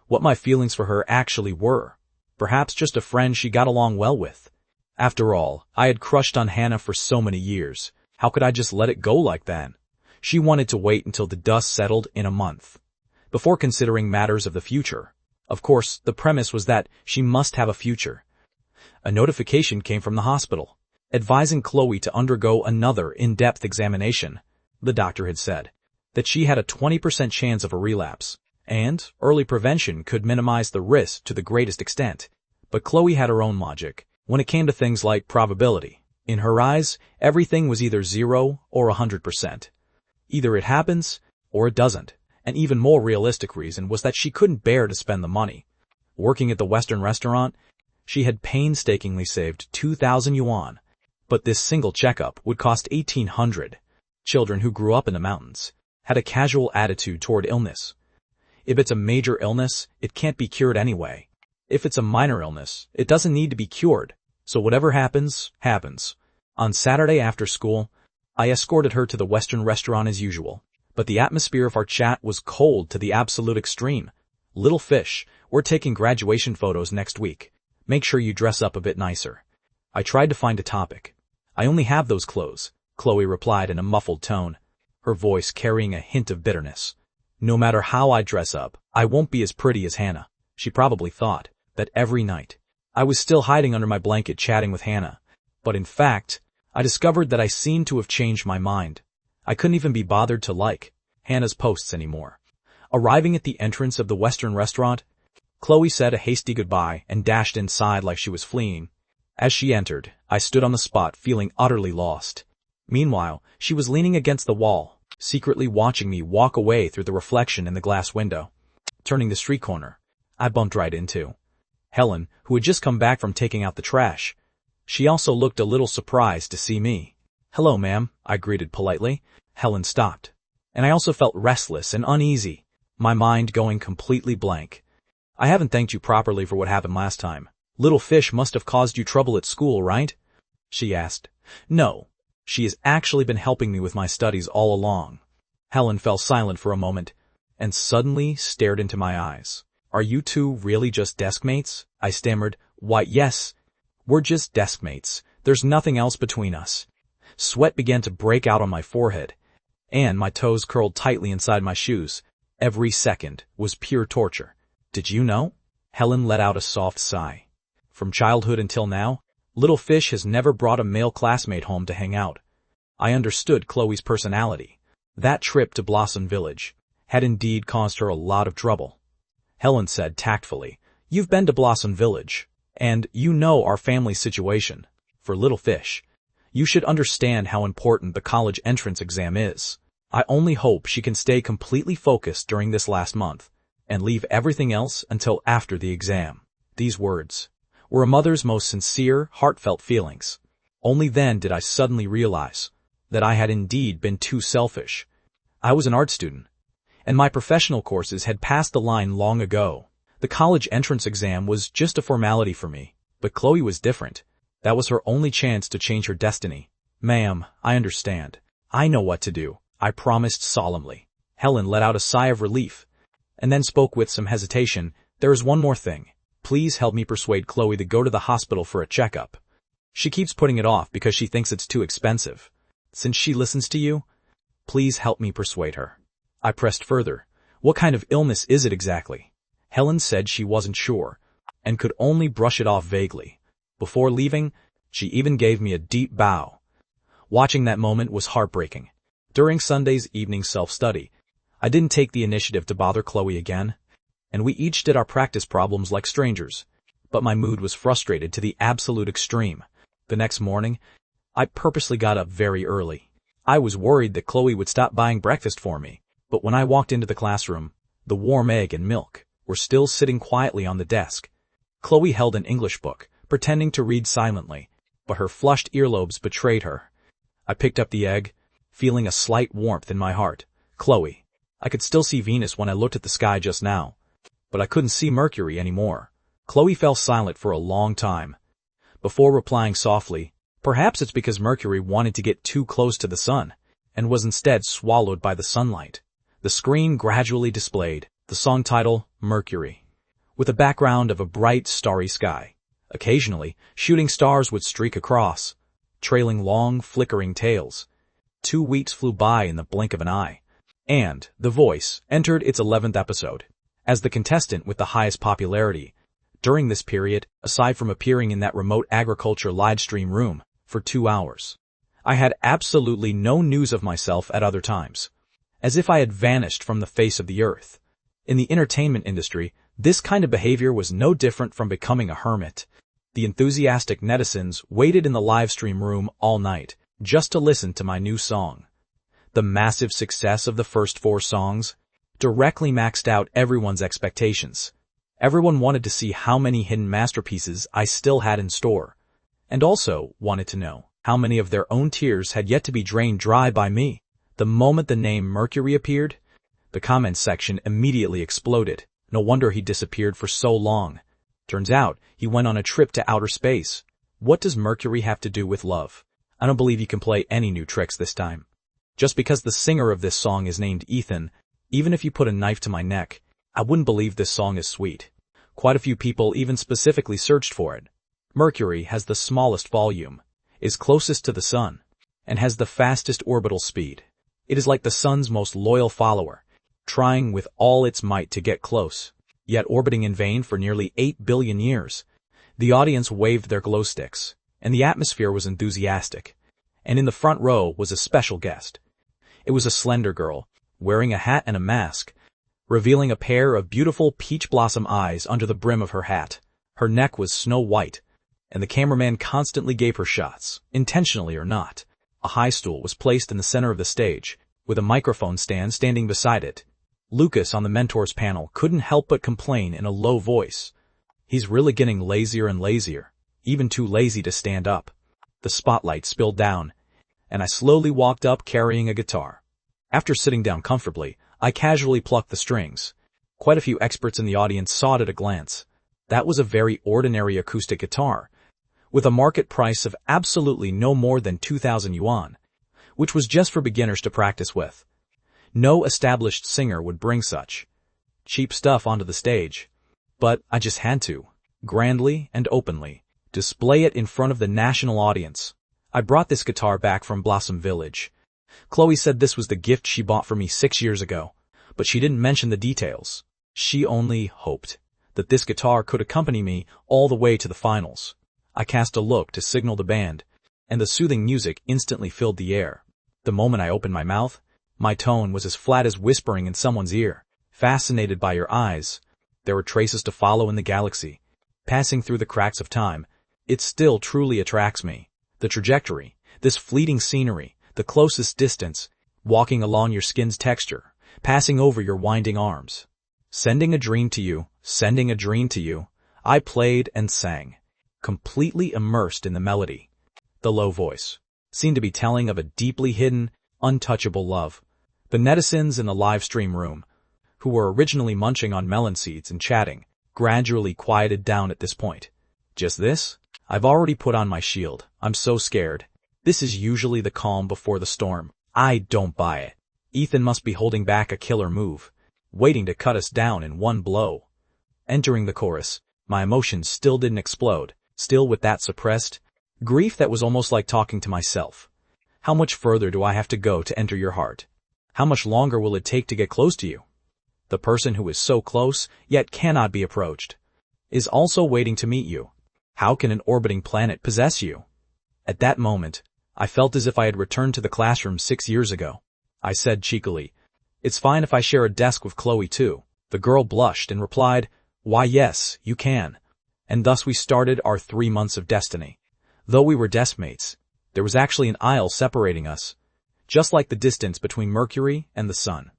Speaker 1: what my feelings for her actually were. Perhaps just a friend she got along well with. After all, I had crushed on Hannah for so many years. How could I just let it go like that? She wanted to wait until the dust settled in a month, before considering matters of the future. Of course, the premise was that she must have a future. A notification came from the hospital, advising Chloe to undergo another in-depth examination. The doctor had said that she had a 20% chance of a relapse, and early prevention could minimize the risk to the greatest extent. But Chloe had her own logic when it came to things like probability. In her eyes, everything was either 0 or 100%. Either it happens, or it doesn't. An even more realistic reason was that she couldn't bear to spend the money. Working at the Western restaurant, she had painstakingly saved 2,000 yuan, but this single checkup would cost 1,800. Children who grew up in the mountains had a casual attitude toward illness. If it's a major illness, it can't be cured anyway. If it's a minor illness, it doesn't need to be cured. So whatever happens, happens. On Saturday after school, I escorted her to the Western restaurant as usual, but the atmosphere of our chat was cold to the absolute extreme. Little fish, we're taking graduation photos next week. Make sure you dress up a bit nicer. I tried to find a topic. I only have those clothes, Chloe replied in a muffled tone, her voice carrying a hint of bitterness. No matter how I dress up, I won't be as pretty as Hannah. She probably thought that every night I was still hiding under my blanket chatting with Hannah. But in fact, I discovered that I seemed to have changed my mind. I couldn't even be bothered to like Hannah's posts anymore. Arriving at the entrance of the Western restaurant, Chloe said a hasty goodbye and dashed inside like she was fleeing. As she entered, I stood on the spot feeling utterly lost. Meanwhile, she was leaning against the wall, secretly watching me walk away through the reflection in the glass window. Turning the street corner, I bumped right into Helen, who had just come back from taking out the trash. She also looked a little surprised to see me. "Hello, ma'am," I greeted politely. Helen stopped, and I also felt restless and uneasy, my mind going completely blank. "I haven't thanked you properly for what happened last time. Little fish must have caused you trouble at school, right?" she asked. "No, she has actually been helping me with my studies all along." Helen fell silent for a moment, and suddenly stared into my eyes. "Are you two really just deskmates?" I stammered. "Why, yes. We're just deskmates. There's nothing else between us." Sweat began to break out on my forehead, and my toes curled tightly inside my shoes. Every second was pure torture. "Did you know?" Helen let out a soft sigh. "From childhood until now, Little Fish has never brought a male classmate home to hang out. I understood Chloe's personality. That trip to Blossom Village had indeed caused her a lot of trouble. Helen said tactfully, "You've been to Blossom Village, and you know our family situation. For Little Fish, you should understand how important the college entrance exam is. I only hope she can stay completely focused during this last month, and leave everything else until after the exam." These words were a mother's most sincere, heartfelt feelings. Only then did I suddenly realize that I had indeed been too selfish. I was an art student, and my professional courses had passed the line long ago. The college entrance exam was just a formality for me, but Chloe was different. That was her only chance to change her destiny. "Ma'am, I understand. I know what to do," I promised solemnly. Helen let out a sigh of relief, and then spoke with some hesitation. "There is one more thing. Please help me persuade Chloe to go to the hospital for a checkup. She keeps putting it off because she thinks it's too expensive. Since she listens to you, please help me persuade her." I pressed further. "What kind of illness is it exactly?" Helen said she wasn't sure, and could only brush it off vaguely. Before leaving, she even gave me a deep bow. Watching that moment was heartbreaking. During Sunday's evening self-study, I didn't take the initiative to bother Chloe again, and we each did our practice problems like strangers. But my mood was frustrated to the absolute extreme. The next morning, I purposely got up very early. I was worried that Chloe would stop buying breakfast for me, but when I walked into the classroom, the warm egg and milk were still sitting quietly on the desk. Chloe held an English book, pretending to read silently, but her flushed earlobes betrayed her. I picked up the egg, feeling a slight warmth in my heart. "Chloe, I could still see Venus when I looked at the sky just now, but I couldn't see Mercury anymore." Chloe fell silent for a long time, before replying softly, "Perhaps it's because Mercury wanted to get too close to the sun, and was instead swallowed by the sunlight." The screen gradually displayed the song title, Mercury, with a background of a bright, starry sky. Occasionally, shooting stars would streak across, trailing long, flickering tails. 2 weeks flew by in the blink of an eye, and The Voice entered its 11th episode as the contestant with the highest popularity. During this period, aside from appearing in that remote agriculture livestream room for 2 hours, I had absolutely no news of myself at other times, as if I had vanished from the face of the earth. In the entertainment industry, this kind of behavior was no different from becoming a hermit. The enthusiastic netizens waited in the livestream room all night just to listen to my new song. The massive success of the first 4 songs directly maxed out everyone's expectations. Everyone wanted to see how many hidden masterpieces I still had in store, and also wanted to know how many of their own tears had yet to be drained dry by me. The moment the name Mercury appeared, the comments section immediately exploded. No wonder he disappeared for so long. Turns out, he went on a trip to outer space. What does Mercury have to do with love? I don't believe you can play any new tricks this time. Just because the singer of this song is named Ethan, even if you put a knife to my neck, I wouldn't believe this song is sweet. Quite a few people even specifically searched for it. Mercury has the smallest volume, is closest to the sun, and has the fastest orbital speed. It is like the sun's most loyal follower, trying with all its might to get close, yet orbiting in vain for nearly 8 billion years. The audience waved their glow sticks, and the atmosphere was enthusiastic. And in the front row was a special guest. It was a slender girl, wearing a hat and a mask, revealing a pair of beautiful peach blossom eyes under the brim of her hat. Her neck was snow white, and the cameraman constantly gave her shots, intentionally or not. A high stool was placed in the center of the stage, with a microphone stand standing beside it. Lucas on the mentors panel couldn't help but complain in a low voice. "He's really getting lazier and lazier, even too lazy to stand up." The spotlight spilled down, and I slowly walked up carrying a guitar. After sitting down comfortably, I casually plucked the strings. Quite a few experts in the audience saw it at a glance. That was a very ordinary acoustic guitar, with a market price of absolutely no more than 2,000 yuan, which was just for beginners to practice with. No established singer would bring such cheap stuff onto the stage, but I just had to, grandly and openly, display it in front of the national audience. I brought this guitar back from Blossom Village. Chloe said this was the gift she bought for me 6 years ago, but she didn't mention the details. She only hoped that this guitar could accompany me all the way to the finals. I cast a look to signal the band, and the soothing music instantly filled the air. The moment I opened my mouth, my tone was as flat as whispering in someone's ear. Fascinated by your eyes, there were traces to follow in the galaxy. Passing through the cracks of time, it still truly attracts me. The trajectory, this fleeting scenery, the closest distance, walking along your skin's texture, passing over your winding arms. Sending a dream to you, sending a dream to you, I played and sang, completely immersed in the melody. The low voice seemed to be telling of a deeply hidden, untouchable love. The netizens in the live stream room, who were originally munching on melon seeds and chatting, gradually quieted down at this point. Just this? I've already put on my shield. I'm so scared. This is usually the calm before the storm. I don't buy it. Ethan must be holding back a killer move, waiting to cut us down in one blow. Entering the chorus, my emotions still didn't explode, still with that suppressed grief that was almost like talking to myself. How much further do I have to go to enter your heart? How much longer will it take to get close to you? The person who is so close, yet cannot be approached, is also waiting to meet you. How can an orbiting planet possess you? At that moment, I felt as if I had returned to the classroom 6 years ago. I said cheekily, "It's fine if I share a desk with Chloe too." The girl blushed and replied, "Why yes, you can." And thus we started our 3 months of destiny. Though we were deskmates, there was actually an aisle separating us, just like the distance between Mercury and the Sun.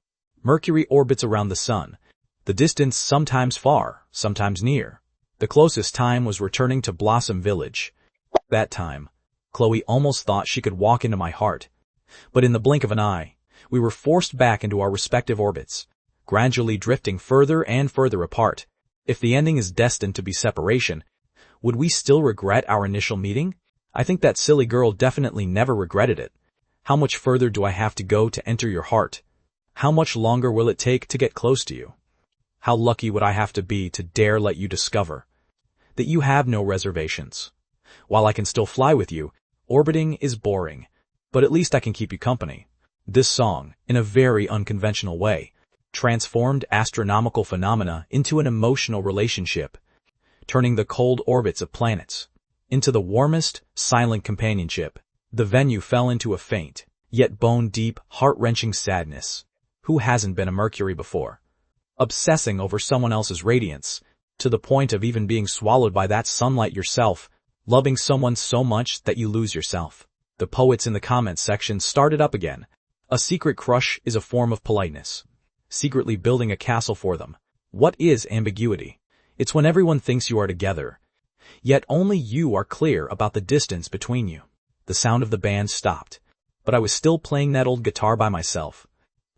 Speaker 1: Mercury orbits around the Sun, the distance sometimes far, sometimes near. The closest time was returning to Blossom Village. That time, Chloe almost thought she could walk into my heart. But in the blink of an eye, we were forced back into our respective orbits, gradually drifting further and further apart. If the ending is destined to be separation, would we still regret our initial meeting? I think that silly girl definitely never regretted it. How much further do I have to go to enter your heart? How much longer will it take to get close to you? How lucky would I have to be to dare let you discover that you have no reservations? While I can still fly with you, orbiting is boring, but at least I can keep you company. This song, in a very unconventional way, transformed astronomical phenomena into an emotional relationship, turning the cold orbits of planets into the warmest, silent companionship. The venue fell into a faint, yet bone-deep, heart-wrenching sadness. Who hasn't been a Mercury before? Obsessing over someone else's radiance, to the point of even being swallowed by that sunlight yourself, loving someone so much that you lose yourself. The poets in the comments section started up again. A secret crush is a form of politeness. Secretly building a castle for them. What is ambiguity? It's when everyone thinks you are together, yet only you are clear about the distance between you. The sound of the band stopped, but I was still playing that old guitar by myself.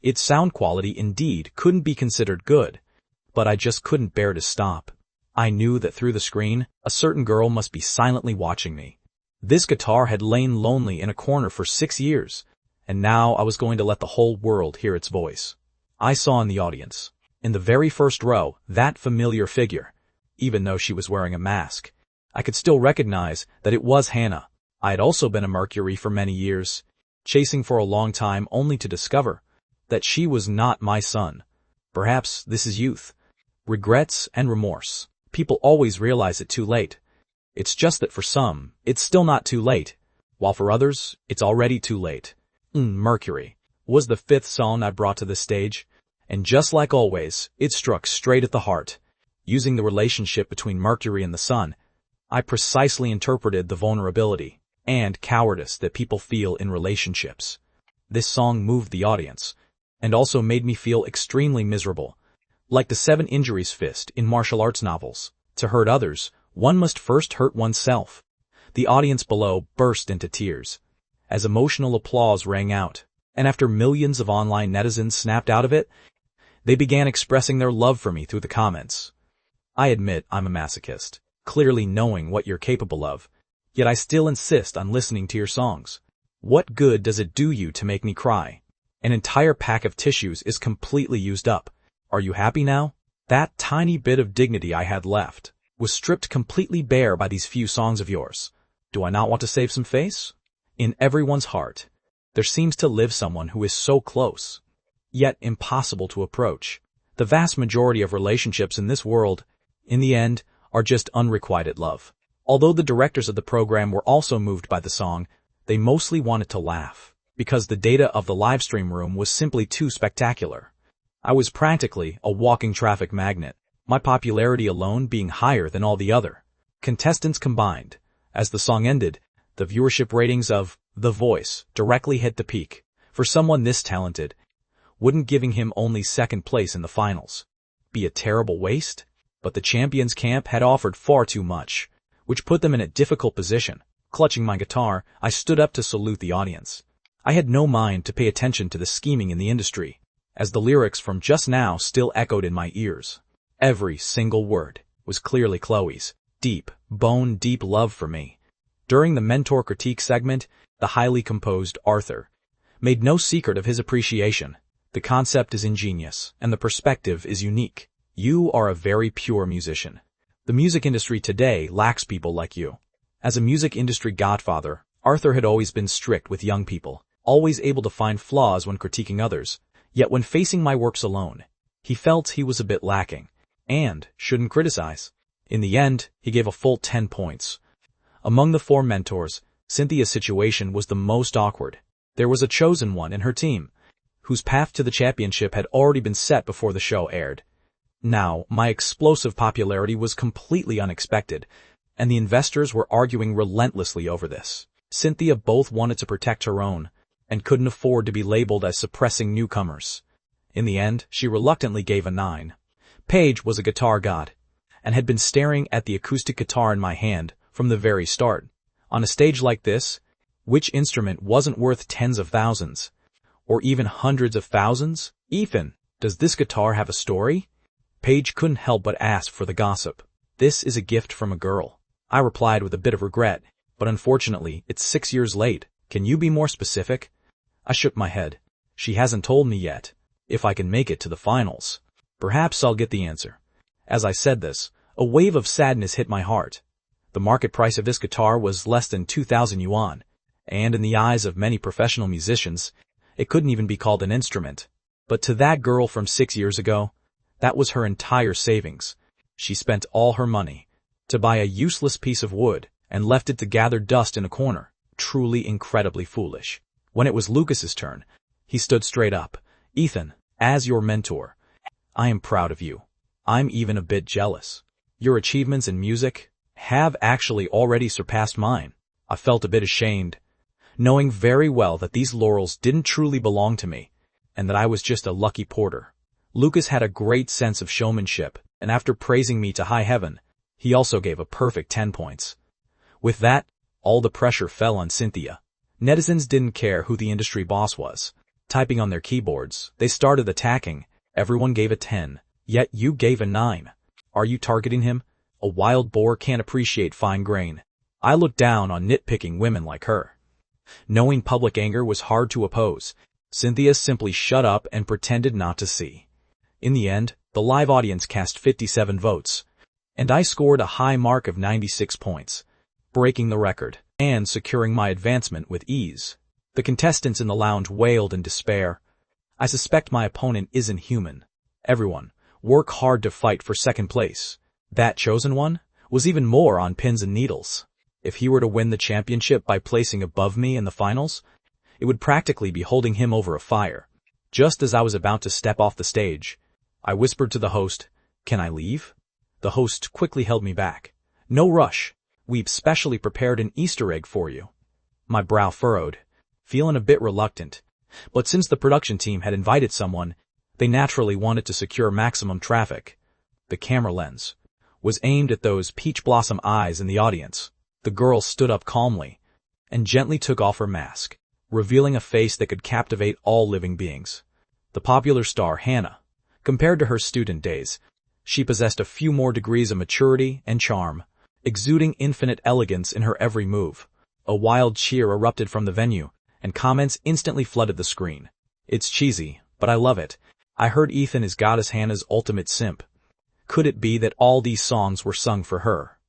Speaker 1: Its sound quality indeed couldn't be considered good, but I just couldn't bear to stop. I knew that through the screen, a certain girl must be silently watching me. This guitar had lain lonely in a corner for 6 years, and now I was going to let the whole world hear its voice. I saw in the audience, in the very first row, that familiar figure. Even though she was wearing a mask, I could still recognize that it was Hannah. I had also been a Mercury for many years, chasing for a long time only to discover that she was not my son. Perhaps this is youth. Regrets and remorse. People always realize it too late. It's just that for some, it's still not too late, while for others, it's already too late. Mercury was the 5th song I brought to the stage, and just like always, it struck straight at the heart. Using the relationship between Mercury and the Sun, I precisely interpreted the vulnerability and cowardice that people feel in relationships. This song moved the audience, and also made me feel extremely miserable. Like the 7 injuries fist in martial arts novels, to hurt others, one must first hurt oneself. The audience below burst into tears, as emotional applause rang out, and after millions of online netizens snapped out of it, they began expressing their love for me through the comments. I admit I'm a masochist, clearly knowing what you're capable of, yet I still insist on listening to your songs. What good does it do you to make me cry? An entire pack of tissues is completely used up. Are you happy now? That tiny bit of dignity I had left was stripped completely bare by these few songs of yours. Do I not want to save some face? In everyone's heart, there seems to live someone who is so close, yet impossible to approach. The vast majority of relationships in this world, in the end, are just unrequited love. Although the directors of the program were also moved by the song, they mostly wanted to laugh, because the data of the livestream room was simply too spectacular. I was practically a walking traffic magnet, my popularity alone being higher than all the other contestants combined. As the song ended, the viewership ratings of The Voice directly hit the peak. For someone this talented, wouldn't giving him only second place in the finals be a terrible waste? But the champions camp had offered far too much, which put them in a difficult position. Clutching my guitar, I stood up to salute the audience. I had no mind to pay attention to the scheming in the industry, as the lyrics from just now still echoed in my ears. Every single word was clearly Chloe's deep, bone-deep love for me. During the mentor critique segment, the highly composed Arthur made no secret of his appreciation. The concept is ingenious, and the perspective is unique. You are a very pure musician. The music industry today lacks people like you. As a music industry godfather, Arthur had always been strict with young people, always able to find flaws when critiquing others. Yet when facing my works alone, he felt he was a bit lacking, and shouldn't criticize. In the end, he gave a full 10 points. Among the 4 mentors, Cynthia's situation was the most awkward. There was a chosen one in her team, whose path to the championship had already been set before the show aired. Now, my explosive popularity was completely unexpected, and the investors were arguing relentlessly over this. Cynthia both wanted to protect her own, and couldn't afford to be labeled as suppressing newcomers. In the end, she reluctantly gave a 9. Paige was a guitar god, and had been staring at the acoustic guitar in my hand from the very start. On a stage like this, which instrument wasn't worth tens of thousands, or even hundreds of thousands? Ethan, does this guitar have a story? Paige couldn't help but ask for the gossip. This is a gift from a girl. I replied with a bit of regret, but unfortunately, it's 6 years late. Can you be more specific? I shook my head. She hasn't told me yet. If I can make it to the finals, perhaps I'll get the answer. As I said this, a wave of sadness hit my heart. The market price of this guitar was less than 2,000 yuan, and in the eyes of many professional musicians, it couldn't even be called an instrument. But to that girl from 6 years ago, that was her entire savings. She spent all her money to buy a useless piece of wood and left it to gather dust in a corner. Truly incredibly foolish. When it was Lucas's turn, he stood straight up. Ethan, as your mentor, I am proud of you. I'm even a bit jealous. Your achievements in music have actually already surpassed mine. I felt a bit ashamed, knowing very well that these laurels didn't truly belong to me, and that I was just a lucky porter. Lucas had a great sense of showmanship, and after praising me to high heaven, he also gave a perfect 10 points. With that, all the pressure fell on Cynthia. Netizens didn't care who the industry boss was. Typing on their keyboards, they started attacking. Everyone gave a 10, yet you gave a 9. Are you targeting him? A wild boar can't appreciate fine grain. I looked down on nitpicking women like her. Knowing public anger was hard to oppose, Cynthia simply shut up and pretended not to see. In the end, the live audience cast 57 votes, and I scored a high mark of 96 points, breaking the record and securing my advancement with ease. The contestants in the lounge wailed in despair. I suspect my opponent isn't human. Everyone, work hard to fight for second place. That chosen one was even more on pins and needles. If he were to win the championship by placing above me in the finals, it would practically be holding him over a fire. Just as I was about to step off the stage, I whispered to the host, "Can I leave?" The host quickly held me back. "No rush. We've specially prepared an Easter egg for you." My brow furrowed, feeling a bit reluctant, but since the production team had invited someone, they naturally wanted to secure maximum traffic. The camera lens was aimed at those peach blossom eyes in the audience. The girl stood up calmly and gently took off her mask, revealing a face that could captivate all living beings. The popular star Hannah. Compared to her student days, she possessed a few more degrees of maturity and charm, exuding infinite elegance in her every move. A wild cheer erupted from the venue, and comments instantly flooded the screen. "It's cheesy, but I love it. I heard Ethan is Goddess Hannah's ultimate simp." Could it be that all these songs were sung for her?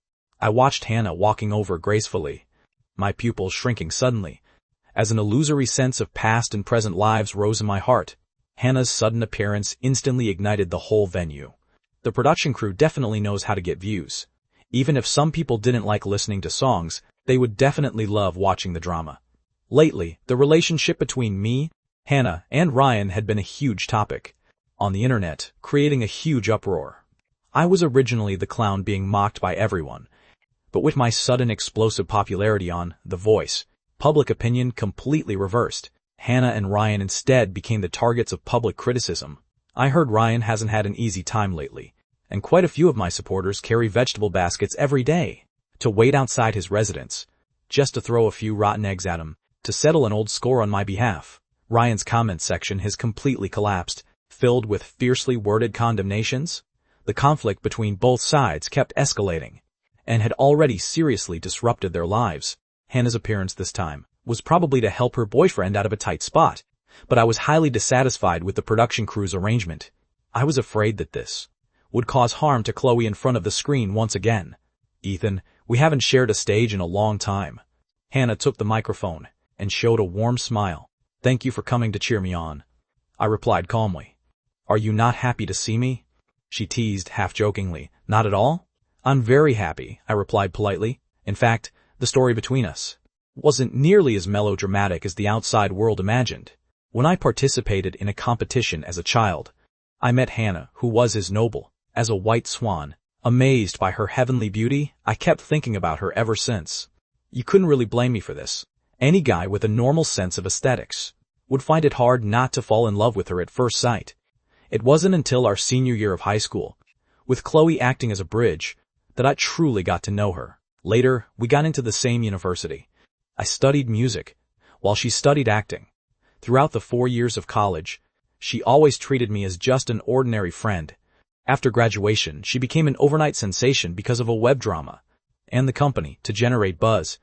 Speaker 1: I watched Hannah walking over gracefully, my pupils shrinking suddenly, as an illusory sense of past and present lives rose in my heart. Hannah's sudden appearance instantly ignited the whole venue. The production crew definitely knows how to get views. Even if some people didn't like listening to songs, they would definitely love watching the drama. Lately, the relationship between me, Hannah, and Ryan had been a huge topic on the internet, creating a huge uproar. I was originally the clown being mocked by everyone, but with my sudden explosive popularity on The Voice, public opinion completely reversed. Hannah and Ryan instead became the targets of public criticism. I heard Ryan hasn't had an easy time lately, and quite a few of my supporters carry vegetable baskets every day to wait outside his residence, just to throw a few rotten eggs at him, to settle an old score on my behalf. Ryan's comment section has completely collapsed, filled with fiercely worded condemnations. The conflict between both sides kept escalating, and had already seriously disrupted their lives. Hannah's appearance this time was probably to help her boyfriend out of a tight spot, but I was highly dissatisfied with the production crew's arrangement. I was afraid that this would cause harm to Chloe in front of the screen once again. Ethan, we haven't shared a stage in a long time. Hannah took the microphone and showed a warm smile. Thank you for coming to cheer me on. I replied calmly. Are you not happy to see me? She teased half-jokingly. Not at all? I'm very happy, I replied politely. In fact, the story between us wasn't nearly as melodramatic as the outside world imagined. When I participated in a competition as a child, I met Hannah, who was as noble as a white swan. Amazed by her heavenly beauty, I kept thinking about her ever since. You couldn't really blame me for this. Any guy with a normal sense of aesthetics would find it hard not to fall in love with her at first sight. It wasn't until our senior year of high school, with Chloe acting as a bridge, that I truly got to know her. Later, we got into the same university. I studied music, while she studied acting. Throughout the 4 years of college, she always treated me as just an ordinary friend. After graduation, she became an overnight sensation because of a web drama, and the company, to generate buzz,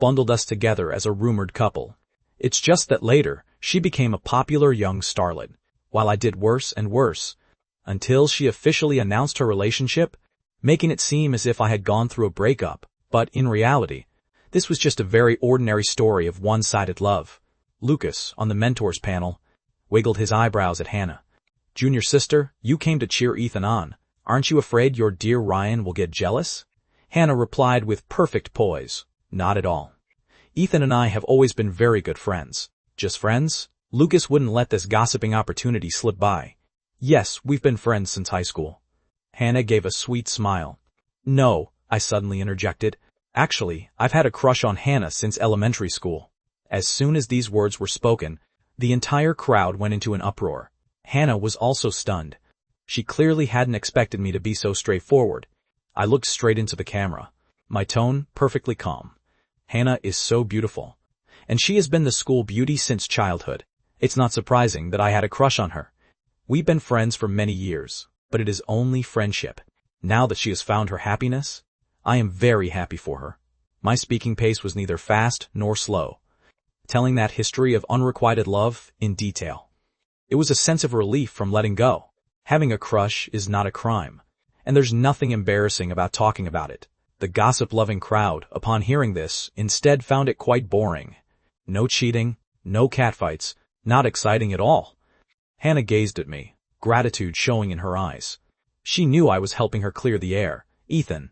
Speaker 1: bundled us together as a rumored couple. It's just that later, she became a popular young starlet, while I did worse and worse, until she officially announced her relationship, making it seem as if I had gone through a breakup. But in reality, this was just a very ordinary story of one-sided love. Lucas, on the mentors panel, wiggled his eyebrows at Hannah. Junior sister, you came to cheer Ethan on. Aren't you afraid your dear Ryan will get jealous? Hannah replied with perfect poise. Not at all. Ethan and I have always been very good friends. Just friends? Lucas wouldn't let this gossiping opportunity slip by. Yes, we've been friends since high school. Hannah gave a sweet smile. No, I suddenly interjected. Actually, I've had a crush on Hannah since elementary school. As soon as these words were spoken, the entire crowd went into an uproar. Hannah was also stunned. She clearly hadn't expected me to be so straightforward. I looked straight into the camera, my tone perfectly calm. Hannah is so beautiful, and she has been the school beauty since childhood. It's not surprising that I had a crush on her. We've been friends for many years, but it is only friendship. Now that she has found her happiness, I am very happy for her. My speaking pace was neither fast nor slow, telling that history of unrequited love in detail. It was a sense of relief from letting go. Having a crush is not a crime, and there's nothing embarrassing about talking about it. The gossip-loving crowd, upon hearing this, instead found it quite boring. No cheating, no catfights, not exciting at all. Hannah gazed at me, gratitude showing in her eyes. She knew I was helping her clear the air. Ethan.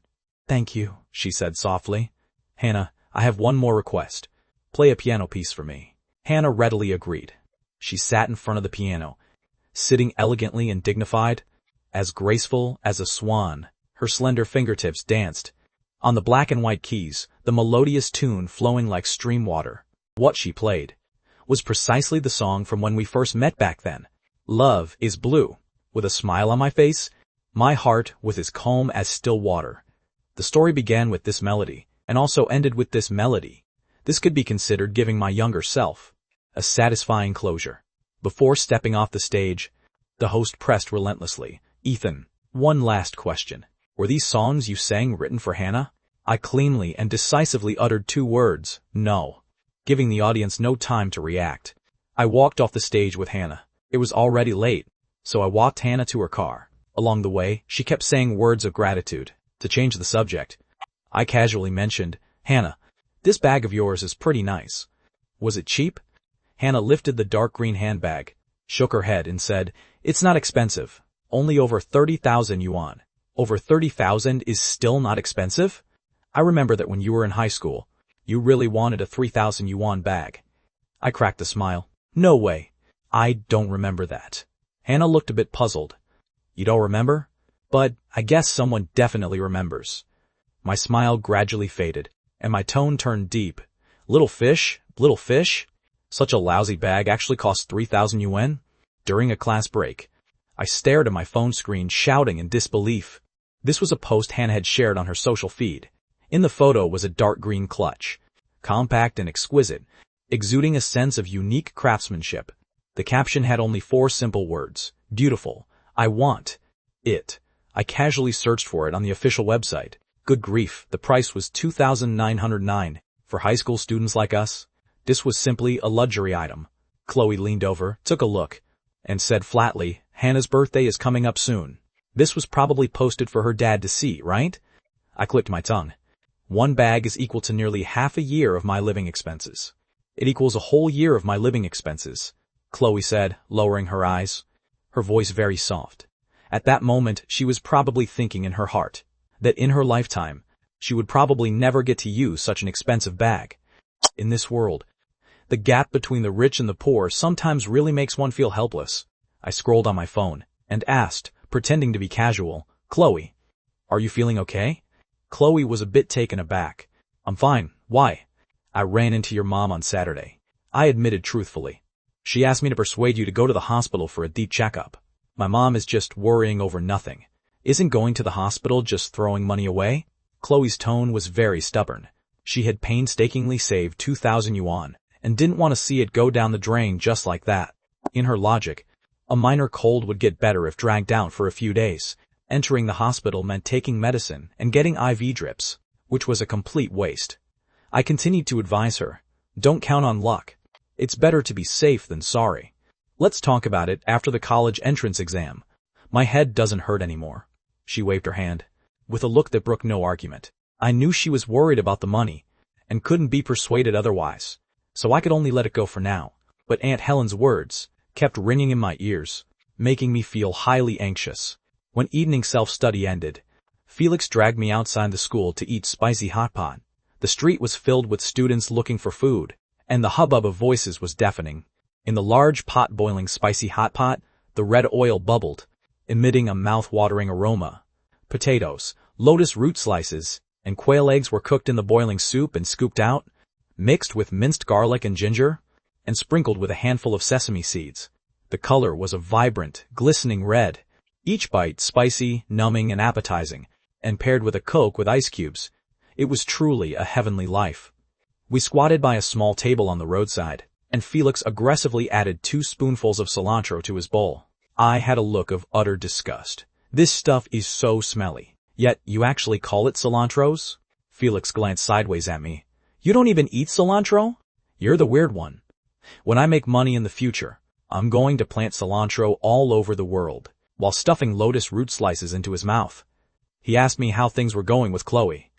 Speaker 1: Thank you, she said softly. Hannah, I have one more request. Play a piano piece for me. Hannah readily agreed. She sat in front of the piano, sitting elegantly and dignified, as graceful as a swan. Her slender fingertips danced on the black and white keys, the melodious tune flowing like stream water. What she played was precisely the song from when we first met back then. Love is blue. With a smile on my face, my heart was as calm as still water. The story began with this melody, and also ended with this melody. This could be considered giving my younger self a satisfying closure. Before stepping off the stage, the host pressed relentlessly. Ethan, one last question. Were these songs you sang written for Hannah? I cleanly and decisively uttered 2 words, no, giving the audience no time to react. I walked off the stage with Hannah. It was already late, so I walked Hannah to her car. Along the way, she kept saying words of gratitude. To change the subject, I casually mentioned, Hannah, this bag of yours is pretty nice. Was it cheap? Hannah lifted the dark green handbag, shook her head and said, it's not expensive, only over 30,000 yuan. Over 30,000 is still not expensive? I remember that when you were in high school, you really wanted a 3,000 yuan bag. I cracked a smile. No way. I don't remember that. Hannah looked a bit puzzled. You don't remember? But I guess someone definitely remembers. My smile gradually faded, and my tone turned deep. Little fish? Little fish? Such a lousy bag actually costs 3,000 yuan? During a class break, I stared at my phone screen, shouting in disbelief. This was a post Hannah had shared on her social feed. In the photo was a dark green clutch, compact and exquisite, exuding a sense of unique craftsmanship. The caption had only 4 simple words. Beautiful. I want it. I casually searched for it on the official website. Good grief, the price was 2,909. For high school students like us, this was simply a luxury item. Chloe leaned over, took a look, and said flatly, Hannah's birthday is coming up soon. This was probably posted for her dad to see, right? I clicked my tongue. 1 bag is equal to nearly half a year of my living expenses. It equals a whole year of my living expenses, Chloe said, lowering her eyes, her voice very soft. At that moment, she was probably thinking in her heart that in her lifetime, she would probably never get to use such an expensive bag. In this world, the gap between the rich and the poor sometimes really makes one feel helpless. I scrolled on my phone and asked, pretending to be casual, Chloe, are you feeling okay? Chloe was a bit taken aback. I'm fine. Why? I ran into your mom on Saturday. I admitted truthfully. She asked me to persuade you to go to the hospital for a deep checkup. My mom is just worrying over nothing. Isn't going to the hospital just throwing money away? Chloe's tone was very stubborn. She had painstakingly saved 2,000 yuan and didn't want to see it go down the drain just like that. In her logic, a minor cold would get better if dragged out for a few days. Entering the hospital meant taking medicine and getting IV drips, which was a complete waste. I continued to advise her, don't count on luck. It's better to be safe than sorry. Let's talk about it after the college entrance exam. My head doesn't hurt anymore. She waved her hand, with a look that brooked no argument. I knew she was worried about the money, and couldn't be persuaded otherwise, so I could only let it go for now. But Aunt Helen's words kept ringing in my ears, making me feel highly anxious. When evening self-study ended, Felix dragged me outside the school to eat spicy hot pot. The street was filled with students looking for food, and the hubbub of voices was deafening. In the large pot boiling spicy hot pot, the red oil bubbled, emitting a mouth-watering aroma. Potatoes, lotus root slices, and quail eggs were cooked in the boiling soup and scooped out, mixed with minced garlic and ginger, and sprinkled with a handful of sesame seeds. The color was a vibrant, glistening red, each bite spicy, numbing, and appetizing, and paired with a Coke with ice cubes. It was truly a heavenly life. We squatted by a small table on the roadside, and Felix aggressively added 2 spoonfuls of cilantro to his bowl. I had a look of utter disgust. This stuff is so smelly. Yet you actually call it cilantros? Felix glanced sideways at me. You don't even eat cilantro? You're the weird one. When I make money in the future, I'm going to plant cilantro all over the world, while stuffing lotus root slices into his mouth. He asked me how things were going with Chloe.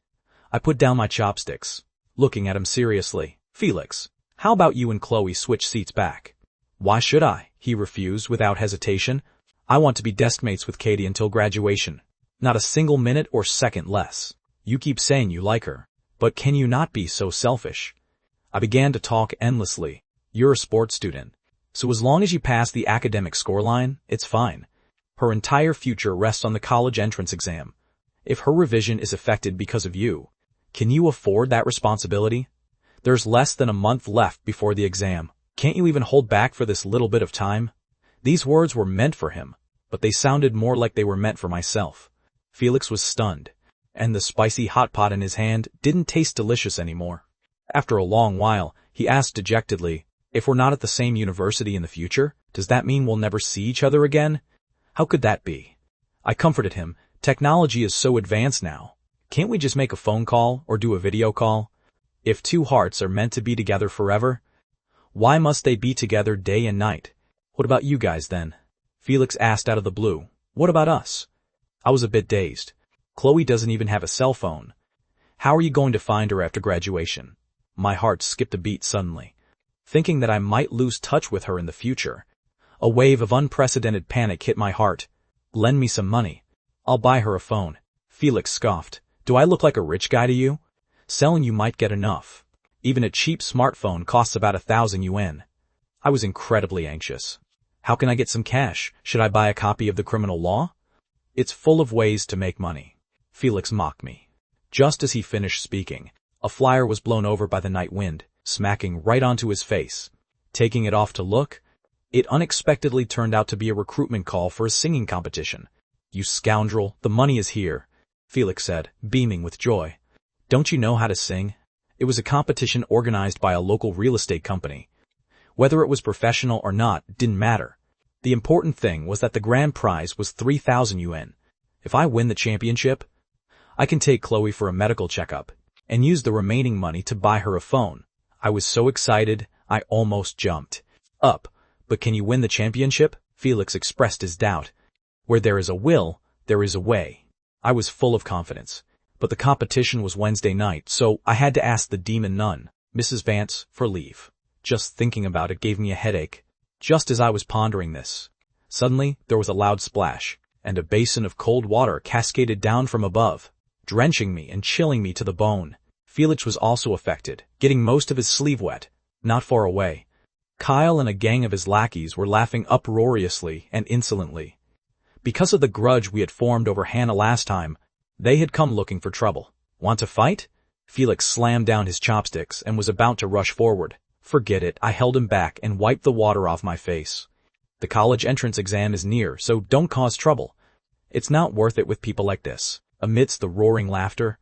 Speaker 1: I put down my chopsticks, looking at him seriously. Felix, how about you and Chloe switch seats back? Why should I? He refused without hesitation. I want to be deskmates with Katie until graduation. Not a single minute or second less. You keep saying you like her, but can you not be so selfish? I began to talk endlessly. You're a sports student, so as long as you pass the academic scoreline, it's fine. Her entire future rests on the college entrance exam. If her revision is affected because of you, can you afford that responsibility? There's less than a month left before the exam. Can't you even hold back for this little bit of time? These words were meant for him, but they sounded more like they were meant for myself. Felix was stunned, and the spicy hot pot in his hand didn't taste delicious anymore. After a long while, he asked dejectedly, if we're not at the same university in the future, does that mean we'll never see each other again? How could that be? I comforted him. Technology is so advanced now. Can't we just make a phone call or do a video call? If 2 hearts are meant to be together forever, why must they be together day and night? What about you guys then? Felix asked out of the blue. What about us? I was a bit dazed. Chloe doesn't even have a cell phone. How are you going to find her after graduation? My heart skipped a beat suddenly, thinking that I might lose touch with her in the future. A wave of unprecedented panic hit my heart. Lend me some money. I'll buy her a phone. Felix scoffed. Do I look like a rich guy to you? Selling you might get enough. Even a cheap smartphone costs about 1,000 yuan. I was incredibly anxious. How can I get some cash? Should I buy a copy of the criminal law? It's full of ways to make money. Felix mocked me. Just as he finished speaking, a flyer was blown over by the night wind, smacking right onto his face. Taking it off to look, it unexpectedly turned out to be a recruitment call for a singing competition. You scoundrel, the money is here, Felix said, beaming with joy. Don't you know how to sing? It was a competition organized by a local real estate company. Whether it was professional or not didn't matter. The important thing was that the grand prize was 3,000 yuan. If I win the championship, I can take Chloe for a medical checkup and use the remaining money to buy her a phone. I was so excited, I almost jumped up. But can you win the championship? Felix expressed his doubt. Where there is a will, there is a way. I was full of confidence. But the competition was Wednesday night, so I had to ask the demon nun, Mrs. Vance, for leave. Just thinking about it gave me a headache. Just as I was pondering this, suddenly there was a loud splash, and a basin of cold water cascaded down from above, drenching me and chilling me to the bone. Felix was also affected, getting most of his sleeve wet. Not far away, Kyle and a gang of his lackeys were laughing uproariously and insolently. Because of the grudge we had formed over Hannah last time, they had come looking for trouble. Want to fight? Felix slammed down his chopsticks and was about to rush forward. Forget it, I held him back and wiped the water off my face. The college entrance exam is near, so don't cause trouble. It's not worth it with people like this. Amidst the roaring laughter,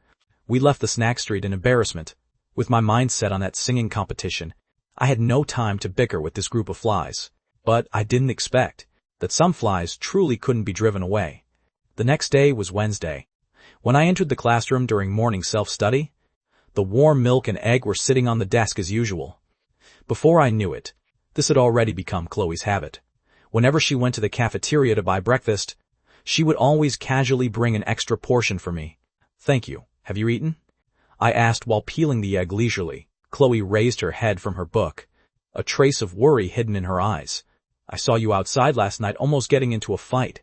Speaker 1: we left the snack street in embarrassment. With my mind set on that singing competition, I had no time to bicker with this group of flies. But I didn't expect that some flies truly couldn't be driven away. The next day was Wednesday. When I entered the classroom during morning self-study, the warm milk and egg were sitting on the desk as usual. Before I knew it, this had already become Chloe's habit. Whenever she went to the cafeteria to buy breakfast, she would always casually bring an extra portion for me. Thank you. Have you eaten? I asked while peeling the egg leisurely. Chloe raised her head from her book, a trace of worry hidden in her eyes. I saw you outside last night almost getting into a fight.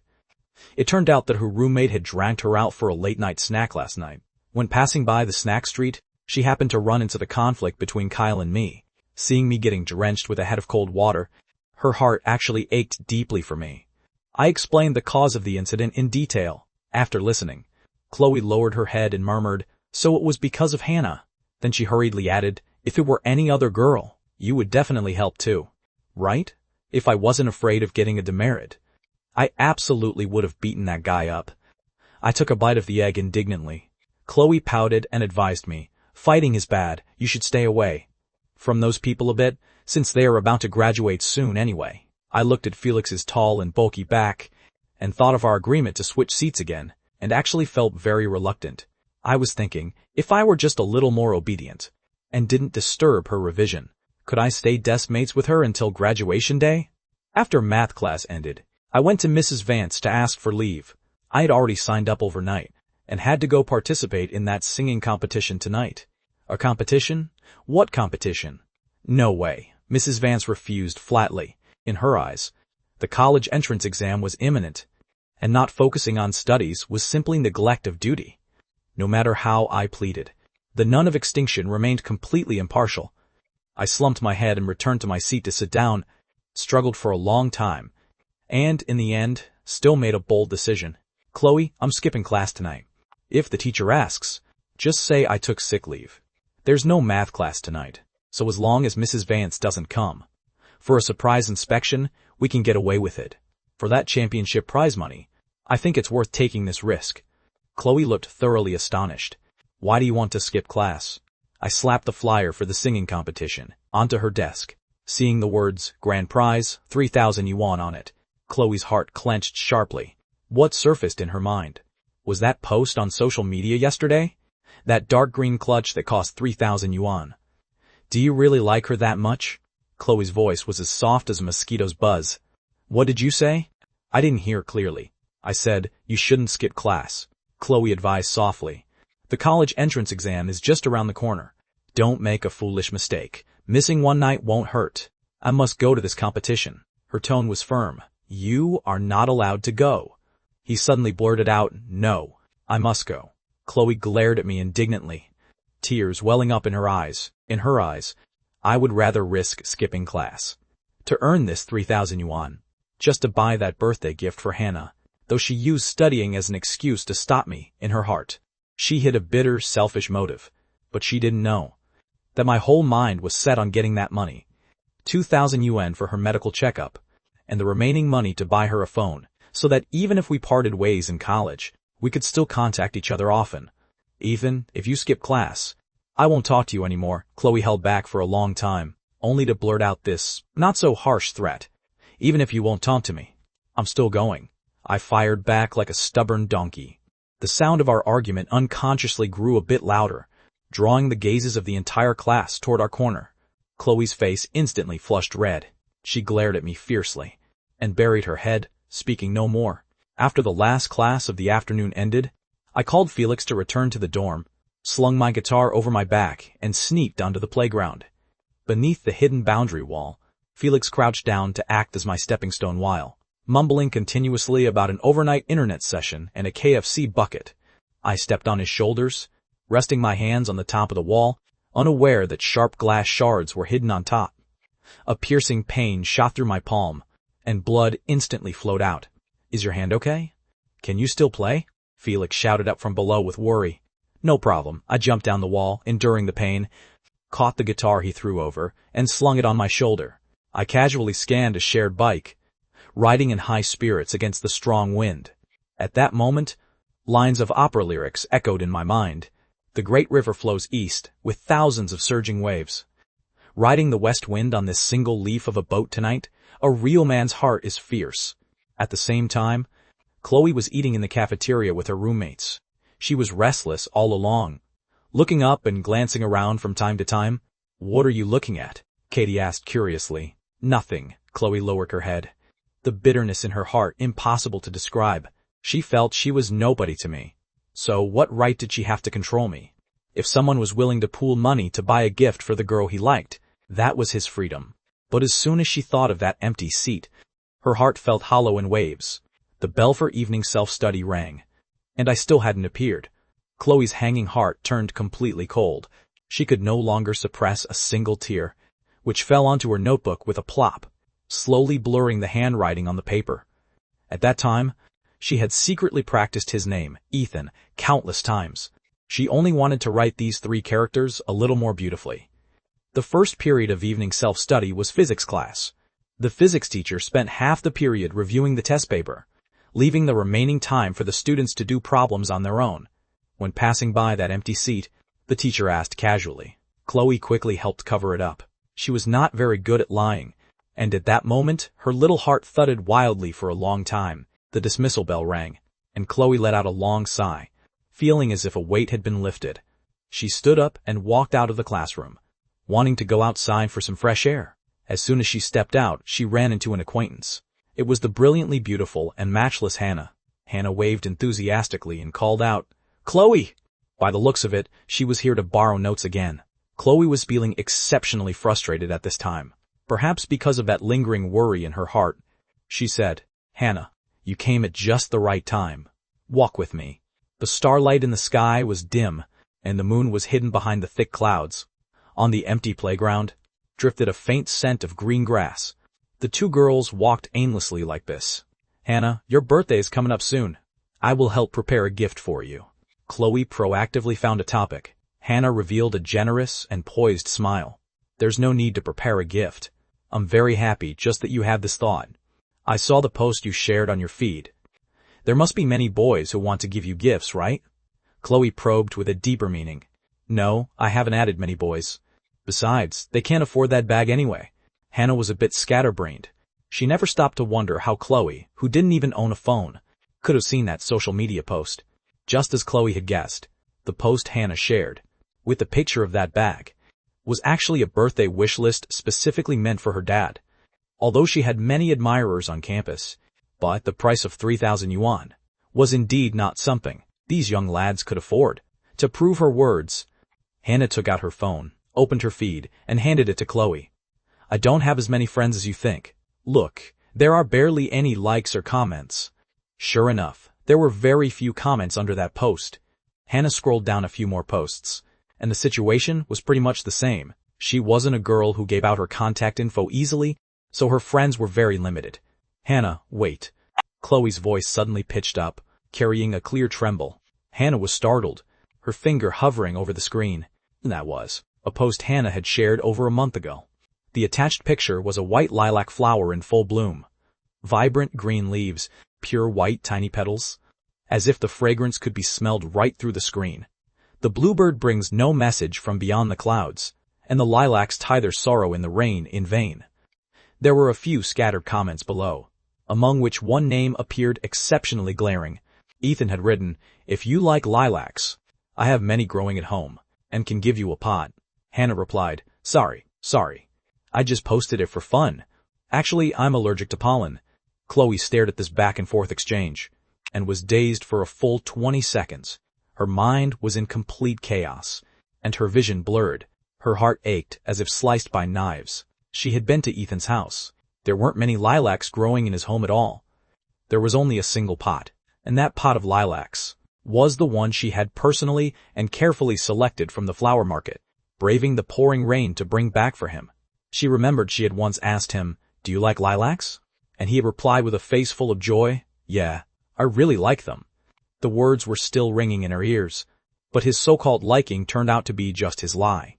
Speaker 1: It turned out that her roommate had dragged her out for a late-night snack last night. When passing by the snack street, she happened to run into the conflict between Kyle and me. Seeing me getting drenched with a head of cold water, her heart actually ached deeply for me. I explained the cause of the incident in detail. After listening, Chloe lowered her head and murmured, "So it was because of Hannah." Then she hurriedly added, "If it were any other girl, you would definitely help too. Right? If I wasn't afraid of getting a demerit. I absolutely would have beaten that guy up." I took a bite of the egg indignantly. Chloe pouted and advised me, "Fighting is bad, you should stay away from those people a bit, since they are about to graduate soon anyway." I looked at Felix's tall and bulky back, and thought of our agreement to switch seats again, and actually felt very reluctant. I was thinking, if I were just a little more obedient, and didn't disturb her revision, could I stay desk mates with her until graduation day? After math class ended, I went to Mrs. Vance to ask for leave. I had already signed up overnight, and had to go participate in that singing competition tonight. A competition? What competition? No way. Mrs. Vance refused flatly. In her eyes, the college entrance exam was imminent, and not focusing on studies was simply neglect of duty. No matter how I pleaded, the nun of extinction remained completely impartial. I slumped my head and returned to my seat to sit down, struggled for a long time, and, in the end, still made a bold decision. "Chloe, I'm skipping class tonight. If the teacher asks, just say I took sick leave. There's no math class tonight, so as long as Mrs. Vance doesn't come for a surprise inspection, we can get away with it. For that championship prize money, I think it's worth taking this risk." Chloe looked thoroughly astonished. "Why do you want to skip class?" I slapped the flyer for the singing competition onto her desk. Seeing the words, "Grand Prize, 3,000 yuan" on it, Chloe's heart clenched sharply. What surfaced in her mind? Was that post on social media yesterday? That dark green clutch that cost 3,000 yuan. "Do you really like her that much?" Chloe's voice was as soft as a mosquito's buzz. "What did you say?" I didn't hear clearly. I said, "You shouldn't skip class." Chloe advised softly, "The college entrance exam is just around the corner. Don't make a foolish mistake. Missing one night won't hurt. I must go to this competition." Her tone was firm. "You are not allowed to go." He suddenly blurted out, "No, I must go." Chloe glared at me indignantly, tears welling up in her eyes. In her eyes, I would rather risk skipping class to earn this 3,000 yuan, just to buy that birthday gift for Hannah, though she used studying as an excuse to stop me. In her heart, she hid a bitter, selfish motive, but she didn't know that my whole mind was set on getting that money. 2,000 yuan for her medical checkup, and the remaining money to buy her a phone, so that even if we parted ways in college, we could still contact each other often. "Even if you skip class, I won't talk to you anymore." Chloe held back for a long time, only to blurt out this not-so-harsh threat. "Even if you won't talk to me, I'm still going." I fired back like a stubborn donkey. The sound of our argument unconsciously grew a bit louder, drawing the gazes of the entire class toward our corner. Chloe's face instantly flushed red. She glared at me fiercely, and buried her head, speaking no more. After the last class of the afternoon ended, I called Felix to return to the dorm, slung my guitar over my back, and sneaked onto the playground. Beneath the hidden boundary wall, Felix crouched down to act as my stepping stone while, mumbling continuously about an overnight internet session and a KFC bucket. I stepped on his shoulders, resting my hands on the top of the wall, unaware that sharp glass shards were hidden on top. A piercing pain shot through my palm, and blood instantly flowed out. "Is your hand okay? Can you still play?" Felix shouted up from below with worry. "No problem." I jumped down the wall, enduring the pain, caught the guitar he threw over, and slung it on my shoulder. I casually scanned a shared bike, riding in high spirits against the strong wind. At that moment, lines of opera lyrics echoed in my mind. The great river flows east, with thousands of surging waves. Riding the west wind on this single leaf of a boat tonight, a real man's heart is fierce. At the same time, Chloe was eating in the cafeteria with her roommates. She was restless all along, looking up and glancing around from time to time. "What are you looking at?" Katie asked curiously. "Nothing." Chloe lowered her head, the bitterness in her heart impossible to describe. She felt she was nobody to me. So what right did she have to control me? If someone was willing to pool money to buy a gift for the girl he liked, that was his freedom. But as soon as she thought of that empty seat, her heart felt hollow in waves. The bell for evening self-study rang, and I still hadn't appeared. Chloe's hanging heart turned completely cold. She could no longer suppress a single tear, which fell onto her notebook with a plop, slowly blurring the handwriting on the paper. At that time, she had secretly practiced his name, Ethan, countless times. She only wanted to write these 3 characters a little more beautifully. The first period of evening self-study was physics class. The physics teacher spent half the period reviewing the test paper, leaving the remaining time for the students to do problems on their own. When passing by that empty seat, the teacher asked casually. Chloe quickly helped cover it up. She was not very good at lying, and at that moment, her little heart thudded wildly for a long time. The dismissal bell rang, and Chloe let out a long sigh, feeling as if a weight had been lifted. She stood up and walked out of the classroom, wanting to go outside for some fresh air. As soon as she stepped out, she ran into an acquaintance. It was the brilliantly beautiful and matchless Hannah. Hannah waved enthusiastically and called out, "Chloe!" By the looks of it, she was here to borrow notes again. Chloe was feeling exceptionally frustrated at this time, perhaps because of that lingering worry in her heart. She said, "Hannah, you came at just the right time. Walk with me." The starlight in the sky was dim, and the moon was hidden behind the thick clouds. On the empty playground drifted a faint scent of green grass. The 2 girls walked aimlessly like this. "Hannah, your birthday is coming up soon. I will help prepare a gift for you." Chloe proactively found a topic. Hannah revealed a generous and poised smile. "There's no need to prepare a gift. I'm very happy just that you had this thought. I saw the post you shared on your feed. There must be many boys who want to give you gifts, right?" Chloe probed with a deeper meaning. "No, I haven't added many boys. Besides, they can't afford that bag anyway." Hannah was a bit scatterbrained. She never stopped to wonder how Chloe, who didn't even own a phone, could have seen that social media post. Just as Chloe had guessed, the post Hannah shared, with the picture of that bag, was actually a birthday wish list specifically meant for her dad. Although she had many admirers on campus, but the price of 3,000 yuan was indeed not something these young lads could afford. To prove her words, Hannah took out her phone, opened her feed, and handed it to Chloe. "I don't have as many friends as you think. Look, there are barely any likes or comments." Sure enough, There were very few comments under that post. Hannah scrolled down a few more posts, and the situation was pretty much the same. She wasn't a girl who gave out her contact info easily, so her friends were very limited. Hannah, wait. Chloe's voice suddenly pitched up, carrying a clear tremble. Hannah was startled, her finger hovering over the screen. And that was a post Hannah had shared over a month ago. The attached picture was a white lilac flower in full bloom. Vibrant green leaves, pure white tiny petals, as if the fragrance could be smelled right through the screen. The bluebird brings no message from beyond the clouds, and the lilacs tie their sorrow in the rain in vain. There were a few scattered comments below, among which one name appeared exceptionally glaring. Ethan had written, "If you like lilacs, I have many growing at home, and can give you a pot." Hannah replied, Sorry. I just posted it for fun. Actually, I'm allergic to pollen." Chloe stared at this back-and-forth exchange, and was dazed for a full 20 seconds. Her mind was in complete chaos, and her vision blurred. Her heart ached as if sliced by knives. She had been to Ethan's house. There weren't many lilacs growing in his home at all. There was only a single pot, and that pot of lilacs was the one she had personally and carefully selected from the flower market, braving the pouring rain to bring back for him. She remembered she had once asked him, "Do you like lilacs?" And he had replied with a face full of joy, "Yeah, I really like them." The words were still ringing in her ears, but his so-called liking turned out to be just his lie.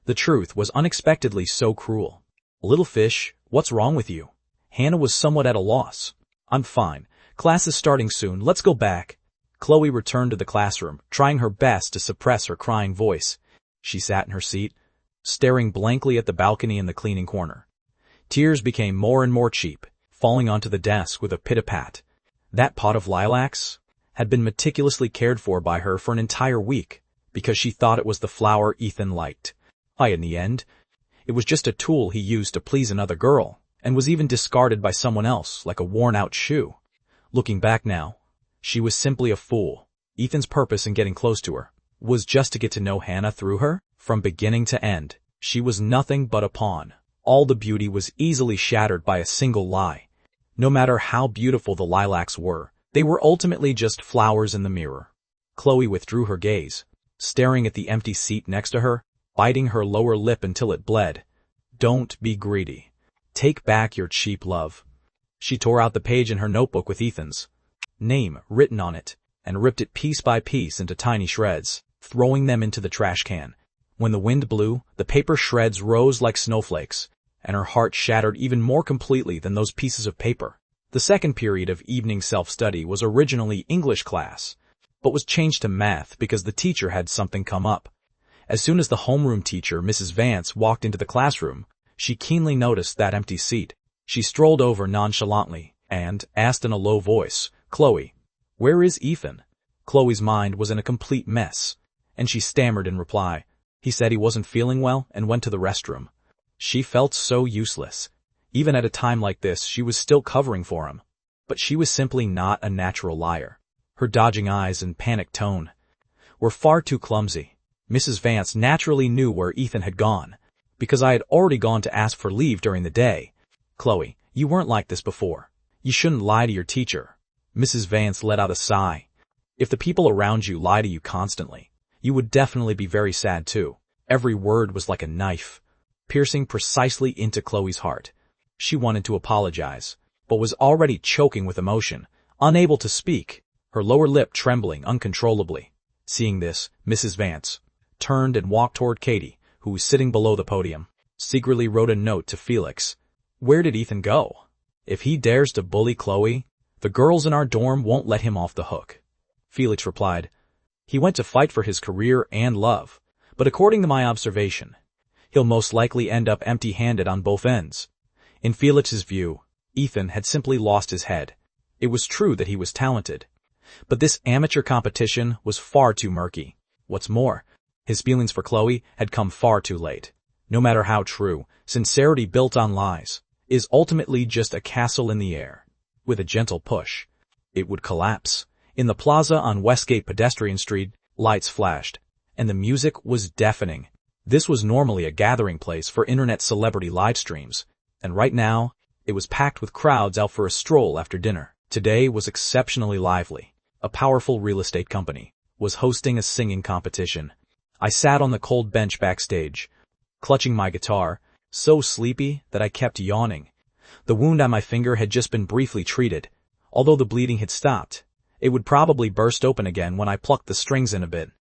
Speaker 1: The truth was unexpectedly so cruel. "Little fish, what's wrong with you?" Hannah was somewhat at a loss. "I'm fine. Class is starting soon. Let's go back." Chloe returned to the classroom, trying her best to suppress her crying voice. She sat in her seat, staring blankly at the balcony in the cleaning corner. Tears became more and more cheap, falling onto the desk with a pit-a-pat. That pot of lilacs had been meticulously cared for by her for an entire week, because she thought it was the flower Ethan liked. In the end, it was just a tool he used to please another girl, and was even discarded by someone else like a worn-out shoe. Looking back now, she was simply a fool. Ethan's purpose in getting close to her was just to get to know Hannah through her. From beginning to end, she was nothing but a pawn. All the beauty was easily shattered by a single lie. No matter how beautiful the lilacs were, they were ultimately just flowers in the mirror. Chloe withdrew her gaze, staring at the empty seat next to her, biting her lower lip until it bled. "Don't be greedy. Take back your cheap love." She tore out the page in her notebook with Ethan's name written on it, and ripped it piece by piece into tiny shreds, throwing them into the trash can. When the wind blew, the paper shreds rose like snowflakes, and her heart shattered even more completely than those pieces of paper. The second period of evening self-study was originally English class, but was changed to math because the teacher had something come up. As soon as the homeroom teacher, Mrs. Vance, walked into the classroom, she keenly noticed that empty seat. She strolled over nonchalantly and asked in a low voice, "Chloe, where is Ethan?" Chloe's mind was in a complete mess, and she stammered in reply, "He said he wasn't feeling well and went to the restroom." She felt so useless. Even at a time like this, she was still covering for him. But she was simply not a natural liar. Her dodging eyes and panicked tone were far too clumsy. Mrs. Vance naturally knew where Ethan had gone, because I had already gone to ask for leave during the day. "Chloe, you weren't like this before. You shouldn't lie to your teacher." Mrs. Vance let out a sigh. If the people around you lie to you constantly, you would definitely be very sad too. Every word was like a knife, piercing precisely into Chloe's heart. She wanted to apologize, but was already choking with emotion, unable to speak, her lower lip trembling uncontrollably. Seeing this, Mrs. Vance turned and walked toward Katie, who was sitting below the podium. Secretly wrote a note to Felix. "Where did Ethan go? If he dares to bully Chloe, the girls in our dorm won't let him off the hook." Felix replied, "He went to fight for his career and love, but according to my observation, he'll most likely end up empty-handed on both ends." In Felix's view, Ethan had simply lost his head. It was true that he was talented, but this amateur competition was far too murky. What's more, his feelings for Chloe had come far too late. No matter how true, sincerity built on lies is ultimately just a castle in the air. With a gentle push, it would collapse. In the plaza on Westgate Pedestrian Street, lights flashed, and the music was deafening. This was normally a gathering place for internet celebrity live streams, and right now, it was packed with crowds out for a stroll after dinner. Today was exceptionally lively. a powerful real estate company, was hosting a singing competition. I sat on the cold bench backstage, clutching my guitar, so sleepy that I kept yawning. The wound on my finger had just been briefly treated. Although the bleeding had stopped, it would probably burst open again when I plucked the strings in a bit.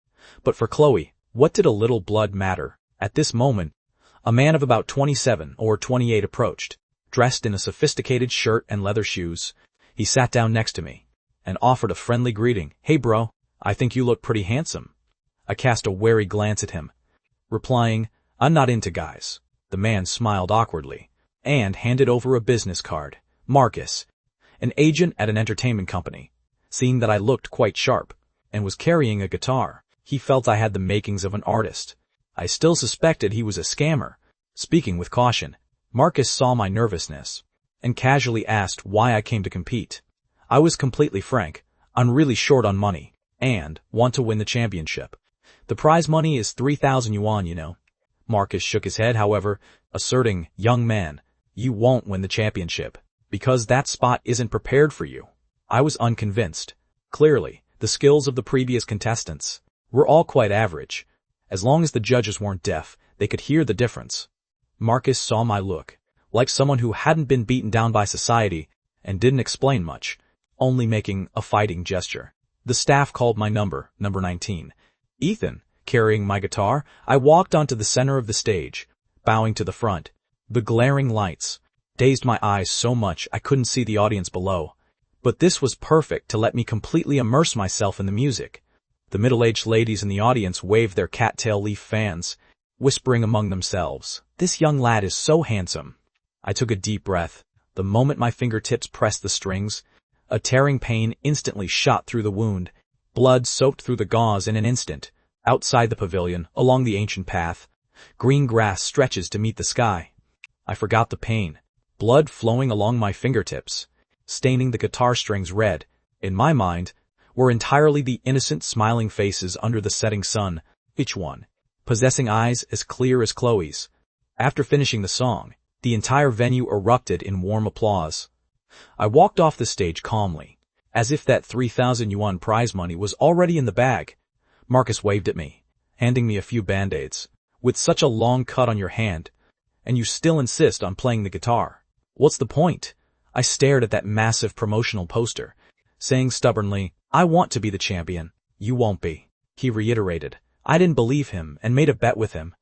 Speaker 1: But for Chloe, what did a little blood matter? At this moment, a man of about 27 or 28 approached, dressed in a sophisticated shirt and leather shoes. He sat down next to me and offered a friendly greeting. "Hey bro, I think you look pretty handsome." I cast a wary glance at him, replying, "I'm not into guys." The man smiled awkwardly and handed over a business card. Marcus, an agent at an entertainment company. Seeing that I looked quite sharp and was carrying a guitar, he felt I had the makings of an artist. I still suspected he was a scammer. Speaking with caution, Marcus saw my nervousness and casually asked why I came to compete. I was completely frank. I'm really short on money and want to win the championship. The prize money is 3,000 yuan, you know. Marcus shook his head, however, asserting, "Young man, you won't win the championship because that spot isn't prepared for you." I was unconvinced. Clearly, the skills of the previous contestants were all quite average. As long as the judges weren't deaf, they could hear the difference. Marcus saw my look, like someone who hadn't been beaten down by society, and didn't explain much, only making a fighting gesture. The staff called my number 19. Ethan, carrying my guitar, I walked onto the center of the stage, bowing to the front. The glaring lights dazed my eyes so much I couldn't see the audience below. But this was perfect to let me completely immerse myself in the music. The middle-aged ladies in the audience waved their cattail leaf fans, whispering among themselves, "This young lad is so handsome." I took a deep breath. The moment my fingertips pressed the strings, a tearing pain instantly shot through the wound. Blood soaked through the gauze in an instant. Outside the pavilion, along the ancient path, green grass stretches to meet the sky. I forgot the pain. Blood flowing along my fingertips, staining the guitar strings red. In my mind, were entirely the innocent smiling faces under the setting sun, each one possessing eyes as clear as Chloe's. After finishing the song, the entire venue erupted in warm applause. I walked off the stage calmly, as if that 3,000 yuan prize money was already in the bag. Marcus waved at me, handing me a few band-aids. "With such a long cut on your hand, and you still insist on playing the guitar. What's the point?" I stared at that massive promotional poster, saying stubbornly, "I want to be the champion." "You won't be," he reiterated. I didn't believe him and made a bet with him.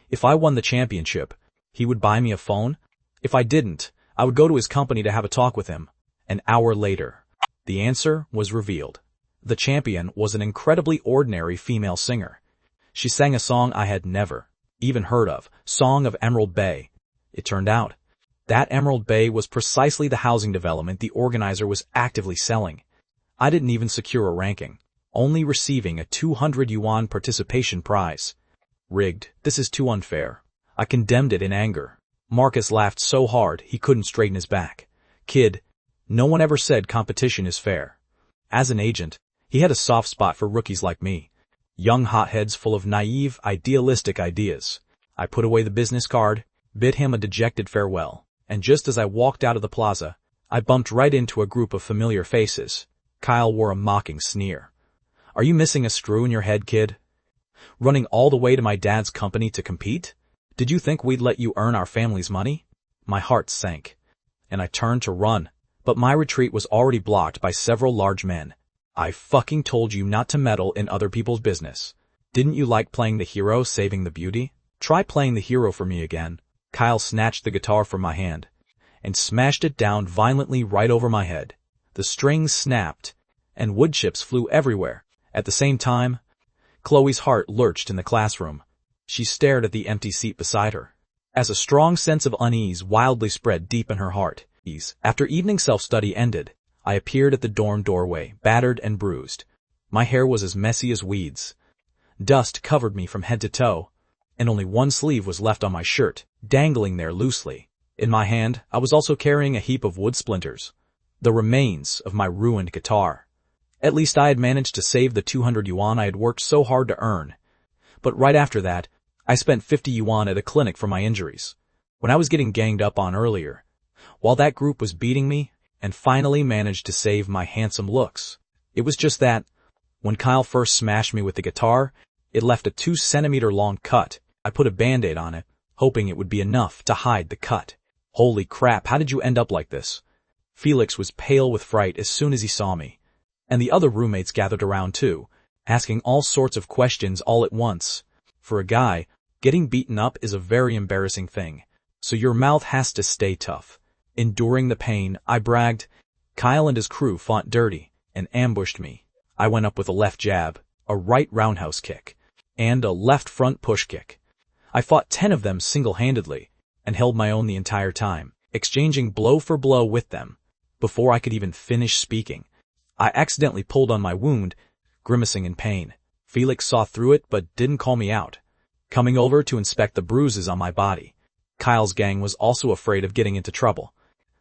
Speaker 1: If I won the championship, he would buy me a phone. If I didn't, I would go to his company to have a talk with him. An hour later, the answer was revealed. The champion was an incredibly ordinary female singer. She sang a song I had never even heard of, Song of Emerald Bay. It turned out that Emerald Bay was precisely the housing development the organizer was actively selling. I didn't even secure a ranking, only receiving a 200 yuan participation prize. Rigged. This is too unfair. I condemned it in anger. Marcus laughed so hard he couldn't straighten his back. "Kid, no one ever said competition is fair." As an agent, he had a soft spot for rookies like me, young hotheads full of naive, idealistic ideas. I put away the business card, bid him a dejected farewell, and just as I walked out of the plaza, I bumped right into a group of familiar faces. Kyle wore a mocking sneer. "Are you missing a screw in your head, kid? Running all the way to my dad's company to compete? Did you think we'd let you earn our family's money?" My heart sank, and I turned to run, but my retreat was already blocked by several large men. "I fucking told you not to meddle in other people's business. Didn't you like playing the hero saving the beauty? Try playing the hero for me again." Kyle snatched the guitar from my hand and smashed it down violently right over my head. The strings snapped, and wood chips flew everywhere. At the same time, Chloe's heart lurched in the classroom. She stared at the empty seat beside her, as a strong sense of unease wildly spread deep in her heart. After evening self-study ended, I appeared at the dorm doorway, battered and bruised. My hair was as messy as weeds. Dust covered me from head to toe, and only one sleeve was left on my shirt, dangling there loosely. In my hand, I was also carrying a heap of wood splinters, the remains of my ruined guitar. At least I had managed to save the 200 yuan I had worked so hard to earn. But right after that, I spent 50 yuan at a clinic for my injuries. When I was getting ganged up on earlier, while that group was beating me, and finally managed to save my handsome looks, It was just that, when Kyle first smashed me with the guitar, it left a 2-centimeter long cut. I put a band-aid on it, hoping it would be enough to hide the cut. Holy crap, how did you end up like this? Felix was pale with fright as soon as he saw me. And the other roommates gathered around too, asking all sorts of questions all at once. For a guy, getting beaten up is a very embarrassing thing, so your mouth has to stay tough. Enduring the pain, I bragged. Kyle and his crew fought dirty and ambushed me. I went up with a left jab, a right roundhouse kick, and a left front push kick. I fought 10 of them single-handedly and held my own the entire time, exchanging blow for blow with them. Before I could even finish speaking, I accidentally pulled on my wound, grimacing in pain. Felix saw through it but didn't call me out, coming over to inspect the bruises on my body. Kyle's gang was also afraid of getting into trouble,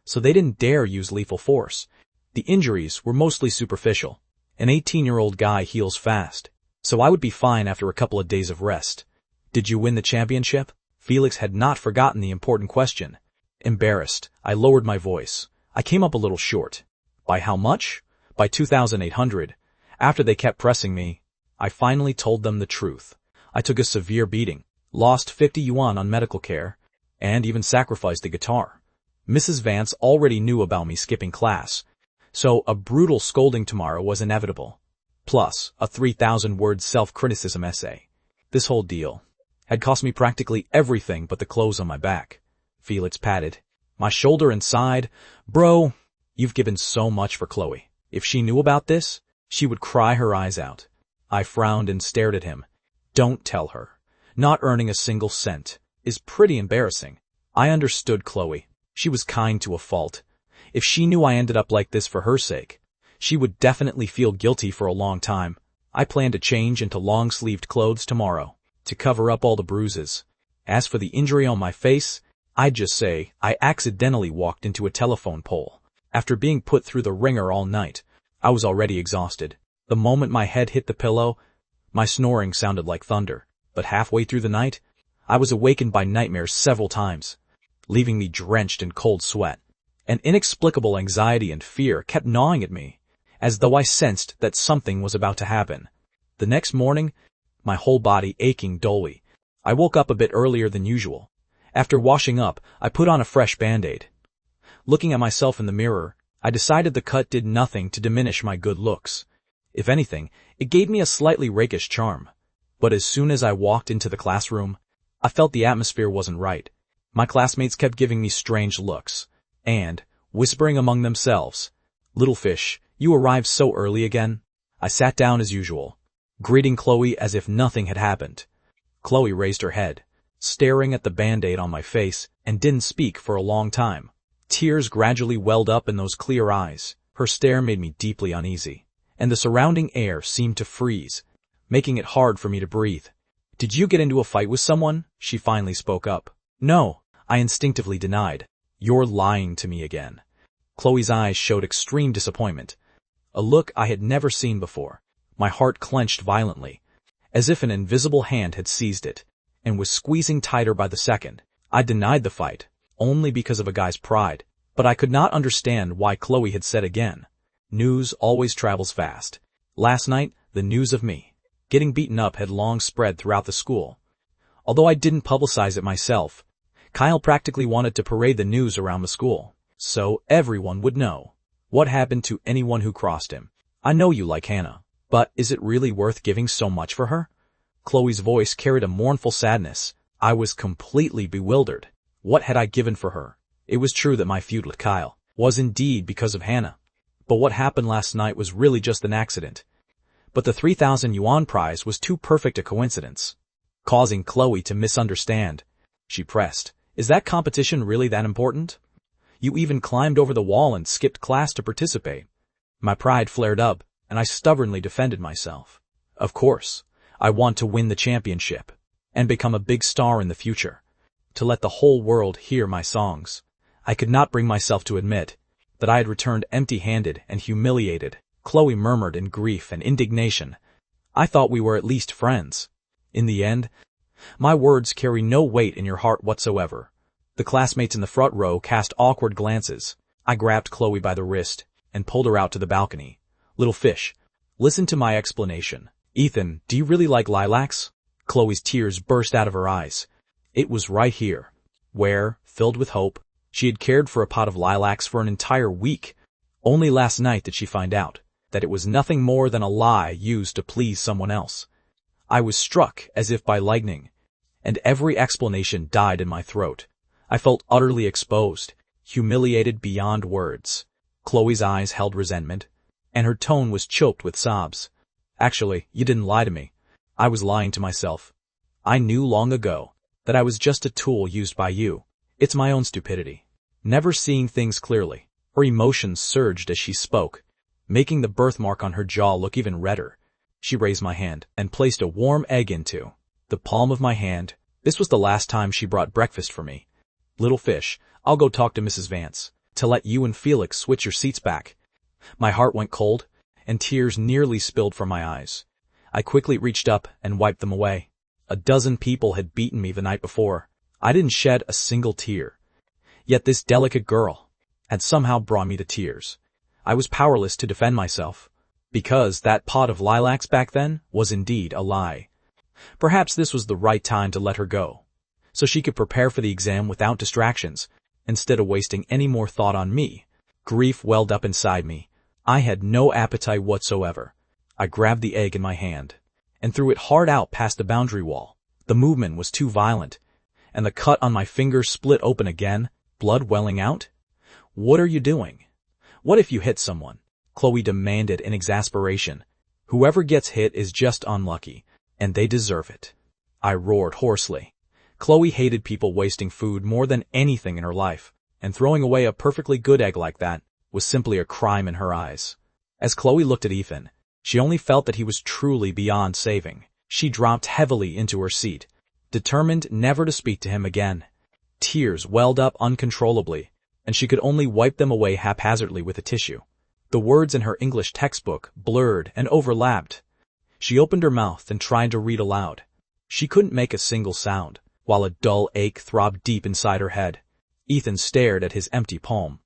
Speaker 1: so they didn't dare use lethal force. The injuries were mostly superficial. An 18-year-old guy heals fast, so I would be fine after a couple of days of rest. Did you win the championship? Felix had not forgotten the important question. Embarrassed, I lowered my voice. I came up a little short. By how much? By 2,800. After they kept pressing me, I finally told them the truth. I took a severe beating, lost 50 yuan on medical care, and even sacrificed the guitar. Mrs. Vance already knew about me skipping class, so a brutal scolding tomorrow was inevitable. Plus, a 3,000-word self-criticism essay. This whole deal had cost me practically everything but the clothes on my back. Felix patted my shoulder and sighed. Bro, you've given so much for Chloe. If she knew about this, she would cry her eyes out. I frowned and stared at him. Don't tell her. Not earning a single cent is pretty embarrassing. I understood Chloe. She was kind to a fault. If she knew I ended up like this for her sake, she would definitely feel guilty for a long time. I plan to change into long-sleeved clothes tomorrow to cover up all the bruises. As for the injury on my face, I'd just say I accidentally walked into a telephone pole. After being put through the ringer all night, I was already exhausted. The moment my head hit the pillow, my snoring sounded like thunder. But halfway through the night, I was awakened by nightmares several times, leaving me drenched in cold sweat. An inexplicable anxiety and fear kept gnawing at me, as though I sensed that something was about to happen. The next morning, my whole body aching dully, I woke up a bit earlier than usual. After washing up, I put on a fresh band-aid. Looking at myself in the mirror, I decided the cut did nothing to diminish my good looks. If anything, it gave me a slightly rakish charm. But as soon as I walked into the classroom, I felt the atmosphere wasn't right. My classmates kept giving me strange looks, and, whispering among themselves, "Little fish, you arrived so early again." I sat down as usual, greeting Chloe as if nothing had happened. Chloe raised her head, staring at the band-aid on my face, and didn't speak for a long time. Tears gradually welled up in those clear eyes. Her stare made me deeply uneasy, and the surrounding air seemed to freeze, making it hard for me to breathe. "Did you get into a fight with someone?" She finally spoke up. "No," I instinctively denied. "You're lying to me again." Chloe's eyes showed extreme disappointment, a look I had never seen before. My heart clenched violently, as if an invisible hand had seized it, and was squeezing tighter by the second. I denied the fight, only because of a guy's pride, but I could not understand why Chloe had said again. News always travels fast. Last night, the news of me getting beaten up had long spread throughout the school. Although I didn't publicize it myself, Kyle practically wanted to parade the news around the school, so everyone would know what happened to anyone who crossed him. "I know you like Hannah, but is it really worth giving so much for her?" Chloe's voice carried a mournful sadness. I was completely bewildered. What had I given for her? It was true that my feud with Kyle was indeed because of Hannah, but what happened last night was really just an accident. But the 3,000 yuan prize was too perfect a coincidence, causing Chloe to misunderstand. She pressed, "Is that competition really that important? You even climbed over the wall and skipped class to participate." My pride flared up, and I stubbornly defended myself. Of course, I want to win the championship and become a big star in the future, to let the whole world hear my songs. I could not bring myself to admit that I had returned empty-handed and humiliated. Chloe murmured in grief and indignation, "I thought we were at least friends." In the end, my words carry no weight in your heart whatsoever. The classmates in the front row cast awkward glances. I grabbed Chloe by the wrist and pulled her out to the balcony. "Little fish, Listen to my explanation. Ethan, do you really like lilacs? Chloe's tears burst out of her eyes. It was right here, where, filled with hope, she had cared for a pot of lilacs for an entire week. Only last night did she find out that it was nothing more than a lie used to please someone else. I was struck as if by lightning, and every explanation died in my throat. I felt utterly exposed, humiliated beyond words. Chloe's eyes held resentment, and her tone was choked with sobs. Actually, you didn't lie to me. I was lying to myself. I knew long ago that I was just a tool used by you. It's my own stupidity. Never seeing things clearly. Her emotions surged as she spoke, making the birthmark on her jaw look even redder. She raised my hand and placed a warm egg into the palm of my hand. This was the last time she brought breakfast for me. Little fish, I'll go talk to Mrs. Vance to let you and Felix switch your seats back. My heart went cold, and tears nearly spilled from my eyes. I quickly reached up and wiped them away. A dozen people had beaten me the night before. I didn't shed a single tear. Yet this delicate girl had somehow brought me to tears. I was powerless to defend myself, because that pot of lilacs back then was indeed a lie. Perhaps this was the right time to let her go, so she could prepare for the exam without distractions, instead of wasting any more thought on me. Grief welled up inside me. I had no appetite whatsoever. I grabbed the egg in my hand and threw it hard out past the boundary wall. The movement was too violent, and the cut on my finger split open again, blood welling out. What are you doing? What if you hit someone? Chloe demanded in exasperation. Whoever gets hit is just unlucky, and they deserve it. I roared hoarsely. Chloe hated people wasting food more than anything in her life, and throwing away a perfectly good egg like that was simply a crime in her eyes. As Chloe looked at Ethan, she only felt that he was truly beyond saving. She dropped heavily into her seat, determined never to speak to him again. Tears welled up uncontrollably, and she could only wipe them away haphazardly with a tissue. The words in her English textbook blurred and overlapped. She opened her mouth and tried to read aloud. She couldn't make a single sound, while a dull ache throbbed deep inside her head. Ethan stared at his empty palm,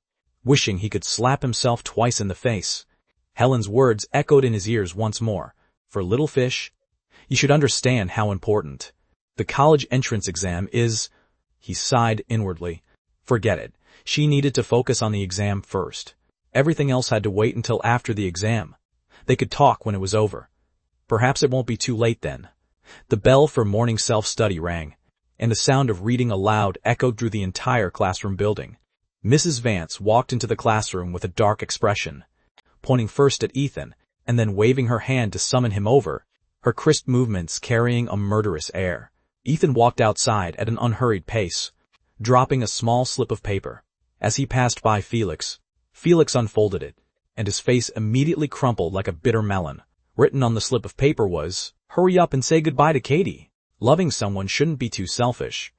Speaker 1: wishing he could slap himself twice in the face. Helen's words echoed in his ears once more. For little fish, you should understand how important the college entrance exam is. He sighed inwardly. Forget it. She needed to focus on the exam first. Everything else had to wait until after the exam. They could talk when it was over. Perhaps it won't be too late then. The bell for morning self-study rang, and the sound of reading aloud echoed through the entire classroom building. Mrs. Vance walked into the classroom with a dark expression, pointing first at Ethan and then waving her hand to summon him over, her crisp movements carrying a murderous air. Ethan walked outside at an unhurried pace, dropping a small slip of paper. As he passed by Felix, Felix unfolded it, and his face immediately crumpled like a bitter melon. Written on the slip of paper was, "Hurry up and say goodbye to Katie. Loving someone shouldn't be too selfish."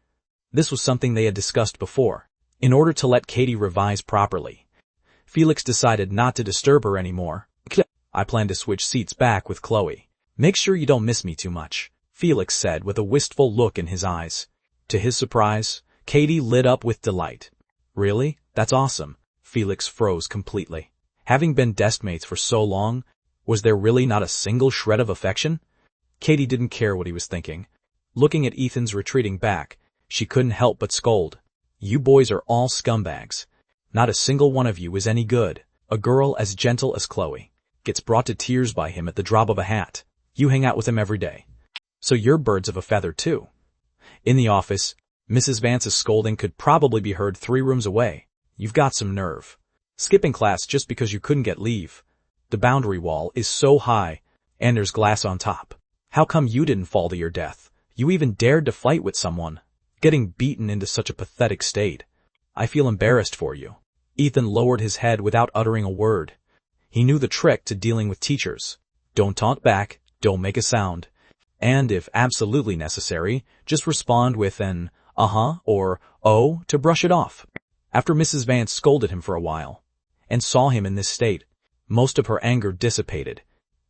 Speaker 1: This was something they had discussed before. In order to let Katie revise properly, Felix decided not to disturb her anymore. I plan to switch seats back with Chloe. Make sure you don't miss me too much, Felix said with a wistful look in his eyes. To his surprise, Katie lit up with delight. Really? That's awesome. Felix froze completely. Having been deskmates for so long, was there really not a single shred of affection? Katie didn't care what he was thinking. Looking at Ethan's retreating back, she couldn't help but scold. You boys are all scumbags. Not a single one of you is any good. A girl as gentle as Chloe gets brought to tears by him at the drop of a hat. You hang out with him every day. So you're birds of a feather too. In the office, Mrs. Vance's scolding could probably be heard 3 rooms away. You've got some nerve. Skipping class just because you couldn't get leave. The boundary wall is so high, and there's glass on top. How come you didn't fall to your death? You even dared to fight with someone, getting beaten into such a pathetic state. I feel embarrassed for you. Ethan lowered his head without uttering a word. He knew the trick to dealing with teachers. Don't talk back, don't make a sound, and if absolutely necessary, just respond with an uh-huh or oh to brush it off. After Mrs. Vance scolded him for a while, and saw him in this state, most of her anger dissipated.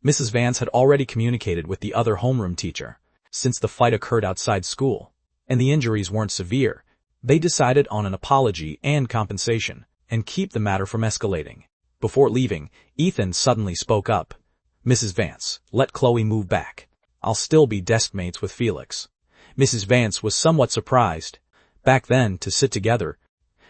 Speaker 1: Mrs. Vance had already communicated with the other homeroom teacher. Since the fight occurred outside school, and the injuries weren't severe, they decided on an apology and compensation, and keep the matter from escalating. Before leaving, Ethan suddenly spoke up. Mrs. Vance, let Chloe move back. I'll still be desk mates with Felix. Mrs. Vance was somewhat surprised. Back then, to sit together,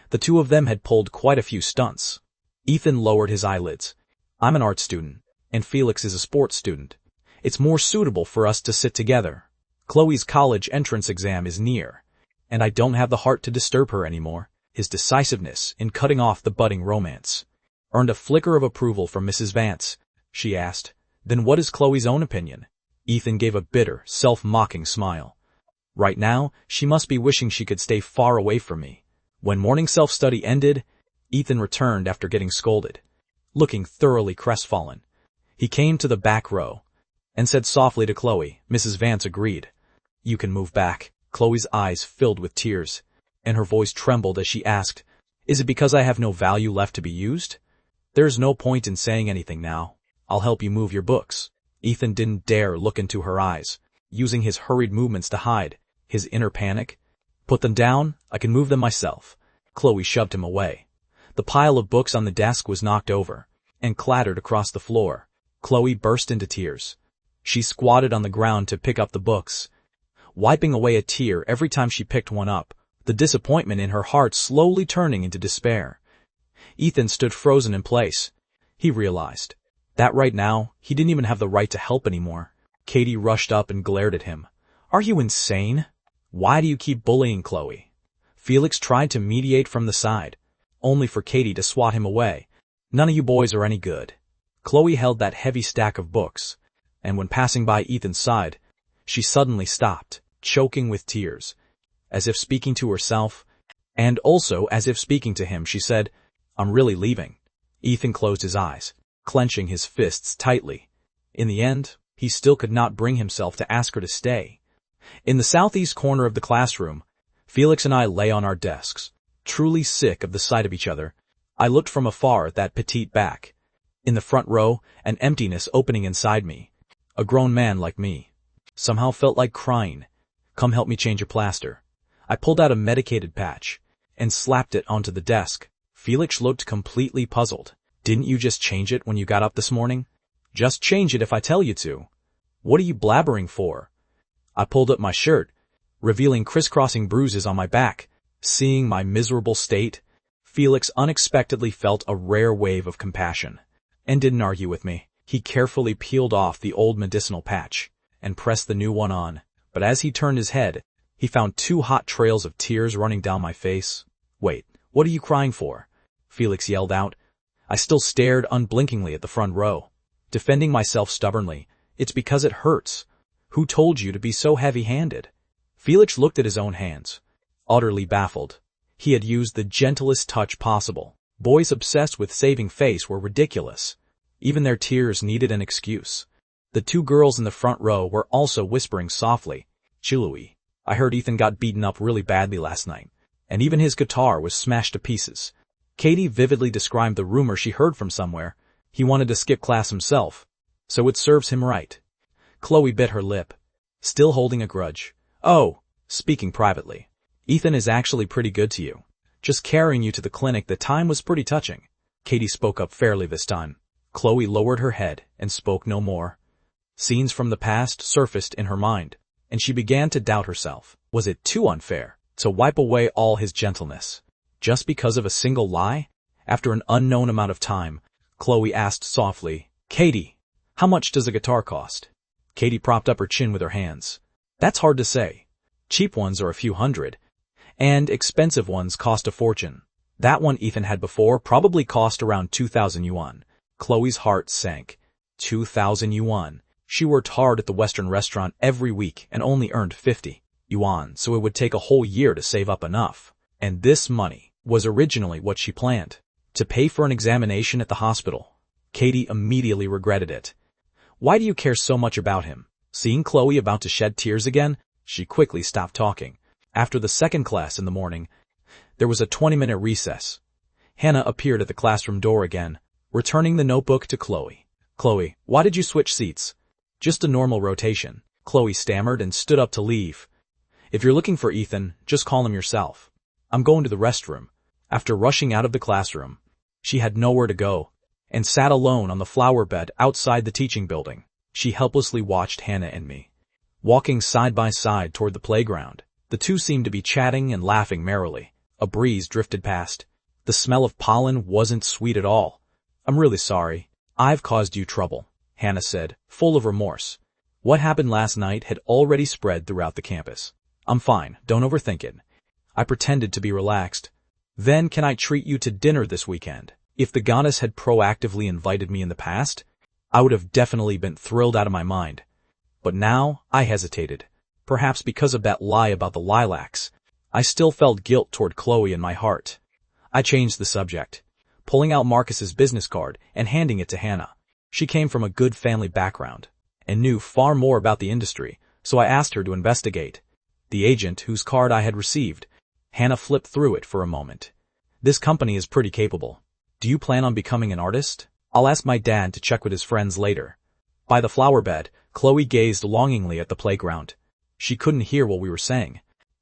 Speaker 1: the two of them had pulled quite a few stunts. Ethan lowered his eyelids. I'm an art student, and Felix is a sports student. It's more suitable for us to sit together. Chloe's college entrance exam is near, and I don't have the heart to disturb her anymore. His decisiveness in cutting off the budding romance earned a flicker of approval from Mrs. Vance. She asked, "Then what is Chloe's own opinion?" Ethan gave a bitter, self-mocking smile. Right now, she must be wishing she could stay far away from me. When morning self-study ended, Ethan returned after getting scolded. Looking thoroughly crestfallen, he came to the back row and said softly to Chloe. Mrs. Vance agreed. "You can move back." Chloe's eyes filled with tears, and her voice trembled as she asked, "Is it because I have no value left to be used?" "There's no point in saying anything now. I'll help you move your books." Ethan didn't dare look into her eyes, using his hurried movements to hide his inner panic. "Put them down, I can move them myself." Chloe shoved him away. The pile of books on the desk was knocked over and clattered across the floor. Chloe burst into tears. She squatted on the ground to pick up the books, wiping away a tear every time she picked one up, the disappointment in her heart slowly turning into despair. Ethan stood frozen in place. He realized that right now, he didn't even have the right to help anymore. Katie rushed up and glared at him. "Are you insane? Why do you keep bullying Chloe?" Felix tried to mediate from the side, only for Katie to swat him away. "None of you boys are any good." Chloe held that heavy stack of books, and when passing by Ethan's side, she suddenly stopped, choking with tears. As if speaking to herself, and also as if speaking to him, she said, "I'm really leaving." Ethan closed his eyes, clenching his fists tightly. In the end, he still could not bring himself to ask her to stay. In the southeast corner of the classroom, Felix and I lay on our desks, truly sick of the sight of each other. I looked from afar at that petite back. In the front row, an emptiness opening inside me. A grown man like me somehow felt like crying. "Come help me change your plaster." I pulled out a medicated patch and slapped it onto the desk. Felix looked completely puzzled. "Didn't you just change it when you got up this morning?" "Just change it if I tell you to." "What are you blabbering for?" I pulled up my shirt, revealing crisscrossing bruises on my back. Seeing my miserable state, Felix unexpectedly felt a rare wave of compassion, and didn't argue with me. He carefully peeled off the old medicinal patch and pressed the new one on, but as he turned his head, he found 2 hot trails of tears running down my face. "Wait, what are you crying for?" Felix yelled out. I still stared unblinkingly at the front row, defending myself stubbornly. "It's because it hurts." "Who told you to be so heavy-handed?" Felix looked at his own hands, utterly baffled. He had used the gentlest touch possible. Boys obsessed with saving face were ridiculous. Even their tears needed an excuse. The 2 girls in the front row were also whispering softly. "Chilui, I heard Ethan got beaten up really badly last night, and even his guitar was smashed to pieces." Katie vividly described the rumor she heard from somewhere. "He wanted to skip class himself, so it serves him right." Chloe bit her lip, still holding a grudge. "Oh, speaking privately, Ethan is actually pretty good to you. Just carrying you to the clinic, the time was pretty touching." Katie spoke up fairly this time. Chloe lowered her head and spoke no more. Scenes from the past surfaced in her mind, and she began to doubt herself. Was it too unfair to wipe away all his gentleness just because of a single lie? After an unknown amount of time, Chloe asked softly, "Katie, how much does a guitar cost?" Katie propped up her chin with her hands. "That's hard to say. Cheap ones are a few hundred, and expensive ones cost a fortune. That one Ethan had before probably cost around 2,000 yuan. Chloe's heart sank. 2,000 yuan. She worked hard at the Western restaurant every week and only earned 50 yuan, so it would take a whole year to save up enough. And this money was originally what she planned to pay for an examination at the hospital. Katie immediately regretted it. "Why do you care so much about him?" Seeing Chloe about to shed tears again, she quickly stopped talking. After the second class in the morning, there was a 20-minute recess. Hannah appeared at the classroom door again, returning the notebook to Chloe. "Chloe, why did you switch seats?" "Just a normal rotation." Chloe stammered and stood up to leave. "If you're looking for Ethan, just call him yourself. I'm going to the restroom." After rushing out of the classroom, she had nowhere to go, and sat alone on the flower bed outside the teaching building. She helplessly watched Hannah and me, walking side by side toward the playground. The two seemed to be chatting and laughing merrily. A breeze drifted past. The smell of pollen wasn't sweet at all. "I'm really sorry. I've caused you trouble," Hannah said, full of remorse. What happened last night had already spread throughout the campus. "I'm fine, don't overthink it." I pretended to be relaxed. "Then can I treat you to dinner this weekend?" If the goddess had proactively invited me in the past, I would have definitely been thrilled out of my mind. But now I hesitated. Perhaps because of that lie about the lilacs. I still felt guilt toward Chloe in my heart. I changed the subject, pulling out Marcus's business card and handing it to Hannah. She came from a good family background and knew far more about the industry, so I asked her to investigate. The agent whose card I had received, Hannah flipped through it for a moment. "This company is pretty capable. Do you plan on becoming an artist? I'll ask my dad to check with his friends later." By the flower bed, Chloe gazed longingly at the playground. She couldn't hear what we were saying,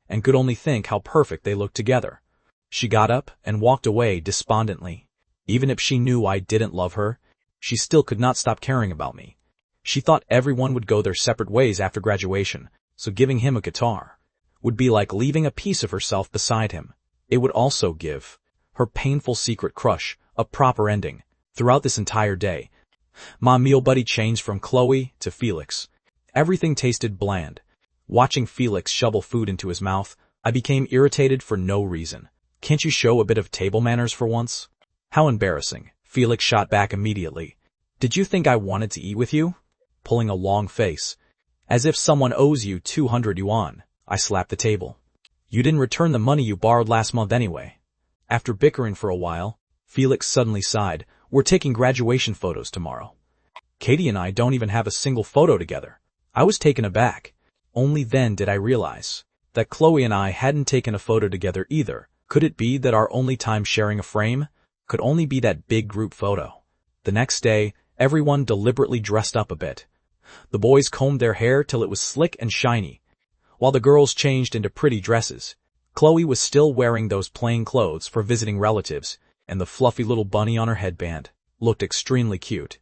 Speaker 1: and could only think how perfect they looked together. She got up and walked away despondently. Even if she knew I didn't love her, she still could not stop caring about me. She thought everyone would go their separate ways after graduation, so giving him a guitar would be like leaving a piece of herself beside him. It would also give her painful secret crush a proper ending. Throughout this entire day, my meal buddy changed from Chloe to Felix. Everything tasted bland. Watching Felix shovel food into his mouth, I became irritated for no reason. "Can't you show a bit of table manners for once?" "How embarrassing," Felix shot back immediately. "Did you think I wanted to eat with you?" Pulling a long face. "As if someone owes you 200 yuan. I slapped the table. "You didn't return the money you borrowed last month anyway." After bickering for a while, Felix suddenly sighed. "We're taking graduation photos tomorrow. Katie and I don't even have a single photo together." I was taken aback. Only then did I realize that Chloe and I hadn't taken a photo together either. Could it be that our only time sharing a frame could only be that big group photo? The next day, everyone deliberately dressed up a bit. The boys combed their hair till it was slick and shiny, while the girls changed into pretty dresses. Chloe was still wearing those plain clothes for visiting relatives, and the fluffy little bunny on her headband looked extremely cute.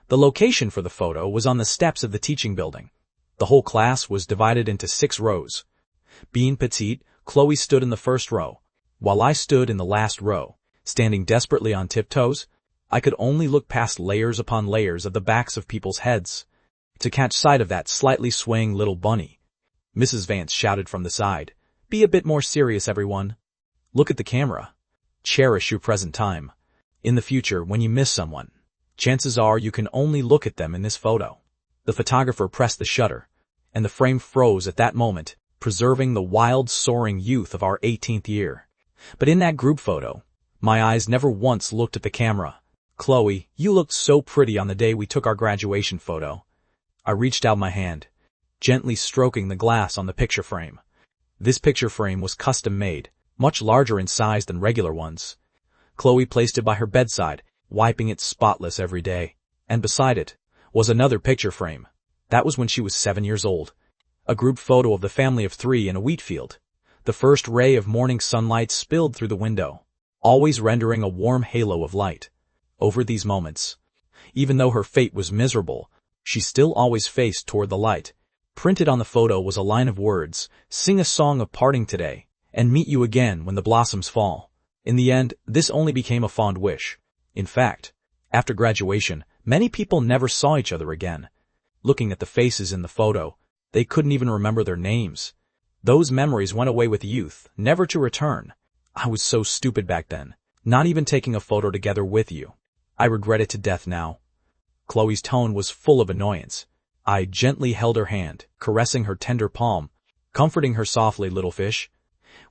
Speaker 1: The location for the photo was on the steps of the teaching building. The whole class was divided into 6 rows. Being petite, Chloe stood in the first row, while I stood in the last row. Standing desperately on tiptoes, I could only look past layers upon layers of the backs of people's heads to catch sight of that slightly swaying little bunny. Mrs. Vance shouted from the side, "Be a bit more serious, everyone. Look at the camera. Cherish your present time. In the future, when you miss someone, chances are you can only look at them in this photo." The photographer pressed the shutter, and the frame froze at that moment, preserving the wild, soaring youth of our 18th year. But in that group photo, my eyes never once looked at the camera. "Chloe, you looked so pretty on the day we took our graduation photo." I reached out my hand, gently stroking the glass on the picture frame. This picture frame was custom-made, much larger in size than regular ones. Chloe placed it by her bedside, wiping it spotless every day. And beside it was another picture frame. That was when she was 7 years old. A group photo of the family of 3 in a wheat field. The first ray of morning sunlight spilled through the window, always rendering a warm halo of light over these moments. Even though her fate was miserable, she still always faced toward the light. Printed on the photo was a line of words: "Sing a song of parting today, and meet you again when the blossoms fall." In the end, this only became a fond wish. In fact, after graduation, many people never saw each other again. Looking at the faces in the photo, they couldn't even remember their names. Those memories went away with youth, never to return. I was so stupid back then, not even taking a photo together with you. I regret it to death now. Chloe's tone was full of annoyance. I gently held her hand, caressing her tender palm, comforting her softly, "Little fish,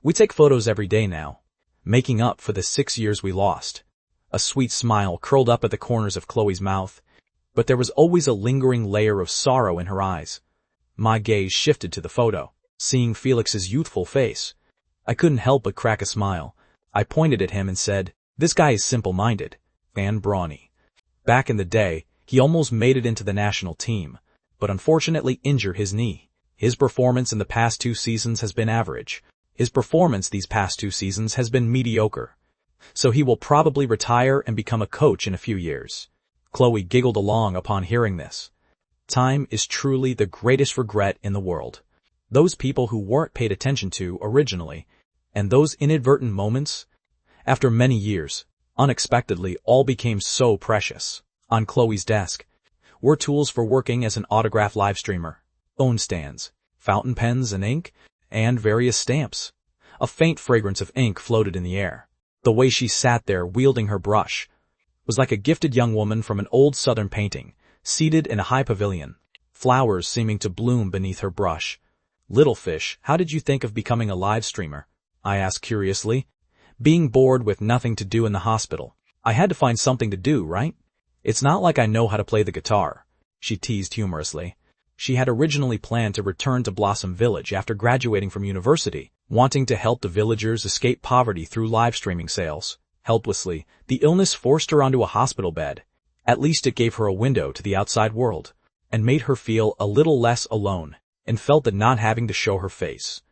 Speaker 1: we take photos every day now, making up for the 6 years we lost." A sweet smile curled up at the corners of Chloe's mouth, but there was always a lingering layer of sorrow in her eyes. My gaze shifted to the photo. Seeing Felix's youthful face, I couldn't help but crack a smile. I pointed at him and said, "This guy is simple-minded and brawny." Back in the day, he almost made it into the national team, but unfortunately injured his knee. His performance in the past 2 seasons has been average. His performance these past 2 seasons has been mediocre. So he will probably retire and become a coach in a few years. Chloe giggled along upon hearing this. Time is truly the greatest regret in the world. Those people who weren't paid attention to originally, and those inadvertent moments, after many years, unexpectedly all became so precious. On Chloe's desk were tools for working as an autograph live streamer, phone stands, fountain pens and ink, and various stamps. A faint fragrance of ink floated in the air. The way she sat there wielding her brush was like a gifted young woman from an old southern painting, seated in a high pavilion, flowers seeming to bloom beneath her brush. Little fish, how did you think of becoming a live streamer? I asked curiously. Being bored with nothing to do in the hospital. I had to find something to do, right? It's not like I know how to play the guitar, she teased humorously. She had originally planned to return to Blossom Village after graduating from university, wanting to help the villagers escape poverty through live streaming sales. Helplessly, the illness forced her onto a hospital bed. At least it gave her a window to the outside world, and made her feel a little less alone, and felt that not having to show her face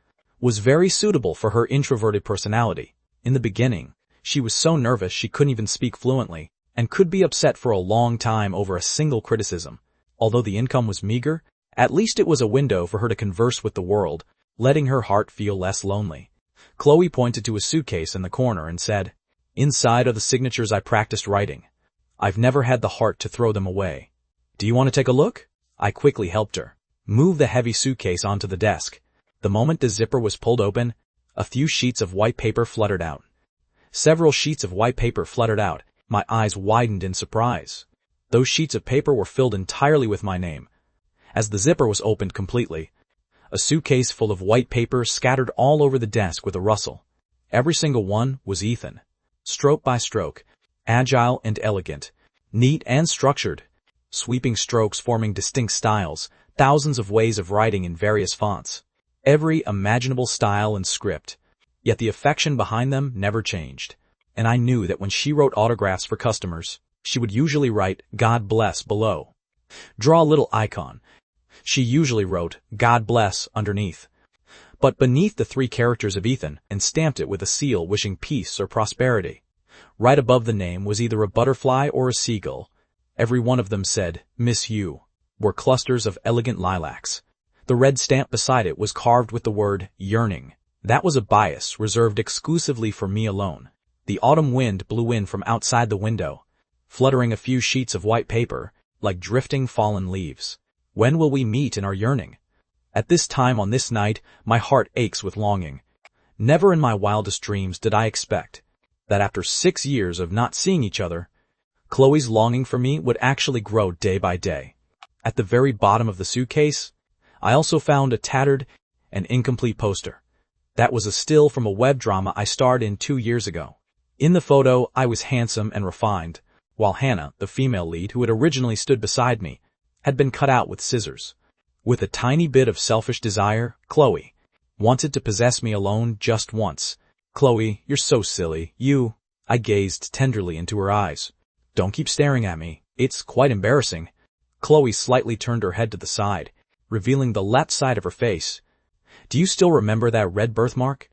Speaker 1: was very suitable for her introverted personality. In the beginning, she was so nervous she couldn't even speak fluently, and could be upset for a long time over a single criticism. Although the income was meager, at least it was a window for her to converse with the world, letting her heart feel less lonely. Chloe pointed to a suitcase in the corner and said, "Inside are the signatures I practiced writing. I've never had the heart to throw them away. Do you want to take a look?" I quickly helped her move the heavy suitcase onto the desk. The moment the zipper was pulled open, a few sheets of white paper fluttered out. Several sheets of white paper fluttered out. My eyes widened in surprise. Those sheets of paper were filled entirely with my name. As the zipper was opened completely, a suitcase full of white paper scattered all over the desk with a rustle. Every single one was Ethan. Stroke by stroke, agile and elegant, neat and structured, sweeping strokes forming distinct styles, thousands of ways of writing in various fonts, every imaginable style and script. Yet the affection behind them never changed. And I knew that when she wrote autographs for customers, she would usually write "God bless" below. Draw a little icon. She usually wrote "God bless" underneath, but beneath the 3 characters of Ethan, and stamped it with a seal wishing peace or prosperity. Right above the name was either a butterfly or a seagull. Every one of them said, "Miss You," were clusters of elegant lilacs. The red stamp beside it was carved with the word "Yearning." That was a bias reserved exclusively for me alone. The autumn wind blew in from outside the window, fluttering a few sheets of white paper, like drifting fallen leaves. When will we meet in our yearning? At this time on this night, my heart aches with longing. Never in my wildest dreams did I expect that after 6 years of not seeing each other, Chloe's longing for me would actually grow day by day. At the very bottom of the suitcase, I also found a tattered and incomplete poster. That was a still from a web drama I starred in 2 years ago. In the photo, I was handsome and refined, while Hannah, the female lead who had originally stood beside me, had been cut out with scissors. With a tiny bit of selfish desire, Chloe wanted to possess me alone just once. "Chloe, you're so silly. I gazed tenderly into her eyes. "Don't keep staring at me. It's quite embarrassing." Chloe slightly turned her head to the side, revealing the left side of her face. "Do you still remember that red birthmark?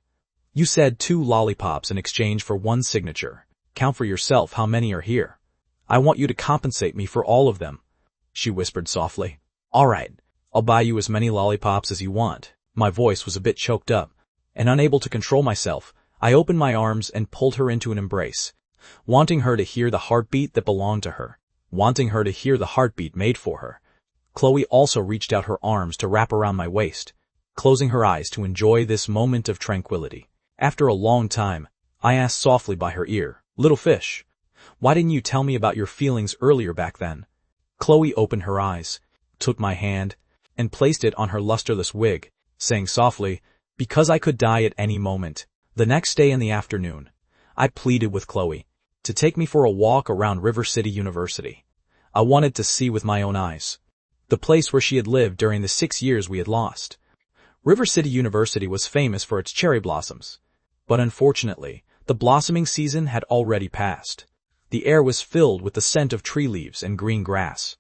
Speaker 1: You said 2 lollipops in exchange for 1 signature. Count for yourself how many are here. I want you to compensate me for all of them," she whispered softly. "All right, I'll buy you as many lollipops as you want." My voice was a bit choked up, and unable to control myself, I opened my arms and pulled her into an embrace, wanting her to hear the heartbeat that belonged to her, wanting her to hear the heartbeat made for her. Chloe also reached out her arms to wrap around my waist, closing her eyes to enjoy this moment of tranquility. After a long time, I asked softly by her ear, "Little fish, why didn't you tell me about your feelings earlier back then?" Chloe opened her eyes, took my hand, and placed it on her lusterless wig, saying softly, "Because I could die at any moment." The next day in the afternoon, I pleaded with Chloe to take me for a walk around River City University. I wanted to see with my own eyes the place where she had lived during the 6 years we had lost. River City University was famous for its cherry blossoms, but unfortunately, the blossoming season had already passed. The air was filled with the scent of tree leaves and green grass.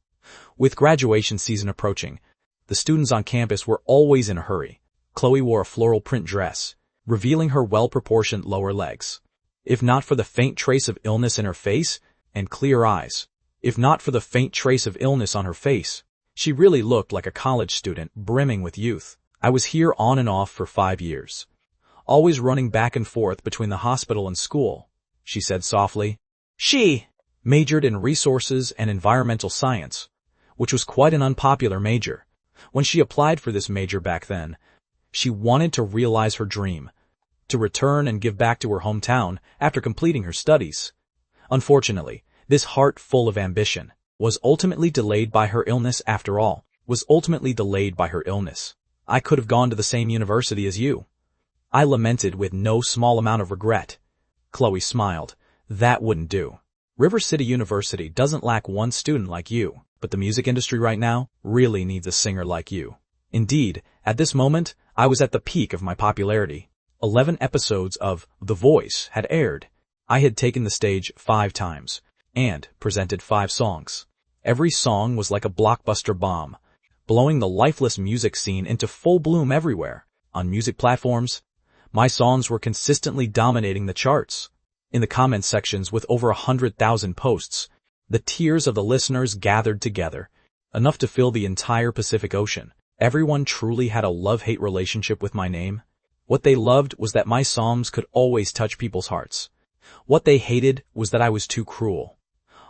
Speaker 1: With graduation season approaching, the students on campus were always in a hurry. Chloe wore a floral print dress, revealing her well-proportioned lower legs. if not for the faint trace of illness in her face and clear eyes. If not for the faint trace of illness on her face, she really looked like a college student brimming with youth. I was here on and off for 5 years, always running back and forth between the hospital and school, she said softly. She majored in resources and environmental science, which was quite an unpopular major. When she applied for this major back then, she wanted to realize her dream, to return and give back to her hometown after completing her studies. Unfortunately, this heart full of ambition was ultimately delayed by her illness after all, I could have gone to the same university as you. I lamented with no small amount of regret. Chloe smiled. That wouldn't do. River City University doesn't lack one student like you, but the music industry right now really needs a singer like you. Indeed, at this moment, I was at the peak of my popularity. 11 episodes of The Voice had aired. I had taken the stage 5 times and presented 5 songs. Every song was like a blockbuster bomb, blowing the lifeless music scene into full bloom everywhere. On music platforms, my songs were consistently dominating the charts. In the comment sections with over 100,000 posts, the tears of the listeners gathered together, enough to fill the entire Pacific Ocean. Everyone truly had a love-hate relationship with my name. What they loved was that my songs could always touch people's hearts. What they hated was that I was too cruel,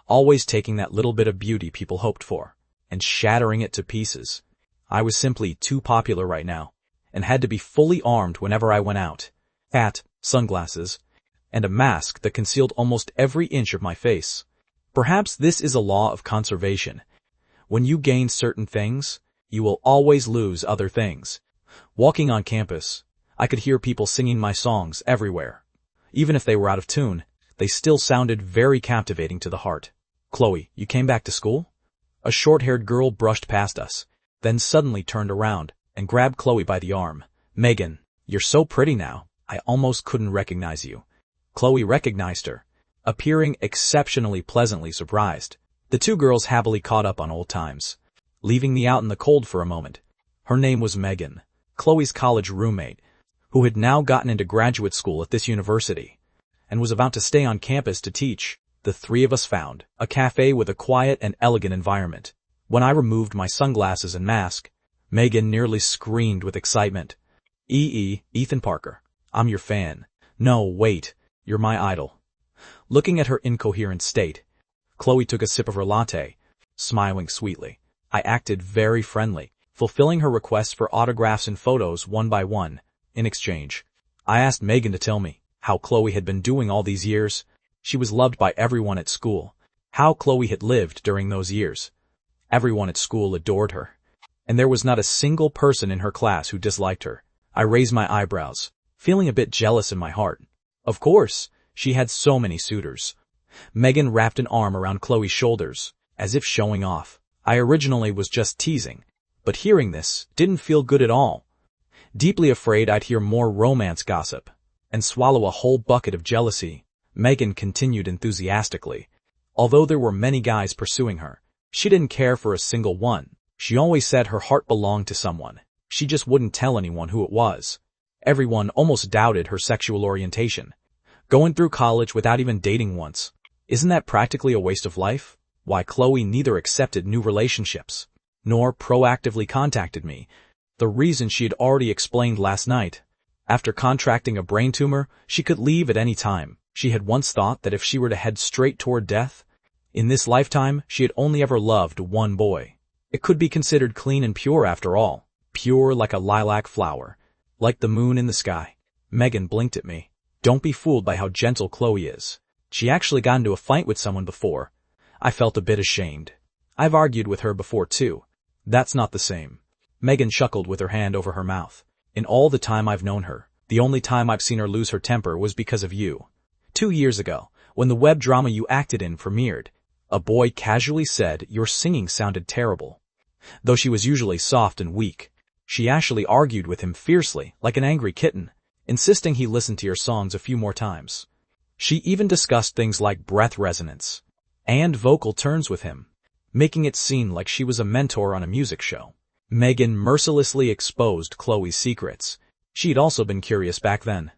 Speaker 1: always taking that little bit of beauty people hoped for and shattering it to pieces. I was simply too popular right now and had to be fully armed whenever I went out. Hat, sunglasses, and a mask that concealed almost every inch of my face. Perhaps this is a law of conservation. When you gain certain things, you will always lose other things. Walking on campus, I could hear people singing my songs everywhere. Even if they were out of tune, they still sounded very captivating to the heart. Chloe, you came back to school? A short-haired girl brushed past us, then suddenly turned around and grabbed Chloe by the arm. Megan, you're so pretty now, I almost couldn't recognize you. Chloe recognized her, appearing exceptionally pleasantly surprised. The two girls happily caught up on old times, leaving me out in the cold for a moment. Her name was Megan, Chloe's college roommate, who had now gotten into graduate school at this university, and was about to stay on campus to teach. The three of us found a cafe with a quiet and elegant environment. When I removed my sunglasses and mask, Megan nearly screamed with excitement. Ethan Parker, I'm your fan. No, wait, you're my idol. Looking at her incoherent state, Chloe took a sip of her latte, smiling sweetly. I acted very friendly, fulfilling her requests for autographs and photos one by one. In exchange, I asked Megan to tell me how Chloe had been doing all these years. She was loved by everyone at school. How Chloe had lived during those years. Everyone at school adored her, and there was not a single person in her class who disliked her. I raised my eyebrows, feeling a bit jealous in my heart. Of course, she had so many suitors. Megan wrapped an arm around Chloe's shoulders, as if showing off. I originally was just teasing, but hearing this didn't feel good at all. Deeply afraid I'd hear more romance gossip and swallow a whole bucket of jealousy, Megan continued enthusiastically. Although there were many guys pursuing her, she didn't care for a single one. She always said her heart belonged to someone. She just wouldn't tell anyone who it was. Everyone almost doubted her sexual orientation. Going through college without even dating once, isn't that practically a waste of life? Why, Chloe neither accepted new relationships, nor proactively contacted me. The reason she had already explained last night. After contracting a brain tumor, she could leave at any time. She had once thought that if she were to head straight toward death, in this lifetime she had only ever loved one boy. It could be considered clean and pure after all, pure like a lilac flower, like the moon in the sky. Megan blinked at me. Don't be fooled by how gentle Chloe is. She actually got into a fight with someone before. I felt a bit ashamed. I've argued with her before too. That's not the same. Megan chuckled with her hand over her mouth. In all the time I've known her, the only time I've seen her lose her temper was because of you. 2 years ago, when the web drama you acted in premiered, a boy casually said your singing sounded terrible. Though she was usually soft and weak, she actually argued with him fiercely, like an angry kitten, insisting he listen to your songs a few more times. She even discussed things like breath resonance and vocal turns with him, making it seem like she was a mentor on a music show. Megan mercilessly exposed Chloe's secrets. She'd also been curious back then.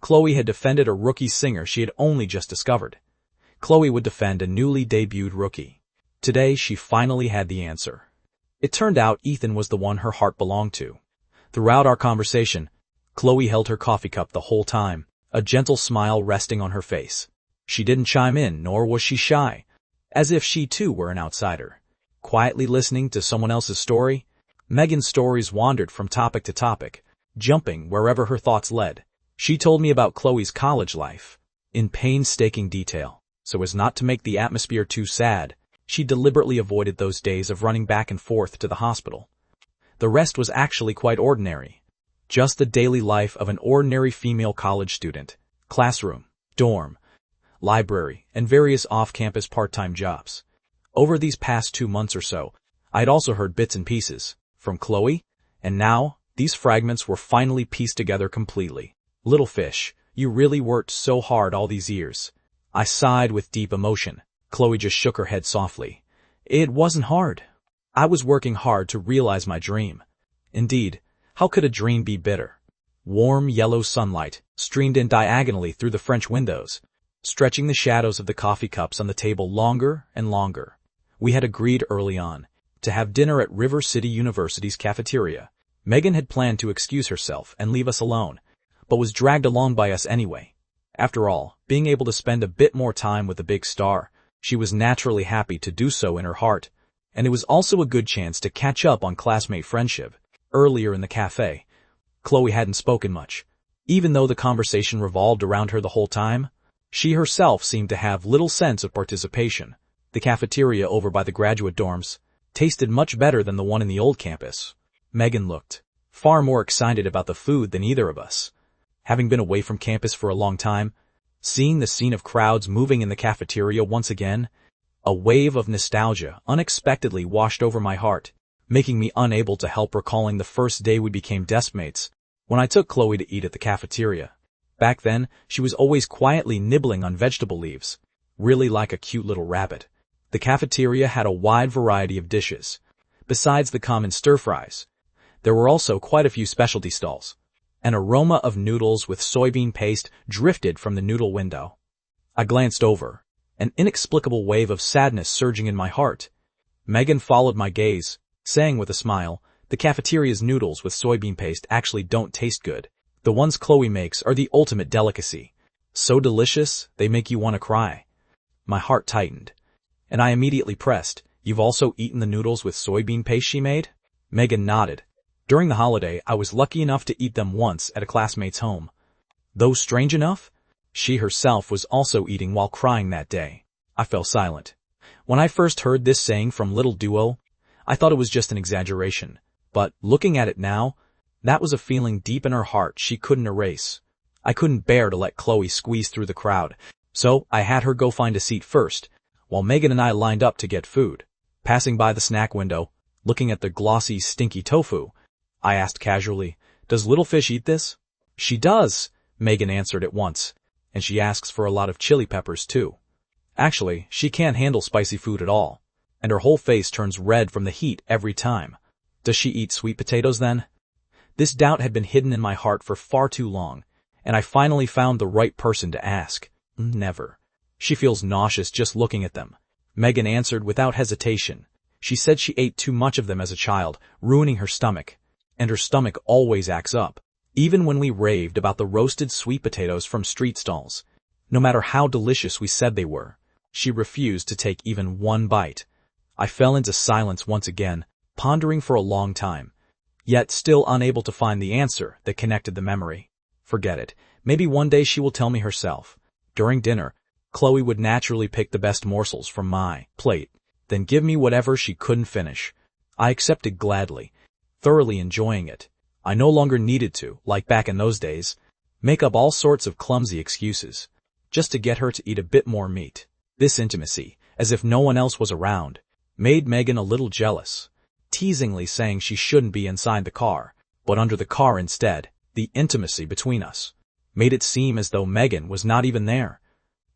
Speaker 1: Chloe had defended a rookie singer she had only just discovered. Chloe would defend a newly debuted rookie. Today she finally had the answer. It turned out Ethan was the one her heart belonged to. Throughout our conversation, Chloe held her coffee cup the whole time, a gentle smile resting on her face. She didn't chime in, nor was she shy, as if she too were an outsider. Quietly listening to someone else's story, Megan's stories wandered from topic to topic, jumping wherever her thoughts led. She told me about Chloe's college life, in painstaking detail. So as not to make the atmosphere too sad, she deliberately avoided those days of running back and forth to the hospital. The rest was actually quite ordinary. Just the daily life of an ordinary female college student. Classroom, dorm, library, and various off-campus part-time jobs. Over these past 2 months or so, I had also heard bits and pieces from Chloe, and now these fragments were finally pieced together completely. Little fish, you really worked so hard all these years. I sighed with deep emotion. Chloe just shook her head softly. It wasn't hard. I was working hard to realize my dream. Indeed, how could a dream be bitter? Warm yellow sunlight streamed in diagonally through the French windows, stretching the shadows of the coffee cups on the table longer and longer. We had agreed early on to have dinner at River City University's cafeteria. Megan had planned to excuse herself and leave us alone, but was dragged along by us anyway. After all, being able to spend a bit more time with the big star, she was naturally happy to do so in her heart, and it was also a good chance to catch up on classmate friendship. Earlier in the cafe, Chloe hadn't spoken much. Even though the conversation revolved around her the whole time, she herself seemed to have little sense of participation. The cafeteria over by the graduate dorms tasted much better than the one in the old campus. Megan looked far more excited about the food than either of us. Having been away from campus for a long time, seeing the scene of crowds moving in the cafeteria once again, a wave of nostalgia unexpectedly washed over my heart, making me unable to help recalling the first day we became deskmates, when I took Chloe to eat at the cafeteria. Back then, she was always quietly nibbling on vegetable leaves, really like a cute little rabbit. The cafeteria had a wide variety of dishes. Besides the common stir-fries, there were also quite a few specialty stalls. An aroma of noodles with soybean paste drifted from the noodle window. I glanced over, an inexplicable wave of sadness surging in my heart. Megan followed my gaze, saying with a smile, the cafeteria's noodles with soybean paste actually don't taste good. The ones Chloe makes are the ultimate delicacy. So delicious, they make you want to cry. My heart tightened, and I immediately pressed, You've also eaten the noodles with soybean paste she made? Megan nodded. During the holiday, I was lucky enough to eat them once at a classmate's home. Though strange enough, she herself was also eating while crying that day. I fell silent. When I first heard this saying from Little Duo, I thought it was just an exaggeration. But, looking at it now, that was a feeling deep in her heart she couldn't erase. I couldn't bear to let Chloe squeeze through the crowd, so I had her go find a seat first, while Megan and I lined up to get food. Passing by the snack window, looking at the glossy, stinky tofu, I asked casually, Does Little Fish eat this? She does, Megan answered at once, and she asks for a lot of chili peppers too. Actually, she can't handle spicy food at all, and her whole face turns red from the heat every time. Does she eat sweet potatoes then? This doubt had been hidden in my heart for far too long, and I finally found the right person to ask. Never. She feels nauseous just looking at them. Megan answered without hesitation. She said she ate too much of them as a child, ruining her stomach. And her stomach always acts up, even when we raved about the roasted sweet potatoes from street stalls. No matter how delicious we said they were, she refused to take even one bite. I fell into silence once again, pondering for a long time, yet still unable to find the answer that connected the memory. Forget it. Maybe one day she will tell me herself. During dinner, Chloe would naturally pick the best morsels from my plate, then give me whatever she couldn't finish. I accepted gladly, thoroughly enjoying it. I no longer needed to, like back in those days, make up all sorts of clumsy excuses, just to get her to eat a bit more meat. This intimacy, as if no one else was around, made Megan a little jealous, teasingly saying she shouldn't be inside the car, but under the car instead. The intimacy between us made it seem as though Megan was not even there.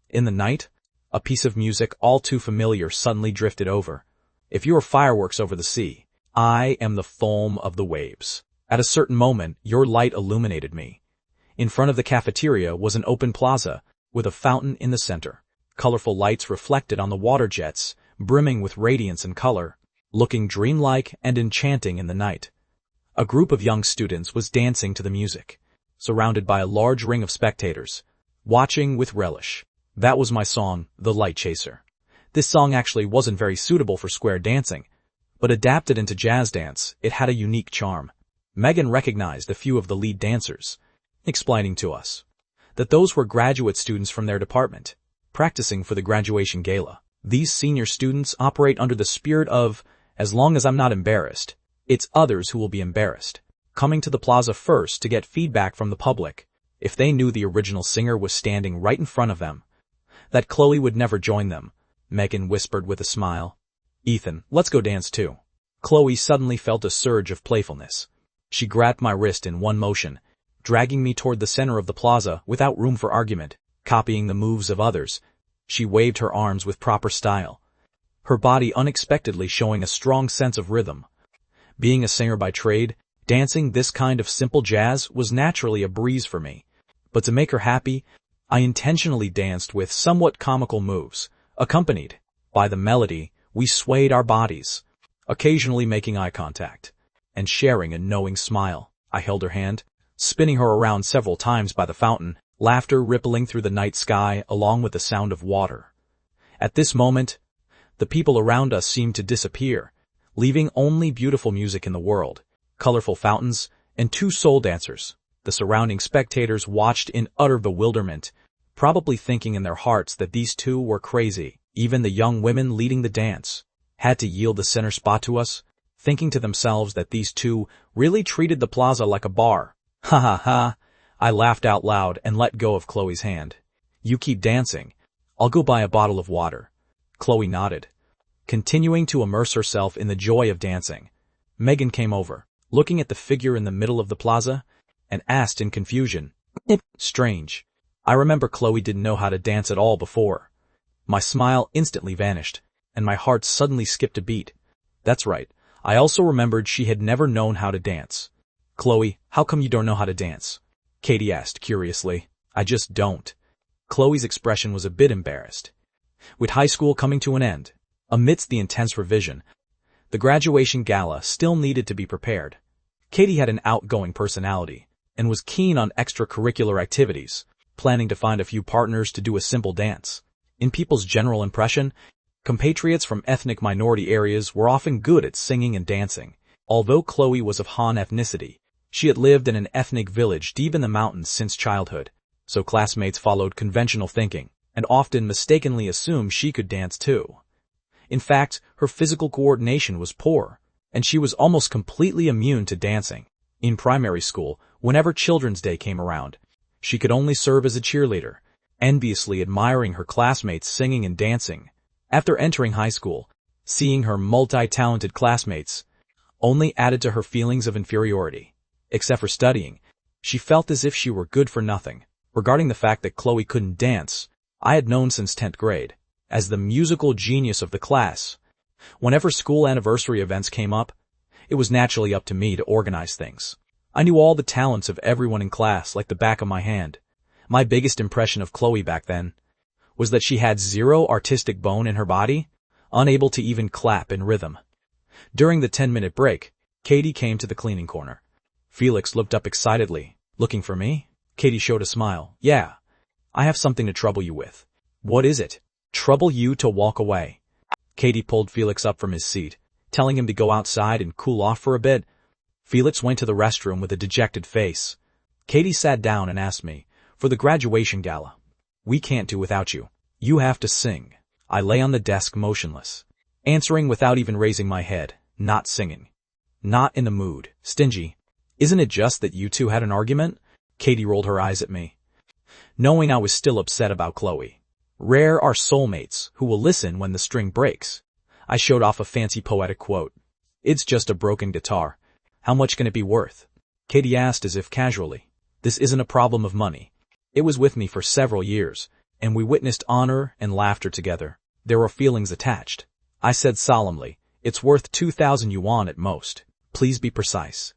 Speaker 1: In the night, a piece of music all too familiar suddenly drifted over. If you are fireworks over the sea, I am the foam of the waves. At a certain moment, your light illuminated me. In front of the cafeteria was an open plaza, with a fountain in the center. Colorful lights reflected on the water jets, brimming with radiance and color, looking dreamlike and enchanting in the night. A group of young students was dancing to the music, surrounded by a large ring of spectators, watching with relish. That was my song, The Light Chaser. This song actually wasn't very suitable for square dancing, but adapted into jazz dance, it had a unique charm. Megan recognized a few of the lead dancers, explaining to us that those were graduate students from their department, practicing for the graduation gala. These senior students operate under the spirit of, as long as I'm not embarrassed, it's others who will be embarrassed, coming to the plaza first to get feedback from the public. If they knew the original singer was standing right in front of them, that Chloe would never join them, Megan whispered with a smile. Ethan, let's go dance too. Chloe suddenly felt a surge of playfulness. She grabbed my wrist in one motion, dragging me toward the center of the plaza without room for argument. Copying the moves of others, she waved her arms with proper style, her body unexpectedly showing a strong sense of rhythm. Being a singer by trade, dancing this kind of simple jazz was naturally a breeze for me. But to make her happy, I intentionally danced with somewhat comical moves. Accompanied by the melody, we swayed our bodies, occasionally making eye contact, and sharing a knowing smile. I held her hand, spinning her around several times by the fountain, laughter rippling through the night sky along with the sound of water. At this moment, the people around us seemed to disappear, leaving only beautiful music in the world, colorful fountains, and two soul dancers. The surrounding spectators watched in utter bewilderment, probably thinking in their hearts that these two were crazy. Even the young women leading the dance had to yield the center spot to us, thinking to themselves that these two really treated the plaza like a bar. Ha ha ha. I laughed out loud and let go of Chloe's hand. You keep dancing. I'll go buy a bottle of water. Chloe nodded, continuing to immerse herself in the joy of dancing. Megan came over, looking at the figure in the middle of the plaza, and asked in confusion, Strange. I remember Chloe didn't know how to dance at all before. My smile instantly vanished, and my heart suddenly skipped a beat. That's right. I also remembered she had never known how to dance. Chloe, how come you don't know how to dance? Katie asked curiously. I just don't. Chloe's expression was a bit embarrassed. With high school coming to an end, amidst the intense revision, the graduation gala still needed to be prepared. Katie had an outgoing personality and was keen on extracurricular activities, planning to find a few partners to do a simple dance. In people's general impression, compatriots from ethnic minority areas were often good at singing and dancing. Although Chloe was of Han ethnicity, she had lived in an ethnic village deep in the mountains since childhood, so classmates followed conventional thinking and often mistakenly assumed she could dance too. In fact, her physical coordination was poor, and she was almost completely immune to dancing. In primary school, whenever Children's Day came around, she could only serve as a cheerleader, enviously admiring her classmates singing and dancing. After entering high school, seeing her multi-talented classmates only added to her feelings of inferiority. Except for studying, she felt as if she were good for nothing. Regarding the fact that Chloe couldn't dance, I had known since 10th grade. As the musical genius of the class, whenever school anniversary events came up, it was naturally up to me to organize things. I knew all the talents of everyone in class like the back of my hand. My biggest impression of Chloe back then was that she had zero artistic bone in her body, unable to even clap in rhythm. During the 10-minute break, Katie came to the cleaning corner. Felix looked up excitedly. Looking for me? Katie showed a smile. Yeah. I have something to trouble you with. What is it? Trouble you to walk away. Katie pulled Felix up from his seat, telling him to go outside and cool off for a bit. Felix went to the restroom with a dejected face. Katie sat down and asked me, for the graduation gala, we can't do without you. You have to sing. I lay on the desk motionless, answering without even raising my head, not singing. Not in the mood. Stingy. Isn't it just that you two had an argument? Katie rolled her eyes at me, knowing I was still upset about Chloe. Rare are soulmates who will listen when the string breaks. I showed off a fancy poetic quote. It's just a broken guitar. How much can it be worth? Katie asked as if casually. This isn't a problem of money. It was with me for several years, and we witnessed honor and laughter together. There were feelings attached. I said solemnly, it's worth 2,000 yuan at most. Please be precise.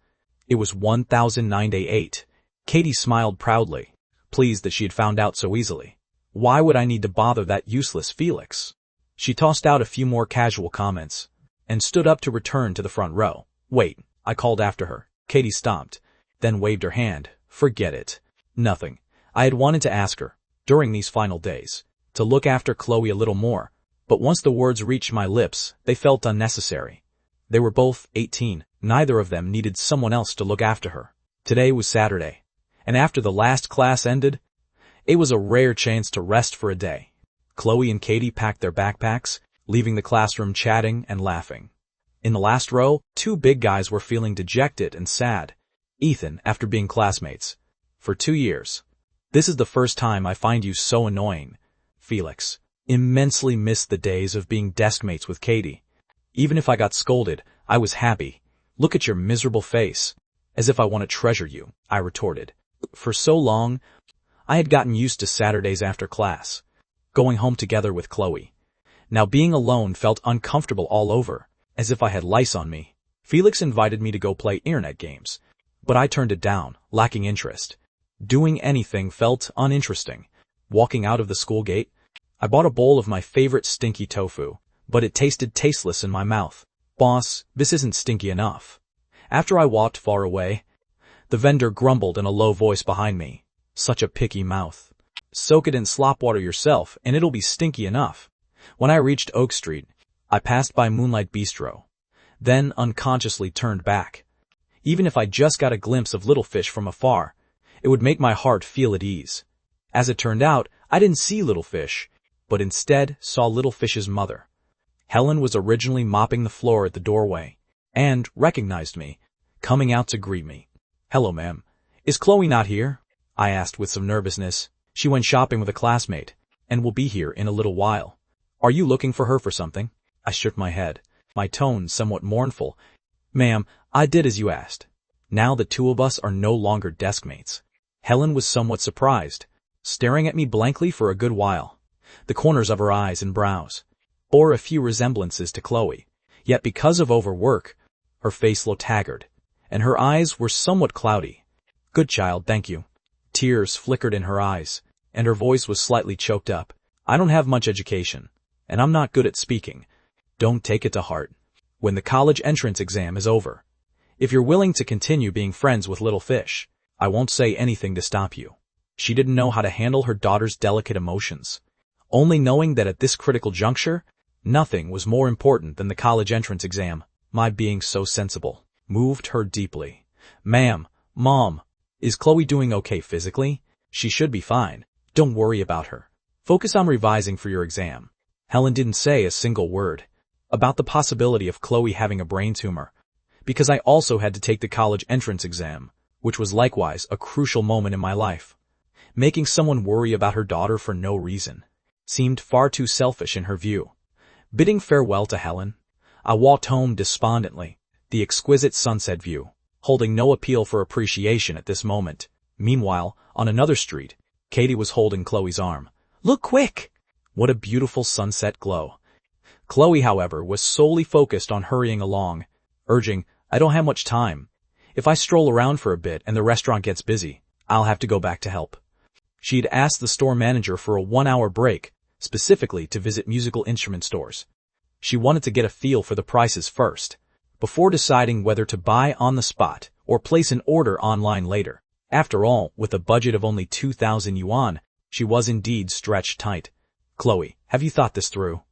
Speaker 1: It was 1,908. Katie smiled proudly, pleased that she had found out so easily. Why would I need to bother that useless Felix? She tossed out a few more casual comments, and stood up to return to the front row. Wait, I called after her. Katie stopped, then waved her hand. Forget it. Nothing. I had wanted to ask her, during these final days, to look after Chloe a little more, but once the words reached my lips, they felt unnecessary. They were both 18, neither of them needed someone else to look after her. Today was Saturday, and after the last class ended, it was a rare chance to rest for a day. Chloe and Katie packed their backpacks, leaving the classroom chatting and laughing. In the last row, two big guys were feeling dejected and sad. Ethan, after being classmates for 2 years. This is the first time I find you so annoying. Felix, immensely missed the days of being deskmates with Katie. Even if I got scolded, I was happy. Look at your miserable face. As if I want to treasure you, I retorted. For so long, I had gotten used to Saturdays after class, going home together with Chloe. Now being alone felt uncomfortable all over, as if I had lice on me. Felix invited me to go play internet games, but I turned it down, lacking interest. Doing anything felt uninteresting. Walking out of the school gate, I bought a bowl of my favorite stinky tofu, but it tasted tasteless in my mouth. Boss, this isn't stinky enough. After I walked far away, the vendor grumbled in a low voice behind me. Such a picky mouth. Soak it in slop water yourself, and it'll be stinky enough. When I reached Oak Street, I passed by Moonlight Bistro, then unconsciously turned back. Even if I just got a glimpse of Little Fish from afar, it would make my heart feel at ease. As it turned out, I didn't see Little Fish, but instead saw Little Fish's mother. Helen was originally mopping the floor at the doorway, and recognized me, coming out to greet me. Hello, ma'am. Is Chloe not here? I asked with some nervousness. She went shopping with a classmate, and will be here in a little while. Are you looking for her for something? I shook my head, my tone somewhat mournful. Ma'am, I did as you asked. Now the two of us are no longer deskmates. Helen was somewhat surprised, staring at me blankly for a good while. The corners of her eyes and brows bore a few resemblances to Chloe, yet because of overwork, her face looked haggard, and her eyes were somewhat cloudy. Good child, thank you. Tears flickered in her eyes, and her voice was slightly choked up. I don't have much education, and I'm not good at speaking. Don't take it to heart. When the college entrance exam is over, if you're willing to continue being friends with Little Fish, I won't say anything to stop you. She didn't know how to handle her daughter's delicate emotions, only knowing that at this critical juncture, nothing was more important than the college entrance exam. My being so sensible moved her deeply. Ma'am, Mom, is Chloe doing okay physically? She should be fine. Don't worry about her. Focus on revising for your exam. Helen didn't say a single word about the possibility of Chloe having a brain tumor, because I also had to take the college entrance exam, which was likewise a crucial moment in my life. Making someone worry about her daughter for no reason seemed far too selfish in her view. Bidding farewell to Helen, I walked home despondently, the exquisite sunset view, holding no appeal for appreciation at this moment. Meanwhile, on another street, Katie was holding Chloe's arm. Look quick! What a beautiful sunset glow. Chloe, however, was solely focused on hurrying along, urging, I don't have much time. If I stroll around for a bit and the restaurant gets busy, I'll have to go back to help. She'd asked the store manager for a 1-hour break, specifically to visit musical instrument stores. She wanted to get a feel for the prices first, before deciding whether to buy on the spot or place an order online later. After all, with a budget of only 2,000 yuan, she was indeed stretched tight. Chloe, have you thought this through?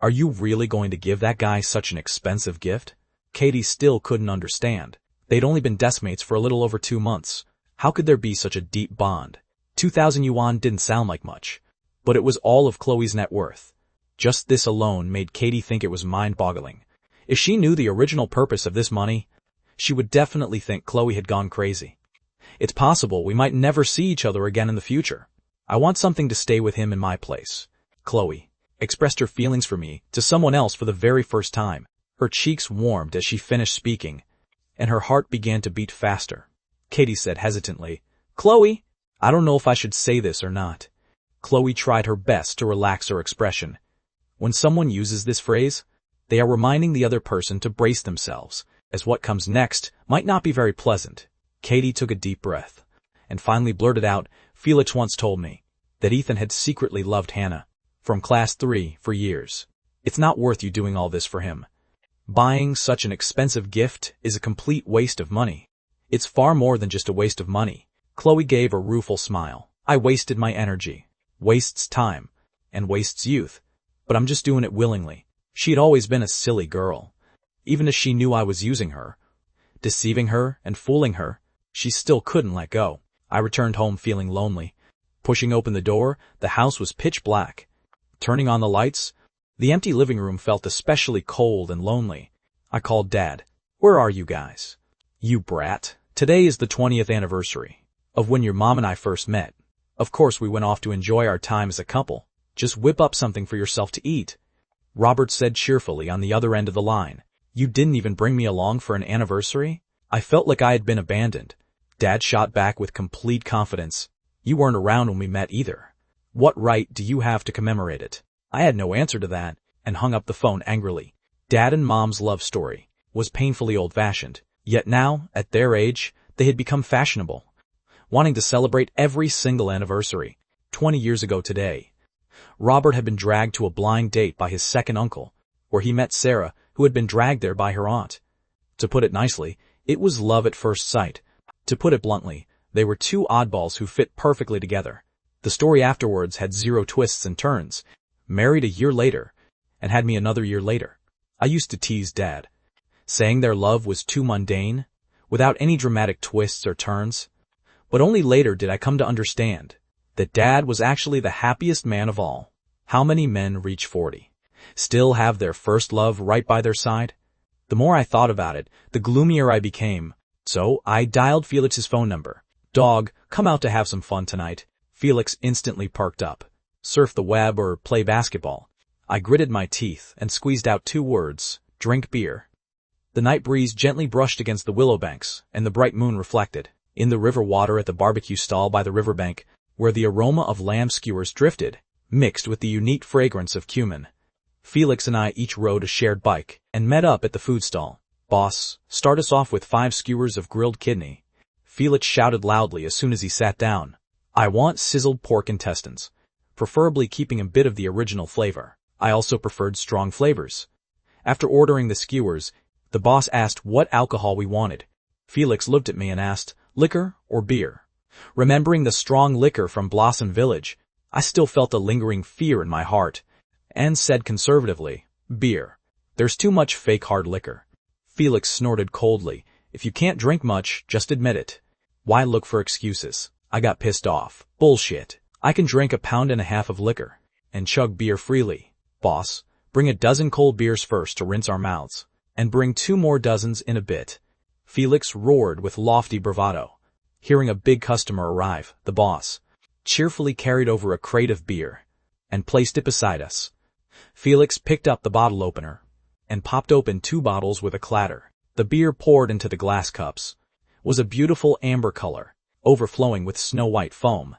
Speaker 1: Are you really going to give that guy such an expensive gift? Katie still couldn't understand. They'd only been deskmates for a little over 2 months. How could there be such a deep bond? 2,000 yuan didn't sound like much, but it was all of Chloe's net worth. Just this alone made Katie think it was mind-boggling. If she knew the original purpose of this money, she would definitely think Chloe had gone crazy. It's possible we might never see each other again in the future. I want something to stay with him in my place. Chloe expressed her feelings for me to someone else for the very first time. Her cheeks warmed as she finished speaking, and her heart began to beat faster. Katie said hesitantly, Chloe, I don't know if I should say this or not. Chloe tried her best to relax her expression. When someone uses this phrase, they are reminding the other person to brace themselves, as what comes next might not be very pleasant. Katie took a deep breath. and finally blurted out, "Felix once told me that Ethan had secretly loved Hannah from class 3 for years. It's not worth you doing all this for him. Buying such an expensive gift is a complete waste of money." "It's far more than just a waste of money." Chloe gave a rueful smile. "I wasted my energy, wastes time, and wastes youth, but I'm just doing it willingly." She'd always been a silly girl. Even as she knew I was using her, deceiving her and fooling her, she still couldn't let go. I returned home feeling lonely. Pushing open the door, the house was pitch black. Turning on the lights, the empty living room felt especially cold and lonely. I called Dad. "Where are you guys?" "You brat. Today is the 20th anniversary of when your mom and I first met. Of course we went off to enjoy our time as a couple. Just whip up something for yourself to eat," Robert said cheerfully on the other end of the line. "You didn't even bring me along for an anniversary?" I felt like I had been abandoned. Dad shot back with complete confidence. "You weren't around when we met either. What right do you have to commemorate it?" I had no answer to that, and hung up the phone angrily. Dad and Mom's love story was painfully old-fashioned, yet now, at their age, they had become fashionable, wanting to celebrate every single anniversary. 20 years ago today, Robert had been dragged to a blind date by his second uncle, where he met Sarah, who had been dragged there by her aunt. To put it nicely, it was love at first sight. To put it bluntly, they were two oddballs who fit perfectly together. The story afterwards had zero twists and turns. Married a year later, and had me another year later. I used to tease Dad, saying their love was too mundane, without any dramatic twists or turns. But only later did I come to understand that Dad was actually the happiest man of all. How many men reach 40, still have their first love right by their side? The more I thought about it, the gloomier I became. So I dialed Felix's phone number. "Dog, come out to have some fun tonight." Felix instantly perked up. "Surf the web or play basketball?" I gritted my teeth and squeezed out 2 words, "Drink beer." The night breeze gently brushed against the willow banks, and the bright moon reflected in the river water at the barbecue stall by the riverbank, where the aroma of lamb skewers drifted, mixed with the unique fragrance of cumin. Felix and I each rode a shared bike and met up at the food stall. "Boss, start us off with 5 skewers of grilled kidney." Felix shouted loudly as soon as he sat down. "I want sizzled pork intestines, preferably keeping a bit of the original flavor." I also preferred strong flavors. After ordering the skewers, the boss asked what alcohol we wanted. Felix looked at me and asked, "Liquor or beer?" Remembering the strong liquor from Blossom Village, I still felt a lingering fear in my heart, and said conservatively, "Beer. There's too much fake hard liquor." Felix snorted coldly. "If you can't drink much, just admit it. Why look for excuses?" I got pissed off. "Bullshit. I can drink 1.5 pounds of liquor and chug beer freely. Boss, bring a dozen cold beers first to rinse our mouths, and bring 2 more dozens in a bit." Felix roared with lofty bravado. Hearing a big customer arrive, the boss cheerfully carried over a crate of beer and placed it beside us. Felix picked up the bottle opener and popped open 2 bottles with a clatter. The beer poured into the glass cups was a beautiful amber color, overflowing with snow-white foam,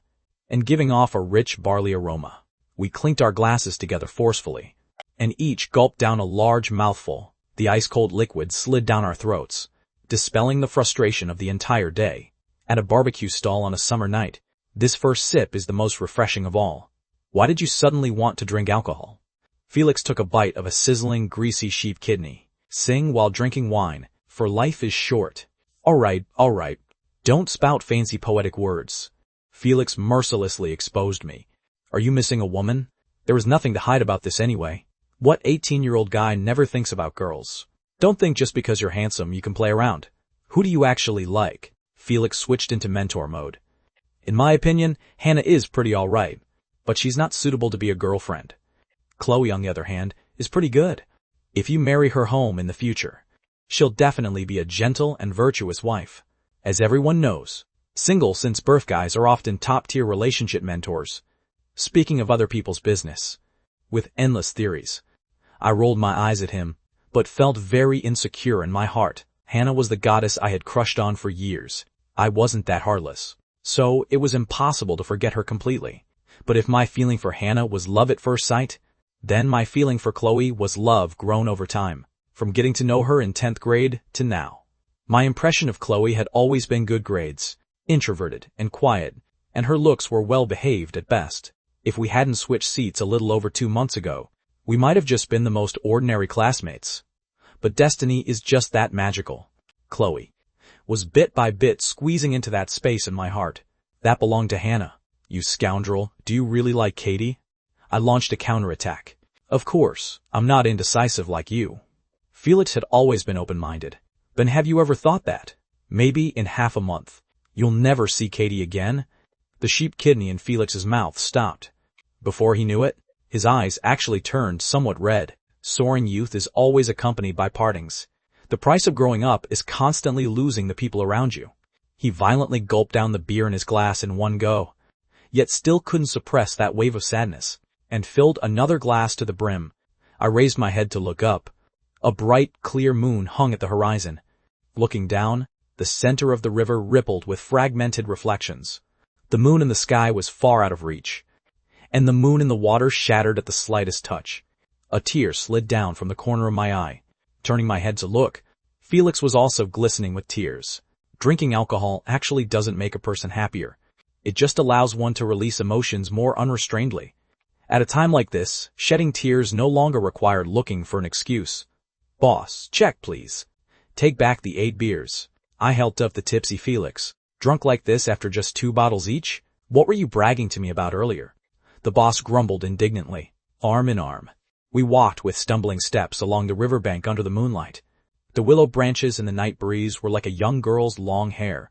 Speaker 1: and giving off a rich barley aroma. We clinked our glasses together forcefully, and each gulped down a large mouthful. The ice-cold liquid slid down our throats, dispelling the frustration of the entire day. At a barbecue stall on a summer night, this first sip is the most refreshing of all. "Why did you suddenly want to drink alcohol?" Felix took a bite of a sizzling, greasy sheep kidney. "Sing while drinking wine, for life is short." All right. Don't spout fancy poetic words." Felix mercilessly exposed me. "Are you missing a woman? There was nothing to hide about this anyway. What 18-year-old guy never thinks about girls? Don't think just because you're handsome you can play around. Who do you actually like?" Felix switched into mentor mode. "In my opinion, Hannah is pretty alright, but she's not suitable to be a girlfriend. Chloe, on the other hand, is pretty good. If you marry her home in the future, she'll definitely be a gentle and virtuous wife. As everyone knows, single since birth guys are often top-tier relationship mentors. Speaking of other people's business, with endless theories." I rolled my eyes at him, but felt very insecure in my heart. Hannah was the goddess I had crushed on for years. I wasn't that heartless, so it was impossible to forget her completely. But if my feeling for Hannah was love at first sight, then my feeling for Chloe was love grown over time, from getting to know her in 10th grade to now. My impression of Chloe had always been good grades, introverted and quiet, and her looks were well-behaved at best. If we hadn't switched seats a little over 2 months ago, we might have just been the most ordinary classmates. But destiny is just that magical. Chloe was bit by bit squeezing into that space in my heart. That belonged to Hannah. You scoundrel, do you really like Katie? I launched a counterattack. Of course, I'm not indecisive like you. Felix had always been open-minded. But have you ever thought that? Maybe in half a month, you'll never see Katie again? The sheep kidney in Felix's mouth stopped. Before he knew it, his eyes actually turned somewhat red. Soaring youth is always accompanied by partings. The price of growing up is constantly losing the people around you. He violently gulped down the beer in his glass in one go, yet still couldn't suppress that wave of sadness, and filled another glass to the brim. I raised my head to look up. A bright, clear moon hung at the horizon. Looking down, the center of the river rippled with fragmented reflections. The moon in the sky was far out of reach, and the moon in the water shattered at the slightest touch. A tear slid down from the corner of my eye. Turning my head to look, Felix was also glistening with tears. Drinking alcohol actually doesn't make a person happier. It just allows one to release emotions more unrestrainedly. At a time like this, shedding tears no longer required looking for an excuse. Boss, check please. Take back the 8 beers. I helped up the tipsy Felix. Drunk like this after just 2 bottles each? What were you bragging to me about earlier? The boss grumbled indignantly. Arm in arm, we walked with stumbling steps along the riverbank under the moonlight. The willow branches in the night breeze were like a young girl's long hair,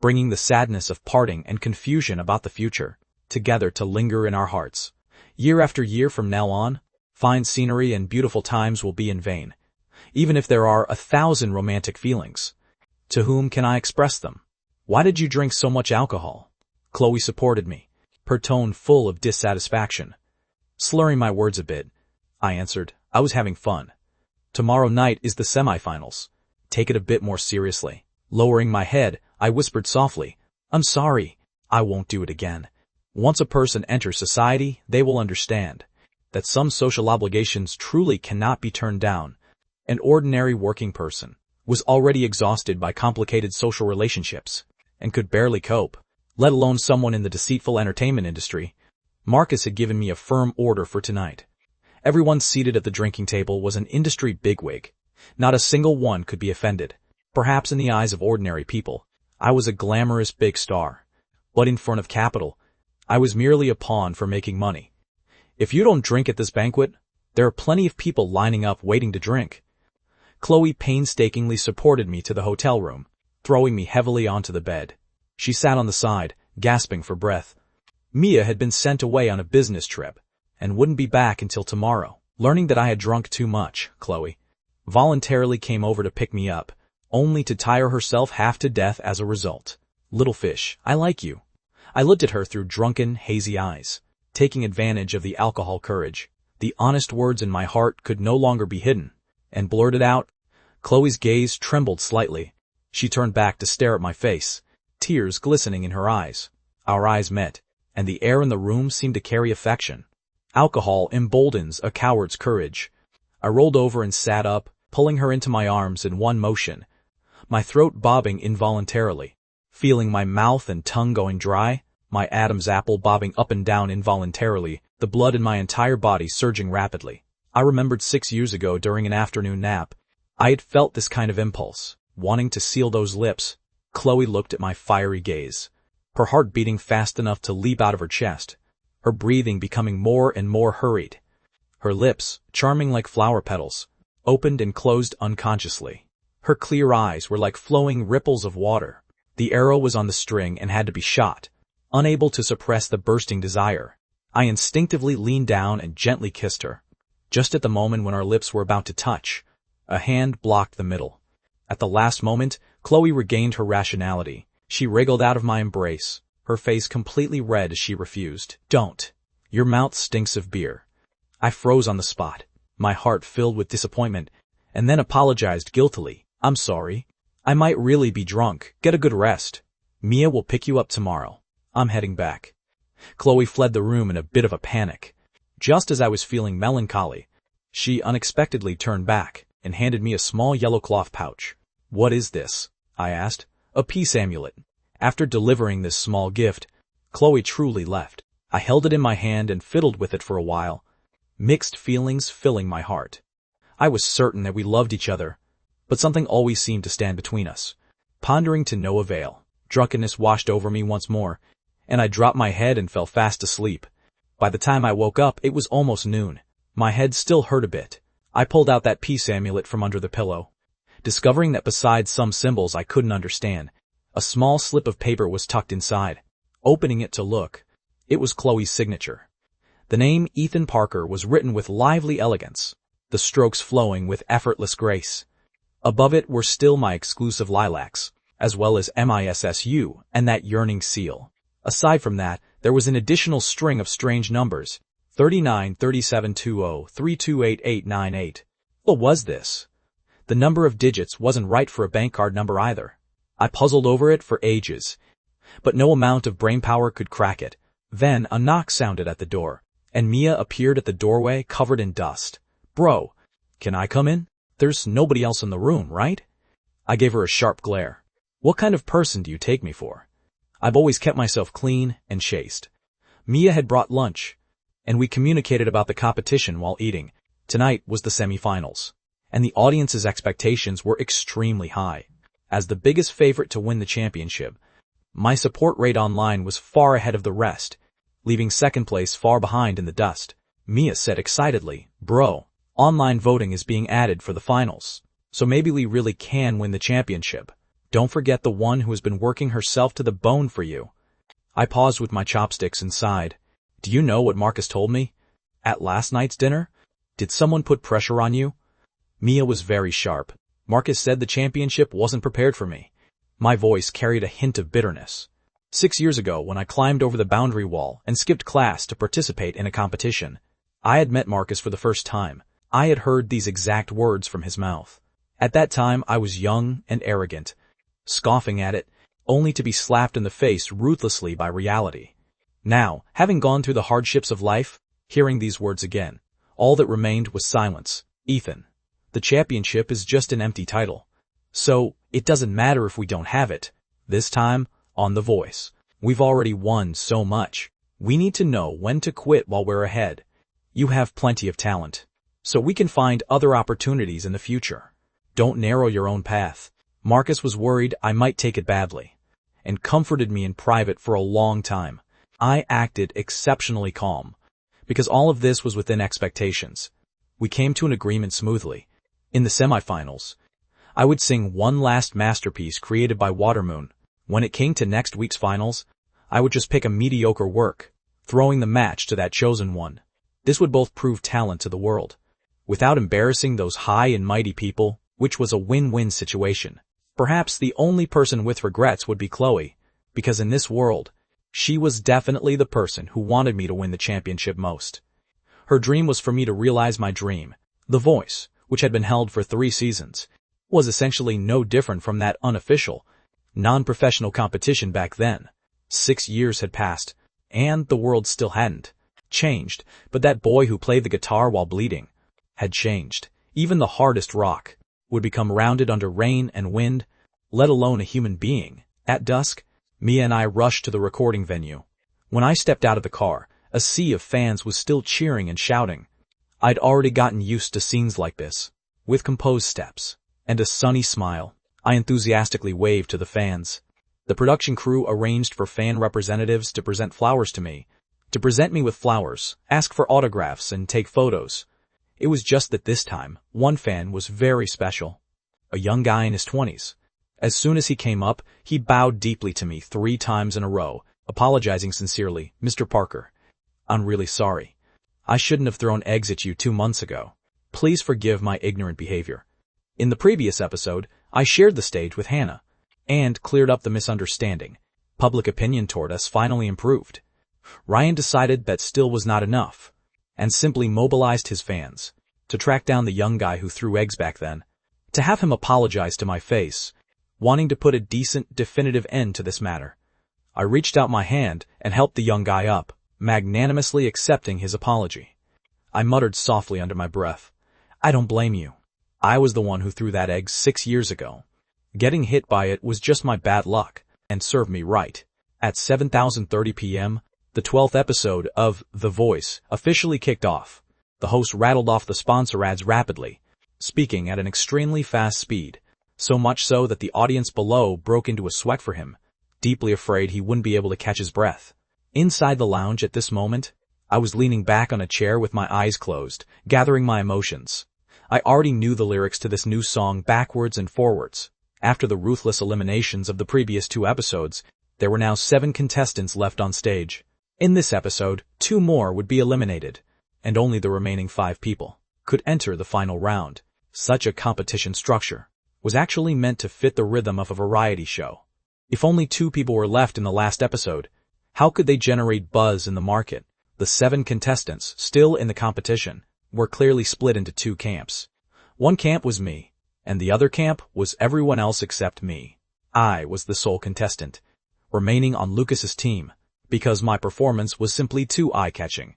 Speaker 1: bringing the sadness of parting and confusion about the future together to linger in our hearts. Year after year from now on, fine scenery and beautiful times will be in vain, even if there are 1,000 romantic feelings. To whom can I express them? Why did you drink so much alcohol? Chloe supported me, her tone full of dissatisfaction. Slurring my words a bit, I answered, I was having fun. Tomorrow night is the semifinals. Take it a bit more seriously. Lowering my head, I whispered softly, I'm sorry. I won't do it again. Once a person enters society, they will understand that some social obligations truly cannot be turned down. An ordinary working person was already exhausted by complicated social relationships and could barely cope, let alone someone in the deceitful entertainment industry. Marcus had given me a firm order for tonight. Everyone seated at the drinking table was an industry bigwig. Not a single one could be offended. Perhaps in the eyes of ordinary people, I was a glamorous big star. But in front of capital, I was merely a pawn for making money. If you don't drink at this banquet, there are plenty of people lining up waiting to drink. Chloe painstakingly supported me to the hotel room, throwing me heavily onto the bed. She sat on the side, gasping for breath. Mia had been sent away on a business trip and wouldn't be back until tomorrow. Learning that I had drunk too much, Chloe voluntarily came over to pick me up, only to tire herself half to death as a result. Little fish, I like you. I looked at her through drunken, hazy eyes, taking advantage of the alcohol courage. The honest words in my heart could no longer be hidden, and blurted out. Chloe's gaze trembled slightly. She turned back to stare at my face, tears glistening in her eyes. Our eyes met, and the air in the room seemed to carry affection. Alcohol emboldens a coward's courage. I rolled over and sat up, pulling her into my arms in one motion, my throat bobbing involuntarily, feeling my mouth and tongue going dry, my Adam's apple bobbing up and down involuntarily, the blood in my entire body surging rapidly. I remembered 6 years ago during an afternoon nap, I had felt this kind of impulse, wanting to seal those lips. Chloe looked at my fiery gaze, her heart beating fast enough to leap out of her chest, her breathing becoming more and more hurried. Her lips, charming like flower petals, opened and closed unconsciously. Her clear eyes were like flowing ripples of water. The arrow was on the string and had to be shot. Unable to suppress the bursting desire, I instinctively leaned down and gently kissed her. Just at the moment when our lips were about to touch, a hand blocked the middle. At the last moment, Chloe regained her rationality. She wriggled out of my embrace, her face completely red as she refused. Don't. Your mouth stinks of beer. I froze on the spot, my heart filled with disappointment, and then apologized guiltily. I'm sorry. I might really be drunk. Get a good rest. Mia will pick you up tomorrow. I'm heading back. Chloe fled the room in a bit of a panic. Just as I was feeling melancholy, she unexpectedly turned back and handed me a small yellow cloth pouch. What is this? I asked. A peace amulet. After delivering this small gift, Chloe truly left. I held it in my hand and fiddled with it for a while, mixed feelings filling my heart. I was certain that we loved each other, but something always seemed to stand between us. Pondering to no avail, drunkenness washed over me once more, and I dropped my head and fell fast asleep. By the time I woke up, it was almost noon. My head still hurt a bit. I pulled out that peace amulet from under the pillow, discovering that besides some symbols I couldn't understand, a small slip of paper was tucked inside. Opening it to look, it was Chloe's signature. The name Ethan Parker was written with lively elegance, the strokes flowing with effortless grace. Above it were still my exclusive lilacs, as well as MISSU and that yearning seal. Aside from that, there was an additional string of strange numbers, 39 37 20 328898. What was this? The number of digits wasn't right for a bank card number either. I puzzled over it for ages, but no amount of brainpower could crack it. Then a knock sounded at the door, and Mia appeared at the doorway covered in dust. "Bro, can I come in? There's nobody else in the room, right?" I gave her a sharp glare. "What kind of person do you take me for? I've always kept myself clean and chaste." Mia had brought lunch, and we communicated about the competition while eating. Tonight was the semifinals, and the audience's expectations were extremely high. As the biggest favorite to win the championship, my support rate online was far ahead of the rest, leaving second place far behind in the dust. Mia said excitedly, "Bro, online voting is being added for the finals, so maybe we really can win the championship. Don't forget the one who has been working herself to the bone for you." I paused with my chopsticks and sighed. "Do you know what Marcus told me? At last night's dinner? Did someone put pressure on you?" Mia was very sharp. "Marcus said the championship wasn't prepared for me." My voice carried a hint of bitterness. 6 years ago, when I climbed over the boundary wall and skipped class to participate in a competition, I had met Marcus for the first time. I had heard these exact words from his mouth. At that time, I was young and arrogant, scoffing at it, only to be slapped in the face ruthlessly by reality. Now, having gone through the hardships of life, hearing these words again, all that remained was silence. "Ethan, the championship is just an empty title. So, it doesn't matter if we don't have it. This time, on The Voice, we've already won so much. We need to know when to quit while we're ahead. You have plenty of talent, so we can find other opportunities in the future. Don't narrow your own path." Marcus was worried I might take it badly, and comforted me in private for a long time. I acted exceptionally calm, because all of this was within expectations. We came to an agreement smoothly. In the semifinals, I would sing one last masterpiece created by Watermoon. When it came to next week's finals, I would just pick a mediocre work, throwing the match to that chosen one. This would both prove talent to the world, without embarrassing those high and mighty people, which was a win-win situation. Perhaps the only person with regrets would be Chloe, because in this world, she was definitely the person who wanted me to win the championship most. Her dream was for me to realize my dream. The Voice, which had been held for 3 seasons, was essentially no different from that unofficial, non-professional competition back then. 6 years had passed, and the world still hadn't changed, but that boy who played the guitar while bleeding had changed. Even the hardest rock would become rounded under rain and wind, let alone a human being. At dusk, Mia and I rushed to the recording venue. When I stepped out of the car, a sea of fans was still cheering and shouting. I'd already gotten used to scenes like this. With composed steps and a sunny smile, I enthusiastically waved to the fans. The production crew arranged for fan representatives to present flowers to me, to present me with flowers, ask for autographs, and take photos. It was just that this time, one fan was very special. A young guy in his 20s. As soon as he came up, he bowed deeply to me 3 times in a row, apologizing sincerely. "Mr. Parker, I'm really sorry. I shouldn't have thrown eggs at you 2 months ago. Please forgive my ignorant behavior." In the previous episode, I shared the stage with Hannah, and cleared up the misunderstanding. Public opinion toward us finally improved. Ryan decided that still was not enough, and simply mobilized his fans to track down the young guy who threw eggs back then, to have him apologize to my face, wanting to put a decent, definitive end to this matter. I reached out my hand and helped the young guy up, magnanimously accepting his apology. I muttered softly under my breath, "I don't blame you. I was the one who threw that egg 6 years ago. Getting hit by it was just my bad luck. and served me right. At 7:30 p.m., the 12th episode of The Voice officially kicked off. The host rattled off the sponsor ads rapidly, speaking at an extremely fast speed, so much so that the audience below broke into a sweat for him, deeply afraid he wouldn't be able to catch his breath. Inside the lounge at this moment, I was leaning back on a chair with my eyes closed, gathering my emotions. I already knew the lyrics to this new song backwards and forwards. After the ruthless eliminations of the previous 2 episodes, there were now 7 contestants left on stage. In this episode, 2 more would be eliminated, and only the remaining 5 people could enter the final round. Such a competition structure was actually meant to fit the rhythm of a variety show. If only 2 people were left in the last episode, how could they generate buzz in the market? The 7 contestants still in the competition were clearly split into 2 camps. One camp was me, and the other camp was everyone else except me. I was the sole contestant, remaining on Lucas's team, because my performance was simply too eye-catching.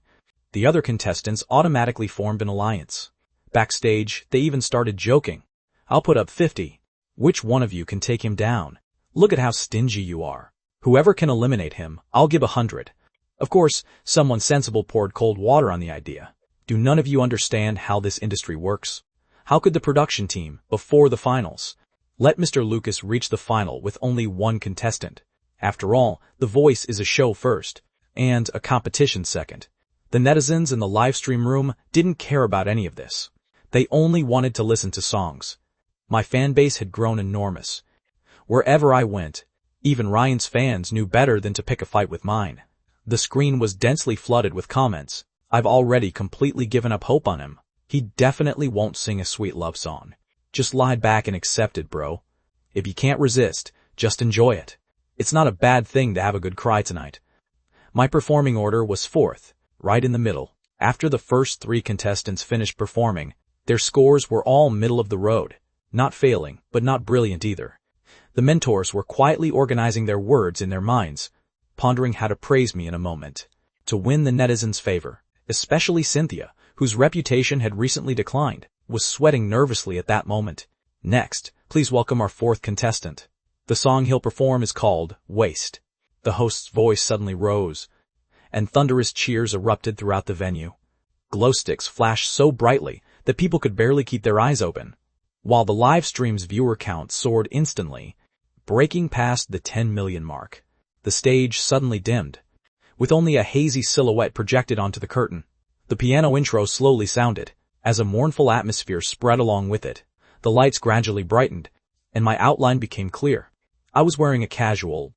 Speaker 1: The other contestants automatically formed an alliance. Backstage, they even started joking. I'll put up 50. Which one of you can take him down? Look at how stingy you are. Whoever can eliminate him, I'll give 100. Of course, someone sensible poured cold water on the idea. Do none of you understand how this industry works? How could the production team, before the finals, let Mr. Lucas reach the final with only 1 contestant? After all, The Voice is a show first, and a competition second. The netizens in the livestream room didn't care about any of this. They only wanted to listen to songs. My fan base had grown enormous. Wherever I went, even Ryan's fans knew better than to pick a fight with mine. The screen was densely flooded with comments. I've already completely given up hope on him. He definitely won't sing a sweet love song. Just lie back and accept it, bro. If you can't resist, just enjoy it. It's not a bad thing to have a good cry tonight. My performing order was 4th, right in the middle. After the first 3 contestants finished performing, their scores were all middle of the road. Not failing, but not brilliant either. The mentors were quietly organizing their words in their minds, pondering how to praise me in a moment, to win the netizens' favor. Especially Cynthia, whose reputation had recently declined, was sweating nervously at that moment. Next, please welcome our 4th contestant. The song he'll perform is called Waste. The host's voice suddenly rose, and thunderous cheers erupted throughout the venue. Glow sticks flashed so brightly that people could barely keep their eyes open, while the live stream's viewer count soared instantly, breaking past the 10 million mark. The stage suddenly dimmed, with only a hazy silhouette projected onto the curtain. The piano intro slowly sounded, as a mournful atmosphere spread along with it. The lights gradually brightened, and my outline became clear. I was wearing a casual,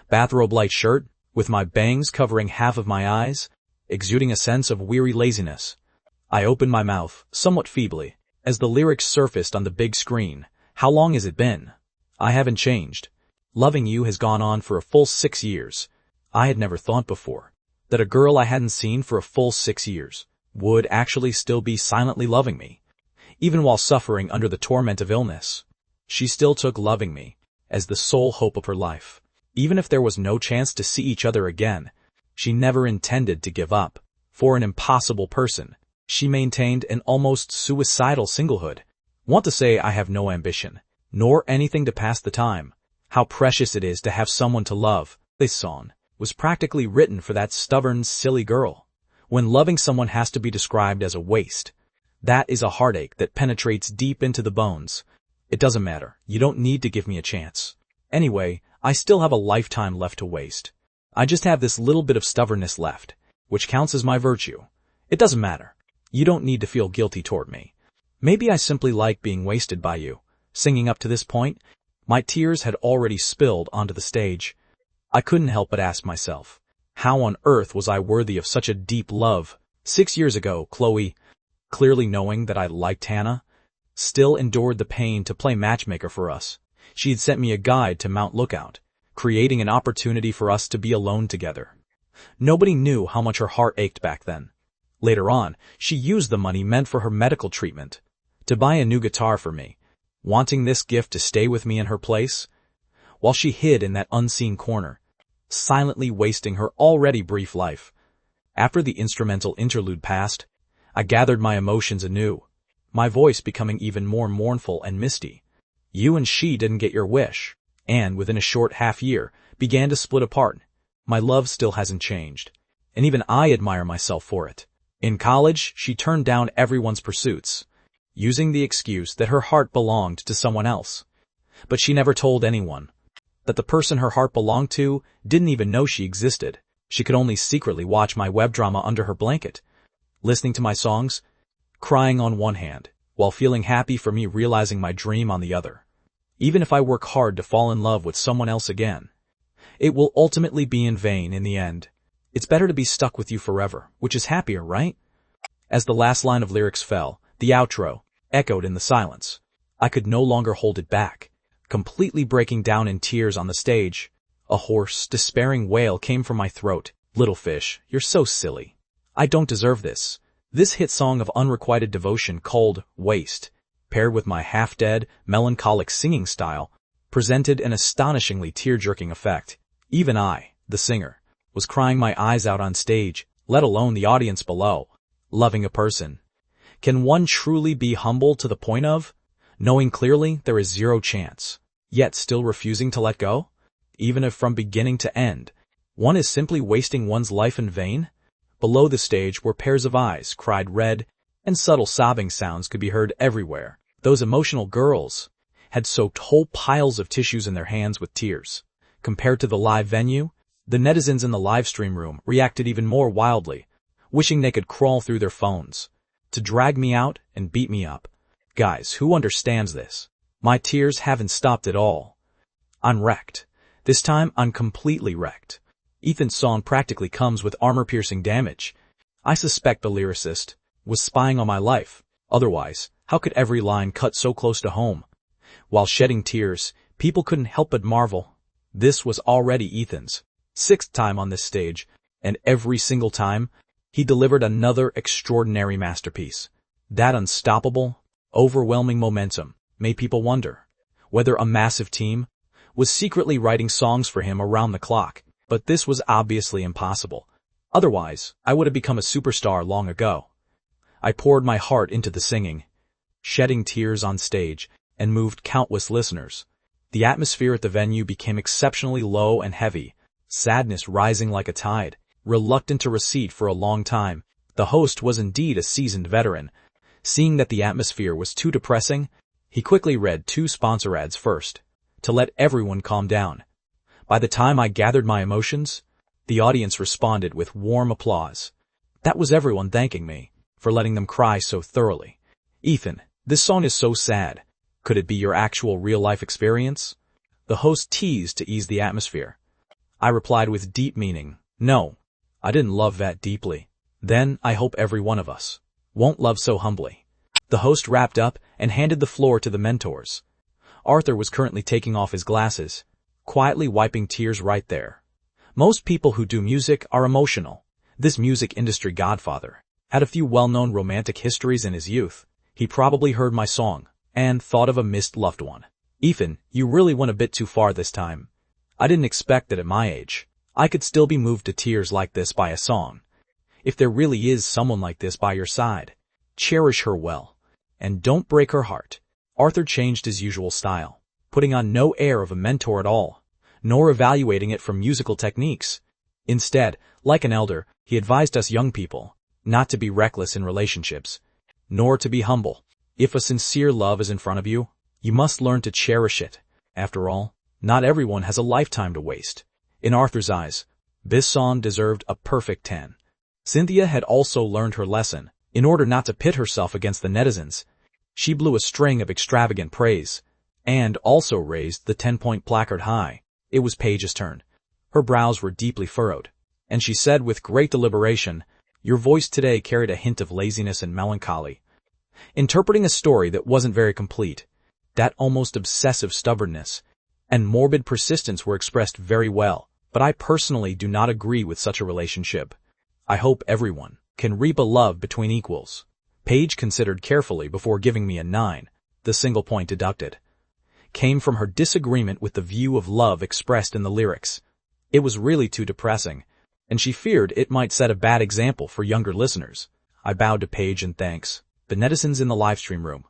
Speaker 1: bathrobe-like shirt, with my bangs covering half of my eyes, exuding a sense of weary laziness. I opened my mouth, somewhat feebly, as the lyrics surfaced on the big screen. How long has it been? I haven't changed. Loving you has gone on for a full 6 years. I had never thought before that a girl I hadn't seen for a full 6 years would actually still be silently loving me. Even while suffering under the torment of illness, she still took loving me as the sole hope of her life. Even if there was no chance to see each other again, she never intended to give up. For an impossible person, she maintained an almost suicidal singlehood. Want to say I have no ambition, nor anything to pass the time. How precious it is to have someone to love. This song was practically written for that stubborn, silly girl. When loving someone has to be described as a waste, that is a heartache that penetrates deep into the bones. It doesn't matter. You don't need to give me a chance. Anyway, I still have a lifetime left to waste. I just have this little bit of stubbornness left, which counts as my virtue. It doesn't matter. You don't need to feel guilty toward me. Maybe I simply like being wasted by you. Singing up to this point, my tears had already spilled onto the stage. I couldn't help but ask myself, how on earth was I worthy of such a deep love? 6 years ago, Chloe, clearly knowing that I liked Hannah, still endured the pain to play matchmaker for us. She had sent me a guide to Mount Lookout, creating an opportunity for us to be alone together. Nobody knew how much her heart ached back then. Later on, she used the money meant for her medical treatment to buy a new guitar for me, wanting this gift to stay with me in her place, while she hid in that unseen corner, silently wasting her already brief life. After the instrumental interlude passed, I gathered my emotions anew, my voice becoming even more mournful and misty. You and she didn't get your wish, and within a short half-year, began to split apart. My love still hasn't changed, and even I admire myself for it. In college, she turned down everyone's pursuits, using the excuse that her heart belonged to someone else. But she never told anyone that the person her heart belonged to didn't even know she existed. She could only secretly watch my web drama under her blanket, listening to my songs, crying on one hand, while feeling happy for me realizing my dream on the other. Even if I work hard to fall in love with someone else again, it will ultimately be in vain in the end. It's better to be stuck with you forever, which is happier, right? As the last line of lyrics fell, the outro echoed in the silence. I could no longer hold it back, completely breaking down in tears on the stage. A hoarse, despairing wail came from my throat. Little fish, you're so silly. I don't deserve this. This hit song of unrequited devotion called Waste, paired with my half-dead, melancholic singing style, presented an astonishingly tear-jerking effect. Even I, the singer, was crying my eyes out on stage, let alone the audience below. Loving a person. Can one truly be humble to the point of knowing clearly there is zero chance, yet still refusing to let go? Even if from beginning to end, one is simply wasting one's life in vain? Below the stage were pairs of eyes cried red, and subtle sobbing sounds could be heard everywhere. Those emotional girls had soaked whole piles of tissues in their hands with tears. Compared to the live venue, the netizens in the livestream room reacted even more wildly, wishing they could crawl through their phones to drag me out and beat me up. Guys, who understands this? My tears haven't stopped at all. I'm wrecked. This time, I'm completely wrecked. Ethan's song practically comes with armor-piercing damage. I suspect the lyricist was spying on my life. Otherwise, how could every line cut so close to home? While shedding tears, people couldn't help but marvel. This was already Ethan's sixth time on this stage, and every single time, he delivered another extraordinary masterpiece. That unstoppable, overwhelming momentum made people wonder whether a massive team was secretly writing songs for him around the clock. But this was obviously impossible. Otherwise, I would have become a superstar long ago. I poured my heart into the singing, shedding tears on stage, and moved countless listeners. The atmosphere at the venue became exceptionally low and heavy, sadness rising like a tide. Reluctant to recede for a long time, the host was indeed a seasoned veteran. Seeing that the atmosphere was too depressing, he quickly read 2 sponsor ads first, to let everyone calm down. By the time I gathered my emotions, the audience responded with warm applause. That was everyone thanking me for letting them cry so thoroughly. Ethan, this song is so sad. Could it be your actual real-life experience? The host teased to ease the atmosphere. I replied with deep meaning, no, I didn't love that deeply. Then I hope every one of us won't love so humbly. The host wrapped up and handed the floor to the mentors. Arthur was currently taking off his glasses, quietly wiping tears right there. Most people who do music are emotional. This music industry godfather had a few well-known romantic histories in his youth. He probably heard my song and thought of a missed loved one. Ethan, you really went a bit too far this time. I didn't expect that at my age I could still be moved to tears like this by a song. If there really is someone like this by your side, cherish her well, and don't break her heart. Arthur changed his usual style, putting on no air of a mentor at all, nor evaluating it from musical techniques. Instead, like an elder, he advised us young people not to be reckless in relationships, nor to be humble. If a sincere love is in front of you, you must learn to cherish it. After all, not everyone has a lifetime to waste. In Arthur's eyes, this song deserved a perfect 10. Cynthia had also learned her lesson. In order not to pit herself against the netizens, she blew a string of extravagant praise, and also raised the 10-point placard high. It was Paige's turn. Her brows were deeply furrowed, and she said with great deliberation, "Your voice today carried a hint of laziness and melancholy. Interpreting a story that wasn't very complete, that almost obsessive stubbornness and morbid persistence were expressed very well, but I personally do not agree with such a relationship. I hope everyone can reap a love between equals." Paige considered carefully before giving me a 9. The single point deducted came from her disagreement with the view of love expressed in the lyrics. It was really too depressing, and she feared it might set a bad example for younger listeners. I bowed to Paige in thanks. The netizens in the livestream room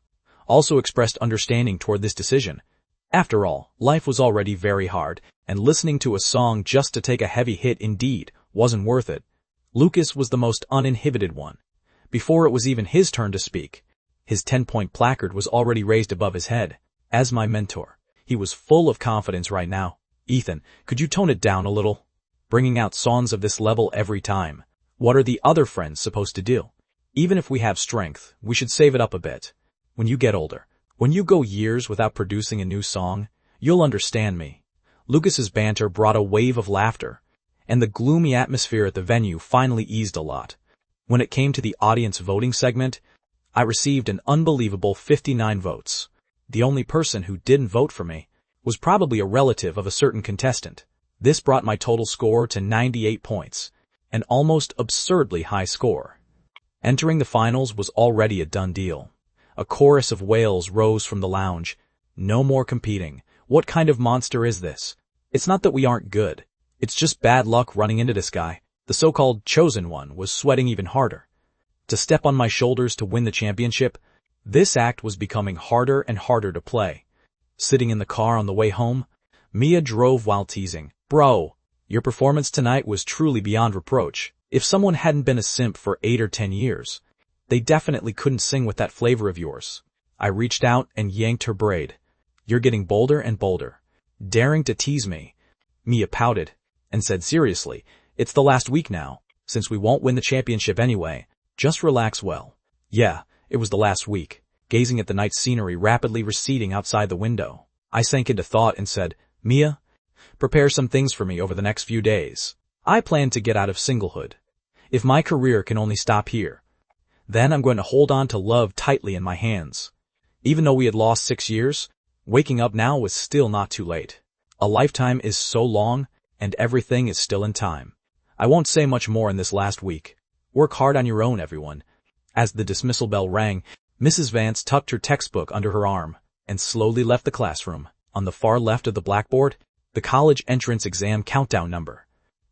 Speaker 1: also expressed understanding toward this decision. After all, life was already very hard, and listening to a song just to take a heavy hit indeed wasn't worth it. Lucas was the most uninhibited one. Before it was even his turn to speak, his 10-point placard was already raised above his head. As my mentor, he was full of confidence right now. Ethan, could you tone it down a little? Bringing out songs of this level every time. What are the other friends supposed to do? Even if we have strength, we should save it up a bit. When you get older, when you go years without producing a new song, you'll understand me. Lucas's banter brought a wave of laughter, and the gloomy atmosphere at the venue finally eased a lot. When it came to the audience voting segment, I received an unbelievable 59 votes. The only person who didn't vote for me was probably a relative of a certain contestant. This brought my total score to 98 points, an almost absurdly high score. Entering the finals was already a done deal. A chorus of wails rose from the lounge. No more competing. What kind of monster is this? It's not that we aren't good. It's just bad luck running into this guy. The so-called chosen one was sweating even harder. To step on my shoulders to win the championship, this act was becoming harder and harder to play. Sitting in the car on the way home, Mia drove while teasing. Bro, your performance tonight was truly beyond reproach. If someone hadn't been a simp for 8 or 10 years, they definitely couldn't sing with that flavor of yours. I reached out and yanked her braid. You're getting bolder and bolder. Daring to tease me. Mia pouted and said seriously, it's the last week now, since we won't win the championship anyway. Just relax well. Yeah, it was the last week. Gazing at the night scenery rapidly receding outside the window, I sank into thought and said, Mia, prepare some things for me over the next few days. I plan to get out of singlehood. If my career can only stop here, then I'm going to hold on to love tightly in my hands. Even though we had lost 6 years, waking up now was still not too late. A lifetime is so long, and everything is still in time. I won't say much more in this last week. Work hard on your own, everyone. As the dismissal bell rang, Mrs. Vance tucked her textbook under her arm and slowly left the classroom. On the far left of the blackboard, the college entrance exam countdown number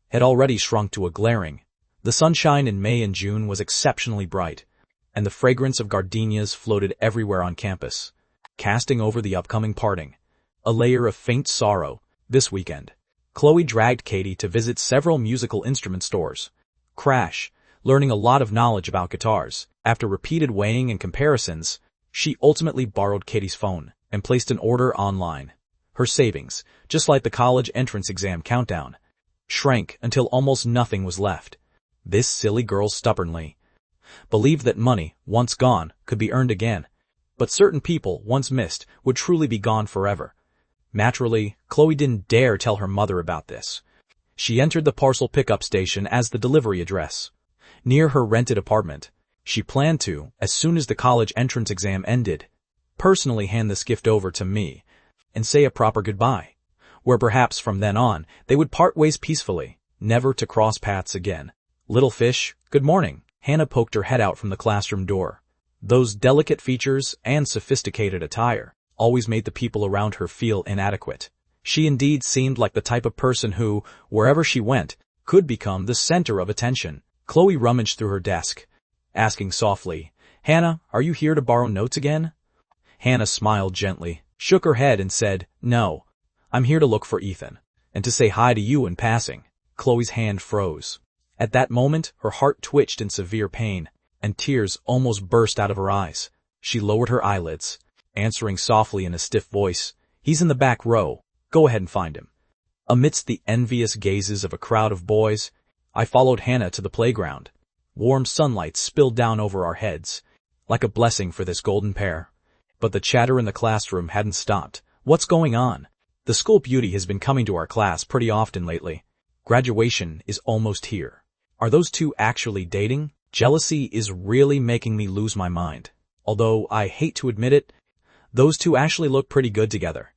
Speaker 1: had already shrunk to a glaring. The sunshine in May and June was exceptionally bright, and the fragrance of gardenias floated everywhere on campus, casting over the upcoming parting a layer of faint sorrow. This weekend, Chloe dragged Katie to visit several musical instrument stores. Crash, learning a lot of knowledge about guitars. After repeated weighing and comparisons, she ultimately borrowed Katie's phone and placed an order online. Her savings, just like the college entrance exam countdown, shrank until almost nothing was left. This silly girl stubbornly believed that money, once gone, could be earned again. But certain people, once missed, would truly be gone forever. Naturally, Chloe didn't dare tell her mother about this. She entered the parcel pickup station as the delivery address. Near her rented apartment, she planned to, as soon as the college entrance exam ended, personally hand this gift over to me and say a proper goodbye, where perhaps from then on they would part ways peacefully, never to cross paths again. Little fish, good morning. Hannah poked her head out from the classroom door. Those delicate features and sophisticated attire always made the people around her feel inadequate. She indeed seemed like the type of person who, wherever she went, could become the center of attention. Chloe rummaged through her desk, asking softly, Hannah, are you here to borrow notes again? Hannah smiled gently, shook her head and said, No, I'm here to look for Ethan, and to say hi to you in passing. Chloe's hand froze. At that moment, her heart twitched in severe pain, and tears almost burst out of her eyes. She lowered her eyelids, answering softly in a stiff voice, He's in the back row. Go ahead and find him. Amidst the envious gazes of a crowd of boys, I followed Hannah to the playground. Warm sunlight spilled down over our heads, like a blessing for this golden pair. But the chatter in the classroom hadn't stopped. What's going on? The school beauty has been coming to our class pretty often lately. Graduation is almost here. Are those two actually dating? Jealousy is really making me lose my mind. Although I hate to admit it, those two actually look pretty good together.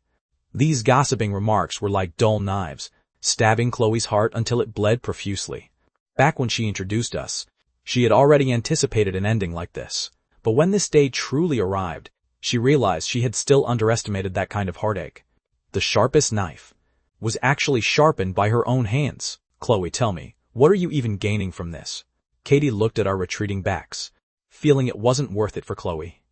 Speaker 1: These gossiping remarks were like dull knives, stabbing Chloe's heart until it bled profusely. Back when she introduced us, she had already anticipated an ending like this. But when this day truly arrived, she realized she had still underestimated that kind of heartache. The sharpest knife was actually sharpened by her own hands. Chloe, tell me, what are you even gaining from this? Katie looked at our retreating backs, feeling it wasn't worth it for Chloe.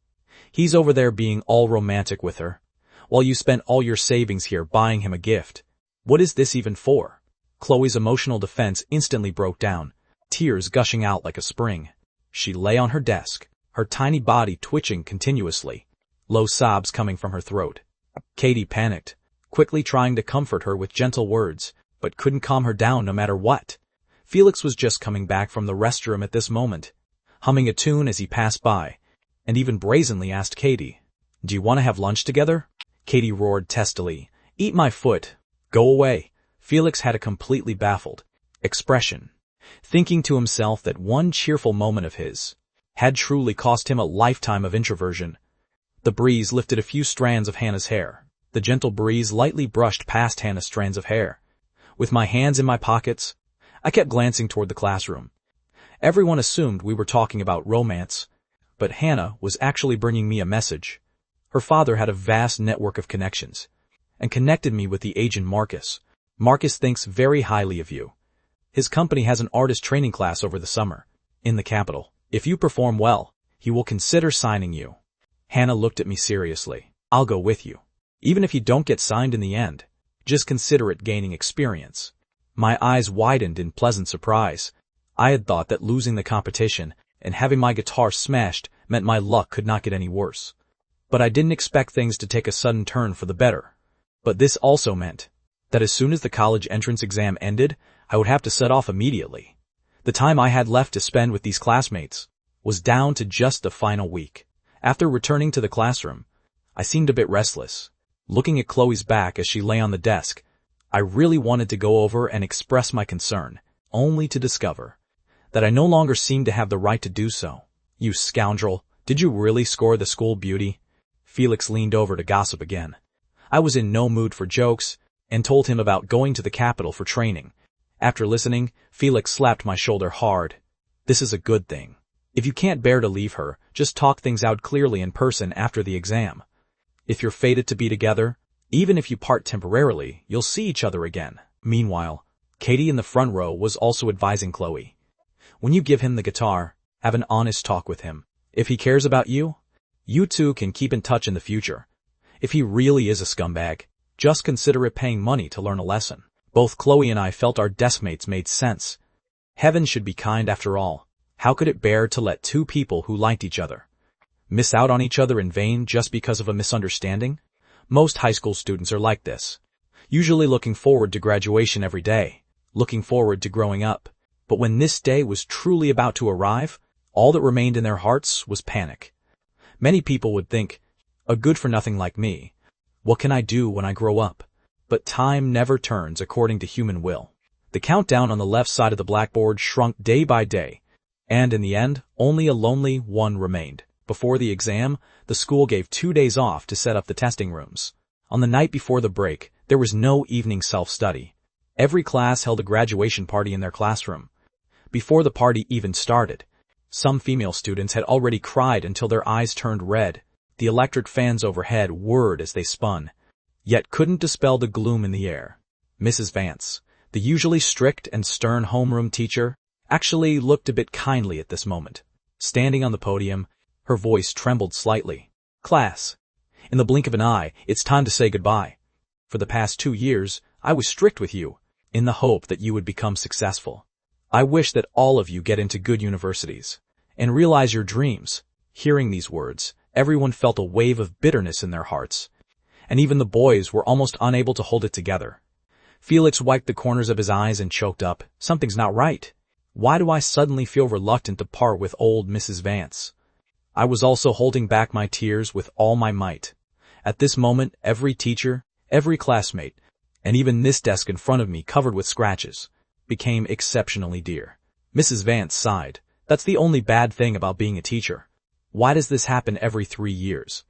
Speaker 1: He's over there being all romantic with her, while you spent all your savings here buying him a gift. What is this even for? Chloe's emotional defense instantly broke down, tears gushing out like a spring. She lay on her desk, her tiny body twitching continuously, low sobs coming from her throat. Katie panicked, quickly trying to comfort her with gentle words, but couldn't calm her down no matter what. Felix was just coming back from the restroom at this moment, humming a tune as he passed by, and even brazenly asked Katie, "Do you want to have lunch together?" Katie roared testily, "Eat my foot. Go away." Felix had a completely baffled expression, thinking to himself that one cheerful moment of his had truly cost him a lifetime of introversion. The breeze lifted a few strands of Hannah's hair. The gentle breeze lightly brushed past Hannah's strands of hair. With my hands in my pockets, I kept glancing toward the classroom. Everyone assumed we were talking about romance, but Hannah was actually bringing me a message. Her father had a vast network of connections, and connected me with the agent Marcus. Marcus thinks very highly of you. His company has an artist training class over the summer, in the capital. If you perform well, he will consider signing you. Hannah looked at me seriously. I'll go with you. Even if you don't get signed in the end, just consider it gaining experience. My eyes widened in pleasant surprise. I had thought that losing the competition and having my guitar smashed meant my luck could not get any worse. But I didn't expect things to take a sudden turn for the better. But this also meant that as soon as the college entrance exam ended, I would have to set off immediately. The time I had left to spend with these classmates was down to just the final week. After returning to the classroom, I seemed a bit restless. Looking at Chloe's back as she lay on the desk, I really wanted to go over and express my concern, only to discover that I no longer seemed to have the right to do so. You scoundrel, did you really score the school beauty? Felix leaned over to gossip again. I was in no mood for jokes, and told him about going to the capital for training. After listening, Felix slapped my shoulder hard. This is a good thing. If you can't bear to leave her, just talk things out clearly in person after the exam. If you're fated to be together, even if you part temporarily, you'll see each other again. Meanwhile, Katie in the front row was also advising Chloe. When you give him the guitar, have an honest talk with him. If he cares about you, you two can keep in touch in the future. If he really is a scumbag, just consider it paying money to learn a lesson. Both Chloe and I felt our deskmates made sense. Heaven should be kind after all. How could it bear to let two people who liked each other miss out on each other in vain just because of a misunderstanding? Most high school students are like this, usually looking forward to graduation every day, looking forward to growing up. But when this day was truly about to arrive, all that remained in their hearts was panic. Many people would think, a good-for-nothing like me, what can I do when I grow up? But time never turns according to human will. The countdown on the left side of the blackboard shrunk day by day, and in the end, only a lonely one remained. Before the exam, the school gave 2 days off to set up the testing rooms. On the night before the break, there was no evening self-study. Every class held a graduation party in their classroom. Before the party even started, some female students had already cried until their eyes turned red. The electric fans overhead whirred as they spun, yet couldn't dispel the gloom in the air. Mrs. Vance, the usually strict and stern homeroom teacher, actually looked a bit kindly at this moment. Standing on the podium, her voice trembled slightly. Class, in the blink of an eye, it's time to say goodbye. For the past 2 years, I was strict with you, in the hope that you would become successful. I wish that all of you get into good universities and realize your dreams. Hearing these words, everyone felt a wave of bitterness in their hearts, and even the boys were almost unable to hold it together. Felix wiped the corners of his eyes and choked up. Something's not right. Why do I suddenly feel reluctant to part with old Mrs. Vance? I was also holding back my tears with all my might. At this moment, every teacher, every classmate, and even this desk in front of me covered with scratches, became exceptionally dear. Mrs. Vance sighed. That's the only bad thing about being a teacher. Why does this happen every 3 years?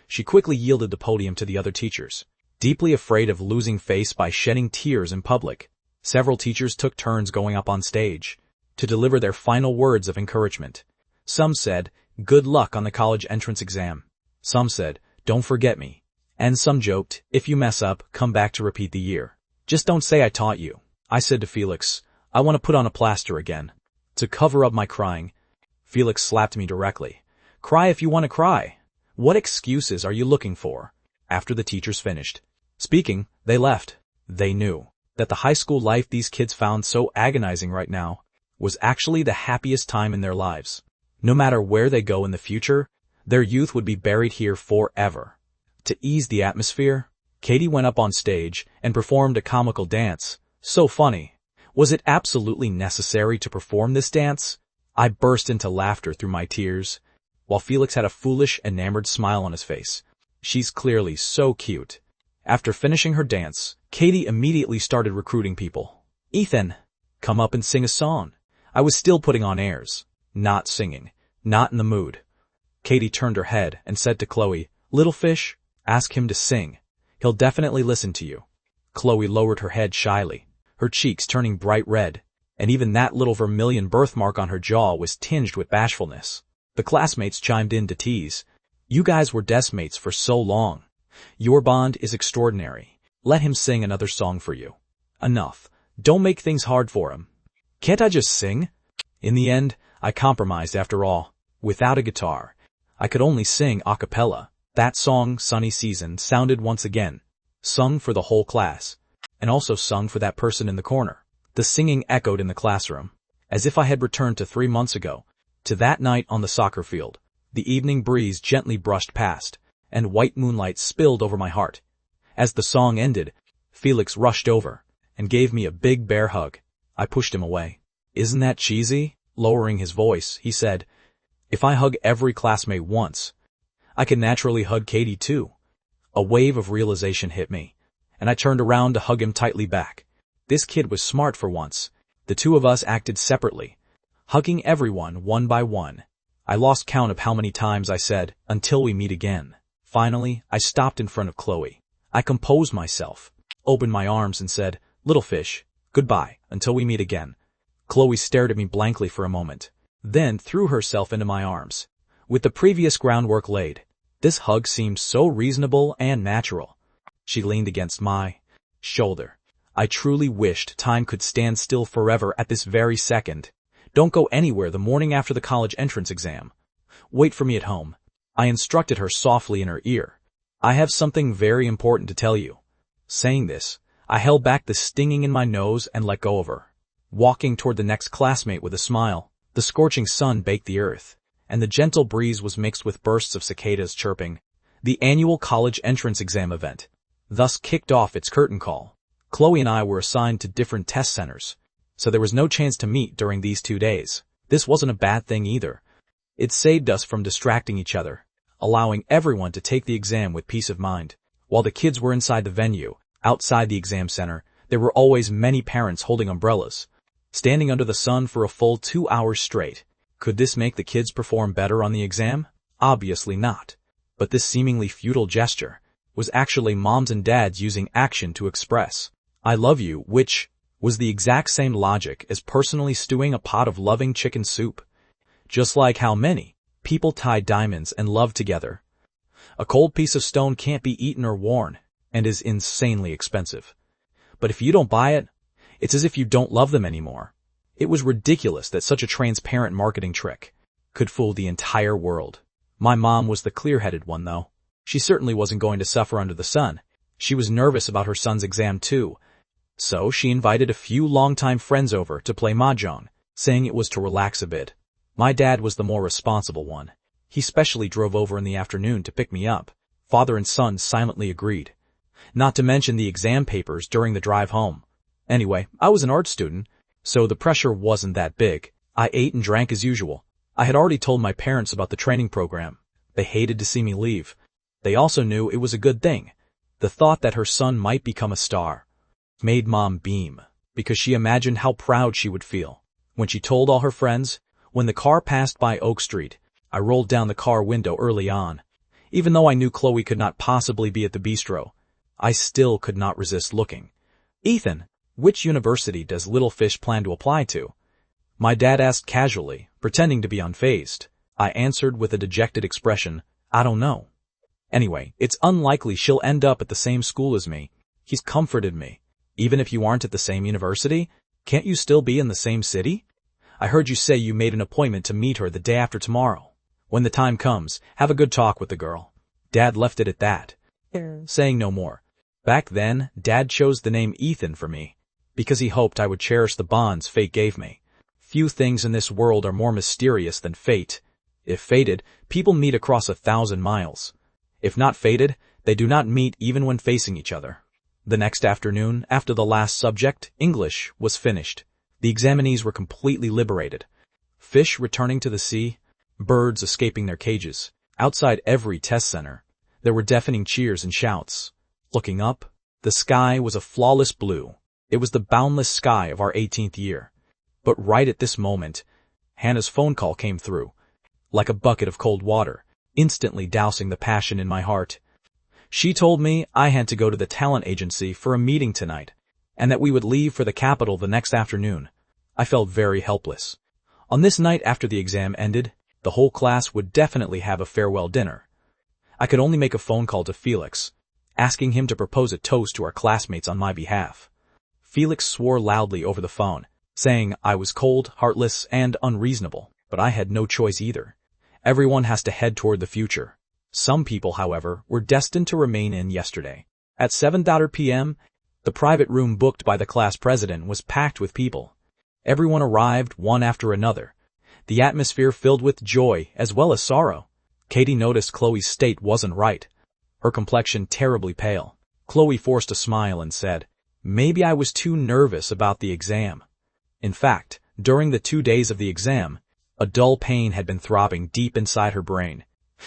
Speaker 1: She quickly yielded the podium to the other teachers, deeply afraid of losing face by shedding tears in public. Several teachers took turns going up on stage to deliver their final words of encouragement. Some said, "Good luck on the college entrance exam." Some said, "Don't forget me." And some joked, "If you mess up, come back to repeat the year. Just don't say I taught you." I said to Felix, "I want to put on a plaster again, to cover up my crying." Felix slapped me directly. "Cry if you want to cry. What excuses are you looking for?" after the teachers finished speaking, they left. They knew that the high school life these kids found so agonizing right now was actually the happiest time in their lives. No matter where they go in the future, their youth would be buried here forever. To ease the atmosphere, Katie went up on stage and performed a comical dance. So funny. Was it absolutely necessary to perform this dance? I burst into laughter through my tears, while Felix had a foolish, enamored smile on his face. She's clearly so cute. After finishing her dance, Katie immediately started recruiting people. Ethan, come up and sing a song. I was still putting on airs, not singing, not in the mood. Katie turned her head and said to Chloe, "Little fish, ask him to sing. He'll definitely listen to you." Chloe lowered her head shyly, her cheeks turning bright red, and even that little vermilion birthmark on her jaw was tinged with bashfulness. The classmates chimed in to tease. "You guys were deskmates for so long. Your bond is extraordinary. Let him sing another song for you." "Enough. Don't make things hard for him." "Can't I just sing?" In the end, I compromised after all. Without a guitar, I could only sing a cappella. That song, Sunny Season, sounded once again, sung for the whole class, and also sung for that person in the corner. The singing echoed in the classroom, as if I had returned to 3 months ago, to that night on the soccer field. The evening breeze gently brushed past, and white moonlight spilled over my heart. As the song ended, Felix rushed over and gave me a big bear hug. I pushed him away. "Isn't that cheesy?" Lowering his voice, he said, "If I hug every classmate once, I can naturally hug Katie too." A wave of realization hit me, and I turned around to hug him tightly back. This kid was smart for once. The two of us acted separately, hugging everyone one by one. I lost count of how many times I said, "Until we meet again." Finally, I stopped in front of Chloe. I composed myself, opened my arms and said, "Little fish, goodbye, until we meet again." Chloe stared at me blankly for a moment, then threw herself into my arms. With the previous groundwork laid, this hug seemed so reasonable and natural. She leaned against my shoulder. I truly wished time could stand still forever at this very second. "Don't go anywhere the morning after the college entrance exam. Wait for me at home," I instructed her softly in her ear. "I have something very important to tell you." Saying this, I held back the stinging in my nose and let go of her. Walking toward the next classmate with a smile, the scorching sun baked the earth, and the gentle breeze was mixed with bursts of cicadas chirping. The annual college entrance exam event thus kicked off its curtain call. Chloe and I were assigned to different test centers, so there was no chance to meet during these 2 days. This wasn't a bad thing either. It saved us from distracting each other, allowing everyone to take the exam with peace of mind. While the kids were inside the venue, outside the exam center, there were always many parents holding umbrellas, standing under the sun for a full 2 hours straight. Could this make the kids perform better on the exam? Obviously not. But this seemingly futile gesture was actually moms and dads using action to express "I love you," which was the exact same logic as personally stewing a pot of loving chicken soup. Just like how many people tie diamonds and love together. A cold piece of stone can't be eaten or worn, and is insanely expensive. But if you don't buy it, it's as if you don't love them anymore. It was ridiculous that such a transparent marketing trick could fool the entire world. My mom was the clear-headed one, though. She certainly wasn't going to suffer under the sun. She was nervous about her son's exam, too. So she invited a few longtime friends over to play mahjong, saying it was to relax a bit. My dad was the more responsible one. He specially drove over in the afternoon to pick me up. Father and son silently agreed. Not to mention the exam papers during the drive home. Anyway, I was an art student, so the pressure wasn't that big. I ate and drank as usual. I had already told my parents about the training program. They hated to see me leave. They also knew it was a good thing. The thought that her son might become a star made Mom beam, because she imagined how proud she would feel. When she told all her friends, when the car passed by Oak Street, I rolled down the car window early on. Even though I knew Chloe could not possibly be at the bistro, I still could not resist looking. "Ethan, which university does Little Fish plan to apply to?" My dad asked casually, pretending to be unfazed. I answered with a dejected expression, "I don't know." "Anyway, it's unlikely she'll end up at the same school as me." He's comforted me. "Even if you aren't at the same university, can't you still be in the same city? I heard you say you made an appointment to meet her the day after tomorrow. When the time comes, have a good talk with the girl." Dad left it at that, saying no more. Back then, Dad chose the name Ethan for me, because he hoped I would cherish the bonds fate gave me. Few things in this world are more mysterious than fate. If fated, people meet across 1,000 miles. If not fated, they do not meet even when facing each other. The next afternoon, after the last subject, English, was finished. The examinees were completely liberated. Fish returning to the sea, birds escaping their cages. Outside every test center, there were deafening cheers and shouts. Looking up, the sky was a flawless blue. It was the boundless sky of our 18th year. But right at this moment, Hannah's phone call came through, like a bucket of cold water, instantly dousing the passion in my heart. She told me I had to go to the talent agency for a meeting tonight, and that we would leave for the capital the next afternoon. I felt very helpless. On this night after the exam ended, the whole class would definitely have a farewell dinner. I could only make a phone call to Felix, asking him to propose a toast to our classmates on my behalf. Felix swore loudly over the phone, saying I was cold, heartless, and unreasonable, but I had no choice either. Everyone has to head toward the future. Some people, however, were destined to remain in yesterday. At 7:30 p.m., the private room booked by the class president was packed with people. Everyone arrived one after another, the atmosphere filled with joy as well as sorrow. Katie noticed Chloe's state wasn't right, her complexion terribly pale. Chloe forced a smile and said, "Maybe I was too nervous about the exam." In fact, during the 2 days of the exam, a dull pain had been throbbing deep inside her brain.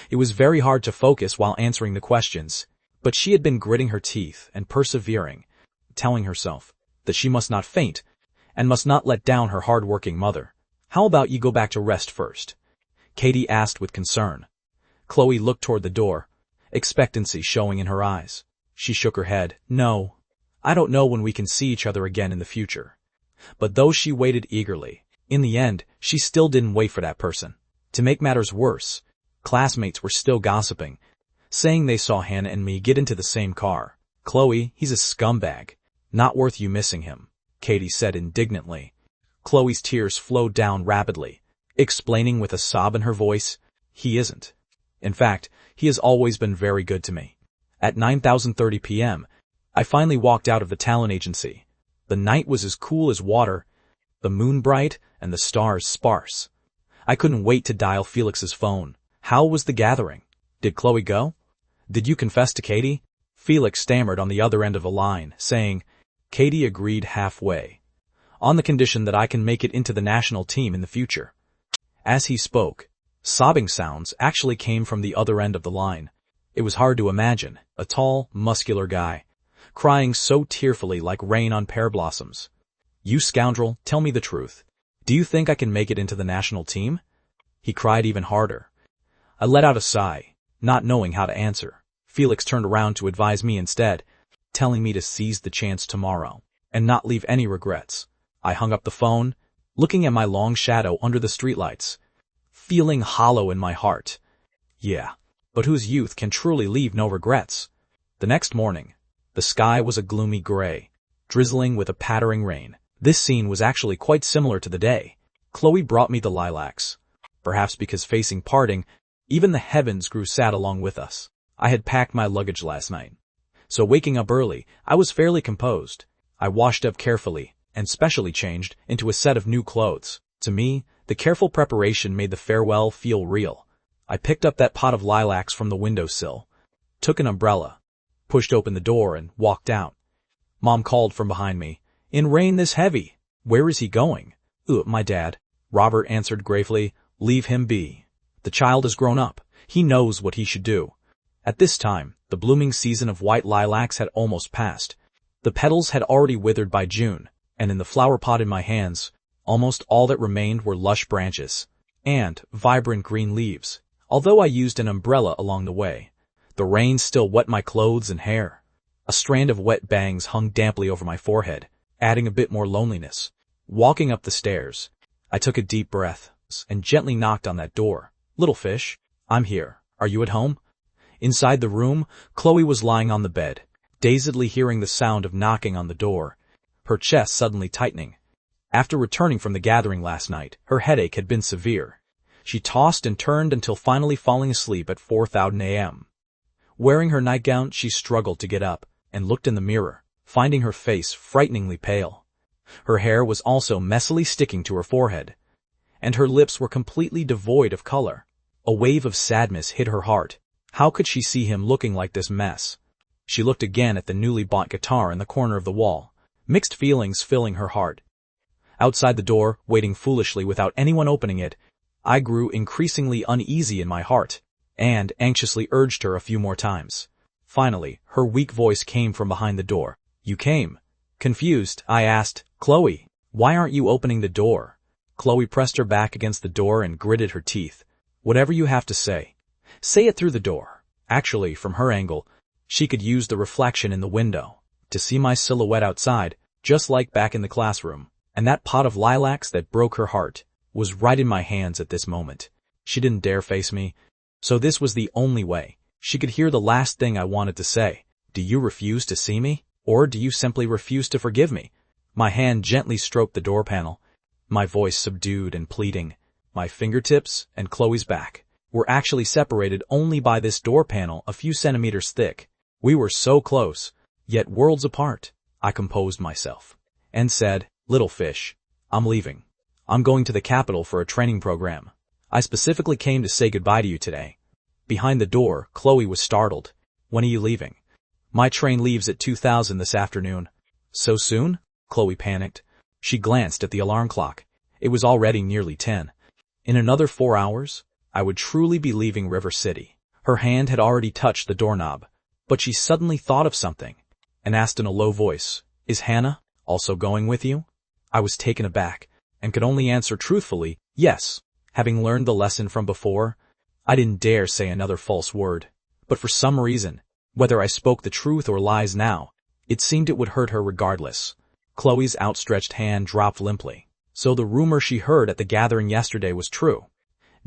Speaker 1: It was very hard to focus while answering the questions, but she had been gritting her teeth and persevering, telling herself that she must not faint and must not let down her hard-working mother. "How about you go back to rest first?" Katie asked with concern. Chloe looked toward the door, expectancy showing in her eyes. She shook her head. "No, I don't know when we can see each other again in the future." But though she waited eagerly, in the end, she still didn't wait for that person. To make matters worse, classmates were still gossiping, saying they saw Hannah and me get into the same car. "Chloe, he's a scumbag. Not worth you missing him," Katie said indignantly. Chloe's tears flowed down rapidly, explaining with a sob in her voice, "He isn't. In fact, he has always been very good to me." At 9:30 p.m., I finally walked out of the talent agency. The night was as cool as water, the moon bright, and the stars sparse. I couldn't wait to dial Felix's phone. How was the gathering? Did Chloe go? Did you confess to Katie? Felix stammered on the other end of the line, saying, "Katie agreed halfway, on the condition that I can make it into the national team in the future." As he spoke, sobbing sounds actually came from the other end of the line. It was hard to imagine, a tall, muscular guy, crying so tearfully like rain on pear blossoms. "You scoundrel, tell me the truth. Do you think I can make it into the national team?" He cried even harder. I let out a sigh, not knowing how to answer. Felix turned around to advise me instead, telling me to seize the chance tomorrow, and not leave any regrets. I hung up the phone, looking at my long shadow under the streetlights, feeling hollow in my heart. Yeah, but whose youth can truly leave no regrets? The next morning, the sky was a gloomy gray, drizzling with a pattering rain. This scene was actually quite similar to the day. Chloe brought me the lilacs. Perhaps because facing parting, even the heavens grew sad along with us. I had packed my luggage last night, so waking up early, I was fairly composed. I washed up carefully and specially changed into a set of new clothes. To me, the careful preparation made the farewell feel real. I picked up that pot of lilacs from the windowsill, took an umbrella, pushed open the door, and walked out. Mom called from behind me, "In rain this heavy. Where is he going?" My dad," Robert answered gravely. "Leave him be. The child is grown up. He knows what he should do." At this time, the blooming season of white lilacs had almost passed. The petals had already withered by June, and in the flower pot in my hands, almost all that remained were lush branches and vibrant green leaves. Although I used an umbrella along the way, the rain still wet my clothes and hair. A strand of wet bangs hung damply over my forehead, adding a bit more loneliness. Walking up the stairs, I took a deep breath and gently knocked on that door. "Little fish, I'm here. Are you at home?" Inside the room, Chloe was lying on the bed, dazedly hearing the sound of knocking on the door, her chest suddenly tightening. After returning from the gathering last night, her headache had been severe. She tossed and turned until finally falling asleep at 4:00 a.m. Wearing her nightgown, she struggled to get up and looked in the mirror, finding her face frighteningly pale. Her hair was also messily sticking to her forehead, and her lips were completely devoid of color. A wave of sadness hit her heart. How could she see him looking like this mess? She looked again at the newly bought guitar in the corner of the wall, mixed feelings filling her heart. Outside the door, waiting foolishly without anyone opening it, I grew increasingly uneasy in my heart, and anxiously urged her a few more times. Finally, her weak voice came from behind the door. "You came." Confused, I asked, "Chloe, why aren't you opening the door?" Chloe pressed her back against the door and gritted her teeth. "Whatever you have to say, say it through the door." Actually, from her angle, she could use the reflection in the window to see my silhouette outside, just like back in the classroom. And that pot of lilacs that broke her heart was right in my hands at this moment. She didn't dare face me, so this was the only way she could hear the last thing I wanted to say. "Do you refuse to see me? Or do you simply refuse to forgive me?" My hand gently stroked the door panel, my voice subdued and pleading. My fingertips and Chloe's back were actually separated only by this door panel a few centimeters thick. We were so close, yet worlds apart. I composed myself and said, "Little fish, I'm leaving. I'm going to the capital for a training program. I specifically came to say goodbye to you today." Behind the door, Chloe was startled. "When are you leaving?" "My train leaves at 2000 this afternoon." "So soon?" Chloe panicked. She glanced at the alarm clock. It was already nearly 10. In another 4 hours, I would truly be leaving River City. Her hand had already touched the doorknob, but she suddenly thought of something and asked in a low voice, "Is Hannah also going with you?" I was taken aback and could only answer truthfully, yes. Having learned the lesson from before, I didn't dare say another false word. But for some reason, whether I spoke the truth or lies now, it seemed it would hurt her regardless. Chloe's outstretched hand dropped limply. So the rumor she heard at the gathering yesterday was true.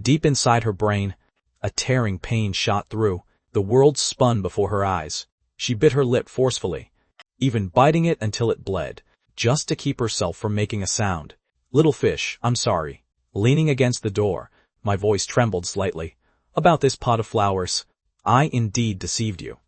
Speaker 1: Deep inside her brain, a tearing pain shot through. The world spun before her eyes. She bit her lip forcefully, even biting it until it bled, just to keep herself from making a sound. "Little fish, I'm sorry." Leaning against the door, my voice trembled slightly. "About this pot of flowers. I indeed deceived you.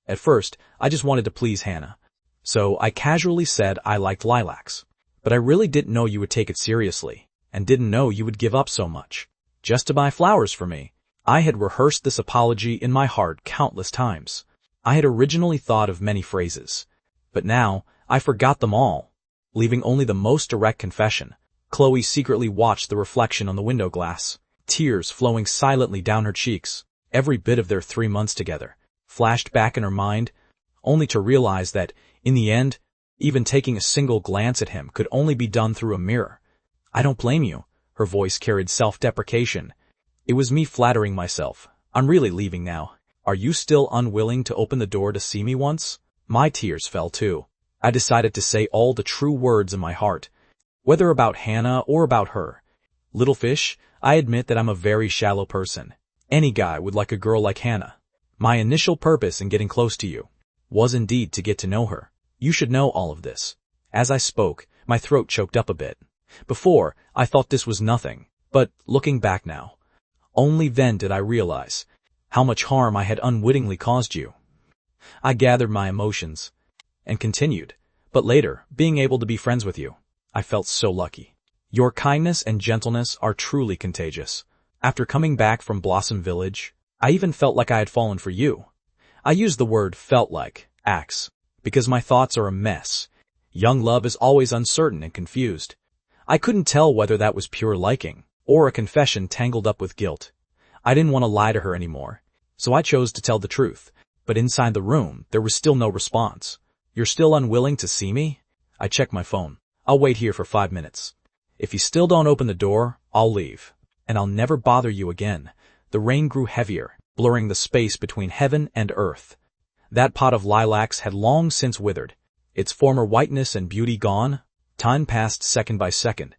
Speaker 1: At first, I just wanted to please Hannah. So I casually said I liked lilacs. But I really didn't know you would take it seriously, and didn't know you would give up so much, just to buy flowers for me." I had rehearsed this apology in my heart countless times. I had originally thought of many phrases, but now I forgot them all, leaving only the most direct confession. Chloe secretly watched the reflection on the window glass, tears flowing silently down her cheeks. Every bit of their 3 months together flashed back in her mind, only to realize that, in the end, even taking a single glance at him could only be done through a mirror. "I don't blame you." Her voice carried self-deprecation. "It was me flattering myself. I'm really leaving now. Are you still unwilling to open the door to see me once?" My tears fell too. I decided to say all the true words in my heart, whether about Hannah or about her. "Little fish, I admit that I'm a very shallow person. Any guy would like a girl like Hannah. My initial purpose in getting close to you was indeed to get to know her. You should know all of this." As I spoke, my throat choked up a bit. Before, I thought this was nothing, but looking back now, only then did I realize how much harm I had unwittingly caused you. I gathered my emotions and continued, "But later, being able to be friends with you, I felt so lucky. Your kindness and gentleness are truly contagious. After coming back from Blossom Village, I even felt like I had fallen for you." I use the word "felt like," Axe, because my thoughts are a mess. Young love is always uncertain and confused. I couldn't tell whether that was pure liking or a confession tangled up with guilt. I didn't want to lie to her anymore, so I chose to tell the truth. But inside the room, there was still no response. "You're still unwilling to see me?" I checked my phone. "I'll wait here for 5 minutes. If you still don't open the door, I'll leave, and I'll never bother you again." The rain grew heavier, blurring the space between heaven and earth. That pot of lilacs had long since withered, its former whiteness and beauty gone. Time passed second by second,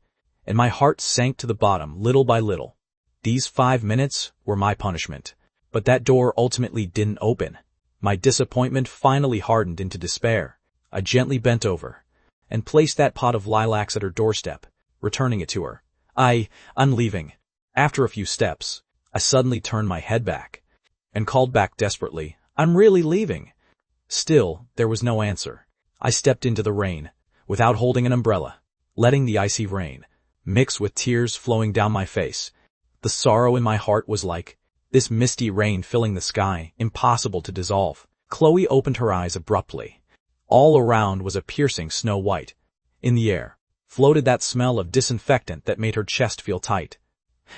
Speaker 1: and my heart sank to the bottom little by little. These 5 minutes were my punishment. But that door ultimately didn't open. My disappointment finally hardened into despair. I gently bent over and placed that pot of lilacs at her doorstep, returning it to her. I'm leaving." After a few steps, I suddenly turned my head back and called back desperately, I'm really leaving. Still, there was no answer. I stepped into the rain, without holding an umbrella, letting the icy rain mix with tears flowing down my face. The sorrow in my heart was like this misty rain filling the sky, impossible to dissolve. Chloe opened her eyes abruptly. All around was a piercing snow white. In the air floated that smell of disinfectant that made her chest feel tight.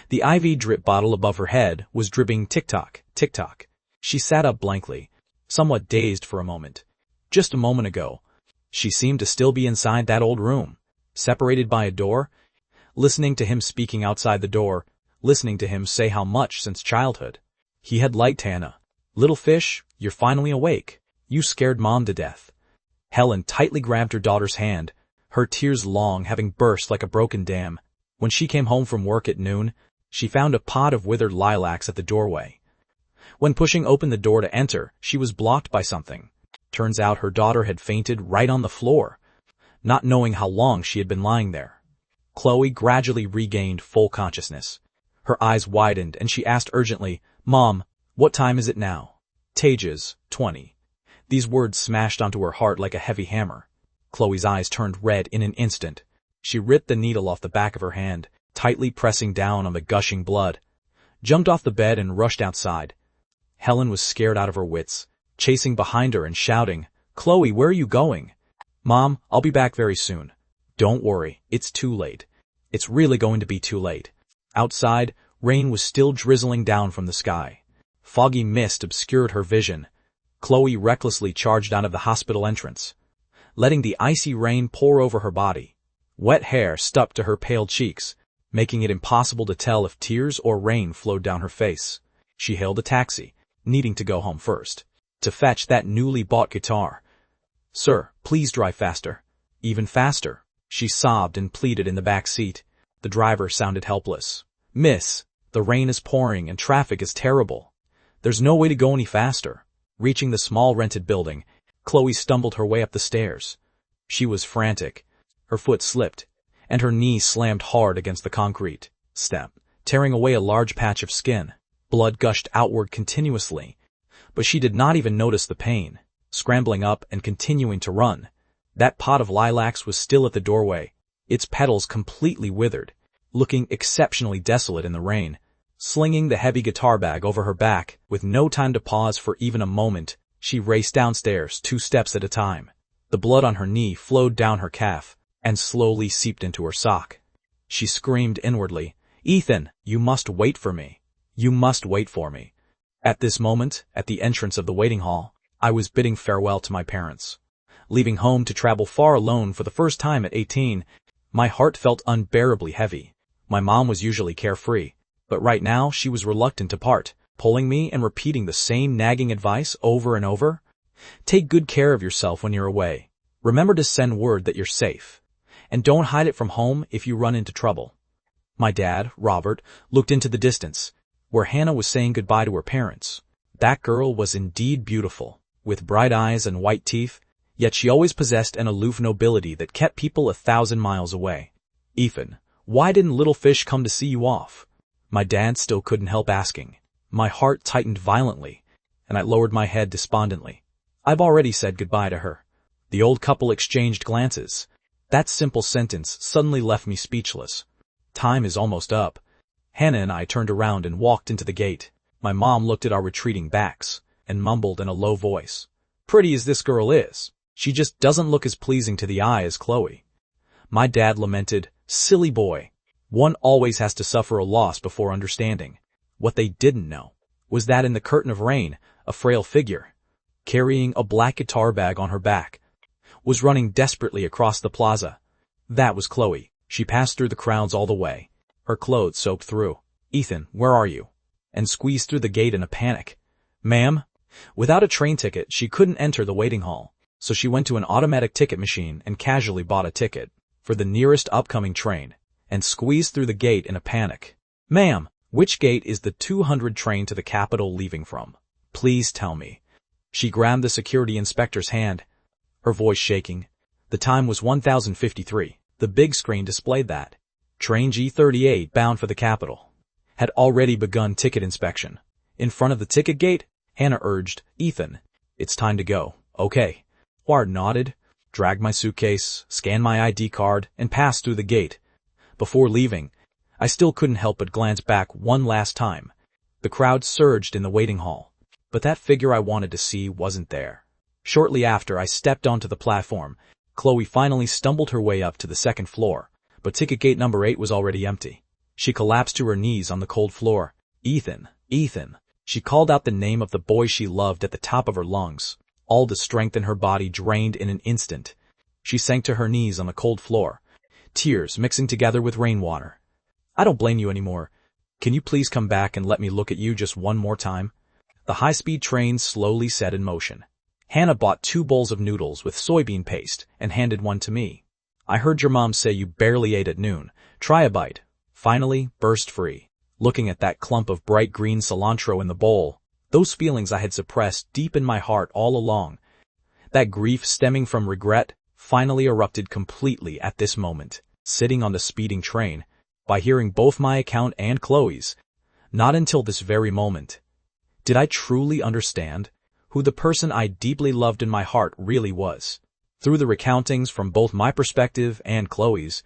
Speaker 1: The IV drip bottle above her head was dripping tick-tock, tick-tock. She sat up blankly, somewhat dazed for a moment. Just a moment ago, she seemed to still be inside that old room, separated by a door, listening to him speaking outside the door, listening to him say how much since childhood he had liked Hannah. Little fish, you're finally awake. You scared Mom to death. Helen tightly grabbed her daughter's hand, her tears long having burst like a broken dam. When she came home from work at noon, she found a pot of withered lilacs at the doorway. When pushing open the door to enter, she was blocked by something. Turns out her daughter had fainted right on the floor, not knowing how long she had been lying there. Chloe gradually regained full consciousness. Her eyes widened and she asked urgently, Mom, what time is it now? Tages, 20. These words smashed onto her heart like a heavy hammer. Chloe's eyes turned red in an instant. She ripped the needle off the back of her hand, tightly pressing down on the gushing blood, jumped off the bed and rushed outside. Helen was scared out of her wits, chasing behind her and shouting, Chloe, where are you going? Mom, I'll be back very soon. Don't worry, it's too late. It's really going to be too late. Outside, rain was still drizzling down from the sky. Foggy mist obscured her vision. Chloe recklessly charged out of the hospital entrance, letting the icy rain pour over her body. Wet hair stuck to her pale cheeks, making it impossible to tell if tears or rain flowed down her face. She hailed a taxi, needing to go home first, to fetch that newly bought guitar. Sir, please drive faster. Even faster. She sobbed and pleaded in the back seat. The driver sounded helpless. Miss, the rain is pouring and traffic is terrible. There's no way to go any faster. Reaching the small rented building, Chloe stumbled her way up the stairs. She was frantic. Her foot slipped, and her knee slammed hard against the concrete step, tearing away a large patch of skin. Blood gushed outward continuously, but she did not even notice the pain. Scrambling up and continuing to run, that pot of lilacs was still at the doorway, its petals completely withered, looking exceptionally desolate in the rain. Slinging the heavy guitar bag over her back, with no time to pause for even a moment, she raced downstairs 2 steps at a time. The blood on her knee flowed down her calf and slowly seeped into her sock. She screamed inwardly, Ethan, you must wait for me. You must wait for me. At this moment, at the entrance of the waiting hall, I was bidding farewell to my parents. Leaving home to travel far alone for the first time at 18, my heart felt unbearably heavy. My mom was usually carefree, but right now she was reluctant to part, pulling me and repeating the same nagging advice over and over. Take good care of yourself when you're away. Remember to send word that you're safe. And don't hide it from home if you run into trouble. My dad, Robert, looked into the distance, where Hannah was saying goodbye to her parents. That girl was indeed beautiful, with bright eyes and white teeth, yet she always possessed an aloof nobility that kept people 1,000 miles away. Ethan, why didn't little fish come to see you off? My dad still couldn't help asking. My heart tightened violently, and I lowered my head despondently. I've already said goodbye to her. The old couple exchanged glances. That simple sentence suddenly left me speechless. Time is almost up. Hannah and I turned around and walked into the gate. My mom looked at our retreating backs and mumbled in a low voice, Pretty as this girl is, she just doesn't look as pleasing to the eye as Chloe. My dad lamented, Silly boy. One always has to suffer a loss before understanding. What they didn't know was that in the curtain of rain, a frail figure, carrying a black guitar bag on her back, was running desperately across the plaza. That was Chloe. She passed through the crowds all the way, her clothes soaked through. Ethan, where are you? And squeezed through the gate in a panic. Ma'am? Without a train ticket, she couldn't enter the waiting hall, so she went to an automatic ticket machine and casually bought a ticket for the nearest upcoming train, and squeezed through the gate in a panic. Ma'am, which gate is the 200 train to the capital leaving from? Please tell me. She grabbed the security inspector's hand, her voice shaking. The time was 1053. The big screen displayed that train G38 bound for the capital had already begun ticket inspection. In front of the ticket gate, Hannah urged, "Ethan, it's time to go, okay?" Ward nodded, dragged my suitcase, scanned my ID card, and passed through the gate. Before leaving, I still couldn't help but glance back one last time. The crowd surged in the waiting hall, but that figure I wanted to see wasn't there. Shortly after I stepped onto the platform, Chloe finally stumbled her way up to the second floor, but ticket gate number 8 was already empty. She collapsed to her knees on the cold floor. "Ethan, Ethan." She called out the name of the boy she loved at the top of her lungs. All the strength in her body drained in an instant. She sank to her knees on the cold floor, tears mixing together with rainwater. "I don't blame you anymore. Can you please come back and let me look at you just one more time?" The high-speed train slowly set in motion. Hannah bought 2 bowls of noodles with soybean paste and handed one to me. "I heard your mom say you barely ate at noon. Try a bite." Finally burst free, looking at that clump of bright green cilantro in the bowl. Those feelings I had suppressed deep in my heart all along, that grief stemming from regret, finally erupted completely at this moment. Sitting on the speeding train, by hearing both my account and Chloe's, not until this very moment did I truly understand who the person I deeply loved in my heart really was. Through the recountings from both my perspective and Chloe's,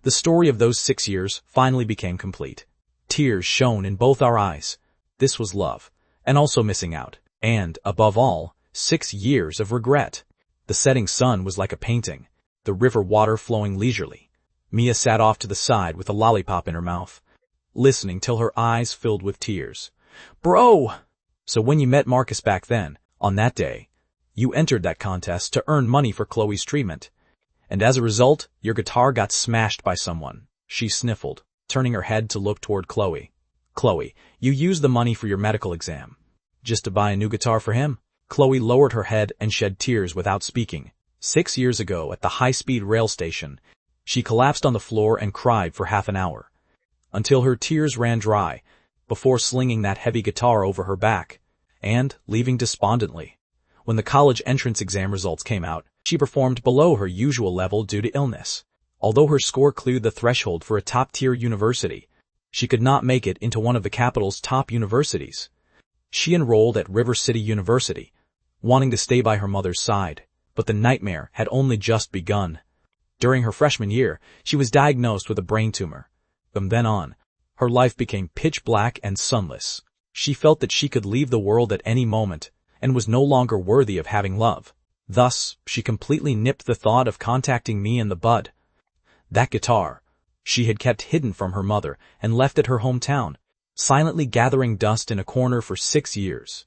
Speaker 1: the story of those 6 years finally became complete. Tears shone in both our eyes. This was love, and also missing out, and, above all, 6 years of regret. The setting sun was like a painting, the river water flowing leisurely. Mia sat off to the side with a lollipop in her mouth, listening till her eyes filled with tears. "Bro!" "So when you met Marcus back then, on that day, you entered that contest to earn money for Chloe's treatment, and as a result, your guitar got smashed by someone," she sniffled, turning her head to look toward Chloe. "Chloe, you used the money for your medical exam. Just to buy a new guitar for him?" Chloe lowered her head and shed tears without speaking. 6 years ago, at the high-speed rail station, she collapsed on the floor and cried for half an hour, until her tears ran dry, before slinging that heavy guitar over her back, and leaving despondently. When the college entrance exam results came out, she performed below her usual level due to illness. Although her score cleared the threshold for a top-tier university, she could not make it into one of the capital's top universities. She enrolled at River City University, wanting to stay by her mother's side, but the nightmare had only just begun. During her freshman year, she was diagnosed with a brain tumor. From then on, her life became pitch black and sunless. She felt that she could leave the world at any moment, and was no longer worthy of having love. Thus, she completely nipped the thought of contacting me in the bud. That guitar she had kept hidden from her mother and left at her hometown, silently gathering dust in a corner for 6 years.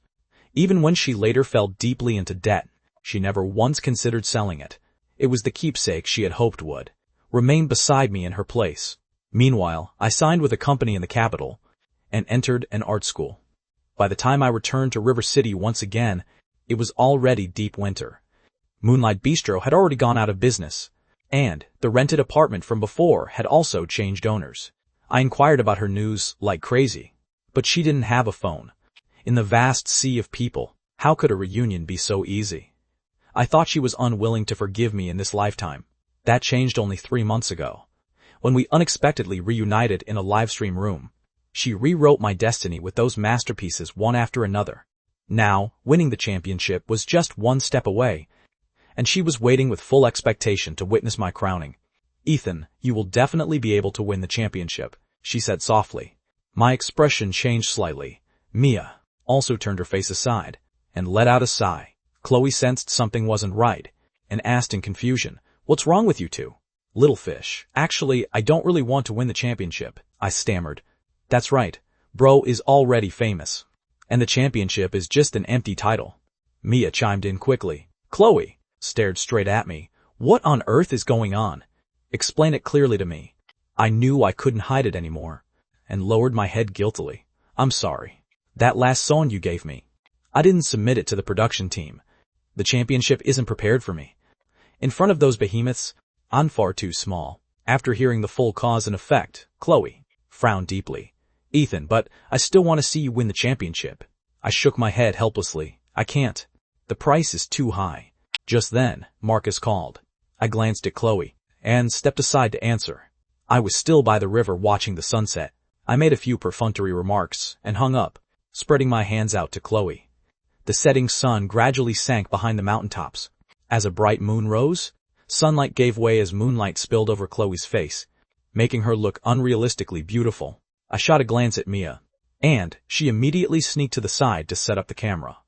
Speaker 1: Even when she later fell deeply into debt, she never once considered selling it. It was the keepsake she had hoped would remain beside me in her place. Meanwhile, I signed with a company in the capital and entered an art school. By the time I returned to River City once again, it was already deep winter. Moonlight Bistro had already gone out of business, and the rented apartment from before had also changed owners. I inquired about her news like crazy, but she didn't have a phone. In the vast sea of people, how could a reunion be so easy? I thought she was unwilling to forgive me in this lifetime. That changed only 3 months ago, when we unexpectedly reunited in a livestream room. She rewrote my destiny with those masterpieces one after another. Now, winning the championship was just one step away, and she was waiting with full expectation to witness my crowning. "Ethan, you will definitely be able to win the championship," she said softly. My expression changed slightly. Mia also turned her face aside and let out a sigh. Chloe sensed something wasn't right and asked in confusion, "What's wrong with you two?" "Little fish. Actually, I don't really want to win the championship," I stammered. "That's right. Bro is already famous, and the championship is just an empty title." Mia chimed in quickly. Chloe stared straight at me. "What on earth is going on? Explain it clearly to me." I knew I couldn't hide it anymore, and lowered my head guiltily. "I'm sorry. That last song you gave me, I didn't submit it to the production team. The championship isn't prepared for me. In front of those behemoths, I'm far too small." After hearing the full cause and effect, Chloe frowned deeply. "Ethan, but I still want to see you win the championship." I shook my head helplessly. "I can't. The price is too high." Just then, Marcus called. I glanced at Chloe and stepped aside to answer. I was still by the river watching the sunset. I made a few perfunctory remarks and hung up, spreading my hands out to Chloe. The setting sun gradually sank behind the mountaintops. As a bright moon rose, sunlight gave way as moonlight spilled over Chloe's face, making her look unrealistically beautiful. I shot a glance at Mia, and she immediately sneaked to the side to set up the camera.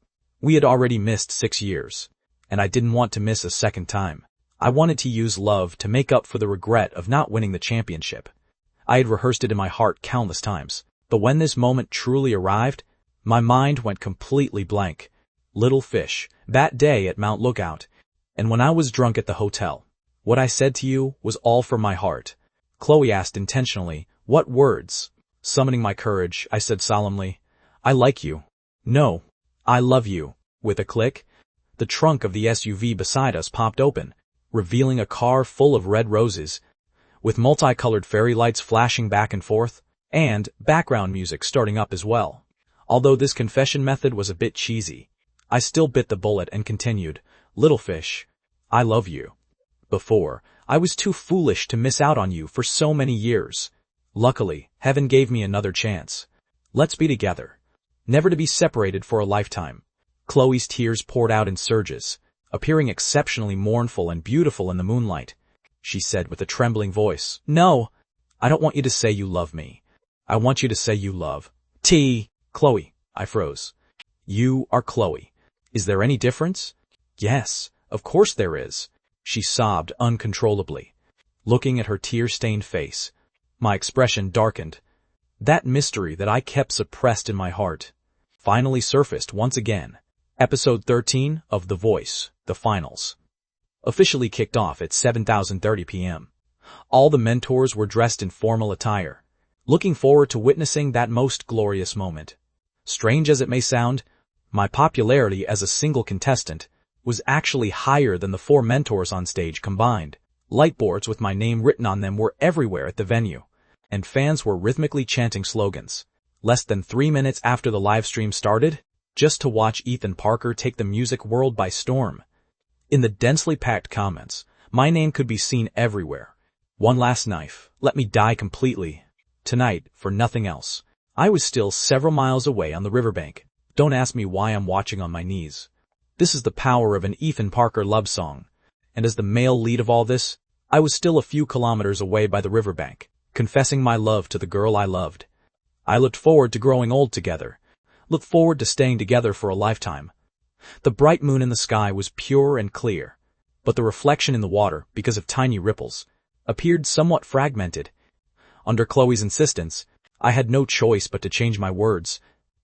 Speaker 1: We had already missed 6 years, and I didn't want to miss a second time. I wanted to use love to make up for the regret of not winning the championship. I had rehearsed it in my heart countless times, but when this moment truly arrived, my mind went completely blank. Little fish, that day at Mount Lookout, and when I was drunk at the hotel. What I said to you was all from my heart. Chloe asked intentionally, "What words?" Summoning my courage, I said solemnly, "I like you." "No, I love you." With a click, the trunk of the SUV beside us popped open, revealing a car full of red roses, with multicolored fairy lights flashing back and forth, and background music starting up as well. Although this confession method was a bit cheesy, I still bit the bullet and continued, "Little fish, I love you." Before, I was too foolish to miss out on you for so many years. Luckily, heaven gave me another chance. Let's be together, never to be separated for a lifetime. Chloe's tears poured out in surges, appearing exceptionally mournful and beautiful in the moonlight. She said with a trembling voice, "No, I don't want you to say you love me. I want you to say you love Chloe." I froze. "You are Chloe. Is there any difference?" "Yes, of course there is," she sobbed uncontrollably. Looking at her tear-stained face, my expression darkened. That mystery that I kept suppressed in my heart finally surfaced once again. Episode 13 of The Voice, the finals, officially kicked off at 7:30 p.m. All the mentors were dressed in formal attire, looking forward to witnessing that most glorious moment. Strange as it may sound, my popularity as a single contestant was actually higher than the 4 mentors on stage combined. Lightboards with my name written on them were everywhere at the venue, and fans were rhythmically chanting slogans. Less than 3 minutes after the live stream started, just to watch Ethan Parker take the music world by storm. In the densely packed comments, my name could be seen everywhere. "One last knife, let me die completely. Tonight, for nothing else." I was still several miles away on the riverbank. Don't ask me why I'm watching on my knees. This is the power of an Ethan Parker love song. And as the male lead of all this, I was still a few kilometers away by the riverbank, confessing my love to the girl I loved. I looked forward to growing old together, looked forward to staying together for a lifetime. The bright moon in the sky was pure and clear, but the reflection in the water, because of tiny ripples, appeared somewhat fragmented. Under Chloe's insistence, I had no choice but to change my words,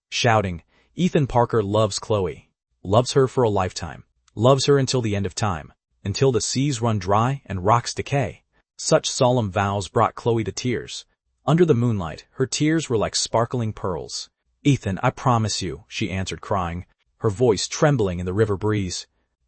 Speaker 1: shouting, "Ethan Parker loves Chloe, loves her for a lifetime, loves her until the end of time, until the seas run dry and rocks decay." Such solemn vows brought Chloe to tears. Under the moonlight, her tears were like sparkling pearls. "Ethan, I promise you," she answered crying, her voice trembling in the river breeze.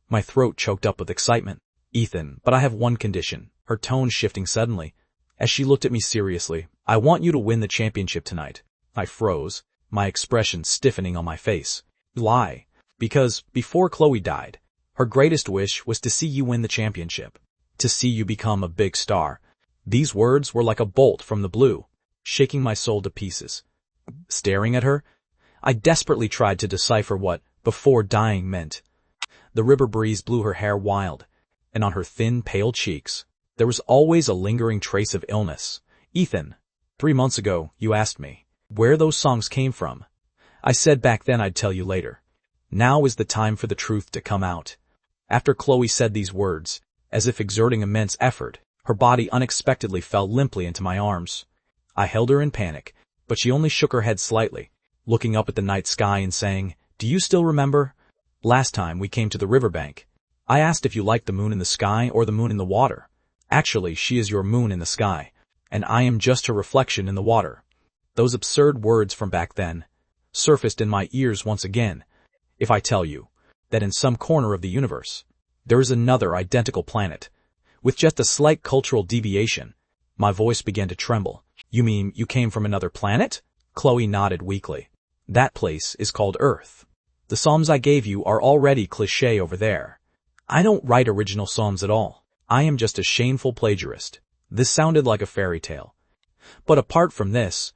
Speaker 1: My throat choked up with excitement. "Ethan, but I have one condition," her tone shifting suddenly, as she looked at me seriously. "I want you to win the championship tonight." I froze, my expression stiffening on my face. "Why?" "Because, before Chloe died, her greatest wish was to see you win the championship, to see you become a big star." These words were like a bolt from the blue, shaking my soul to pieces. Staring at her, I desperately tried to decipher what "before dying" meant. The river breeze blew her hair wild, and on her thin, pale cheeks, there was always a lingering trace of illness. "Ethan, 3 months ago, you asked me where those songs came from. I said back then I'd tell you later. Now is the time for the truth to come out." After Chloe said these words, as if exerting immense effort, her body unexpectedly fell limply into my arms. I held her in panic, but she only shook her head slightly, looking up at the night sky and saying, "Do you still remember? Last time we came to the riverbank, I asked if you liked the moon in the sky or the moon in the water. Actually, she is your moon in the sky, and I am just her reflection in the water." Those absurd words from back then surfaced in my ears once again. If I tell you that in some corner of the universe, there is another identical planet, with just a slight cultural deviation, my voice began to tremble. "You mean you came from another planet?" Chloe nodded weakly. "That place is called Earth. The psalms I gave you are already cliché over there. I don't write original psalms at all. I am just a shameful plagiarist." This sounded like a fairy tale. But apart from this,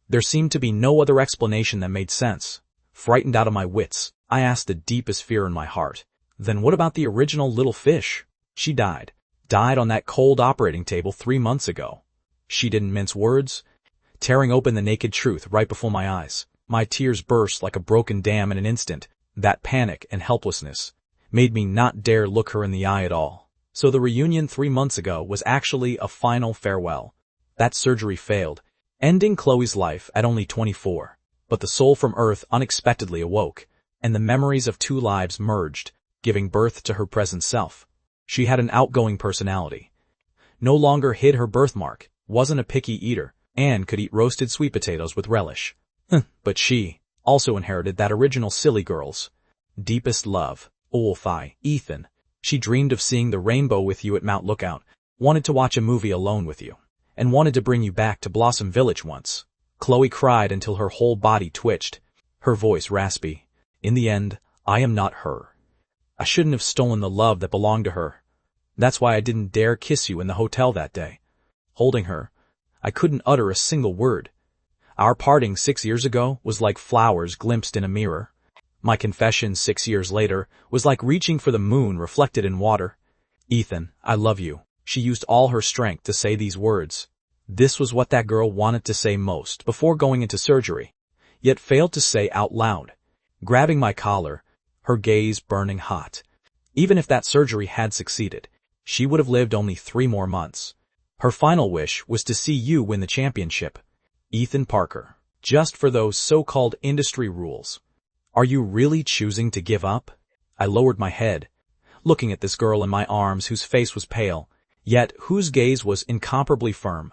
Speaker 1: there seemed to be no other explanation that made sense. Frightened out of my wits, I asked the deepest fear in my heart. Then what about the original little fish? She died. Died on that cold operating table 3 months ago. She didn't mince words, tearing open the naked truth right before my eyes. My tears burst like a broken dam in an instant. That panic and helplessness made me not dare look her in the eye at all. So the reunion 3 months ago was actually a final farewell. That surgery failed, ending Chloe's life at only 24. But the soul from Earth unexpectedly awoke, and the memories of 2 lives merged, giving birth to her present self. She had an outgoing personality. No longer hid her birthmark, wasn't a picky eater, and could eat roasted sweet potatoes with relish. But she also inherited that original silly girl's deepest love. Ethan. She dreamed of seeing the rainbow with you at Mount Lookout, wanted to watch a movie alone with you, and wanted to bring you back to Blossom Village once. Chloe cried until her whole body twitched, her voice raspy. In the end, I am not her. I shouldn't have stolen the love that belonged to her. That's why I didn't dare kiss you in the hotel that day. Holding her, I couldn't utter a single word. Our parting 6 years ago was like flowers glimpsed in a mirror. My confession 6 years later was like reaching for the moon reflected in water. Ethan, I love you. She used all her strength to say these words. This was what that girl wanted to say most before going into surgery, yet failed to say out loud. Grabbing my collar, her gaze burning hot. Even if that surgery had succeeded, she would have lived only 3 more months. Her final wish was to see you win the championship. Ethan Parker, just for those so-called industry rules. Are you really choosing to give up? I lowered my head, looking at this girl in my arms whose face was pale, yet whose gaze was incomparably firm.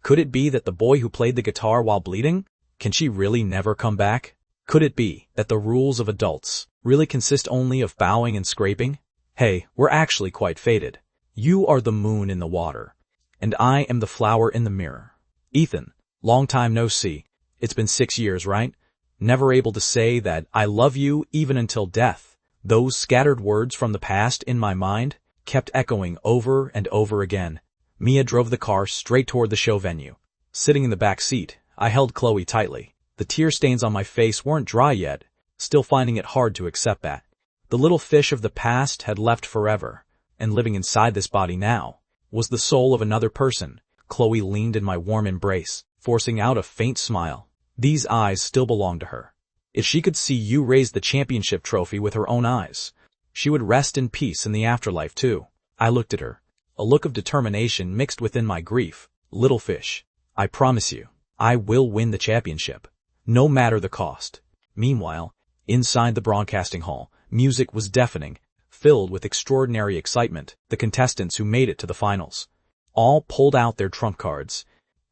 Speaker 1: Could it be that the boy who played the guitar while bleeding? Can she really never come back? Could it be that the rules of adults really consist only of bowing and scraping? Hey, we're actually quite fated. You are the moon in the water, and I am the flower in the mirror. Ethan, long time no see. It's been 6 years, right? Never able to say that I love you even until death. Those scattered words from the past in my mind kept echoing over and over again. Mia drove the car straight toward the show venue. Sitting in the back seat, I held Chloe tightly. The tear stains on my face weren't dry yet, still finding it hard to accept that. The little fish of the past had left forever, and living inside this body now was the soul of another person. Chloe leaned in my warm embrace, forcing out a faint smile. These eyes still belonged to her. If she could see you raise the championship trophy with her own eyes, she would rest in peace in the afterlife too. I looked at her, a look of determination mixed within my grief. Little fish, I promise you, I will win the championship, no matter the cost. Meanwhile, inside the broadcasting hall, music was deafening, filled with extraordinary excitement. The contestants who made it to the finals all pulled out their trump cards,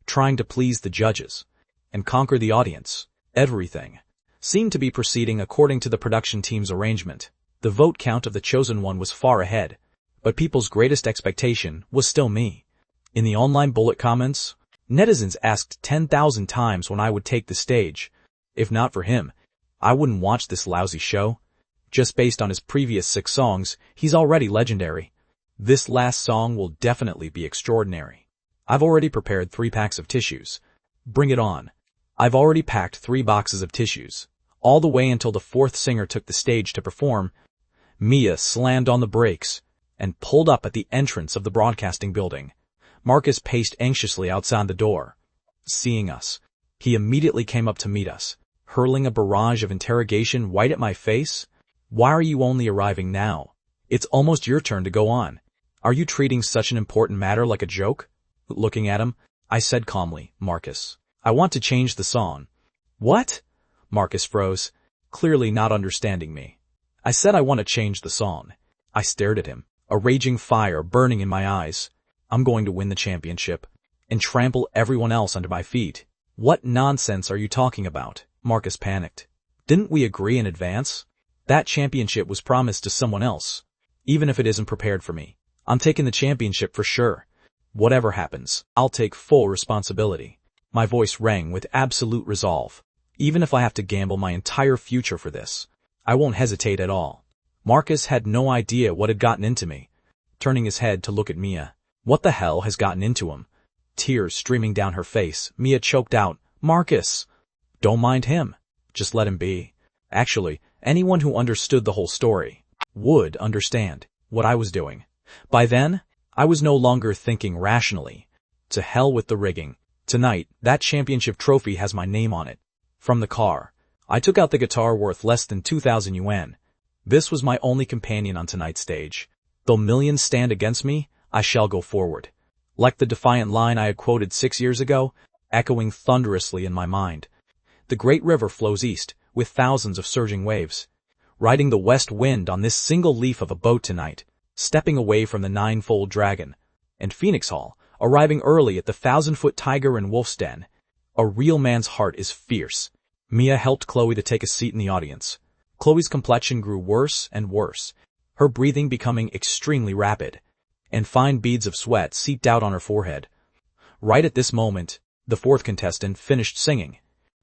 Speaker 1: trying to please the judges and conquer the audience. Everything seemed to be proceeding according to the production team's arrangement. The vote count of the chosen one was far ahead, but people's greatest expectation was still me. In the online bullet comments, netizens asked 10,000 times when I would take the stage. If not for him, I wouldn't watch this lousy show. Just based on his previous 6 songs, he's already legendary. This last song will definitely be extraordinary. I've already prepared 3 packs of tissues. Bring it on. I've already packed 3 boxes of tissues. All the way until the 4th singer took the stage to perform, Mia slammed on the brakes and pulled up at the entrance of the broadcasting building. Marcus paced anxiously outside the door. Seeing us, he immediately came up to meet us, hurling a barrage of interrogation right at my face. Why are you only arriving now? It's almost your turn to go on. Are you treating such an important matter like a joke? Looking at him, I said calmly, Marcus, I want to change the song. What? Marcus froze, clearly not understanding me. I said I want to change the song. I stared at him, a raging fire burning in my eyes. I'm going to win the championship and trample everyone else under my feet. What nonsense are you talking about? Marcus panicked. Didn't we agree in advance? That championship was promised to someone else. Even if it isn't prepared for me, I'm taking the championship for sure. Whatever happens, I'll take full responsibility. My voice rang with absolute resolve. Even if I have to gamble my entire future for this, I won't hesitate at all. Marcus had no idea what had gotten into me. Turning his head to look at Mia. What the hell has gotten into him? Tears streaming down her face, Mia choked out, Marcus! Don't mind him. Just let him be. Actually, Anyone who understood the whole story would understand what I was doing. By then, I was no longer thinking rationally. To hell with the rigging. Tonight, that championship trophy has my name on it. From the car, I took out the guitar worth less than 2,000 yuan. This was my only companion on tonight's stage. Though millions stand against me, I shall go forward. Like the defiant line I had quoted 6 years ago, echoing thunderously in my mind. The great river flows east, with thousands of surging waves. Riding the west wind on this single leaf of a boat tonight, stepping away from the ninefold dragon. And Phoenix Hall, arriving early at the 1,000-foot tiger and wolf's den. A real man's heart is fierce. Mia helped Chloe to take a seat in the audience. Chloe's complexion grew worse and worse, her breathing becoming extremely rapid, and fine beads of sweat seeped out on her forehead. Right at this moment, the fourth contestant finished singing.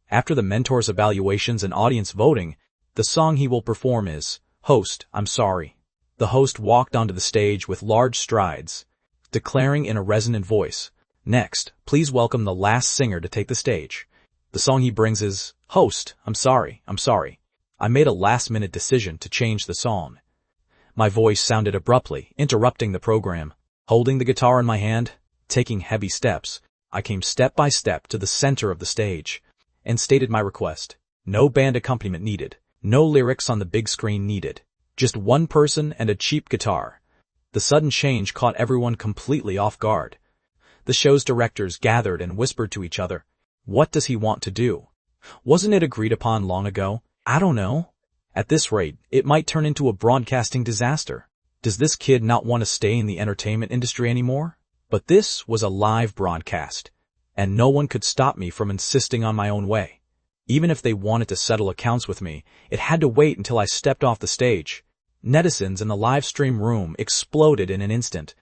Speaker 1: After the mentor's evaluations and audience voting, the song he will perform is, "Host, I'm Sorry." The host walked onto the stage with large strides, declaring in a resonant voice, "Next, please welcome the last singer to take the stage." The song he brings is, "Host, I'm Sorry, I'm Sorry." I made a last-minute decision to change the song. My voice sounded abruptly, interrupting the program. Holding the guitar in my hand, taking heavy steps, I came step by step to the center of the stage, and stated my request. No band accompaniment needed, no lyrics on the big screen needed, just one person and a cheap guitar. The sudden change caught everyone completely off guard. The show's directors gathered and whispered to each other, "What does he want to do? Wasn't it agreed upon long ago? I don't know. At this rate, it might turn into a broadcasting disaster. Does this kid not want to stay in the entertainment industry anymore?" But this was a live broadcast, and no one could stop me from insisting on my own way. Even if they wanted to settle accounts with me, it had to wait until I stepped off the stage. Netizens in the live stream room exploded in an instant.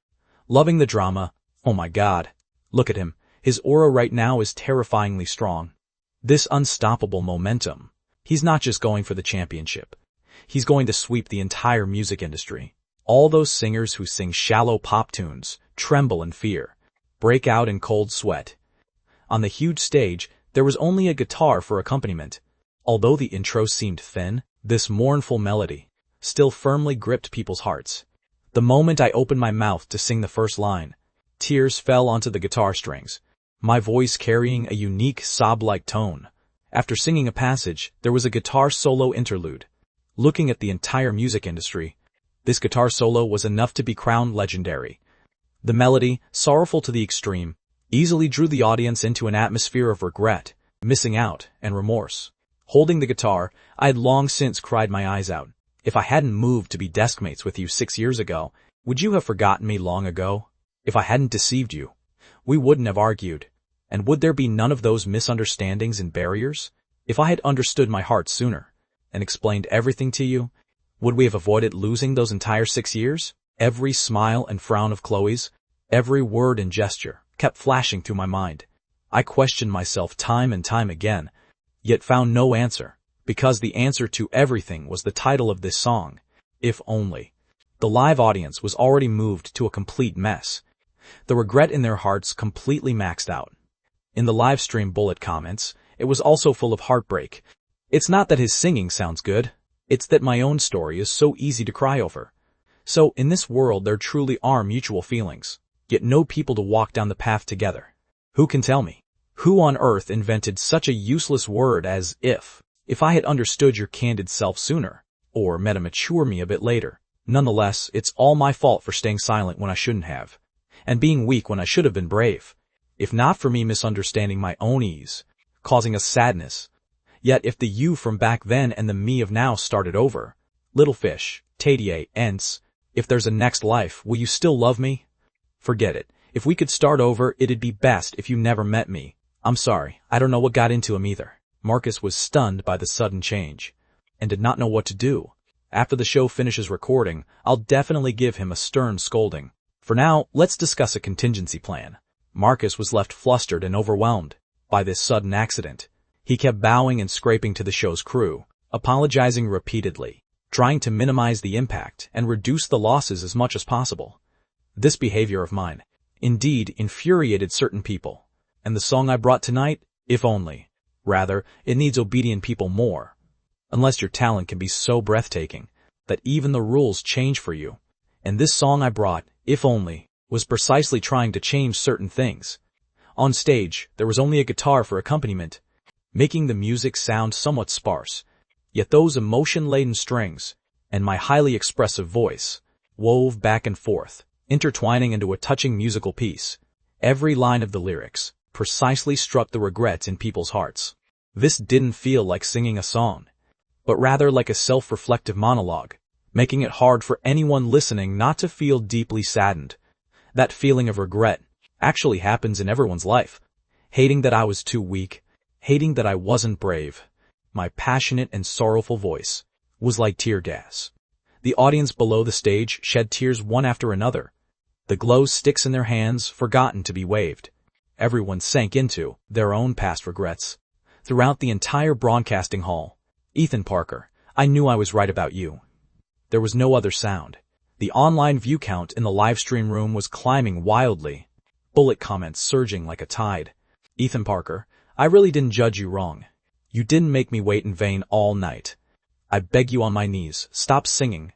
Speaker 1: Loving the drama. Oh my God. Look at him. His aura right now is terrifyingly strong. This unstoppable momentum. He's not just going for the championship. He's going to sweep the entire music industry. All those singers who sing shallow pop tunes tremble in fear, break out in cold sweat. On the huge stage, there was only a guitar for accompaniment. Although the intro seemed thin, this mournful melody still firmly gripped people's hearts. The moment I opened my mouth to sing the first line, tears fell onto the guitar strings, my voice carrying a unique sob-like tone. After singing a passage, there was a guitar solo interlude. Looking at the entire music industry, this guitar solo was enough to be crowned legendary. The melody, sorrowful to the extreme, easily drew the audience into an atmosphere of regret, missing out, and remorse. Holding the guitar, I had long since cried my eyes out. If I hadn't moved to be deskmates with you 6 years ago, would you have forgotten me long ago? If I hadn't deceived you, we wouldn't have argued. And would there be none of those misunderstandings and barriers? If I had understood my heart sooner, and explained everything to you, would we have avoided losing those entire 6 years? Every smile and frown of Chloe's, every word and gesture, kept flashing through my mind. I questioned myself time and time again, yet found no answer, because the answer to everything was the title of this song, If Only. The live audience was already moved to a complete mess. The regret in their hearts completely maxed out. In the live stream bullet comments, it was also full of heartbreak. It's not that his singing sounds good, it's that my own story is so easy to cry over. So, in this world there truly are mutual feelings, yet no people to walk down the path together. Who can tell me? Who on earth invented such a useless word as if? If I had understood your candid self sooner, or met a mature me a bit later. Nonetheless, it's all my fault for staying silent when I shouldn't have, and being weak when I should have been brave. If not for me misunderstanding my own ease, causing us sadness. Yet if the you from back then and the me of now started over, little fish, Tadier, ents, if there's a next life, will you still love me? Forget it. If we could start over, it'd be best if you never met me. I'm sorry, I don't know what got into him either. Marcus was stunned by the sudden change, and did not know what to do. After the show finishes recording, I'll definitely give him a stern scolding. For now, let's discuss a contingency plan. Marcus was left flustered and overwhelmed by this sudden accident. He kept bowing and scraping to the show's crew, apologizing repeatedly, trying to minimize the impact and reduce the losses as much as possible. This behavior of mine, indeed, infuriated certain people, and the song I brought tonight, If Only. Rather, it needs obedient people more. unless your talent can be so breathtaking that even the rules change for you. And this song I brought, If Only, was precisely trying to change certain things. On stage, there was only a guitar for accompaniment, making the music sound somewhat sparse. Yet those emotion-laden strings, and my highly expressive voice, wove back and forth, intertwining into a touching musical piece. Every line of the lyrics precisely struck the regrets in people's hearts. This didn't feel like singing a song, but rather like a self-reflective monologue, making it hard for anyone listening not to feel deeply saddened. That feeling of regret actually happens in everyone's life. Hating that I was too weak, hating that I wasn't brave. My passionate and sorrowful voice was like tear gas. The audience below the stage shed tears one after another, the glow sticks in their hands forgotten to be waved. Everyone sank into their own past regrets. Throughout the entire broadcasting hall, Ethan Parker, I knew I was right about you. There was no other sound. The online view count in the livestream room was climbing wildly, bullet comments surging like a tide. Ethan Parker, I really didn't judge you wrong. You didn't make me wait in vain all night. I beg you on my knees, stop singing.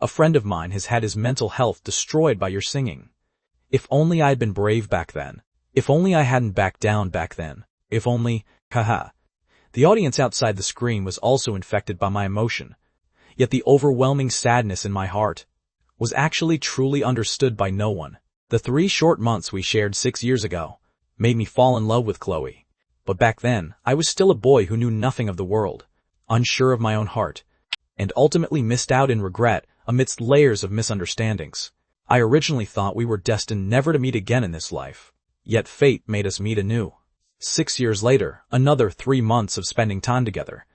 Speaker 1: A friend of mine has had his mental health destroyed by your singing. If only I had been brave back then. If only I hadn't backed down back then. If only, haha. The audience outside the screen was also infected by my emotion. Yet the overwhelming sadness in my heart was actually truly understood by no one. The 3 short months we shared 6 years ago made me fall in love with Chloe. But back then, I was still a boy who knew nothing of the world, unsure of my own heart, and ultimately missed out in regret amidst layers of misunderstandings. I originally thought we were destined never to meet again in this life. Yet fate made us meet anew. 6 years later, another 3 months of spending time together.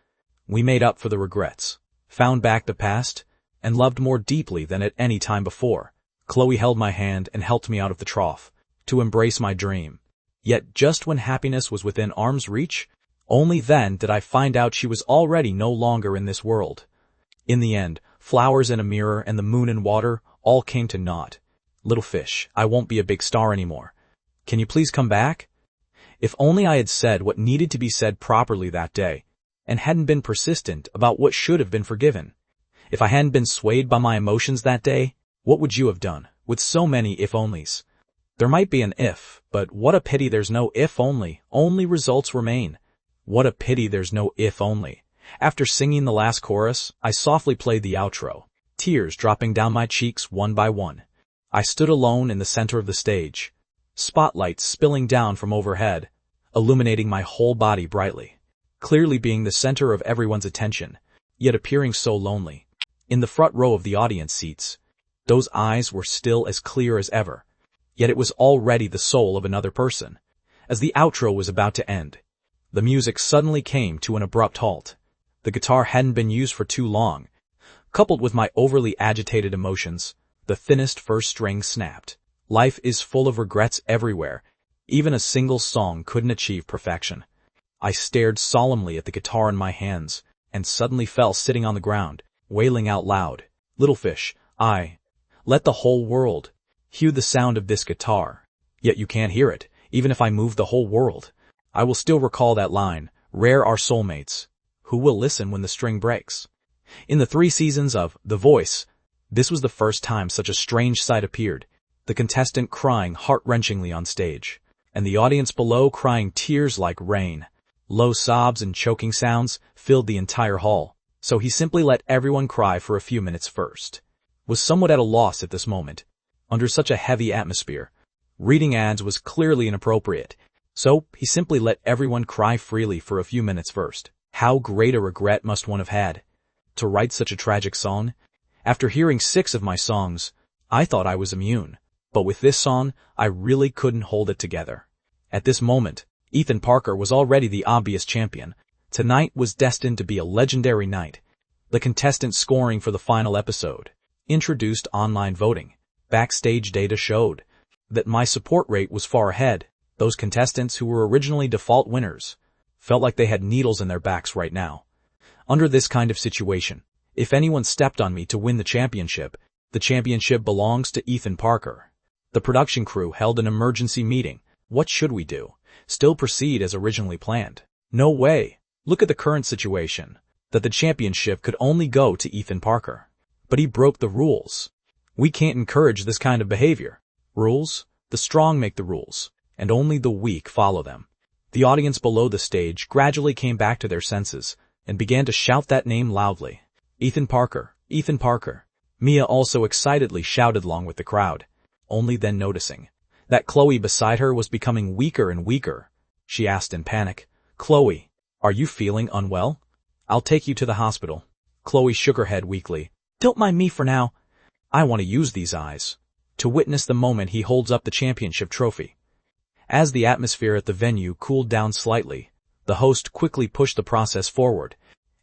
Speaker 1: We made up for the regrets, found back the past, and loved more deeply than at any time before. Chloe held my hand and helped me out of the trough, to embrace my dream. Yet just when happiness was within arm's reach, only then did I find out she was already no longer in this world. In the end, flowers and a mirror and the moon and water all came to naught. Little fish, I won't be a big star anymore. Can you please come back? If only I had said what needed to be said properly that day, and hadn't been persistent about what should have been forgiven. If I hadn't been swayed by my emotions that day, what would you have done, with so many if-onlys? There might be an if, but what a pity there's no if-only, only results remain. What a pity there's no if-only. After singing the last chorus, I softly played the outro, tears dropping down my cheeks one by one. I stood alone in the center of the stage, spotlights spilling down from overhead, illuminating my whole body brightly, clearly being the center of everyone's attention, yet appearing so lonely. In the front row of the audience seats, those eyes were still as clear as ever, yet it was already the soul of another person. As the outro was about to end, the music suddenly came to an abrupt halt. The guitar hadn't been used for too long. Coupled with my overly agitated emotions, the thinnest first string snapped. Life is full of regrets everywhere. Even a single song couldn't achieve perfection. I stared solemnly at the guitar in my hands, and suddenly fell sitting on the ground, wailing out loud. Little fish, let the whole world hear the sound of this guitar. Yet you can't hear it, even if I move the whole world. I will still recall that line, rare are soulmates, who will listen when the string breaks. In the 3 seasons of The Voice, this was the first time such a strange sight appeared, the contestant crying heart-wrenchingly on stage, and the audience below crying tears like rain. Low sobs and choking sounds filled the entire hall, so he simply let everyone cry for a few minutes first. Was somewhat at a loss at this moment. Under such a heavy atmosphere, reading ads was clearly inappropriate, so he simply let everyone cry freely for a few minutes first. How great a regret must one have had to write such a tragic song? After hearing 6 of my songs, I thought I was immune, but with this song, I really couldn't hold it together. At this moment, Ethan Parker was already the obvious champion. Tonight was destined to be a legendary night. The contestants scoring for the final episode introduced online voting. Backstage data showed that my support rate was far ahead. Those contestants who were originally default winners felt like they had needles in their backs right now. Under this kind of situation, if anyone stepped on me to win the championship belongs to Ethan Parker. The production crew held an emergency meeting. What should we do? Still proceed as originally planned? No way. Look at the current situation. that the championship could only go to Ethan Parker. But he broke the rules. We can't encourage this kind of behavior. Rules? The strong make the rules, and only the weak follow them. The audience below the stage gradually came back to their senses and began to shout that name loudly. Ethan Parker, Ethan Parker. Mia also excitedly shouted along with the crowd, only then noticing that Chloe beside her was becoming weaker and weaker. She asked in panic, "Chloe, are you feeling unwell? I'll take you to the hospital." Chloe shook her head weakly. "Don't mind me for now. I want to use these eyes to witness the moment he holds up the championship trophy." As the atmosphere at the venue cooled down slightly, the host quickly pushed the process forward,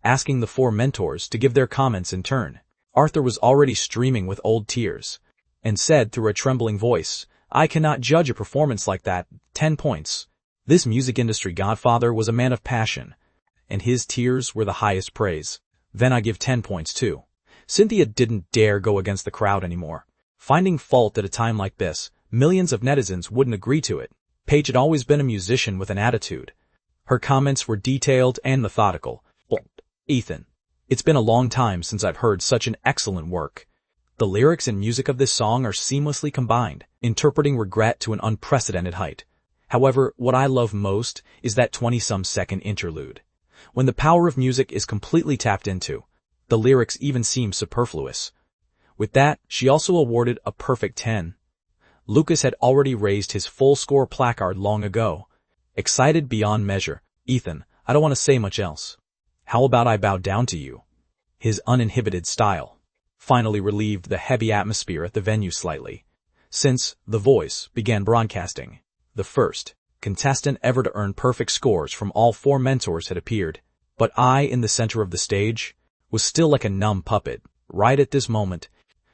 Speaker 1: asking the four mentors to give their comments in turn. Arthur was already streaming with old tears, and said through a trembling voice, "I cannot judge a performance like that. 10 points. This music industry godfather was a man of passion, and his tears were the highest praise. Then I give 10 points too." Cynthia didn't dare go against the crowd anymore. Finding fault at a time like this, millions of netizens wouldn't agree to it. Paige had always been a musician with an attitude. Her comments were detailed and methodical. "Well, Ethan, it's been a long time since I've heard such an excellent work. The lyrics and music of this song are seamlessly combined, interpreting regret to an unprecedented height. However, what I love most is that 20-some second interlude. When the power of music is completely tapped into, the lyrics even seem superfluous." With that, she also awarded a perfect 10. Lucas had already raised his full score placard long ago. Excited beyond measure, "Ethan, I don't want to say much else. How about I bow down to you?" His uninhibited style finally relieved the heavy atmosphere at the venue slightly, since The Voice began broadcasting. The first contestant ever to earn perfect scores from all four mentors had appeared, but I, in the center of the stage, was still like a numb puppet. Right at this moment,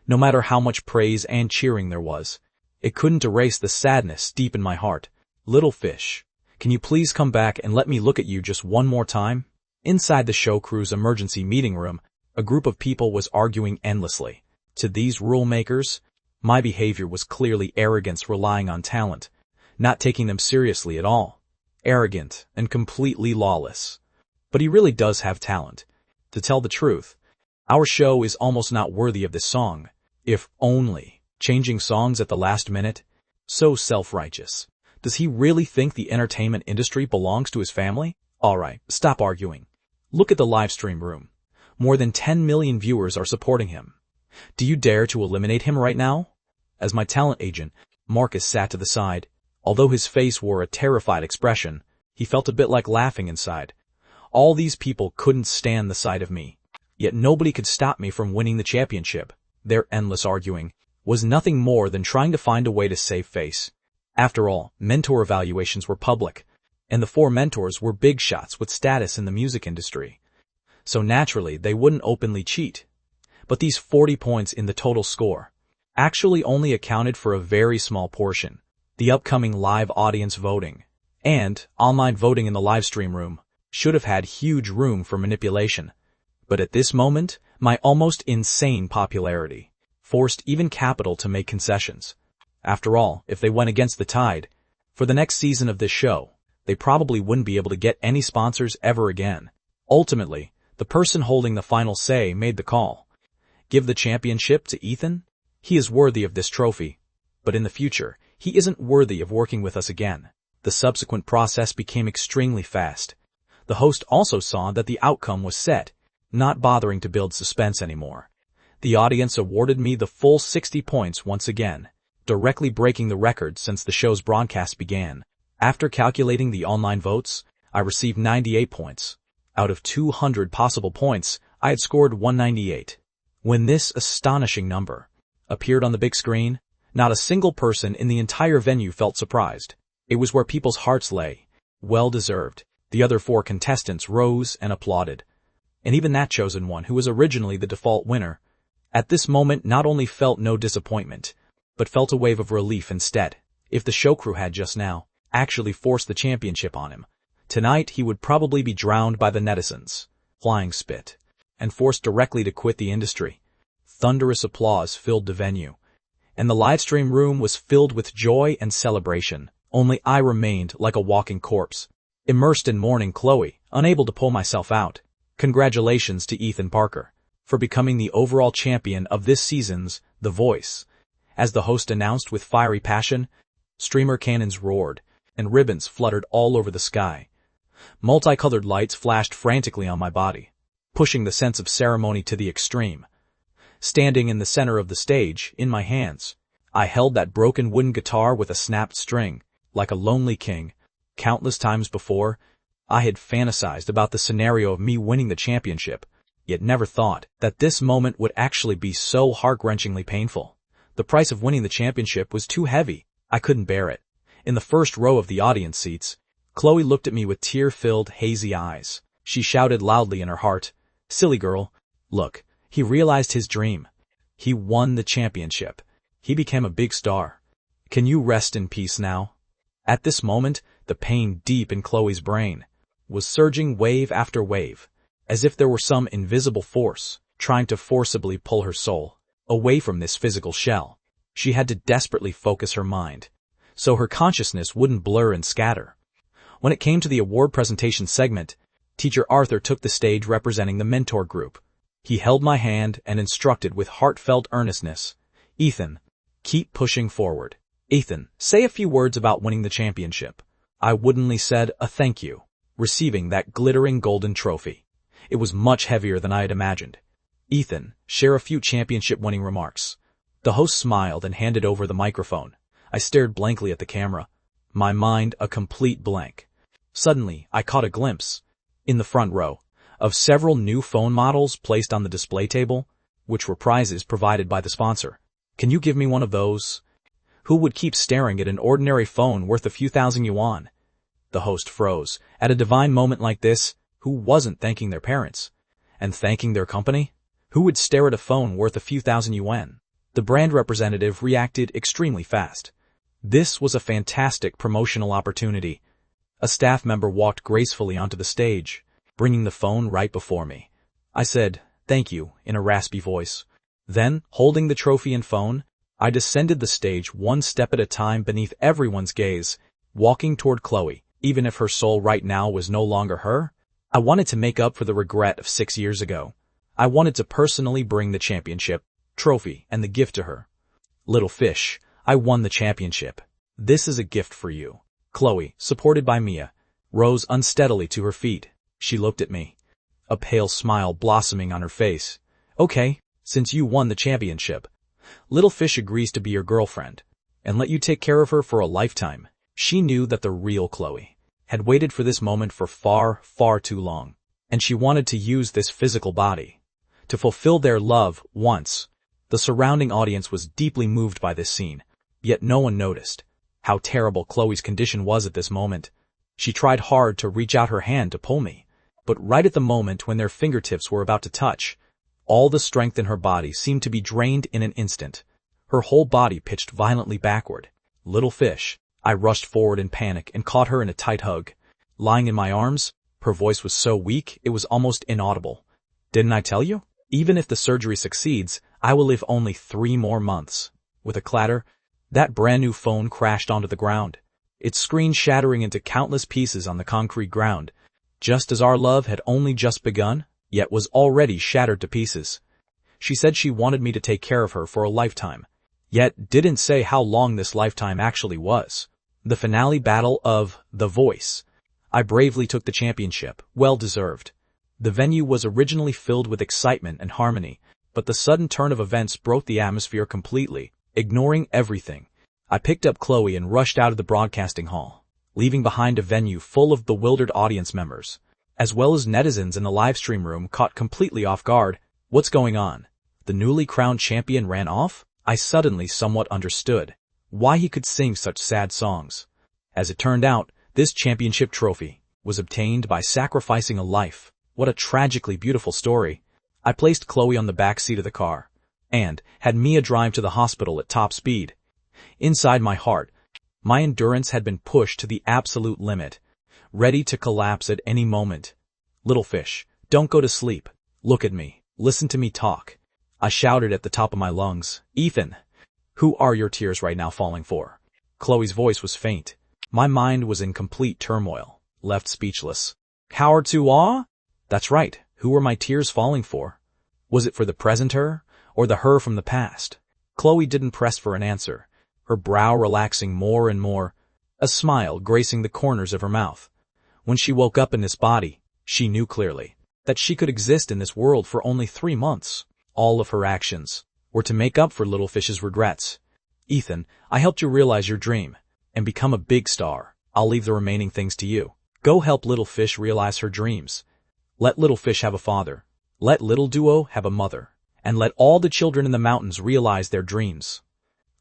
Speaker 1: no matter how much praise and cheering there was, it couldn't erase the sadness deep in my heart. "Little fish, can you please come back and let me look at you just one more time?" Inside the show crew's emergency meeting room, a group of people was arguing endlessly. To these rule makers, my behavior was clearly arrogance relying on talent, not taking them seriously at all. Arrogant and completely lawless. But he really does have talent. To tell the truth, our show is almost not worthy of this song. If only. Changing songs at the last minute? So self-righteous. Does he really think the entertainment industry belongs to his family? Alright, stop arguing. Look at the livestream room. More than 10 million viewers are supporting him. Do you dare to eliminate him right now? As my talent agent, Marcus sat to the side. Although his face wore a terrified expression, he felt a bit like laughing inside. All these people couldn't stand the sight of me. Yet nobody could stop me from winning the championship. Their endless arguing was nothing more than trying to find a way to save face. After all, mentor evaluations were public, and the four mentors were big shots with status in the music industry. So naturally, they wouldn't openly cheat. But these 40 points in the total score actually only accounted for a very small portion. The upcoming live audience voting and online voting in the livestream room should have had huge room for manipulation. But at this moment, my almost insane popularity forced even Capital to make concessions. After all, if they went against the tide, for the next season of this show, they probably wouldn't be able to get any sponsors ever again. Ultimately, the person holding the final say made the call. Give the championship to Ethan? He is worthy of this trophy. But in the future, he isn't worthy of working with us again. The subsequent process became extremely fast. The host also saw that the outcome was set, not bothering to build suspense anymore. The audience awarded me the full 60 points once again, directly breaking the record since the show's broadcast began. After calculating the online votes, I received 98 points. Out of 200 possible points, I had scored 198. When this astonishing number appeared on the big screen, not a single person in the entire venue felt surprised. It was where people's hearts lay. Well deserved. The other four contestants rose and applauded. And even that chosen one, who was originally the default winner, at this moment not only felt no disappointment, but felt a wave of relief instead. If the show crew had just now actually forced the championship on him, tonight he would probably be drowned by the netizens, flying spit, and forced directly to quit the industry. Thunderous applause filled the venue, and the livestream room was filled with joy and celebration. Only I remained like a walking corpse, immersed in mourning. Chloe, unable to pull myself out. Congratulations to Ethan Parker for becoming the overall champion of this season's The Voice. As the host announced with fiery passion, streamer cannons roared, and ribbons fluttered all over the sky. Multicolored lights flashed frantically on my body, pushing the sense of ceremony to the extreme. Standing in the center of the stage, in my hands, I held that broken wooden guitar with a snapped string, like a lonely king. Countless times before, I had fantasized about the scenario of me winning the championship, yet never thought that this moment would actually be so heart-wrenchingly painful. The price of winning the championship was too heavy. I couldn't bear it. In the first row of the audience seats, Chloe looked at me with tear-filled, hazy eyes. She shouted loudly in her heart, "Silly girl, look, he realized his dream. He won the championship. He became a big star. Can you rest in peace now?" At this moment, the pain deep in Chloe's brain was surging wave after wave, as if there were some invisible force trying to forcibly pull her soul away from this physical shell. She had to desperately focus her mind, so her consciousness wouldn't blur and scatter. When it came to the award presentation segment, Teacher Arthur took the stage representing the mentor group. He held my hand and instructed with heartfelt earnestness, "Ethan, keep pushing forward. Ethan, say a few words about winning the championship." I woodenly said a thank you, receiving that glittering golden trophy. It was much heavier than I had imagined. "Ethan, share a few championship-winning remarks." The host smiled and handed over the microphone. I stared blankly at the camera, my mind a complete blank. Suddenly, I caught a glimpse, in the front row, of several new phone models placed on the display table, which were prizes provided by the sponsor. "Can you give me one of those?" Who would keep staring at an ordinary phone worth a few thousand yuan? The host froze. At a divine moment like this, who wasn't thanking their parents? And thanking their company? Who would stare at a phone worth a few thousand yuan? The brand representative reacted extremely fast. This was a fantastic promotional opportunity. A staff member walked gracefully onto the stage, bringing the phone right before me. I said, "Thank you," in a raspy voice. Then, holding the trophy and phone, I descended the stage one step at a time beneath everyone's gaze, walking toward Chloe. Even if her soul right now was no longer her, I wanted to make up for the regret of 6 years ago. I wanted to personally bring the championship, trophy, and the gift to her. "Little fish, I won the championship. This is a gift for you." Chloe, supported by Mia, rose unsteadily to her feet. She looked at me, a pale smile blossoming on her face. "Okay, since you won the championship, Little Fish agrees to be your girlfriend, and let you take care of her for a lifetime." She knew that the real Chloe had waited for this moment for far, far too long, and she wanted to use this physical body to fulfill their love once. The surrounding audience was deeply moved by this scene, yet no one noticed how terrible Chloe's condition was at this moment. She tried hard to reach out her hand to pull me, but right at the moment when their fingertips were about to touch, all the strength in her body seemed to be drained in an instant. Her whole body pitched violently backward. "Little Fish." I rushed forward in panic and caught her in a tight hug. Lying in my arms, her voice was so weak it was almost inaudible. "Didn't I tell you? Even if the surgery succeeds, I will live only 3 more months." With a clatter, that brand new phone crashed onto the ground, its screen shattering into countless pieces on the concrete ground, just as our love had only just begun, yet was already shattered to pieces. She said she wanted me to take care of her for a lifetime, yet didn't say how long this lifetime actually was. The finale battle of The Voice. I bravely took the championship, well deserved. The venue was originally filled with excitement and harmony, but the sudden turn of events broke the atmosphere completely, ignoring everything. I picked up Chloe and rushed out of the broadcasting hall, leaving behind a venue full of bewildered audience members, as well as netizens in the livestream room caught completely off guard. "What's going on? The newly crowned champion ran off?" I suddenly somewhat understood why he could sing such sad songs. As it turned out, this championship trophy was obtained by sacrificing a life. What a tragically beautiful story. I placed Chloe on the back seat of the car, and had Mia drive to the hospital at top speed. Inside my heart, my endurance had been pushed to the absolute limit, ready to collapse at any moment. "Little Fish, don't go to sleep. Look at me. Listen to me talk." I shouted at the top of my lungs. "Ethan, who are your tears right now falling for?" Chloe's voice was faint. My mind was in complete turmoil, left speechless. "Howard to Awe? That's right. Who were my tears falling for? Was it for the present her, or the her from the past? Chloe didn't press for an answer, her brow relaxing more and more, a smile gracing the corners of her mouth. When she woke up in this body, she knew clearly that she could exist in this world for only 3 months. All of her actions were to make up for Little Fish's regrets. Ethan, I helped you realize your dream and become a big star. I'll leave the remaining things to you. Go help Little Fish realize her dreams. Let Little Fish have a father. Let Little Duo have a mother. And let all the children in the mountains realize their dreams.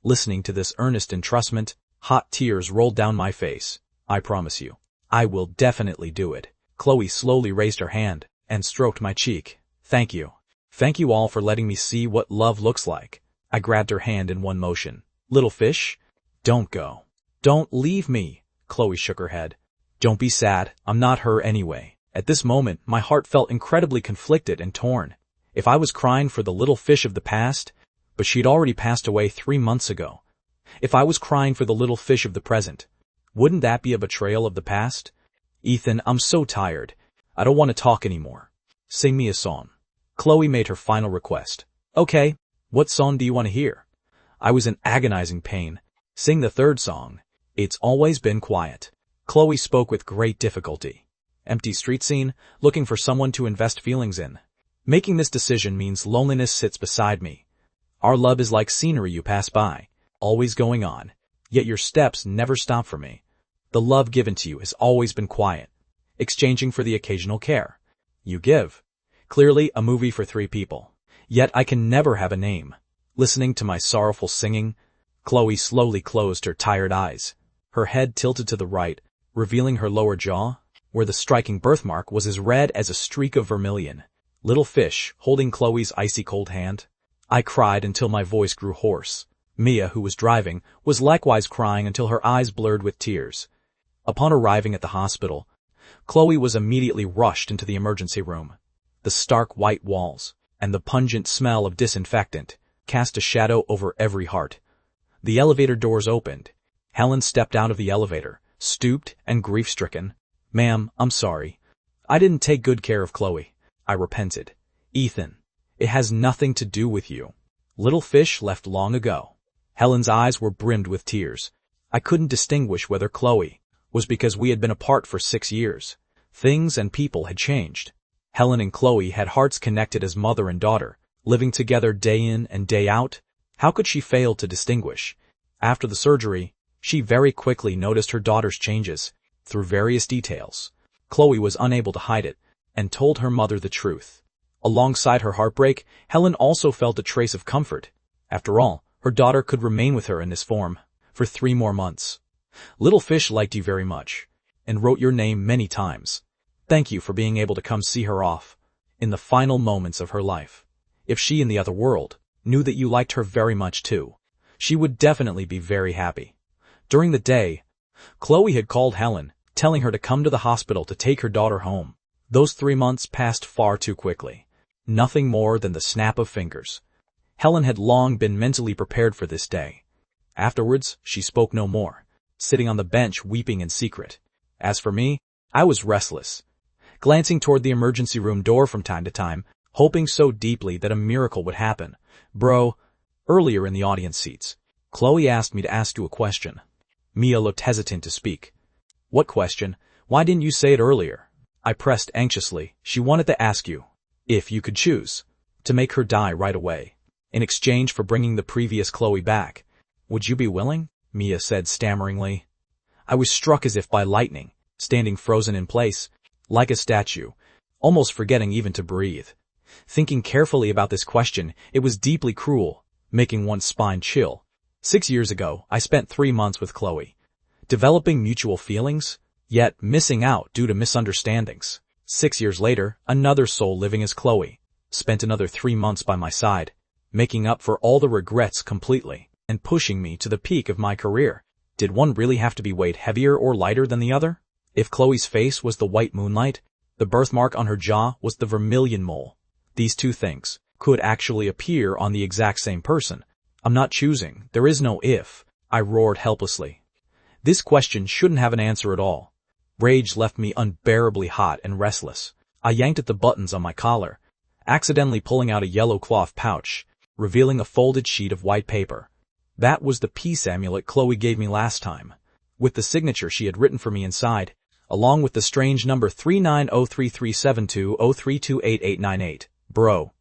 Speaker 1: Listening to this earnest entrustment, hot tears rolled down my face. I promise you, I will definitely do it. Chloe slowly raised her hand and stroked my cheek. Thank you. Thank you all for letting me see what love looks like. I grabbed her hand in one motion. Little Fish, don't go. Don't leave me. Chloe shook her head. Don't be sad, I'm not her anyway. At this moment, my heart felt incredibly conflicted and torn. If I was crying for the Little Fish of the past, but she'd already passed away 3 months ago. If I was crying for the Little Fish of the present, wouldn't that be a betrayal of the past? Ethan, I'm so tired. I don't want to talk anymore. Sing me a song. Chloe made her final request. Okay, what song do you want to hear? I was in agonizing pain. Sing the third song. It's always been quiet. Chloe spoke with great difficulty. Empty street scene, looking for someone to invest feelings in. Making this decision means loneliness sits beside me. Our love is like scenery you pass by, always going on, yet your steps never stop for me. The love given to you has always been quiet, exchanging for the occasional care you give. Clearly a movie for 3 people. Yet I can never have a name. Listening to my sorrowful singing, Chloe slowly closed her tired eyes. Her head tilted to the right, revealing her lower jaw, where the striking birthmark was as red as a streak of vermilion. Little Fish, holding Chloe's icy cold hand. I cried until my voice grew hoarse. Mia, who was driving, was likewise crying until her eyes blurred with tears. Upon arriving at the hospital, Chloe was immediately rushed into the emergency room. The stark white walls and the pungent smell of disinfectant cast a shadow over every heart. The elevator doors opened. Helen stepped out of the elevator, stooped and grief-stricken. Ma'am, I'm sorry. I didn't take good care of Chloe. I repented. Ethan, it has nothing to do with you. Little Fish left long ago. Helen's eyes were brimmed with tears. I couldn't distinguish whether Chloe was because we had been apart for 6 years. Things and people had changed. Helen and Chloe had hearts connected as mother and daughter, living together day in and day out. How could she fail to distinguish? After the surgery, she very quickly noticed her daughter's changes. Through various details, Chloe was unable to hide it, and told her mother the truth. Alongside her heartbreak, Helen also felt a trace of comfort. After all, her daughter could remain with her in this form for 3 more months. Little Fish liked you very much, and wrote your name many times. Thank you for being able to come see her off in the final moments of her life. If she in the other world knew that you liked her very much too, she would definitely be very happy. During the day, Chloe had called Helen, telling her to come to the hospital to take her daughter home. Those 3 months passed far too quickly. Nothing more than the snap of fingers. Helen had long been mentally prepared for this day. Afterwards, she spoke no more, sitting on the bench weeping in secret. As for me, I was restless, glancing toward the emergency room door from time to time, hoping so deeply that a miracle would happen. Bro, earlier in the audience seats, Chloe asked me to ask you a question. Mia looked hesitant to speak. What question? Why didn't you say it earlier? I pressed anxiously. She wanted to ask you, if you could choose, to make her die right away, in exchange for bringing the previous Chloe back. Would you be willing? Mia said stammeringly. I was struck as if by lightning, standing frozen in place, like a statue, almost forgetting even to breathe. Thinking carefully about this question, it was deeply cruel, making one's spine chill. 6 years ago, I spent 3 months with Chloe, developing mutual feelings, yet missing out due to misunderstandings. 6 years later, another soul living as Chloe spent another 3 months by my side, making up for all the regrets completely, and pushing me to the peak of my career. Did one really have to be weighed heavier or lighter than the other? If Chloe's face was the white moonlight, the birthmark on her jaw was the vermilion mole. These two things could actually appear on the exact same person. I'm not choosing. There is no if. I roared helplessly. This question shouldn't have an answer at all. Rage left me unbearably hot and restless. I yanked at the buttons on my collar, accidentally pulling out a yellow cloth pouch, revealing a folded sheet of white paper. That was the peace amulet Chloe gave me last time, with the signature she had written for me inside, along with the strange number 39033720328898. Bro,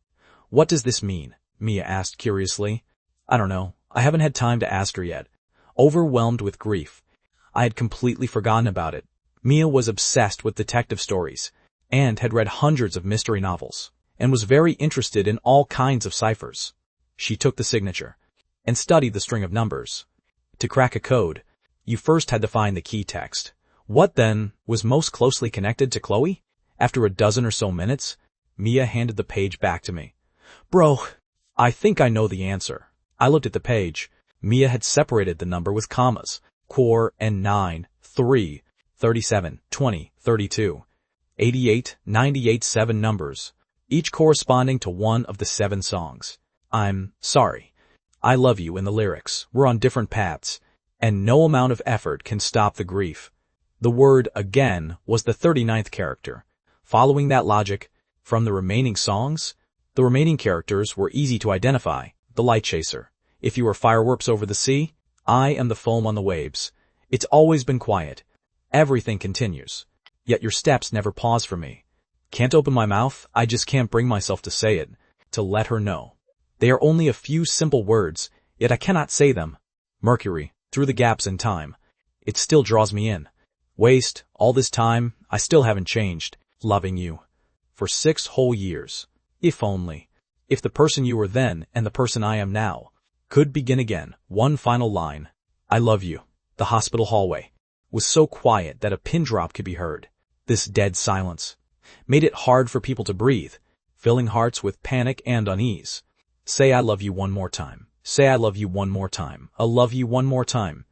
Speaker 1: what does this mean? Mia asked curiously. I don't know. I haven't had time to ask her yet. Overwhelmed with grief, I had completely forgotten about it. Mia was obsessed with detective stories, and had read hundreds of mystery novels, and was very interested in all kinds of ciphers. She took the signature, and studied the string of numbers. To crack a code, you first had to find the key text. What, then, was most closely connected to Chloe? After a dozen or so minutes, Mia handed the page back to me. Bro, I think I know the answer. I looked at the page. Mia had separated the number with commas. Core and 9, 3, 37, 20, 32, 88, 98, 7 numbers, each corresponding to one of the 7 songs. I'm sorry. I love you in the lyrics. We're on different paths, and no amount of effort can stop the grief. The word again was the 39th character. Following that logic, from the remaining songs, the remaining characters were easy to identify. The light chaser. If you were fireworks over the sea, I am the foam on the waves. It's always been quiet. Everything continues. Yet your steps never pause for me. Can't open my mouth, I just can't bring myself to say it, to let her know. They are only a few simple words, yet I cannot say them. Mercury, through the gaps in time. It still draws me in. Waste, all this time, I still haven't changed. Loving you. For 6 whole years. If only. If the person you were then and the person I am now could begin again. One final line. I love you. The hospital hallway was so quiet that a pin drop could be heard. This dead silence made it hard for people to breathe, filling hearts with panic and unease. Say I love you one more time. Say I love you one more time. I love you one more time.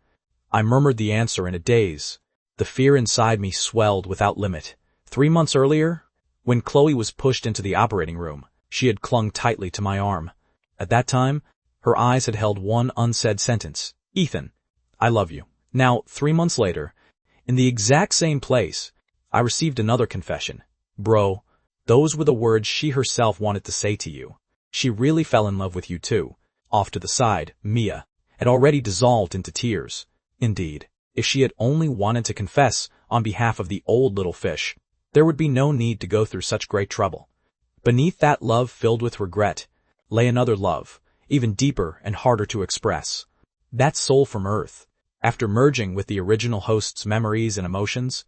Speaker 1: I murmured the answer in a daze. The fear inside me swelled without limit. 3 months earlier, when Chloe was pushed into the operating room, she had clung tightly to my arm. At that time, her eyes had held one unsaid sentence. Ethan, I love you. Now, 3 months later, in the exact same place, I received another confession. Bro, those were the words she herself wanted to say to you. She really fell in love with you too. Off to the side, Mia had already dissolved into tears. Indeed, if she had only wanted to confess on behalf of the old little fish, there would be no need to go through such great trouble. Beneath that love filled with regret lay another love, even deeper and harder to express. That soul from Earth, after merging with the original host's memories and emotions,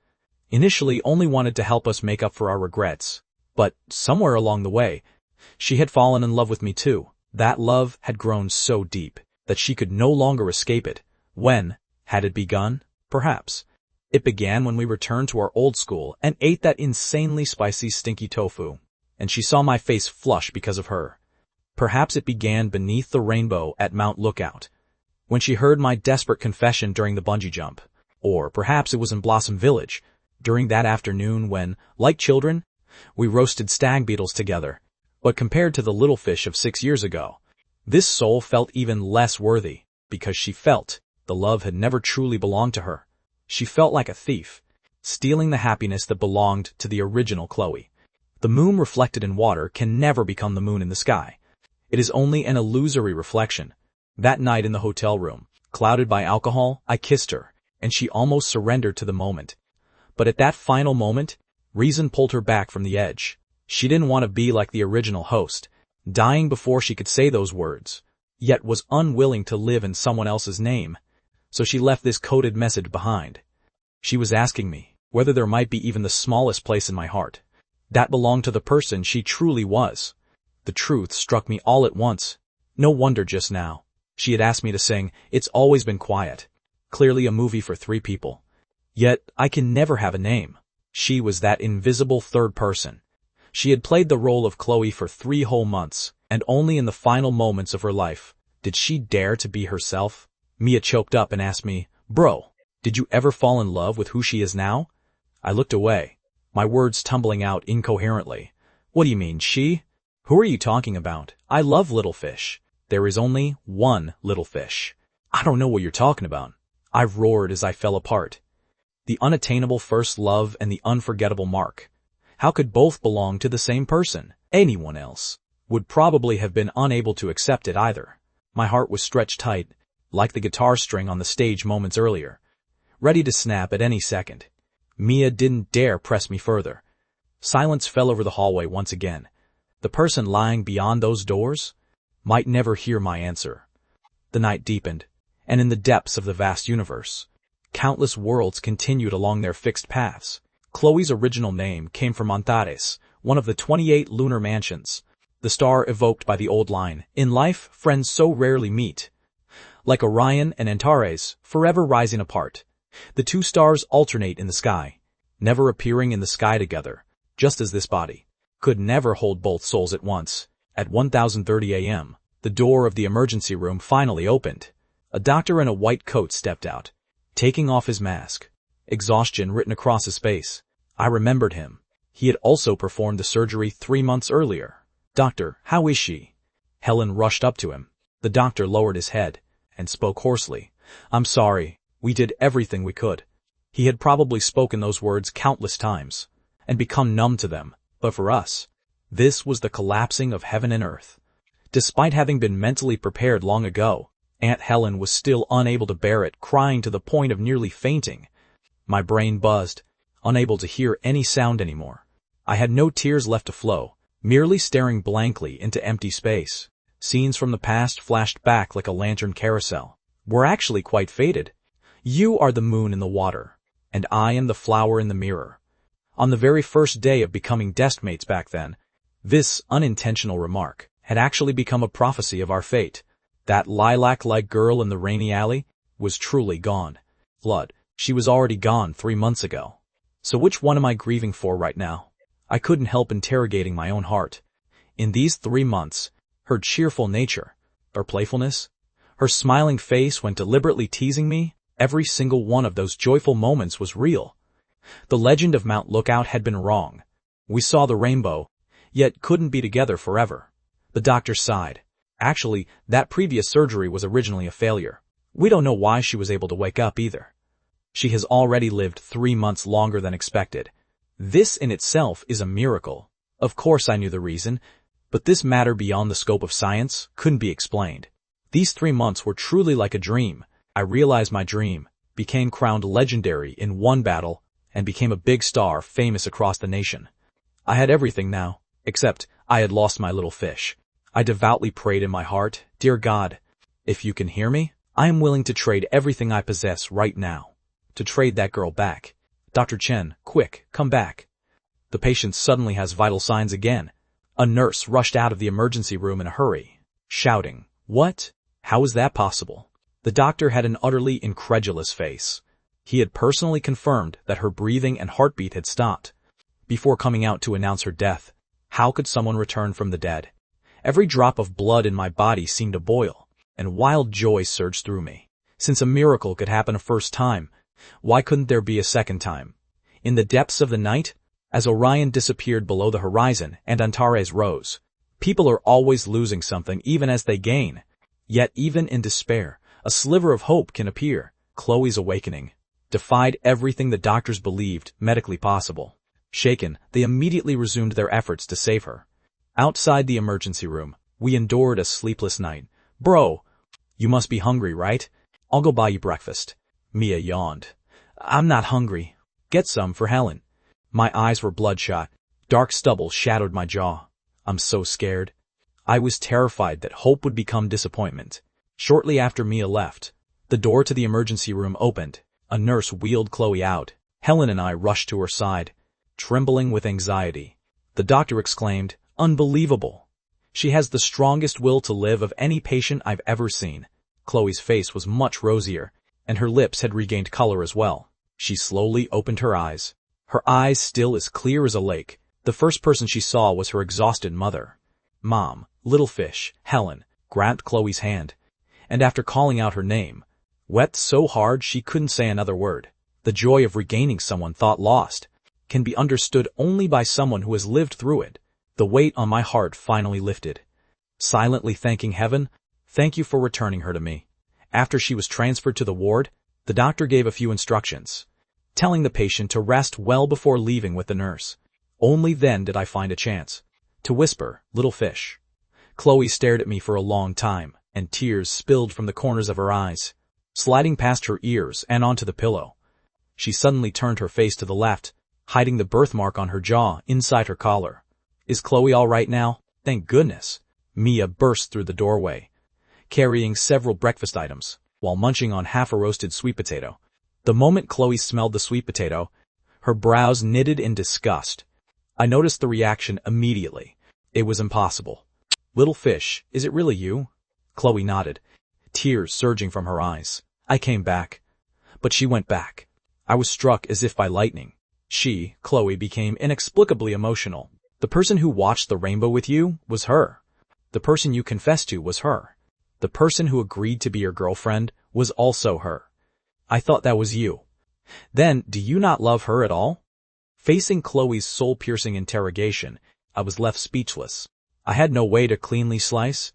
Speaker 1: initially only wanted to help us make up for our regrets. But somewhere along the way, she had fallen in love with me too. That love had grown so deep that she could no longer escape it. When had it begun? Perhaps. It began when we returned to our old school and ate that insanely spicy stinky tofu, and she saw my face flush because of her. Perhaps it began beneath the rainbow at Mount Lookout, when she heard my desperate confession during the bungee jump. Or perhaps it was in Blossom Village, during that afternoon when, like children, we roasted stag beetles together. But compared to the little fish of 6 years ago, this soul felt even less worthy, because she felt the love had never truly belonged to her. She felt like a thief, stealing the happiness that belonged to the original Chloe. The moon reflected in water can never become the moon in the sky. It is only an illusory reflection. That night in the hotel room, clouded by alcohol, I kissed her, and she almost surrendered to the moment. But at that final moment, reason pulled her back from the edge. She didn't want to be like the original host, dying before she could say those words, yet was unwilling to live in someone else's name. So she left this coded message behind. She was asking me whether there might be even the smallest place in my heart that belonged to the person she truly was. The truth struck me all at once. No wonder just now she had asked me to sing It's Always Been Quiet, clearly a movie for 3 people. Yet I can never have a name. She was that invisible third person. She had played the role of Chloe for 3 whole months, and only in the final moments of her life did she dare to be herself. Mia choked up and asked me, Bro, did you ever fall in love with who she is now? I looked away, my words tumbling out incoherently. What do you mean, she? Who are you talking about? I love little fish. There is only one little fish. I don't know what you're talking about. I roared as I fell apart. The unattainable first love and the unforgettable mark. How could both belong to the same person? Anyone else would probably have been unable to accept it either. My heart was stretched tight, like the guitar string on the stage moments earlier, ready to snap at any second. Mia didn't dare press me further. Silence fell over the hallway once again. The person lying beyond those doors might never hear my answer. The night deepened, and in the depths of the vast universe, countless worlds continued along their fixed paths. Chloe's original name came from Antares, one of the 28 lunar mansions, the star evoked by the old line, "In life, friends so rarely meet." Like Orion and Antares, forever rising apart, the two stars alternate in the sky, never appearing in the sky together, just as this body could never hold both souls at once. At 1030 a.m., the door of the emergency room finally opened. A doctor in a white coat stepped out, taking off his mask, exhaustion written across his face. I remembered him. He had also performed the surgery 3 months earlier. "Doctor, how is she?" Helen rushed up to him. The doctor lowered his head and spoke hoarsely. "I'm sorry. We did everything we could." He had probably spoken those words countless times and become numb to them, but for us, this was the collapsing of heaven and earth. Despite having been mentally prepared long ago, Aunt Helen was still unable to bear it, crying to the point of nearly fainting. My brain buzzed, unable to hear any sound anymore. I had no tears left to flow, merely staring blankly into empty space. Scenes from the past flashed back like a lantern carousel. We're actually quite faded. You are the moon in the water, and I am the flower in the mirror. On the very first day of becoming deskmates back then, this unintentional remark had actually become a prophecy of our fate. That lilac-like girl in the rainy alley was truly gone. Blood, she was already gone 3 months ago. So which one am I grieving for right now? I couldn't help interrogating my own heart. In these 3 months, her cheerful nature, her playfulness, her smiling face when deliberately teasing me, every single one of those joyful moments was real. The legend of Mount Lookout had been wrong. We saw the rainbow, yet couldn't be together forever. The doctor sighed. Actually, that previous surgery was originally a failure. We don't know why she was able to wake up either. She has already lived 3 months longer than expected. This in itself is a miracle. Of course I knew the reason, but this matter beyond the scope of science couldn't be explained. These 3 months were truly like a dream. I realized my dream, became crowned legendary in one battle, and became a big star famous across the nation. I had everything now, except I had lost my little fish. I devoutly prayed in my heart, "Dear God, if you can hear me, I am willing to trade everything I possess right now, to trade that girl back. Dr. Chen, quick, come back." The patient suddenly has vital signs again. A nurse rushed out of the emergency room in a hurry, shouting, "What? How is that possible?" The doctor had an utterly incredulous face. He had personally confirmed that her breathing and heartbeat had stopped before coming out to announce her death. How could someone return from the dead? Every drop of blood in my body seemed to boil, and wild joy surged through me. Since a miracle could happen a first time, why couldn't there be a second time? In the depths of the night, as Orion disappeared below the horizon and Antares rose, people are always losing something even as they gain. Yet even in despair, a sliver of hope can appear. Chloe's awakening defied everything the doctors believed medically possible. Shaken, they immediately resumed their efforts to save her. Outside the emergency room, we endured a sleepless night. "Bro, you must be hungry, right? I'll go buy you breakfast." Mia yawned. "I'm not hungry. Get some for Helen." My eyes were bloodshot. Dark stubble shadowed my jaw. I'm so scared. I was terrified that hope would become disappointment. Shortly after Mia left, the door to the emergency room opened. A nurse wheeled Chloe out. Helen and I rushed to her side, trembling with anxiety. The doctor exclaimed, "Unbelievable. She has the strongest will to live of any patient I've ever seen." Chloe's face was much rosier, and her lips had regained color as well. She slowly opened her eyes. Her eyes still as clear as a lake. The first person she saw was her exhausted mother. Mom, little fish, Helen, grabbed Chloe's hand, and after calling out her name, wept so hard she couldn't say another word. The joy of regaining someone thought lost can be understood only by someone who has lived through it. The weight on my heart finally lifted. Silently thanking heaven, "Thank you for returning her to me." After she was transferred to the ward, the doctor gave a few instructions, telling the patient to rest well before leaving with the nurse. Only then did I find a chance to whisper, "Little fish." Chloe stared at me for a long time, and tears spilled from the corners of her eyes, sliding past her ears and onto the pillow. She suddenly turned her face to the left, hiding the birthmark on her jaw inside her collar. "Is Chloe all right now? Thank goodness." Mia burst through the doorway, carrying several breakfast items, while munching on half a roasted sweet potato. The moment Chloe smelled the sweet potato, her brows knitted in disgust. I noticed the reaction immediately. It was impossible. "Little fish, is it really you?" Chloe nodded, tears surging from her eyes. "I came back." But she went back. I was struck as if by lightning. She, Chloe, became inexplicably emotional. The person who watched the rainbow with you was her. The person you confessed to was her. The person who agreed to be your girlfriend was also her. I thought that was you. Then, do you not love her at all? Facing Chloe's soul-piercing interrogation, I was left speechless. I had no way to cleanly slice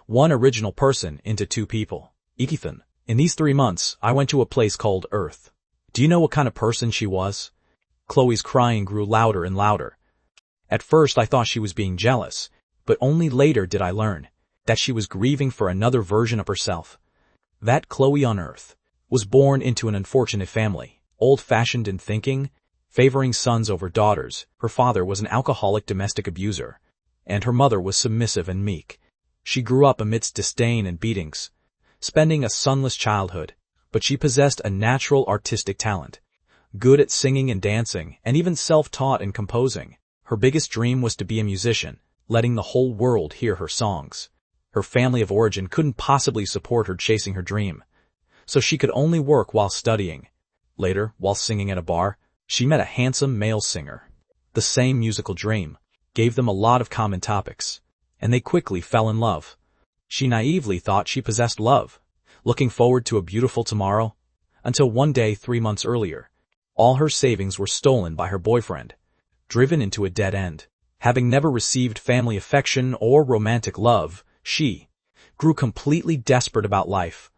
Speaker 1: one original person into two people. Ethan, in these 3 months, I went to a place called Earth. Do you know what kind of person she was? Chloe's crying grew louder and louder. At first I thought she was being jealous, but only later did I learn that she was grieving for another version of herself. That Chloe on Earth was born into an unfortunate family, old-fashioned in thinking, favoring sons over daughters. Her father was an alcoholic domestic abuser, and her mother was submissive and meek. She grew up amidst disdain and beatings, spending a sunless childhood, but she possessed a natural artistic talent, good at singing and dancing, and even self-taught in composing. Her biggest dream was to be a musician, letting the whole world hear her songs. Her family of origin couldn't possibly support her chasing her dream, so she could only work while studying. Later, while singing at a bar, she met a handsome male singer. The same musical dream gave them a lot of common topics, and they quickly fell in love. She naively thought she possessed love, looking forward to a beautiful tomorrow, until one day 3 months earlier, all her savings were stolen by her boyfriend, driven into a dead end. Having never received family affection or romantic love, she grew completely desperate about life,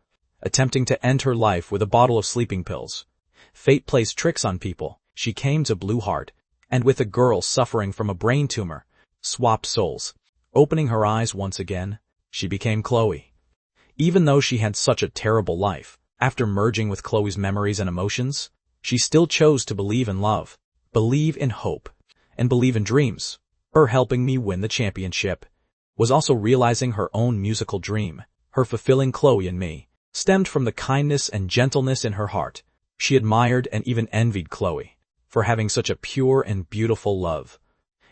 Speaker 1: attempting to end her life with a bottle of sleeping pills. Fate plays tricks on people. She came to Blue Heart, and with a girl suffering from a brain tumor, swapped souls. Opening her eyes once again, she became Chloe. Even though she had such a terrible life, after merging with Chloe's memories and emotions, she still chose to believe in love, believe in hope, and believe in dreams. Her helping me win the championship was also realizing her own musical dream. Her fulfilling Chloe and me stemmed from the kindness and gentleness in her heart. She admired and even envied Chloe for having such a pure and beautiful love.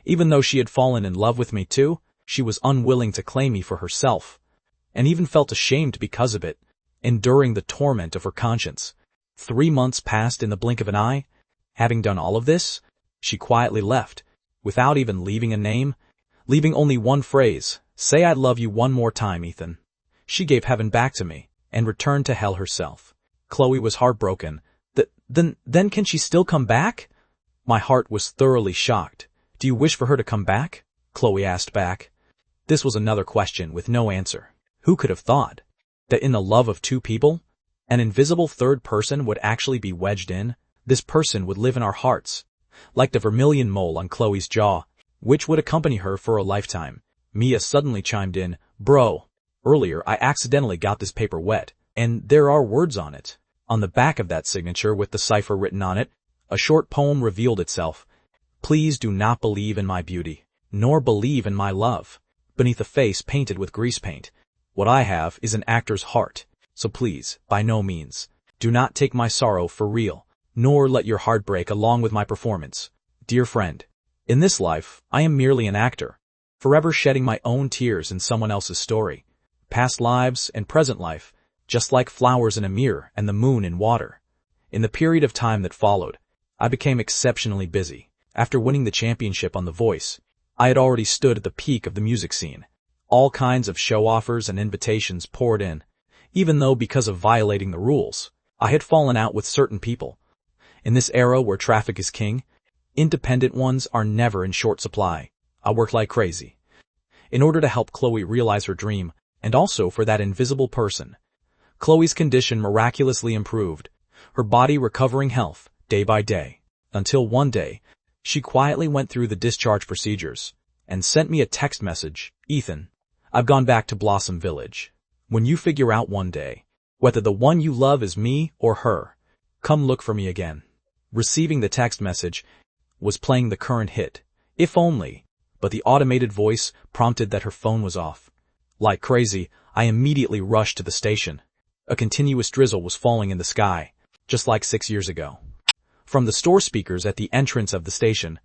Speaker 1: Even though she had fallen in love with me too, she was unwilling to claim me for herself, and even felt ashamed because of it, enduring the torment of her conscience. 3 months passed in the blink of an eye. Having done all of this, she quietly left, without even leaving a name, leaving only one phrase: "Say I love you one more time, Ethan." She gave heaven back to me, and returned to hell herself. Chloe was heartbroken. Then can she still come back? My heart was thoroughly shocked. "Do you wish for her to come back?" Chloe asked back. This was another question with no answer. Who could have thought that in the love of two people, an invisible third person would actually be wedged in? This person would live in our hearts, like the vermilion mole on Chloe's jaw, which would accompany her for a lifetime. Mia suddenly chimed in, "Bro, earlier I accidentally got this paper wet, and there are words on it." On the back of that signature with the cipher written on it, a short poem revealed itself. "Please do not believe in my beauty, nor believe in my love." Beneath a face painted with grease paint, what I have is an actor's heart, so please, by no means, do not take my sorrow for real, nor let your heart break along with my performance. Dear friend, in this life, I am merely an actor, forever shedding my own tears in someone else's story. Past lives and present life, just like flowers in a mirror and the moon in water. In the period of time that followed, I became exceptionally busy. After winning the championship on The Voice, I had already stood at the peak of the music scene. All kinds of show offers and invitations poured in, even though because of violating the rules, I had fallen out with certain people. In this era where traffic is king, independent ones are never in short supply. I worked like crazy in order to help Chloe realize her dream, and also for that invisible person. Chloe's condition miraculously improved, her body recovering health day by day, until one day, She quietly went through the discharge procedures and sent me a text message. Ethan, I've gone back to Blossom Village. When you figure out one day whether the one you love is me or her, come look for me again. Receiving the text message was playing the current hit, If Only, but the automated voice prompted that her phone was off. Like crazy, I immediately rushed to the station. A continuous drizzle was falling in the sky, just like 6 years ago. From the store speakers at the entrance of the station,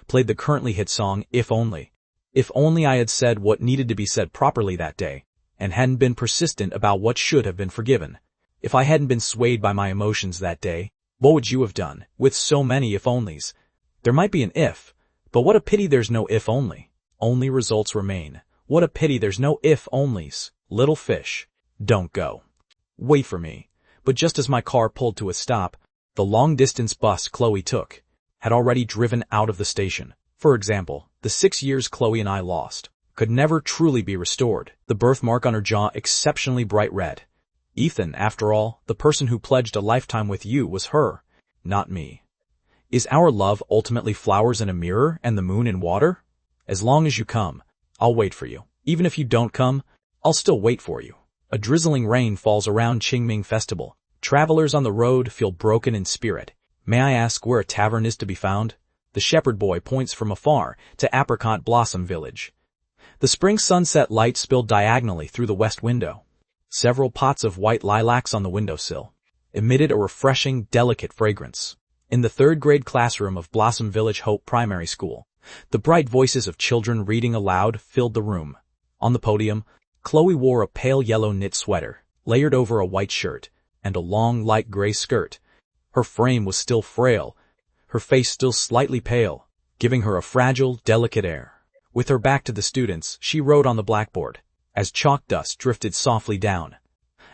Speaker 1: played the currently hit song, If Only. If only I had said what needed to be said properly that day, and hadn't been persistent about what should have been forgiven. If I hadn't been swayed by my emotions that day, what would you have done, with so many if-onlys? There might be an if, but what a pity there's no if-only. Only results remain. What a pity there's no if-onlys. Little fish, don't go. Wait for me. But just as my car pulled to a stop, the long-distance bus Chloe took had already driven out of the station. For example, the 6 years Chloe and I lost could never truly be restored, the birthmark on her jaw exceptionally bright red. Ethan, after all, the person who pledged a lifetime with you was her, not me. Is our love ultimately flowers in a mirror and the moon in water? As long as you come, I'll wait for you. Even if you don't come, I'll still wait for you. A drizzling rain falls around Qingming Festival. Travelers on the road feel broken in spirit. May I ask where a tavern is to be found? The shepherd boy points from afar to Apricot Blossom Village. The spring sunset light spilled diagonally through the west window. Several pots of white lilacs on the windowsill emitted a refreshing, delicate fragrance. In the third-grade classroom of Blossom Village Hope Primary School, the bright voices of children reading aloud filled the room. On the podium, Chloe wore a pale yellow knit sweater, layered over a white shirt, and a long, light gray skirt. Her frame was still frail, her face still slightly pale, giving her a fragile, delicate air. With her back to the students, she wrote on the blackboard, as chalk dust drifted softly down.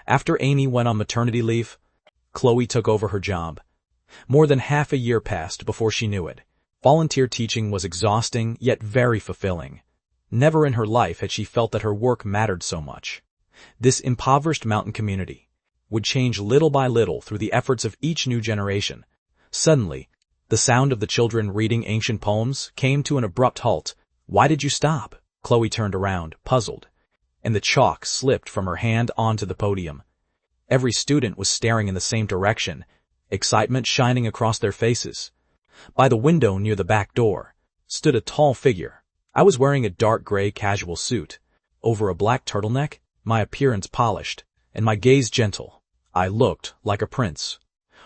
Speaker 1: After Amy went on maternity leave, Chloe took over her job. More than half a year passed before she knew it. Volunteer teaching was exhausting, yet very fulfilling. Never in her life had she felt that her work mattered so much. This impoverished mountain community would change little by little through the efforts of each new generation. Suddenly, the sound of the children reading ancient poems came to an abrupt halt. Why did you stop? Chloe turned around, puzzled, and the chalk slipped from her hand onto the podium. Every student was staring in the same direction, excitement shining across their faces. By the window near the back door stood a tall figure. I was wearing a dark gray casual suit. Over a black turtleneck, my appearance polished, and my gaze gentle. I looked like a prince.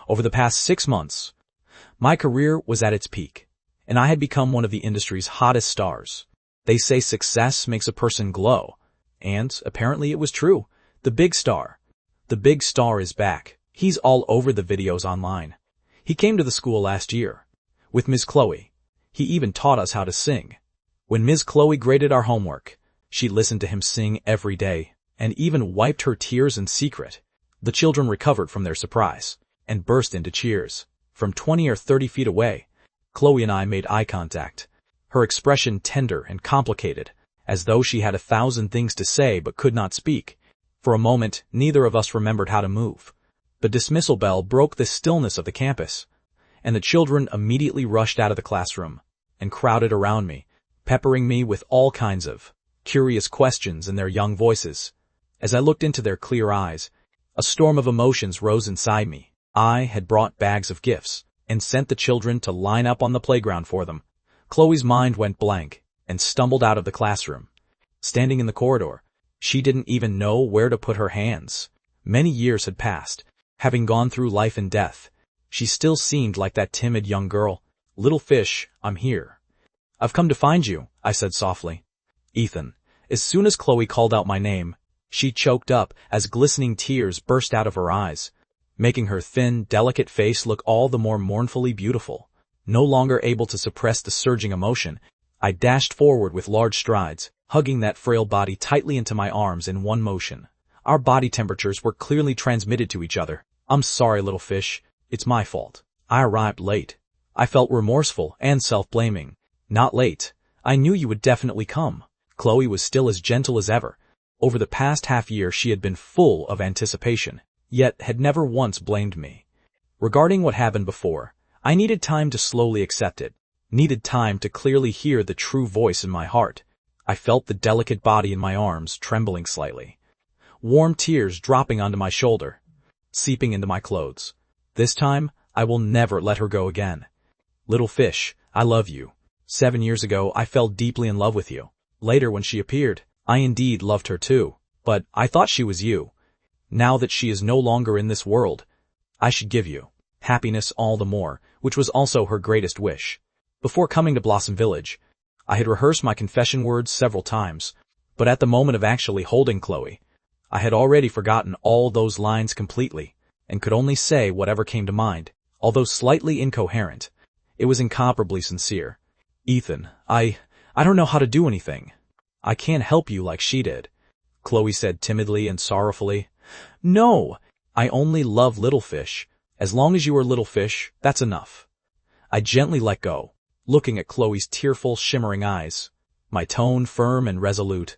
Speaker 1: Over the past 6 months, my career was at its peak, and I had become one of the industry's hottest stars. They say success makes a person glow, and apparently it was true. The big star is back. He's all over the videos online. He came to the school last year. With Ms. Chloe, he even taught us how to sing. When Ms. Chloe graded our homework, she listened to him sing every day, and even wiped her tears in secret. The children recovered from their surprise, and burst into cheers. From 20 or 30 feet away, Chloe and I made eye contact, her expression tender and complicated, as though she had 1,000 things to say but could not speak. For a moment, neither of us remembered how to move. The dismissal bell broke the stillness of the campus, and the children immediately rushed out of the classroom and crowded around me, peppering me with all kinds of curious questions in their young voices. As I looked into their clear eyes, a storm of emotions rose inside me. I had brought bags of gifts and sent the children to line up on the playground for them. Chloe's mind went blank and stumbled out of the classroom. Standing in the corridor, she didn't even know where to put her hands. Many years had passed. Having gone through life and death, she still seemed like that timid young girl. Little fish, I'm here. I've come to find you, I said softly. Ethan. As soon as Chloe called out my name, she choked up as glistening tears burst out of her eyes, making her thin, delicate face look all the more mournfully beautiful. No longer able to suppress the surging emotion, I dashed forward with large strides, hugging that frail body tightly into my arms in one motion. Our body temperatures were clearly transmitted to each other. I'm sorry, little fish. It's my fault. I arrived late. I felt remorseful and self-blaming. Not late. I knew you would definitely come. Chloe was still as gentle as ever. Over the past half year she had been full of anticipation, yet had never once blamed me. Regarding what happened before, I needed time to slowly accept it. Needed time to clearly hear the true voice in my heart. I felt the delicate body in my arms trembling slightly. Warm tears dropping onto my shoulder, seeping into my clothes. This time, I will never let her go again. Little fish, I love you. 7 years ago, I fell deeply in love with you. Later, when she appeared, I indeed loved her too. But I thought she was you. Now that she is no longer in this world, I should give you happiness all the more, which was also her greatest wish. Before coming to Blossom Village, I had rehearsed my confession words several times, but at the moment of actually holding Chloe, I had already forgotten all those lines completely, and could only say whatever came to mind. Although slightly incoherent, it was incomparably sincere. Ethan, I don't know how to do anything. I can't help you like she did, Chloe said timidly and sorrowfully. No, I only love little fish. As long as you are little fish, that's enough. I gently let go, looking at Chloe's tearful, shimmering eyes, my tone firm and resolute.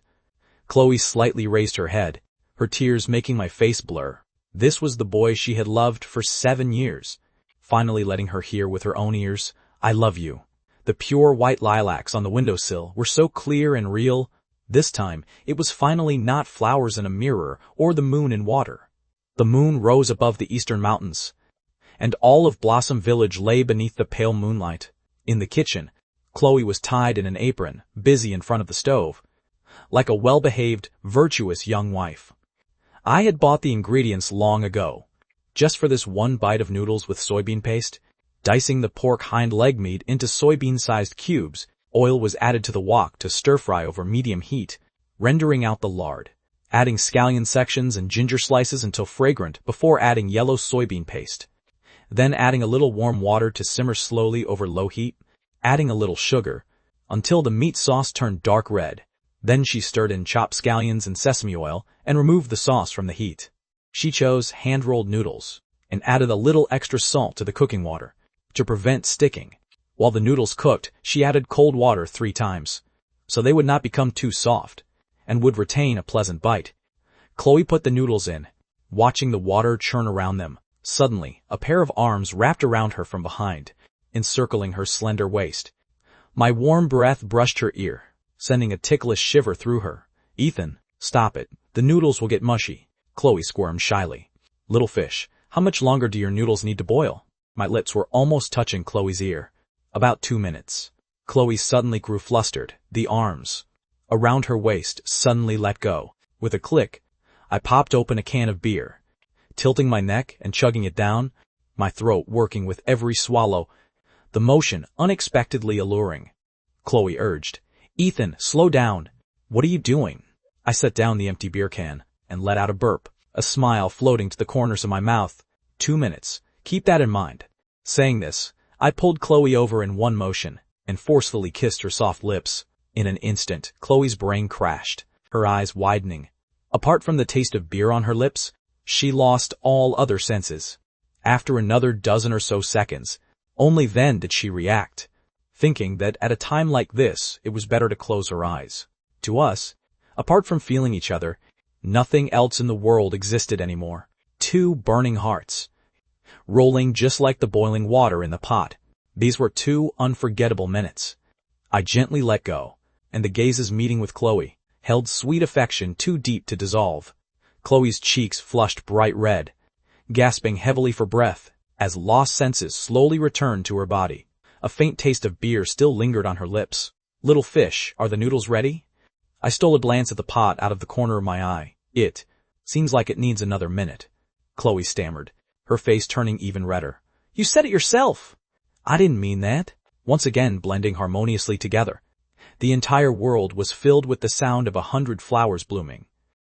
Speaker 1: Chloe slightly raised her head, her tears making my face blur. This was the boy she had loved for 7 years, finally letting her hear with her own ears, I love you. The pure white lilacs on the windowsill were so clear and real. This time, it was finally not flowers in a mirror or the moon in water. The moon rose above the eastern mountains, and all of Blossom Village lay beneath the pale moonlight. In the kitchen, Chloe was tied in an apron, busy in front of the stove, like a well-behaved, virtuous young wife. I had bought the ingredients long ago, just for this one bite of noodles with soybean paste. Dicing the pork hind leg meat into soybean-sized cubes, oil was added to the wok to stir-fry over medium heat, rendering out the lard. Adding scallion sections and ginger slices until fragrant before adding yellow soybean paste. Then adding a little warm water to simmer slowly over low heat, adding a little sugar, until the meat sauce turned dark red. Then she stirred in chopped scallions and sesame oil and removed the sauce from the heat. She chose hand-rolled noodles and added a little extra salt to the cooking water to prevent sticking. While the noodles cooked, she added cold water 3 times, so they would not become too soft and would retain a pleasant bite. Chloe put the noodles in, watching the water churn around them. Suddenly, a pair of arms wrapped around her from behind, encircling her slender waist. My warm breath brushed her ear, sending a ticklish shiver through her. Ethan, stop it. The noodles will get mushy. Chloe squirmed shyly. Little fish, how much longer do your noodles need to boil? My lips were almost touching Chloe's ear. About 2 minutes. Chloe suddenly grew flustered. The arms around her waist suddenly let go. With a click, I popped open a can of beer, tilting my neck and chugging it down, my throat working with every swallow, the motion unexpectedly alluring. Chloe urged, Ethan, slow down. What are you doing? I set down the empty beer can and let out a burp, a smile floating to the corners of my mouth. 2 minutes. Keep that in mind. Saying this, I pulled Chloe over in one motion and forcefully kissed her soft lips. In an instant, Chloe's brain crashed, her eyes widening. Apart from the taste of beer on her lips, she lost all other senses. After another dozen or so seconds, only then did she react, thinking that at a time like this, it was better to close her eyes. To us, apart from feeling each other, nothing else in the world existed anymore. 2 burning hearts, rolling just like the boiling water in the pot. These were 2 unforgettable minutes. I gently let go, and the gazes meeting with Chloe held sweet affection too deep to dissolve. Chloe's cheeks flushed bright red, gasping heavily for breath as lost senses slowly returned to her body. A faint taste of beer still lingered on her lips. Little fish, are the noodles ready? I stole a glance at the pot out of the corner of my eye. It seems like it needs another minute, Chloe stammered, her face turning even redder. You said it yourself. I didn't mean that. Once again blending harmoniously together, the entire world was filled with the sound of 100 flowers blooming.